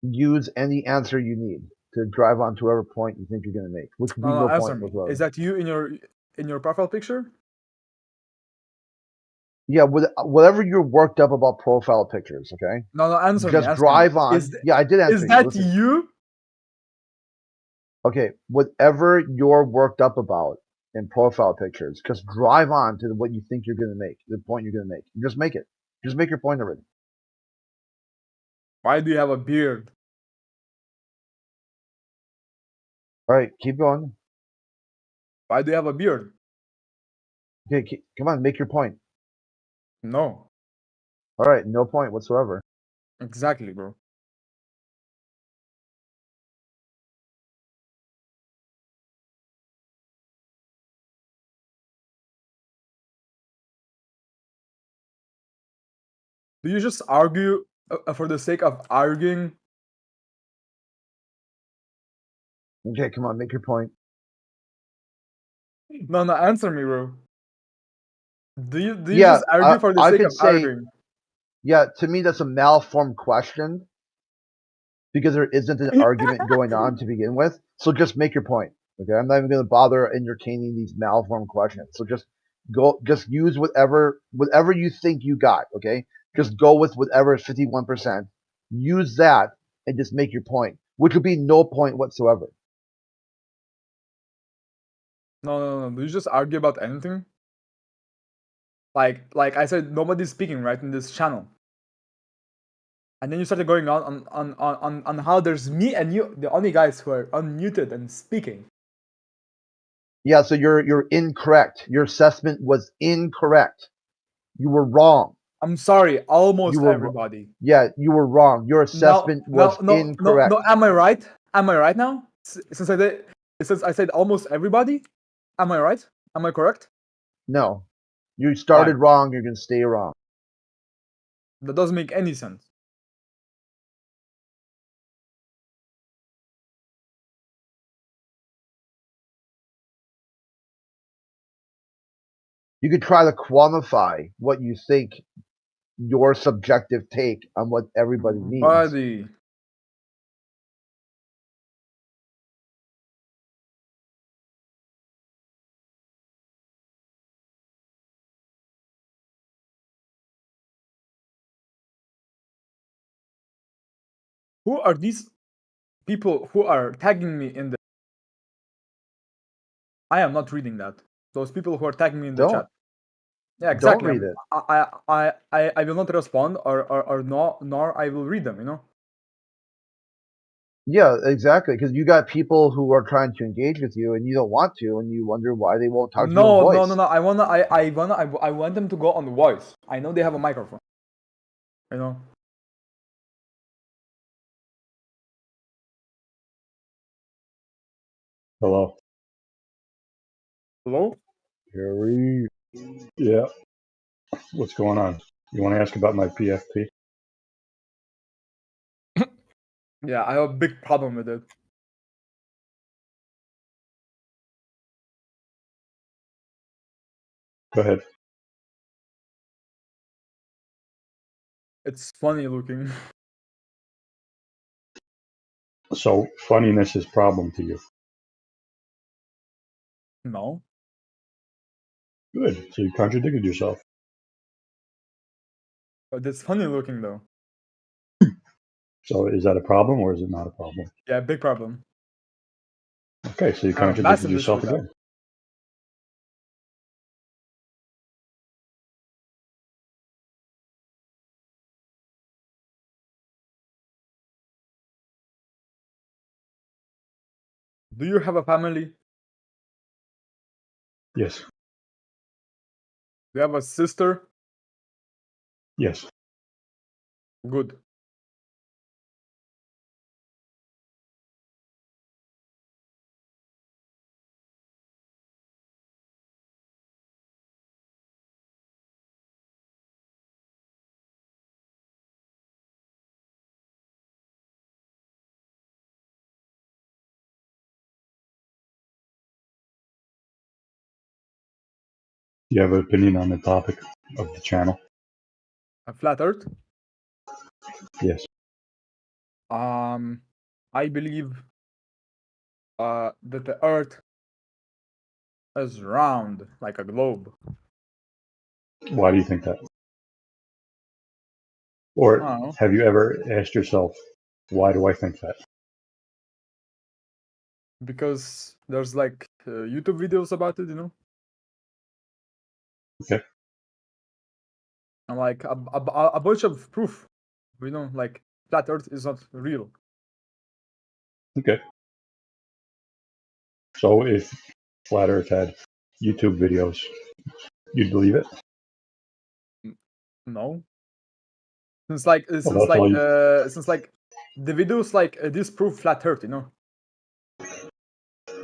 Use any answer you need to drive on to whatever point you think you're going to make, which would be no Answer point me. whatsoever. Is that you in your profile picture? Yeah, whatever you're worked up about profile pictures, okay? No, answer me. Just Answer drive me. on. Yeah, I did answer Is you. that Listen. you? Okay, whatever you're worked up about in profile pictures, just drive on to what you think you're going to make, the point you're going to make. Just make it. Just make your point already. Why do you have a beard? All right, keep going. Why do you have a beard? Okay, come on, make your point. No. All right, no point whatsoever. Exactly, bro. Do you just argue for the sake of arguing? Okay, come on, make your point. No, answer me, bro. Do you Yeah, just argue for the I sake could of say, arguing? yeah, to me that's a malformed question because there isn't an argument going on to begin with. So just make your point. Okay, I'm not even going to bother entertaining these malformed questions. So just use whatever you think you got. Okay, just go with whatever is 51%. Use that and just make your point, which would be no point whatsoever. No. Do you just argue about anything? Like I said, nobody's speaking right in this channel. And then you started going on how there's me and you, the only guys who are unmuted and speaking. Yeah, so you're incorrect. Your assessment was incorrect. You were wrong. I'm sorry, almost You were everybody. Yeah, you were wrong. Your assessment was incorrect. No. Am I right? Am I right now? Since I said almost everybody, am I right? Am I correct? No, you started wrong. You're gonna stay wrong. That doesn't make any sense. You could try to quantify what you think your subjective take on what everybody means. Buddy. Who are these people who are tagging me in the? I am not reading that. Those people who are tagging me in the chat. Yeah, exactly. Don't read it. I will not respond or nor I will read them. You know. Yeah, exactly. Because you got people who are trying to engage with you, and you don't want to, and you wonder why they won't talk to you in voice. No. I want them to go on the voice. I know they have a microphone. You know. Hello. Hello. Harry. Yeah. What's going on? You want to ask about my PFP? Yeah, I have a big problem with it. Go ahead. It's funny looking. So funniness is problem to you. No. Good. So you contradicted yourself. But it's funny looking though. So is that a problem or is it not a problem? Yeah, big problem. Okay, so you I have a contradicted massive issue yourself with that. again. Do you have a family? Yes. Do you have a sister? Yes. Good. You have an opinion on the topic of the channel? A flat Earth? Yes. I believe that the Earth is round like a globe. Why do you think that? I Or don't know. have you ever asked yourself, why do I think that? Because there's like YouTube videos about it, you know. Okay. And like a bunch of proof, you know, like flat Earth is not real. Okay. So if Flat Earth had YouTube videos, you'd believe it? No. Since like Well, that's all you... since like the videos like disprove flat Earth, you know.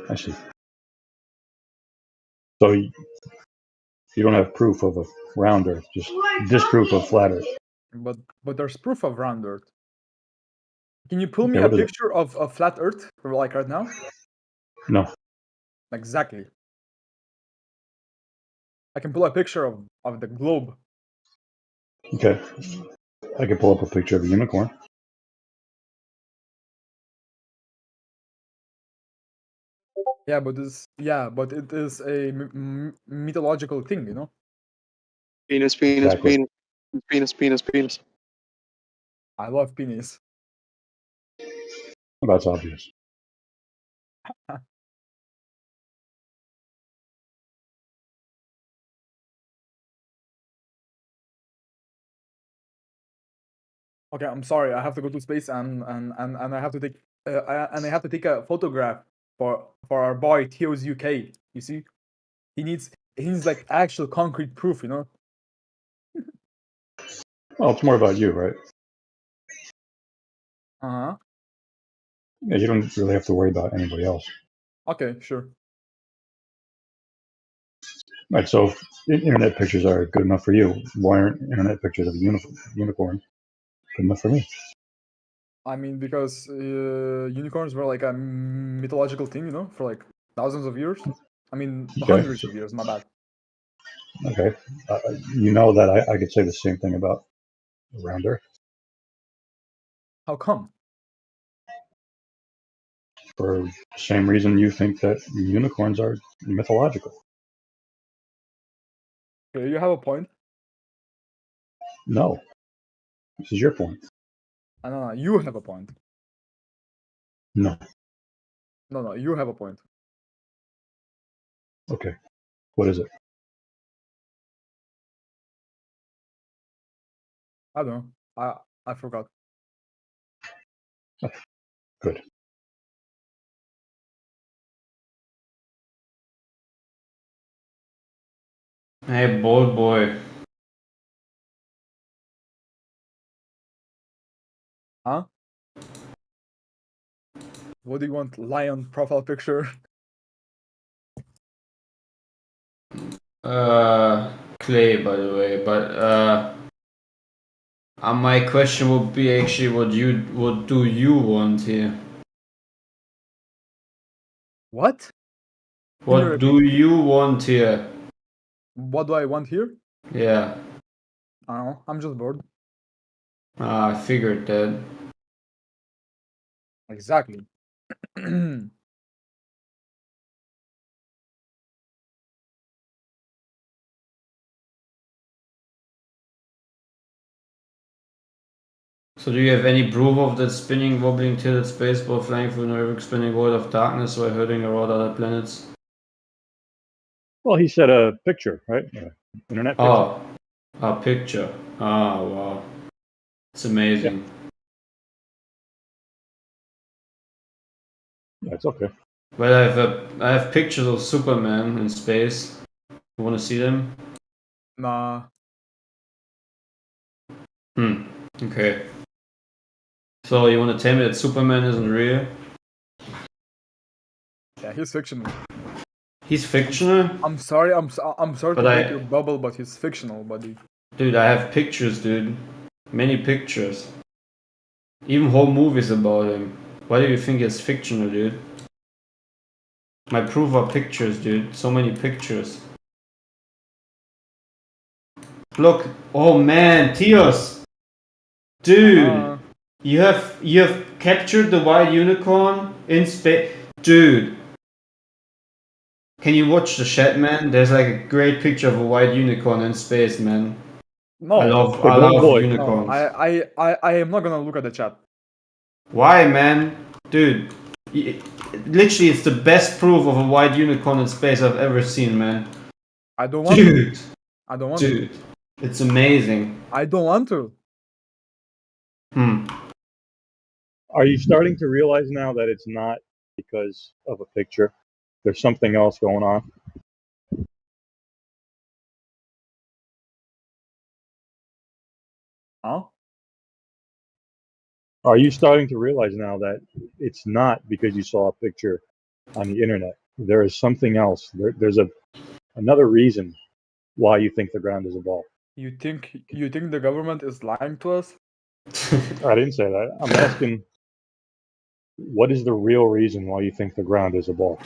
I see. So you don't have proof of a round Earth, just disproof of flat Earth. But there's proof of round Earth. Can you pull Okay, me a what is it? picture of flat Earth, like right now? No. Exactly. I can pull a picture of the globe. Okay. I can pull up a picture of a unicorn. Yeah, but it is a mythological thing, you know. Penis. Exactly. Penis. I love penis. That's obvious. Okay, I'm sorry. I have to go to space and I have to take I have to take a photograph for our boy Theo's UK. You see, he needs like actual concrete proof, you know. Well, it's more about you, right? Uh-huh. Yeah, you don't really have to worry about anybody else. Okay, sure. Right, so if internet pictures are good enough for you, why aren't internet pictures of a unicorn good enough for me? I mean, because unicorns were like a mythological thing, you know, for like thousands of years. I mean, Okay. hundreds of years. My bad. Okay. You know that I could say the same thing about around Earth How come? for the same reason you think that unicorns are mythological. Okay, you have a point. No, this is your point. No, you have a point. No. No, you have a point. Okay. What is it? I don't know. I forgot. Good. Hey, bold boy. Huh? What do you want? Lion profile picture? Clay, by the way, but my question would be actually what do you want here? What? Can you What do repeat? you want here? What do I want here? Yeah. I don't know. I'm just bored. I figured that. Exactly. So do you have any proof of that spinning, wobbling, tilted spaceball flying through an horrific spinning void of darkness while hurting around other planets? Well, he said a picture, right? Internet picture. Oh, a picture. Oh, wow. It's amazing. Yeah, it's okay. Well, I have pictures of Superman in space. You want to see them? Nah. Okay. So you want to tell me that Superman isn't real? Yeah, he's fictional. He's fictional? I'm sorry. I'm sorry to But break your bubble, but he's fictional, buddy. Dude, I have pictures, dude. Many pictures. Even whole movies about him. Why do you think it's fictional, dude? My proof are pictures, dude. So many pictures. Look, oh man, Tios, dude, you have captured the white unicorn in space, dude. Can you watch the chat, man? There's like a great picture of a white unicorn in space, man. No. I love unicorns. No, I am not gonna look at the chat. Why, man? Dude, literally, it's the best proof of a white unicorn in space I've ever seen, man. I don't want Dude. to. I don't want Dude, to. it's amazing. I don't want to. Are you starting to realize now that it's not because of a picture? There's something else going on. Huh? Are you starting to realize now that it's not because you saw a picture on the internet? There is something else. There's another reason why you think the ground is a ball. You think the government is lying to us? I didn't say that. I'm asking, what is the real reason why you think the ground is a ball?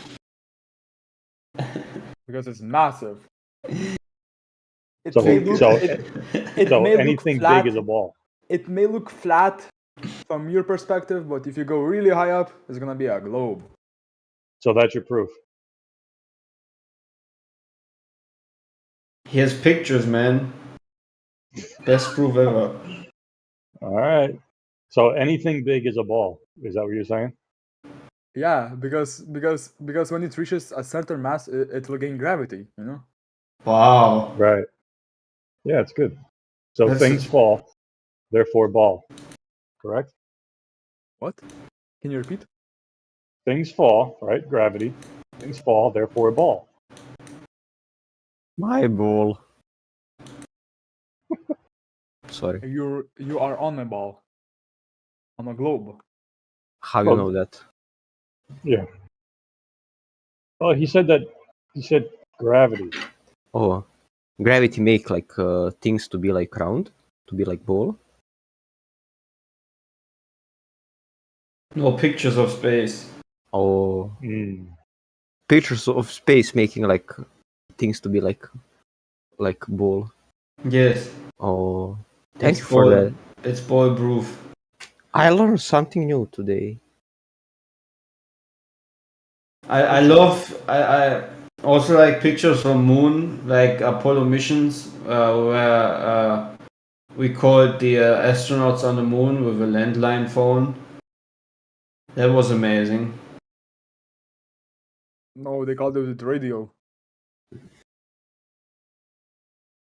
Because it's massive. It So, may look, so, it so may look anything flat. big is a ball. It may look flat from your perspective, but if you go really high up, it's gonna be a globe. So that's your proof. He has pictures, man. Best proof ever. All right. So anything big is a ball. Is that what you're saying? Yeah, because when it reaches a certain mass, it will gain gravity. You know. Wow. Right. Yeah, it's good. So That's things fall, therefore ball. Correct? What? Can you repeat? Things fall, right? Gravity. Things fall, therefore ball. My ball. Sorry. You are on a ball, on a globe. How you know that? Yeah. Oh, he said gravity. Oh, gravity make like things to be like round, to be like ball. No pictures of space. Oh, pictures of space making like things to be like like ball? Yes. Oh, thank It's you for ball. that. It's ball proof. I learned something new today. I love I also like pictures from moon, like Apollo missions, where we called the astronauts on the moon with a landline phone. That was amazing. No, they called it with radio.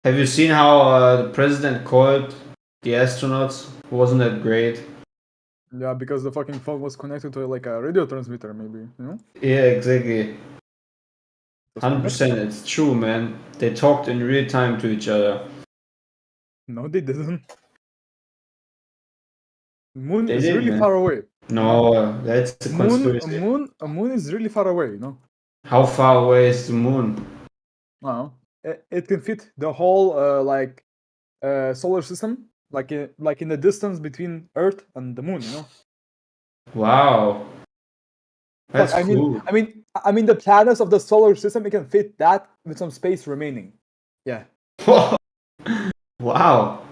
Have you seen how the president called the astronauts? Wasn't that great? Yeah, because the fucking phone was connected to like a radio transmitter, maybe, you know? Yeah, exactly. 100%, it's true, man. They talked in real time to each other. No, they didn't. Moon They is did, really man. far away. No, that's a conspiracy. A moon is really far away, you know? How far away is the moon? Wow. It can fit the whole solar system, like in the distance between Earth and the moon, you know? Wow. That's Fuck, cool. I mean the planets of the solar system, it can fit that with some space remaining. Yeah. Wow.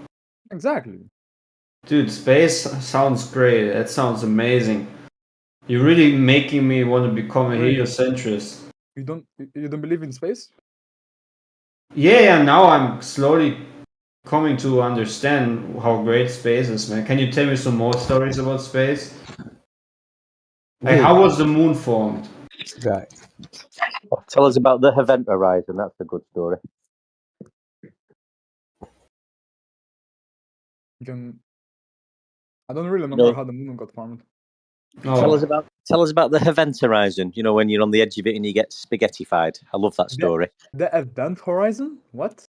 Exactly. Dude, space sounds great. That sounds amazing. You're really making me want to become a Really? heliocentrist. You don't believe in space? Yeah, now I'm slowly coming to understand how great space is, man. Can you tell me some more stories about space? Like, how was the moon formed? Right. Tell us about the event horizon. That's a good story. I don't really remember No. how the moon got formed. Tell us about the event horizon. You know, when you're on the edge of it and you get spaghettified. I love that story. The event horizon? What?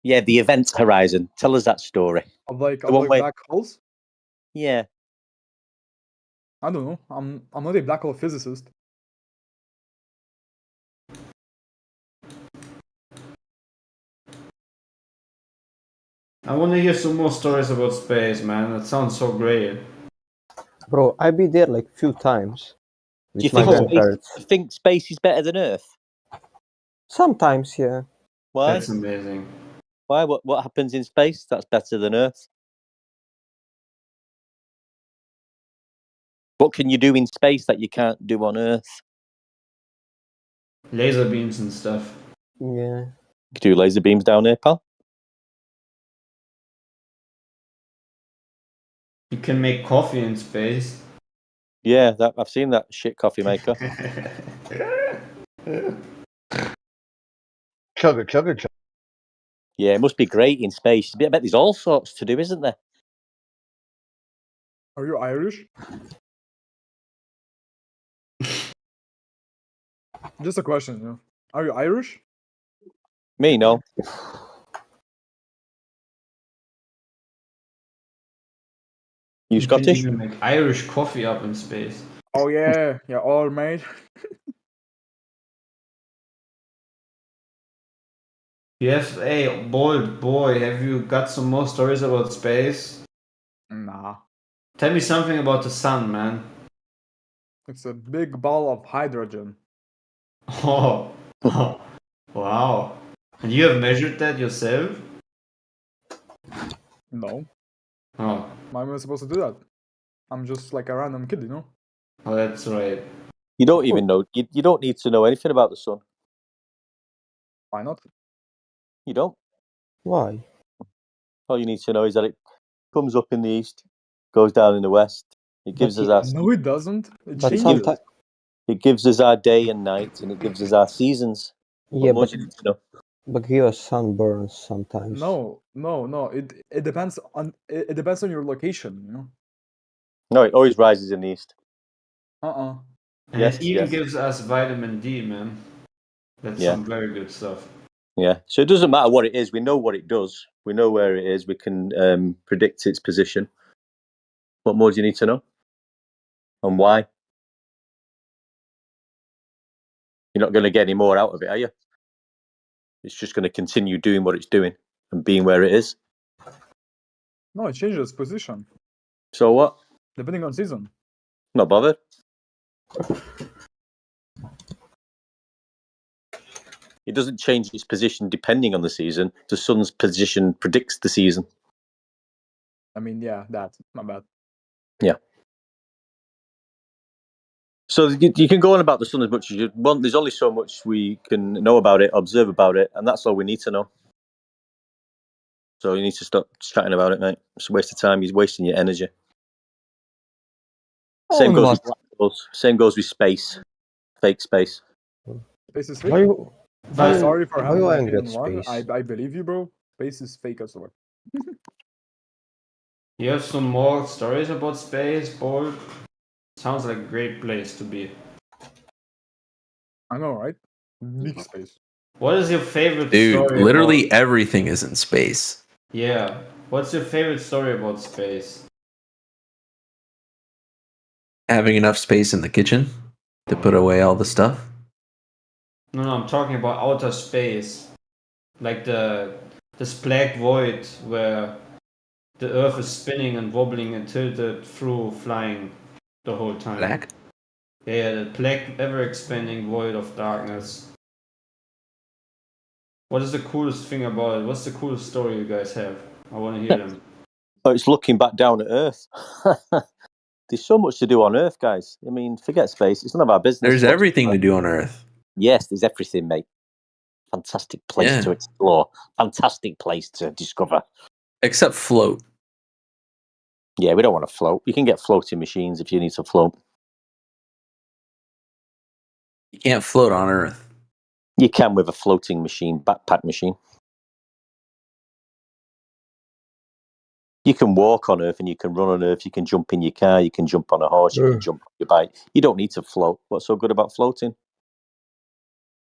Yeah, the event horizon. Tell us that story. Of like The one where- black holes? Yeah. I don't know. I'm not a black hole physicist. I want to hear some more stories about space, man. That sounds so great. Bro, I've been there like few times. Do you With my grandparents. think space is better than Earth? Sometimes, yeah. Why? That's amazing. Why? What happens in space that's better than Earth? What can you do in space that you can't do on Earth? Laser beams and stuff. Yeah. You can do laser beams down here, pal. You can make coffee in space. Yeah, I've seen that shit coffee maker. Chugga, chugga, chugga. Yeah, it must be great in space. I bet there's all sorts to do, isn't there? Are you Irish? Just a question, you know. Are you Irish? Me, no. You can Scottish? even make Irish coffee up in space. Oh yeah, yeah, all mate. Yes, hey, bold boy, have you got some more stories about space? Nah. Tell me something about the sun, man. It's a big ball of hydrogen. Oh, wow. And you have measured that yourself? No. Oh, Why am I supposed to do that? I'm just like a random kid, you know? oh, that's right. You don't even know. You don't need to know anything about the sun. Why not? You don't. Why? All you need to know is that it comes up in the east, goes down in the west. It gives us our. No, it doesn't. It But changes. sometimes, It gives us our day and night, and it gives us our seasons. yeah, What more but do you need to know? but give us sunburns sometimes. No. It depends on it depends on your location, you know? No, it always rises in the east. Uh-uh. And Yes, it even yes. gives us vitamin D, man. That's Yeah. some very good stuff. Yeah. So it doesn't matter what it is. We know what it does. We know where it is. We can predict its position. What more do you need to know? And why? You're not going to get any more out of it, are you? It's just going to continue doing what it's doing and being where it is. No, it changes position. So what? Depending on season. Not bothered. It doesn't change its position depending on the season. The sun's position predicts the season. I mean, yeah, that's my bad. Yeah. So you can go on about the sun as much as you want. There's only so much we can know about it, observe about it, and that's all we need to know. So you need to stop chatting about it, mate. It's a waste of time. You're wasting your energy. Same goes with black holes. Same goes with space. Fake space. Space is Why fake. you- I'm why- sorry for why having you my angry at opinion wrong. space? I believe you, bro. Space is fake as well. You have some more stories about space, Bold? Sounds like a great place to be. I know, right? Big space. What is your favorite Dude, story literally about... everything is in space. Yeah. What's your favorite story about space? Having enough space in the kitchen to put away all the stuff. No, I'm talking about outer space. Like this black void where the Earth is spinning and wobbling and tilted through flying the whole time. Black? Yeah, the black, ever-expanding void of darkness. What is the coolest thing about it? What's the coolest story you guys have? I want to hear them. Oh, it's looking back down at Earth. There's so much to do on Earth, guys. I mean, forget space. It's none of our business. There's everything to do on Earth. Yes, there's everything, mate. Fantastic place to explore. Fantastic place to discover. Except float. Yeah, we don't want to float. You can get floating machines if you need to float. You can't float on Earth. You can with a floating machine, backpack machine. You can walk on Earth and you can run on Earth. You can jump in your car. You can jump on a horse. You can jump on your bike. You don't need to float. What's so good about floating?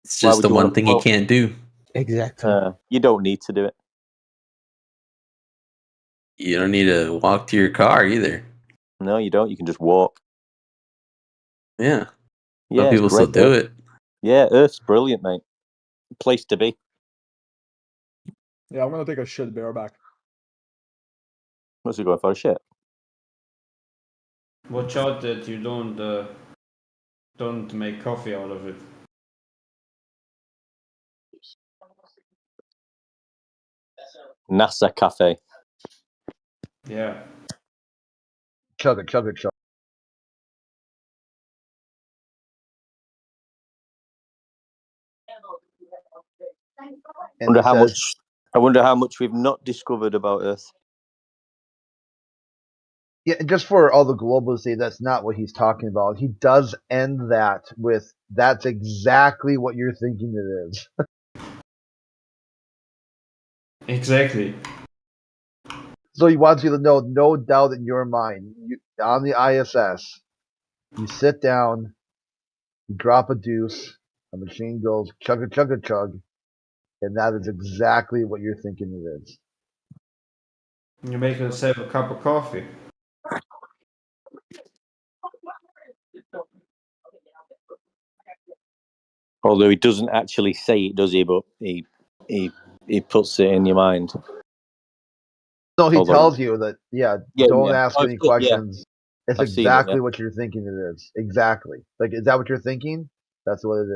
It's just the one thing you can't do. Exactly. You don't need to do it. You don't need to walk to your car either. No, you don't. You can just walk. Yeah. Yeah, Some people still do it. Yeah, Earth's brilliant, mate. Place to be. Yeah, I'm gonna take a shit bareback. What's he going for a shit? Watch out that you don't make coffee out of it. NASA Cafe. Yeah. Chug it, chug it, chug. And I wonder how much we've not discovered about Earth. Yeah, and just for all the globalists say that's not what he's talking about. He does end that with, "That's exactly what you're thinking it is." Exactly. So he wants you to know, no doubt in your mind, on the ISS, you sit down, you drop a deuce, a machine goes chug a chug a chug, and that is exactly what you're thinking it is. You make yourself a cup of coffee. Although he doesn't actually say it, does he? But he puts it in your mind. No, he tells you that, don't ask any questions. It's I've seen it, exactly what you're thinking it is. Exactly. Like, is that what you're thinking? That's what it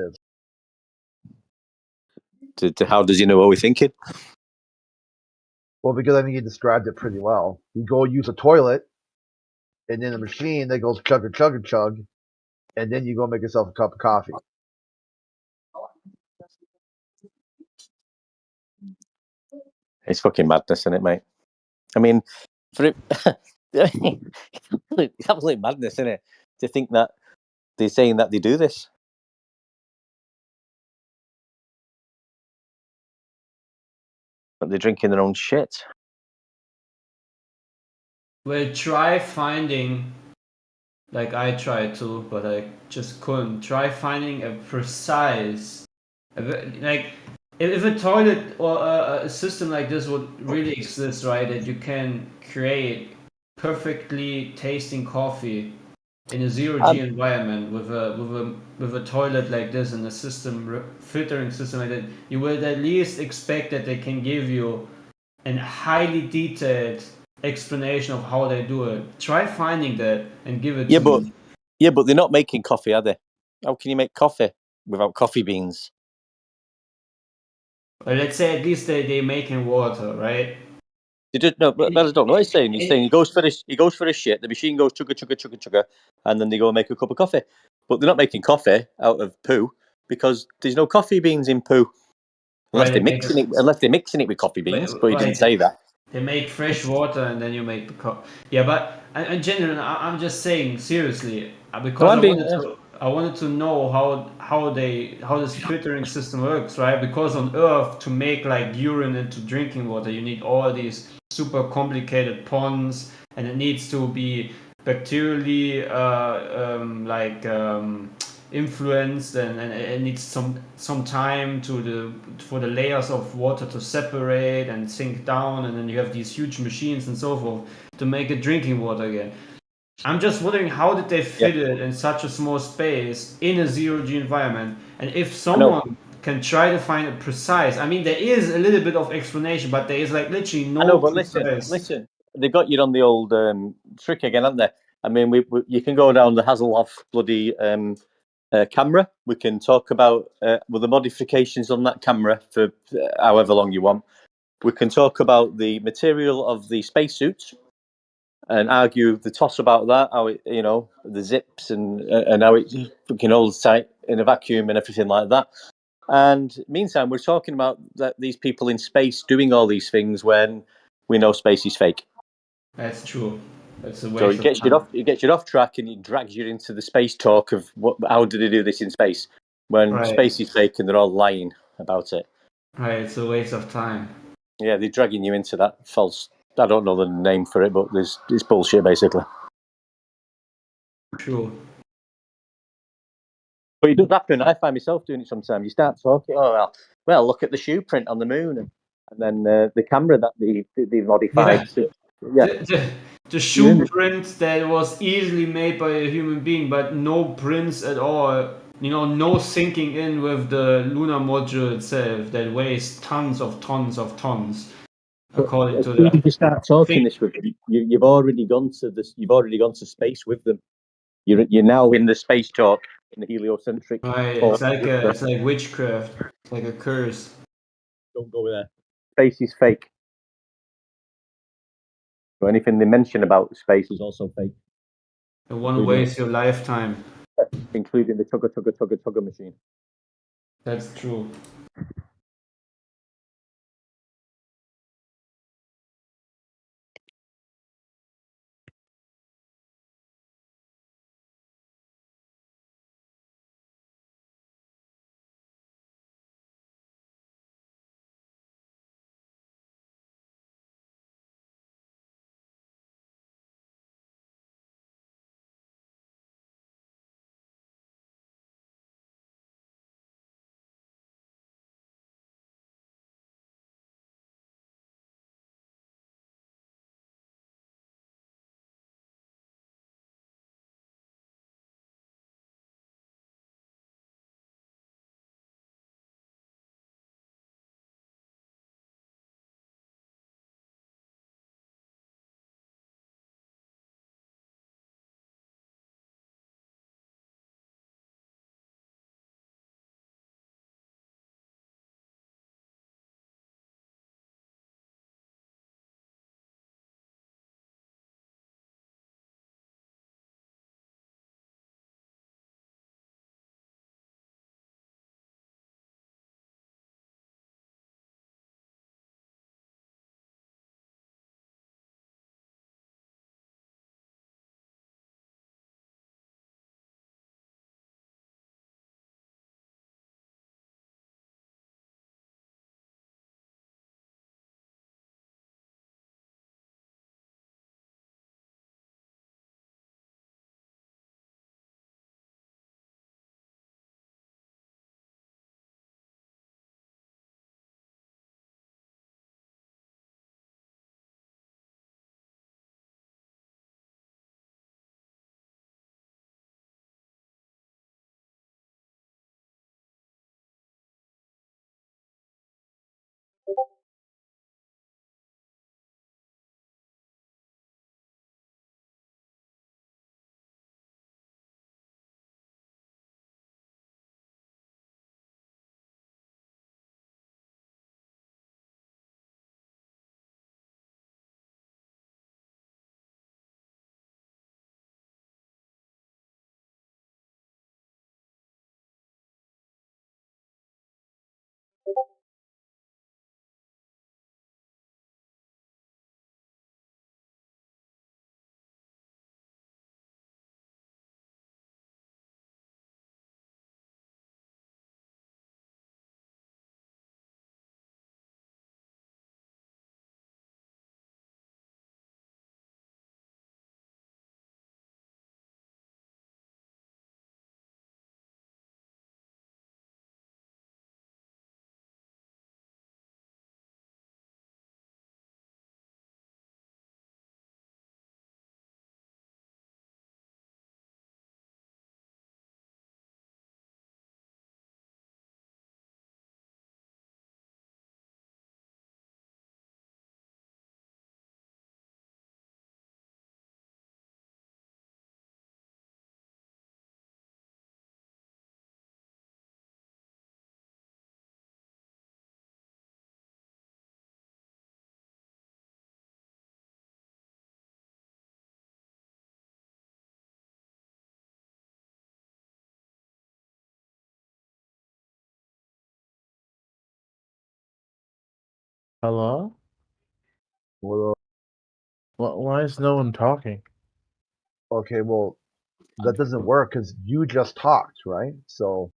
is. How does he know what we're thinking? Well, because I think he described it pretty well. You go use a toilet, and then a machine that goes chug a chug a chug, and then you go make yourself a cup of coffee. It's fucking madness, isn't it, mate? I mean, it's absolute madness, isn't it? To think that they're saying that they do this. But they're drinking their own shit. Well, try finding, like I tried to, but I just couldn't. Try finding a precise, like, if a toilet or a system like this would really exist, right, that you can create perfectly tasting coffee in a zero-G environment with a toilet like this and a system, filtering system like that, you would at least expect that they can give you a highly detailed explanation of how they do it. Try finding that and give it to me. Yeah, but they're not making coffee, are they? How can you make coffee without coffee beans? let's say at least they making water, right? He did no, but I don't know what he's saying. He's saying he goes for a shit. The machine goes chugga chugga chugga chugga, and then they go and make a cup of coffee. But they're not making coffee out of poo because there's no coffee beans in poo, unless Right, they're mixing it. Unless they're mixing it with coffee beans, but he didn't right. say that. They make fresh water and then you make the cup. Yeah, but in general, I'm just saying seriously because I'm being. I wanted to know how this filtering system works, right? Because on Earth, to make like urine into drinking water, you need all these super complicated ponds, and it needs to be bacterially influenced, and it needs some time for the layers of water to separate and sink down, and then you have these huge machines and so forth to make it drinking water again. I'm just wondering, how did they fit it in such a small space in a zero-G environment? And if someone can try to find a precise, I mean, there is a little bit of explanation, but there is like literally no I know, but precise. listen. They got you on the old trick again, haven't they? I mean, you can go down the Hasselhoff bloody camera. We can talk about with the modifications on that camera for however long you want. We can talk about the material of the spacesuits and argue the toss about that, how it, the zips and how it fucking holds tight in a vacuum and everything like that. And meantime, we're talking about these people in space doing all these things when we know space is fake. That's true. That's a So waste of time. it gets you off track, and it drags you into the space talk of how did they do this in space when Right. space is fake and they're all lying about it. Right, it's a waste of time. Yeah, they're dragging you into that false. I don't know the name for it, but it's bullshit basically. True. But it does happen. I find myself doing it sometimes. You start talking, well, look at the shoe print on the moon, and then the camera that they modified. Yeah. The shoe print that was easily made by a human being, but no prints at all. No sinking in with the lunar module itself that weighs tons of tons of tons. According to As you start talking thing. this with them, you've already gone to this. You've already gone to space with them. You're now in the space talk in the heliocentric. Right, talk it's like witchcraft. It's like a curse. Don't go there. Space is fake. So anything they mention about space is also fake. It won't waste your lifetime. Including the tugga machine. That's true. Hello? Well, Why is no one talking? okay, well, that doesn't work because you just talked, right? So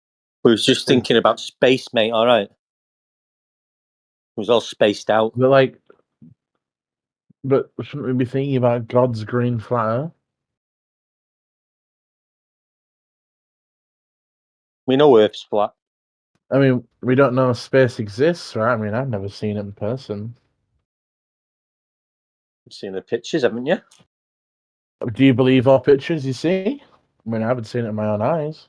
We was just thinking about space, mate. All right. It was all spaced out. But shouldn't we be thinking about God's green flat Earth? We know Earth's flat. I mean, we don't know if space exists, right? I mean, I've never seen it in person. You've seen the pictures, haven't you? Do you believe all pictures you see? I mean, I haven't seen it in my own eyes.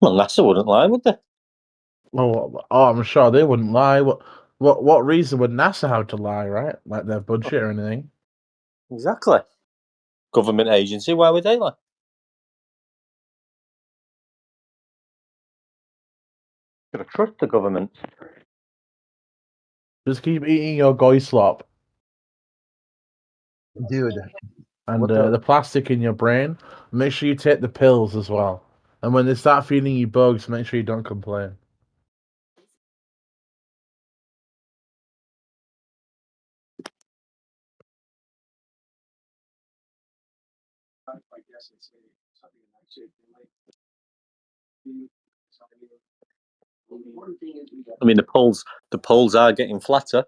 Well, NASA wouldn't lie, would they? I'm sure they wouldn't lie. What reason would NASA have to lie, right? Like their budget or anything? Exactly. Government agency. Why would they lie? Gotta trust the government. Just keep eating your goy slop. Dude. And the plastic in your brain. Make sure you take the pills as well. And when they start feeding you bugs, make sure you don't complain. I mean, the poles are getting flatter.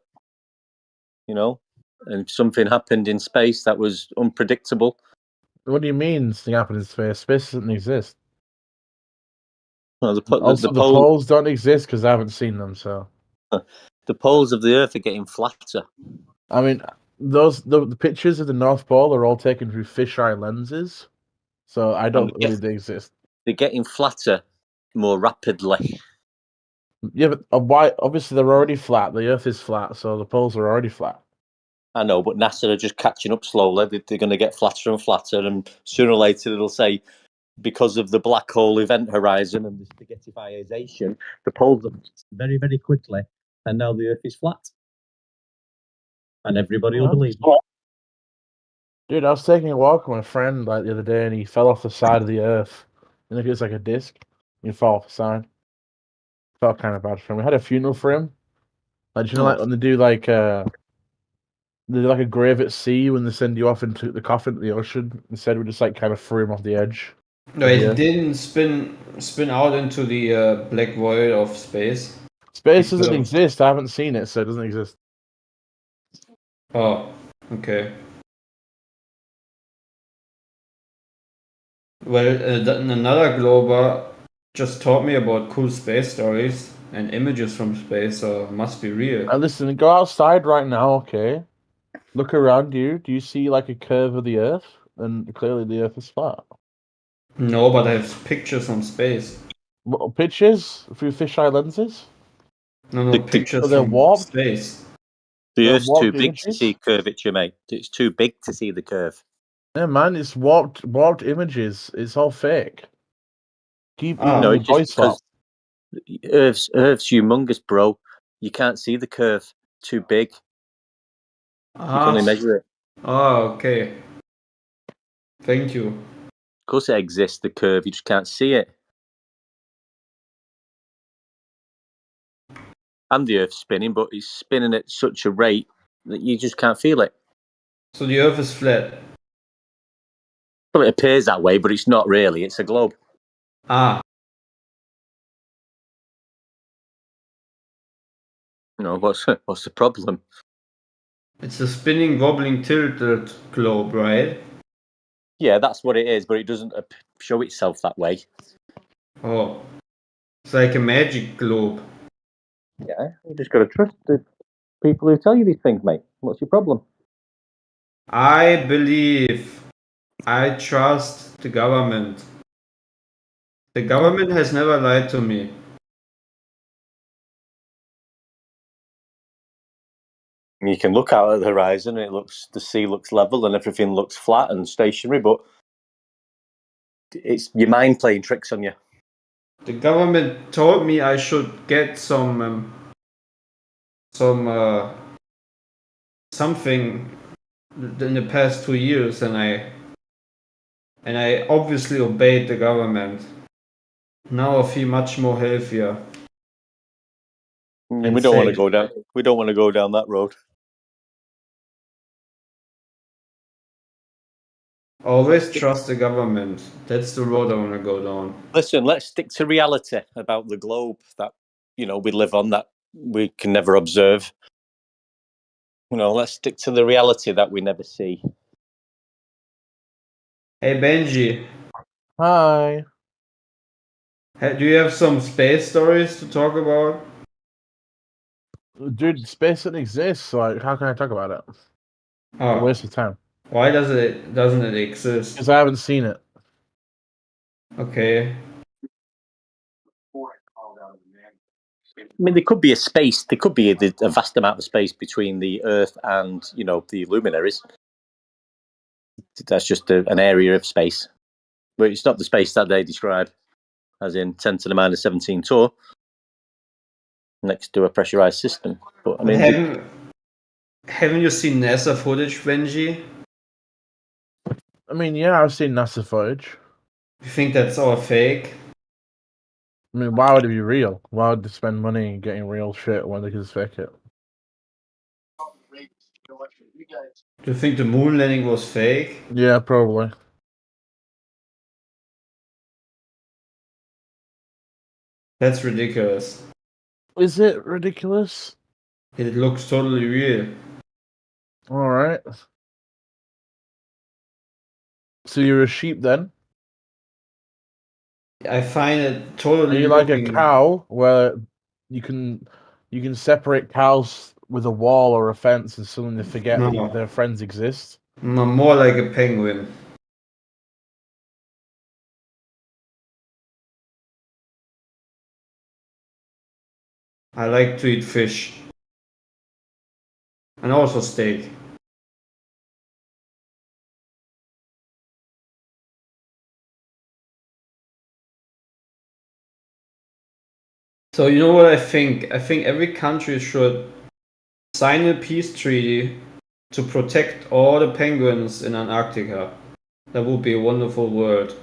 You know, and something happened in space that was unpredictable. What do you mean something happened in space? Space doesn't exist. Well, the poles don't exist because I haven't seen them. So the poles of the Earth are getting flatter. I mean, the pictures of the North Pole are all taken through fisheye lenses, so I don't believe they exist. They're getting flatter more rapidly. Yeah, but why? Obviously, they're already flat. The Earth is flat, so the poles are already flat. I know, but NASA are just catching up slowly. They're going to get flatter and flatter, and sooner or later it'll say, because of the black hole event horizon and the spaghettification, the poles are very, very quickly, and now the Earth is flat. And everybody will believe it. Dude, I was taking a walk with my friend like the other day, and he fell off the side of the Earth. You know, it was like a disc. He fell off the side. Felt kind of bad for him. We had a funeral for him. Like, you know, like when they do like a grave at sea when they send you off into the coffin to the ocean. Instead, we just like kind of threw him off the edge. No, it didn't spin out into the black void of space. Space doesn't exist. I haven't seen it, so it doesn't exist. Oh, okay. Well, another Glober just taught me about cool space stories and images from space, so it must be real. Listen, go outside right now, okay? Look around you. Do you see like a curve of the Earth? And clearly the Earth is flat. No, but I have pictures from space. What, pictures through fisheye lenses? No, pictures So they're from warped? space. The They're Earth's too warped big to images? see curvature, mate. It's too big to see the curve. Yeah, man, it's warped images. It's all fake. Keep eating No, your it's just voice slop. because Earth's humongous, bro. You can't see the curve. Too big. You can only measure it. Oh, okay. Thank you. Of course it exists, the curve. You just can't see it. And the Earth's spinning, but it's spinning at such a rate that you just can't feel it. So the Earth is flat. Well, it appears that way, but it's not really. It's a globe. Ah. No, what's the problem? It's a spinning, wobbling, tilted globe, right? Yeah, that's what it is, but it doesn't show itself that way. Oh. It's like a magic globe. Yeah, you just got to trust the people who tell you these things, mate. What's your problem? I trust the government. The government has never lied to me. You can look out at the horizon, and the sea looks level, and everything looks flat and stationary. But it's your mind playing tricks on you. The government told me I should get something in the past 2 years, and I obviously obeyed the government. Now I feel much more healthier. We don't want to Insane. go down. We don't want to go down that road. Always trust the government. That's the road I want to go down. Listen, let's stick to reality about the globe that we live on, that we can never observe. Let's stick to the reality that we never see. Hey Benji, Hi. do you have some space stories to talk about? Dude, space doesn't exist. Like, how can I talk about it? Oh. A waste of time. Why doesn't it exist? Because I haven't seen it. Okay. I mean, there could be a space. There could be a vast amount of space between the Earth and the luminaries. That's just an area of space, but it's not the space that they describe, as in 10 to the minus 17 tour next to a pressurized system. But I mean, haven't you seen NASA footage, Benji? I mean, yeah, I've seen NASA footage. You think that's all fake? I mean, why would it be real? Why would they spend money getting real shit when they can just fake it? Do you think the moon landing was fake? Yeah, probably. That's ridiculous. Is it ridiculous? It looks totally real. Alright. So you're a sheep then? I find it Are totally you like a looking... cow where you can separate cows with a wall or a fence and suddenly they forget No. that their friends exist? I'm more like a penguin. I like to eat fish. And also steak. So you know what I think? I think every country should sign a peace treaty to protect all the penguins in Antarctica. That would be a wonderful world.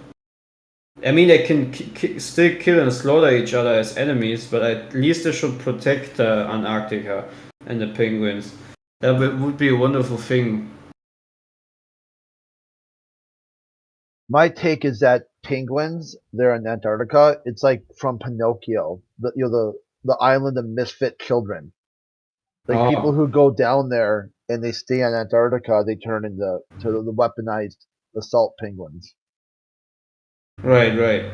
I mean, they can still kill and slaughter each other as enemies, but at least they should protect Antarctica and the penguins. That would be a wonderful thing. My take is that penguins, they're in Antarctica. It's like from Pinocchio, the island of misfit children. Like people who go down there and they stay in Antarctica, they turn into the weaponized assault penguins. Right.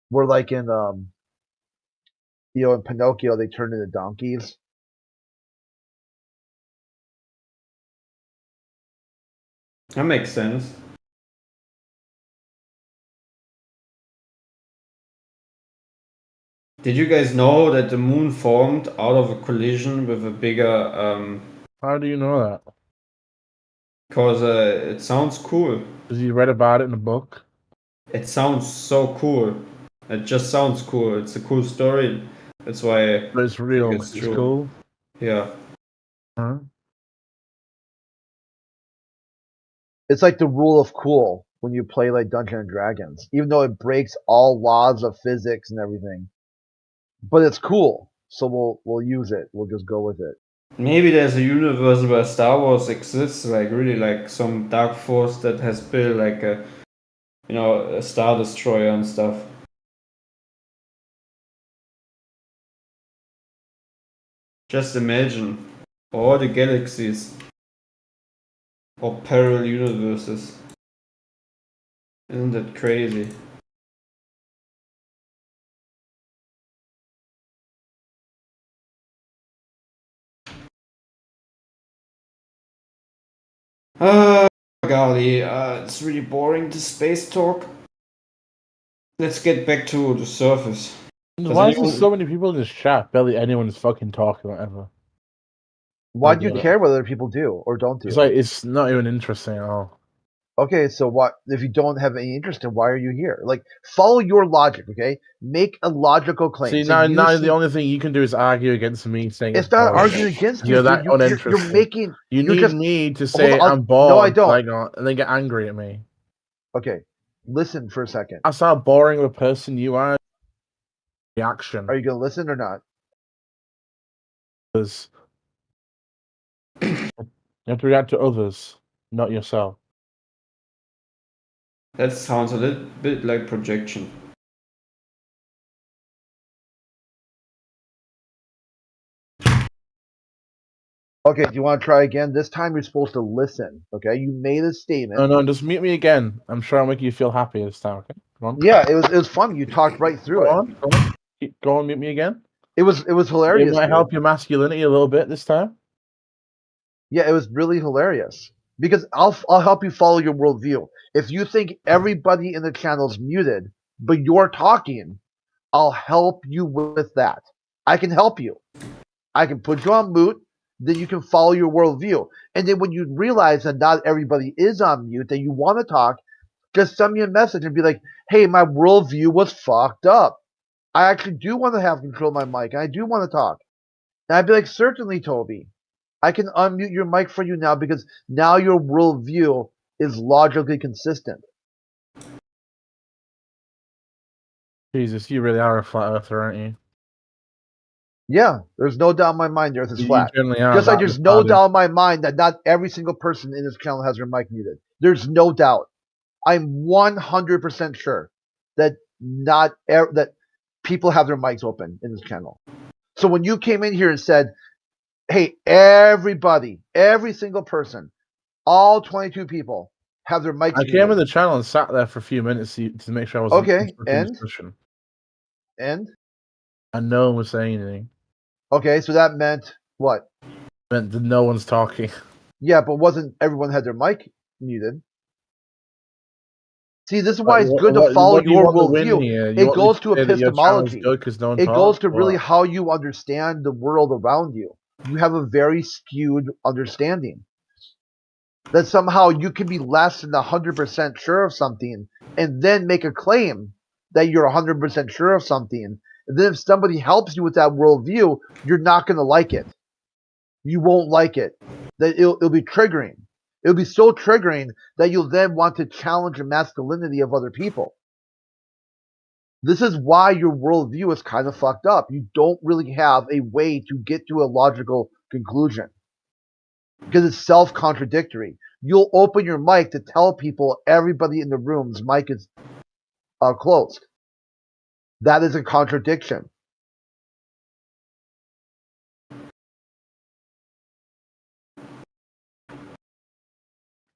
We're like in in Pinocchio, they turn into donkeys. That makes sense. Did you guys know that the moon formed out of a collision with a bigger... How do you know that? Because it sounds cool. Because you read about it in a book? It sounds so cool. It just sounds cool. It's a cool story. That's why But it's real. I think it's true. Cool. Yeah. Huh? It's like the rule of cool when you play like Dungeons and Dragons, even though it breaks all laws of physics and everything. But it's cool, so we'll use it. We'll just go with it. Maybe there's a universe where Star Wars exists, like really like some dark force that has built like a Star Destroyer and stuff. Just imagine all the galaxies or parallel universes. Isn't that crazy? Golly, it's really boring, this space talk. Let's get back to the surface. Why is there so many people in this chat? Barely anyone is fucking talking whatever. Why do you care what other people do or don't do? It's like it's not even interesting at all. Okay, so what if you don't have any interest in why are you here? Like follow your logic, okay? Make a logical claim. See, So now the only thing you can do is argue against me saying it's not arguing against you. You're that You're uninterested. making. You you're need just, me to hold say on, I'm bored. No, I don't. Like, and then get angry at me. Okay, listen for a second. That's how boring of a person you are. Reaction. Are you gonna listen or not? Because you have to react to others, not yourself. That sounds a little bit like projection. Okay, do you want to try again? This time you're supposed to listen. Okay, you made a statement. No, just mute me again. I'm sure I'll make you feel happy this time. Okay, come on. Yeah, it was fun. You talked right through it. Go on, mute me again. It was hilarious. It might dude. help your masculinity a little bit this time. Yeah, it was really hilarious because I'll help you follow your worldview. If you think everybody in the channel's muted, but you're talking, I'll help you with that. I can help you. I can put you on mute, then you can follow your worldview. And then when you realize that not everybody is on mute, that you want to talk, just send me a message and be like, hey, my worldview was fucked up. I actually do want to have control of my mic, and I do want to talk. And I'd be like, certainly, Toby. I can unmute your mic for you now because now your worldview is logically consistent. Jesus, you really are a flat earther, aren't you? Yeah, there's no doubt in my mind the earth is You flat. generally are Just like that there's no retarded. doubt in my mind that not every single person in this channel has their mic muted. There's no doubt. I'm 100% sure that that people have their mics open in this channel. So when you came in here and said, hey, everybody, every single person, all 22 people have their mics I muted. came in the channel and sat there for a few minutes to make sure I was Okay, in and? discussion. And? And no one was saying anything. Okay, so that meant what? Meant that no one's talking. Yeah, but wasn't everyone had their mic muted? See, this is why it's good to follow What do you your want to win worldview. here? You It want me goes to say that your channel's epistemology. good because no one It goes talks? to really What? how you understand the world around you. You have a very skewed understanding. That somehow you can be less than 100% sure of something and then make a claim that you're 100% sure of something. And then if somebody helps you with that worldview, you're not going to like it. You won't like it. That it'll be triggering. It'll be so triggering that you'll then want to challenge the masculinity of other people. This is why your worldview is kind of fucked up. You don't really have a way to get to a logical conclusion because it's self-contradictory. You'll open your mic to tell people everybody in the room's mic is closed. That is a contradiction.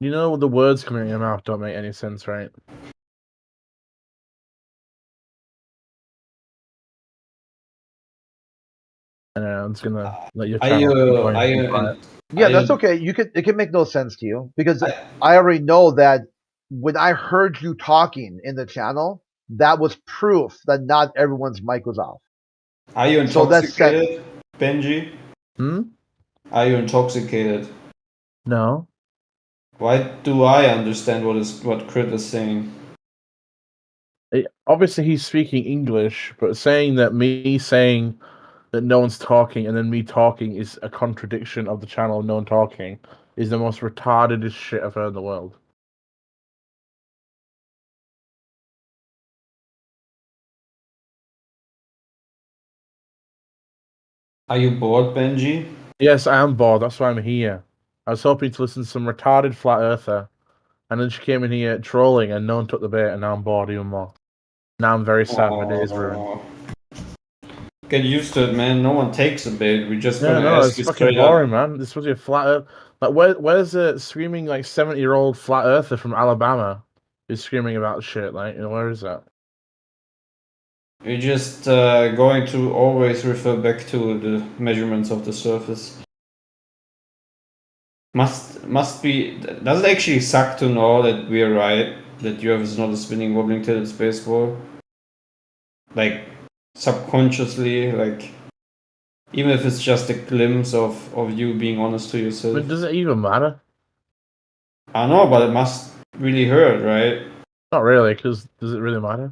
You know the words coming out of your mouth don't make any sense, right? I know, I'm just gonna let your channel keep going. Keep quiet. Yeah, that's okay. It can make no sense to you because I already know that when I heard you talking in the channel, that was proof that not everyone's mic was off. Are you So that's intoxicated, Benji? Are you intoxicated? No. Why do I understand what Crit is saying? Obviously, he's speaking English, but saying that me saying that no one's talking and then me talking is a contradiction of the channel of no one talking is the most retardedest shit I've heard in the world. Are you bored, Benji? Yes, I am bored. That's why I'm here. I was hoping to listen to some retarded flat earther, and then she came in here trolling, and no one took the bait, and now I'm bored even more. Now I'm very sad. My day is ruined. Get used to it, man. No one takes a bait. We're just gonna No, ask it's you fucking straight boring, up. man. This was your flat earth. Like, where's the screaming like 70-year-old flat earther from Alabama who's screaming about shit? Like, where is that? We're just going to always refer back to the measurements of the surface. Must be. Does it actually suck to know that we're right? That the Earth is not a spinning, wobbling tilted space ball? Like subconsciously, like even if it's just a glimpse of you being honest to yourself. But does it even matter? I know, but it must really hurt, right? Not really, because does it really matter?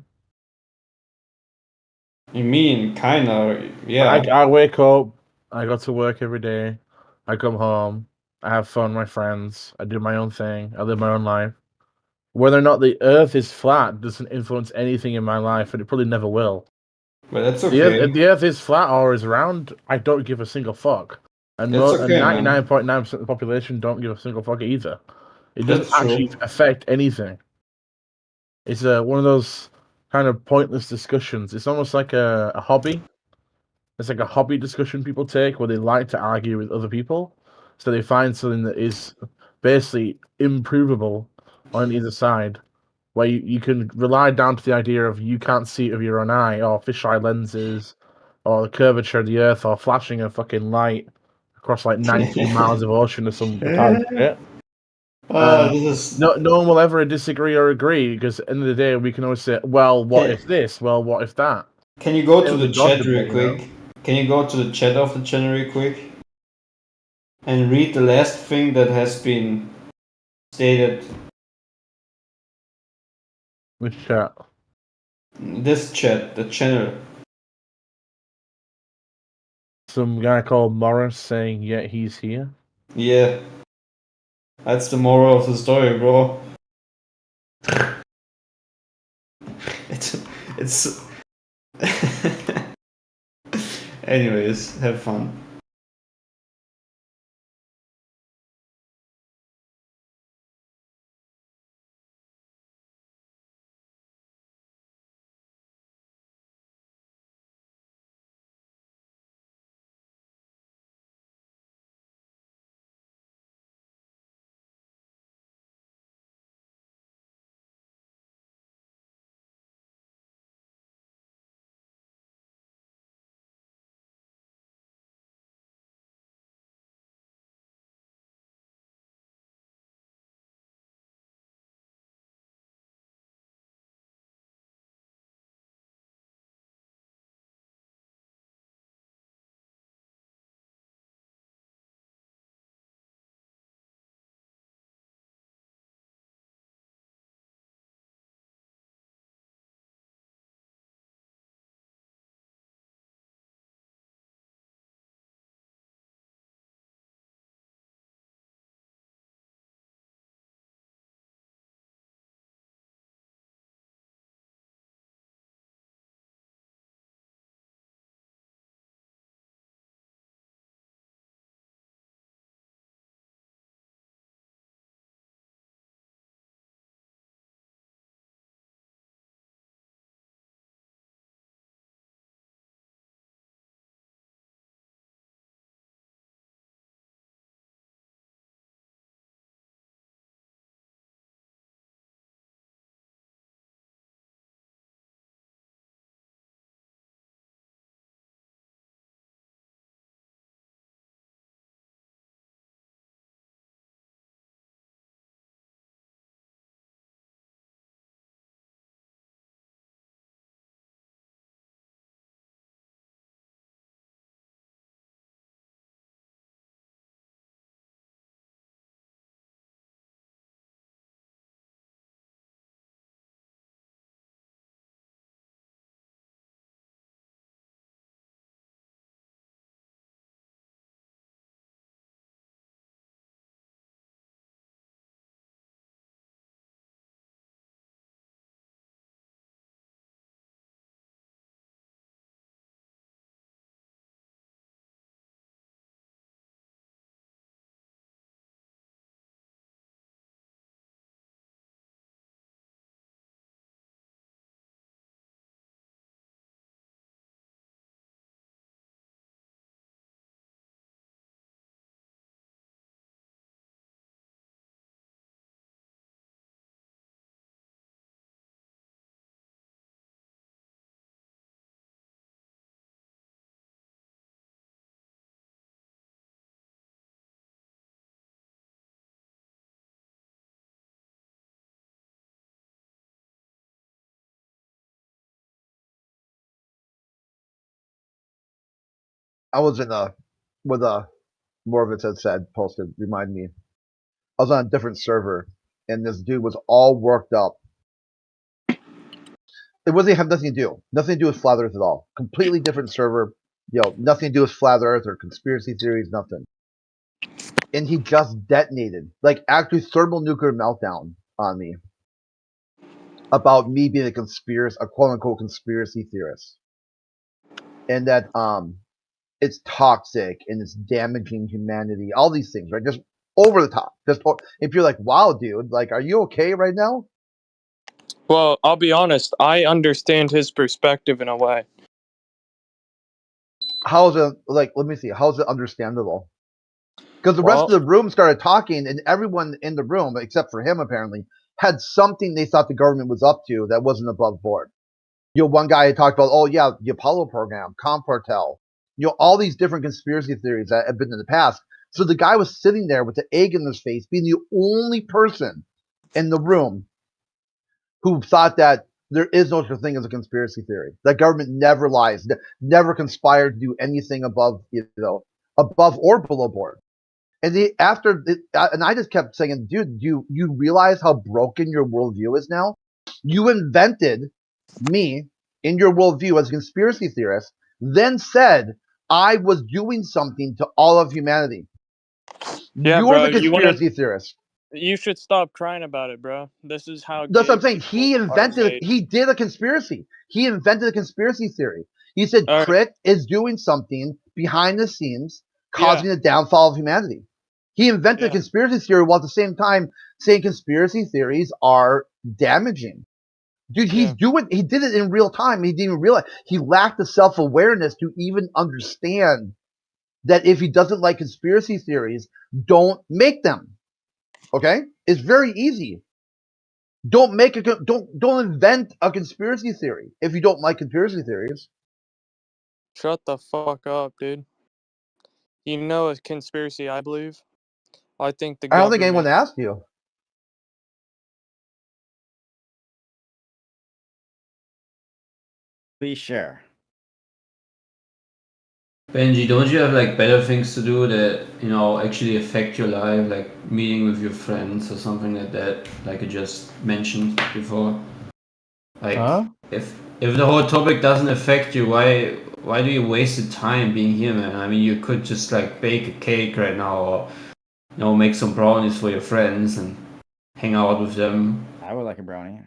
You mean kinda, yeah. I wake up, I go to work every day, I come home, I have fun with my friends, I do my own thing, I live my own life. Whether or not the Earth is flat doesn't influence anything in my life, and it probably never will. But that's If the Earth is flat or is round, I don't give a single fuck. And That's okay, man. 99.9% of the population don't give a single fuck either. It doesn't That's true. actually affect anything. It's one of those kind of pointless discussions. It's almost like a hobby. It's like a hobby discussion people take where they like to argue with other people. So they find something that is basically improvable on either side, where you can rely down to the idea of you can't see it with your own eye, or fisheye lenses, or the curvature of the Earth, or flashing a fucking light across like 19 miles of ocean or some retarded shit. No one will ever disagree or agree because at the end of the day we can always say, well, what if this? Well, what if that? Can you go Same to with the God chat debate, real quick? Can you go to the chat of the channel real quick? And read the last thing that has been stated. Which chat? This chat, the channel. Some guy called Morris saying, yeah, he's here. Yeah. That's the moral of the story, bro. it's Anyways, have fun. I was in a with a Morovitz had said posted remind me. I was on a different server and this dude was all worked up. It wasn't have nothing to do. Nothing to do with flat Earth at all. Completely different server. Nothing to do with flat Earth or conspiracy theories, nothing. And he just detonated, like actually thermonuclear meltdown on me about me being a quote unquote conspiracy theorist. and that it's toxic and it's damaging humanity. All these things, right? Just over the top. Just if you're like, wow, dude, like, are you okay right now? Well, I'll be honest. I understand his perspective in a way. How's it like? Let me see. How's it understandable? Because the rest of the room started talking, and everyone in the room, except for him apparently, had something they thought the government was up to that wasn't above board. You know, one guy had talked about, oh yeah, the Apollo program, Comportel, you know, all these different conspiracy theories that have been in the past. So the guy was sitting there with the egg in his face, being the only person in the room who thought that there is no such thing as a conspiracy theory. That government never lies, never conspired to do anything above, above or below board. And and I just kept saying, dude, you realize how broken your worldview is now? You invented me in your worldview as a conspiracy theorist, then said I was doing something to all of humanity. Yeah, You're bro. the conspiracy theorist. You should stop crying about it, bro. This is how That's what I'm gay saying. He people are invented made. he did a conspiracy. He invented a conspiracy theory. He said Crit is doing something behind the scenes, causing the downfall of humanity. He invented a conspiracy theory while at the same time saying conspiracy theories are damaging. Dude, he did it in real time. He didn't even realize. He lacked the self-awareness to even understand that if he doesn't like conspiracy theories, don't make them. Okay? It's very easy. Don't invent a conspiracy theory if you don't like conspiracy theories. Shut the fuck up, dude. You know a conspiracy I believe? I think the I don't government... think anyone asked you. Please share. Benji, don't you have like better things to do that, you know, actually affect your life, like meeting with your friends or something like that, like you just mentioned before? Like, if the whole topic doesn't affect you, why do you waste the time being here, man? I mean, you could just like bake a cake right now, or you know, make some brownies for your friends and hang out with them. I would like a brownie.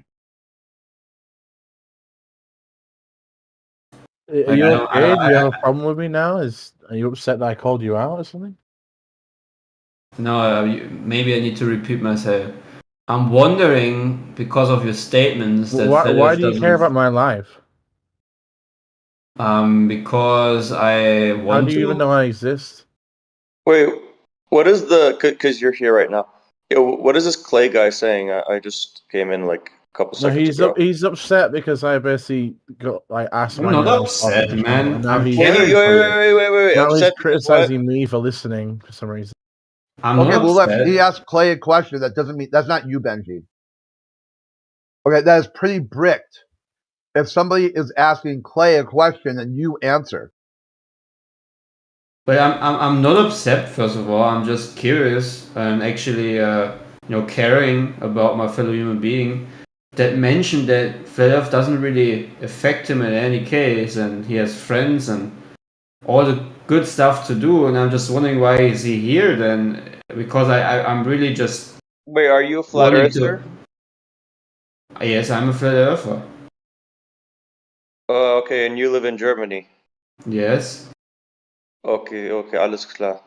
Are you okay? Do you have a problem with me now? Are you upset that I called you out or something? No, maybe I need to repeat myself. I'm wondering, because of your statements, that Why do you care about my life? Because I want How do you even know I exist? Wait, what is the? Because you're here right now. What is this Clay guy saying? I just came in like a couple No, seconds ago. he's upset because I basically got like asked I'm my not name on upset, topic, man. and now I'm he's caring for you. Wait. now he's Upset criticizing me for listening for some reason. I'm Okay, not well, upset. he asked Clay a question. That doesn't mean that's not you, Benji. Okay, that is pretty bricked. If somebody is asking Clay a question and you answer. But I'm not upset. First of all, I'm just curious and actually, caring about my fellow human being. That mentioned that flat Earth doesn't really affect him in any case, and he has friends and all the good stuff to do. And I'm just wondering, why is he here then? Because I'm really just. Wait, are you a flat earther? Yes, I'm a flat earther. Okay, and you live in Germany. Yes. Okay, alles klar.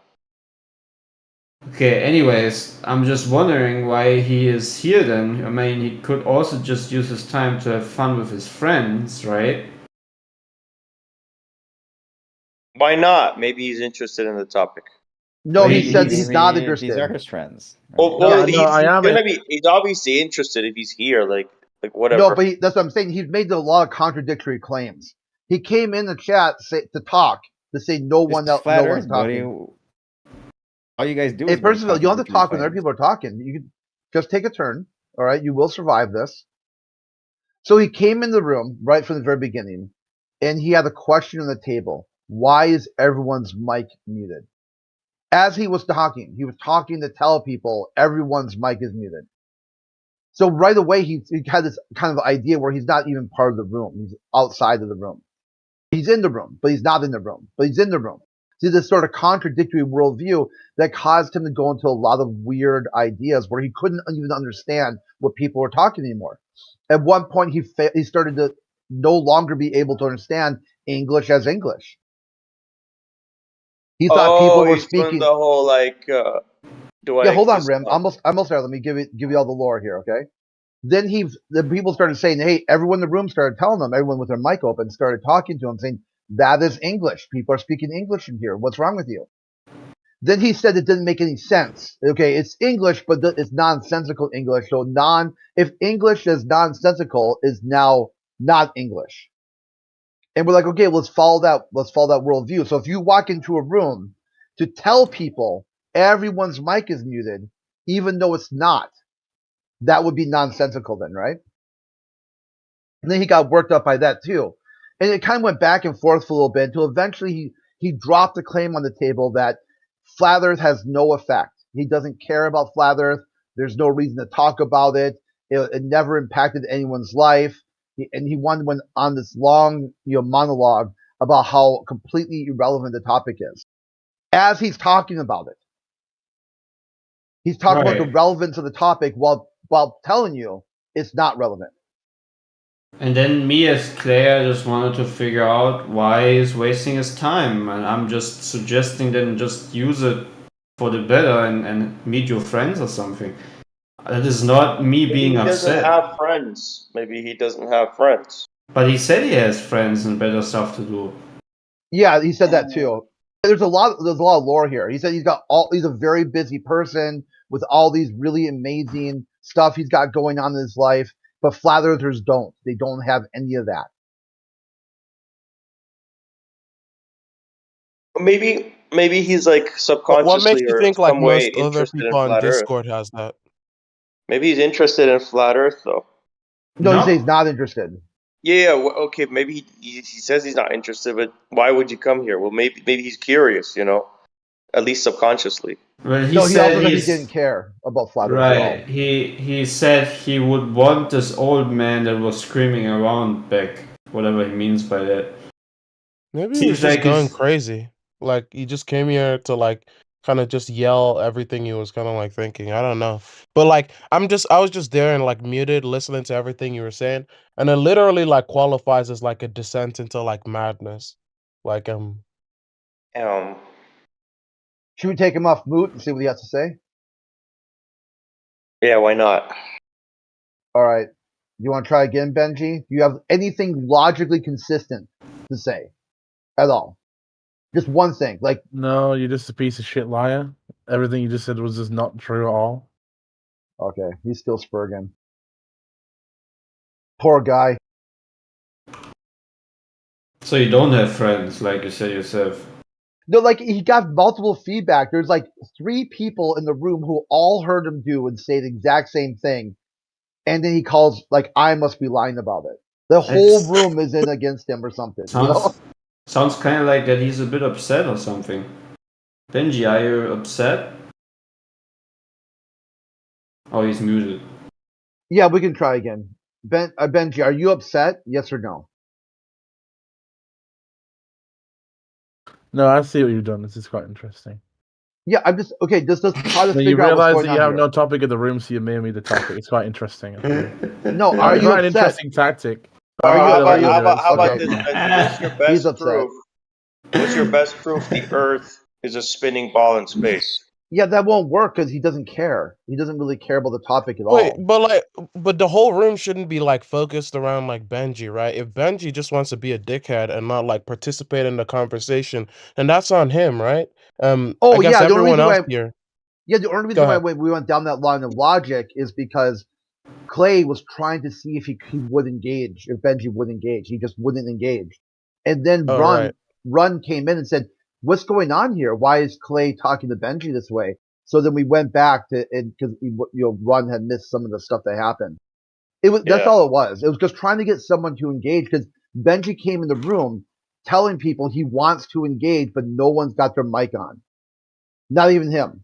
Okay, anyways, I'm just wondering why he is here then. I mean, he could also just use his time to have fun with his friends, right? Why not? Maybe he's interested in the topic. No, he said he's not interested. These are his friends. Well, he's obviously interested if he's here, like whatever. No, but that's what I'm saying. He's made a lot of contradictory claims. He came in the chat to talk, to say no one else, flat no Earth, one's talking. buddy. All you guys do Hey, is make first of all, you don't have to talk when other contradictory people are talking. You can just take a turn. All right, you will survive this. So he came in the room right from the very beginning, and he had a question on the table. Why is everyone's mic muted? As he was talking to tell people everyone's mic is muted. So right away, he had this kind of idea where he's not even part of the room. He's outside of the room. He's in the room, but he's not in the room. But he's in the room. See, this sort of contradictory worldview that caused him to go into a lot of weird ideas where he couldn't even understand what people were talking anymore. At one point, he started to no longer be able to understand English as English. He thought people were he's doing speaking. the whole like, do I Yeah, hold on, exist Rim. now? Almost there. Let me give you all the lore here, okay? Then the people started saying, hey, everyone in the room started telling them, everyone with their mic open started talking to him, saying, that is English. People are speaking English in here. What's wrong with you? Then he said it didn't make any sense. Okay, it's English, but it's nonsensical English. So if English is nonsensical, is now not English. And we're like, okay, let's follow that worldview. So if you walk into a room to tell people everyone's mic is muted, even though it's not, that would be nonsensical then, right? And then he got worked up by that too. And it kind of went back and forth for a little bit until eventually he dropped the claim on the table that Flat Earth has no effect. He doesn't care about Flat Earth. There's no reason to talk about it. It never impacted anyone's life. And he went on this long monologue about how completely irrelevant the topic is. As he's talking about it, he's talking about the relevance of the topic while telling you it's not relevant. And then me as Claire just wanted to figure out why he's wasting his time, and I'm just suggesting then just use it for the better and meet your friends or something. That is not me Maybe being he doesn't upset. have friends. Maybe he doesn't have friends. But he said he has friends and better stuff to do. Yeah, he said that too. There's a lot of lore here. He said he's a very busy person with all these really amazing stuff he's got going on in his life, but flat earthers don't. They don't have any of that. Maybe he's like What subconsciously makes you or think like some way most other interested in people on flat Earth. Discord has that? Maybe he's interested in flat Earth though. No, he says he's not interested. Yeah, okay, maybe he says he's not interested, but why would you come here? Well, maybe he's curious, at least subconsciously. Well, He also said he didn't care about flat Earth at all. Right. He said he would want this old man that was screaming around back. Whatever he means by that. Maybe he was just going crazy. Like he just came here to like kind of just yell everything he was kind of like thinking. I don't know. But like I was just there and like muted listening to everything you were saying, and it literally like qualifies as like a descent into like madness. Like Should we take him off mute and see what he has to say? Yeah, why not? All right. You want to try again, Benji? Do you have anything logically consistent to say at all? Just one thing, like No, you're just a piece of shit liar. Everything you just said was just not true at all. Okay, he's still spurging. Poor guy. So you don't have friends, like you said yourself. No, like he got multiple feedback. There's like 3 people in the room who all heard him do and say the exact same thing, and then he calls like I must be lying about it. The whole room is in against him or something. Sounds kind of like that he's a bit upset or something. Benji, are you upset? Oh, he's muted. Yeah, we can try again. Benji, are you upset? Yes or no? No, I see what you've done. This is quite interesting. Yeah, I'm just okay. Just try to Now, you figure out what's realize going that you on have here. no topic in the room, so you made me the topic. It's quite interesting. No, are you quite an upset? interesting tactic. How about Okay. this? What's your best proof? What's your best proof the Earth is a spinning ball in space? Yeah, that won't work because he doesn't care. He doesn't really care about the topic at wait, all. but the whole room shouldn't be like focused around like Benji, right? If Benji just wants to be a dickhead and not like participate in the conversation, and that's on him, right? I Oh guess yeah, the only everyone reason else why. here. Yeah, the only Go reason why ahead. we went down that line of logic is because Clay was trying to see if he would engage, if Benji would engage. He just wouldn't engage. And then Oh, right. Run came in and said, "What's going on here? Why is Clay talking to Benji this way?" So then we went back to it because Run had missed some of the stuff that happened. That's all it was. It was just trying to get someone to engage because Benji came in the room telling people he wants to engage, but no one's got their mic on. Not even him.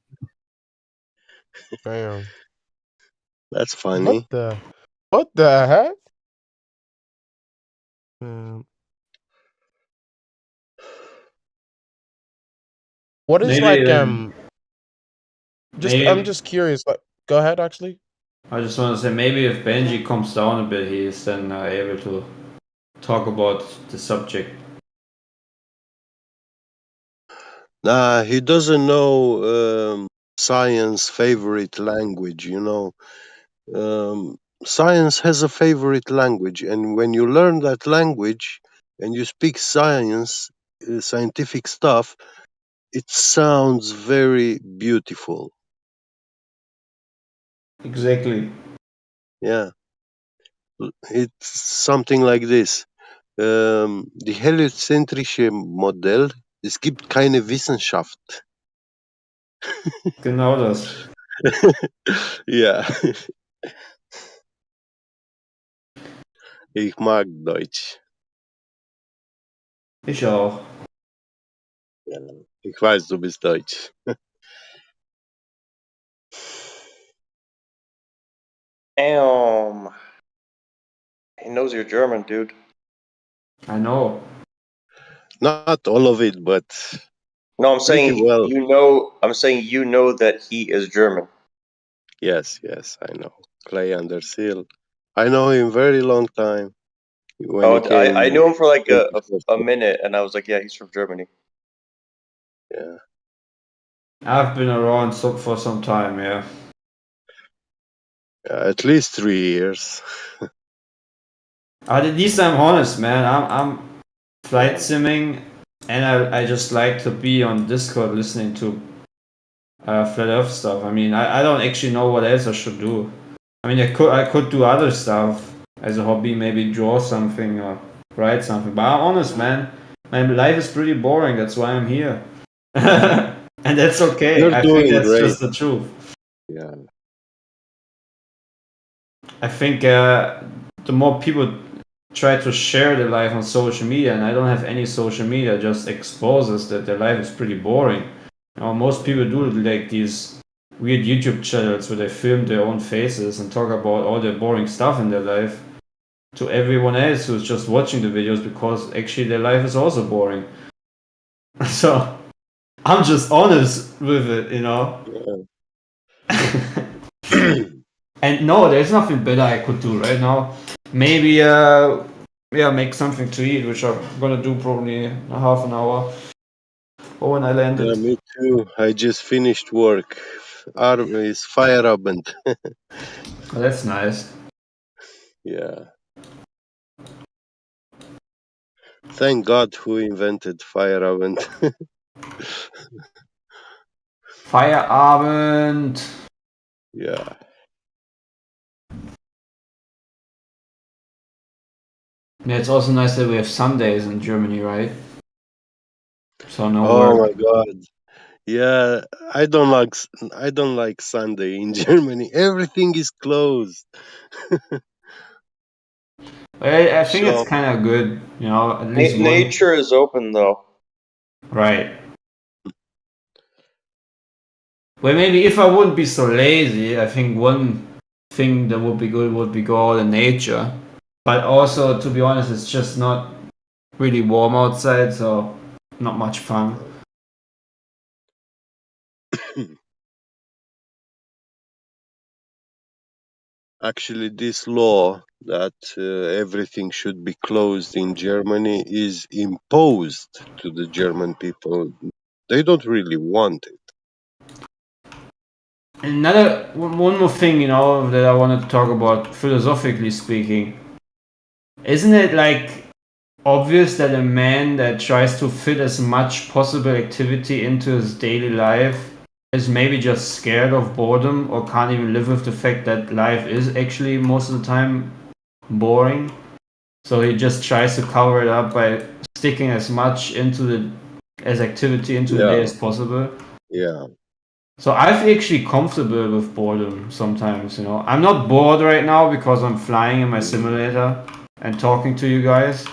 Damn. That's funny. What the heck? What is Maybe like then- I'm just curious. Like, go ahead. Actually, I just want to say maybe if Benji calms down a bit, he is then able to talk about the subject. Nah, he doesn't know science favorite language, you know. Science has a favorite language, and when you learn that language and you speak science, scientific stuff, it sounds very beautiful. Exactly. Yeah, it's something like this. Die heliozentrische Modell, es gibt keine Wissenschaft. Genau das. Ja. Ich mag Deutsch. Ich auch. Ja. Ich weiß, du bist Deutsch. Damn. He knows you're German, dude. I know. Not all of it, but No, I'm pretty saying well. you know. I'm saying you know that he is German. Yes, I know. Clay under seal. I know him very long time. When he I came knew him for like came to first a minute, and I was like, yeah, he's from Germany. yeah. I've been around for some time, yeah. At least 3 years. At least I'm honest, man. I'm flight simming, and I just like to be on Discord listening to flat Earth stuff. I mean, I don't actually know what else I should do. I mean, I could do other stuff as a hobby, maybe draw something or write something. But I'm honest, man. My life is pretty boring. That's why I'm here, and that's okay. You're I think doing that's great. just the truth. Yeah. I think the more people try to share their life on social media, and I don't have any social media, just exposes that their life is pretty boring. You know, most people do like these weird YouTube channels where they film their own faces and talk about all the boring stuff in their life to everyone else who's just watching the videos because actually their life is also boring. So I'm just honest with it, you know. And no, there's nothing better I could do right now. Maybe make something to eat, which I'm gonna do probably in a half an hour. Or when I Yeah, landed. me too. I just finished work. Is Feierabend. Oh, that's nice. Yeah. Thank God who invented Feierabend. Feierabend. Yeah. Yeah, it's also nice that we have Sundays in Germany, right? So no Oh work. my God. Yeah, I don't like Sunday in Germany. Everything is closed. I think it's Shop. kind of good, you know, at least one. Nature is open though. Right. Well, maybe if I wouldn't be so lazy, I think one thing that would be good would be go out in nature. But also, to be honest, it's just not really warm outside, so not much fun. Actually, this law that everything should be closed in Germany is imposed to the German people. They don't really want it. Another one more thing, you know, that I wanted to talk about, philosophically speaking. Isn't it like obvious that a man that tries to fit as much possible activity into his daily life is maybe just scared of boredom or can't even live with the fact that life is actually most of the time boring? So he just tries to cover it up by sticking as much into the as activity into the day Yeah, as possible. yeah. So I feel actually comfortable with boredom sometimes, you know. I'm not bored right now because I'm flying in my simulator and talking to you guys.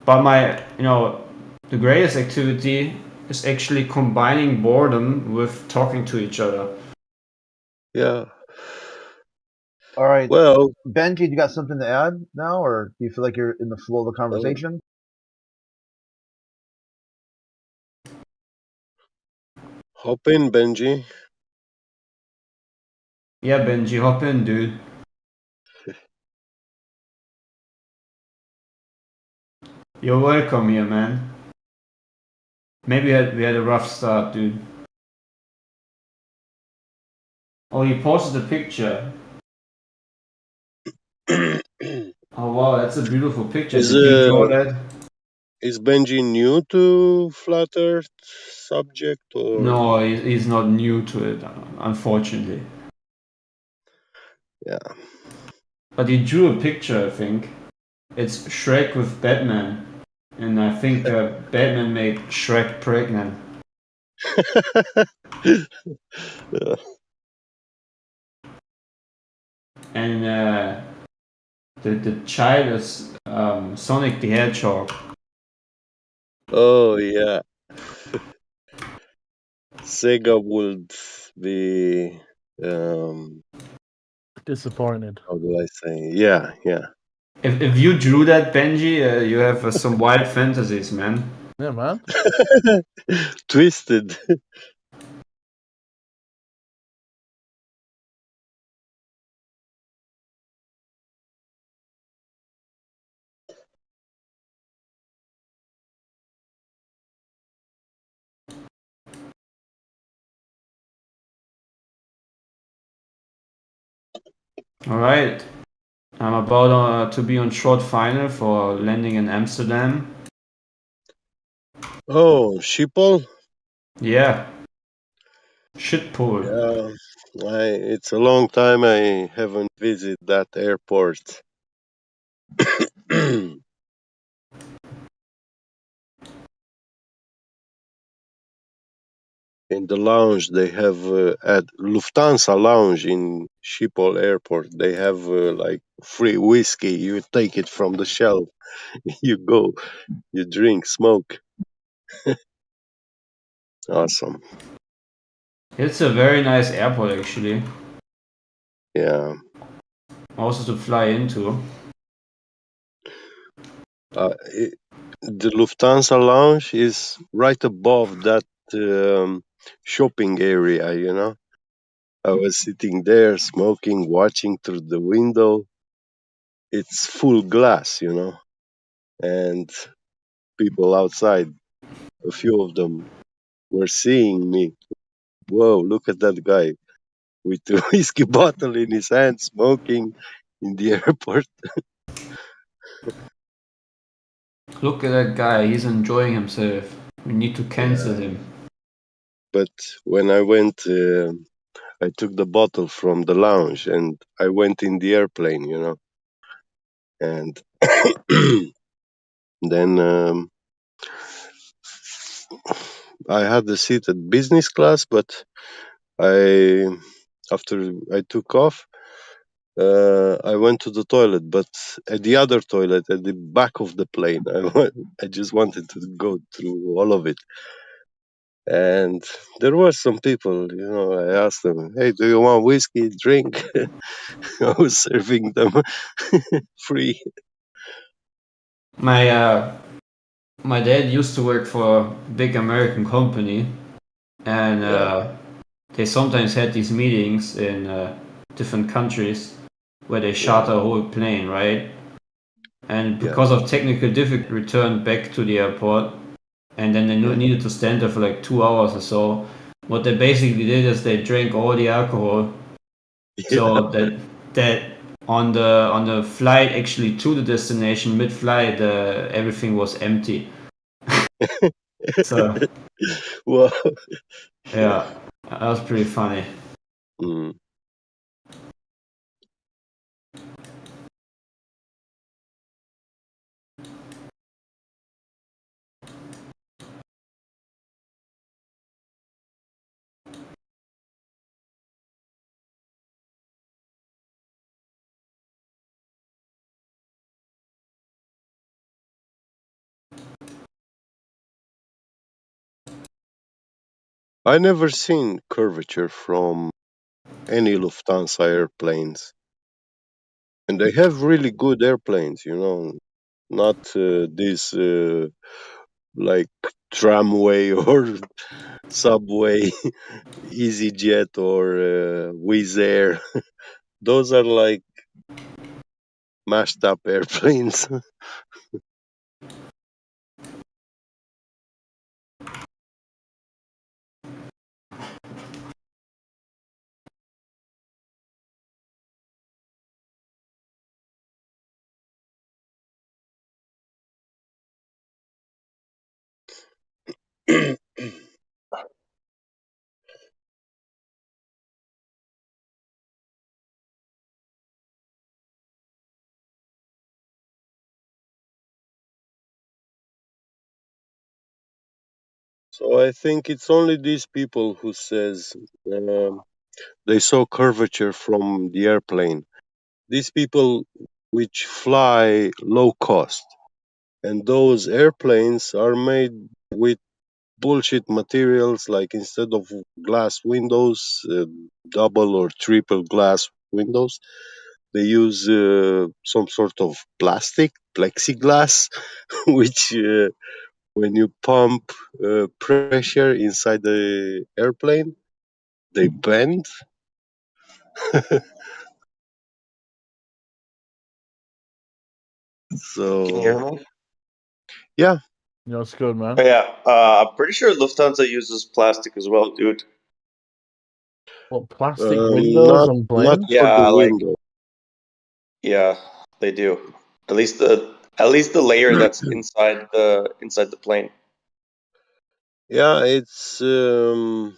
But my, you know, the greatest activity is actually combining boredom with talking to each other. Yeah. All right. Well, Benji, you got something to add now, or do you feel like you're in the flow of the conversation? hop in, Benji. Yeah, Benji, hop in, dude. You're welcome here, man. Maybe we had a rough start, dude. Oh, he posted a picture. Oh wow, that's a beautiful picture. Is Did you draw that? is Benji new to Flat Earth subject or? No, he's not new to it, unfortunately. Yeah. But he drew a picture, I think. It's Shrek with Batman. And I think Batman made Shrek pregnant. Yeah. And the child is Sonic the Hedgehog. Oh yeah. Sega would be disappointed. how do I say? Yeah, yeah. If you drew that, Benji, you have some wild fantasies, man. Yeah, man. Twisted. All right. I'm about to be on short final for landing in Amsterdam. Oh, Schiphol? Yeah. Shitpool. Yeah. It's a long time I haven't visited that airport. In the lounge they have at Lufthansa lounge in Schiphol airport they have like free whiskey. You take it from the shelf. You go, you drink, smoke. Awesome. It's a very nice airport, actually. Yeah. Also to fly into. The Lufthansa lounge is right above that shopping area, you know. I was sitting there smoking, watching through the window. It's full glass, you know, and people outside, a few of them were seeing me. Whoa, look at that guy with a whiskey bottle in his hand, smoking in the airport. Look at that guy. He's enjoying himself. We need to cancel Yeah. him. But when I went, I took the bottle from the lounge and I went in the airplane, you know. And then I had the seat at business class, but after I took off, I went to the toilet, but at the other toilet at the back of the plane. I just wanted to go through all of it. And there were some people, you know, I asked them, hey, do you want whiskey, drink? I was serving them free. My dad used to work for a big American company, and they sometimes had these meetings in different countries where they charter a whole plane, right? And because of technical difficulty, returned back to the airport, and then they needed to stand there for like 2 hours or so. What they basically did is they drank all the alcohol, so that on the flight actually to the destination, mid-flight, everything was empty. So Wow. yeah, that was pretty funny. Mm. I never seen curvature from any Lufthansa airplanes. And they have really good airplanes, you know, not this like tramway or subway, EasyJet or Wizz Air. Those are like mashed up airplanes. So I think it's only these people who says they saw curvature from the airplane. These people which fly low cost, and those airplanes are made with bullshit materials, like instead of glass windows, double or triple glass windows, they use some sort of plastic, plexiglass, which when you pump pressure inside the airplane, they bend. So Can you hear me? yeah, You know, it's good, man. Oh, yeah, I'm pretty sure Lufthansa uses plastic as well, dude. What, plastic windows on not planes? for the Yeah, like window. yeah, they do. At least the layer that's inside the plane. Yeah, it's a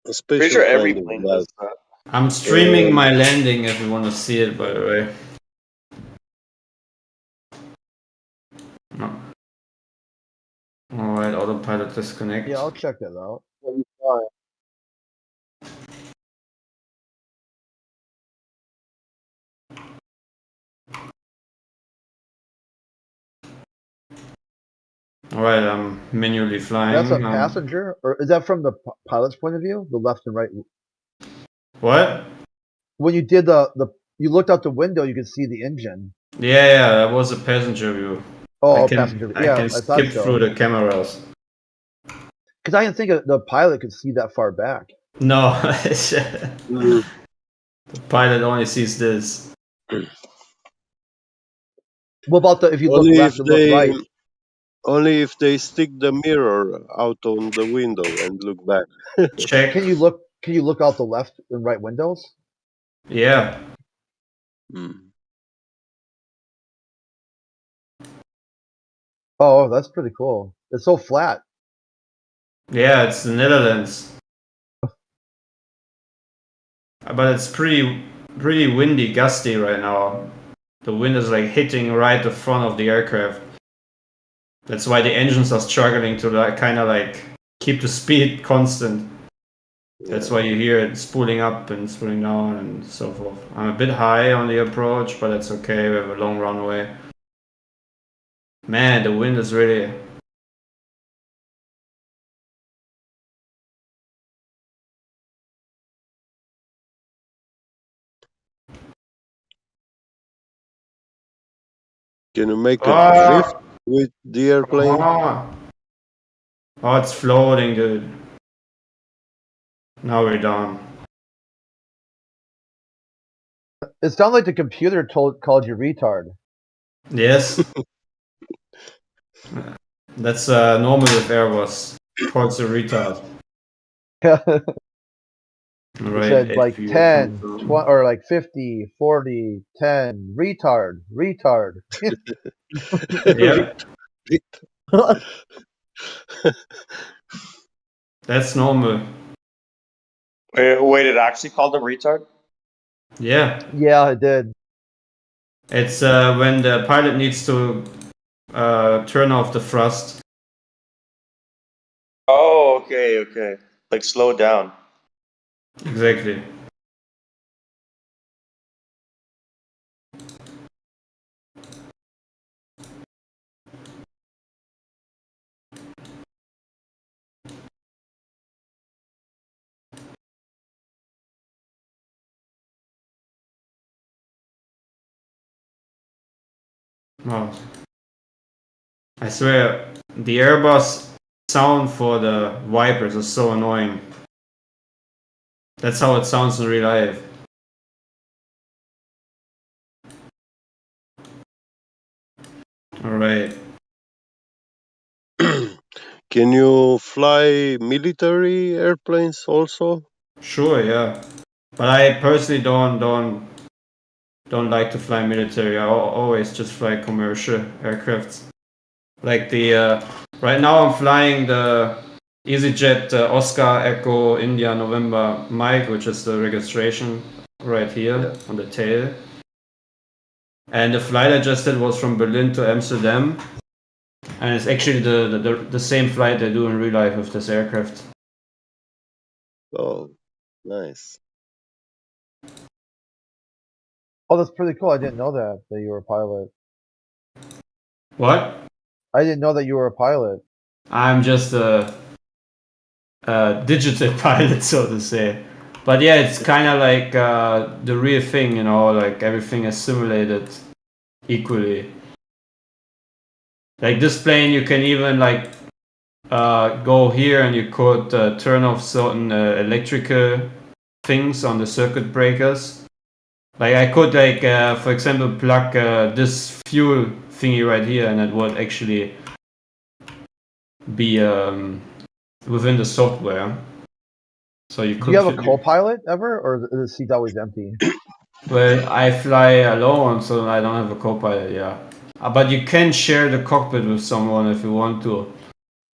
Pretty special sure every kind of plane glass. does that. I'm streaming my landing if you want to see it, by the way. No. Alright, autopilot disconnect. Yeah, I'll check that out. Alright, I'm manually flying. That's a passenger, or is that from the pilot's point of view, the left and right? What? When you did you looked out the window, you could see the engine. Yeah, that was a passenger view. Oh, passenger. I Yeah, can I thought skip so. through the cameras. Because I didn't think the pilot could see that far back. No, the pilot only sees this. What about if you look Only left if and look they right? only if they stick the mirror out on the window and look back. Check. Can you look out the left and right windows? Yeah. Oh, that's pretty cool. It's so flat. Yeah, it's the Netherlands. But it's pretty windy, gusty right now. The wind is like hitting right the front of the aircraft. That's why the engines are struggling to like kind of like keep the speed constant. That's why you hear it spooling up and spooling down and so forth. I'm a bit high on the approach, but that's okay. We have a long runway. Man, the wind is really. Can you make a drift with the airplane? Oh, it's floating, dude. Now we're done. It sounded like the computer called you retard. Yes. That's normal with Airbus. Calls a retard. It Right. said like 10, 20, or like 50, 40, 10, retard. Yeah. That's normal. Wait, it actually called him retard? Yeah. Yeah, it did. It's when the pilot needs to turn off the thrust. Oh, okay. Like slow down. Exactly. Oh. I swear, the Airbus sound for the wipers is so annoying. That's how it sounds in real life. Alright. Can you fly military airplanes also? Sure, yeah. But I personally don't like to fly military. I always just fly commercial aircrafts. Like the right now I'm flying the EasyJet Oscar Echo India November Mike, which is the registration right here on the tail. And the flight I just did was from Berlin to Amsterdam, and it's actually the same flight I do in real life with this aircraft. Oh, nice. Oh, that's pretty cool. I didn't know that you were a pilot. What? I didn't know that you were a pilot. I'm just a digital pilot, so to say. But yeah, it's kind of like the real thing, you know, like everything is simulated equally. Like this plane, you can even like go here and you could turn off certain electrical things on the circuit breakers. Like I could like, for example, plug this fuel thingy right here, and it would actually be within the software. So you Do could. you have a co-pilot ever, or is the seat always empty? Well, I fly alone, so I don't have a co-pilot. Yeah, but you can share the cockpit with someone if you want to.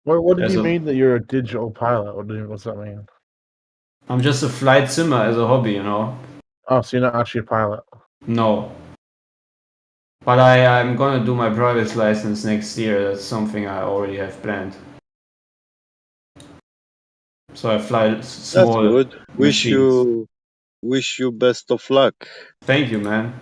What did As you a- mean that you're a digital pilot? What's that mean? I'm just a flight simmer as a hobby, you know. Oh, so you're not actually a pilot? No. But I'm gonna do my private license next year. That's something I already have planned. So I fly That's small good. machines. Wish you best of luck. Thank you, man.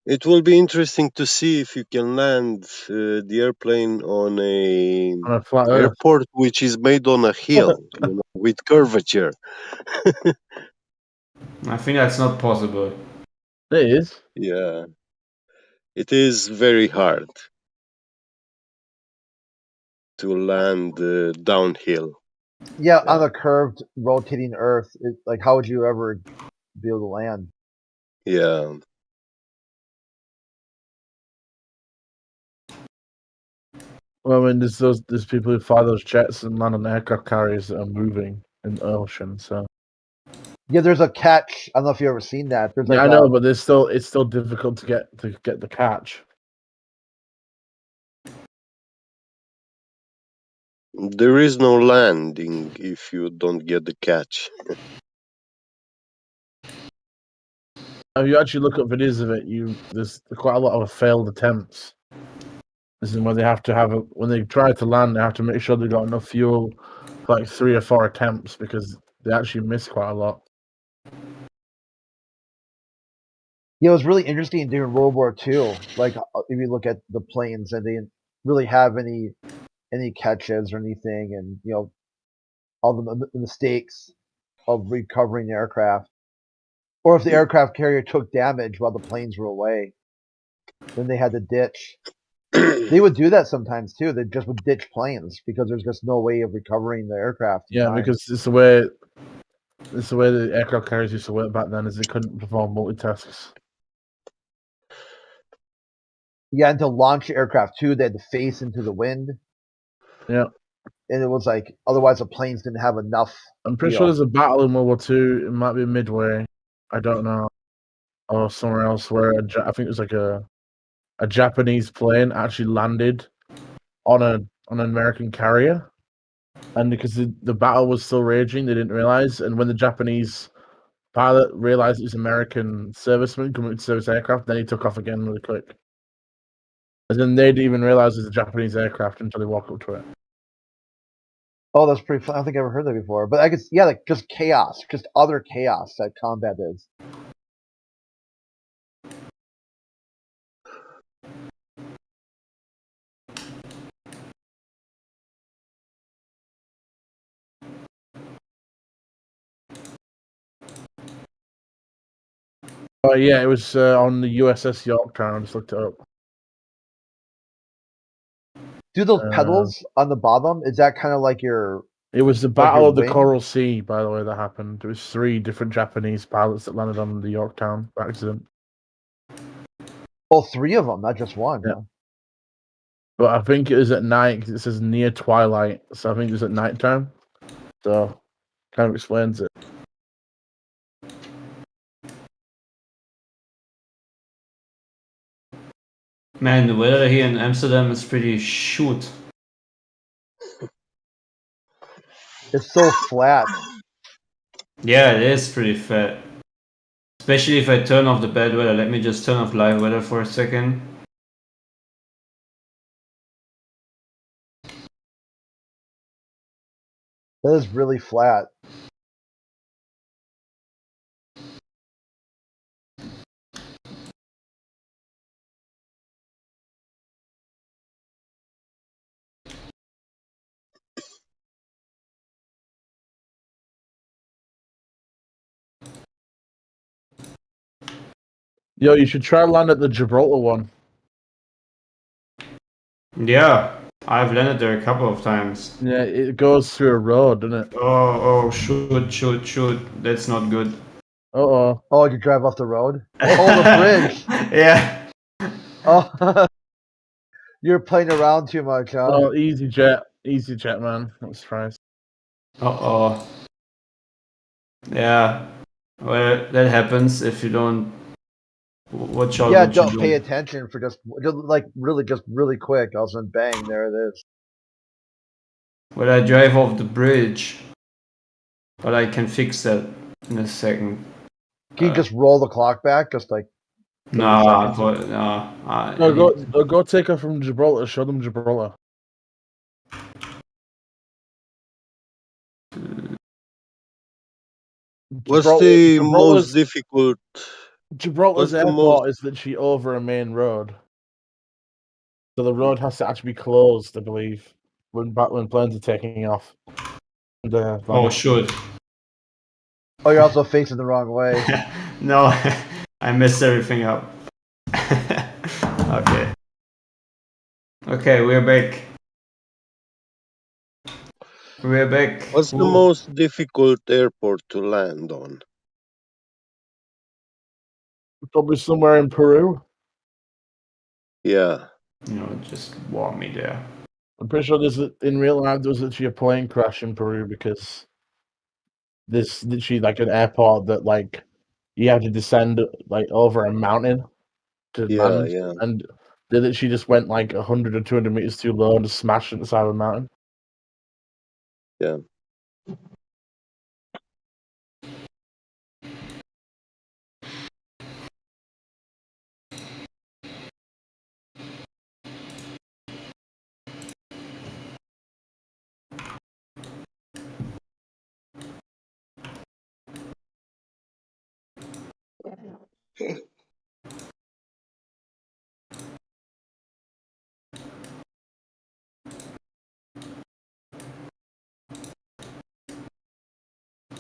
It will be interesting to see if you can land the airplane on a flat Earth. airport which is made on a hill, with curvature. I think that's not possible. It is. Yeah, it is very hard to land downhill. Yeah, on a curved, rotating Earth, like how would you ever be able to land? Yeah. Well, I mean, there's people who fly those jets and land on aircraft carriers that are moving in the ocean. So Yeah, there's a catch. I don't know if you've ever seen that. There's yeah, like I know, but it's still difficult to get the catch. There is no landing if you don't get the catch. If you actually look at videos of it, there's quite a lot of failed attempts. This is when they have to when they try to land, they have to make sure they got enough fuel for like 3 or 4 attempts because they actually miss quite a lot. Yeah, it was really interesting during World War II. Like if you look at the planes, and they didn't really have any catches or anything, and all the mistakes of recovering the aircraft, or if the aircraft carrier took damage while the planes were away, then they had to ditch. They would do that sometimes too. They just would ditch planes because there's just no way of recovering the aircraft. in Yeah, time. because it's the way the aircraft carriers used to work back then, is they couldn't perform multitasks. Yeah, and to launch the aircraft too, they had to face into the wind. Yeah. And it was like otherwise the planes didn't have enough. I'm pretty sure there's a battle in World War II. It might be Midway. I don't know, or somewhere else where I think it was like a Japanese plane actually landed on an American carrier, and because the battle was still raging, they didn't realize. And when the Japanese pilot realized it was American servicemen coming to service aircraft, then he took off again really quick. And then they didn't even realize it was a Japanese aircraft until they walked up to it. Oh, that's pretty fun. I don't think I've ever heard that before. But I guess like just chaos, just other chaos that combat is. Oh yeah, it was on the USS Yorktown. I just looked it up. Do those pedals on the bottom? Is that kind of like your? It was the like Battle your of the wing? Coral Sea, by the way, that happened. There was 3 different Japanese pilots that landed on the Yorktown by accident. Oh, 3 of them, not just one. Yeah. Huh? But I think it was at night because it says near twilight, so I think it was at night time. So, kind of explains it. Man, the weather here in Amsterdam is pretty shoot. It's so flat. Yeah, it is pretty fat. Especially if I turn off the bad weather. Let me just turn off live weather for a second. That is really flat. Yo, you should try land at the Gibraltar one. Yeah, I've landed there a couple of times. Yeah, it goes through a road, doesn't it? Oh, shoot. That's not good. Uh-oh. Oh, you drive off the road? Oh, the bridge! Yeah. Oh, you're playing around too much, huh? Oh, easy jet, man. That's surprised. Uh-oh. Yeah. Well, that happens if you don't watch out Yeah, what you don't do. pay attention for just really quick. All of a sudden, bang, there it is. Well, I drive off the bridge, but I can fix that in a second. Can you just roll the clock back? Just like 30 Nah, seconds? Go take her from Gibraltar. Show them Gibraltar. What's the most Gibraltar's- difficult? Gibraltar's What's the airport is literally over a main road. So the road has to actually be closed, I believe, when planes are taking off. And, Oh, shoot. Oh, you're also facing the wrong way. No, I messed everything up. Okay. Okay, we're back. We're back. What's the most difficult airport to land on? Probably somewhere in Peru. Yeah. Just walk me there. I'm pretty sure in real life there was actually a plane crash in Peru because this literally like an airport that like you have to descend like over a mountain to land, Yeah. and they literally just went like 100 or 200 meters too low and just smashed at the side of the mountain. Yeah.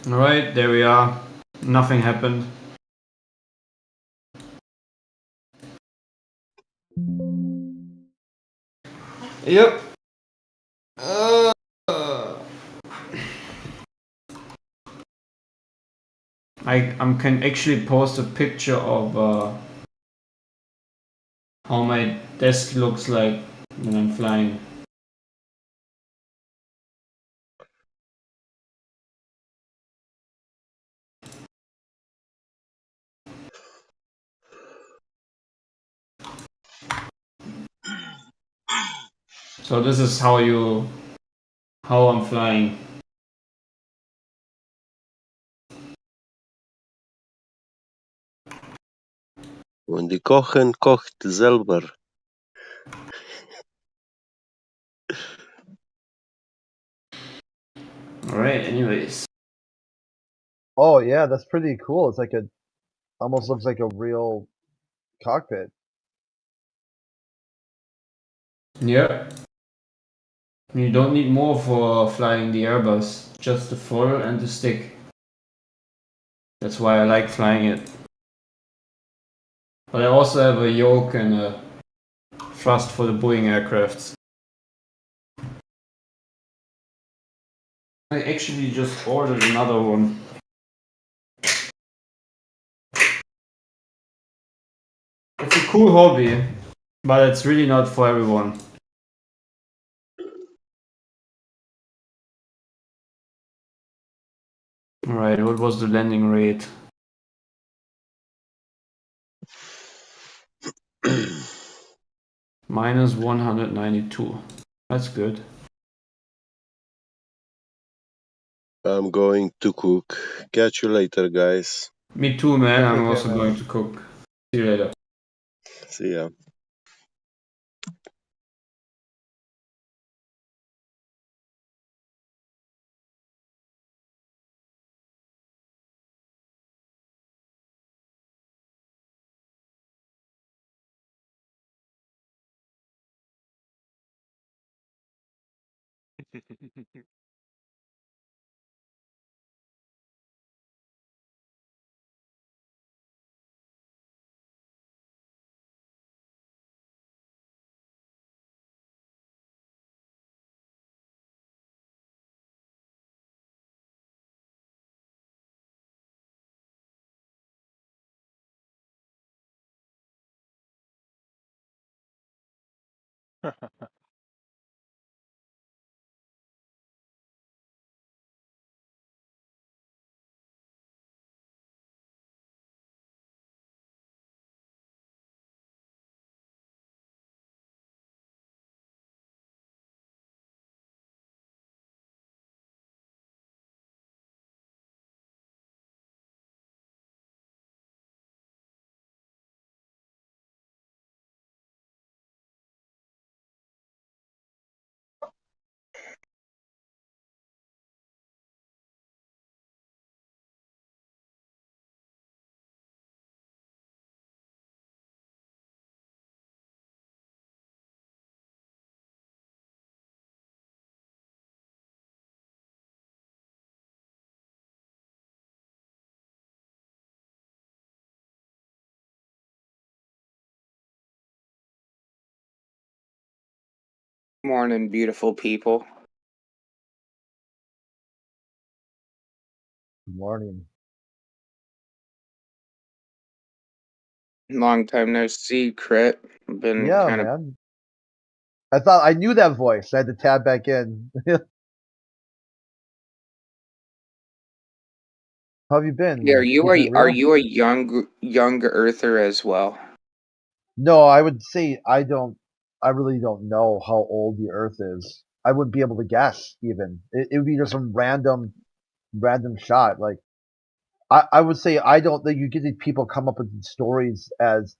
Alright, there we are. Nothing happened. Yep. I can actually post a picture of how my desk looks like when I'm flying. So this is how I'm flying. When die kochen, kocht selber. Alright, anyways. Oh yeah, that's pretty cool. It's like almost looks like a real cockpit. Yeah. You don't need more for flying the Airbus, just the foil and the stick. That's why I like flying it. But I also have a yoke and a thrust for the Boeing aircrafts. I actually just ordered another one. It's a cool hobby, but it's really not for everyone. Alright, what was the landing rate? minus 192. That's good. I'm going to cook. Catch you later, guys. Me too, man. Take I'm care, also man. going to cook. See you later. See ya. Morning, beautiful people. Good morning. Long time no see, Crit. I've been Yeah, kind of. man. I thought I knew that voice. I had to tab back in. How have you been? Yeah, Keeping it are real? you a young earther as well? No, I would say I don't. I really don't know how old the Earth is. I wouldn't be able to guess even. It would be just some random shot. Like I would say I don't. That you get these people come up with these stories as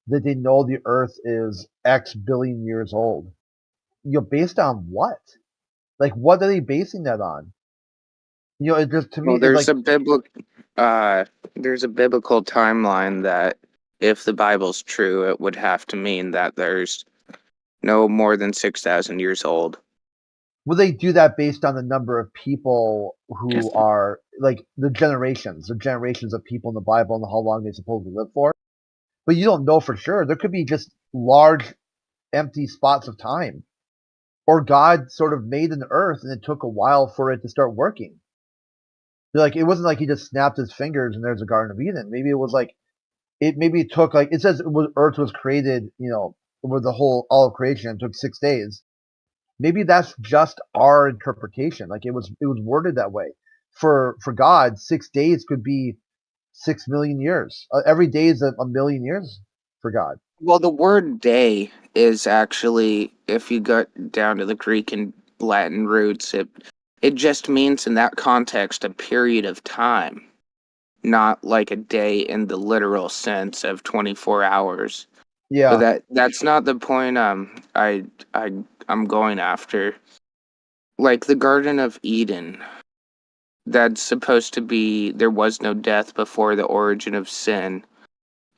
that they know the Earth is X billion years old. Based on what? Like, what are they basing that on? It just to me, Well, it's like there's a biblical timeline that if the Bible's true, it would have to mean that there's no more than 6,000 years old. will they do that based on the number of people who are like the generations of people in the Bible and how long they supposedly live for? But you don't know for sure. There could be just large empty spots of time. Or God sort of made an earth and it took a while for it to start working. Like it wasn't like he just snapped his fingers and there's a Garden of Eden. Maybe it was like maybe it took like it says earth was created, with the whole all of creation took 6 days. Maybe that's just our interpretation. Like it was worded that way. For God, 6 days could be 6 million years. Every day is a million years for God. Well, the word day is actually, if you go down to the Greek and Latin roots, it just means in that context a period of time, not like a day in the literal sense of 24 hours. But Yeah. that's not the point I'm going after. Like the Garden of Eden, that's supposed to be there was no death before the origin of sin.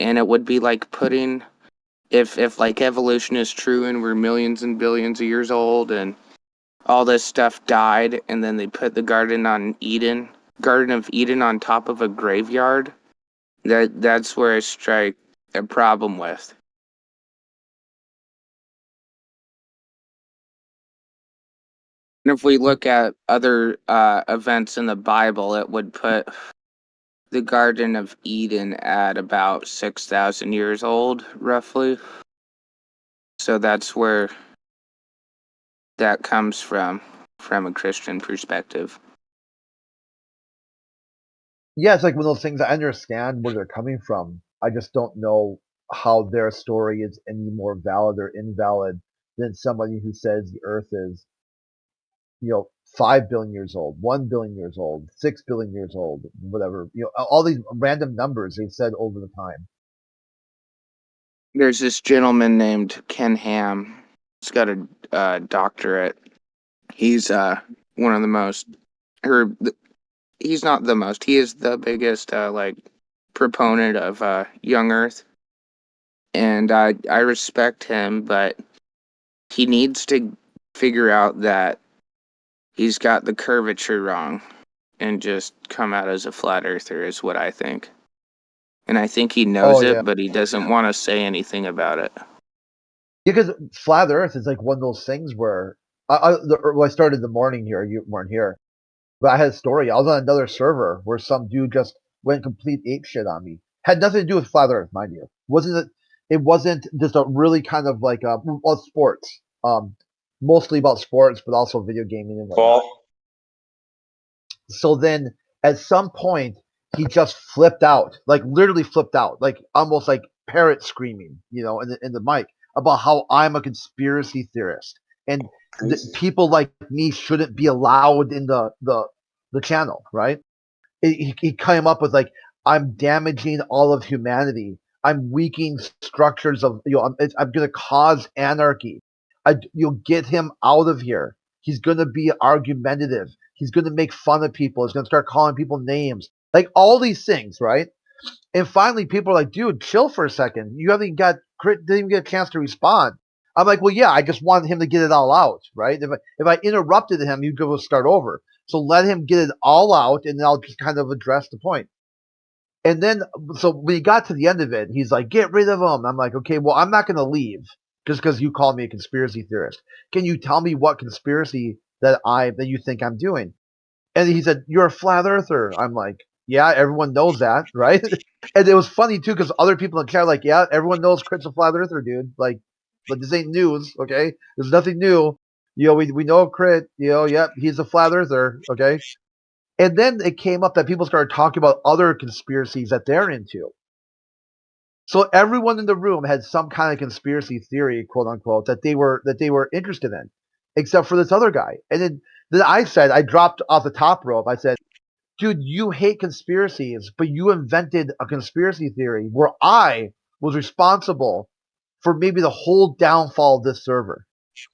And it would be like putting if like evolution is true and we're millions and billions of years old and all this stuff died and then they put the Garden of Eden on top of a graveyard, that's where I strike a problem with. And if we look at other events in the Bible, it would put the Garden of Eden at about 6,000 years old, roughly. So that's where that comes from a Christian perspective. Yeah, it's like one of those things I understand where they're coming from. I just don't know how their story is any more valid or invalid than somebody who says the Earth is, 5 billion years old, 1 billion years old, 6 billion years old, whatever. All these random numbers they've said over the time. There's this gentleman named Ken Ham. He's got a doctorate. He's one of the most, or he's not the most. He is the biggest proponent of young Earth, and I respect him, but he needs to figure out that he's got the curvature wrong, and just come out as a flat earther is what I think. And I think he knows it, but he doesn't want to say anything about it. Because flat Earth is like one of those things where when I started the morning here, you weren't here, but I had a story. I was on another server where some dude just went complete ape shit on me. Had nothing to do with flat Earth, mind you. It wasn't just a really kind of like sports, mostly about sports, but also video gaming and whatnot. So then at some point he just flipped out, like literally flipped out, like almost like parrot screaming, in the mic about how I'm a conspiracy theorist and people like me shouldn't be allowed in the channel, right? He came up with like, I'm damaging all of humanity. I'm weakening structures of, I'm going to cause anarchy. You'll get him out of here. He's going to be argumentative. He's going to make fun of people. He's going to start calling people names. Like all these things, right? And finally, people are like, dude, chill for a second. You haven't didn't even get a chance to respond. I'm like, well, yeah, I just wanted him to get it all out, right? If I interrupted him, he'd go start over. So let him get it all out, and then I'll just kind of address the point. And then, so when he got to the end of it, he's like, get rid of him. I'm like, okay, well, I'm not going to leave just because you called me a conspiracy theorist. Can you tell me what conspiracy that you think I'm doing? And he said, you're a flat earther. I'm like, yeah, everyone knows that, right? And it was funny too, because other people in the chat are like, yeah, everyone knows Crit's a flat earther, dude. Like, but this ain't news, okay? There's nothing new. We know Crit, yep, he's a flat earther, okay? And then it came up that people started talking about other conspiracies that they're into. So everyone in the room had some kind of conspiracy theory, quote unquote, that they were interested in, except for this other guy. And then I dropped off the top rope. I said, dude, you hate conspiracies, but you invented a conspiracy theory where I was responsible for maybe the whole downfall of this server.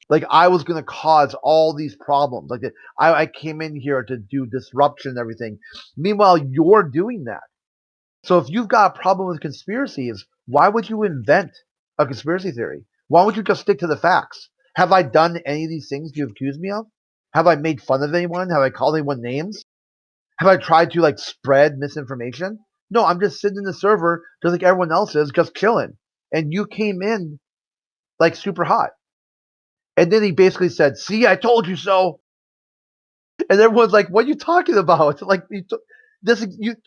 Like I was going to cause all these problems. Like I came in here to do disruption and everything. Meanwhile, you're doing that. So if you've got a problem with conspiracies, why would you invent a conspiracy theory? Why would you just stick to the facts? Have I done any of these things you accuse me of? Have I made fun of anyone? Have I called anyone names? Have I tried to like spread misinformation? No, I'm just sitting in the server just like everyone else is, just chilling. And you came in like super hot. And then he basically said, see, I told you so. And everyone's like, what are you talking about? Like,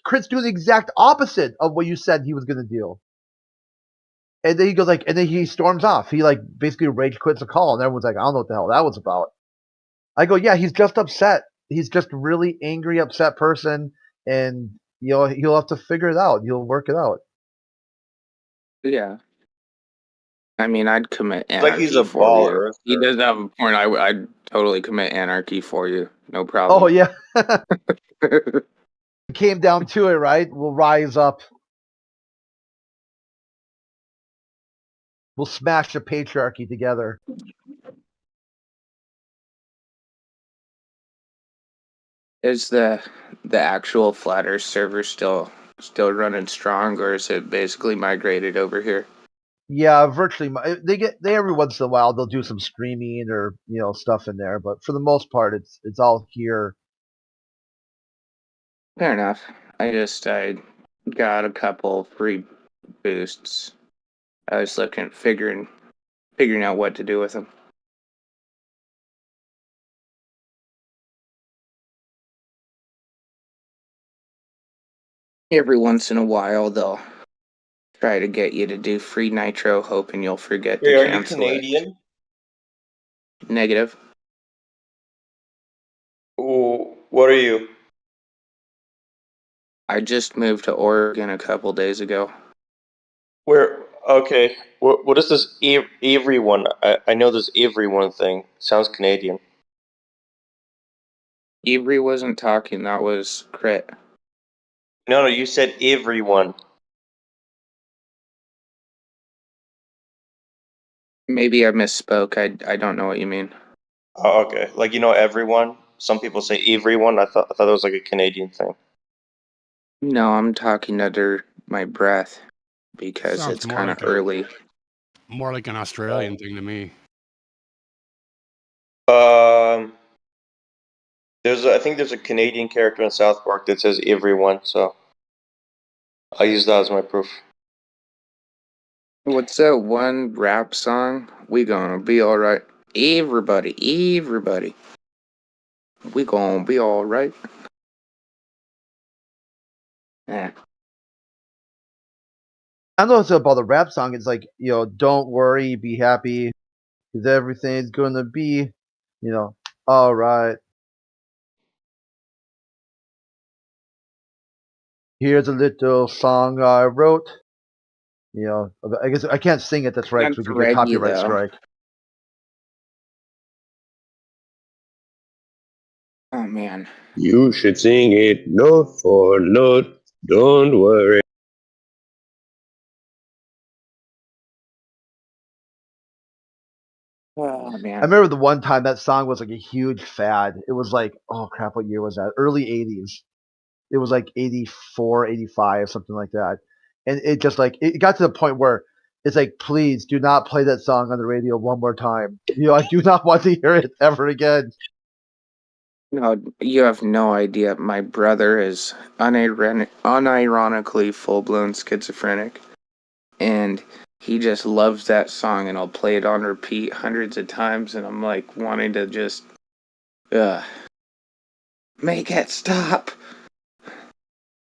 Crit's doing the exact opposite of what you said he was going to do. And then he goes and then he storms off. He like basically rage quits the call. And everyone's like, I don't know what the hell that was about. I go, yeah, he's just upset. He's just a really angry, upset person. And, he'll have to figure it out. He'll work it out. Yeah. I mean, I'd commit It's like anarchy he's a for ball you. earther. He does have a point. I'd totally commit anarchy for you. No problem. Oh, yeah. Came down to it, right? We'll rise up. We'll smash the patriarchy together. Is the actual flat Earth server still running strong, or is it basically migrated over here? Yeah, virtually. They every once in a while they'll do some streaming or stuff in there, but for the most part it's all here. Fair enough. I got a couple free boosts. I was figuring out what to do with them. Every once in a while, they'll try to get you to do free nitro, hoping you'll forget Hey, to are you cancel Canadian? it. Negative. Oh, what are you? I just moved to Oregon a couple days ago. Where? Okay, what is this everyone? I know this everyone thing. Sounds Canadian. Avery wasn't talking. That was Crit. No, you said everyone. Maybe I misspoke. I don't know what you mean. Oh, okay. Like everyone. Some people say everyone. I thought it was like a Canadian thing. No, I'm talking under my breath because Sounds it's more kind of like early. more like an Australian thing to me. I think there's a Canadian character in South Park that says everyone, so I use that as my proof. What's that one rap song? We gonna be alright. Everybody. We gonna be alright. Eh. I know it's about the rap song. It's like, don't worry, be happy, because everything's gonna be, all right. Here's a little song I wrote. I guess I can't sing it. That's right, That's because we could get Reggie, copyright though. strike. Oh, man. You should sing it note for note. Don't worry. Oh, I man. remember the one time that song was like a huge fad. It was like, oh crap, what year was that? Early 80s. It was like 84, 85, something like that. And it just like, it got to the point where it's like, please do not play that song on the radio one more time. I do not want to hear it ever again. No, you have no idea. My brother is unironically full-blown schizophrenic. And he just loves that song, and I'll play it on repeat hundreds of times, and I'm like wanting to just make it stop.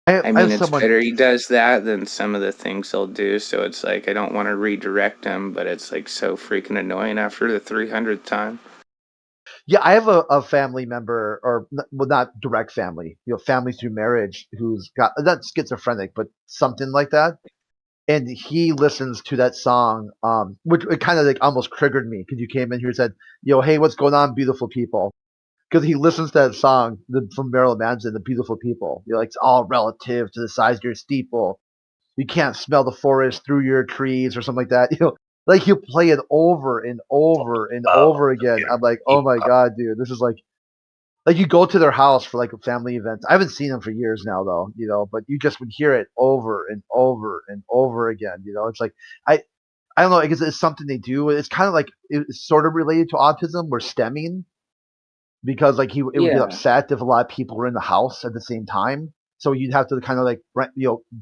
I mean, it's better he does that than some of the things he'll do, so it's like I don't want to redirect him, but it's like so freaking annoying after the 300th time. Yeah, I have a family member, or well, not direct family, family through marriage, who's got not schizophrenic, but something like that. And he listens to that song, which it kind of like almost triggered me because you came in here and said, hey, what's going on, beautiful people? Because he listens to that song from Marilyn Manson, The Beautiful People. Like, it's all relative to the size of your steeple. You can't smell the forest through your trees or something like that. Like he'll play it over and over and over again. I'm like, oh my God, dude, this is like you go to their house for like family events. I haven't seen them for years now though, but you just would hear it over and over and over again. It's like I don't know, I guess it's something they do. It's kind of like it's sort of related to autism or stemming because like it would get Yeah. upset if a lot of people were in the house at the same time. So you'd have to kind of like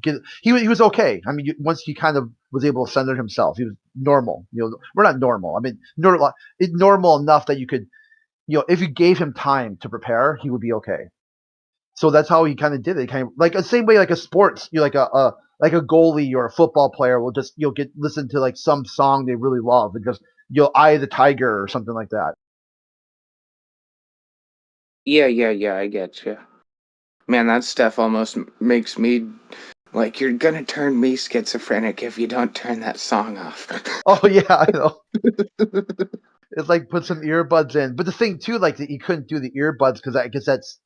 get. He was okay. I mean, once he kind of was able to center himself, he was normal. We're not normal. I mean, normal enough that you could, if you gave him time to prepare, he would be okay. So that's how he kind of did it. Kind of like the same way like a sports, like a goalie or a football player will just listen to like some song they really love and just Eye the Tiger or something like that. Yeah, I get you. Man, that stuff almost makes me like you're gonna turn me schizophrenic if you don't turn that song off. Oh yeah, I know. It's like put some earbuds in, but the thing too, like that you couldn't do the earbuds because I guess that's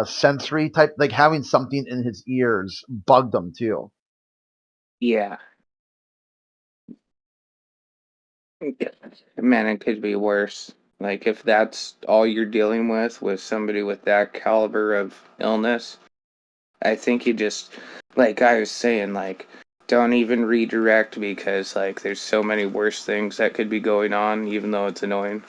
sensory type, like having something in his ears bugged him too. Yeah. Man, it could be worse. Like if that's all you're dealing with somebody with that caliber of illness, I think you just, like I was saying, like don't even redirect because like there's so many worse things that could be going on, even though it's annoying.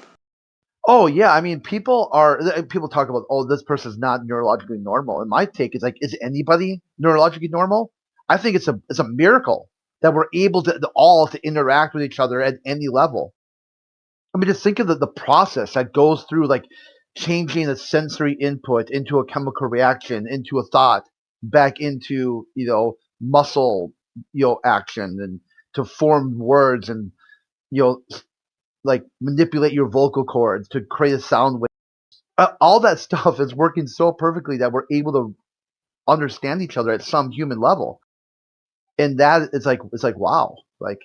Oh yeah, I mean, people talk about, oh, this person's not neurologically normal. And my take is like, is anybody neurologically normal? I think it's a miracle that we're able to all to interact with each other at any level. I mean, just think of the process that goes through like changing a sensory input into a chemical reaction, into a thought, back into muscle action, and to form words and like manipulate your vocal cords to create a sound wave. All that stuff is working so perfectly that we're able to understand each other at some human level. And that it's like wow, like,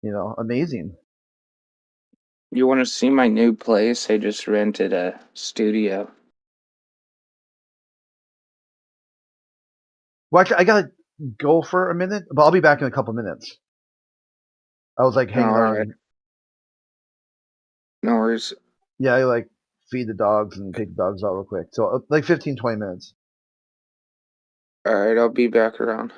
you know, amazing. You want to see my new place? I just rented a studio. Well, actually, I gotta go for a minute, but I'll be back in a couple minutes. I was like hanging All right. on. No worries. Yeah, I like feed the dogs and take the dogs out real quick. So like 15, 20 minutes. All right, I'll be back around.